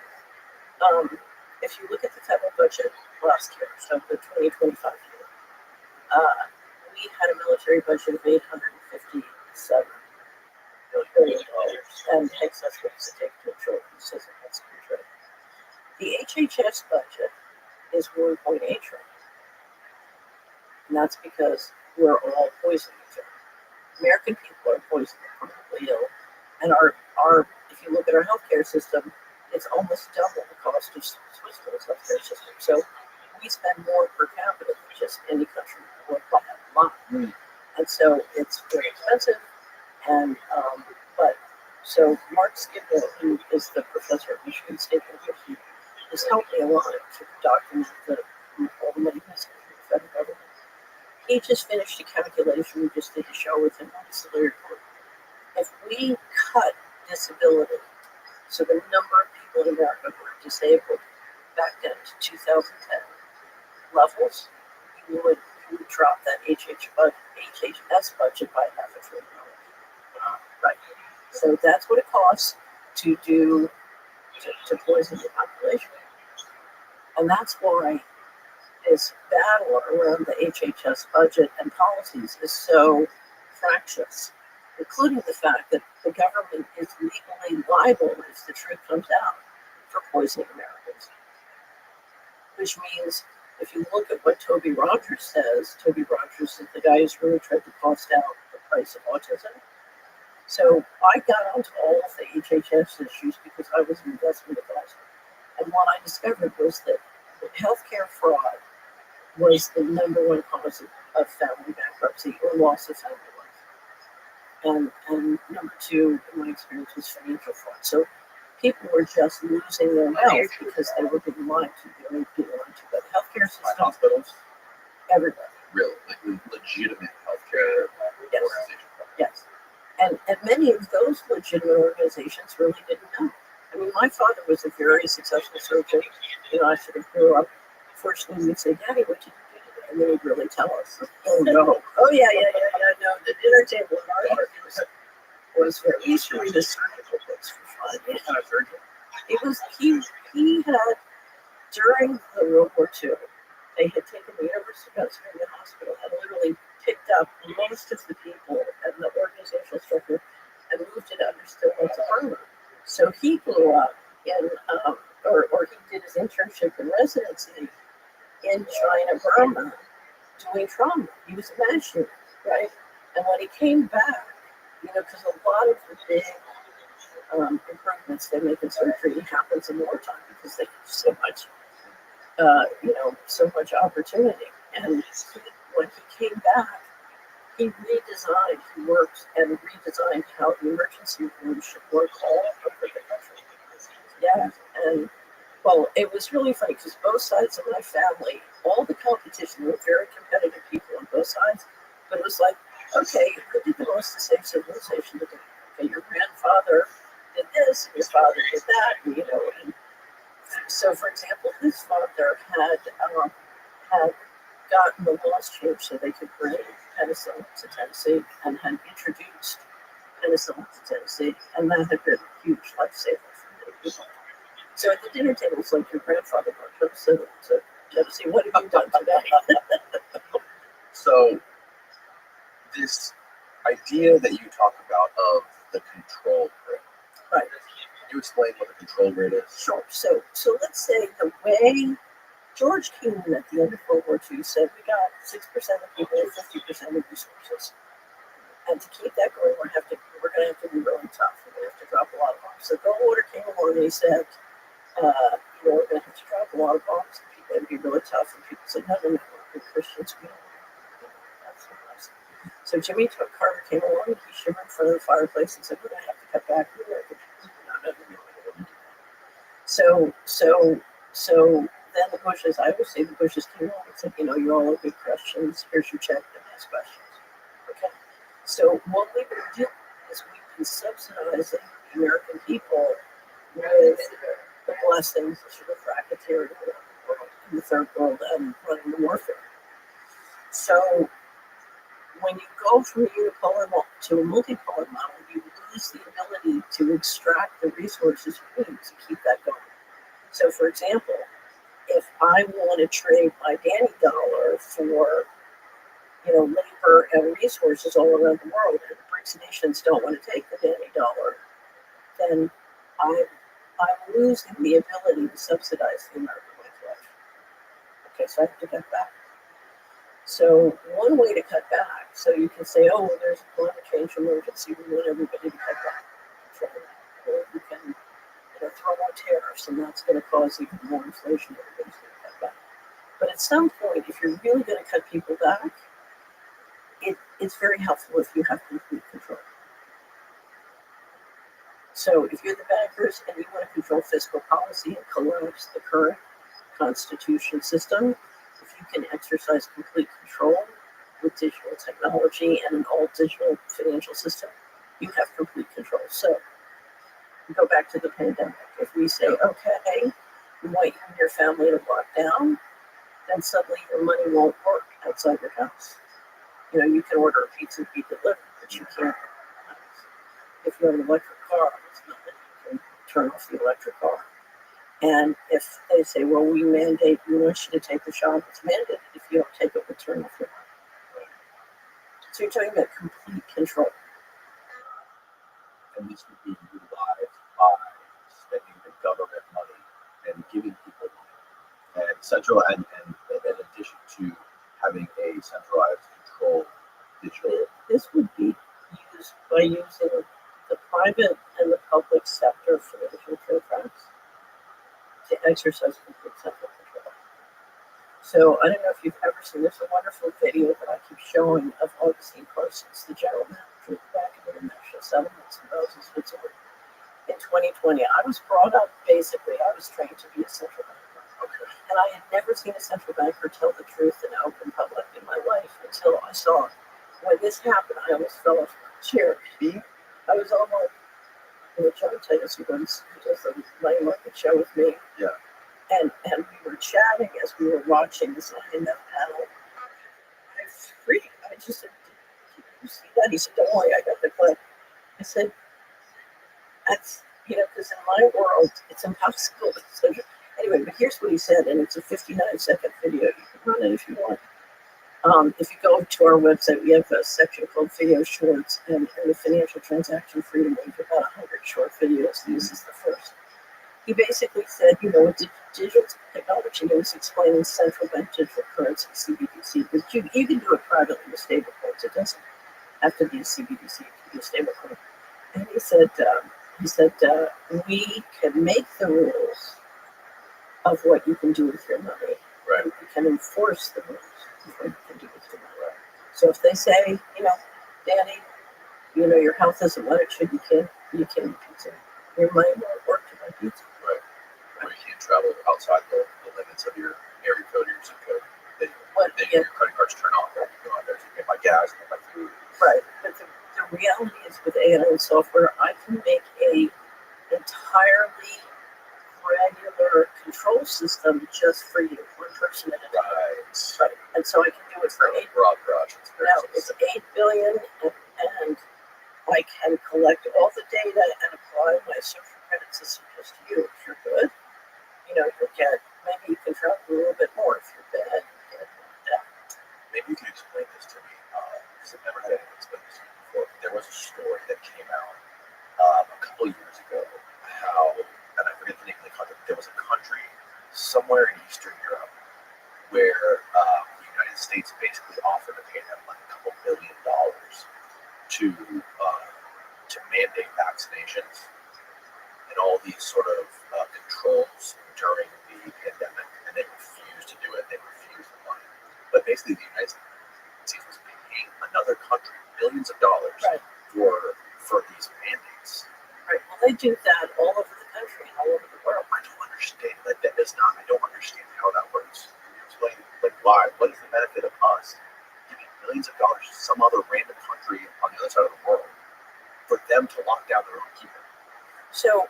If you look at the federal budget last year, so the 2025 year, we had a military budget of $857 billion, and excess was to take control of the system. That's control. The HHS budget is 1.8 trillion, and that's because we're all poisoning each other. American people are poisoned, chronically ill, and our if you look at our healthcare system, it's almost double the cost of Switzerland's healthcare system. So we spend more per capita than just any country worldwide. And so it's very expensive. And so Mark Skidmore, who is the professor at Michigan State University, has helped me a lot to document all the money missing from the federal government. He just finished a calculation. We just did a show with him on disability report. If we cut disability, so the number of people in America who are disabled back down to 2010 levels, you would drop that HHS budget by $500 billion. Right. So that's what it costs to poison the population. And that's why this battle around the HHS budget and policies is so fractious, including the fact that the government is legally liable if the truth comes out for poisoning Americans. Which means, if you look at what Toby Rogers says, Toby Rogers is the guy who's really tried to cost out the price of autism. So I got onto all of the HHS issues because I was an investment advisor. And what I discovered was that healthcare fraud was the number one cause of family bankruptcy or loss of family life. And number two, in my experience, was financial fraud. So people were just losing their health because they were being lied to. They were being lied to by the healthcare By system. hospitals, Everybody. really, like legitimate healthcare Yes. organizations. Yes. And many of those legitimate organizations really didn't know. I mean, my father was a very successful surgeon. You know, I sort of grew up. Fortunately, we'd say, Daddy, what did you do today? And then he'd really tell us. Oh no! Oh, yeah. No, the dinner table in our apartment was where we used to read the surgical books for fun. What kind of surgery? It was, he had, during the World War II, they had taken the University of Pennsylvania Hospital and literally picked up most of the people and the organizational structure and moved it under Stillwell to Burma. So he grew up in, or he did his internship and residency in China, Burma, doing trauma. He was a master, right? And when he came back, you know, because a lot of the big improvements they make in surgery happens in wartime because they have so much, so much opportunity. And when he came back, he worked and redesigned how the emergency room should work all over the country. Yeah, and well, it was really funny because both sides of my family, all the competition were very competitive people on both sides. But it was like, okay, who did the most to save civilization today? Okay, your grandfather did this, and your father did that, and, you know. And so, for example, his father had gotten the laws changed so they could bring penicillin to Tennessee and had introduced penicillin to Tennessee, and that had been a huge lifesaver for many people. So at the dinner table, it's like your grandfather brought penicillin to Tennessee. What have you done today? So this idea that you talk about of the control grid. Right. Can you explain what the control grid is? Sure. So let's say the way George Keenan at the end of World War II said we got 6% of people and 50% of resources. And to keep that going, we're going to have to be really tough. We're going to have to drop a lot of bombs. So Goldwater came along and he said, we're going to have to drop a lot of bombs. And people have to be really tough. And people said, no, we're Christians. We don't want to. That's not us. So Jimmy Carter came along and he shimmered in front of the fireplace and said, we're going to have to cut back. We're going to have to do. So then the Bushes, I always say the Bushes came along and said, you're all good Christians. Here's your check and ask questions. Okay. So what we've been doing is we've been subsidizing the American people with the blessings of sort of racketeering in the third world and running the warfare. So when you go from a unipolar model to a multipolar model, you lose the ability to extract the resources you need to keep that going. So for example, if I want to trade my Danny dollar for labor and resources all around the world, and the BRICS nations don't want to take the Danny dollar, then I'm losing the ability to subsidize the American way of life. Okay, so I have to cut back. So one way to cut back, so you can say, oh, well, there's a climate change emergency, we want everybody to cut back. Or you can throw more tariffs, and that's going to cause even more inflation. Everybody's going to cut back. But at some point, if you're really going to cut people back, it's very helpful if you have complete control. So if you're the bankers and you want to control fiscal policy and collapse the current constitution system, if you can exercise complete control with digital technology and an all-digital financial system, you have complete control. So go back to the pandemic. If we say, okay, we want you and your family to lock down, then suddenly your money won't work outside your house. You can order a pizza to be delivered, but you can't. If you have an electric car, it's not that you can turn off the electric car. And if they say, well, we want you to take the shot, it's mandated. If you don't take it, we'll turn off your car. So you're talking about complete control. And this would be utilized by spending the government money and giving people money. And in addition to having a centralized control digital. This would be used by using the private and the public sector financial contracts to exercise complete central control. So I don't know if you've ever seen, there's a wonderful video that I keep showing of Augustine Parsons, the general manager of the Bank of International Settlements in Basel, Switzerland. in 2020. I was brought up basically. I was trained to be a central banker, Okay. and I had never seen a central banker tell the truth in open public in my life until I saw it. When this happened, I almost fell off the chair. I was almost. John Titus, who does the money market show with me. Yeah. And we were chatting as we were watching this IMF panel. I freaked. I just said, "Did you see that?" He said, "Don't worry, I got the clip." I said, "That's because in my world, it's impossible." So, anyway, but here's what he said, and it's a 59-second video. You can run it if you want. If you go to our website, we have a section called Video Shorts, and in the Financial Transaction Freedom, we have about 100 short videos. This is the first. He basically said, with digital technology, he was explaining central bank digital currency, CBDC, but you can do it privately with stablecoins. It doesn't have to be a CBDC, it can be a stablecoin. And he said, we can make the rules of what you can do with your money. Right. And we can enforce the rules of what you can do with your money. Right. So if they say, Danny, your health isn't what it should, you can't eat pizza. Your money won't work to buy pizza. Right. Or you can't travel outside the limits of your area code or your zip code. Then your credit cards turn off. You go out there to get my gas, get my food. Right. But the reality is with AI and software, I can make a entirely granular control system just for you, one person at a time. Right. And so I can do it for broad brush. It's 8 billion, and I can collect all the data and apply my social credit system just to you. If you're good, you'll get, maybe you can travel a little bit more. If you're bad, you get that. Maybe you can explain this to me, because I've never had anyone explain this to me before. There was a story that came out a couple of years ago, and I forget the name of the country, there was a country somewhere in Eastern Europe where the United States basically offered to pay them like a couple $1 billion to mandate vaccinations and all these sort of controls during the pandemic, and they refused to do it. They refused the money. But basically, the United States was paying another country billions of dollars for these mandates. Right. Well, they do that all over the country and all over the world. I don't understand. I don't understand how that works. Can you explain, why? What is the benefit of us giving millions of dollars to some other random country on the other side of the world for them to lock down their own people? So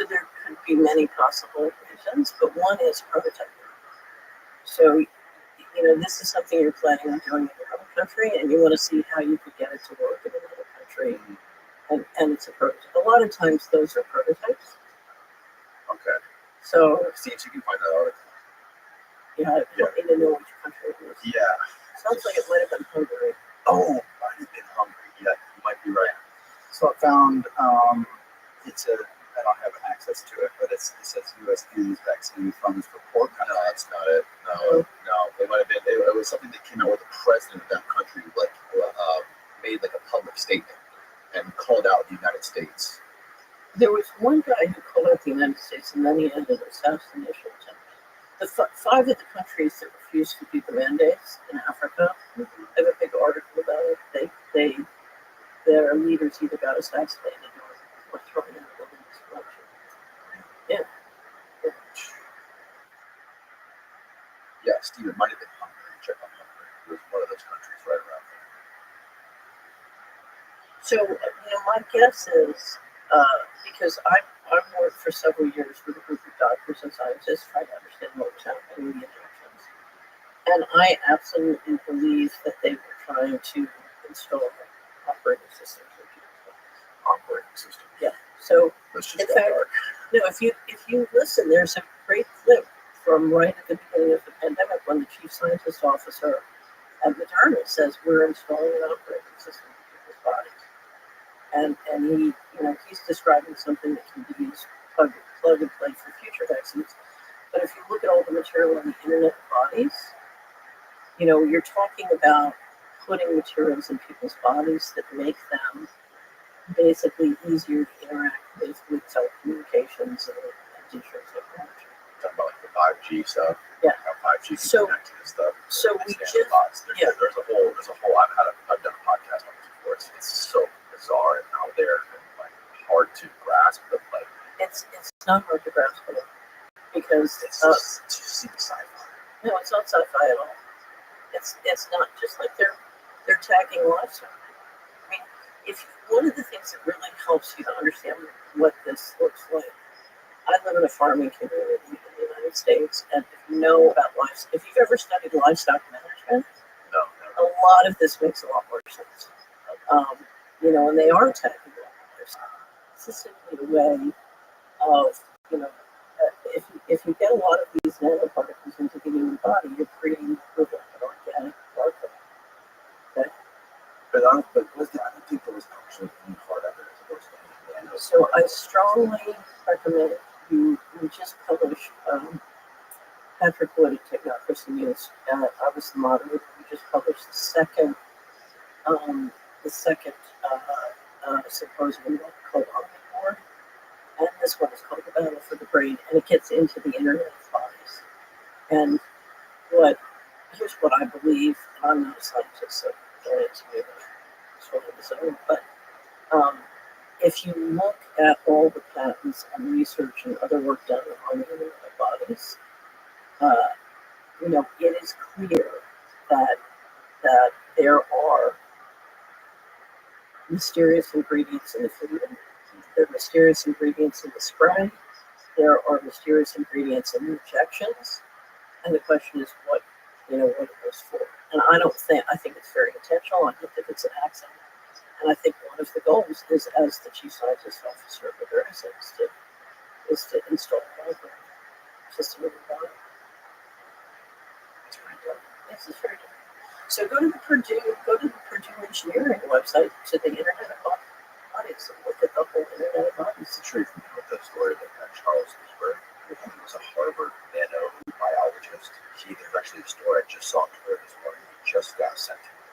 there could be many possible reasons, but one is prototyping. So, this is something you're planning on doing in your own country, and you want to see how you could get it to work in another country. And it's a prototype. A lot of times those are prototypes. Okay. So, see if you can find that article. I don't even know which country it was. Yeah. Sounds like it might have been Hungary. Oh, might have been Hungary. Yeah, you might be right. So I found I don't have access to it, but it says USD's vaccine funds for poor countries. No, that's not it. No. It might have been. It was something that came out where the president of that country made a public statement and called out the United States. There was one guy who called out the United States, and then he ended assassination attempt. The 5 of the countries that refused to do the mandates in Africa, I have a big article about it. Their leaders either got assassinated or thrown out of this election. Yeah, Steve, it might have been Hungary. Check on Hungary. It was one of those countries right around there. So, my guess is, because I've worked for several years with a group of doctors and scientists trying to understand what was happening with the injections. And I absolutely believe that they were trying to install operating systems in people's bodies. Operating system. Yeah. So, Let's just in fact, if you listen, there's a great clip from right at the beginning of the pandemic when the chief scientist officer at Moderna says we're installing an operating system in people's bodies. And he, he's describing something that can be used plug and play for future vaccines. But if you look at all the material on the internet of bodies, you're talking about putting materials in people's bodies that make them basically easier to interact with telecommunications and digital technology. Talking about the 5G stuff. Yeah. How 5G can connect to this stuff. So we just there's a whole. I've done a podcast on this before. It's so bizarre and out there and hard to grasp. grasp the play. It's not hard to grasp at all because It's just seems sci-fi. no, it's not sci-fi at all. It's not just like they're tagging lifestyle. I mean, if one of the things that really helps you to understand what this looks like. I live in a farming community in the United States, and if you know about livestock, if you've ever studied livestock management, No, a lot of this makes a lot more sense. And they are tagging lifestyle. It's just simply a way of, if you get a lot of these nanoparticles into the human body, you're creating equivalent of organic warfare. Okay? but I don't think there was actually any part of it as opposed to any So I strongly recommend you just published Patrick Wood at Technocracy News. I was the moderator. We just published the second symposium called Omnivore, and this one is called The Battle for the Brain, and it gets into the Internet of Bodies. And here's what I believe. I'm not a scientist, so don't answer me but if you look at all the patents and research and other work done on the Internet of Bodies, it is clear that there are mysterious ingredients in the food. There are mysterious ingredients in the spray. There are mysterious ingredients in the injections. And the question is what it goes for. And I think it's very intentional. I don't think it's an accident. And I think one of the goals is, as the chief scientist officer of Moderna is to install a library system in the body. It's pretty dope. Yes, it's very different. So go to the Purdue Engineering website, to the Internet of Bodies, and look at the whole Internet of Bodies. It's true from the story that Charles Duisberg, who was a Harvard nanobiologist. There's actually a story I just saw on Twitter this morning. He just got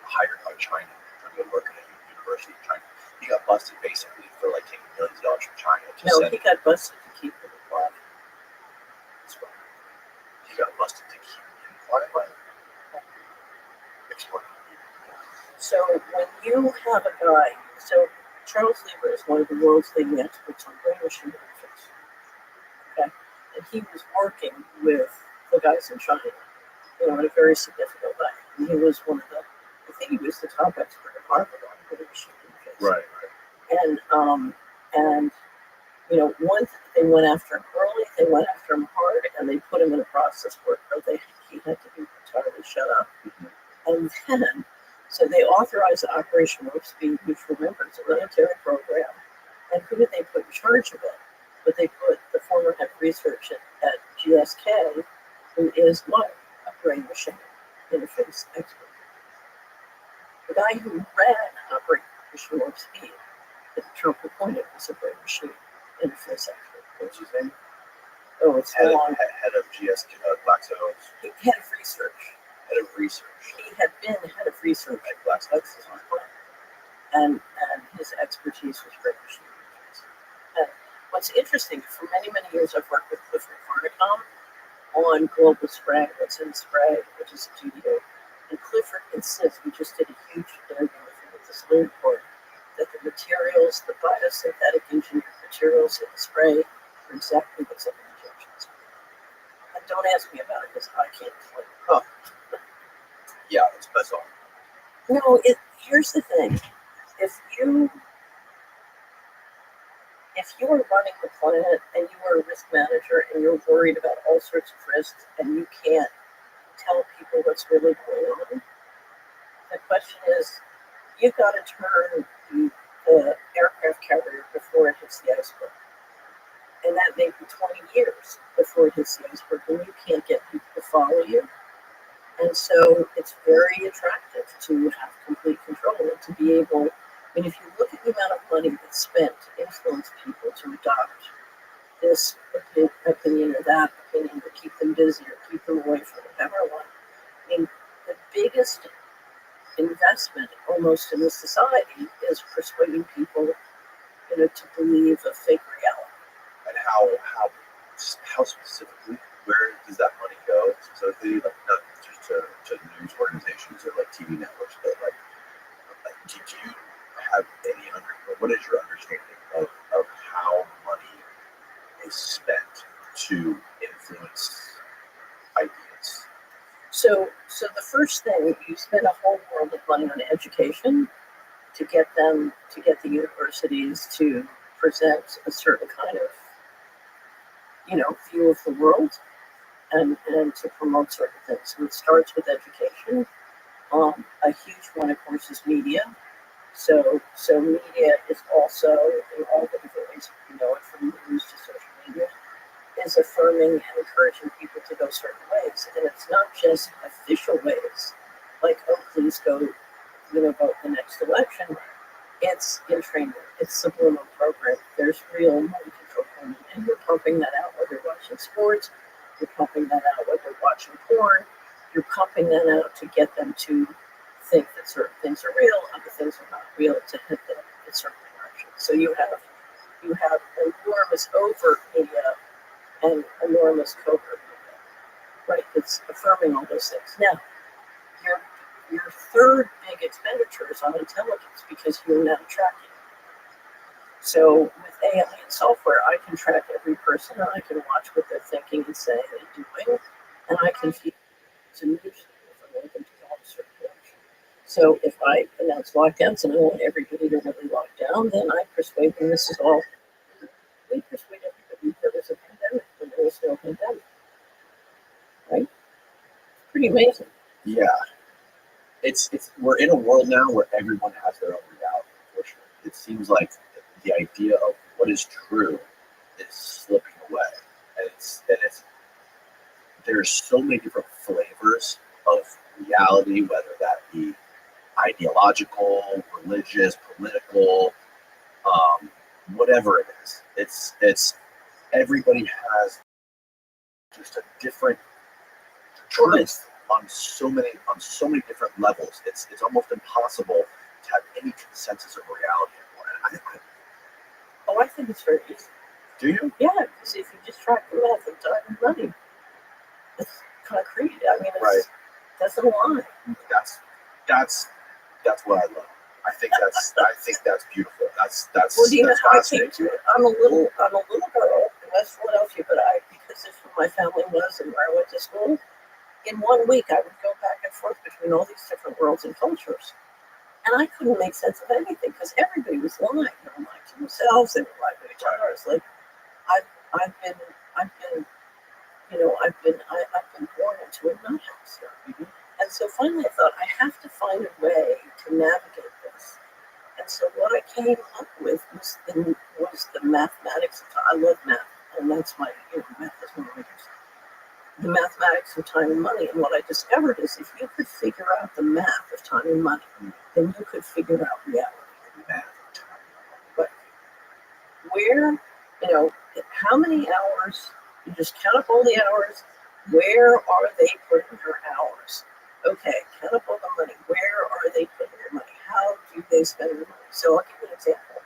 hired by China to go work at a university in China. He got busted basically for like taking millions of dollars from China to No, send. he got busted to keep it alive. That's right. He got busted to keep him quiet. Explain. So when you have a guy, Charles Lieber is one of the world's leading experts on brain machine interface. Okay, and he was working with the guys in China, in a very significant way. And he was I think he was the top expert at Harvard on brain machine interface. Right. Once they went after him early, they went after him hard, and they put him in a process where he had to be entirely shut up. Mm-hmm. And then, so they authorized Operation Warp Speed, which, remember, is a military program. And who did they put in charge of it? But they put the former head of research at GSK, who is what? A brain machine interface expert. The guy who ran Operation Warp Speed that Trump appointed was a brain machine interface expert. What's his name? Oh, it's Head long. of GSK, Glaxo. Head of research. Head of research. He had been head of research At Glaxo. and his expertise was brain machine interface. And what's interesting, for many, many years, I've worked with Clifford Farnicom on global spray, what's in spray, which is a GDO. And Clifford insists, we just did a huge interview with him at this report, that the materials, the biosynthetic engineered materials in the spray are exactly what's in the injections. And don't ask me about it because I can't explain it. Huh. Yeah, it's bizarre. No, here's the thing. If you are running the planet and you are a risk manager and you're worried about all sorts of risks and you can't tell people what's really going on, the question is, you've got to turn the aircraft carrier before it hits the iceberg. And that may be 20 years before it hits the iceberg, and you can't get people to follow you. And so it's very attractive to have complete control and to be able, if you look at the amount of money that's spent to influence people to adopt this opinion or that opinion, to keep them busy or keep them away from the power line, the biggest investment almost in this society is persuading people, to believe a fake reality. And how specifically, where does that money go specifically? Like not just to news organizations or like TV networks, but like do you have any what is your understanding of how So the first thing, you spend a whole world of money on education to get the universities to present a certain kind of, view of the world, and to promote certain things. So it starts with education. A huge one, of course, is media. So media is also, in all the different ways we know it, from news to social media, is affirming and encouraging people to go certain ways. And it's not just official ways, like, oh, please go, vote the next election. It's entrainment. It's subliminal program. There's real mind control going on. And you're pumping that out whether you're watching sports, you're pumping that out whether you're watching porn, you're pumping that out to get them to think that certain things are real, other things are not real, to hit them in certain directions. So you have enormous overt media and enormous covert media. Right? It's affirming all those things. Now, your third big expenditure is on intelligence, because you're now tracking. So with AI and software, I can track every person, and I can watch what they're thinking and saying and doing, and I can feed to news if I want them to go in a certain direction. So if I announce lockdowns and I want everybody to really lock down, then I persuade them this is all. We persuade everybody there was a pandemic when there was no pandemic. Right? Pretty amazing. Yeah. It's we're in a world now where everyone has their own reality, unfortunately. It seems like the idea of what is true is slipping away. And it's there's so many different flavors of reality, whether that be ideological, religious, political, whatever it is. It's everybody has just a different truth on so many different levels. It's almost impossible to have any consensus of reality anymore. I think it's very easy. Do you? Yeah, because if you just track the math of time and money, it's concrete. I mean, it doesn't lie. That's what I love. I think that's beautiful. That's well, do you know that's how I came to it? I'm a little girl in West Philadelphia, but because of who my family was and where I went to school, in 1 week I would go back and forth between all these different worlds and cultures. And I couldn't make sense of anything because everybody was lying. They were lying to themselves, they were lying to each other. It's like I've been born into a nut house here. Mm-hmm. And so finally I thought I have to find a way to navigate this. And so what I came up with was the mathematics. I love math, and that's my math is one of my interests. The mathematics of time and money. And what I discovered is if you could figure out the math of time and money, then you could figure out reality. But where, how many hours, you just count up all the hours, where are they putting their hours? Okay, count up all the money, where are they putting their money? How do they spend their money? So I'll give you an example.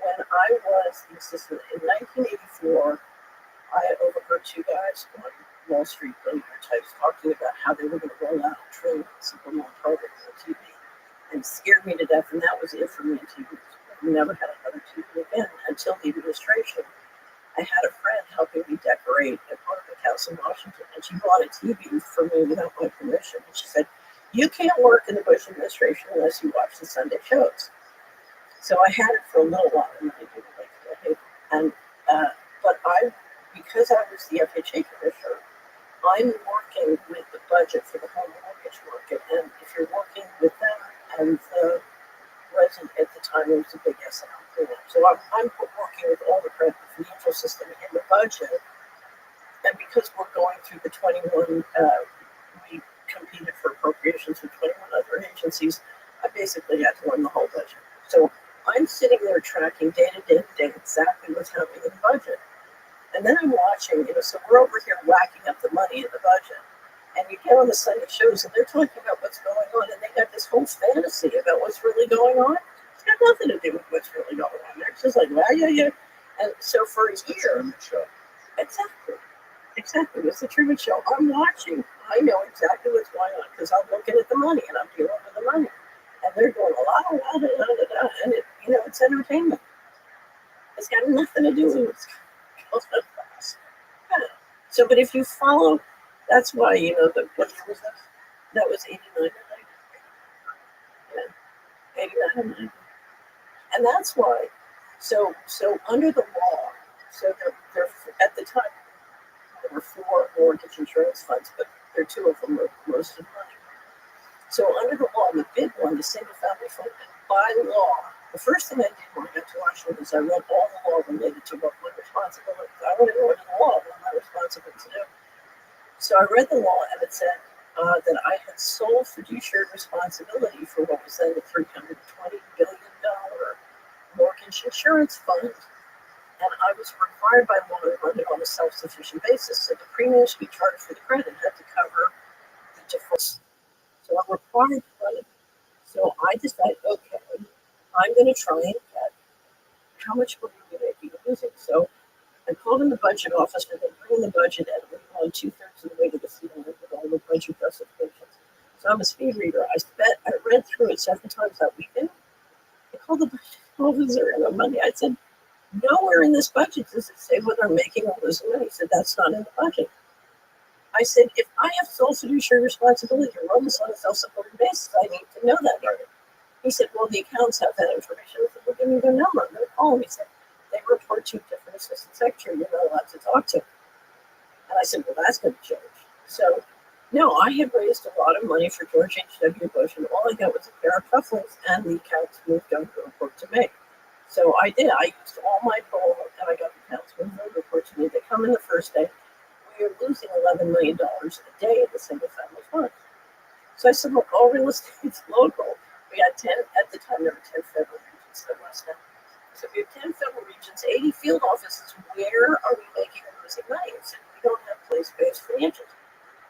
When I was the assistant in 1984, I overheard two guys on Wall Street billionaire types talking about how they were going to roll out a trillion subliminal programs on TV. And it scared me to death, and that was it for me on TV. We never had another TV again until the administration. I had a friend helping me decorate a apartment house in Washington, and she bought a TV for me without my permission. And she said, "You can't work in the Bush administration unless you watch the Sunday shows." So I had it for a little while, and I didn't like it. And because I was the FHA commissioner, I'm working with the budget for the home mortgage market, and if you're working with them and the resident at the time, it was a big S&L cleanup. So I'm working with all the financial system in the budget, and because we're going through the 21, we competed for appropriations with 21 other agencies. I basically had to run the whole budget. So I'm sitting there tracking day to day exactly what's happening in the budget. And then I'm watching, so we're over here whacking up the money in the budget. And you get on the Sunday shows and they're talking about what's going on, and they got this whole fantasy about what's really going on. It's got nothing to do with what's really going on. They're just like, well, yeah. And so for a year, exactly. It's the Truman Show. I'm watching. I know exactly what's going on because I'm looking at the money and I'm dealing with the money. And they're going la la da da da, and it's entertainment. It's got nothing to do with what's going on. So, but if you follow That's why, you know, What year was that? that was 89 yeah, 89 and 90. And that's why, so under the law, so there at the time, there were 4 mortgage insurance funds, but there are 2 of them were most of the money. So under the law, the big one, the single family fund, by law, the first thing I did when I got to Washington is I read all the law related to what my responsibility. I wanted to know the law, what am I responsible to do. So I read the law, and it said that I had sole fiduciary responsibility for what was then the $320 billion mortgage insurance fund. And I was required by law to run it on a self-sufficient basis. So the premiums we charged for the credit had to cover the default. So I'm required to run it. So I decided, okay, I'm going to try and get how much money we may be losing. So I called in the budget office, and they bring in the budget, and we're on 2/3 of the way to the ceiling with all the budget justifications. So I'm a speed reader. I read through it 7 times that weekend. I called the budget officer on Monday. I said, nowhere in this budget does it say whether I'm making or losing money. He said, that's not in the budget. I said, if I have sole fiduciary responsibility to run this on a self-supporting basis, I need to know that. He said, well, the accounts have that information. I said, well, give me their number. And they're calling me. He said, they report to different assistant secretary. You're not allowed to talk to. And I said, well, that's going to change. So, no, I had raised a lot of money for George H.W. Bush, and all I got was a pair of cufflinks, and the accounts moved over to report to me. So I did. I used all my poll, and I got the accounts moved over to report to me. They come in the first day. We are losing $11 million a day in the single family fund. So I said, look, all real estate's local. We had 10, at the time, there were 10 federal regions, there was now. So we have 10 federal regions, 80 field offices. Where are we making and losing money? I said, we don't have place-based financials.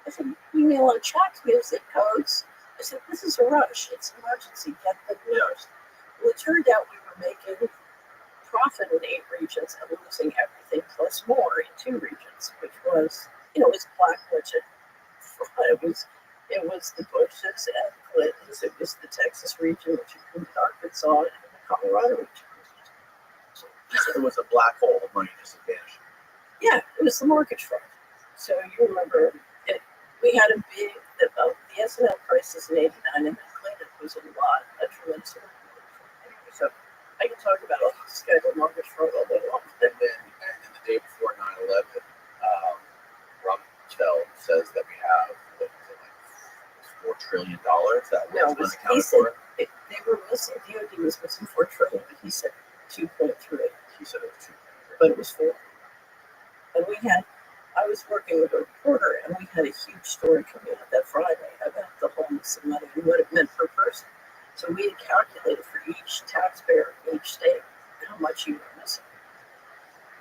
I said, we mail out checks, we have zip codes. I said, this is a rush. It's an emergency. Get the numbers. Well, it turned out we were making profit in 8 regions and losing everything plus more in 2 regions, which was, you know, it was black budget. It was the Bushes and Clintons. It was the Texas region, which included Arkansas, and the Colorado region. So it was a black hole of money just vanished. Yeah, it was the mortgage fraud. So you remember, we had a big, the S&L crisis in '89, and then Clinton was a tremendous amount of mortgage fraud. Anyway, so I can talk about all this kind of mortgage fraud all day long. And then the day before 9/11, Rothschild says that we have $4 trillion that No, was he unaccounted said for. they were missing, DOD was missing $4 trillion, but he said 2.3. He said it was 2. But it was 4. And I was working with a reporter, and we had a huge story coming out that Friday about the whole missing money and what it meant per person. So we had calculated for each taxpayer in each state how much you were missing.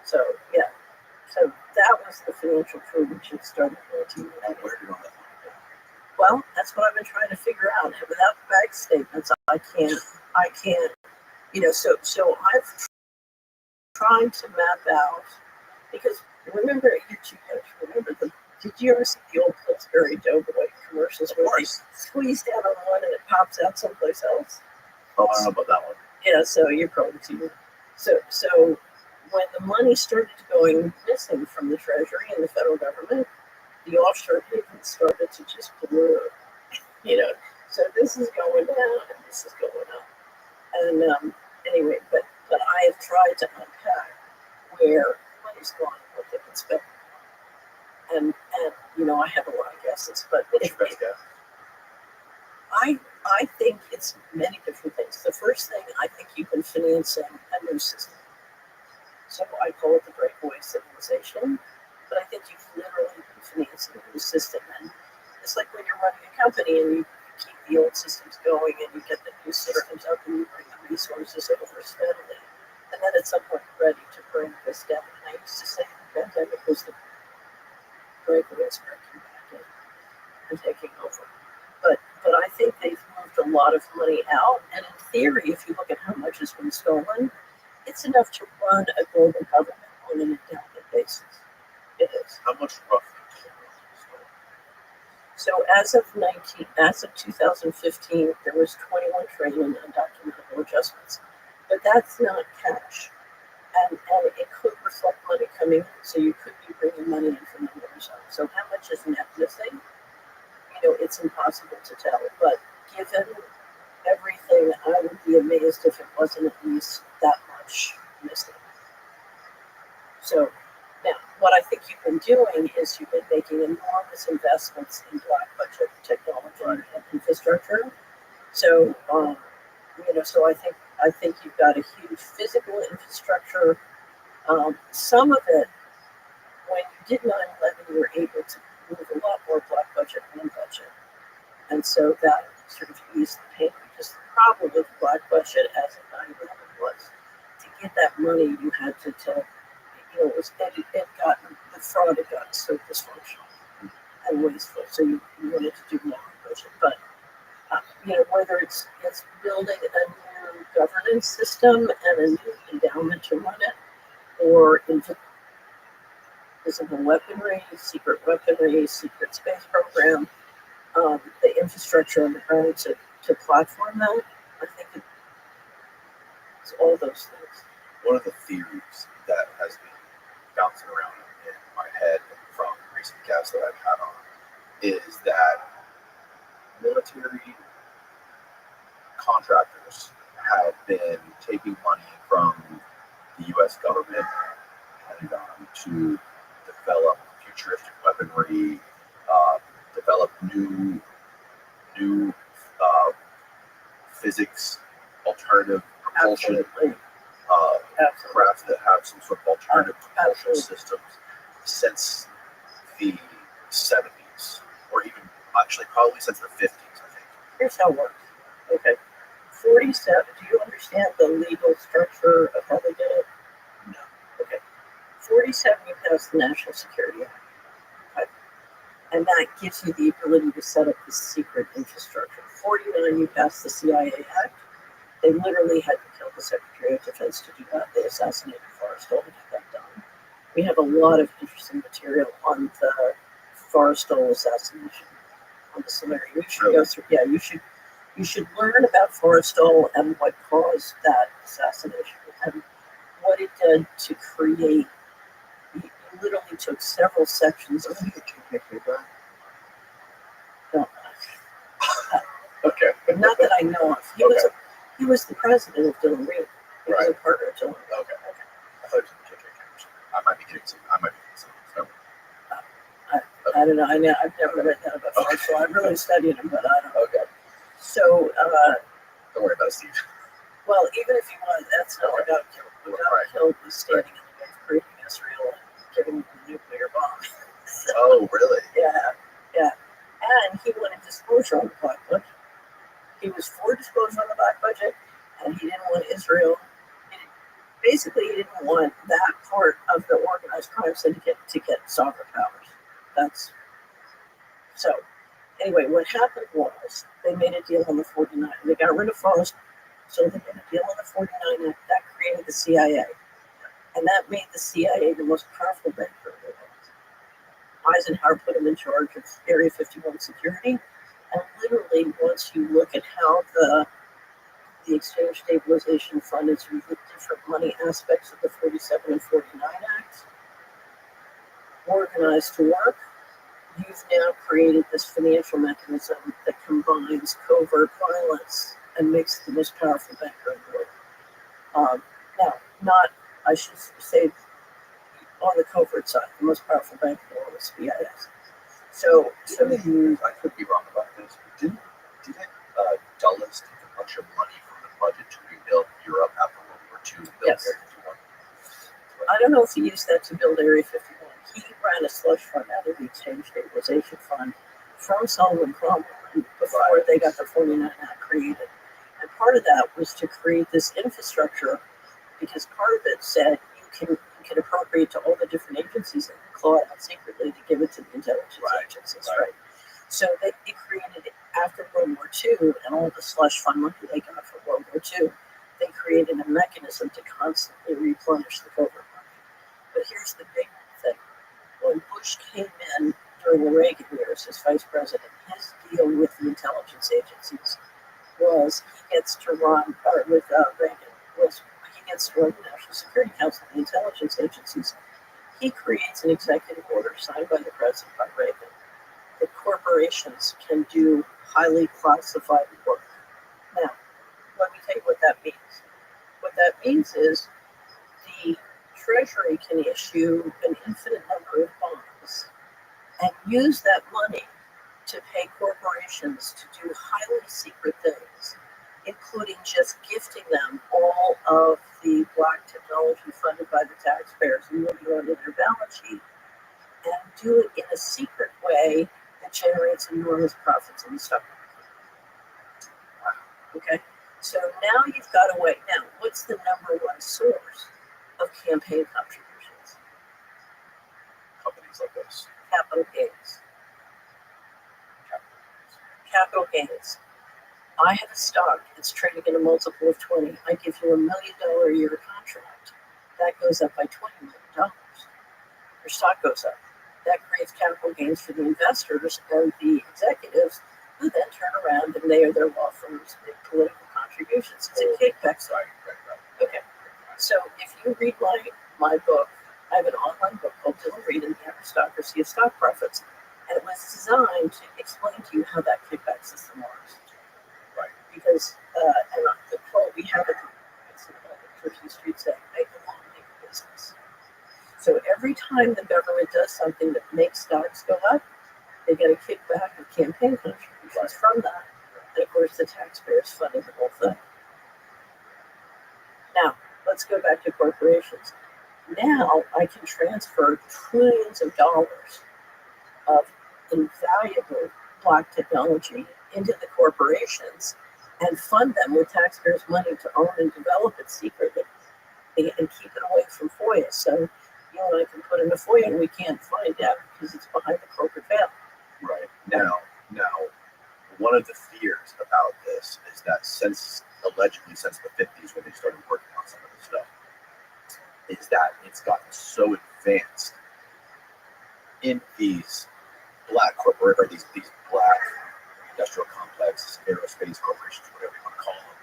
So, yeah. So that was the financial fraud which had started in 1990. Where did all that money go? Well, that's what I've been trying to figure out. And without the bank statements, I can't, you know, so I've tried to map out, because remember, did you ever see the old Pillsbury Doughboy commercials where they squeeze down on one and it pops out someplace else? Oh, I don't know about that one. Yeah, so you're probably too. So when the money started going missing from the Treasury and the federal government, the offshore havens started to just blur. You know, so this is going down and this is going up. And anyway, but I have tried to unpack where money's gone and what they've been spending. And you know, I have a lot of guesses, but What's your best guess? I think it's many different things. The first thing, I think you've been financing a new system. So I call it the breakaway civilization, but I think you've literally been financing a new system. And it's like when you're running a company and you keep the old systems going and you get the new systems up and you bring the resources over steadily. And then at some point you're ready to bring this down. And I used to say the pandemic was the breakaways breaking back in and taking over. But I think they've moved a lot of money out. And in theory, if you look at how much has been stolen, it's enough to run a global government on an indefinite basis. It is. How much roughly? So as of 2015, there was 21 trillion in undocumentable adjustments, but that's not cash. and it could reflect money coming in, so you could be bringing money in from the other side. So how much is net missing? It's impossible to tell. But given everything, I would be amazed if it wasn't at least that much missing. So now, what I think you've been doing is you've been making enormous investments in black budget technology and infrastructure. So, so I think you've got a huge physical infrastructure. Some of it, when you did 9/11, you were able to move a lot more black budget on budget, and so that sort of eased the pain. Because the problem with black budget, as in 9/11, was to get that money, you had to tell. The fraud had gotten so dysfunctional and wasteful, so you wanted to do more budget. But whether it's building a new governance system and a new endowment to run it, or invisible weaponry, secret space program, the infrastructure on the ground to platform that, I think it's all those things. One of the theories that has been bouncing around in my head from recent guests that I've had on is that military contractors have been taking money from the U.S. government and to develop futuristic weaponry, develop new physics, alternative propulsion. Absolutely. Crafts that have some sort of alternative propulsion systems since the 70s, or even actually probably since the 50s, I think. Here's how it works. Okay. 47, do you understand the legal structure of how they did it? No. Okay. 47, you passed the National Security Act. Okay. And that gives you the ability to set up the secret infrastructure. 49, you passed the CIA Act. They literally had to kill the Secretary of Defense to do that. They assassinated Forrestal to get that done. We have a lot of interesting material on the Forrestal assassination, on the Solari. You should go through. Yeah, you should learn about Forrestal and what caused that assassination and what it did to create. He literally took several sections of the Okay. Not that I know of. He was the president of Dillon Reed. He was a partner of Dillon Reed. Okay. I thought it was KKK. I might be getting some. I don't know. I've never read that about Forrestal. I've really studied him, but I don't know. Okay. So, Don't worry about it, Steve. well, even if he was, that's not what got killed. What got killed was standing in the way of creating Israel and giving them a nuclear bomb. So, Oh, really? yeah. And he wanted disclosure on the black budget. He was for disclosure on the black budget, and he didn't want Israel. Basically, he didn't want that part of the organized crime syndicate to get sovereign powers. That's so. Anyway, what happened was they made a deal on the 49. They got rid of Forrest, so they made a deal on the 49 Act that created the CIA, and that made the CIA the most powerful banker in the world. Eisenhower put him in charge of Area 51 security, and literally, once you look at how the Exchange Stabilization Fund is using different money aspects of the 47 and 49 Acts organized to work, you've now created this financial mechanism that combines covert violence and makes the most powerful banker in the world. I should say, on the covert side, the most powerful bank in the world is BIS. So I could be wrong about this. Didn't Dulles take a bunch of money from the budget to rebuild Europe after World War II? Yes. I don't know if he used that to build Area 51. He ran a slush fund out of the Exchange Stabilization Fund from Sullivan Cromwell before they got the 49 Act created. And part of that was to create this infrastructure, because part of it said you can appropriate to all the different agencies and claw it out secretly to give it to the intelligence agencies, right? So they created it after World War II and all the slush fund money they got from World War II. They created a mechanism to constantly replenish the covert money. But here's the big thing. When Bush came in during the Reagan years as vice president, his deal with the intelligence agencies was he gets to run, or with Reagan, was he gets to run the National Security Council. creates an executive order signed by the president, by Reagan, that corporations can do highly classified work. Now, let me tell you what that means. What that means is the Treasury can issue an infinite number of bonds and use that money to pay corporations to do highly secret things, including just gifting them all of the black technology funded by the taxpayers and moving it onto their balance sheet, and do it in a secret way that generates enormous profits in the stock market. Okay? So now you've got a way. Now, what's the number one source of campaign contributions? Companies like this. Capital gains. Capital gains. I have a stock that's trading at a multiple of 20. I give you $1 million a year contract. That goes up by $20 million. Your stock goes up. That creates capital gains for the investors and the executives, who then turn around and they or their law firms make political contributions. It's a kickback site. Okay. So if you read my book, I have an online book called Dylan Read and the Aristocracy of Stock Profits. And it was designed to explain to you how that kickback system works. Right. Because, and the quote we have at the Church Street saying, make a law, make a business. So every time the government does something that makes stocks go up, they get a kickback of campaign contributions from that. And of course, the taxpayers funding the whole thing. Now, let's go back to corporations. Now I can transfer trillions of dollars of invaluable black technology into the corporations and fund them with taxpayers' money to own and develop it secretly and keep it away from FOIA. So you and I can put in a FOIA and we can't find out because it's behind the corporate veil. Right. Now, one of the fears about this is that allegedly since the 50s when they started working on some of this stuff, is that it's gotten so advanced in these black corporate or these black industrial complex, aerospace corporations, whatever you want to call them,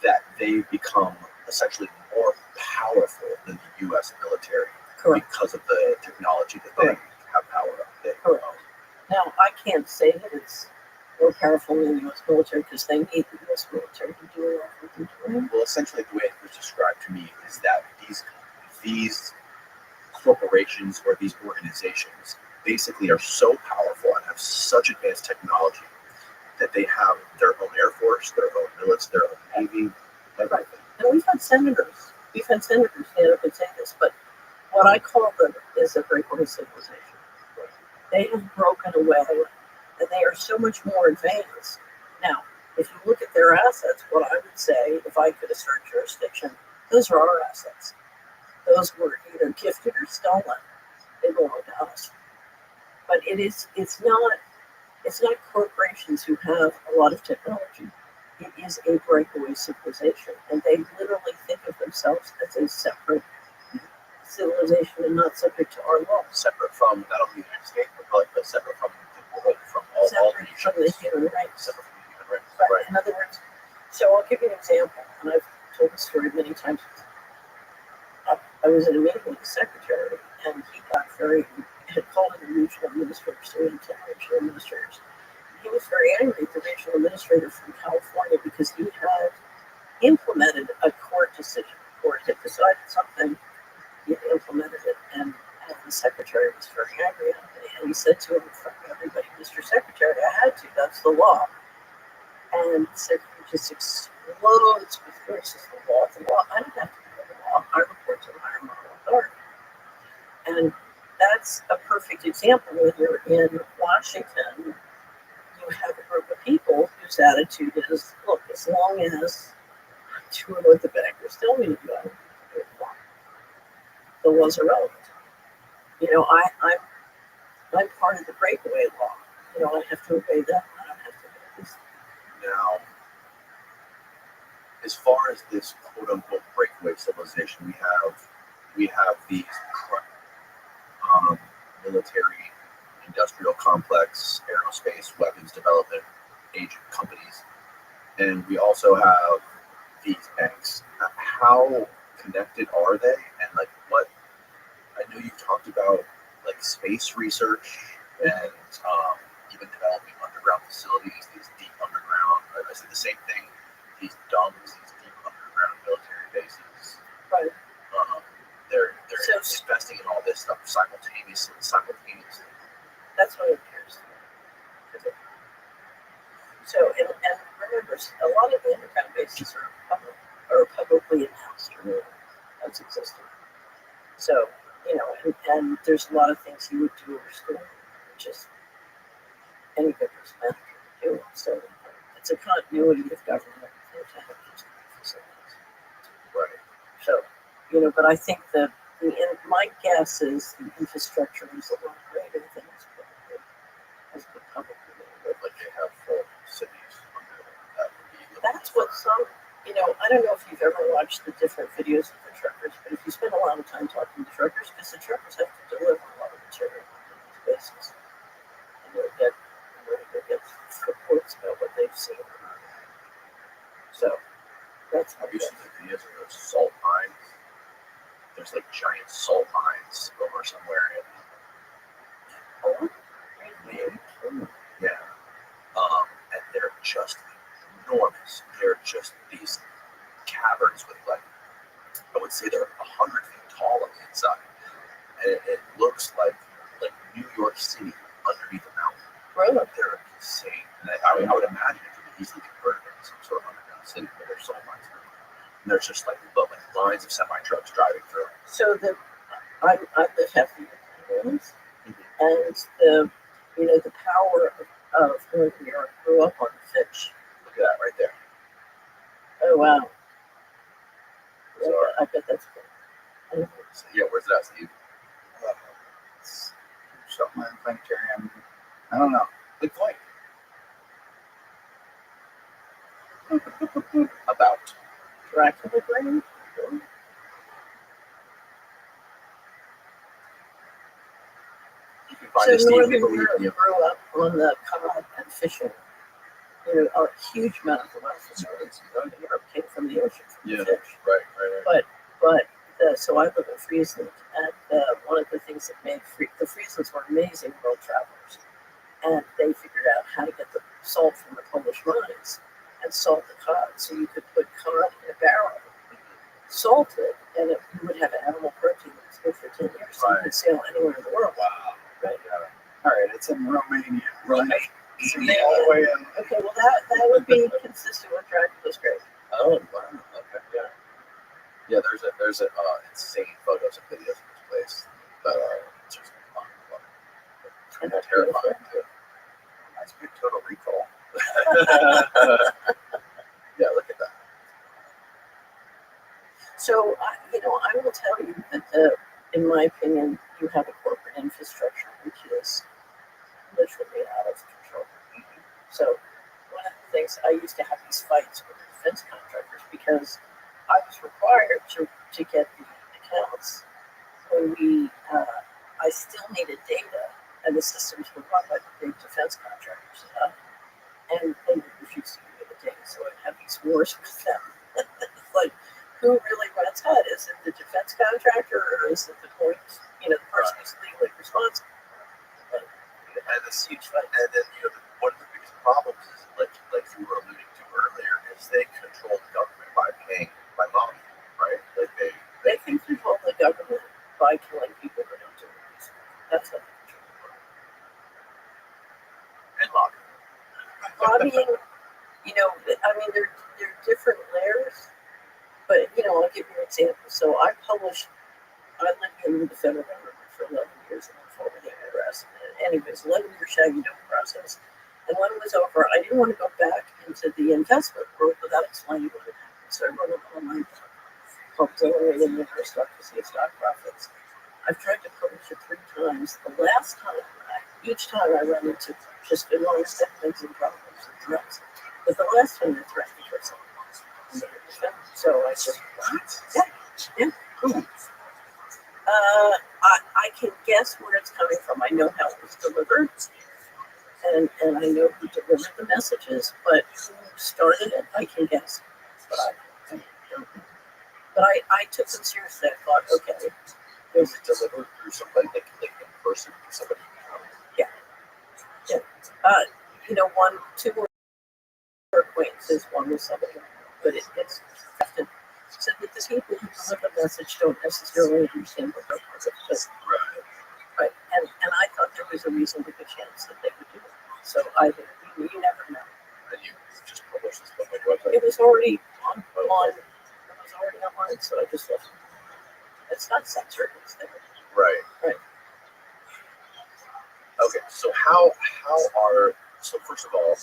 that they've become essentially more powerful than the U.S. military. Correct. Because of the technology that they have power of. Correct. Now, I can't say that it's more powerful than the U.S. military because they need the U.S. military to do what they're doing. Well, essentially, the way it was described to me is that these corporations or these organizations basically are so powerful and have such advanced technology that they have their own Air Force, their own military, their own Navy, everything. And we've had senators stand up and say this, but what I call them is a breakaway civilization. They have broken away, and they are so much more advanced. Now, if you look at their assets, what I would say, if I could assert jurisdiction, those are our assets. Those were either gifted or stolen. They belong to us. But it's not corporations who have a lot of technology. It is a breakaway civilization, and they literally think of themselves as a separate civilization and not subject to our laws. Separate from not only the United States, but separate from the world, from all separate from the human rights. Separate from the human rights. Right. In other words, so I'll give you an example, and I've told this story many times. I was in a meeting with the secretary, and he had called in the regional administrators, so we had 10 regional administrators. He was very angry at the regional administrator from California because he had implemented a court decision. The court had decided something, he had implemented it, and the secretary was very angry at me. And he said to him in front of everybody, Mr. Secretary, I had to, that's the law. And the secretary just explodes with this is the law. The law, I don't have to do the law. I report to the higher moral authority. And that's a perfect example when you're in Washington. You have a group of people whose attitude is, look, as long as I'm doing what the bankers tell me to do, the laws are relevant. I'm part of the breakaway law. I have to obey that. I don't have to obey this. Now, as far as this quote unquote breakaway civilization, we have these military, industrial complex, aerospace, weapons development agent companies, and we also have these banks. How connected are they? And what? I know you've talked about like space research and even developing underground facilities, these deep underground. I said the same thing. These DUMBs, these deep underground military bases. Right. They're So- investing in all this stuff simultaneously. That's what it appears to me. So, and remember, a lot of the underground bases are publicly announced or as existing. So, and there's a lot of things you would do over school, which is any good person do. So, it's a continuity of government to have these facilities. Right. So, but I think my guess is the infrastructure is a lot greater than has been publicly made. Like they have full cities under that. That's what some, I don't know if you've ever watched the different videos of the truckers, but if you spend a lot of time talking to truckers, because the truckers have to deliver a lot of material on these bases, and they get reports about what they've seen. So that's how Have you seen the videos of those salt mines? There's like giant salt mines over somewhere in yeah. And they're just enormous. They're just these caverns with like, I would say they're 100 feet tall on the inside. And it looks like New York City underneath a mountain. Really? They're insane. And I would imagine it could be easily converted into some sort of underground city where there's salt mines. And there's just like lines of semi-trucks driving through. So I live half the year in and the power of North New York grew up on Fitch. Look at that right there. Oh wow! So, I bet that's cool. so yeah, where's that, Steve? Something in the planetarium. I don't know. Good point. About. Dracula brain. You can find So this, Steve. Northern We believe Europe in you. grew up on the cod and fishing. A huge amount of the wealth in Northern Europe came from the ocean, from Yeah. the fish. Right. But so I live in Friesland, and one of the things that made the Frieslands were amazing world travelers, and they figured out how to get the salt from the Polish mines and salt the cod, so you could put cod in a barrel, salt it, and you would have animal protein that was good for 10 years. So you could sail anywhere in the world. Wow. Right. All right, it's in Romania. Right. It's all the way in. Okay, well that would be consistent with Dracula's grave. Oh, wow. Okay. Yeah. Yeah. There's insane photos and videos of this place that are just And that's terrifying beautiful. too. Nice big Total Recall. Yeah. Look at that. So I will tell you that in my opinion, you have a corporate infrastructure which is literally out of control. So one of the things I used to have these fights with the defense contractors because I was required to get the accounts when I still needed data, and the systems were run by the big defense contractors, and they would refuse to give me the data, so I'd have these wars with them. Like, who really runs HUD? Is it the defense contractor, or is it the the person who's legally responsible? And this huge fight. And then one of the biggest problems is like you were alluding to earlier is they control the government by lobbying, right? Like They can control the government by killing people who don't do it. That's how they control the government. and lobbying. Lobbying, there are different layers, but I'll give you an example. So I lived in the federal government for 11 years and then forwarded the IRS. Anyways, 11 years shaggy dog process. And when it was over, I didn't want to go back into the investment world without explaining what had happened. So I wrote an online blog called Generating the Aristocracy of Stock Profits. I've tried to publish it 3 times. The last time, each time I run into just enormous things and problems and threats. But the last time they threatened me with something. So I just, yeah, cool. I can guess where it's coming from. I know how it was delivered, and I know who delivered the messages, but who started it, I can guess. But I don't know. But I took them seriously. I thought, okay, Was it delivered through somebody like in person? Somebody. Two acquaintances, one was somebody, but it's often said that the people who deliver the message don't necessarily understand what they're just right. And I thought there was a reasonably good chance that they would do it. So you never know. And you just published this book on your website. It was already online. So I just left it. It's not censored. It's there. Right. Right. Okay. So so first of all,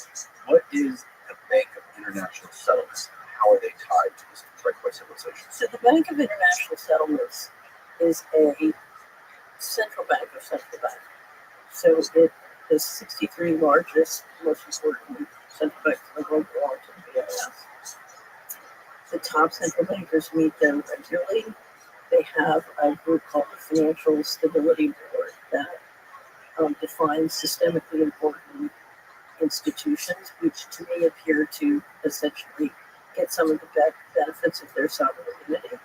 what is the Bank of International Settlements? How are they tied to this Detroit civilization? So the Bank of International Settlements is a central bank of central bank. So it the 63 largest, most important central banks in the world belong to the BIS. The top central bankers meet them regularly. They have a group called the Financial Stability Board that defines systemically important institutions, which to me appear to essentially get some of the benefits of their sovereign immunity.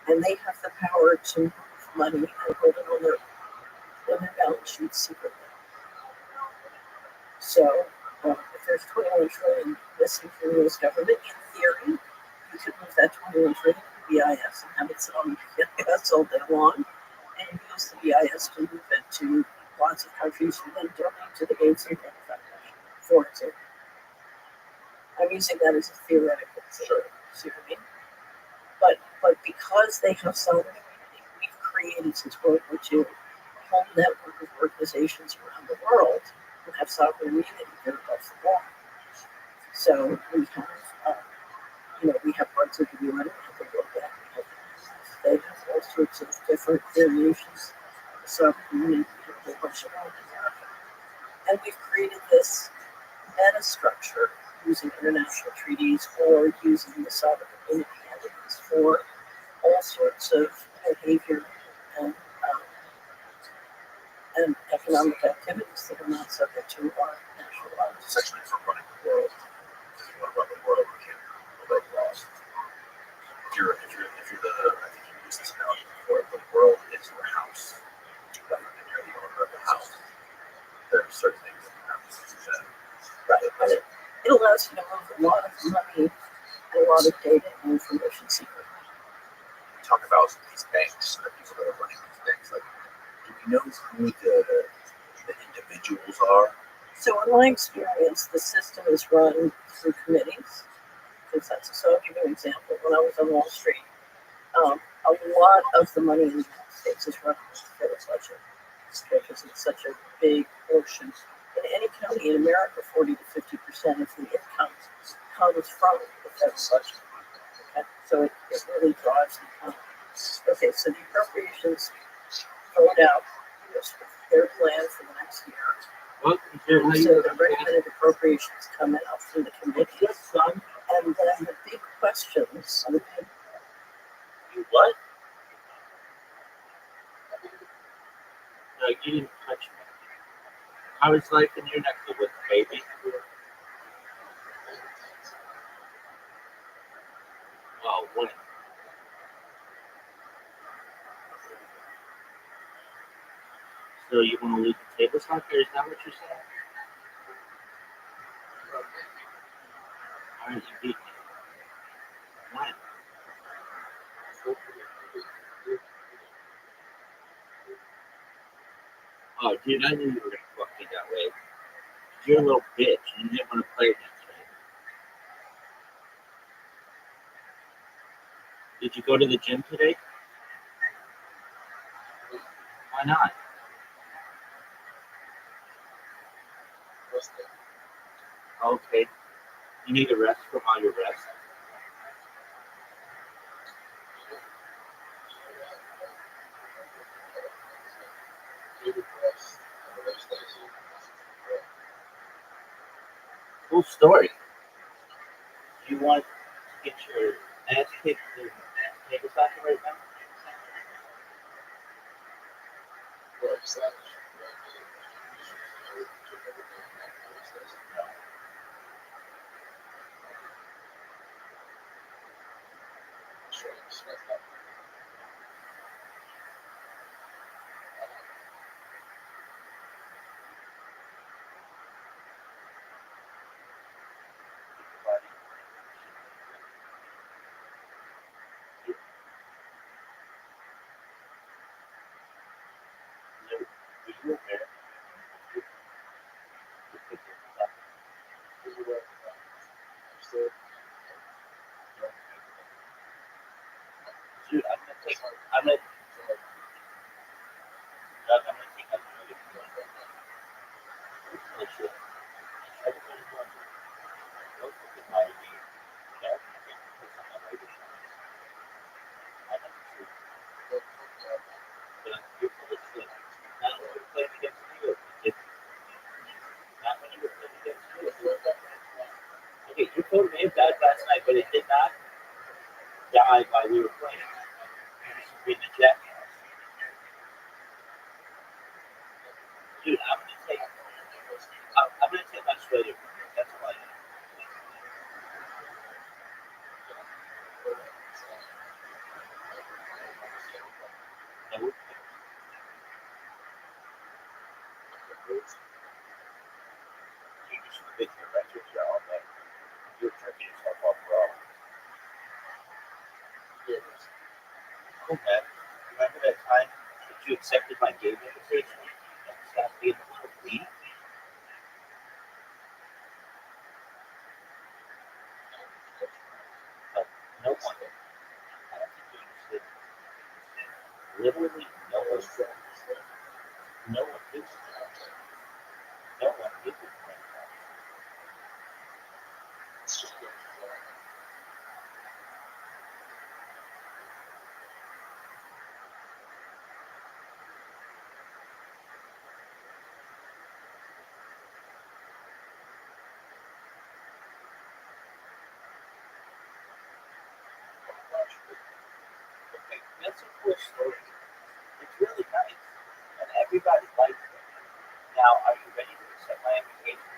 And they have the power to move money and hold it on their balance sheet secretly. So if there's 21 trillion missing from the US government, in theory, you could move that 21 trillion to the BIS and have it sit on the BIS all day long and use the BIS to move it to lots of countries who then donate to the Gates and Bill Foundation, for example. I'm using that as a theoretical theory, see what I mean? But because they have sovereign immunity, we've created since World War II a whole network of organizations around the world who have sovereign immunity. They're above the law. So we have parts of the UN, we have the World Bank, they have all sorts of different variations of sovereign immunity. We have a whole bunch of them in America. And we've created this meta structure using international treaties or using the sovereign immunity entities for all sorts of behavior and economic activities that are not subject to our national laws. Essentially, for running the world. If you want to run the world, you can't obey laws. If you're I think you used this analogy before, the world is your house. And you're the owner of the house. There are certain things that you have to do that. Right. And it allows you to move a lot of money and a lot of data and information secretly. We talk about these banks and the people that are running these banks. Like, do we know who the individuals are? So in my experience, the system is run through committees. So I'll give you an example. When I was on Wall Street, a lot of the money in the United States is run through the federal budget because it's such a big portion. In any county in America, 40 to 50% of the income comes from the federal budget. Okay? So it really drives the economy. Okay, so the appropriations vote out their plan for the next year. So the recommended appropriations come out from the committee. And then the big questions. You what? No, you didn't touch me. How is life in your neck of the woods, baby? Oh, what? So you want to lose the table soccer? Is that what you're saying? Why did you beat me? When? Oh, dude, I knew you were going to fuck me that way. You're a little bitch. You didn't want to play next time. Did you go to the gym today? Why not? Okay. You need a rest from all your rest. Cool story. You want to get your ass kicked in table soccer right now? I'm gonna, Doug, I'm gonna take my food if you want to. Holy shit. Everybody's going to go fucking hide me. Yeah, I can't put something on my vision. I know the truth. But you're full of shit. Not when you're playing against you. Not when you were playing against you. Okay, your phone may have died last night, but it did not die while we were playing. You should be in the chat. Dude, I'm gonna take my sweater. That's why. I would. You should have been here, right? You're all day. You're jerking yourself off, bro. Cool, man. Remember that time that you accepted my game invitation and stopped being a little weak? But no one, I don't think you understood. Literally, no one did. No one did. No one did it. Okay, that's a cool story. It's really nice. And everybody likes it. Now, are you ready to accept my invitation?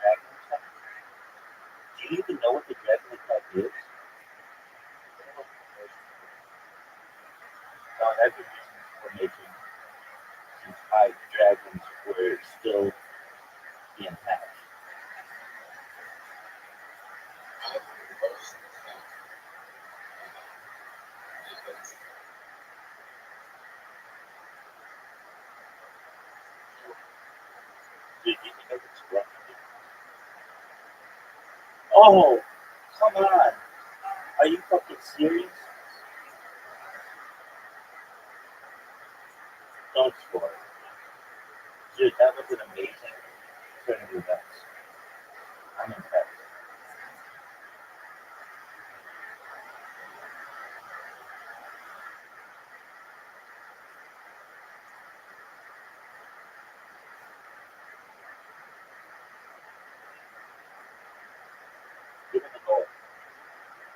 Dragon Club? Do you even know what the Dragon Club is? No, that's a for making since five dragons were still being hatched. Did you think I could scrap it? Oh, come on. Are you fucking serious? Don't score it. Dude, that was an amazing turn of events. I'm impressed. Give him a goal.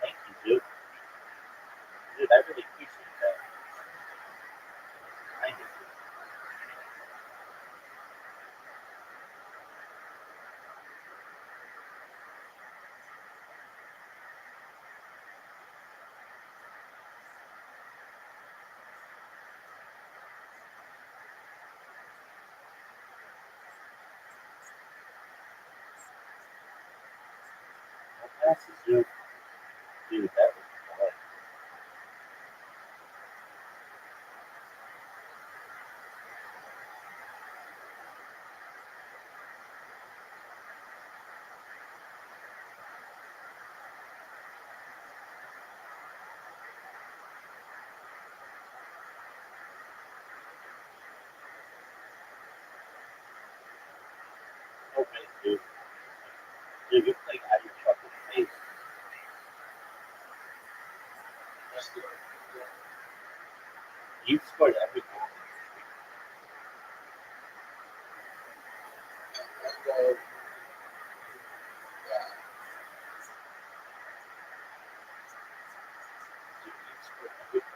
Thank you, dude. Dude, I really appreciate that. Thank you. What passes, dude? Dude, that was fun. Okay, dude. Dude, you're playing out of your fucking face. You've scored every goal. Dude, you've scored every goal.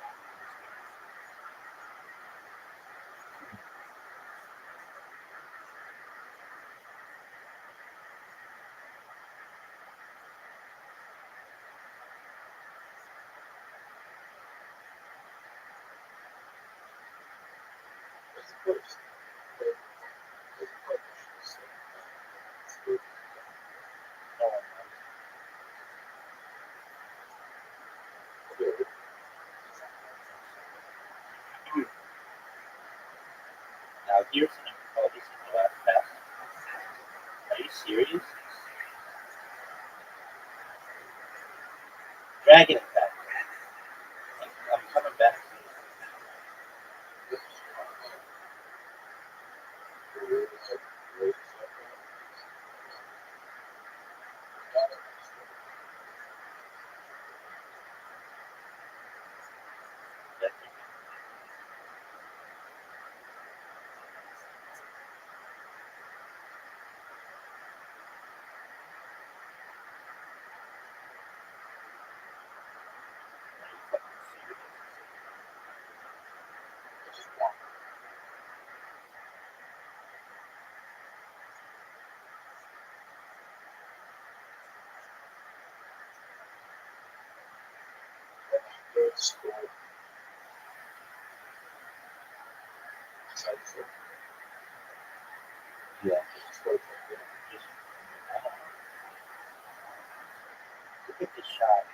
No one knows. Now, here's an oh, this is serious? Dragon Attack. I'm coming back to it. Yeah. Just, look at the shot.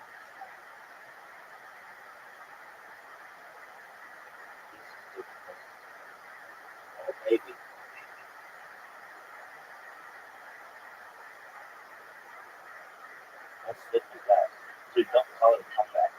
Oh, baby. How sick is that? Dude, don't call it a comeback.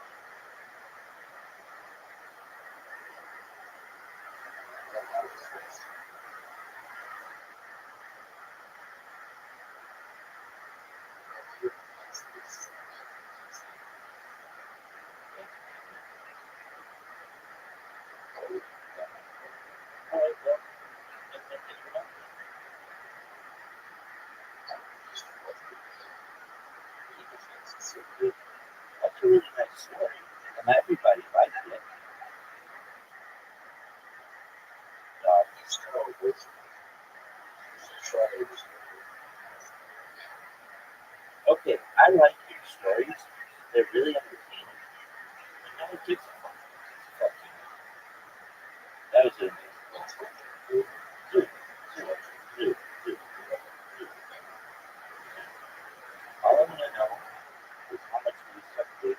All right, well, that's a really nice story. And everybody liked it. Okay, I like your stories. They're really entertaining. And now it gets fucking. That was a dude, dude, dude, dude. All I want to know is how much do you suck dick?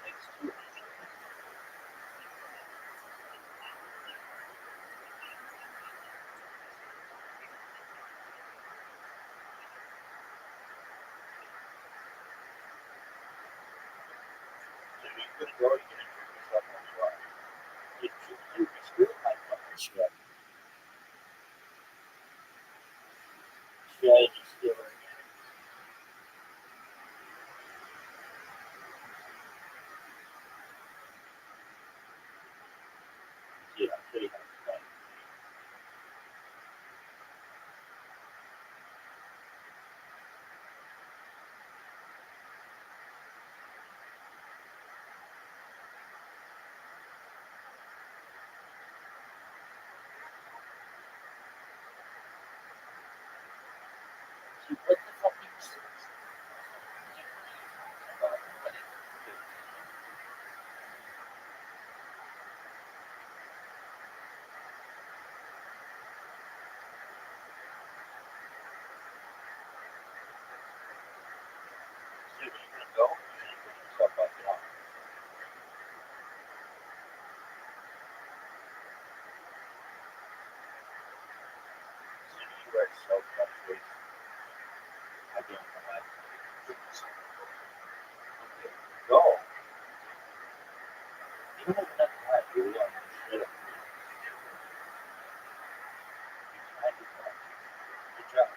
Next to it. So you could go, you're gonna drink yourself on the rock. You screw my fucking shit. Strategy stealer. Dude, I'm pretty hard to play. Dude, what the fucking Dude, you're gonna go, you're gonna bring yourself back down. Dude, you are so frustrating. I don't know why. Okay, go. You don't have enough time, dude. I'm straight up. You're trying to go. Good job.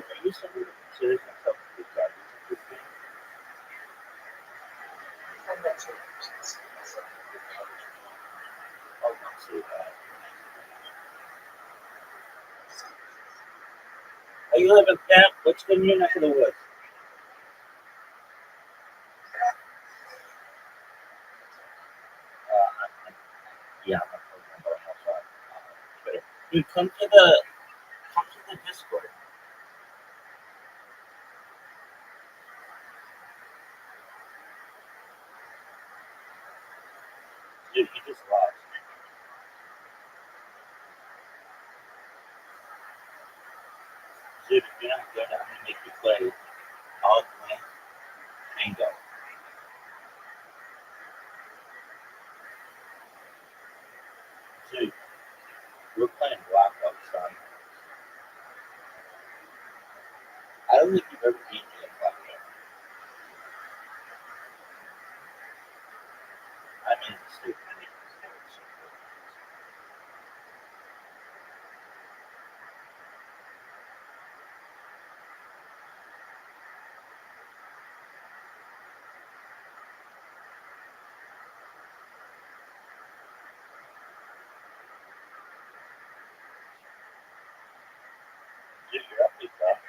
Are you somebody who considers myself a good guy? I'm not sure. I won't say that. How you living, Pimp? What's good in your neck of the woods? Yeah, I'm talking about Twitter. Dude, come to the Discord. Dude, you just lost. Dude, if you're not good, I'm gonna make you play all blank bingo. Dude, we're playing Blackout, son. I don't think you've ever beaten me at Blackout. I made a mistake. I made a mistake. Dude, you're up, big dog.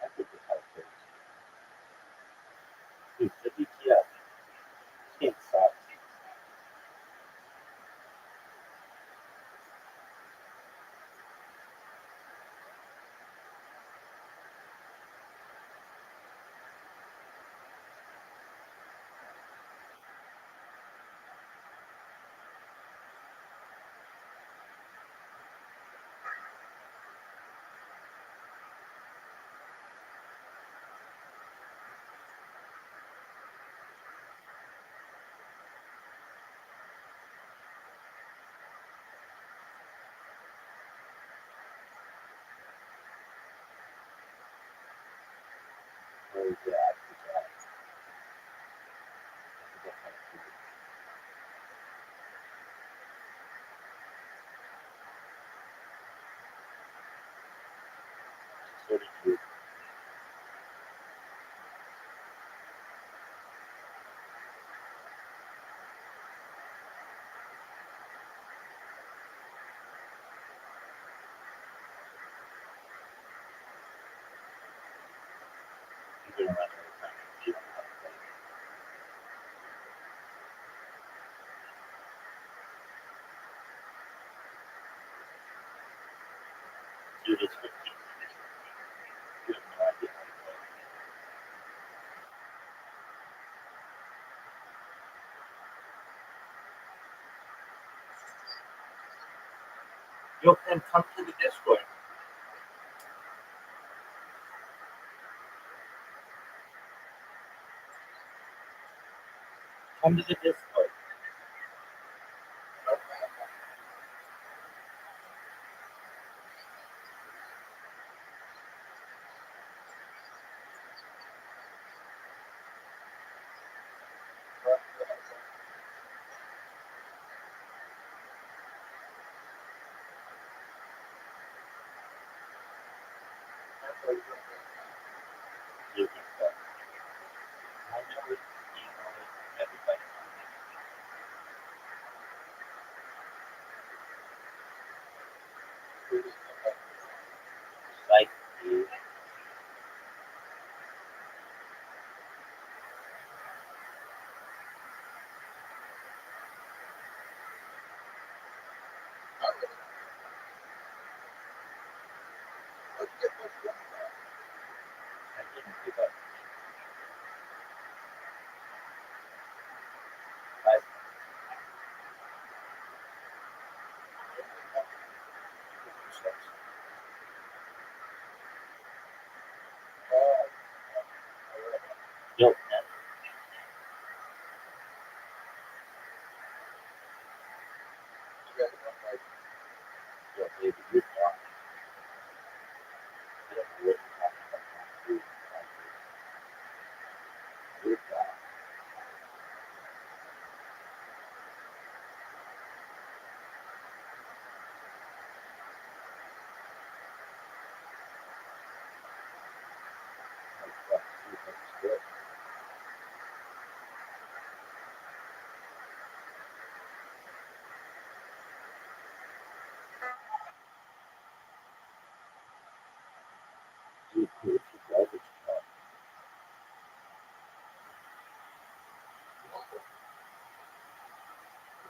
I think this house is. Dude, the BTS. This game sucks. Very bad. So did you. You're gonna run out of time. You don't know how to play. Dude, it's 15 minutes. You have no idea how to play. Yo, Pim, come to the Discord. Come to the Discord. You can play. I know it. You know it. Everybody knows it. Like you. I didn't give up. I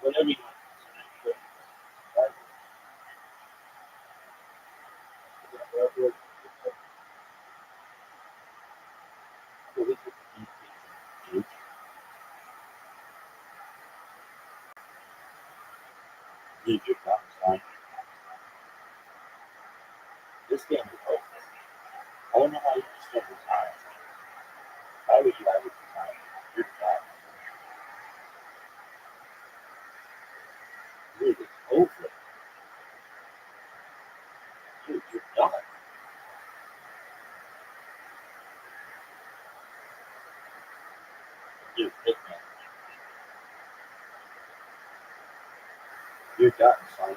whatever you want. Right? Dude, you're done, son. This game is over. I don't know how you just don't retire. Why would you ever retire? You're done. Dude, it's over. Dude, you're done. Dude, Hitman, you're done, son.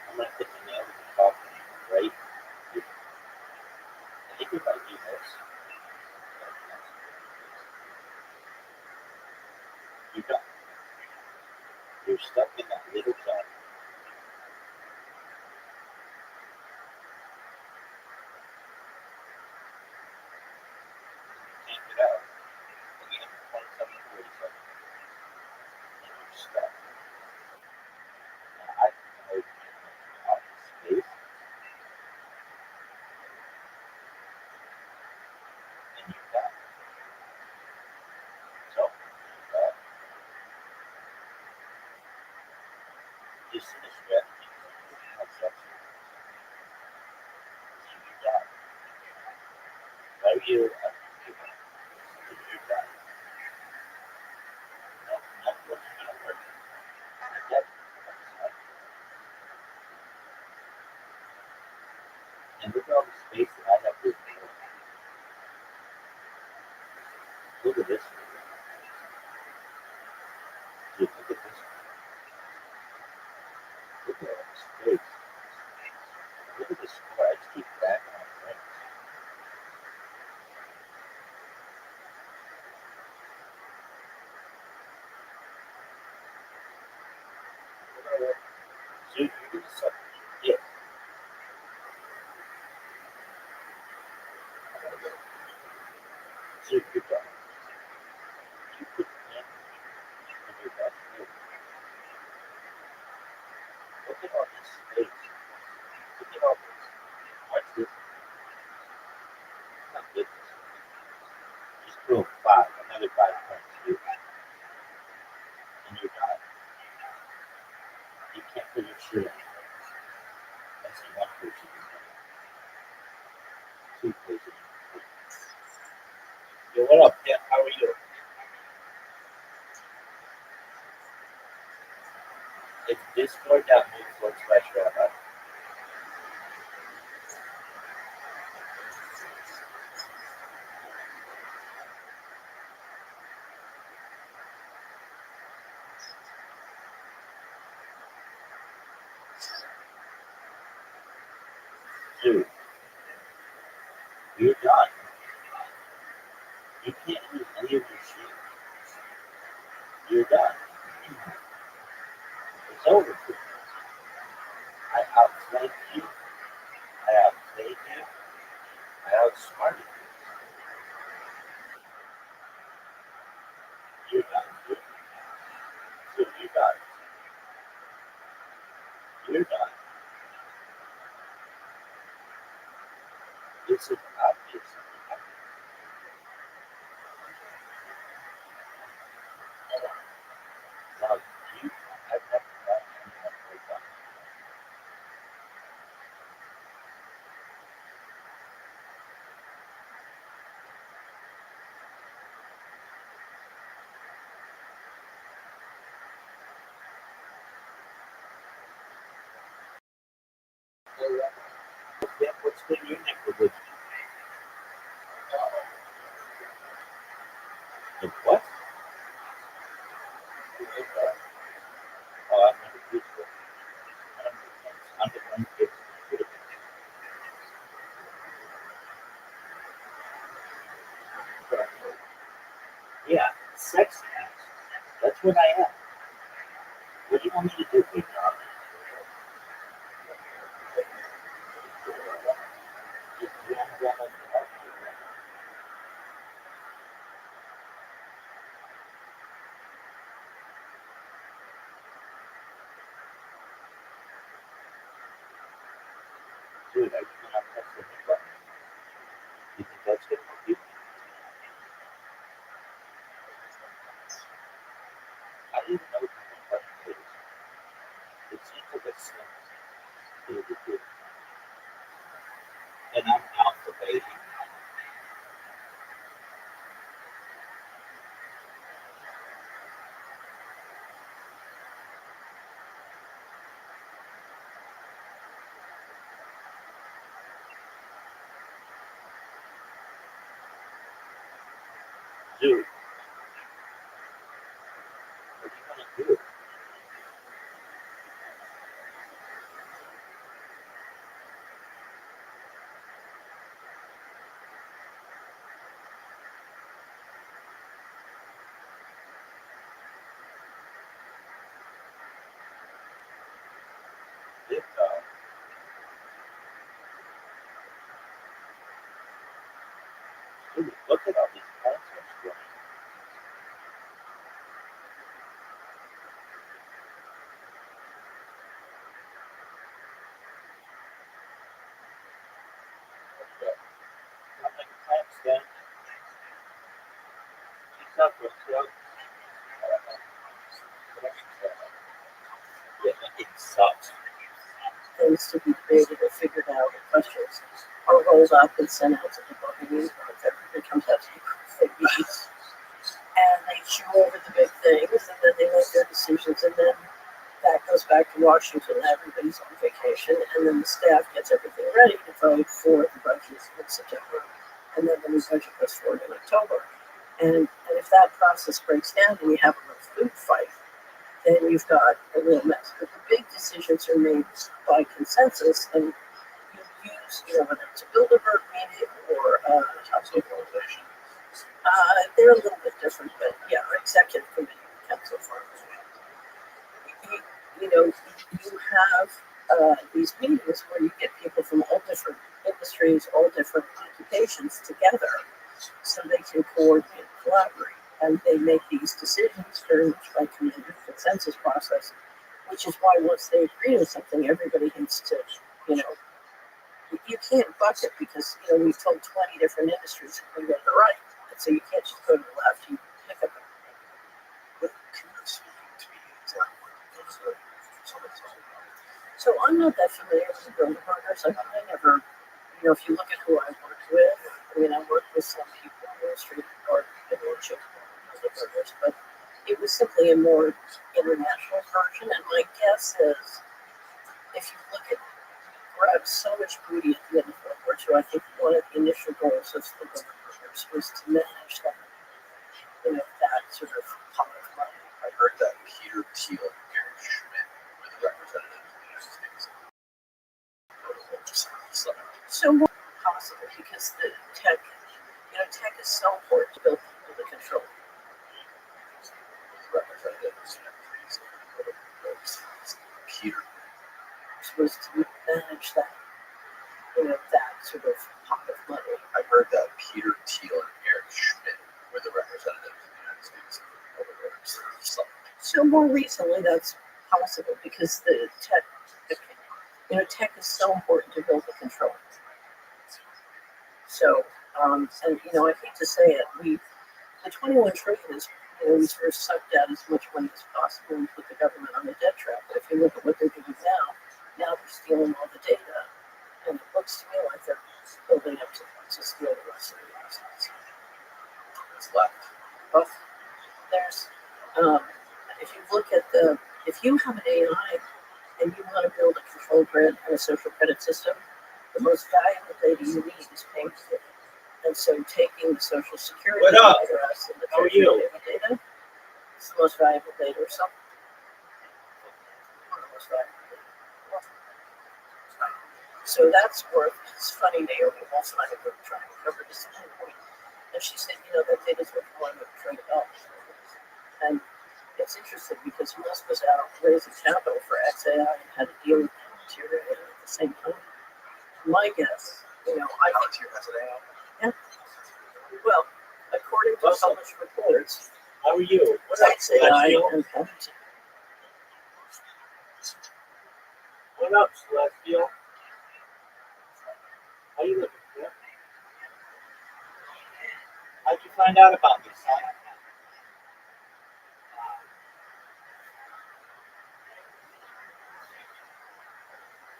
I'm gonna put the nail in the coffin, right? I think if I do this, you're done. You're stuck in that little zone. You can't get out. Again, 27, 47. And you're stuck. And I can hold you out in space, and you're done. So, this is the strategy. You're done. Why are you you're done? No, nothing's gonna work. That, and look at all the space that I have to ignore. Look at this. Dude, look at this. Look at all the space. Look at the score. I just keep backing on things. Dude, you're gonna suck dick. Dude, you're done. You put the hand in your best move. Look at all this space. Look at all this. Watch this. Not this. Just throw another 5 points here. And you're done. You can't put your shit on. That's the one person who's done it. Two places. Yo, what up, Pep? How are you? It's discord.move/Rabbi. Dude, you're done. You can't use any of your shit. You're done. It's over for you. I outflanked you. I outplayed you. I outsmarted you. You're done, dude. Dude, you're done. You're done. This is obvious. Now, I've never met anyone who has done it. Pep, what's been your neighborhood? The what? Oh, I've never used it. I'm the one who gets it. Yeah, sex acts. That's what I am. What do you want me to do, big dog? You want to grab my dog? Dude, I just went out press the hit button. You think that's gonna help you? I don't even know what the hit button is. It seems like a sense to the good. And I'm alpha baby. Dude, what are you gonna do? It, dude, look at all these concepts going. I'm like a clamp stand. She's up with throat. Yeah, it sucks. Things to be created or figured out or questions are rolled up and sent out to people who need them. Everybody comes out to figures. And they chew over the big things and then they make their decisions and then that goes back to Washington. Everybody's on vacation and then the staff gets everything ready to vote for the budget in September. And then the new budget goes forward in October. And if that process breaks down and you have a real food fight, then you've got a real mess. But the big decisions are made by consensus, and you use, whether it's a Bilderberg meeting or Council of Organization. they're a little bit different, but yeah, executive committee, council of organization. You have these meetings where you get people from all different industries, all different occupations together, so they can coordinate, collaborate, and they make these decisions very much by committee consensus process, which is why once they agree on something, everybody needs to, you can't bucket because, we've told 20 different industries we go to the right, and so you can't just go to the left, you pick up. So I'm not that familiar with the Bilderbergers. I never, if you look at who I worked with, I worked with some people on Wall Street or in Rothschild Bilderbergers, but it was simply a more international version. And my guess is, if you look at grabbed so much booty at the end of World War II, I think one of the initial goals of the Bilderbergers was to manage that, that sort of pot of money. I heard that Peter Thiel and Eric Schmidt were the representatives of the United States. So more possible because the tech, tech is so important to build the control. Representatives Peter. Was to manage that, that sort of pot of money. I heard that Peter Thiel and Eric Schmidt were the representatives of the United States. So more recently, that's possible because the tech, tech is so important to build the control. So, and I hate to say it, the 21 trillion is, we sort of sucked out as much money as possible and put the government on the debt trap. But if you look at what they're doing now they're stealing all the data, and it looks to me like they're building up to steal the rest of the assets. What's left? Well, there's, if you look at if you have an AI and you want to build a control grid and a social credit system, the most valuable data you need is payment data. And so taking the social security address and the data is the most valuable data or something. One of the most valuable data. So that's worth, it's funny, Naomi Wolf and I were trying to cover this at one point. And she said, that data's worth $1 trillion. And it's interesting because Musk was out raising capital for XAI and had a deal with Palantir at the same time. My guess, Palantir has an AI. Yeah. Well, according to published reports, How are you? XAI and Palantir. What up, Celestial? How you living? Yeah. How'd you find out about this, son?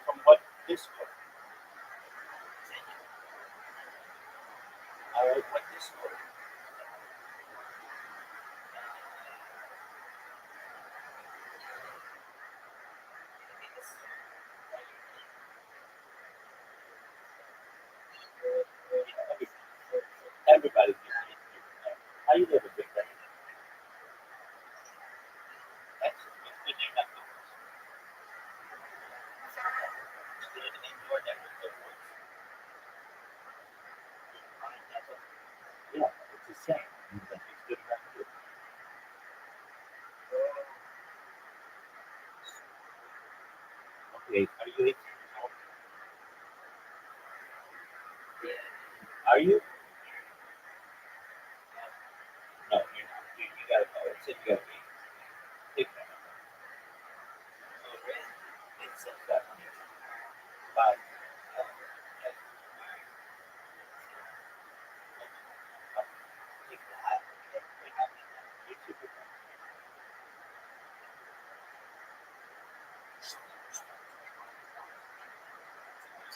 From what Discord? All right, what Discord? Everybody. How you living, big guy? Excellent. It's good you're not doing this. It's good in your neck of the woods. Yeah, it's the same. It's good around here. Okay, are you 18 years old? Are you? No, you're not. You gotta go. It said you gotta be. Take that. It says that on here. Bye. Take that. You too.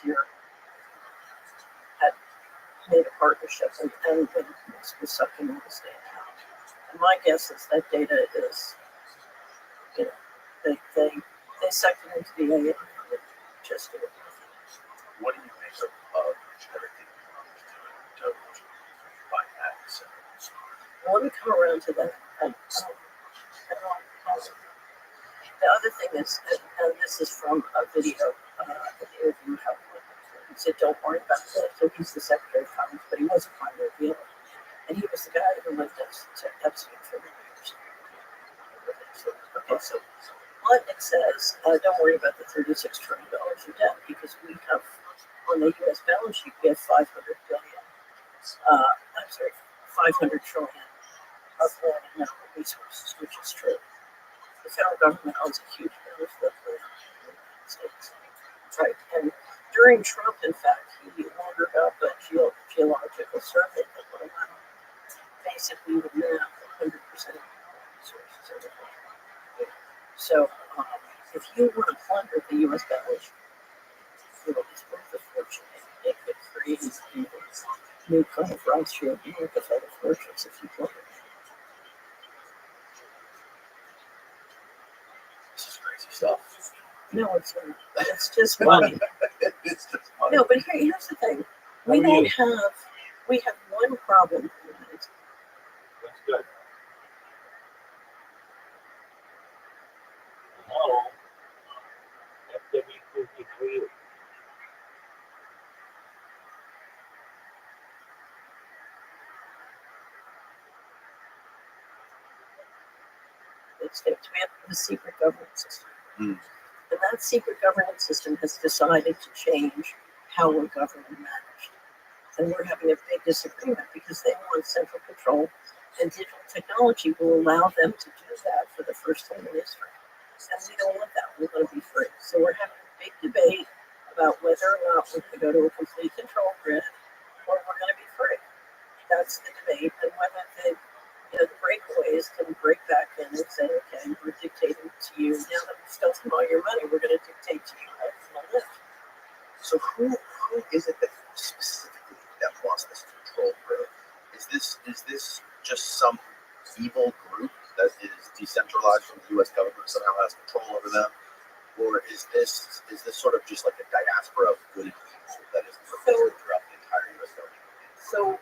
Here had made a partnership and was sucking all this data out. And my guess is that data is, you know, they sucked it into the AI and just did it. What do you make of everything to find that? So, Let me come around to that. The other thing is, and this is from a video, an interview held with him. He said, "Don't worry about that." So he's the Secretary of Commerce, but he was a primary dealer, and he was the guy who lived at Epstein for many years. Okay, so what it says, don't worry about the $36 trillion in debt because we have on the U.S. balance sheet we have 500 billion. I'm sorry, 500 trillion of land and mineral resources, which is true. The federal government owns a huge amount of the land in the United States. Right. And during Trump, in fact, he ordered up a geological survey that would allow basically to map 100% of the resources of the country. So if you want to plunder the U.S. balance sheet, it's worth a fortune. It could create a new kind of Rothschild Rockefeller fortunes if you plunder it. this is crazy stuff. No, it's just money. It's just money. No, but here's the thing. We have one problem in the United States. That's good. Hello. FW53. States. We have the secret governance system. Mm. And that secret governance system has decided to change how we're governed and managed. And we're having a big disagreement because they want central control, and digital technology will allow them to do that for the first time in history. And we don't want that. We want to be free. So we're having a big debate about whether or not we're going to go to a complete control grid or we're going to be free. That's the debate, and whether the breakaways can break back in and say, okay, we're dictating to you. Now that we've stolen all your money, we're going to dictate to you how you're going to live. So who is it that specifically that wants this control grid? Is this just some evil group that is decentralized from the U.S. government somehow has control over them, or is this sort of just like a diaspora of good people that is pervasive throughout the entire U.S. government? So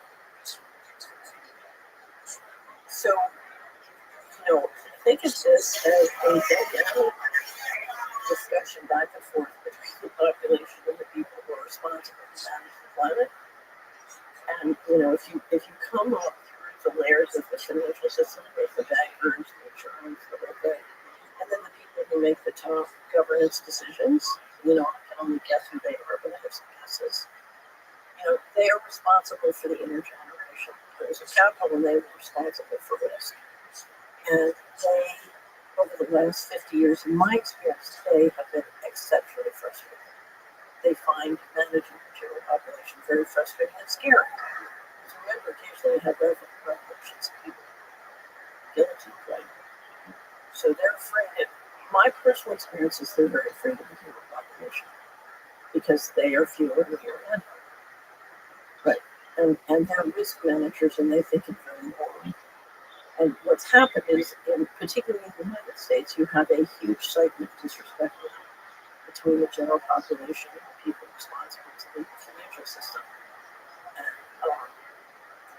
think of this as a dynamic discussion back and forth between the population and the people who are responsible to manage the planet. And if you come up through the layers of the financial system, with the bankers, the insurance, the whole thing, and then the people who make the top governance decisions, I can only guess who they are, but I have some guesses. They are responsible for the intergeneration. There's a capital, and they were responsible for risk. And they, over the last 50 years, in my experience, they have been exceptionally frustrated. they find managing the general population very frustrating and scary. Because remember, occasionally you have revolutions, people guilty, right? So they're afraid. My personal experience is they're very afraid of the human population because they are fewer and fewer men. Right. And they're risk managers and they think it very well. And what's happened is, particularly in the United States, you have a huge cycle of disrespect between the general population and the people responsible to the financial system.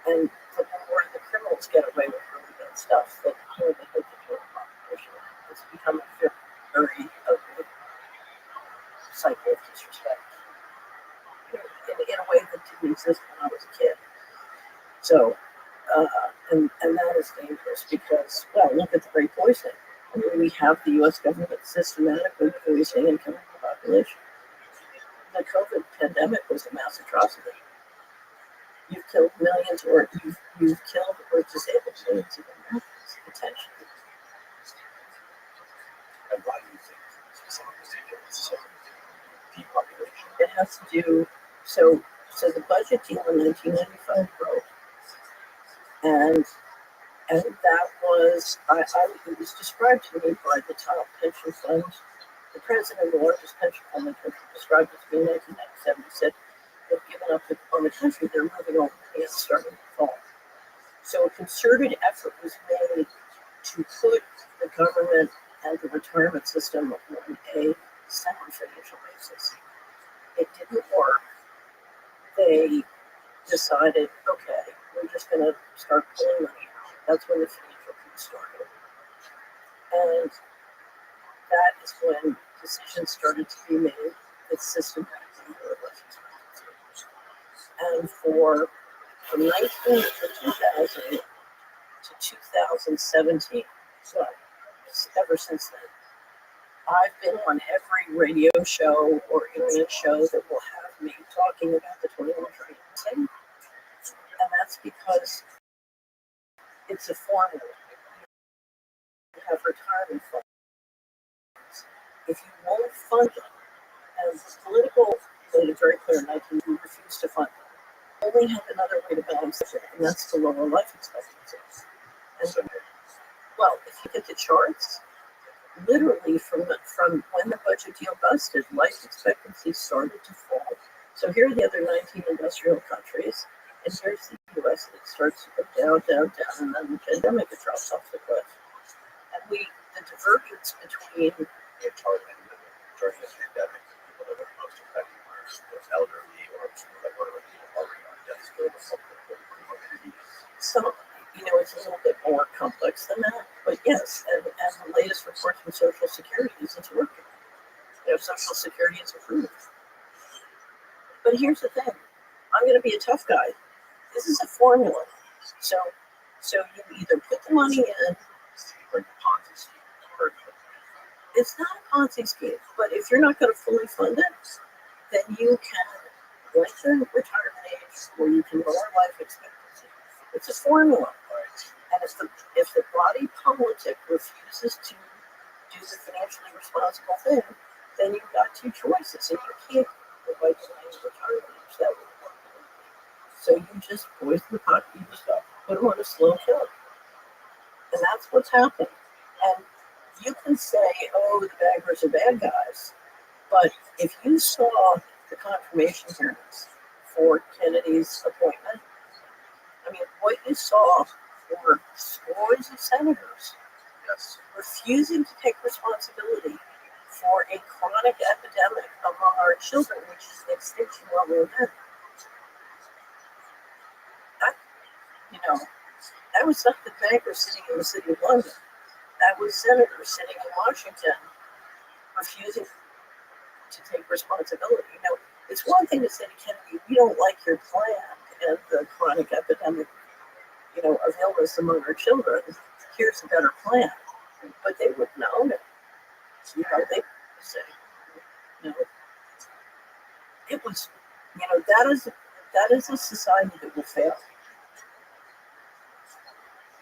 And the more the criminals get away with really bad stuff, the more they hit the general population. It's become a very ugly cycle of disrespect in a way that didn't exist when I was a kid. So, and that is dangerous because, well, look at the Great Poisoning. I mean, we have the U.S. government systematically poisoning and killing the population. The COVID pandemic was a mass atrocity. You've killed millions, or you've killed or disabled millions of Americans, potentially. And why do you think depopulation? It has to do, so the budget deal in 1995 broke. And that was, it was described to me by the top pension fund. The president of the largest pension fund in the country described it to me in 1997. He said, they've given up on the country, they're moving on, and it's starting to fall. So a concerted effort was made to put the government and the retirement system on a sound financial basis. It didn't work. They decided, okay, we're just going to start pulling money out. That's when the financial crisis started. And that is when decisions started to be made that systematically were life expectancy. And from 2000 to 2017, so ever since then, I've been on every radio show or internet show that will have me talking about the 21 trillion thing. And that's because it's a formula. You have retirement funds. If you won't fund them, as political made it very clear in 19, we refuse to fund them. We only have another way to balance it, and that's to lower life expectancy. And well, if you get the charts, literally from when the budget deal busted, life expectancy started to fall. So here are the other 19 industrial countries, and here's the U.S. that starts to go down, down, down, and then the pandemic it drops off the cliff. And the divergence between During the pandemic, people that were most affected were the elderly or people that were already on death's door with some, it's a little bit more complex than that. But yes, and the latest report from Social Security is it's working. Social Security is approved. But here's the thing. I'm going to be a tough guy. This is a formula. So you either put the money in, like Ponzi scheme. it's not a Ponzi scheme, but if you're not going to fully fund it, then you can lengthen retirement age or you can lower life expectancy. It's a formula. And if the body politic refuses to do the financially responsible thing, then you've got two choices. And you can't avoid delaying retirement age. That would work. So you just poison the pot, you just put them on a slow kill. And that's what's happened. And you can say, oh, the baggers are bad guys. But if you saw the confirmation hearings for Kennedy's appointment, I mean, what you saw were scores of senators refusing to take responsibility for a chronic epidemic among our children, which is the extinction level event. That was not the banker sitting in the city of London. That was senators sitting in Washington refusing to take responsibility. It's one thing to say to Kennedy, we don't like your plan and the chronic epidemic, of illness among our children. Here's a better plan. But they wouldn't own it. They would say, it was, that is a society that will fail.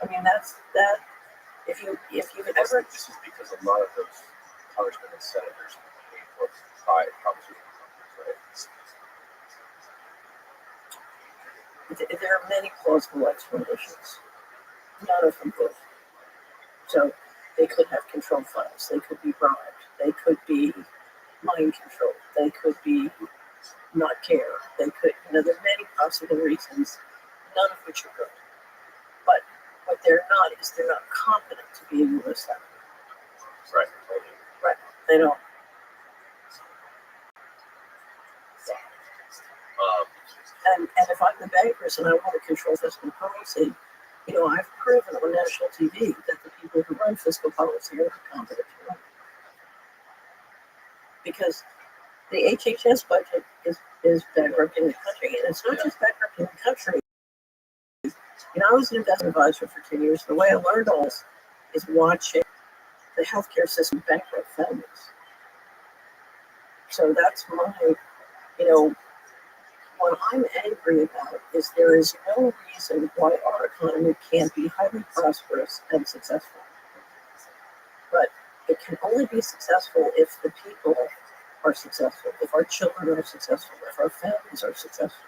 I mean, that's that. If you've ever, This is because a lot of those congressmen and senators paid for by pharmaceutical companies, There are many plausible explanations. None of them good. So they could have controlled files. They could be bribed. They could be mind controlled. They could be not care. They could, there are many possible reasons, none of which are good. But what they're not is they're not competent to be a U.S. senator. Right. Right. They don't. And if I'm the bankers and I want to control fiscal policy, I've proven on national TV that the people who run fiscal policy are not competent to run. Because the HHS budget is bankrupting the country, and it's not just bankrupting the country. I was an investment advisor for 10 years. The way I learned all this is watching the healthcare system bankrupt families. So that's what I'm angry about is there is no reason why our economy can't be highly prosperous and successful. But it can only be successful if the people are successful, if our children are successful, if our families are successful.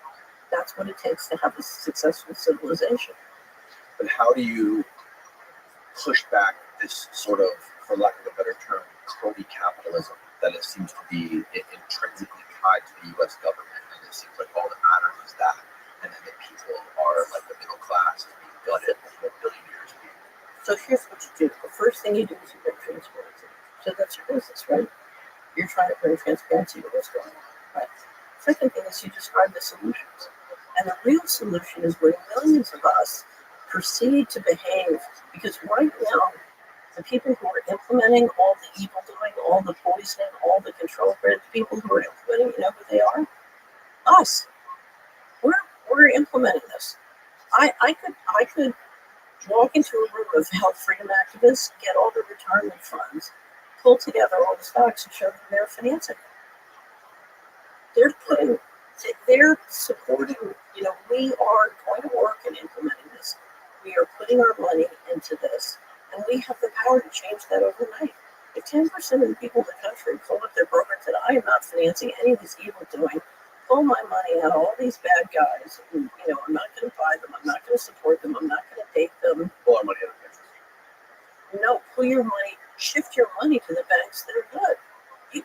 That's what it takes to have a successful civilization. But how do you push back this sort of, for lack of a better term, crony capitalism that it seems to be intrinsically tied to the U.S. government, and it seems like all that matters is that, and then the people are like the middle class being gutted, the billionaires being. So here's what you do. The first thing you do is you bring transparency. So that's your business, right? You're trying to bring transparency to what's going on, right? Second thing is you describe the solutions. And the real solution is when millions of us proceed to behave, because right now, the people who are implementing all the evil doing, all the poisoning, all the control grid, the people who are implementing, you know who they are? Us. We're implementing this. I could walk into a room of health freedom activists, get all the retirement funds, pull together all the stocks and show them their financing. They're supporting, we are going to work in implementing this. We are putting our money into this, and we have the power to change that overnight. If 10% of the people in the country pull up their program and said, I am not financing any of this evil doing, pull my money out of all these bad guys, and, I'm not going to buy them, I'm not going to support them, I'm not going to date them. Pull our money out of the country. No, pull your money, shift your money to the banks that are good.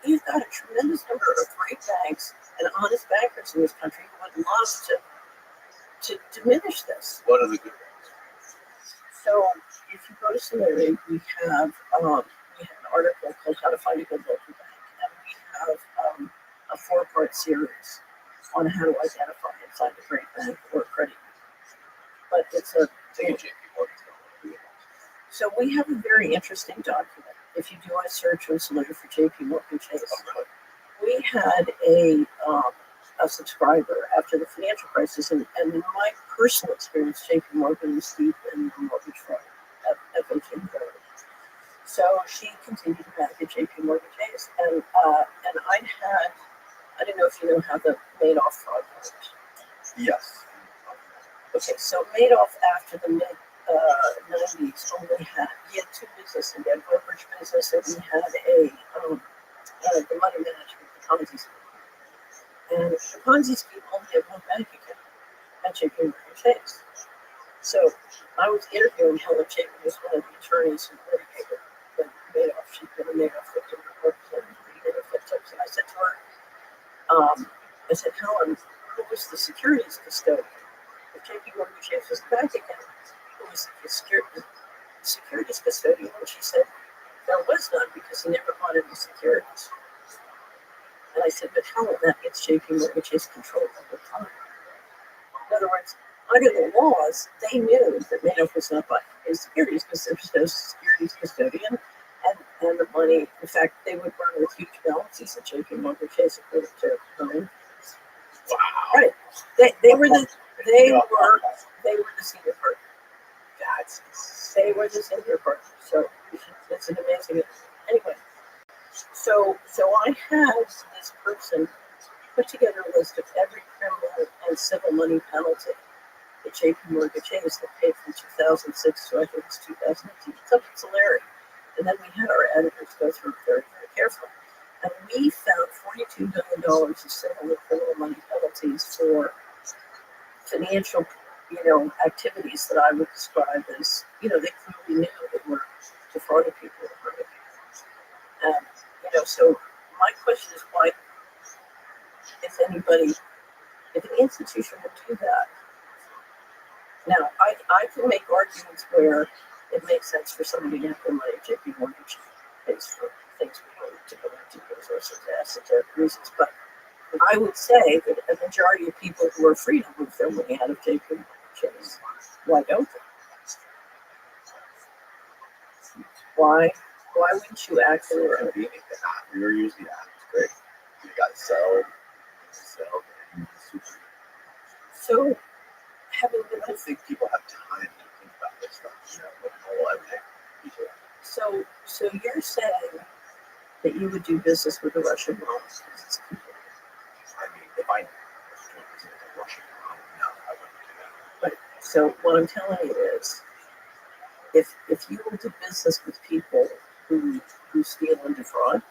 You've got a tremendous number of great banks and honest bankers in this country who would love to diminish this. What are the good ones? So if you go to Solari, we have an article called How to Find a Good Local Bank, and we have a 4-part series on how to identify and find a great bank or a credit union. But it's a so we have a very interesting document. If you do a search on Solari for JP Morgan Chase, we had a subscriber after the financial crisis, and in my personal experience, JP Morgan was deep in the mortgage fraud at FHA. So she continued to bank at JP Morgan Chase, and I don't know if you know how the Madoff fraud works. Yes. Okay, so Madoff after the mid 90s he had 2 businesses. He had a brokerage business, and he had the money management, the Ponzi scheme. And the Ponzi scheme only had one bank account at JP Morgan Chase. So I was interviewing Helen Chapin, who was one of the attorneys who litigated the Madoff. She'd been a Madoff victim before, Madoff victims. And I said to her, Helen, who was the securities custodian? If JP Morgan Chase was the bank account, who was the securities custodian? And she said, there was none because he never bought any securities. And I said, but Helen, that means JP Morgan Chase controlled the whole time. In other words, under the laws, they knew that Madoff was not buying his securities because there was no securities custodian, and the money, in fact, they would run with huge balances at JP Morgan Chase according to Herman. Wow. Right. They were the senior partner. They were the senior partner. So it's an amazing. Anyway, so I had this person put together a list of every criminal and civil money penalty that JP Morgan Chase that paid from 2006 to I think it's 2018. It's up to Solari. And then we had our editors go through it very, very carefully. And we found $42 billion of civil and criminal money penalties for financial, activities that I would describe as, they clearly knew they were defrauding people or hurting people. And, so my question is why, if an institution would do that, now I can make arguments where it makes sense for somebody to have their money at JP Morgan pays for things we don't need to go into because of esoteric reasons, but I would say that a majority of people who are free to move their money out of JP Morgan Chase, why don't they? Why wouldn't you act in We're a the app. We were using the app. It's great. You got sell, and super. so having I been don't think people have time to think about this stuff. Like normal everyday people. so you're saying that you would do business with the Russian mob? I mean, if I was doing business with a Russian mom, no, I wouldn't do that. Right. So what I'm telling you is, if you will do business with people who steal and defraud,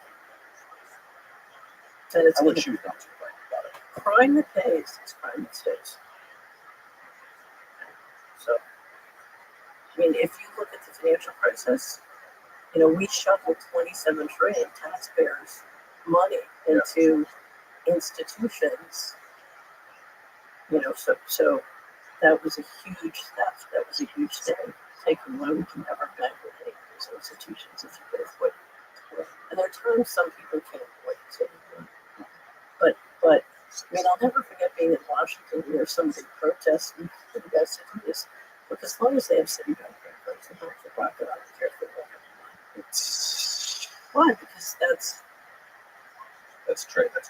then it's I would gonna- choose not to write about it. crime that pays is crime that stays. So, I mean, if you look at the financial crisis, we shoveled 27 trillion taxpayers' money into institutions. So that was a huge theft. That was a huge thing. Taking money, we can never bank with any of those institutions if you could avoid it. And there are times some people can't avoid it. But I mean, I'll never forget being in Washington where somebody protested for the guys to do this. But as long as they have Citibank records and not for profit, I don't care if they don't have money. Why? Because that's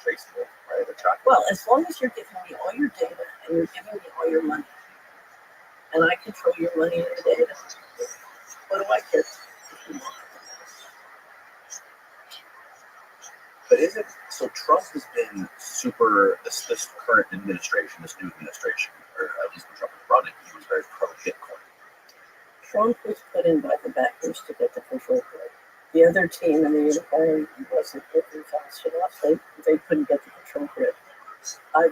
traceable, right? The track. well, as long as you're giving me all your data and you're giving me all your money, and I control your money and your data, what do I care if you want? But isn't so? Trump has been super. This current administration, this new administration, or at least when Trump was running, he was very pro Bitcoin. Trump was put in by the backers to get the control grid. The other team in the unicorn wasn't moving fast enough. They couldn't get the control grid. I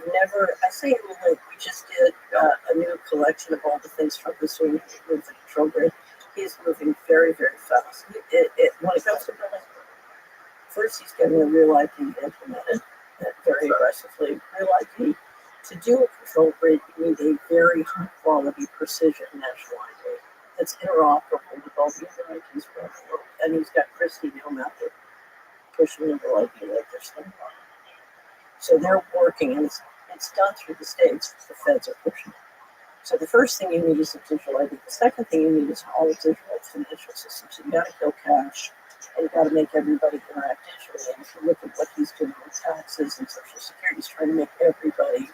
say in the link, we just did a new collection of all the things Trump is doing to move the control grid. He's moving very, very fast. When it comes to building, first he's getting a real ID implemented very aggressively. Real ID, to do a control grid, you need a very high quality precision national ID that's interoperable with all the other IDs around the world. And he's got Christie now out there pushing the real ID like there's something wrong. So they're working, and it's done through the states. The feds are pushing it. So the first thing you need is a digital ID. The second thing you need is all digital financial systems. So you got to kill cash, and you got to make everybody interact digitally. And if you look at what he's doing with taxes and Social Security, he's trying to make everybody.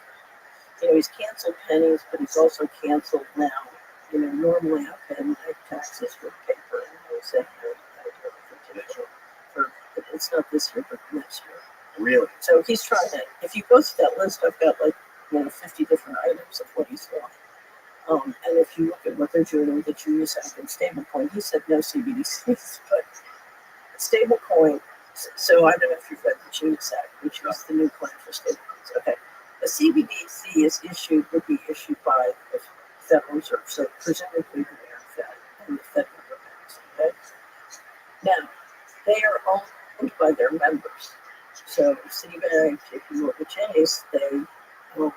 He's canceled pennies, but he's also canceled now. Normally I pay my taxes with paper, and I was saying for digital. It's not this year, but next year. Really? So he's trying to. If you go through that list, I've got 50 different items of what he's doing. And if you look at what they're doing with the Genius Act and stablecoin, he said no CBDCs, but stablecoin. So I don't know if you've read the Genius Act, which is the new plan for stablecoins. Okay, a CBDC would be issued by the Federal Reserve, so presumably the New York Fed and the federal banks. Okay, now they are owned by their members. So Citibank, JP Morgan Chase, they own,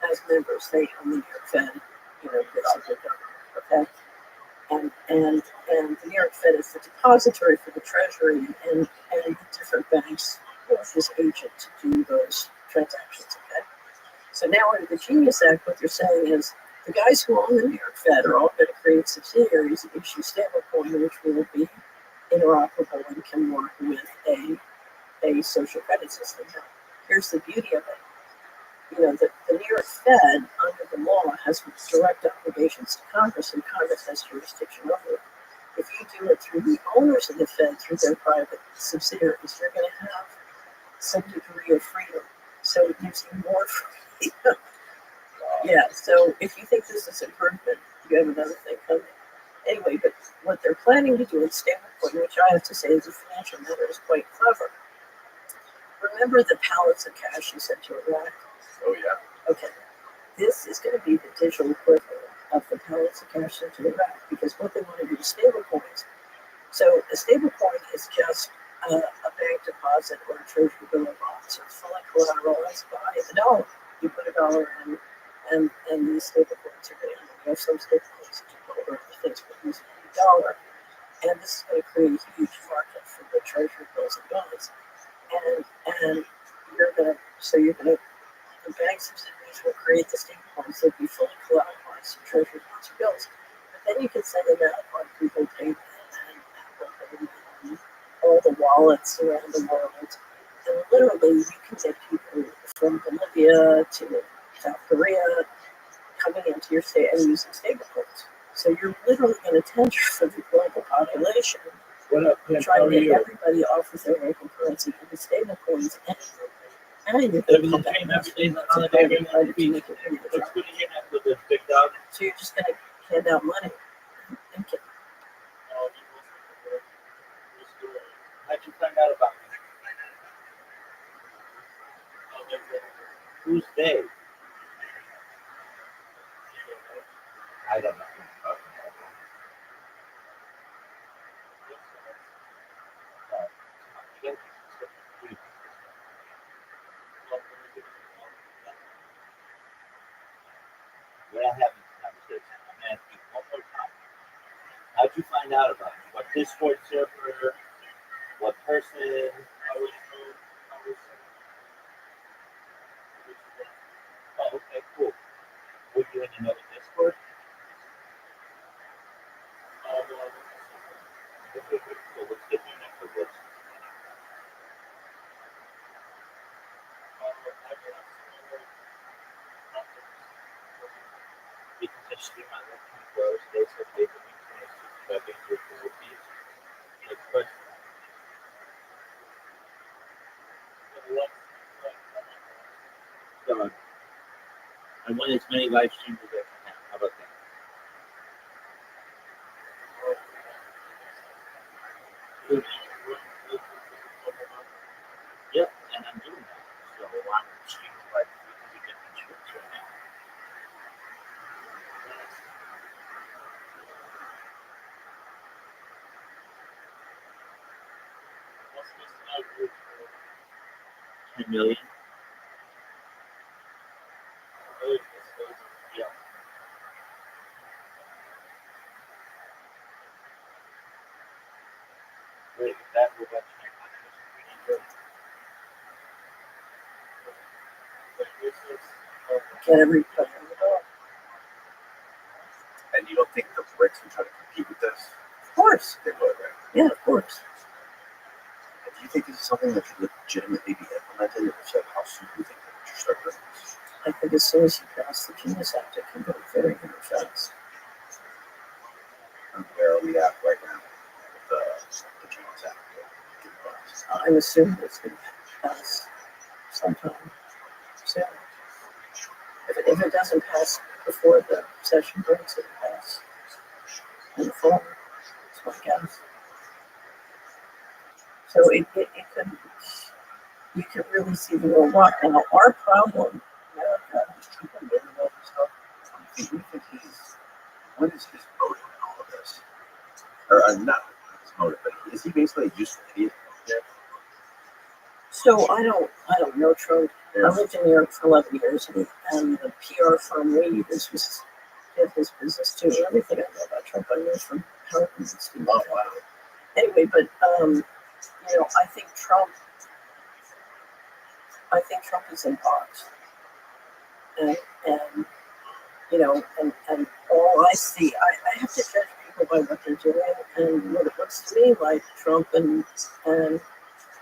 as members, they own the New York Fed, basically government, okay? And the New York Fed is the depository for the Treasury, and the different banks work as agent to do those transactions, okay? So now under the Genius Act, what they're saying is the guys who own the New York Fed are all going to create subsidiaries that issue stablecoin, which will be interoperable and can work with a social credit system. Now, here's the beauty of it. The New York Fed, under the law, has direct obligations to Congress, and Congress has jurisdiction over it. If you do it through the owners of the Fed, through their private subsidiaries, you're going to have some degree of freedom. So it gives you more freedom. Yeah, so if you think this is improvement, you have another thing coming. Anyway, but what they're planning to do in stablecoin, which I have to say as a financial matter is quite clever, remember the pallets of cash you sent to Iraq? Oh yeah. Okay. This is going to be the digital equivalent of the pallets of cash sent to Iraq because what they want to do is stable coins. So a stable coin is just a bank deposit or a treasury bill or bond. So it's fully collateralized by the dollar. You put a dollar in, and these stable coins are going to, you have some stable coins that you go over other things, but using the dollar. And this is going to create a huge market for the treasury bills and bonds. And you're going to, the bank subsidiaries will create the stable coins that will be fully collateralized in treasury bonds or bills. But then you can send them out on Google Pay and all the wallets around the world. And literally, you can get people from Bolivia to South Korea coming into your state and using stablecoins. So you're literally going to tender for the global population, trying to get everybody off of their local currency into stablecoins. And you're going to come back and It's good to hear that with the big dog. so you're just going to hand out money. And get, How'd you find out about me? Who's they? I don't know. We're not having this conversation. I'm asking one more time. How'd you find out about me? What Discord server? What person? Oh, okay, cool. Were you in another Discord? Okay, good. So let's get you next to this. Because I stream my live 24 hours a day, so they can make 26 into rupees. Next question. So, I want as many live streams as I can have. How about that? Yep, and I'm doing that. So I'm streaming like 300 different shows right now. $10 million. Yeah. Wait, that will let you make money. get every player in the door. And you don't think the Brits would try to compete with this? Of course. They would, right? Yeah, of course. And do you think this is something that could legitimately be implemented? If so, how soon do you think that would start doing this? I think as soon as you pass the Genius Act, it can go very, very fast. And where are we at right now with the Jones Act? I'm assuming it's going to pass sometime soon. If it doesn't pass before the session breaks, it'll pass in the fall. That's my guess. So it could, you could really see the world walk. Now, our problem, America, Do you think what is his motive in all of this? Or not his motive, but is he basically a useful idiot? so I don't know Trump. I lived in New York for 11 years, and the PR firm we use was his business too. Everything I know about Trump, I know from Howard and Steve. Oh, wow. Anyway, but I think Trump is in box, and and all I see, I have to judge people by what they're doing, and what it looks to me like Trump and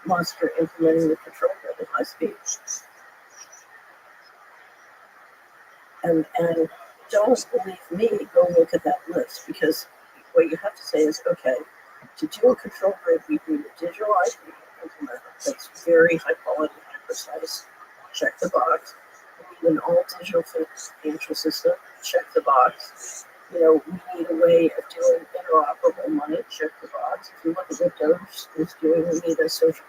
Musk are implementing the control grid at high speed. And don't believe me, go look at that list, because what you have to say is, okay, to do a control grid, we need a digital ID implement that's very high quality, high precise. Check the box. We need an all digital financial system. Check the box. We need a way of doing interoperable money. Check the box. If you look at what Doge is doing, we need a social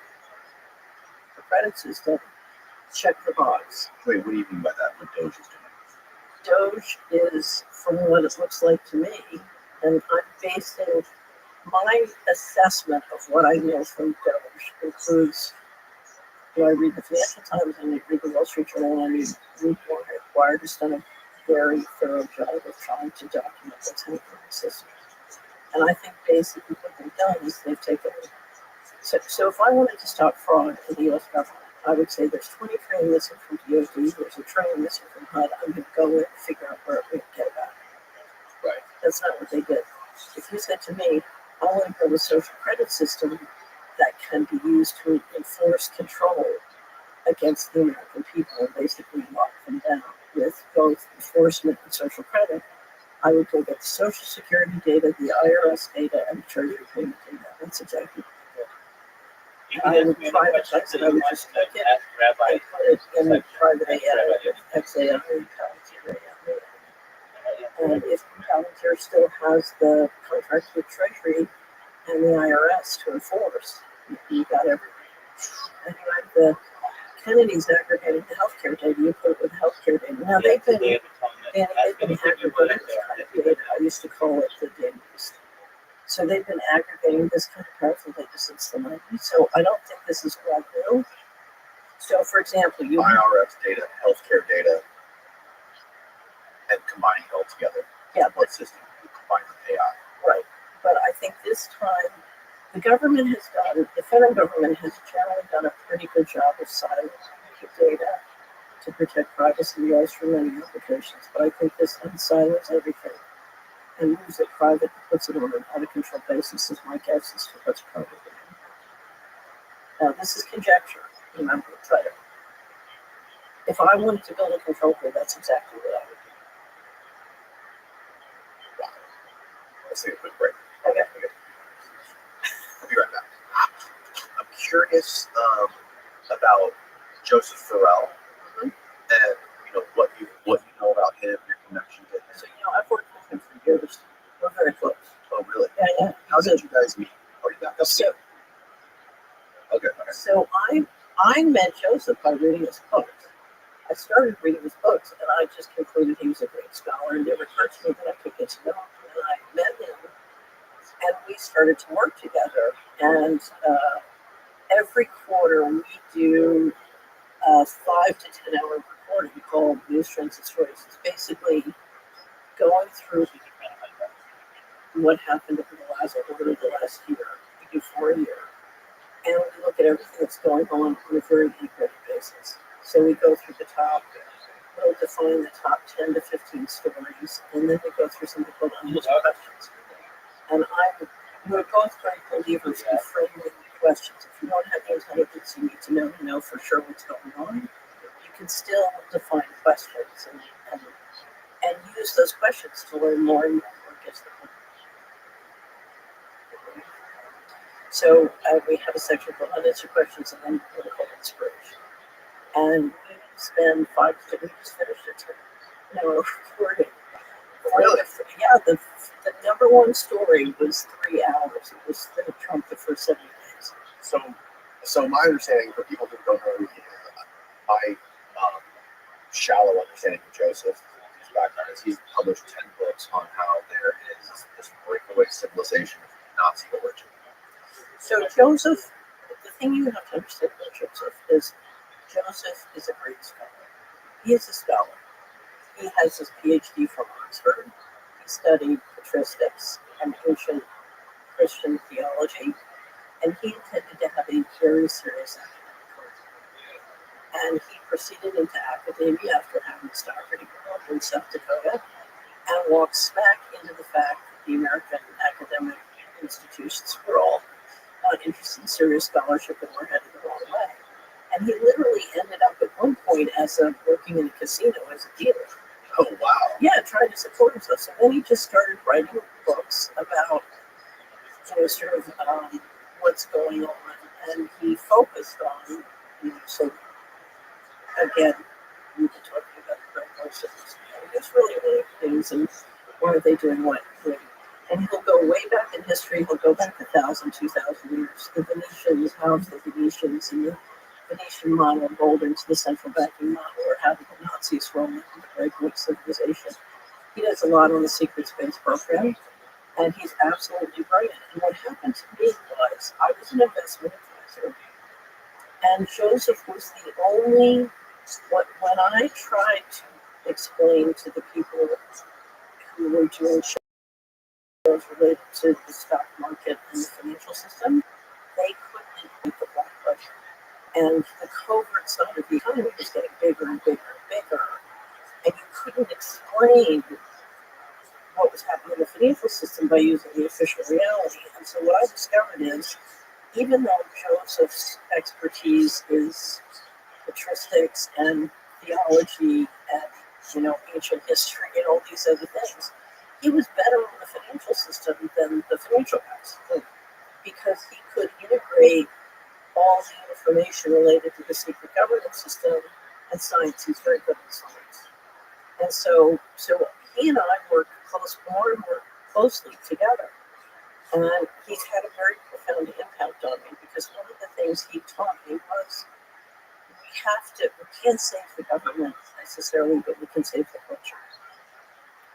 credit system, check the box. Wait, what do you mean by that? What Doge is doing? Doge is, from what it looks like to me, and I'm basing my assessment of what I know from Doge includes, I read the Financial Times and I read the Wall Street Journal, and I read Wired has done a very thorough job of trying to document what's happening in the system. And I think basically what they've done is they've taken, so if I wanted to stop fraud in the US government, I would say there's 20 trillion missing from DOD, there's $1 trillion missing from HUD, I'm going to go in and figure out where we can get it back. Right. That's not what they did. If you said to me, I want to build a social credit system that can be used to enforce control against the American people and basically lock them down with both enforcement and social credit, I would go get the Social Security data, the IRS data, and the Treasury payment data. That's exactly what I did. I would privatize it. I would just take it Rabbi, and put it in private AI, XAI, and Palantir AI. And if Palantir still has the contract with Treasury and the IRS to enforce, you got everything. And you have the Kennedy's aggregating the healthcare data, you put it with healthcare data. Now they've been aggregating this kind of data. I used to call it the database. So they've been aggregating this kind of powerful data since the 90s. So I don't think this is all new. So for example, you have IRS data, healthcare data, and combining it all together. Yeah. What system you combine with AI? right. But I think this time the government has done, the federal government has generally done a pretty good job of siloing the data to protect privacy laws for many applications. But I think this unsilos everything and moves it private and puts it on an out-of-control basis, is my guess as to what's probably happening. Now, this is conjecture, remember, but if I wanted to build a control grid, that's exactly what I would do. Let's take a quick break. Okay. I'll be right back. I'm curious about Joseph Farrell and what you know about him, your connection to him. So, I've worked with him for years. We're very close. Oh, really? Yeah. How did you guys meet? Oh, you back up? So, Okay. so I met Joseph by reading his books. I started reading his books, and I just concluded he was a great scholar, and it occurred to me that I could get to know him. And I met him, and we started to work together. And every quarter, we do a 5 to 10 hour recording called News Trends and Stories. It's basically going through what happened over the last year. We do for a year. And we look at everything that's going on a very integrated basis. So we go through we'll define the top 10 to 15 stories, and then we go through something called unanswered questions. And we're both great believers in framing questions. If you don't have the intelligence you need to know for sure what's going on, you can still define questions and use those questions to learn more and more what gets the point. So we have a section called unanswered questions and then what we call inspiration. And we spend 5 to 6 weeks finished it. Now we're recording. Really? Yeah, the number one story was 3 hours. It was Trump the first 7 days. So my understanding for people who don't know who he is, my shallow understanding of Joseph, his background is he's published 10 books on how there is this breakaway civilization of Nazi origin. So Joseph, the thing you have to understand about Joseph is a great scholar. He is a scholar. He has his PhD from Oxford. He studied patristics and ancient Christian theology, and he intended to have a very serious academic career. And he proceeded into academia after having Stockard in South Dakota, and walked smack into the fact that the American academic institutions were all not interested in serious scholarship and were headed the wrong way. And he literally ended up at one point working in a casino as a dealer. Oh, wow. Yeah, trying to support himself. So then he just started writing books about, sort of what's going on. And he focused on, so again, we were talking about the great process. It's really things and why are they doing what? And he'll go way back in history. He'll go back 1,000, 2,000 years. The Venetians, how the Venetians and the Venetian model rolled into the central banking model, or how did the Nazis roll into the breakaway civilization. He does a lot on the secret space program, and he's absolutely brilliant. And what happened to me was I was an investment advisor, and Joseph was the only, when I tried to explain to the people who were doing shows related to the stock market and the financial system, they couldn't beat the black budget. And the covert side of the economy was getting bigger and bigger and bigger. And you couldn't explain what was happening in the financial system by using the official reality. And so what I discovered is, even though Joseph's expertise is patristics and theology and ancient history and all these other things, he was better on the financial system than the financial guys, because he could integrate all the information related to the secret governance system and science. He's very good at science. And so he and I worked more and more closely together. And he's had a very profound impact on me, because one of the things he taught me was we can't save the government necessarily, but we can save the culture.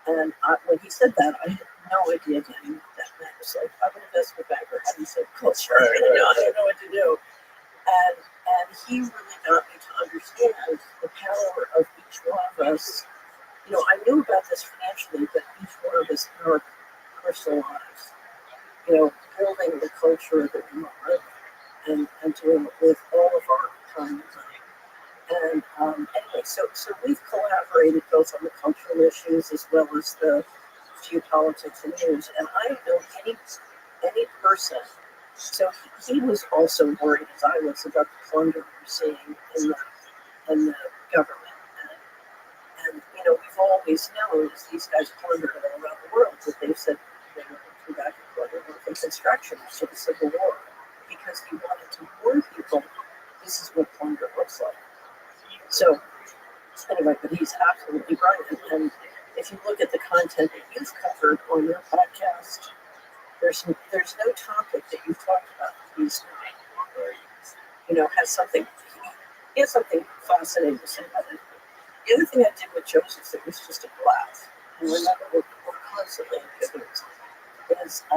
And when he said that, I had no idea what that meant. It was like, I'm an investment banker, how do you save culture? I don't know what to do. And he really got me to understand the power of each one of us. I knew about this financially, but each one of us in our personal lives, building the culture that we want, and doing it with all of our time and money. And anyway, so we've collaborated both on the cultural issues as well as the geopolitics and news. And I don't know any person. So he was also worried, as I was, about the plunder we're seeing in the government. And we've always known, as these guys plundered all around the world, that they've said they were going to come back and plunder from construction to the Civil War, because he wanted to warn people this is what plunder looks like. So anyway, but he's absolutely brilliant. And if you look at the content that you've covered on your podcast, there's no topic that you've talked about that he's has something. He has something fascinating to say about it. The other thing I did with Joseph that was just a blast, and remember we're constantly in pivots, is I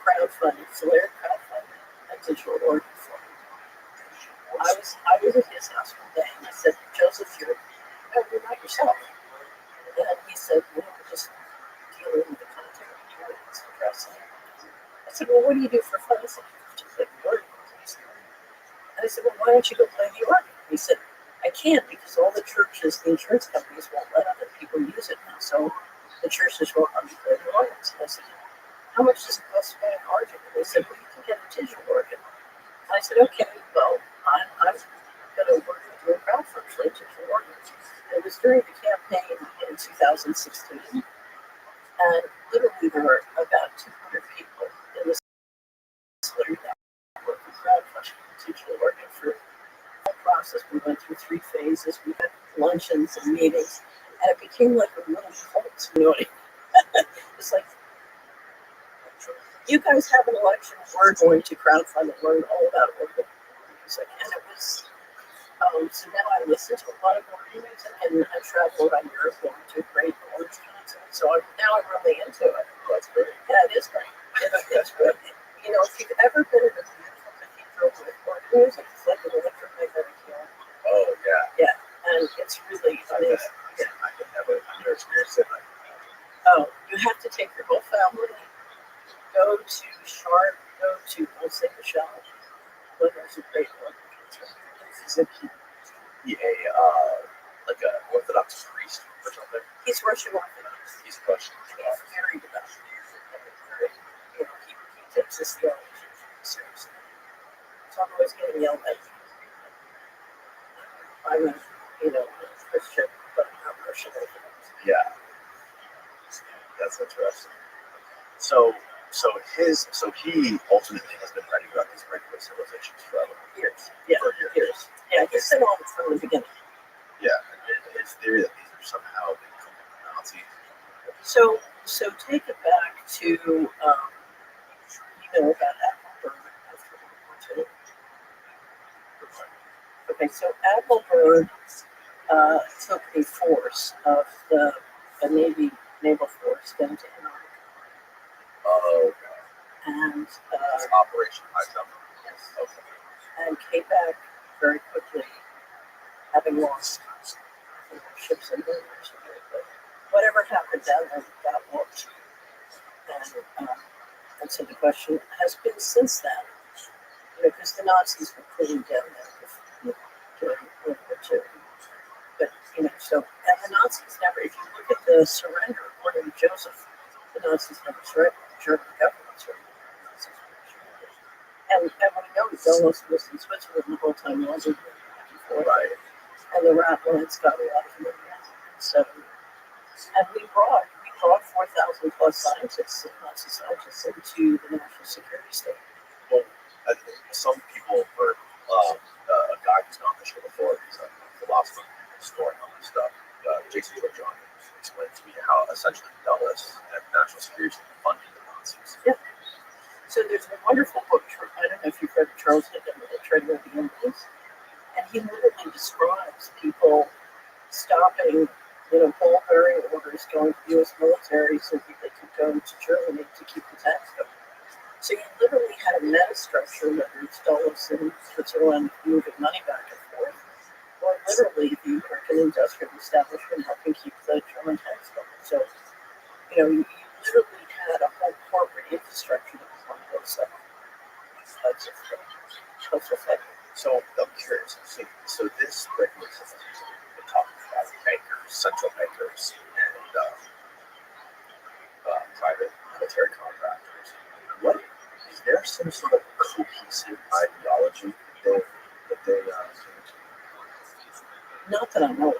crowdfunded, Solaire crowdfunded a digital organ for him. I was at his house one day, and I said, Joseph, you're not yourself. And he said, we're just dealing with the content of it's depressing. I said, well, what do you do for fun? He said, just play the organ. And I said, well, why don't you go play the organ? He said, I can't, because all the churches, the insurance companies won't let other people use it now. So the churches won't let me play the organs. And I said, how much does it cost to buy an organ? And they said, well, you can get a digital organ. And I said, okay, well, I'm going to work with your crowdfund for digital organs. It was during the campaign in 2016. And literally there were about 200 people in this network for crowdfunding digital organ for process. We went through 3 phases. We had luncheons and meetings, and it became like a little cult. It's like, you guys have an election. We're going to crowdfund and learn all about organ music. And it was, so now I listen to a lot of organ music, and I travel around Europe going to great orange concerts. So now I'm really into it. That's great. Yeah, it is great. It's good. If you've ever been in a beautiful cathedral with organ music, it's like an electromagnetic field. Oh yeah. Yeah, and it's really amazing. I've never experienced it. Oh, you have to take your whole family, go to Sharp, go to Mont Saint Michel, where there's a great organ concert. Is it like a Orthodox priest or something? He's Russian Orthodox. He's Russian. He's very devout. He takes his theology seriously. So I'm always getting yelled at. I'm a Christian, but I'm not Russian Orthodox. Yeah, that's interesting. So he ultimately has been writing about these breakaway civilizations forever. Years. Yeah, for years. Yeah, he said all from the beginning. Yeah, and his theory that these are somehow the Nazis. So take it back to about Apple after World War II. Okay, so Admiral Byrd took a force of the Navy naval force down to Antarctica, Oh, and Operation High Jump. yes, and came back very quickly, having lost ships and boomers. But whatever happened down there got lost. And so the question has been since then, because the Nazis were putting down there during World War II. But, so, and the Nazis never, if you look at the surrender according to Joseph, the Nazis never surrendered. The German government surrendered. The Nazis never surrendered. And we know Dulles was in Switzerland the whole time wasn't before. Right. And the rat lands got a lot of money out. So, and we brought 4,000 plus scientists, Nazi scientists, into the national security state. Well, I think some people have heard a guy who's not on the show before, he's a philosopher, historian, all this stuff. Jason John explained to me how essentially Dulles and national security funded the Nazis. Yeah. So there's a wonderful book, I don't know if you've read Charles Dickens, The Trading of the Indians, and he literally describes people stopping, ball-bearing orders going to the U.S. military so that they could go to Germany to keep the tax going. So you literally had a metastructure, whether it's Dulles in Switzerland moving money back and forth, or literally the American industrial establishment helping keep the German tax going. So, you literally had a whole corporate infrastructure that was on both sides. That's just like, So I'm curious. So this regular system we're talking about bankers, central bankers, and private military contractors. What is there some sort of cohesive ideology that they not that I know of.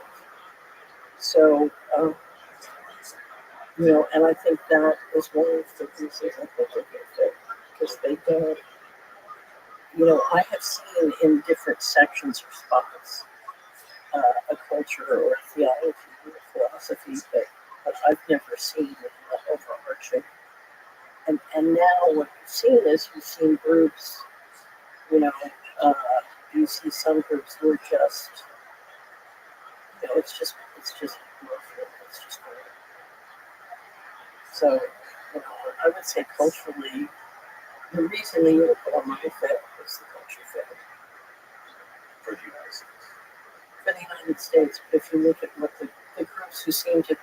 So, and I think that is one of the reasons I think they're going to fit, because they don't, I have seen in different sections or spots a culture or a theology or a philosophy, but I've never seen overarching. And now what you've seen is you've seen groups, you see some groups who are just, it's just warfare. It's just war. So, I would say culturally, the reason the uniform might fit is the culture fit for the United States? for the United States. But if you look at what the groups who seem to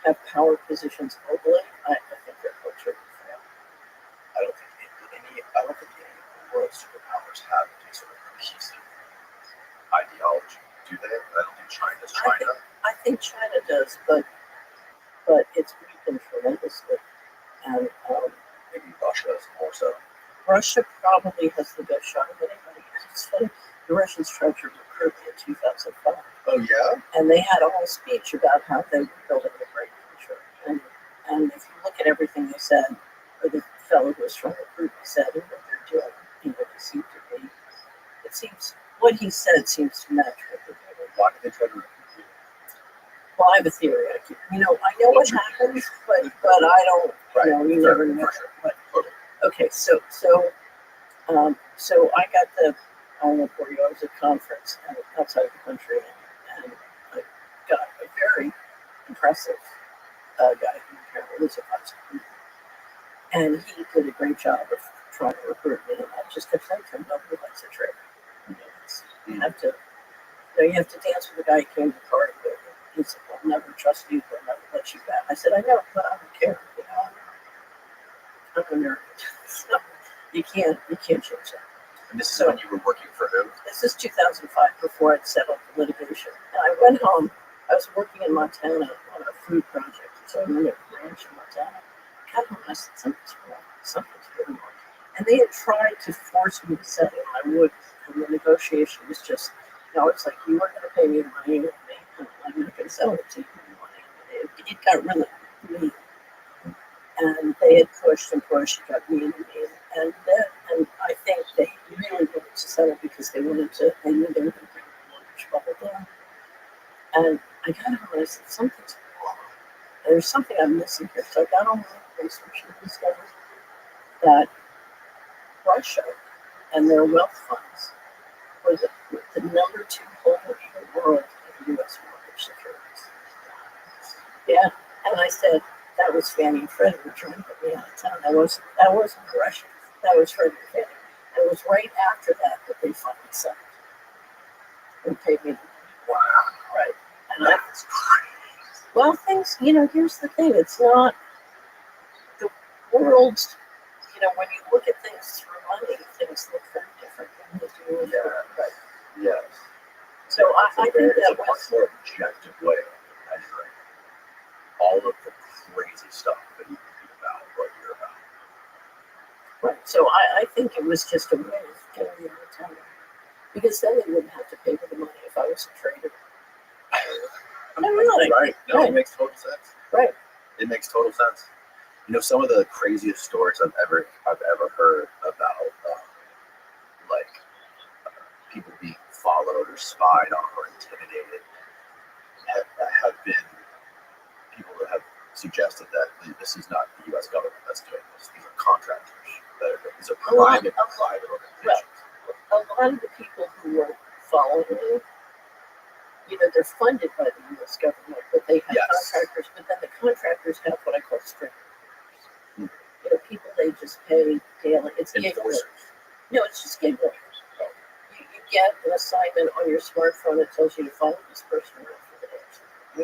have power positions globally, I think their culture would fail. I don't think any of the world superpowers have any sort of cohesive ideology, do they? I don't think China's China. I think China does, but it's weakened tremendously. And Maybe Russia is more so. Russia probably has the best shot of anybody. It's funny, the Russians tried to recruit me in 2005. Oh yeah. And they had a whole speech about how they were building a great country. And if you look at everything they said, or the fellow who was trying to recruit me said, and what they're doing, what he said seems to match what they're doing. Why did they try to recruit you? Well, I have a theory. I know what happens, but I don't. You never know. For sure. But, okay, so I got I don't know where I was at a conference outside the country, and I got a very impressive guy who apparently was a vice president, and he did a great job of trying to recruit me. And I just kept saying to him, "Nobody likes a traitor. You have to dance with the guy who came to the party with you." He said, "I'll never trust you. I'll never let you back." I said, "I know, but I don't care. I'm American, so you can't change that." And this is when you were working for who? This is 2005, before I'd settled the litigation. And I went home. I was working in Montana on a food project. So I'm in a ranch in Montana. I got home and I said, something's wrong. Something's really wrong. And they had tried to force me to settle. I would. And the negotiation was just, it's like, you weren't going to pay me the money with me. And I'm not going to settle it to you money. It got really mean. And they had pushed and pushed, it got mean and mean. And I think they really wanted to settle because they knew they were going to bring the mortgage bubble down. And I got home and I said, something's wrong. There's something I'm missing here. So I got on my research and discovered that Russia and their wealth funds were the number 2 holder in the world in U.S. mortgage securities. Yeah, and I said that was Fannie and Freddie were trying to get me out of town. That wasn't Russia. That was Freddie and Fannie. And it was right after that they finally settled and paid me. Wow. Right. And That's crazy. well, things, here's the thing. It's not the world's, when you look at things through money, things look very different than they do. Right. Yes. So I think It's that a much was, more objective way of measuring all of the crazy stuff that you can read about what you're about. right. So I think it was just a way of getting me out of town. Because then they wouldn't have to pay me the money if I was a trader. No, really. Right. No, Right. it makes total sense. Right. It makes total sense. Some of the craziest stories I've ever heard about, like people being followed or spied on or intimidated, have been people that have suggested that this is not the U.S. government that's doing this. These are contractors. These are private organizations. A lot of the people who were following me, they're funded by the U.S. government, but they have Yes. contractors. But then the contractors have what I call string. Hmm. People they just pay daily. It's gig work. Enforcers. No, it's just gig work. You get an assignment on your smartphone that tells you to follow this person around for the day.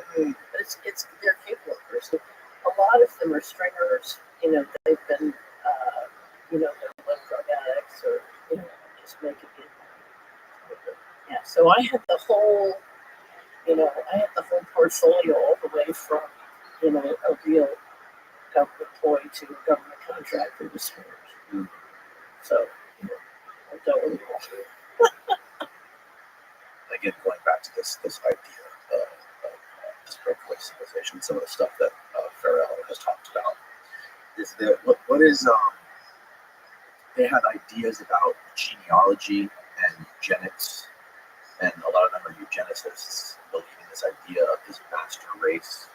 Mm-hmm. But they're gig workers. A lot of them are stringers. They've been they're like drug addicts or just making it. Yeah. So I had the whole portfolio all the way from a real government employee to a government contractor to stringers. Mm-hmm. So I dealt with it all. Again, going back to this idea of this breakaway civilization, some of the stuff that Farrell has talked about is that what is they had ideas about genealogy and genetics, and a lot of them are eugenicists, believing this idea of this master race.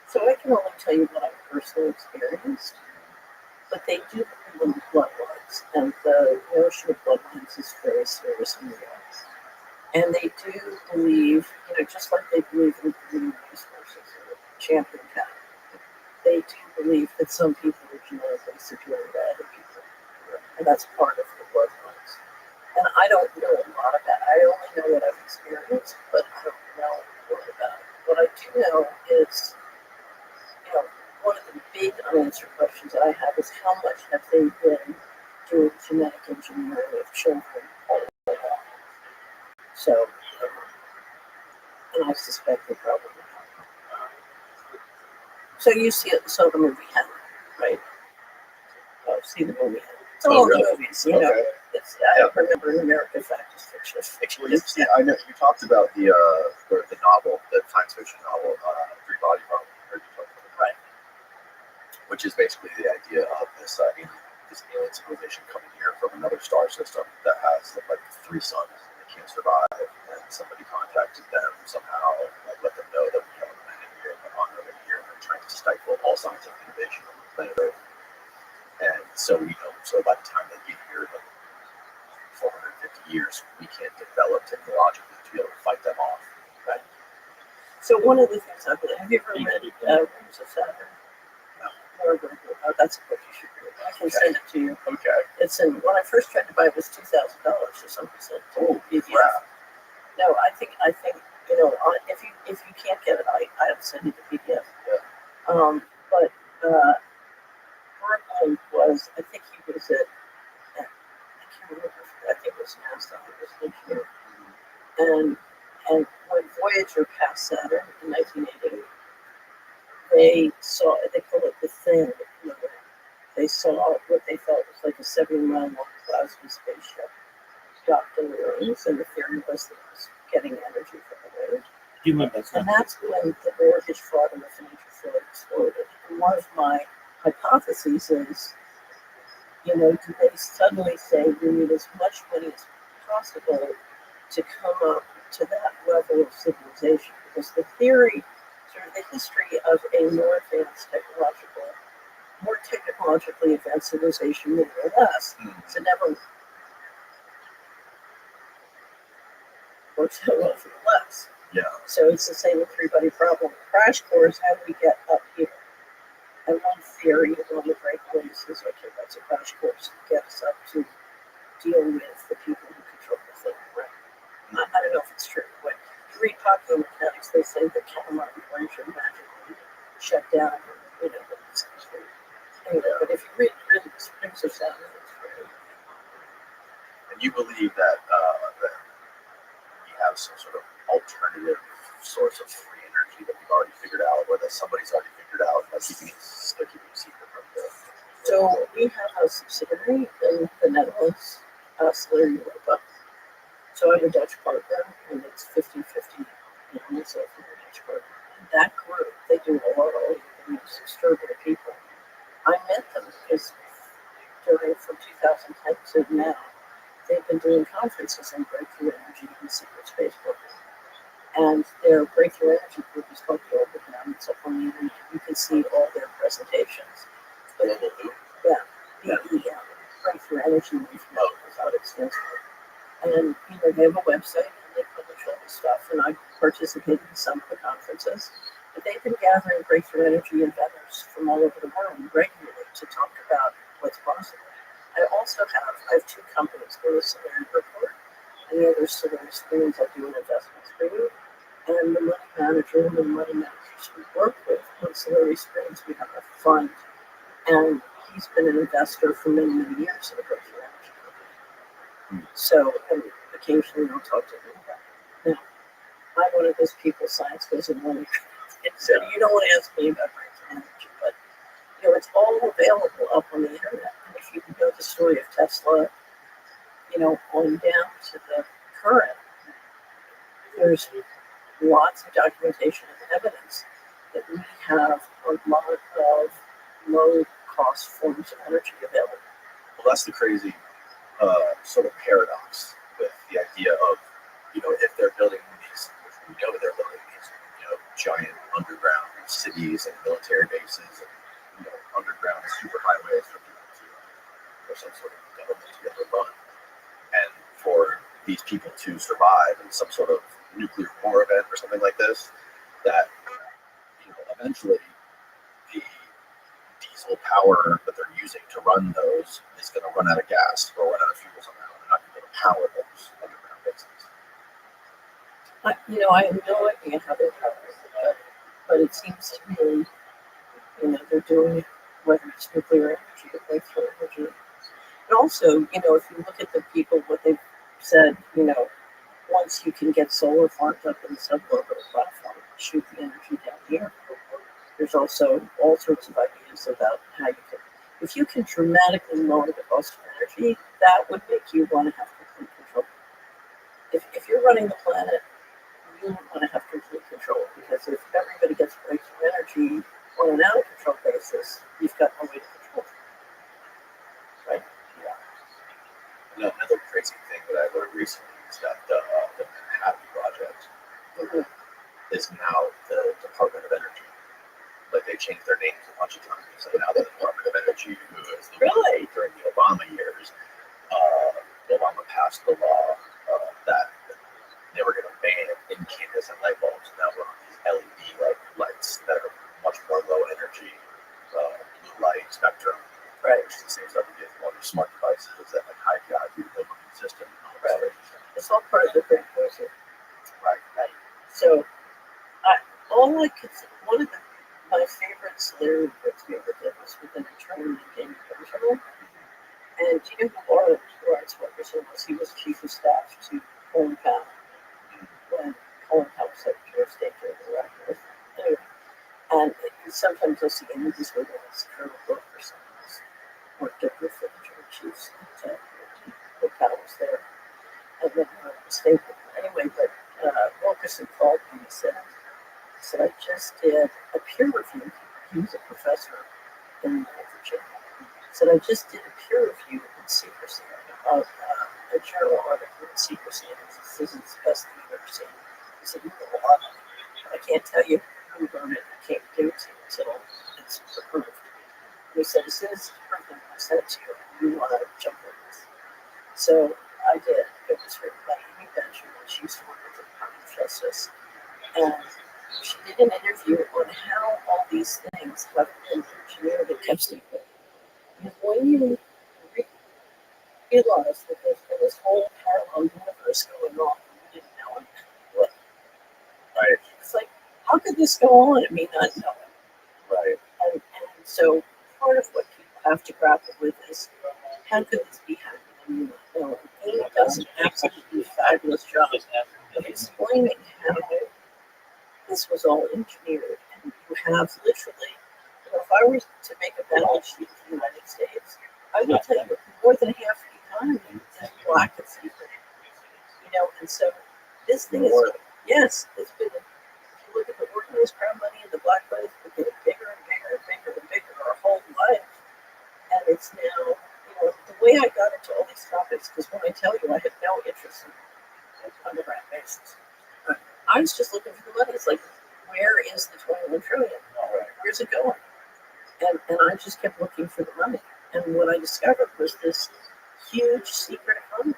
So I can only tell you what I personally experienced, but they do believe in bloodlines, and the notion of bloodlines is very serious in the US. And they do believe, just like they believe in breeding resources or champion cattle, they do believe that some people are genetically superior to other people, and that's part of the bloodlines. And I don't know a lot about it. I only know what I've experienced, but I don't know a lot about it. What I do know is, one of the big unanswered questions I have is how much have they been doing genetic engineering of children all the way up? So, and I suspect they probably have. So you saw the movie Henry, right? Oh, see the movie Henry. It's all really? the movies, Okay. I remember in America Fact is Fiction is Fiction. Well, I know you talked about the novel, the science fiction novel, Three Body Problem. Right. Which is basically the idea of this alien civilization coming here from another star system that has like 3 suns and they can't survive, and somebody contacted them somehow, like let them know that we have a planet here and on over here, and they're trying to stifle all scientific innovation on the planet Earth. And so by the time they get here, like 450 years, we can't develop technologically to be able to fight them off. Right? So one of the things have you ever read Rings of Saturn? Oh, that's a book you should read. I can send it to you. Okay. It's when I first tried to buy it was $2,000 or something. Oh, PDF. crap. No, I think if you can't get it, I'll send you the PDF. Yeah. But Brooklyn was, I think he was I can't remember. I think it was NASA. It was an engineer. And when Voyager passed Saturn in 1980, they called it the Thing. They saw what they felt was like a 70-mile-long plasma spaceship docked in the rings, and the theory was that it was getting energy from the rings. And that's when the mortgage fraud and the financial fraud exploded. And one of my hypotheses is, do they suddenly say we need as much money as possible to come up to that level of civilization? Because the theory, sort of the history of a more technologically advanced civilization, more or less, to never. works out well for the labs. Yeah. So it's the same with three-body problem. Crash course, how do we get up here? And one theory, one of the breakaways is, okay, that's a crash course to get us up to deal with the people who control the thing, right? I don't know if it's true, but if you read popular mechanics, they say the camera brain should magically shut down, you know, anyway, but if you read really the springs of sound, it's really, And you believe that we have some sort of alternative source of free energy that we've already figured out, or that somebody's already figured out, that keeping it secret from the. so we have a subsidiary in the Netherlands, Solary Europa. So I have a Dutch partner, and it's 50-50, you know, myself and the Dutch partner. And that group, they do a lot of these disturbing people. I met them because from 2010 to now, they've been doing conferences on breakthrough energy and secret space program. And their breakthrough energy group is called Global Now. It's up on the internet. You can see all their presentations. But, yeah, breakthrough energy movement is what it stands for. And you know, they have a website and they publish all this stuff. And I participated in some of the conferences. But they've been gathering breakthrough energy inventors from all over the world regularly to talk about what's possible. I have two companies. One is Solary Report, and the other is Solary Screens. I do an investment screening. And the money manager and the money managers we work with on Solary Screens, we have a fund. And he's been an investor for many, many years in the breakthrough energy company. So, and occasionally I'll talk to him about it. Now, I'm one of those people, science goes in one ear. So you don't want to ask me about breakthrough energy, but you know, it's all available up on the internet. And if you can know the story of Tesla, you know, on down to the current, there's lots of documentation and evidence that we have a lot of low-cost forms of energy available. Well, that's the crazy sort of paradox with the idea of, you know, if they're building these, which we know they're building these, you know, giant underground cities and military bases and, you know, underground superhighways for people to, or some sort of government to be able to run. And for these people to survive in some sort of nuclear war event or something like this, that, you know, eventually the diesel power that they're using to run those is going to run out of gas or run out of fuel somehow. They're not going to be able to power those underground bases. You know, I have no idea how they're powering it, but it seems to me, you know, they're doing it, whether it's nuclear energy or breakthrough energy. And also, you know, if you look at the people, what they've said, you know, once you can get solar farms up in the suborbital platform, shoot the energy down here. There's also all sorts of ideas about how you can, if you can dramatically lower the cost of energy, that would make you want to have complete control. If you're running the planet, you want to have complete control, because if everybody gets breakthrough energy on an out of control basis, you've got no way to control it. Right? Yeah. Another crazy thing that I learned recently is that the Happy Project is now the Department of Energy. Like, they changed their names a bunch of times, so now the Department of Energy, who is the Really? during the Obama years, Obama passed the law that they were going to ban incandescent light bulbs, and that were on these LED lights that are much more low energy, blue light spectrum. Right. Which is the same stuff we get from all these smart devices that like hide God through the Open system. Right. It's all part of the great poison. Right. So, one of my favorite Solary books we ever did was with an attorney named David Rothschild. And do you know who Rothschild was? He was chief of staff to Colin Powell when Colin Powell was Secretary of State during the Iraq War. Anyway, and sometimes you'll see images where there's Colonel Brooke or something else worked at the Joint Chiefs. When Powell was there. And then the state. Anyway, but Wilkerson called me and said, I just did a peer review. He was a professor in Virginia. Said, I just did a peer review in secrecy of a journal article in secrecy. And this is the best thing I've ever seen. He said, you know a lot. I can't tell you who wrote it. I can't do it to you until it's approved. And he said, as soon as it's approved, I send it to you. You want to jump in this. So I did. It was written by Amy Benjamin. She used to work at justice, and she did an interview on how all these things have been engineered and kept secret. And when you realize that there's been this whole parallel universe going on, and you didn't know it, what? Right. It's like, how could this go on and me not know it? Right. And so part of what people have to grapple with is, how could this be happening and you not know it? Amy does an absolutely fabulous job of explaining how this was all engineered, and you have literally, if I were to make a balance sheet for the United States, I would tell you more than half the economy is black and secret. And so this thing is, yes, it's been, if you look at the organized crime money and the black money, it's been getting bigger and bigger and bigger and bigger our whole life. And it's now, the way I got into all these topics, because when I tell you I had no interest in underground basis, I was just looking for the money. It's like, where is the 21 trillion? Where's it going? And I just kept looking for the money. And what I discovered was this huge secret economy.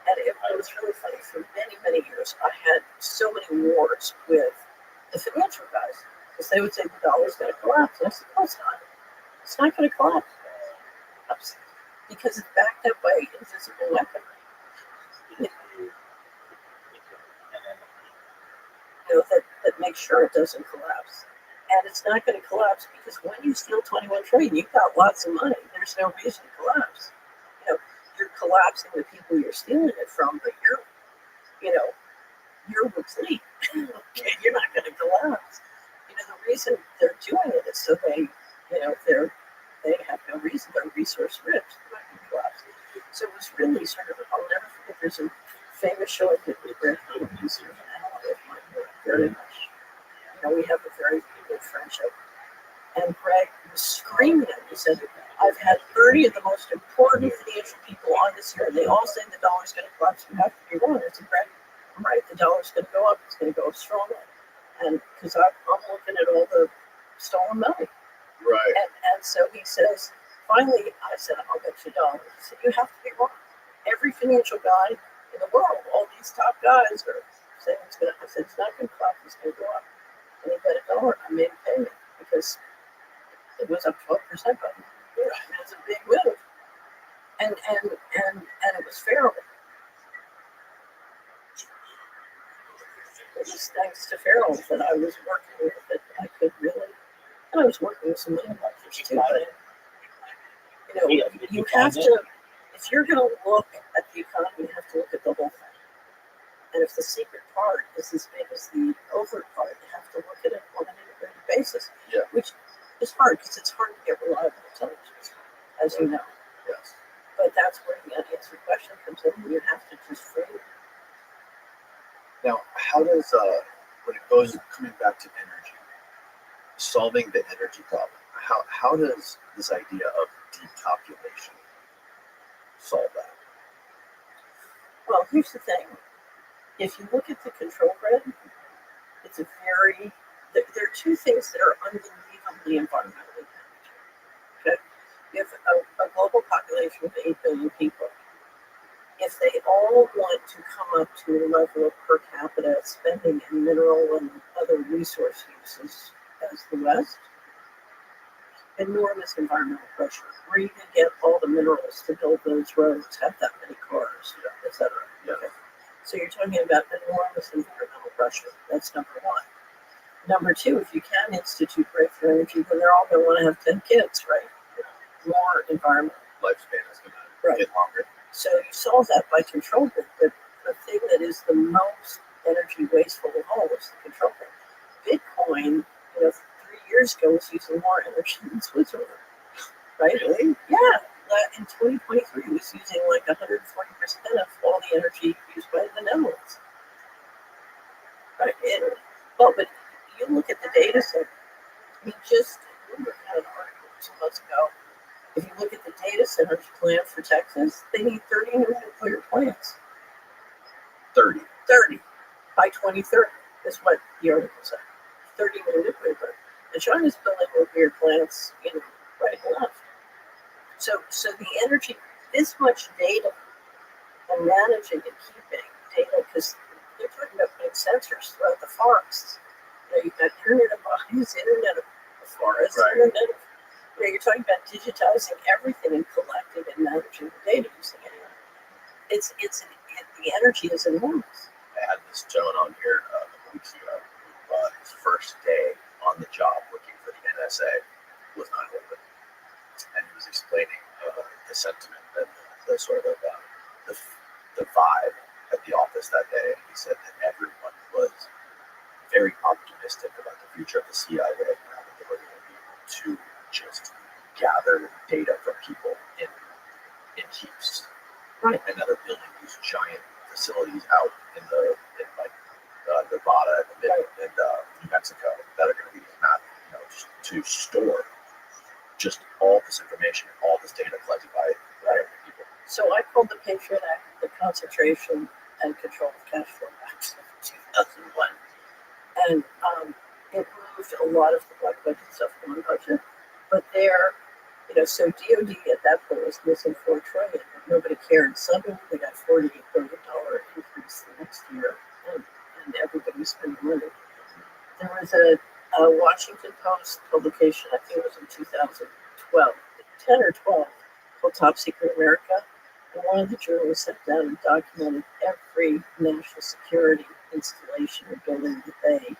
And it was really funny. For many, many years, I had so many wars with the financial guys, because they would say the dollar's going to collapse. And I said, no, it's not. It's not going to collapse. Because it's backed up by invisible weaponry. That makes sure it doesn't collapse. And it's not going to collapse because when you steal 21 trillion, you've got lots of money. There's no reason to collapse. You're collapsing the people you're stealing it from, but you're replete. Okay, you're not going to collapse. The reason they're doing it is so they have no reason. They're resource rich. They're not going to collapse. So it was really sort of, I'll never forget, there's a famous show I did with Greg, who's sort of an ally of mine, very much. We have a very good friendship. And Greg was screaming at me. He said, I've had 30 of the most important financial people on this year, and they all say the dollar's going to collapse. You have to be wrong. I said, Greg, I'm right. The dollar's going to go up. It's going to go up strongly. And because I'm looking at all the stolen money. Right. And so he says, finally, I said, I'll bet you $1. He said, you have to be wrong. Every financial guy in the world, all these top guys are saying it's going to, I said, it's not going to collapse. It's going to go up. And he bet $1. I made a payment because it was up 12%. But it was a big move, and it was Farrell. It was thanks to Farrell that I was working with that I could really, and I was working with some money makers too. But you have to, if you're going to look at the economy, you have to look at the whole thing. And if the secret part is as big as the overt part, you have to look at it on an integrated basis, which is hard because it's hard to get reliable intelligence, as you know. Yes. But that's where the unanswered question comes in. You have to just frame it. Now, how does, when it goes coming back to energy, solving the energy problem, how does this idea of decalculation solve that? Well, here's the thing. If you look at the control grid, it's a very, there are two things that are unbelievably environmentally damaging. Okay? You have a global population of 8 billion people. If they all want to come up to a level of per capita spending in mineral and other resource uses as the West, enormous environmental pressure. Where you can get all the minerals to build those roads, have that many cars, etc. Okay. So you're talking about enormous environmental pressure. That's number one. Number two, if you can institute breakthrough energy, then they're all going to want to have 10 kids, right? More environment. Lifespan is going to get longer. So you solve that by control grid. But the thing that is the most energy wasteful of all is the control grid. Bitcoin, 3 years ago, was using more energy than Switzerland. Right? Really? Yeah. In 2023, it was using like 140% of all the energy used by the Netherlands. Right? But you look at the data set. We had an article 2 months ago. If you look at the data centers planned for Texas, they need 30 new nuclear plants. 30 by 2030 is what the article said. 30 new nuclear plants. And China's building nuclear plants, right and left. So the energy, this much data, and managing and keeping data, because they're talking about putting sensors throughout the forests. You've got Internet of Bodies, Internet of the Forest, Right. Internet of, you're talking about digitizing everything and collecting and managing the data using it. The energy is enormous. I had this gentleman on here a couple weeks ago who his first day on the job working for the NSA was 9/11, and he was explaining the sentiment and the sort of the vibe at the office that day. And he said that everyone was very optimistic about the future of the CIA now that they were going to be able to just gather data from people in heaps. Right. And now they're building these giant facilities out in like Nevada and New Mexico that are going to be just to store just all this information, all this data collected by people. So I called the Patriot Act the Concentration and Control of Cash Flow Act of 2001. And it moved a lot of the black budget stuff on the budget. But so DOD at that point was missing $4 trillion. Nobody cared. Suddenly they got $48 billion increase the next year, and everybody was spending money. There was a Washington Post publication, I think it was in 2012, 10 or 12, called Top Secret America. And one of the journalists sat down and documented every national security installation or building that they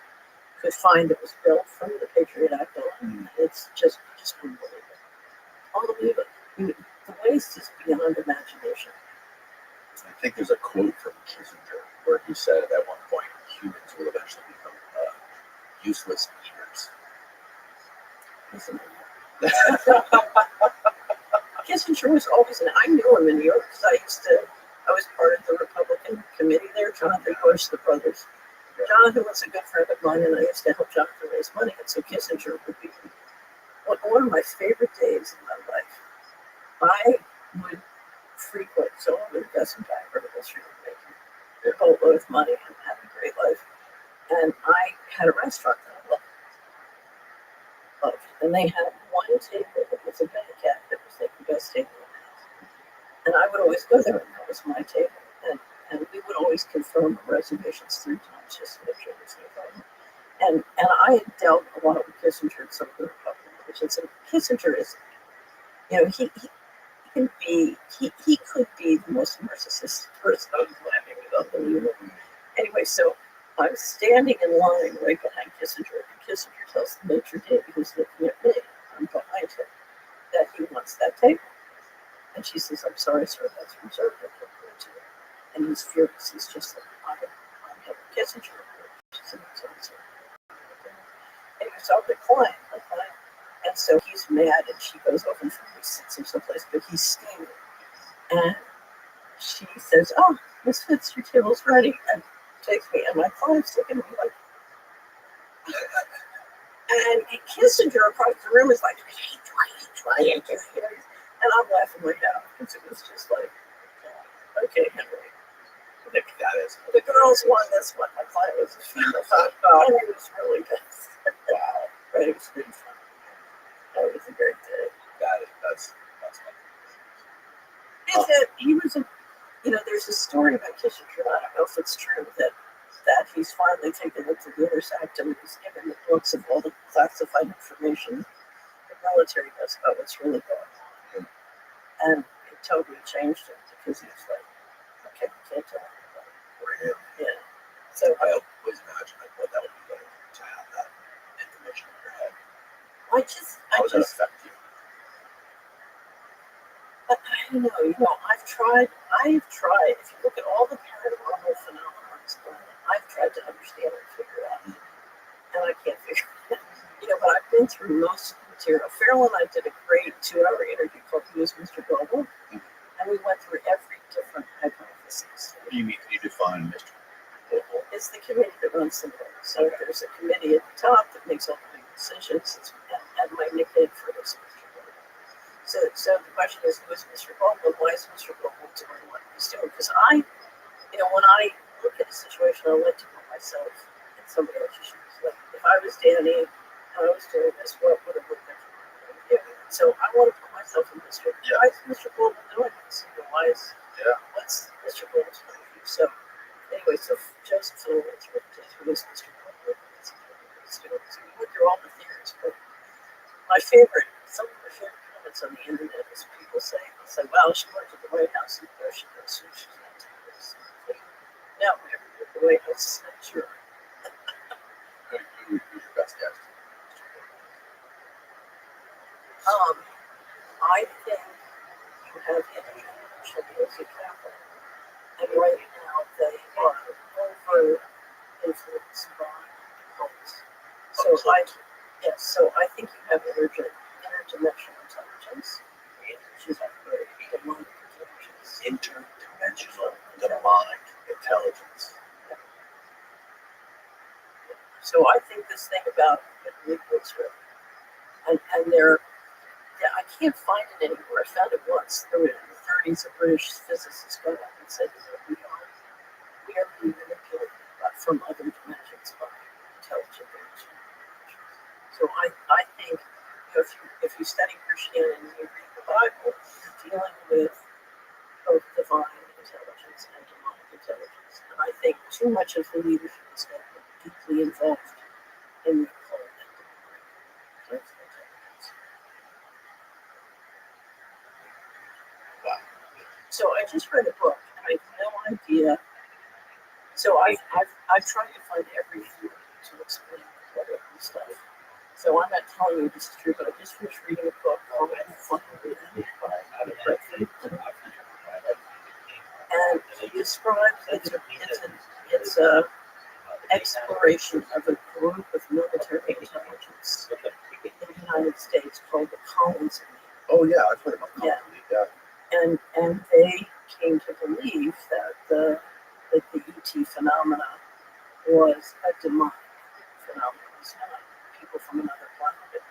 could find that was built from the Patriot Act on. It's just unbelievable. Unbelievable. The waste is beyond imagination. I think there's a quote from Kissinger where he said at one point humans will eventually become useless eaters. Kissinger was always, and I knew him in New York because I was part of the Republican committee there, Jonathan Bush, the brothers. Jonathan was a good friend of mine, and I used to help Jonathan raise money, and so Kissinger would be one of my favorite days in my life. I would frequent, so I'm an investment banker, making a boatload of money and having a great life. And I had a restaurant that I loved. And they had one table that was a banquet that was like the best table in the house. And I would always go there, and that was my table. And we would always confirm reservations 3 times just to make sure there's no problem. And I had dealt a lot with Kissinger and some of the Republican politicians. And Kissinger is, he could be the most narcissistic person on the planet. Unbelievable. Anyway, so I'm standing in line right behind Kissinger, and Kissinger tells the maitre d', who's looking at me, I'm behind him, that he wants that table. And she says, I'm sorry, sir, that's reserved. I can't give it to you. And he's furious. He's just like, I'm Henry Kissinger. She said, I'm sorry, sir. Anyway, so I'm declined. And so he's mad, and she goes over and sits him someplace, but he's steaming. And she says, oh, Miss Fitz, your table's ready. And takes me, and my client's looking at me like, and Kissinger across the room is like, try it. And I'm laughing my head off because it was just like, okay, Henry. The girls won this one. My client was a female. And it was really good. Wow. But it was really fun. That was a great day. Got it. That's He was there's a story about Kissinger, I don't know if it's true, that he's finally taken it to the intersect and he's given the books of all the classified information the military does about what's really going on. And it totally changed him because he was like, okay, we can't tell anybody. for him. Yeah. So I always imagine what that would be like to have that information in your head. How does that affect you? I don't know. I've tried. If you look at all the paranormal phenomena on this planet, I've tried to understand and figure it out, and I can't figure it out. But I've been through most of the material. Farrell and I did a great 2-hour interview called "Who Is Mr. Global," and we went through every different hypothesis. What do you mean? Can you define Mr. Global? It's the committee that runs the world. So there's a committee at the top that makes all the big decisions. And my nickname for it is Mr. Global. So the question is, who is Mr. Global? Why is Mr. Global doing what he's doing? Because when I look at a situation, I like to put myself in somebody else's shoes. Like, if I was Danny and I was doing this, what would it look like for me? So I want to put myself in Mr. Yeah. Why is Mr. Global doing this? What's Mr. Global's point of view? So anyway, so Joseph Phil went through some of my favorite comments on the internet is people say, wow, she worked at the White House, and there she goes, she's not doing this. No, everybody at the White House is not sure. Who's your best guess? I think you have international music capital, and right now they are over influenced by cults. So I think you have interdimensional intelligence, which is very demonic intelligence. Interdimensional demonic intelligence. So I think this thing about liquids, and they're, yeah, I can't find it anywhere. I found it once. There were in the 30s, a British physicist got up and said, we are being manipulated from other dimensions by intelligent beings. So I think if you study Christianity and you read the Bible, you're dealing with both divine intelligence and demonic intelligence. And I think too much of the leadership is deeply involved in the occult and demonic intelligence. Wow. So I just read a book, and I have no idea. So I've tried to find every theory to explain whatever stuff. So I'm not telling you this is true, but I just finished reading a book called and he describes it's a exploration of a group of military intelligence in the United States called the Collins. Oh yeah, I've heard about Yeah. Yeah. And they came to believe that the ET phenomena was a demonic phenomenon. It was not people from another planet. It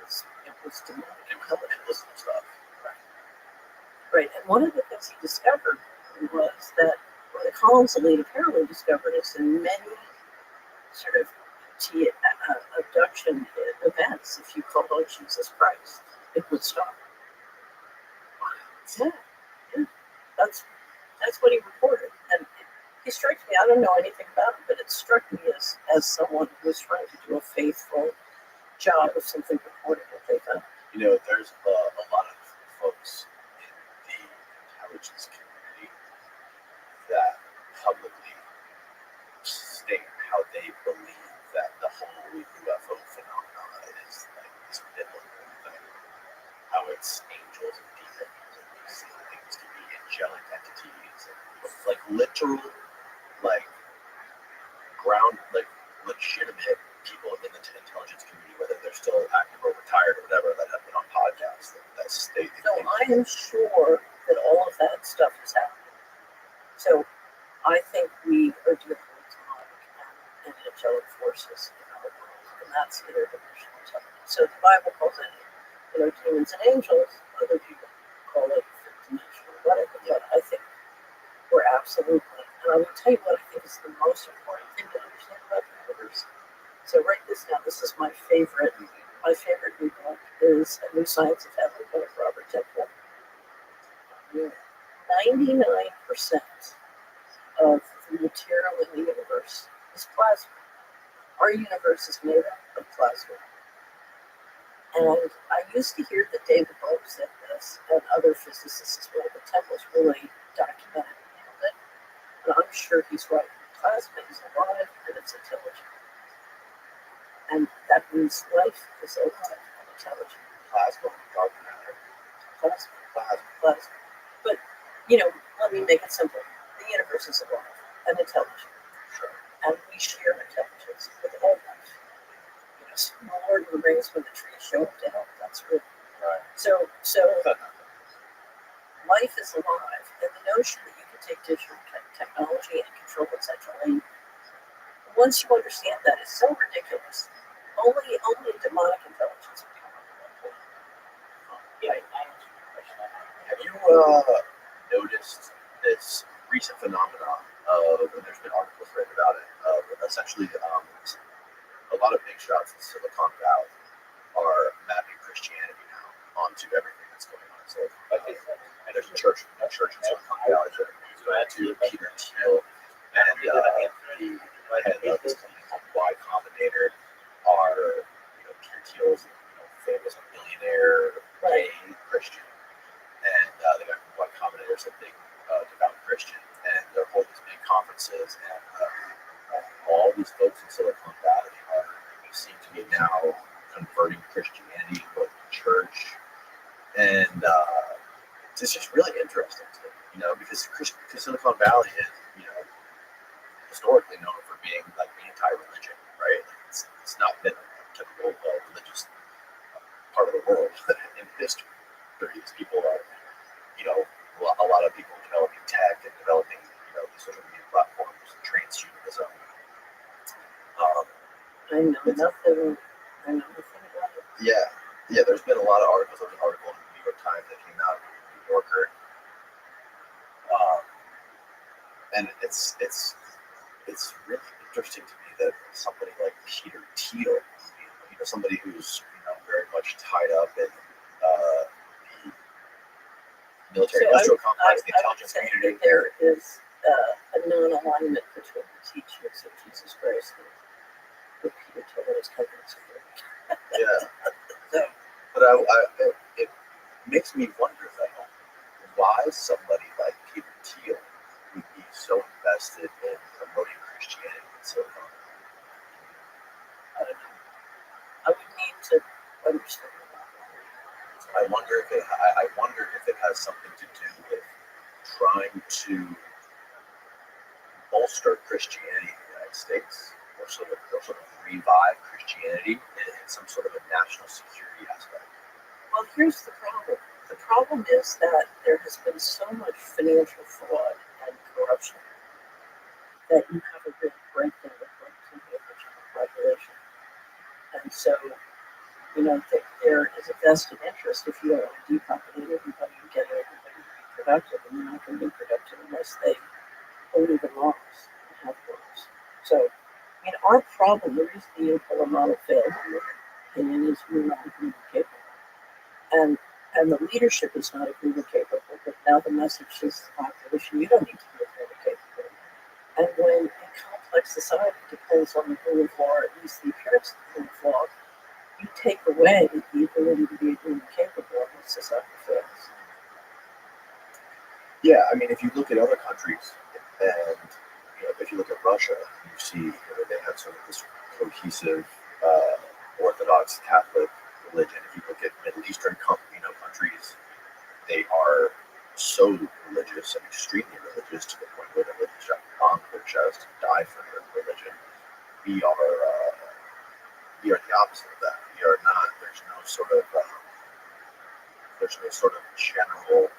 was demonic intelligence stuff. Right. And one of the things he discovered was that what the Collins elite apparently discovered is in many sort of ET abduction events, if you called on Jesus Christ, it would stop. Yeah. That's what he reported. And he strikes me, I don't know anything about him, but it struck me as someone who was trying to do a faithful job of something reported that they found. There's a lot of folks in the intelligence community that publicly state how they believe that the whole UFO phenomenon is like this biblical thing. How it's angels and demons and these things can be angelic entities and like literal, like ground, like legitimate people in the intelligence community, whether they're still active or retired or whatever, that have been on podcasts that state. So I am sure that all of that stuff is happening. So I think we are dealing with demonic and angelic forces in our world, and that's interdimensional intelligence. So the Bible calls it, demons and angels. Other people call it fifth dimensional, whatever. But I think we're absolutely, and I will tell you what I think is the most important thing to understand about the universe. So write this down. This is my favorite. My favorite new book is A New Science of Heaven by Robert Temple. 99% of the material in the universe is plasma. Our universe is made up of plasma. And I used to hear that David Bohm said this, and other physicists as well, but Temple's really documented it. And I'm sure he's right. Plasma is alive and it's intelligent. And that means life is alive and intelligent. Plasma, dark matter. Plasma. But, let me make it simple. The universe is alive and intelligent. Sure. And we share intelligence with all life. The Lord of the Rings, when the trees show up to help, that's real. Right. So life is alive, and the notion that you can take digital technology and control it centrally, once you understand that, is so ridiculous. Only demonic intelligence would come up. Yeah, I answered your question. Have you noticed this recent phenomenon of, and there's been articles written about it, of essentially a lot of big shots in Silicon Valley are mapping Christianity now onto everything that's going on. So, and there's a church in Silicon Valley that to Peter Thiel and the head of this company, Y Combinator, are Peter Thiel's famous billionaire church, and it's just really interesting to me, you know, because Silicon Valley is, you know, historically known for being like anti-religion, right? It's not been a typical religious part of the world in history. These people are, you know, a lot of people developing tech and developing, you know, these social media platforms, transhumanism. I know nothing. I know nothing about it. Yeah. There's been a lot of articles. There's an article in the New York Times that came out, New Yorker, and it's really interesting to me that somebody like Peter Thiel, you know, somebody who's, you know, very much tied up in the military-industrial complex, the intelligence community. There is a non-alignment between the teachings of Jesus Christ and what Peter Thiel and his companies are doing. Yeah. But it makes me wonder, though, why somebody like Peter Thiel would be so invested in promoting Christianity in Silicon Valley. I don't know. I would need to understand that. I wonder if it has something to do with trying to bolster Christianity in the United States, or sort of revive Christianity in some sort of a national security aspect. Well, here's the problem. The problem is that there has been so much financial fraud and corruption that you have a real breakdown of representation of the general population. And so, you know, there is a vested interest if you don't want to depopulate everybody and get everybody to be productive, and they're not going to be productive unless they believe in laws and have laws. So, I mean, our problem, the reason the unipolar model failed, in my opinion, is we're not agreement capable. And the leadership is not agreement capable, but now the message is the population, you don't need to be agreement capable. And when a complex society depends on the rule of law, or at least the appearance of the rule of law, you take away the ability to be agreement capable and the society fails. Yeah, I mean, if you look at other countries, and you know, if you look at Russia, you see, you know, they have sort of this cohesive Orthodox Catholic religion. If you look at Middle Eastern countries, they are so religious and extremely religious to the point where they would on their chest and die for their religion. We are the opposite of that. We are not. There's no sort of general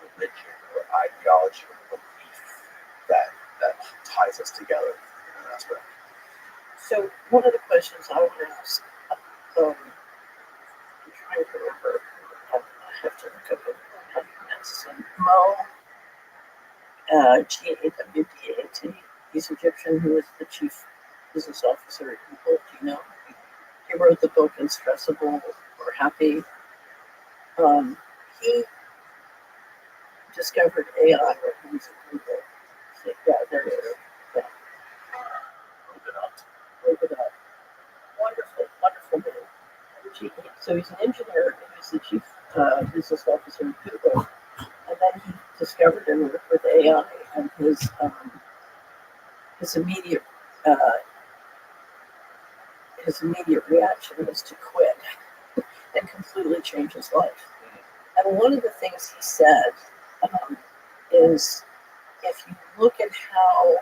religion or ideology or belief that ties us together in that aspect. So one of the questions I want to ask, I'm trying to remember, I have to look up how to pronounce his name. G-A-W-D-A-T. He's Egyptian, who was the chief business officer at Google. Do you know? He wrote the book Instressable or Happy. He discovered AI when he was at Google. So, yeah, there it is. Yeah. Look it up. Wonderful, wonderful man. So he's an engineer, and he's the chief business officer at Google. And then he discovered and worked with AI, and his immediate reaction was to quit and completely change his life. And one of the things he said is, if you look at how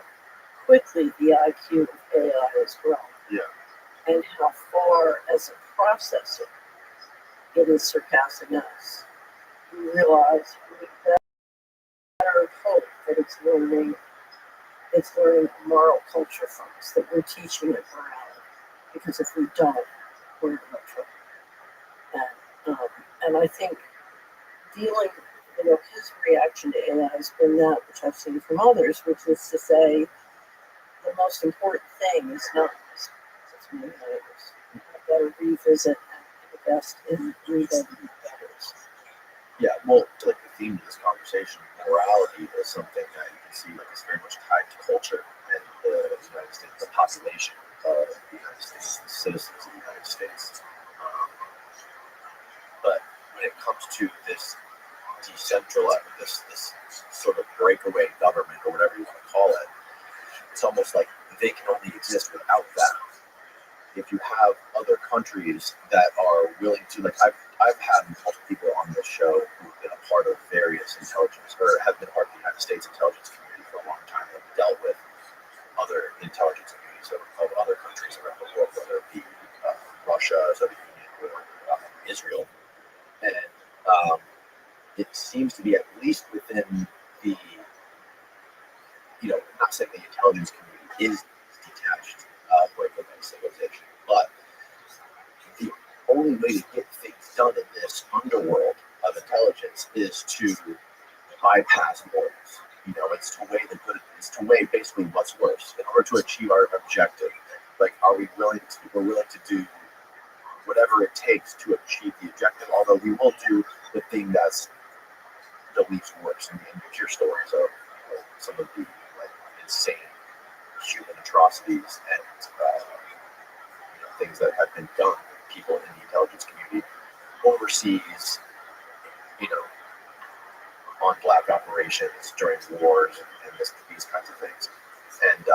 quickly the IQ of AI has grown, and how far as a processor it is surpassing us, you realize we better hope that it's learning a moral culture from us, that we're teaching it morality. Because if we don't, we're in real trouble. And I think dealing, his reaction to AI has been that, which I've seen from others, which is to say, the most important thing is not this. It's many others. I've got to revisit and invest in rebuilding others. Yeah, well, like the theme of this conversation, morality is something that you can see like it's very much tied to culture and the United States, the population of the United States, the citizens of the United States. But when it comes to this decentralized, this sort of breakaway government or whatever you want to call it, it's almost like they can only exist without that. if you have other countries that are willing to, like, I've had multiple people on this show who've been a part of various intelligence, or have been part of the United States intelligence community for a long time, have dealt with other intelligence communities of other countries around the world, whether it be Russia, Soviet Union, or Israel. And it seems to be, at least within the, not saying the intelligence community is detached from any civilization, but the only way to get things done in this underworld of intelligence is to bypass borders. It's to weigh the good, it's to weigh basically what's worse in order to achieve our objective. Like, we're willing to do whatever it takes to achieve the objective, although we will do the thing that's the least worst. And hear stories of some of the insane human atrocities and things that have been done with people in the intelligence community overseas, on black operations during wars and these kinds of things. And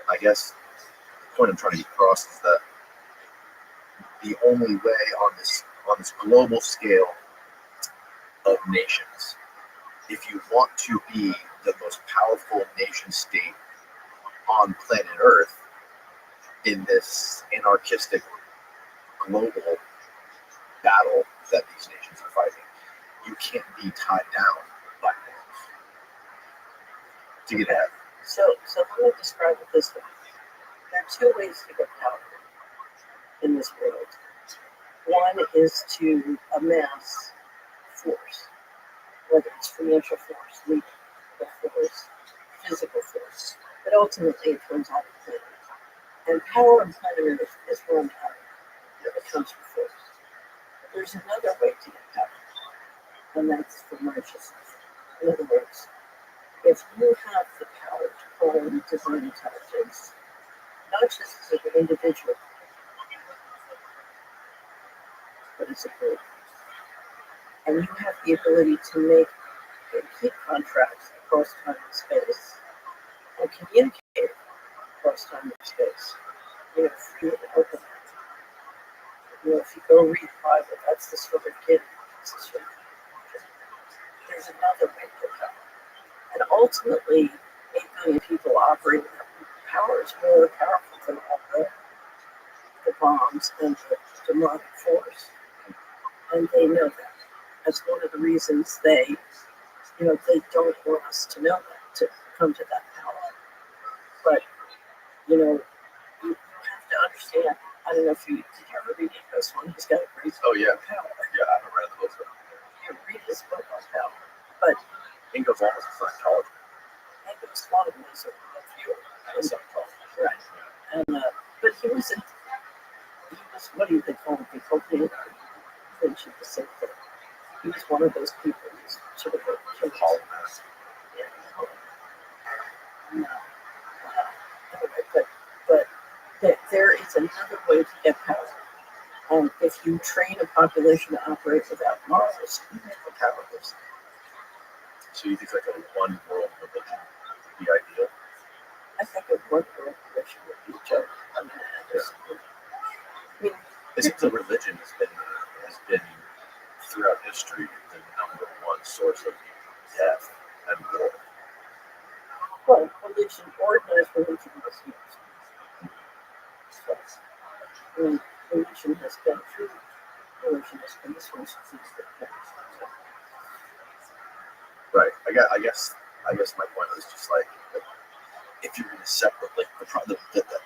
I guess the point I'm trying to get across is that the only way on this global scale of nations, if you want to be the most powerful nation state on planet Earth in this anarchistic global battle that these nations are fighting, you can't be tied down by wars to get ahead. So let me describe it this way. There are two ways to get power in this world. One is to amass force, whether it's financial force, legal force, physical force, but ultimately it comes out of planet. And power on planet Earth is run out. It comes from force. There's another way to get power, and that's from righteousness. In other words, if you have the power to call in divine intelligence, not just as an individual, but as a group, and you have the ability to make and keep contracts across time and space, and communicate across time and space, free and open. If you go read the Bible, that's the sort of kid. There's another way to go. And ultimately, 8 billion people operating power is more powerful than all the bombs and the demonic force. And they know that. That's one of the reasons they don't want us to know that, to come to that power. But, you have to understand. I don't know if did you ever read this one? He's got a great Oh, yeah. power. Yeah, I haven't read the book. You read his book on power. But Ingo's almost a Scientology. Angus Swan was a viewer. Right. And but he was what do they call it? They call him the same thing. He was one of those people who's sort of a polymath. Yeah. Anyway, but there is another way to get power. And if you train a population to operate without morals, you make them powerless. So you think like a one world religion would be ideal? I think a one world religion would be a joke. It seems that religion has been throughout history the number one source of death and war. Well, organized religion was used. So, religion has been true. Religion has been the source of these things. Right. I guess my point was just like, if you're going to separate, like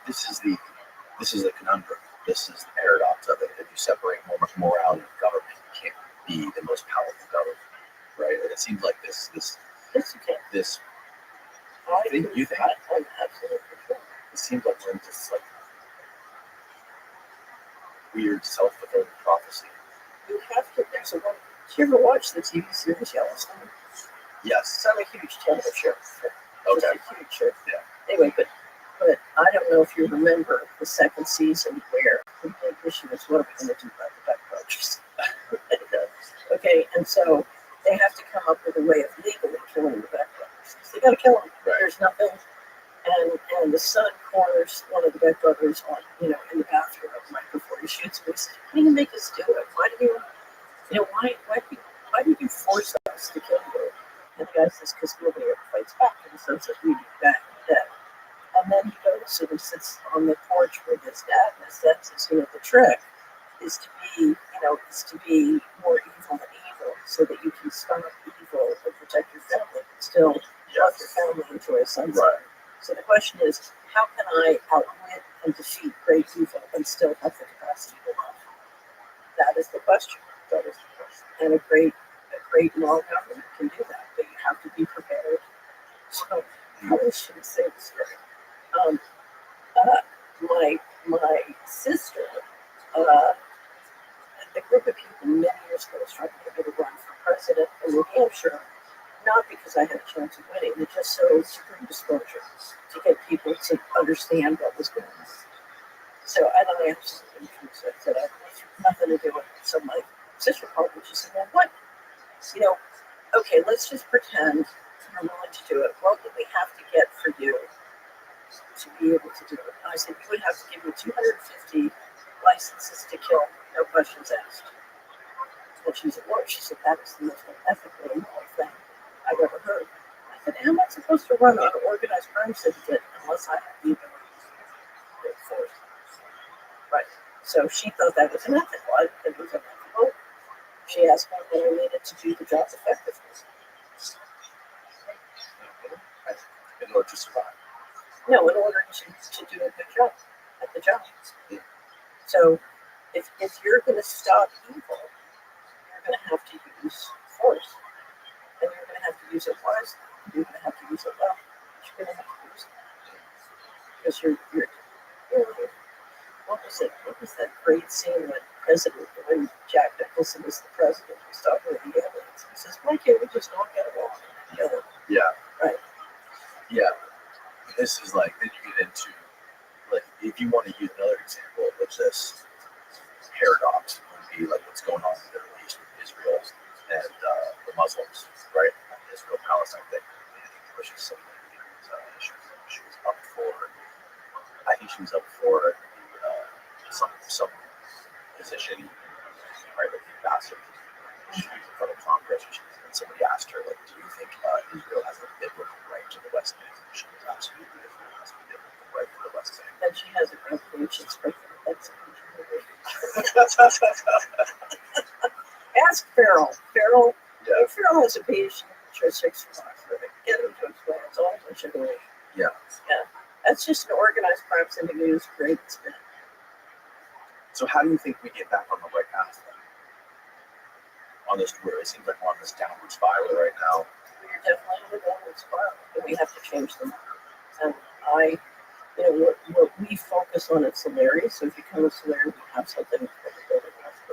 this is the conundrum. This is the paradox of it. If you separate morality and government, you can't be the most powerful government, right? And it seems like this. You think? I'm absolutely sure. It seems like we're in just like weird self-fulfilling prophecy. You have to. There's a one. Did you ever watch the TV series Yellowstone? Yes. I'm a huge television fan. Okay. Just a huge show. Yeah. Anyway, but I don't know if you remember the second season where the big issue is what are we going to do about the backbenchers? Okay, and so they have to come up with a way of legally killing the backbenchers. They got to kill them. Right. There's nothing, and the son corners one of the bed brothers on, in the bathroom right before he shoots him. He said, "Why do you make us do it? Why do you force us to kill you?" And the guy says, "Because nobody ever fights back in the sense that we do back then." And then he goes and he sits on the porch with his dad, and his dad says, "The trick is to be more evil than evil, so that you can stop evil and protect your family, but still let your family enjoy a sunset." Right. So the question is, how can I outwit and defeat great evil and still have the capacity to love? That is the question. That is the question. And a great moral government can do that, but you have to be prepared. So I probably shouldn't say this story. My sister, a group of people many years ago was trying to get me to run for president in New Hampshire, not because I had a chance of winning, but just so supreme disclosure to get people to understand what was going on. So I don't absolutely said I had nothing to do with it. So my sister called me. She said, "Well, what? Okay, let's just pretend you're willing to do it. What would we have to get for you to be able to do it?" And I said, "You would have to give me 250 licenses to kill, no questions asked." And she said, "What?" She said, "That is the most unethical, immoral thing I've ever heard." I said, "How am I supposed to run an organized crime syndicate unless I have the ability to force?" Right. So she thought that was unethical. I didn't think it was unethical. She asked me what I needed to do the job effectively. In order to survive. No, in order to do a good job at the job. So if you're going to stop evil, you're going to have to use force. And you're going to have to use it wisely. You're going to have to use it well. You're going to have to use it. Because what was that great scene when Jack Nicholson was the president, was talking to the aliens? He says, "Why can't we just all get along together?" Yeah. Right. Yeah. This is like, then you get into, like, if you want to use another example of this paradox, would be like what's going on in the Middle East with Israel and the Muslims, right? Israel-Palestine thing. I think pushes some of the she was up for, I think she was up for some position, right, like the ambassador. She was in front of Congress, and somebody asked her, like, "Do you think Israel has a biblical right to the West Bank?" And she was absolutely, Israel has a biblical right to the West Bank. And she has a reputation for that's Ask Farrell. Farrell has a PhD in statistics from Oxford. Get him to explain it's all a bunch of noise. Yeah. That's just an organized crime syndicate who's great spin. So how do you think we get back on the right path then? On this tour, it seems like we're on this downward spiral right now. We're definitely on the downward spiral, and we have to change them. And what we focus on at Solari, so if you come to Solari, we have something that the building has to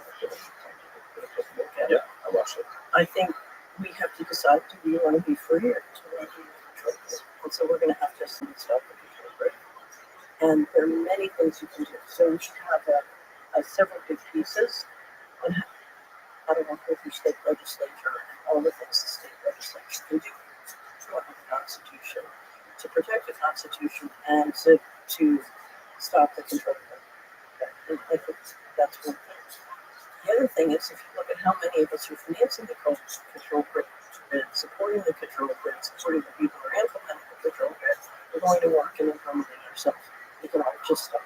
look at. Yeah, I watched it. I think we have to decide, do we want to be free or do we want to be controlled? And so we're going to have to stop the control grid. And there are many things you can do. So we should have several big pieces on how to work with your state legislature and all the things the state legislature can do to work with the Constitution, to protect the Constitution, and to stop the control grid. And I think that's one thing. The other thing is, if you look at how many of us are financing the control grid, supporting the control grid, supporting the people who are implementing the control grid, we're going to work and implement it ourselves. We can all just stop.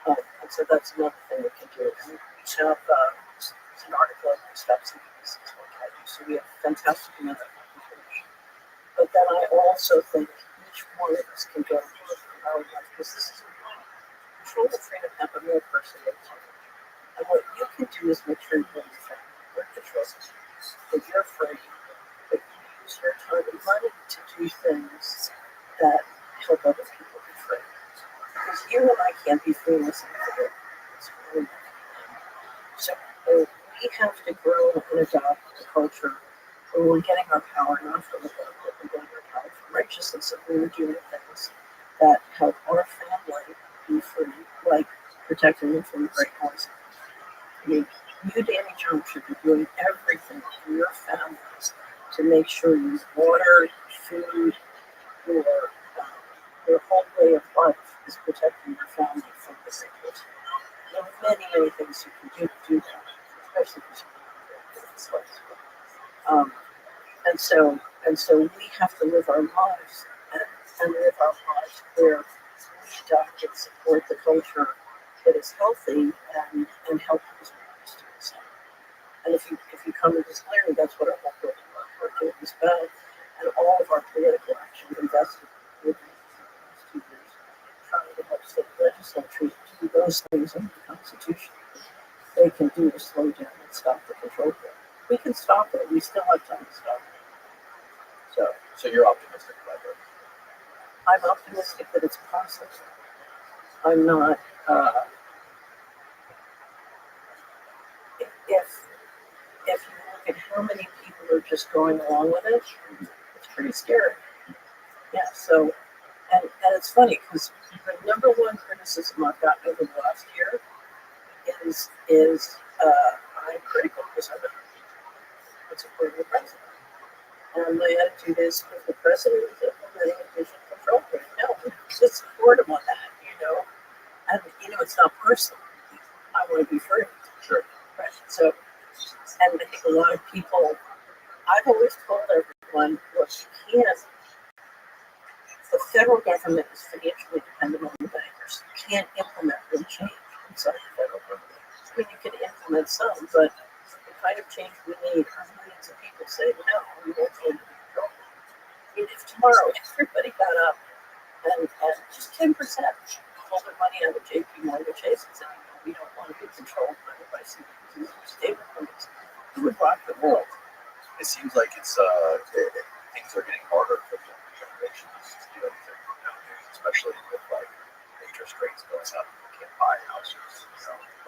And so that's another thing we can do. And we have an article on steps and pieces like I do. So we have fantastic amount of information. But then I also think each one of us can go through our life, because this is important. Control the freedom of a real person. And what you can do is make sure you're in your family. You're control. That you're free. That you use your time and money to do things that help other people be free. Because you and I can't be free unless we do. So we have to grow and adopt a culture where we're getting our power not from the book, but we're getting our power from righteousness, and we're doing things that help our family be free, like protecting them from the great poison. I mean, you, Danny Jones, should be doing everything for your families to make sure you water, food, your especially and so we have to live our lives and live our lives where we adopt and support the culture that is healthy and help us to us. And if you come to this clearly, that's what our whole work is about. And all of our political action invested in the last 2 years trying to help state legislatures do those things under the Constitution. They can do to slow down and stop the control bill. We can stop it. We still have time to stop it. So you're optimistic about it? I'm optimistic that it's possible. I'm not. If you look at how many people are just going along with it, it's pretty scary. Yeah. So, and it's funny because the number one criticism I've gotten over the last year is I'm critical because I'm not supporting the president. And my attitude is, if the president is implementing a vision control right now, just support him on that, And, it's not personal. I want to be free. Sure. Right. So, and I think a lot of people, I've always told everyone, look, you can't, the federal government is financially dependent on the bankers. You can't implement real change inside the federal government. I mean, you can implement some, but the kind of change we need are millions of people saying, no, we won't hold the control. I mean, if tomorrow everybody got up and just 10% pulled their money out of JP Morgan Chase and said, we don't want to be controlled by some stable companies, who would rock the world? It seems like it's things are getting harder for the younger generations to do anything nowadays, especially with like interest rates going up. You can't buy houses,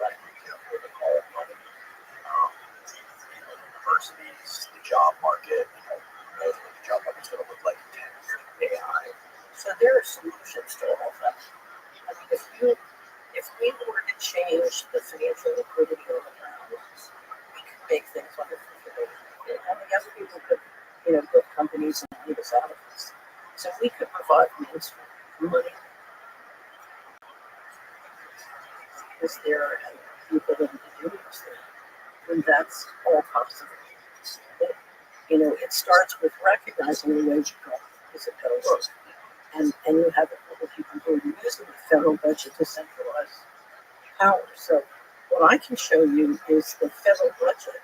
right? You can't afford to call money. Universities, the job market, who knows what the job market's going to look like in 10 years with AI. So there are solutions to all of that. I mean, if we were to change the financial liquidity on the ground, we could make things wonderful for everybody. And the other people could, build companies and lead us out of this. So we could provide mainstream money. Is there the ability to do this thing? And that's all possible. It starts with recognizing the wage growth is a better work. And you have a couple of people who are using the federal budget to centralize power. So what I can show you is the federal budget,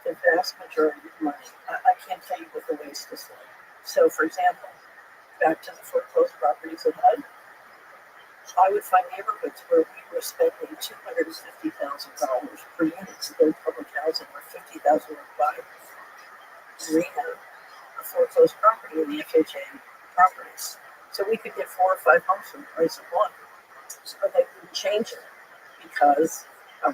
the vast majority of money. I can't tell you what the waste is like. So for example, back to the foreclosed properties of HUD, I would find neighborhoods where we were spending $250,000 per unit to build public housing, or $50,000 to buy rehab a foreclosed property in the FHA properties. So we could get 4 or 5 homes for the price of one. But they wouldn't change it because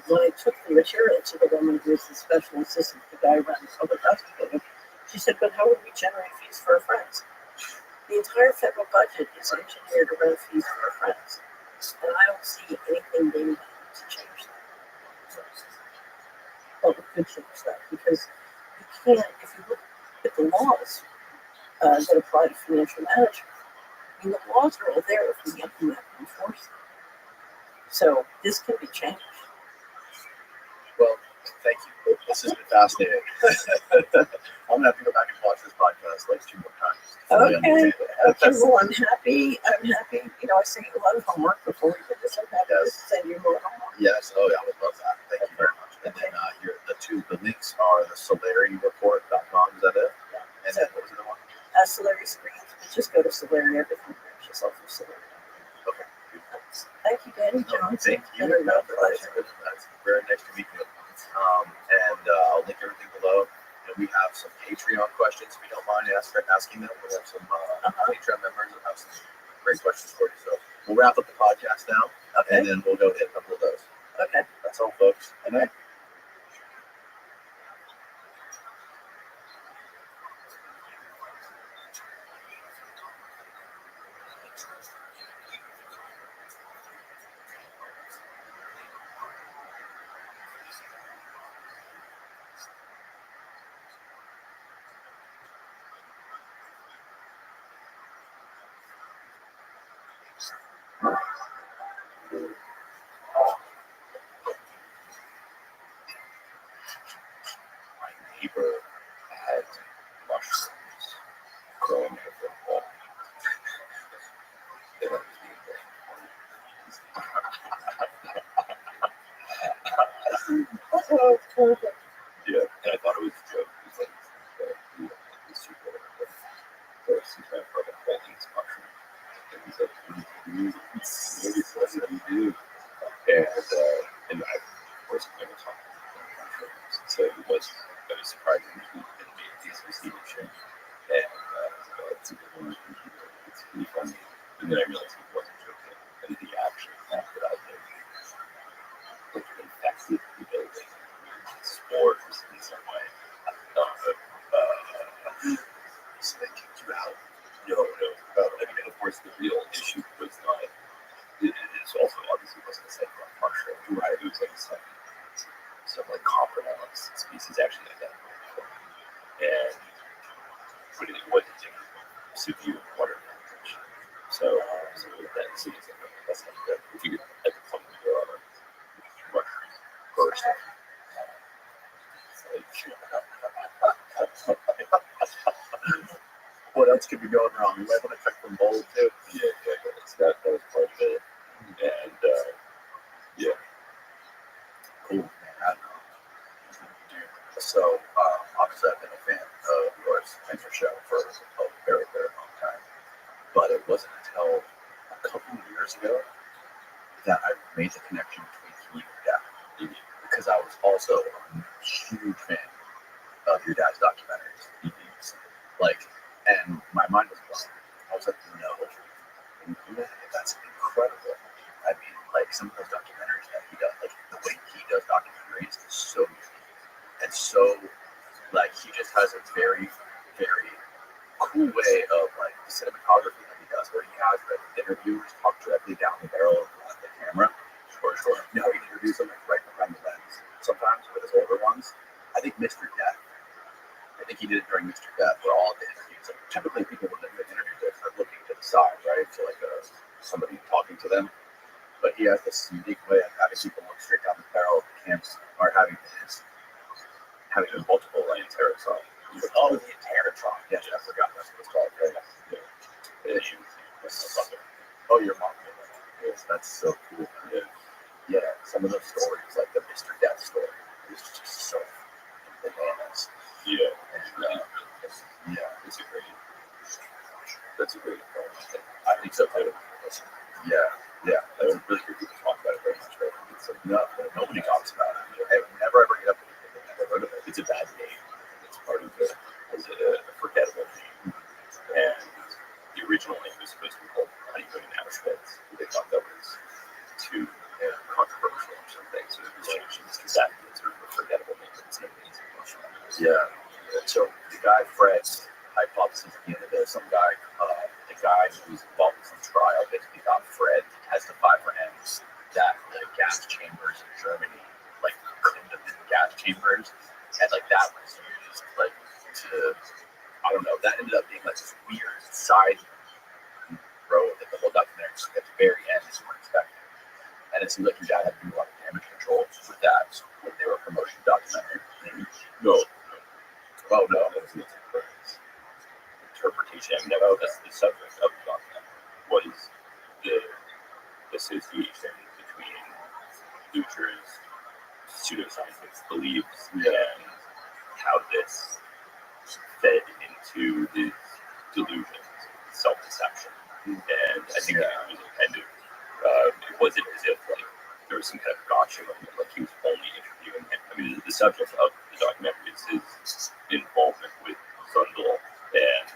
when I took the material to the woman who was the special assistant, the guy around the public housing building, she said, but how would we generate fees for our friends? The entire federal budget is engineered around fees for our friends. And I don't see anything being done to change that. But we could change that because you can't, if you look at the laws that apply to financial management, I mean, the laws are all there if we implement and enforce them. So this can be changed. Well, thank you. This has been fascinating. I'm gonna have to go back and watch this podcast like 2 more times. Okay. Well, I'm happy. I say a lot of homework before we did this. I'm happy to send you more homework. Yes. Oh, yeah. I would love that. Thank you very much. And then the links are the solaryreport.com. Is that it? Yeah. And then what was the other one? Solari Screens. But just go to Solari. Everything branch yourself for Solari. Okay. Thank you, Danny No, Johnson. thank you. It's been a real pleasure. That's very nice to meet you. And I'll link everything below. And we have some Patreon questions. If you don't mind asking them, we have some Patreon members that have some great questions for you. So we'll wrap up the podcast now, and then we'll go hit a couple of those. Okay. That's all, folks. Good night. was surprising that he didn't make these receivership. And it's a good one. It's pretty funny. And then I realized he wasn't joking. And he actually acted out there. Like infected the building with spores in some way. So they kicked you out. No. I mean, of course, the real issue was not. It also obviously wasn't a cyclone partial. Right. It was like some like compromised species actually identified. And but it wasn't severe water damage. So that seems like that's not good. If you could at the point of your rush first. What else could be going wrong? You might want to check for mold too. Yeah, that was part of it. And yeah. Cool, man. So, obviously, I've been a fan of yours and your show for a very, very long time. But it wasn't until a couple of years ago that I made the connection between you and your dad. Because I was also a huge fan of your dad's documentaries. Like, and my mind was blown. I was like, no, that's incredible. I mean, like, some of those documentaries that he does, like, the way he does documentaries is so unique. And so, like, he just has a very, very cool way of, like, the cinematography that he does, where he has the interviewers talk directly down the barrel of the camera. Sure. You know, he interviews them, like, right behind the lens. Sometimes with his older ones, I think Mr. Death. I think he did it during Mr. Death, where all of the interviews, like, typically people when they're interviewed, they're looking to the side, right? So, like, somebody talking to them. But he has this unique way of having people look straight down the barrel of the camera, or having multiple Teratron. Oh, the Teratron. Yeah, I forgot that's what it's called. Right? Yeah. Oh, your mom. Yes, that's so cool. Yeah, some of those stories, like the Mr. Death story, is just so bananas. Yeah. And, It's a great. That's a great film. I think so too. Yeah. I don't really hear people talk about it very much, right? It's like, no, nobody talks about it. Whenever I bring it up, people never heard of it. It's a bad name. It's part of it. It's a forgettable name. And the original name was supposed to be called Honeymoon in Auschwitz. They thought that was too controversial or something. So it was changed to Mr. Death. It's sort of a forgettable name. It's not easy to. Yeah. So the guy Fred's hypothesis at the end of this, the guy who's involved in some trial basically got Fred to testify for him that the gas chambers in Germany like couldn't have been gas chambers, and like that was used like to, I don't know, that ended up being like this weird side road that the whole documentary at the very end is weren't expecting. And it seems like your dad had to do a lot of damage control with that when they were promoting the documentary. No. Oh no. That was interpretation. I mean, that's the subject of the documentary was the association between Lucher's pseudoscientific beliefs and how this fed into his delusions, self-deception. And I think it was a kind of, it wasn't as if like there was some kind of gotcha moment, like he was only interviewing him. I mean, the subject of the documentary is his involvement with Zundel, and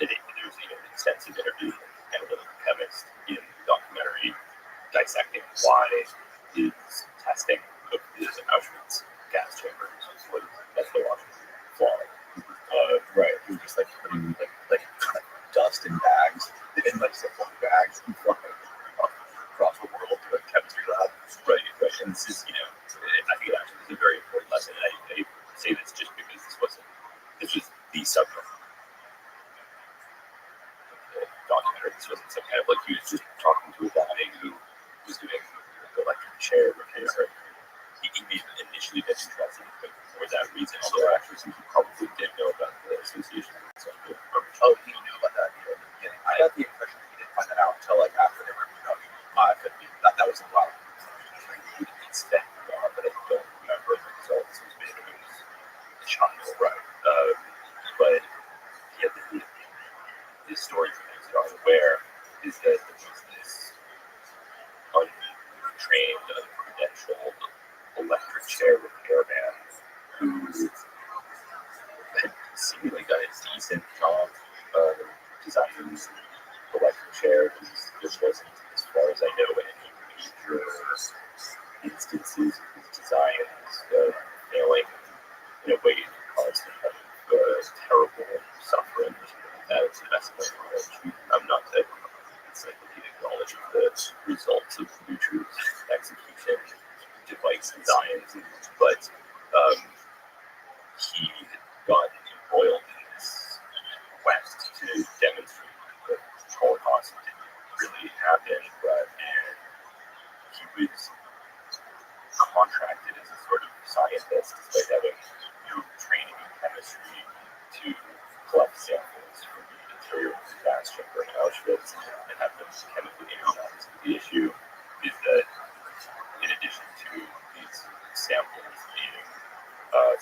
there's an extensive interview with an analytical chemist in the documentary dissecting why his testing of the Auschwitz gas chambers was methodologically flawed. Right. He was just like putting like kind of dust in bags, in like Ziploc bags, and flying across the world to a chemistry lab. Right. And this is, I think it actually is a very important lesson. And I say this just because this was the subject of the documentary. This wasn't some kind of like he was just talking to a guy who was doing the electric chair repair. He initially got interested for that reason, although actually he probably didn't know about the association. Oh, he knew about that in the beginning. I got the impression that he didn't find that out until like after they were production. That was a while. He didn't expect but I don't remember the results. It was maybe it was a child, right? But yeah, the story for those that aren't aware is that there was this untrained, uncredentialed electric chair repair man who in a way caused them kind of terrible suffering or something like that. It's the best of my knowledge. I'm not the encyclopedic knowledge of the results of Dutroux execution device designs, but he had gotten embroiled in this quest to demonstrate that the Holocaust didn't really happen, and he was contracted as a sort of scientist, despite having no training in chemistry, to collect samples from the interior of the gas chamber in Auschwitz and have them chemically analyzed. The issue is that in addition to these samples being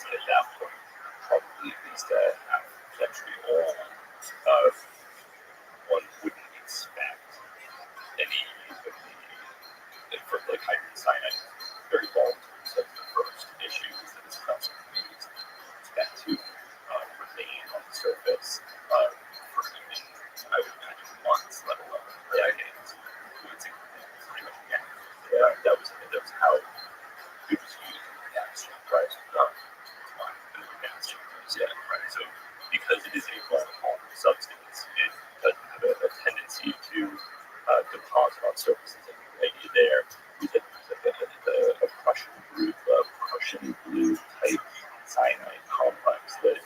at that point probably at least a half century old, one wouldn't expect any of the for like hydrogen cyanide very volatile. So the first issue is that it's not something you expect to remain on the surface for even, I would imagine, months, let alone decades. It's pretty much again. That was how it was used in the gas chamber, not in the gas chambers yet, right? So because it is a volatile substance, it doesn't have a tendency to deposit on surfaces. And the idea there is that there's a Prussian group, Prussian blue type cyanide complex that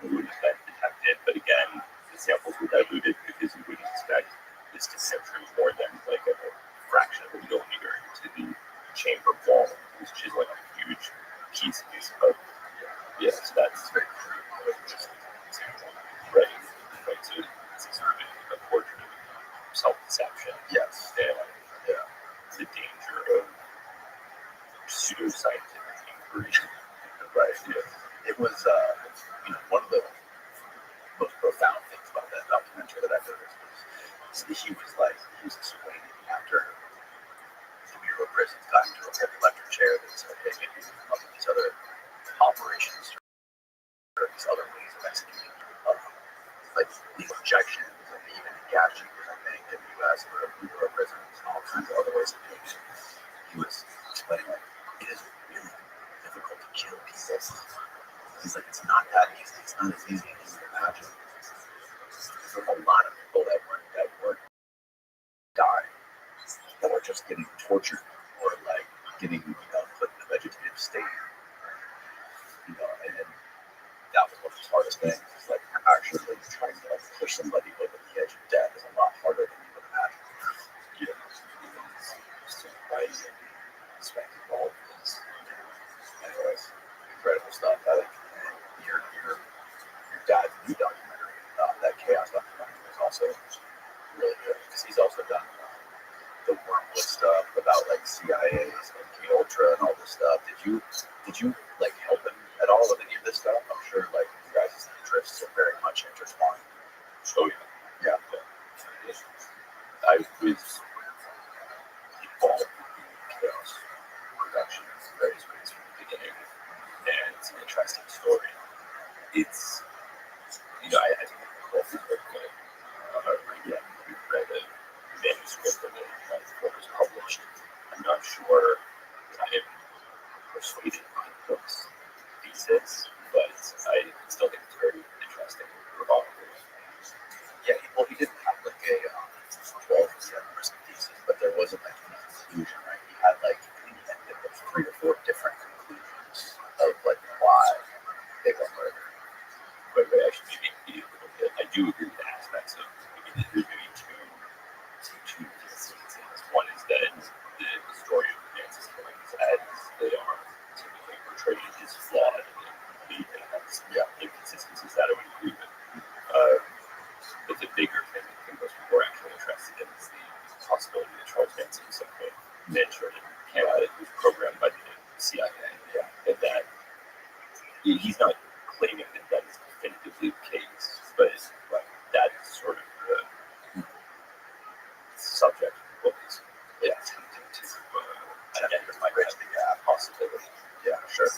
would have been detected. But again, the samples were diluted because you wouldn't expect this to penetrate more than like a fraction of a millimeter into the chamber wall. It was chiseling a huge piece of so that's very crude. Right. Right. So it's sort of a portrait of self-deception. Yes. And the danger of pseudoscientific inquiry. Right. Yeah. It was, one of the most profound things about that documentary that I noticed was he was explaining after the Bureau of Prisons got into a electric chair that said, hey, maybe we can come up with these other operations or these other ways of executing, like legal injections and even gas chambers, I think, in the U.S. or Bureau of Prisons and all kinds of other ways of doing it. He was explaining, like, it is really difficult to kill people. He's like, it's not that easy. It's not as easy as you imagine. There's a lot of people that weren't dying, that were just getting tortured or like getting put in a vegetative state. And that was one of the hardest things. It's like actually trying to push somebody over the edge of death is a lot harder than you would imagine. Right? Expecting all of this. Anyways, incredible stuff. I think your dad's new documentary, that Chaos documentary, was also really good because he's also done the Wormwood stuff about like CIA's and K Ultra and all this stuff. Did you like help him at all with any of this stuff? I'm sure like you guys' interests are very much intertwined. Oh yeah. I was involved in Chaos production in various ways from the beginning, and it's an interesting story. It's I think the whole thing was good. We read a manuscript of it before it was published. I'm not sure I am persuaded by the book's thesis, but I still think it's very interesting and provocative. Yeah, he didn't have like a 12-person thesis, but there wasn't like any conclusion, right? He had like in the end of 3 or 4 different conclusions of like why they were murdered. But I should maybe a little bit. I do agree with aspects of there's maybe two theses in this. One is that the story of Nancy's killings, as they are typically portrayed, is flawed and incomplete, and has inconsistencies that I would agree with. But the bigger thing I think most people are actually interested in is the possibility that Charles Manson at some point mentored in Canada, was programmed by the CIA, and that he's not claiming that that is definitively the case, but that is sort of the subject of the book is attempting to identify that possibility. Yeah, sure.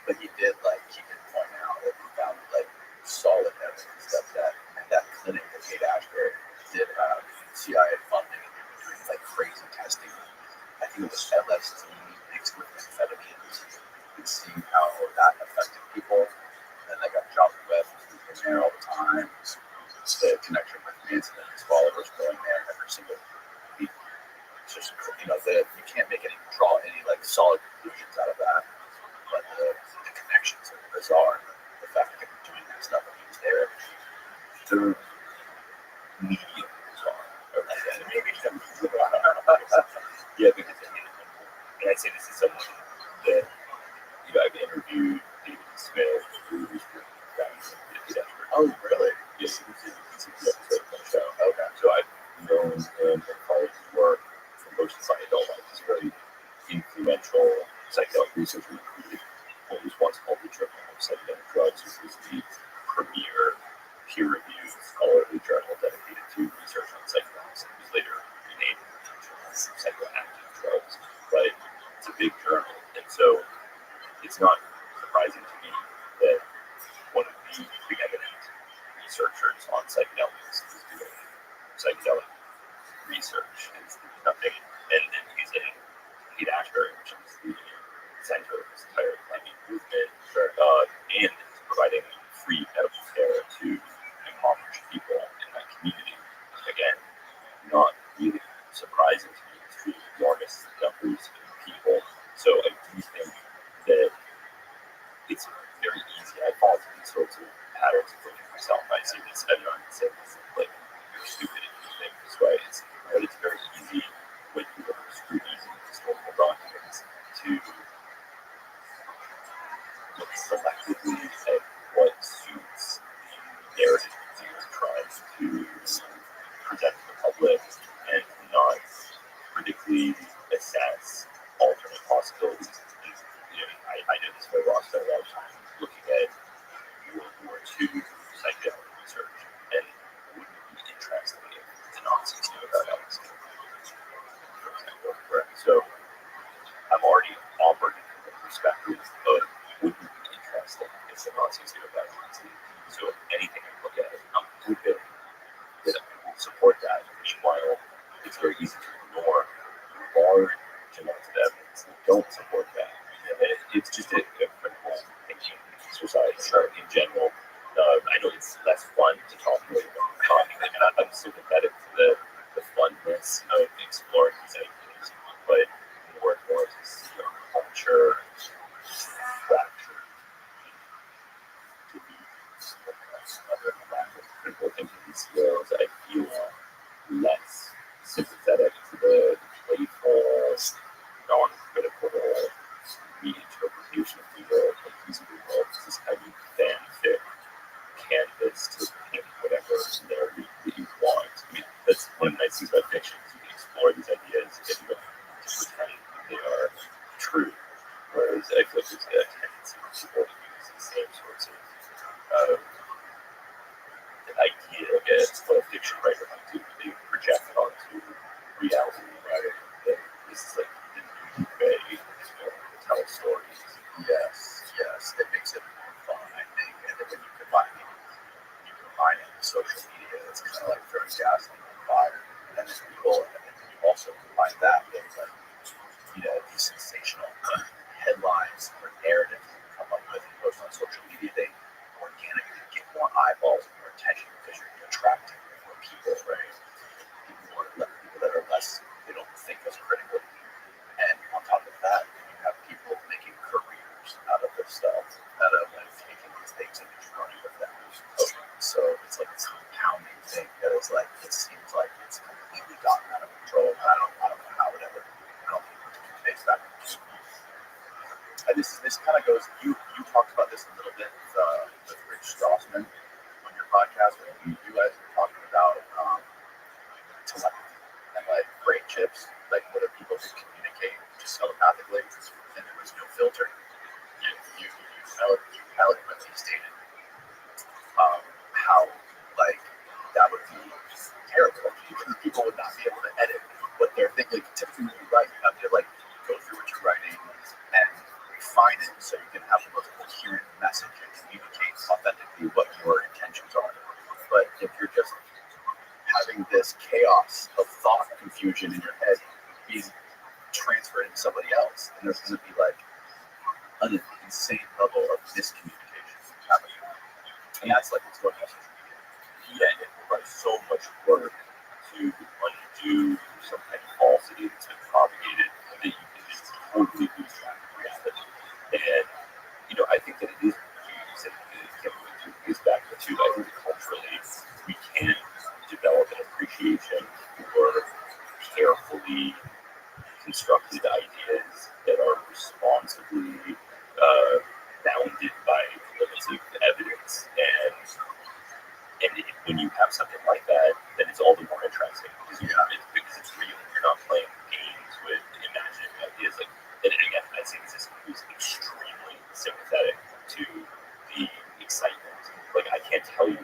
But he did point out that he found like solid evidence that clinic that Kate Ashbury did have CIA funding and they were doing like crazy testing. I think it was LSD mixed with amphetamines and seeing how that affected people. one of the preeminent researchers on psychedelics is doing psychedelic research. It's nothing, and using Pete Ashbury, which is the center of this entire climbing movement, and providing free medical care to impoverished people in that community. Again, not really surprising to me. It's really enormous numbers of people. So I do think that it's very easy. I fall into these sorts of patterns of looking at myself. I see this, I'm not saying this like you're stupid if you think this way. But it's very easy when you look through these historical documents to look selectively at what suits the narrative that you're trying to present to the public and not critically assess alternate possibilities. I did this for Rothschild all the time, looking at World War II psychedelic research, and wouldn't it be interesting if the Nazis knew about LSD, for example, right? So I'm already operating from the perspective of wouldn't it be interesting if the Nazis knew about LSD. So anything I look at, I'm hoping that I will support that. Meanwhile, it's very easy to ignore large amounts of evidence that don't support that. And it's just a critical thinking exercise in general. I know it's less fun to talk about talking, and I'm sympathetic to the funness of exploring these ideas, but more and more to see our culture fractured to be other lack of critical thinking skills. I feel less sympathetic to the playful, non-critical reinterpretation of the world, like these world, this kind of fanfic canvas to paint whatever narrative that you want. I mean, that's one of the nice things about fiction, is you can explore these ideas and you don't have to pretend that they are true. Whereas I feel like there's a tendency for people to use the same sorts of idea as what a fiction writer might do. They project it onto reality, right? That this is like the new way to tell stories. Yes, it makes it more fun, I think. And then when you combine it with social media, it's kind of like throwing gas on the fire. And then you also combine that with like, these sensational headlines or narratives that you come up with and post on social media. They organically get more eyeballs and more attention because you're attracting more people, right? People that are less, they don't think as critically. And on top of that, you have people making careers out of this stuff, out of like taking these things and just running with them. So it's like this compounding thing that is like, it seems like it's completely gotten out of control. I don't know how it ever, I don't think we can face that. And this kind of goes, you talked about this a little bit with Rich Strassman on your podcast, when you guys were talking about telepathy and like brain chips, like whether people could communicate just telepathically and there was no filter. You eloquently stated how like that would be terrible because people would not be able to edit what they're thinking. Typically when you write, you have to like go through what you're writing and refine it so you can have the most coherent message and communicate authentically what your intentions are. But if you're just having this chaos of thought confusion in your head being transferred into somebody else, and there's going to be like an insane level of miscommunication happening. And that's like what's going on social media. Yeah, it requires so much work to undo some kind of falsity that's been propagated that you can just totally lose track of reality. And, I think that it is, you said it gets back to, I think culturally, we can develop an appreciation for carefully constructed ideas that are responsibly bounded by limits of evidence. And when you have something like that, then it's all the more interesting because it's real. You're not playing games with imaginative ideas. Like, and again, I say this is extremely sympathetic to the excitement. Like, I can't tell you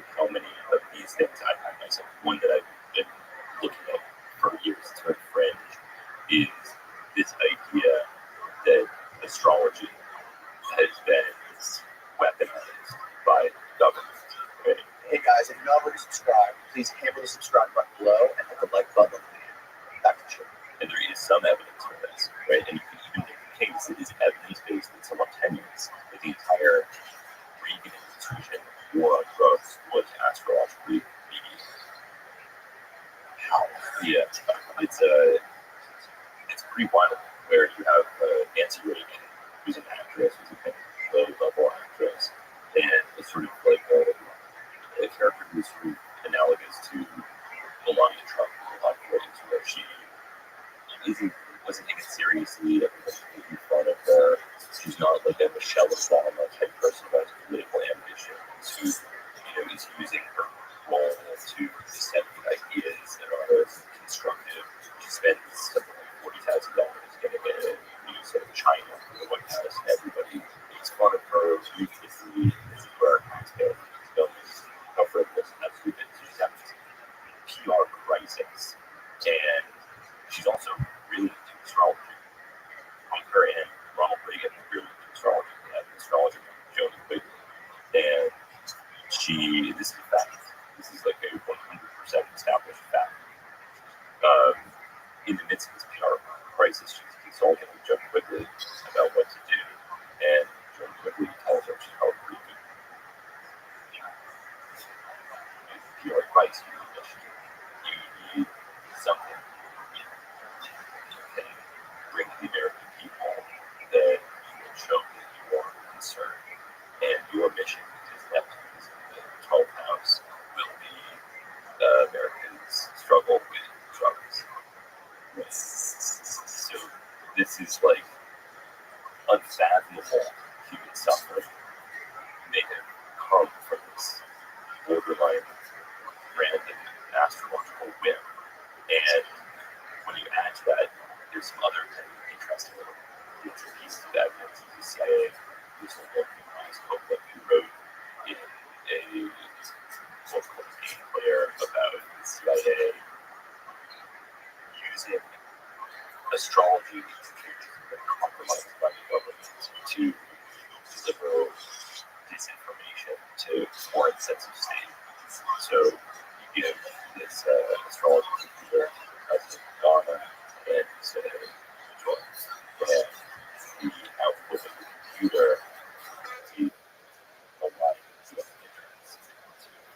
not already subscribed, please hammer the subscribe button below and hit the like button on the video. Back to the show. And there is some evidence for this, right? And you can even make the case it is evidence-based and somewhat tenuous that the entire Reagan institution war on drugs was astrologically mediated. How? Yeah, it's pretty wild. Where you have Nancy Reagan, who's an actress, who's a low-level actress, and it's sort of like a character who's sort of analogous to Melania Trump in a lot of ways, where she wasn't taken seriously, everyone was making fun of her. She's not like a Michelle Obama type person who has political ambitions, who is using her role to disseminate ideas that are constructive. She spends something like $40,000 getting a new set of China from the White House, and everybody makes fun of her, usually this is where our taxpayers go. How frivolous and how stupid. So she's having this PR crisis, and she's also really into astrology. Both her and Ronald Reagan were really into astrology. They had an astrologer named Joan Quigley, and this is a fact. This is like a 100% established fact. In the midst of this PR crisis, she's consulting with Joan Quigley about what to do, and Joan Quigley tells her she's probably pretty good. PR advice, you need something you can bring to the American people that you will show that you are concerned, and your mission is that the 12th house will be Americans' struggle with drugs. So this is like unfathomable human suffering may have come from this borderline random astrological whim. And when you add to that, there's some other kind of interesting little pieces of evidence. The CIA, this one book who wrote in a book called Game Player about the CIA using astrology institutions that are compromised by the government to deliver disinformation to foreign sensitive states. So you give this astrology computer to President Ghana and Senator Joyce, and the output of the computer is a lot of interests.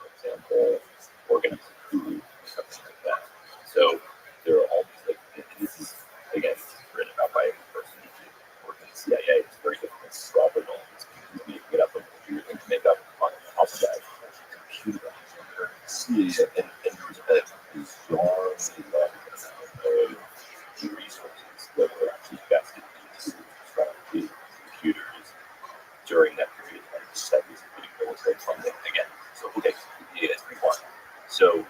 For example, organize a coup or something like that. So there are all these and this is again written about by a person who worked in the CIA. It's very difficult to draw the knowledge. You can get up on the computer and make up on top of that computer. Yeah, and there's a bizarre amount of The resources that were actually invested into astrology computers during that period of time, the 70s, including military funding. Again, so okay, yeah, it's pretty wild. So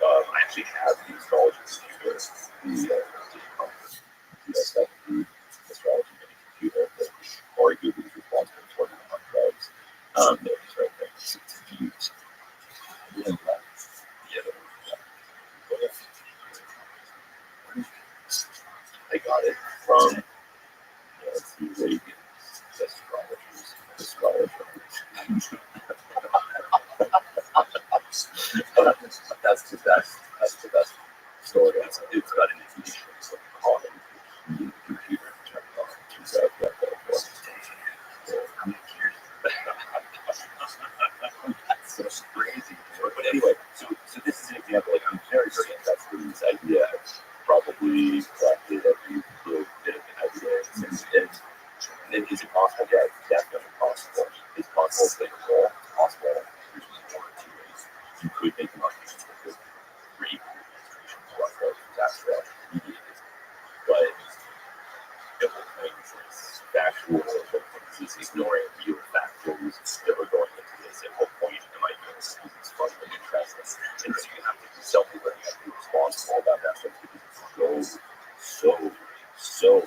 I actually have the astrology computer, the astrology mini computer that arguably is responsible for the drugs. There it is right there. It's used. Yeah, I got it from Nancy Reagan's astrologer. That's the best. That's the best story. It's got an intuition. It's like calling the computer and turn it on. So how many years? that's so crazy. But anyway, so this is an example. Like I'm very, very interested in this idea. I've probably collected every little bit of evidence. And is it possible? Yeah, it's definitely possible. It's possible to play a role. It's possible. There's one or two ways. You could make an argument for the great administration of Rothschild was astrology mediated. But the whole thing is factual. The whole thing is ignoring real factors that are going into this. At what point am I doing this? Because it's fun and interesting. And so you have to be self-aware. You have to be responsible about that stuff because it's so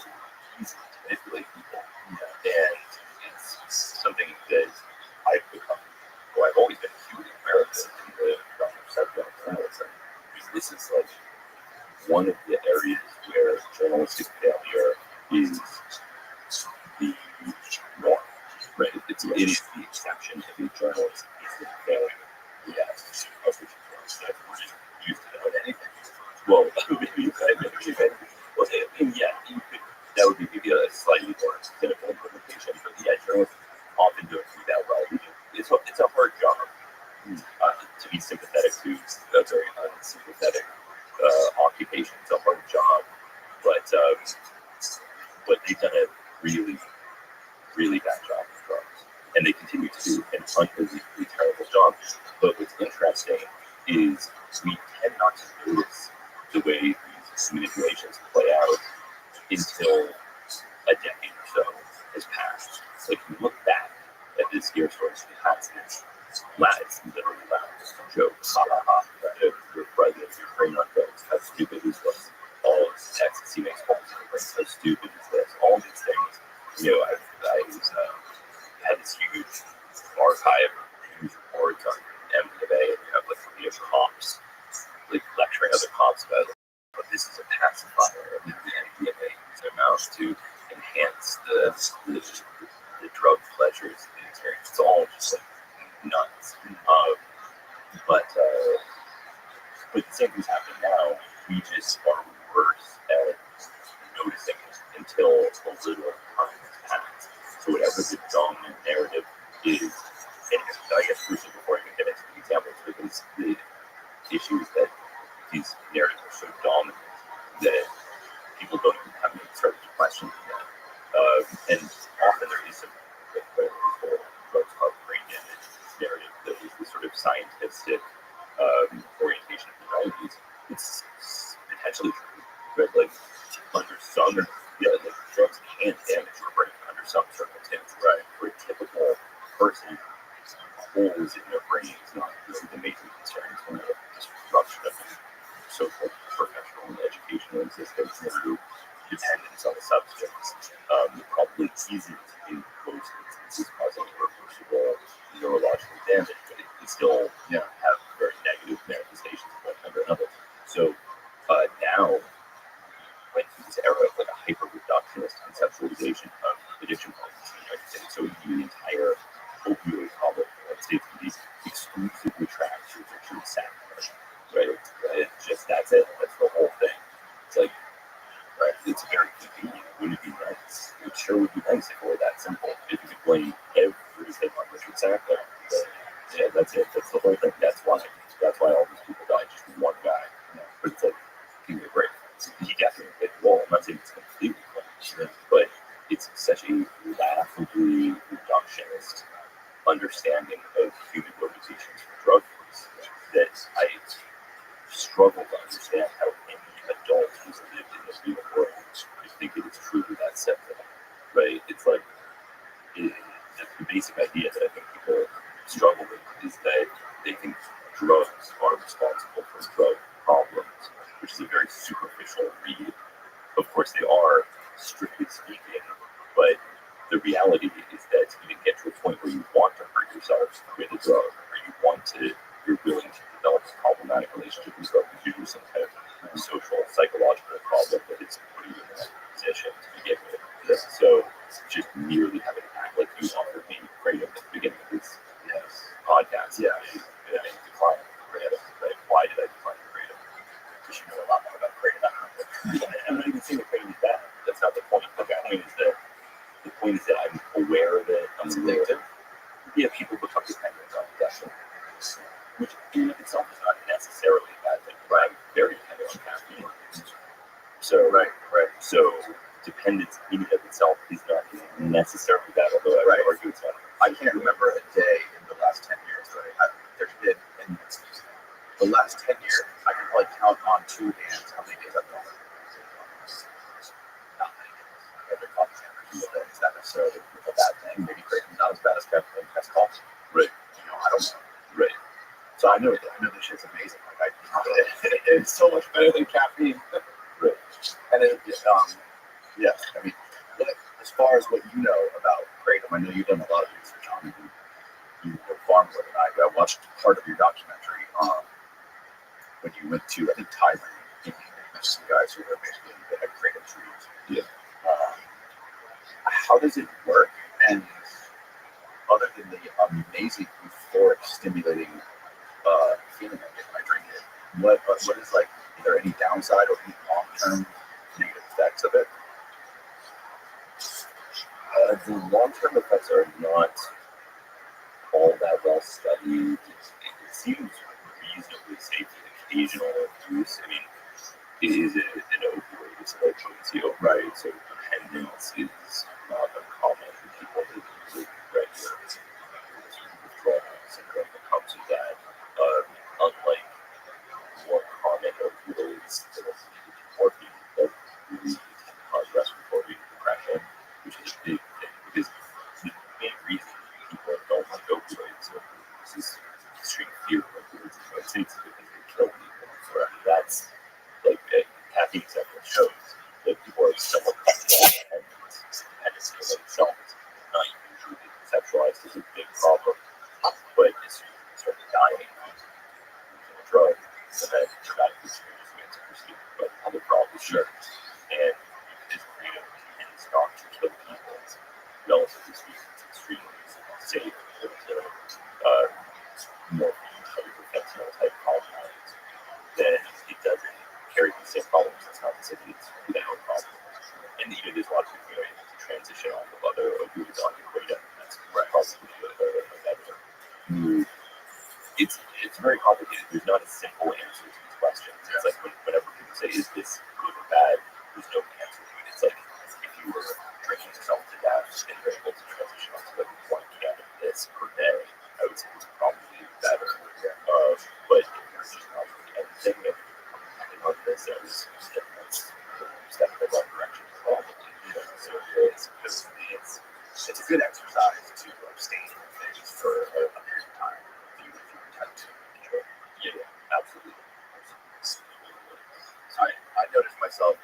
easy to manipulate people. And it's something that I've become be sympathetic to a very unsympathetic occupation, some part of job, but they've done a really, really bad job with drugs, and they continue to do an unbelievably terrible job. But what's interesting is we tend not to notice the way these manipulations play out until a decade or so has passed. Like, you look back at this year stories, it has this lads literally laughs, jokes, ha ha ha, your president, your brain on drugs, how stupid is this? All this ecstasy makes balls in the brain, how stupid is this? All these things. You know, I had this huge archive of huge reports on MDMA, and you have like cops, like lecturing other cops about it. But this is a pacifier, and the MDMA is amounts to enhance the drug pleasures of the experience. It's all just like nuts. But the same thing's happening now. We just are worse at noticing it until a little time has passed. So whatever the dominant narrative is, and I guess first before I can get into the examples, because the issue is that these narratives are so dominant that people don't even have any start to question them. And often there is some drugs called brain damage narrative that is the sort of scientific orientation of the 90s. It's potentially true, but like under some, like drugs can damage your brain under some circumstances. Right. For a typical person, holes in their brain is not really the major concern. It's more of disruption of the social, professional, and educational existence through dependence on the substance. Probably easy in most instances, causing irreversible neurological damage, but it can still have very negative manifestations of one kind or another. So now, like this era of like a hyper-reductionist conceptualization of addiction problems in the United States, so the entire opioid problem in the United States can be exclusively tracked to addiction sacrifice, right? It's just that's it. That's the whole thing. It's like, right? It's very convenient. Wouldn't it be nice? It sure would be nice if it were that simple. If you could blame everything on Richard Sackler, yeah, that's it. That's the whole thing. That's why all these people died. Just one guy. But it's like, give me a break. He definitely played the role. I'm not saying it's completely clean, but it's such a laughably reductionist understanding of human motivations for drug use that I struggle to understand how any adult who's lived in this real world could think it is truly that simple, right? It's like the basic idea that I think people struggle with is that they think drugs are responsible for drug problems, which is a very superficial read. Of course, they are, strictly speaking, but the reality is that you can get to a point where you want to hurt yourself with a drug, or you're willing to develop a problematic relationship with drugs due to some kind of social, psychological problem that is putting you in that position to begin with. So just merely having to act like you offered me freedom at the beginning of this podcast. Yeah, I declined freedom. Like, why did I decline freedom? Because you know a lot more about freedom. I'm not even saying that freedom is bad. That's not the point. The point is that I'm aware of it. I'm addicted. Yeah, people become dependent on it, definitely. Which in and of itself is not necessarily a bad thing. Right. I'm very dependent on caffeine. So right. So dependence in and of itself is not necessarily bad, although I would argue it's not. I can't remember a day in the last 10 years, right? There's been, in the last 10 years, I can probably count on 2 hands how many days I've gone. Not many days. Every coffee center, it's not necessarily a bad thing. Maybe creating not as bad as caffeine as coffee. Right. You know, I don't know. Right. So I know this shit's amazing. Like it's so much better than caffeine. Right. And yeah, I mean, as far as what you know about Kratom, I know you've done a lot of research on it. You know far more than I do. I watched part of your documentary when you went to, I think, Thailand. You met some guys who were basically that had Kratom trees. Yeah. How does it work? And other than the amazing euphoric, stimulating feeling I get when I drink it, what is like? Is there any downside or any long-term negative effects of it? The long-term effects are not all that well studied. It seems safety, occasional use. I mean, it is an opioid, it's a potency, right? So dependence is not uncommon for people that use it regularly. Withdrawal syndrome that comes with that. Unlike more common opioids that are morphine that really can cause respiratory depression, which is a big thing because the main reason people don't like opioids or this extreme fear of opioids in the United States is because they kill people. So that's like caffeine example shows that people are somewhat dependent on itself. It's not usually conceptualized as a big problem, but as you start dying using a drug, and then dramatically changes the way it's perceived by other problems. Sure. And this freedom can stop to kill people. Relatively speaking, it's extremely safe to morphine, other fentanyl type compounds. Then it doesn't carry the same problems. It's not as if it's without problems. And even there's a lot of people able to transition off of other opioids onto Quaalude. That's probably a better move. It's very complicated. There's not a simple answer to these questions. It's like whenever people say, "Is this good or bad?" There's no answer to it. It's like if you were drinking yourself to death and you're able to transition onto like 1 can of this per day, I would say it's probably better. But if you're just not doing anything and depending on this, there's step in the right direction probably. So It's a good exercise to abstain from things for a period of time if you intend to enjoy it. Yeah, absolutely. I notice myself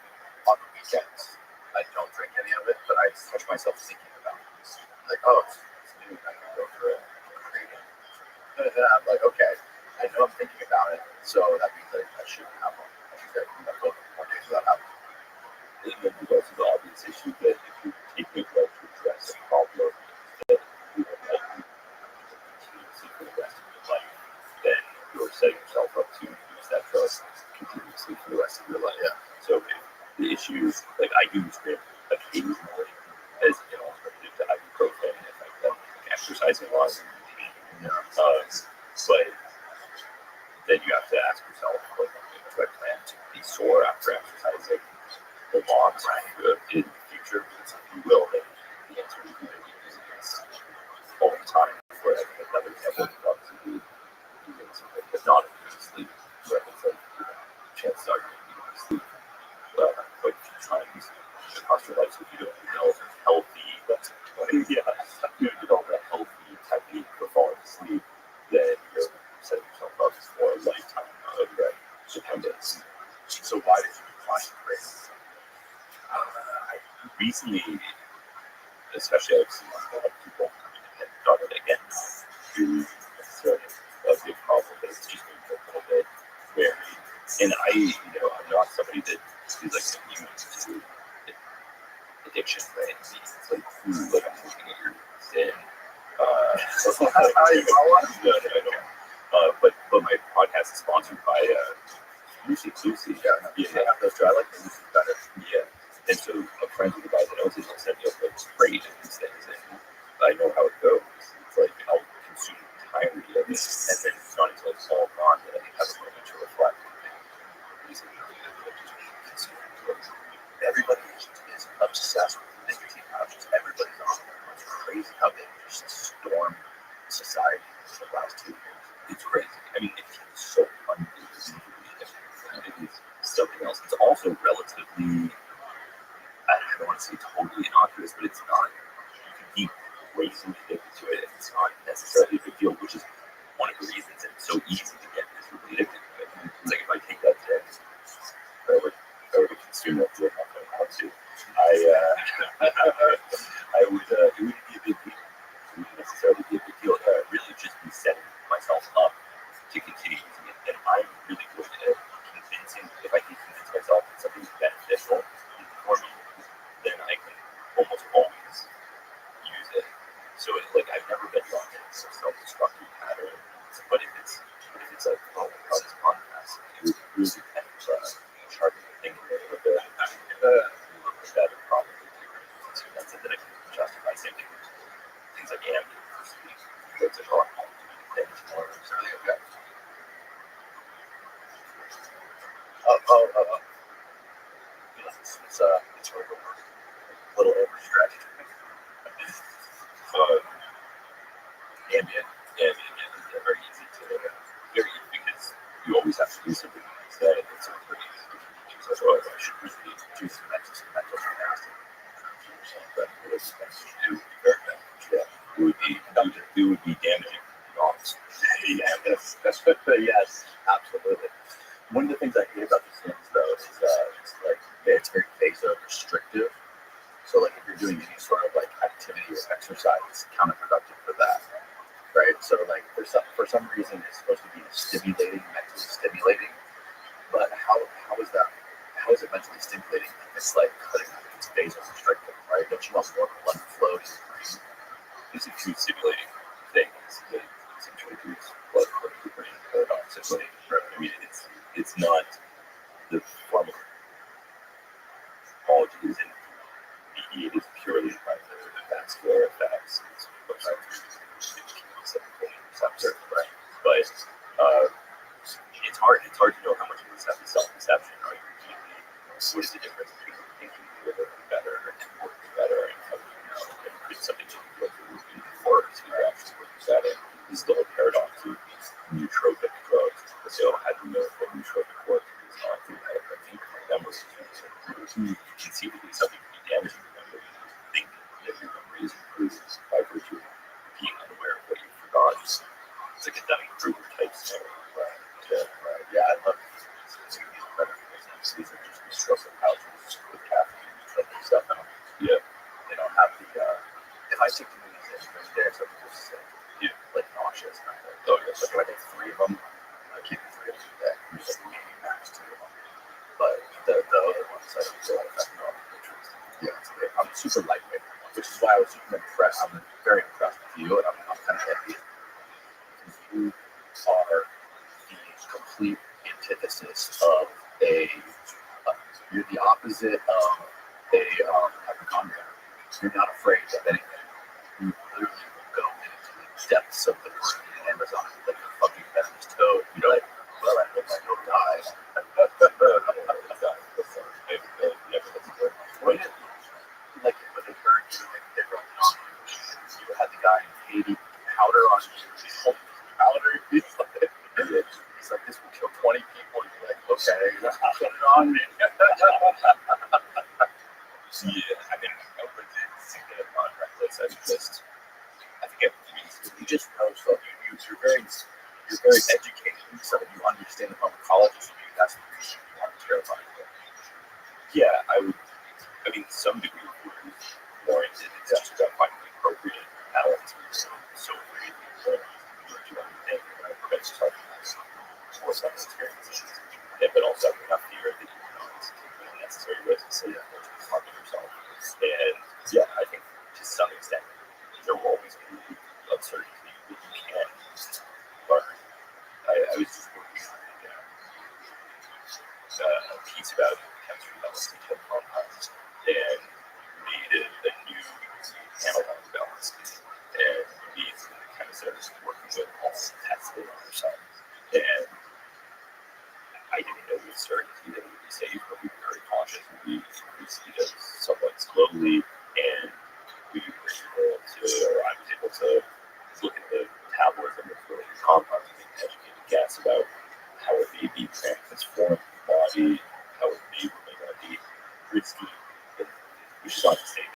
on the weekends, I don't drink any of it, but I catch myself thinking about it. Like, oh, it's noon, I can go for a craving. And I'm like, okay, I know I'm thinking about it, so that means I shouldn't have one. I should get one day without having one. And then there's also the obvious issue that if you take a drug to address a problem that you would likely continuously for the rest of your life, then you're setting yourself up to use that drug continuously for the rest of your life. Yeah. So if the issue, like I use it occasionally as an alternative to ibuprofen if I'm exercising a lot. But then you have to ask yourself, like, do I plan to be sore after exercising a lot in the future? Because if you will, then the answer is either you use this all the time for another example of obviously doing something that's not a good sleep. Where it's like, chances are you're going to be sleep quite a few times across your life. So if you don't develop healthy, you develop a healthy technique for falling asleep, then you're setting yourself up for a lifetime of dependence. So why did you decline craving? Recently, especially I've seen a lot of people coming in and done it again. Really necessarily a big problem, but it's just been a little bit wary. And I'm not somebody that is like immune to addiction, right? It's like food, like I'm looking at your sin. No, I don't. But my podcast is sponsored by Lucy. Yeah, Those I like the Lucy better. yeah. And so a friend of the guy that owns it will send me up like sprayed and these things, and I know how it goes. It's like I'll consume the entirety of it, and then it's not until it's all gone that I have a moment to reflect. Everybody is obsessed with nicotine pouches. Everybody's on them. It's crazy how they just stormed society for the last 2 years. It's crazy. I mean, it's so unbelievably different. It is something else. It's also relatively, I don't want to say totally innocuous, but it's not. You can be crazily addicted to it, and it's not necessarily a big deal, which is one of the reasons it's so easy to get really addicted to it. It's like if I take that today, if I were to consume that today, I'm not going to. I would. It wouldn't be a big deal. It wouldn't necessarily be a big deal. Really, just be setting myself up to continue using it, and I'm really good at convincing. If I can convince myself that something's beneficial for me, then I can almost always use it. So I've never been drawn to this self-destructive pattern. But if it's like, oh my god, this podcast, it would really kind of sharpen the thing a little bit. Look at that and probably so that's it that I can justify saying things like ambient for sleep. It's like, oh, I'm things more. So okay. and they're very easy to, because you always have to do something like that. It's so pretty easy. So, oh, I should really do some mental gymnastics. But it was it would be very beneficial. Yeah. It would be damaging to dogs. Yes, absolutely. One of the things I hate about these things, though, is it's like it's very vasorestrictive. So, like, if you're doing any sort of like activity or exercise, it's counterproductive for that, right? So, like, for some reason, it's supposed to be stimulating, mentally stimulating. But how is that? How is it mentally stimulating? It's like cutting. It's vasorestrictive, right? Don't you want more blood flow to your brain? It's a true stimulating thing. It essentially boosts blood flow to the brain paradoxically. I mean, it's not the pharmacology isn't mediated purely by the vascular effects. It's receptor, right? But it's hard. It's hard to know how much of this is self-deception. Right? What is the difference between thinking you're working better and working better, and how do you know if it's something you go through before you're actually working better? This is the whole paradox of nootropic drugs. So how do you know if a nootropic works? It's not through that. I think memory conceivably something can be damaging to memory. Think that your memory is improved by virtue of being unaware of what you forgot. It's like a Dunning-Kruger type scenario. Right. Yeah. Right. Yeah. I love these. These are just these stressful pouches with caffeine and stuff. Yeah. They don't have the. If I take too many things, there's something just like nauseous. Kind of. Oh, yes. Like if I take 3 of them, I keep 3 of them a day. I'm just like maybe max 2 of them. But the other ones, I don't feel like that's not nutrients. Yeah, I'm super lightweight, which is why I was super impressed. I'm very impressed with you, and I'm kind of envious. You are the complete antithesis of you're the opposite of a hypochondriac. You're not afraid of anything. You literally will go into the depths of the Amazon like a fucking venomous toad. You're like, well, I hope I don't die. Like, but they heard you, they wrote it on you. You had the guy in Haiti powder on you. Powder. He's like, this will kill 20 people. And you're like, okay, put it on me. Yeah, I mean, I would say that on reckless. I think You just know stuff. You're very educated, so you understand the pharmacology. So that's the reason you are terrified of it. yeah, I mean, some degree of work is warranted. It's just about finding the appropriate balance. So great, you understand, right? Prevents yourself from some experiences, but also having enough fear that you know it's unnecessary risks. So yeah, harming yourself. And yeah, I think to some extent there will always be uncertainty that you can learn. I was just working on a piece about chemistry balance and compounds and made a new analog balance. And these kind of started working with all the tests on our side. And I didn't know with certainty that it would be safe, but we were very cautious. We increased it somewhat slowly, and we were able to, or I was able to look at the metabolism of related compounds and make an educated guess about how it may be transformed in the body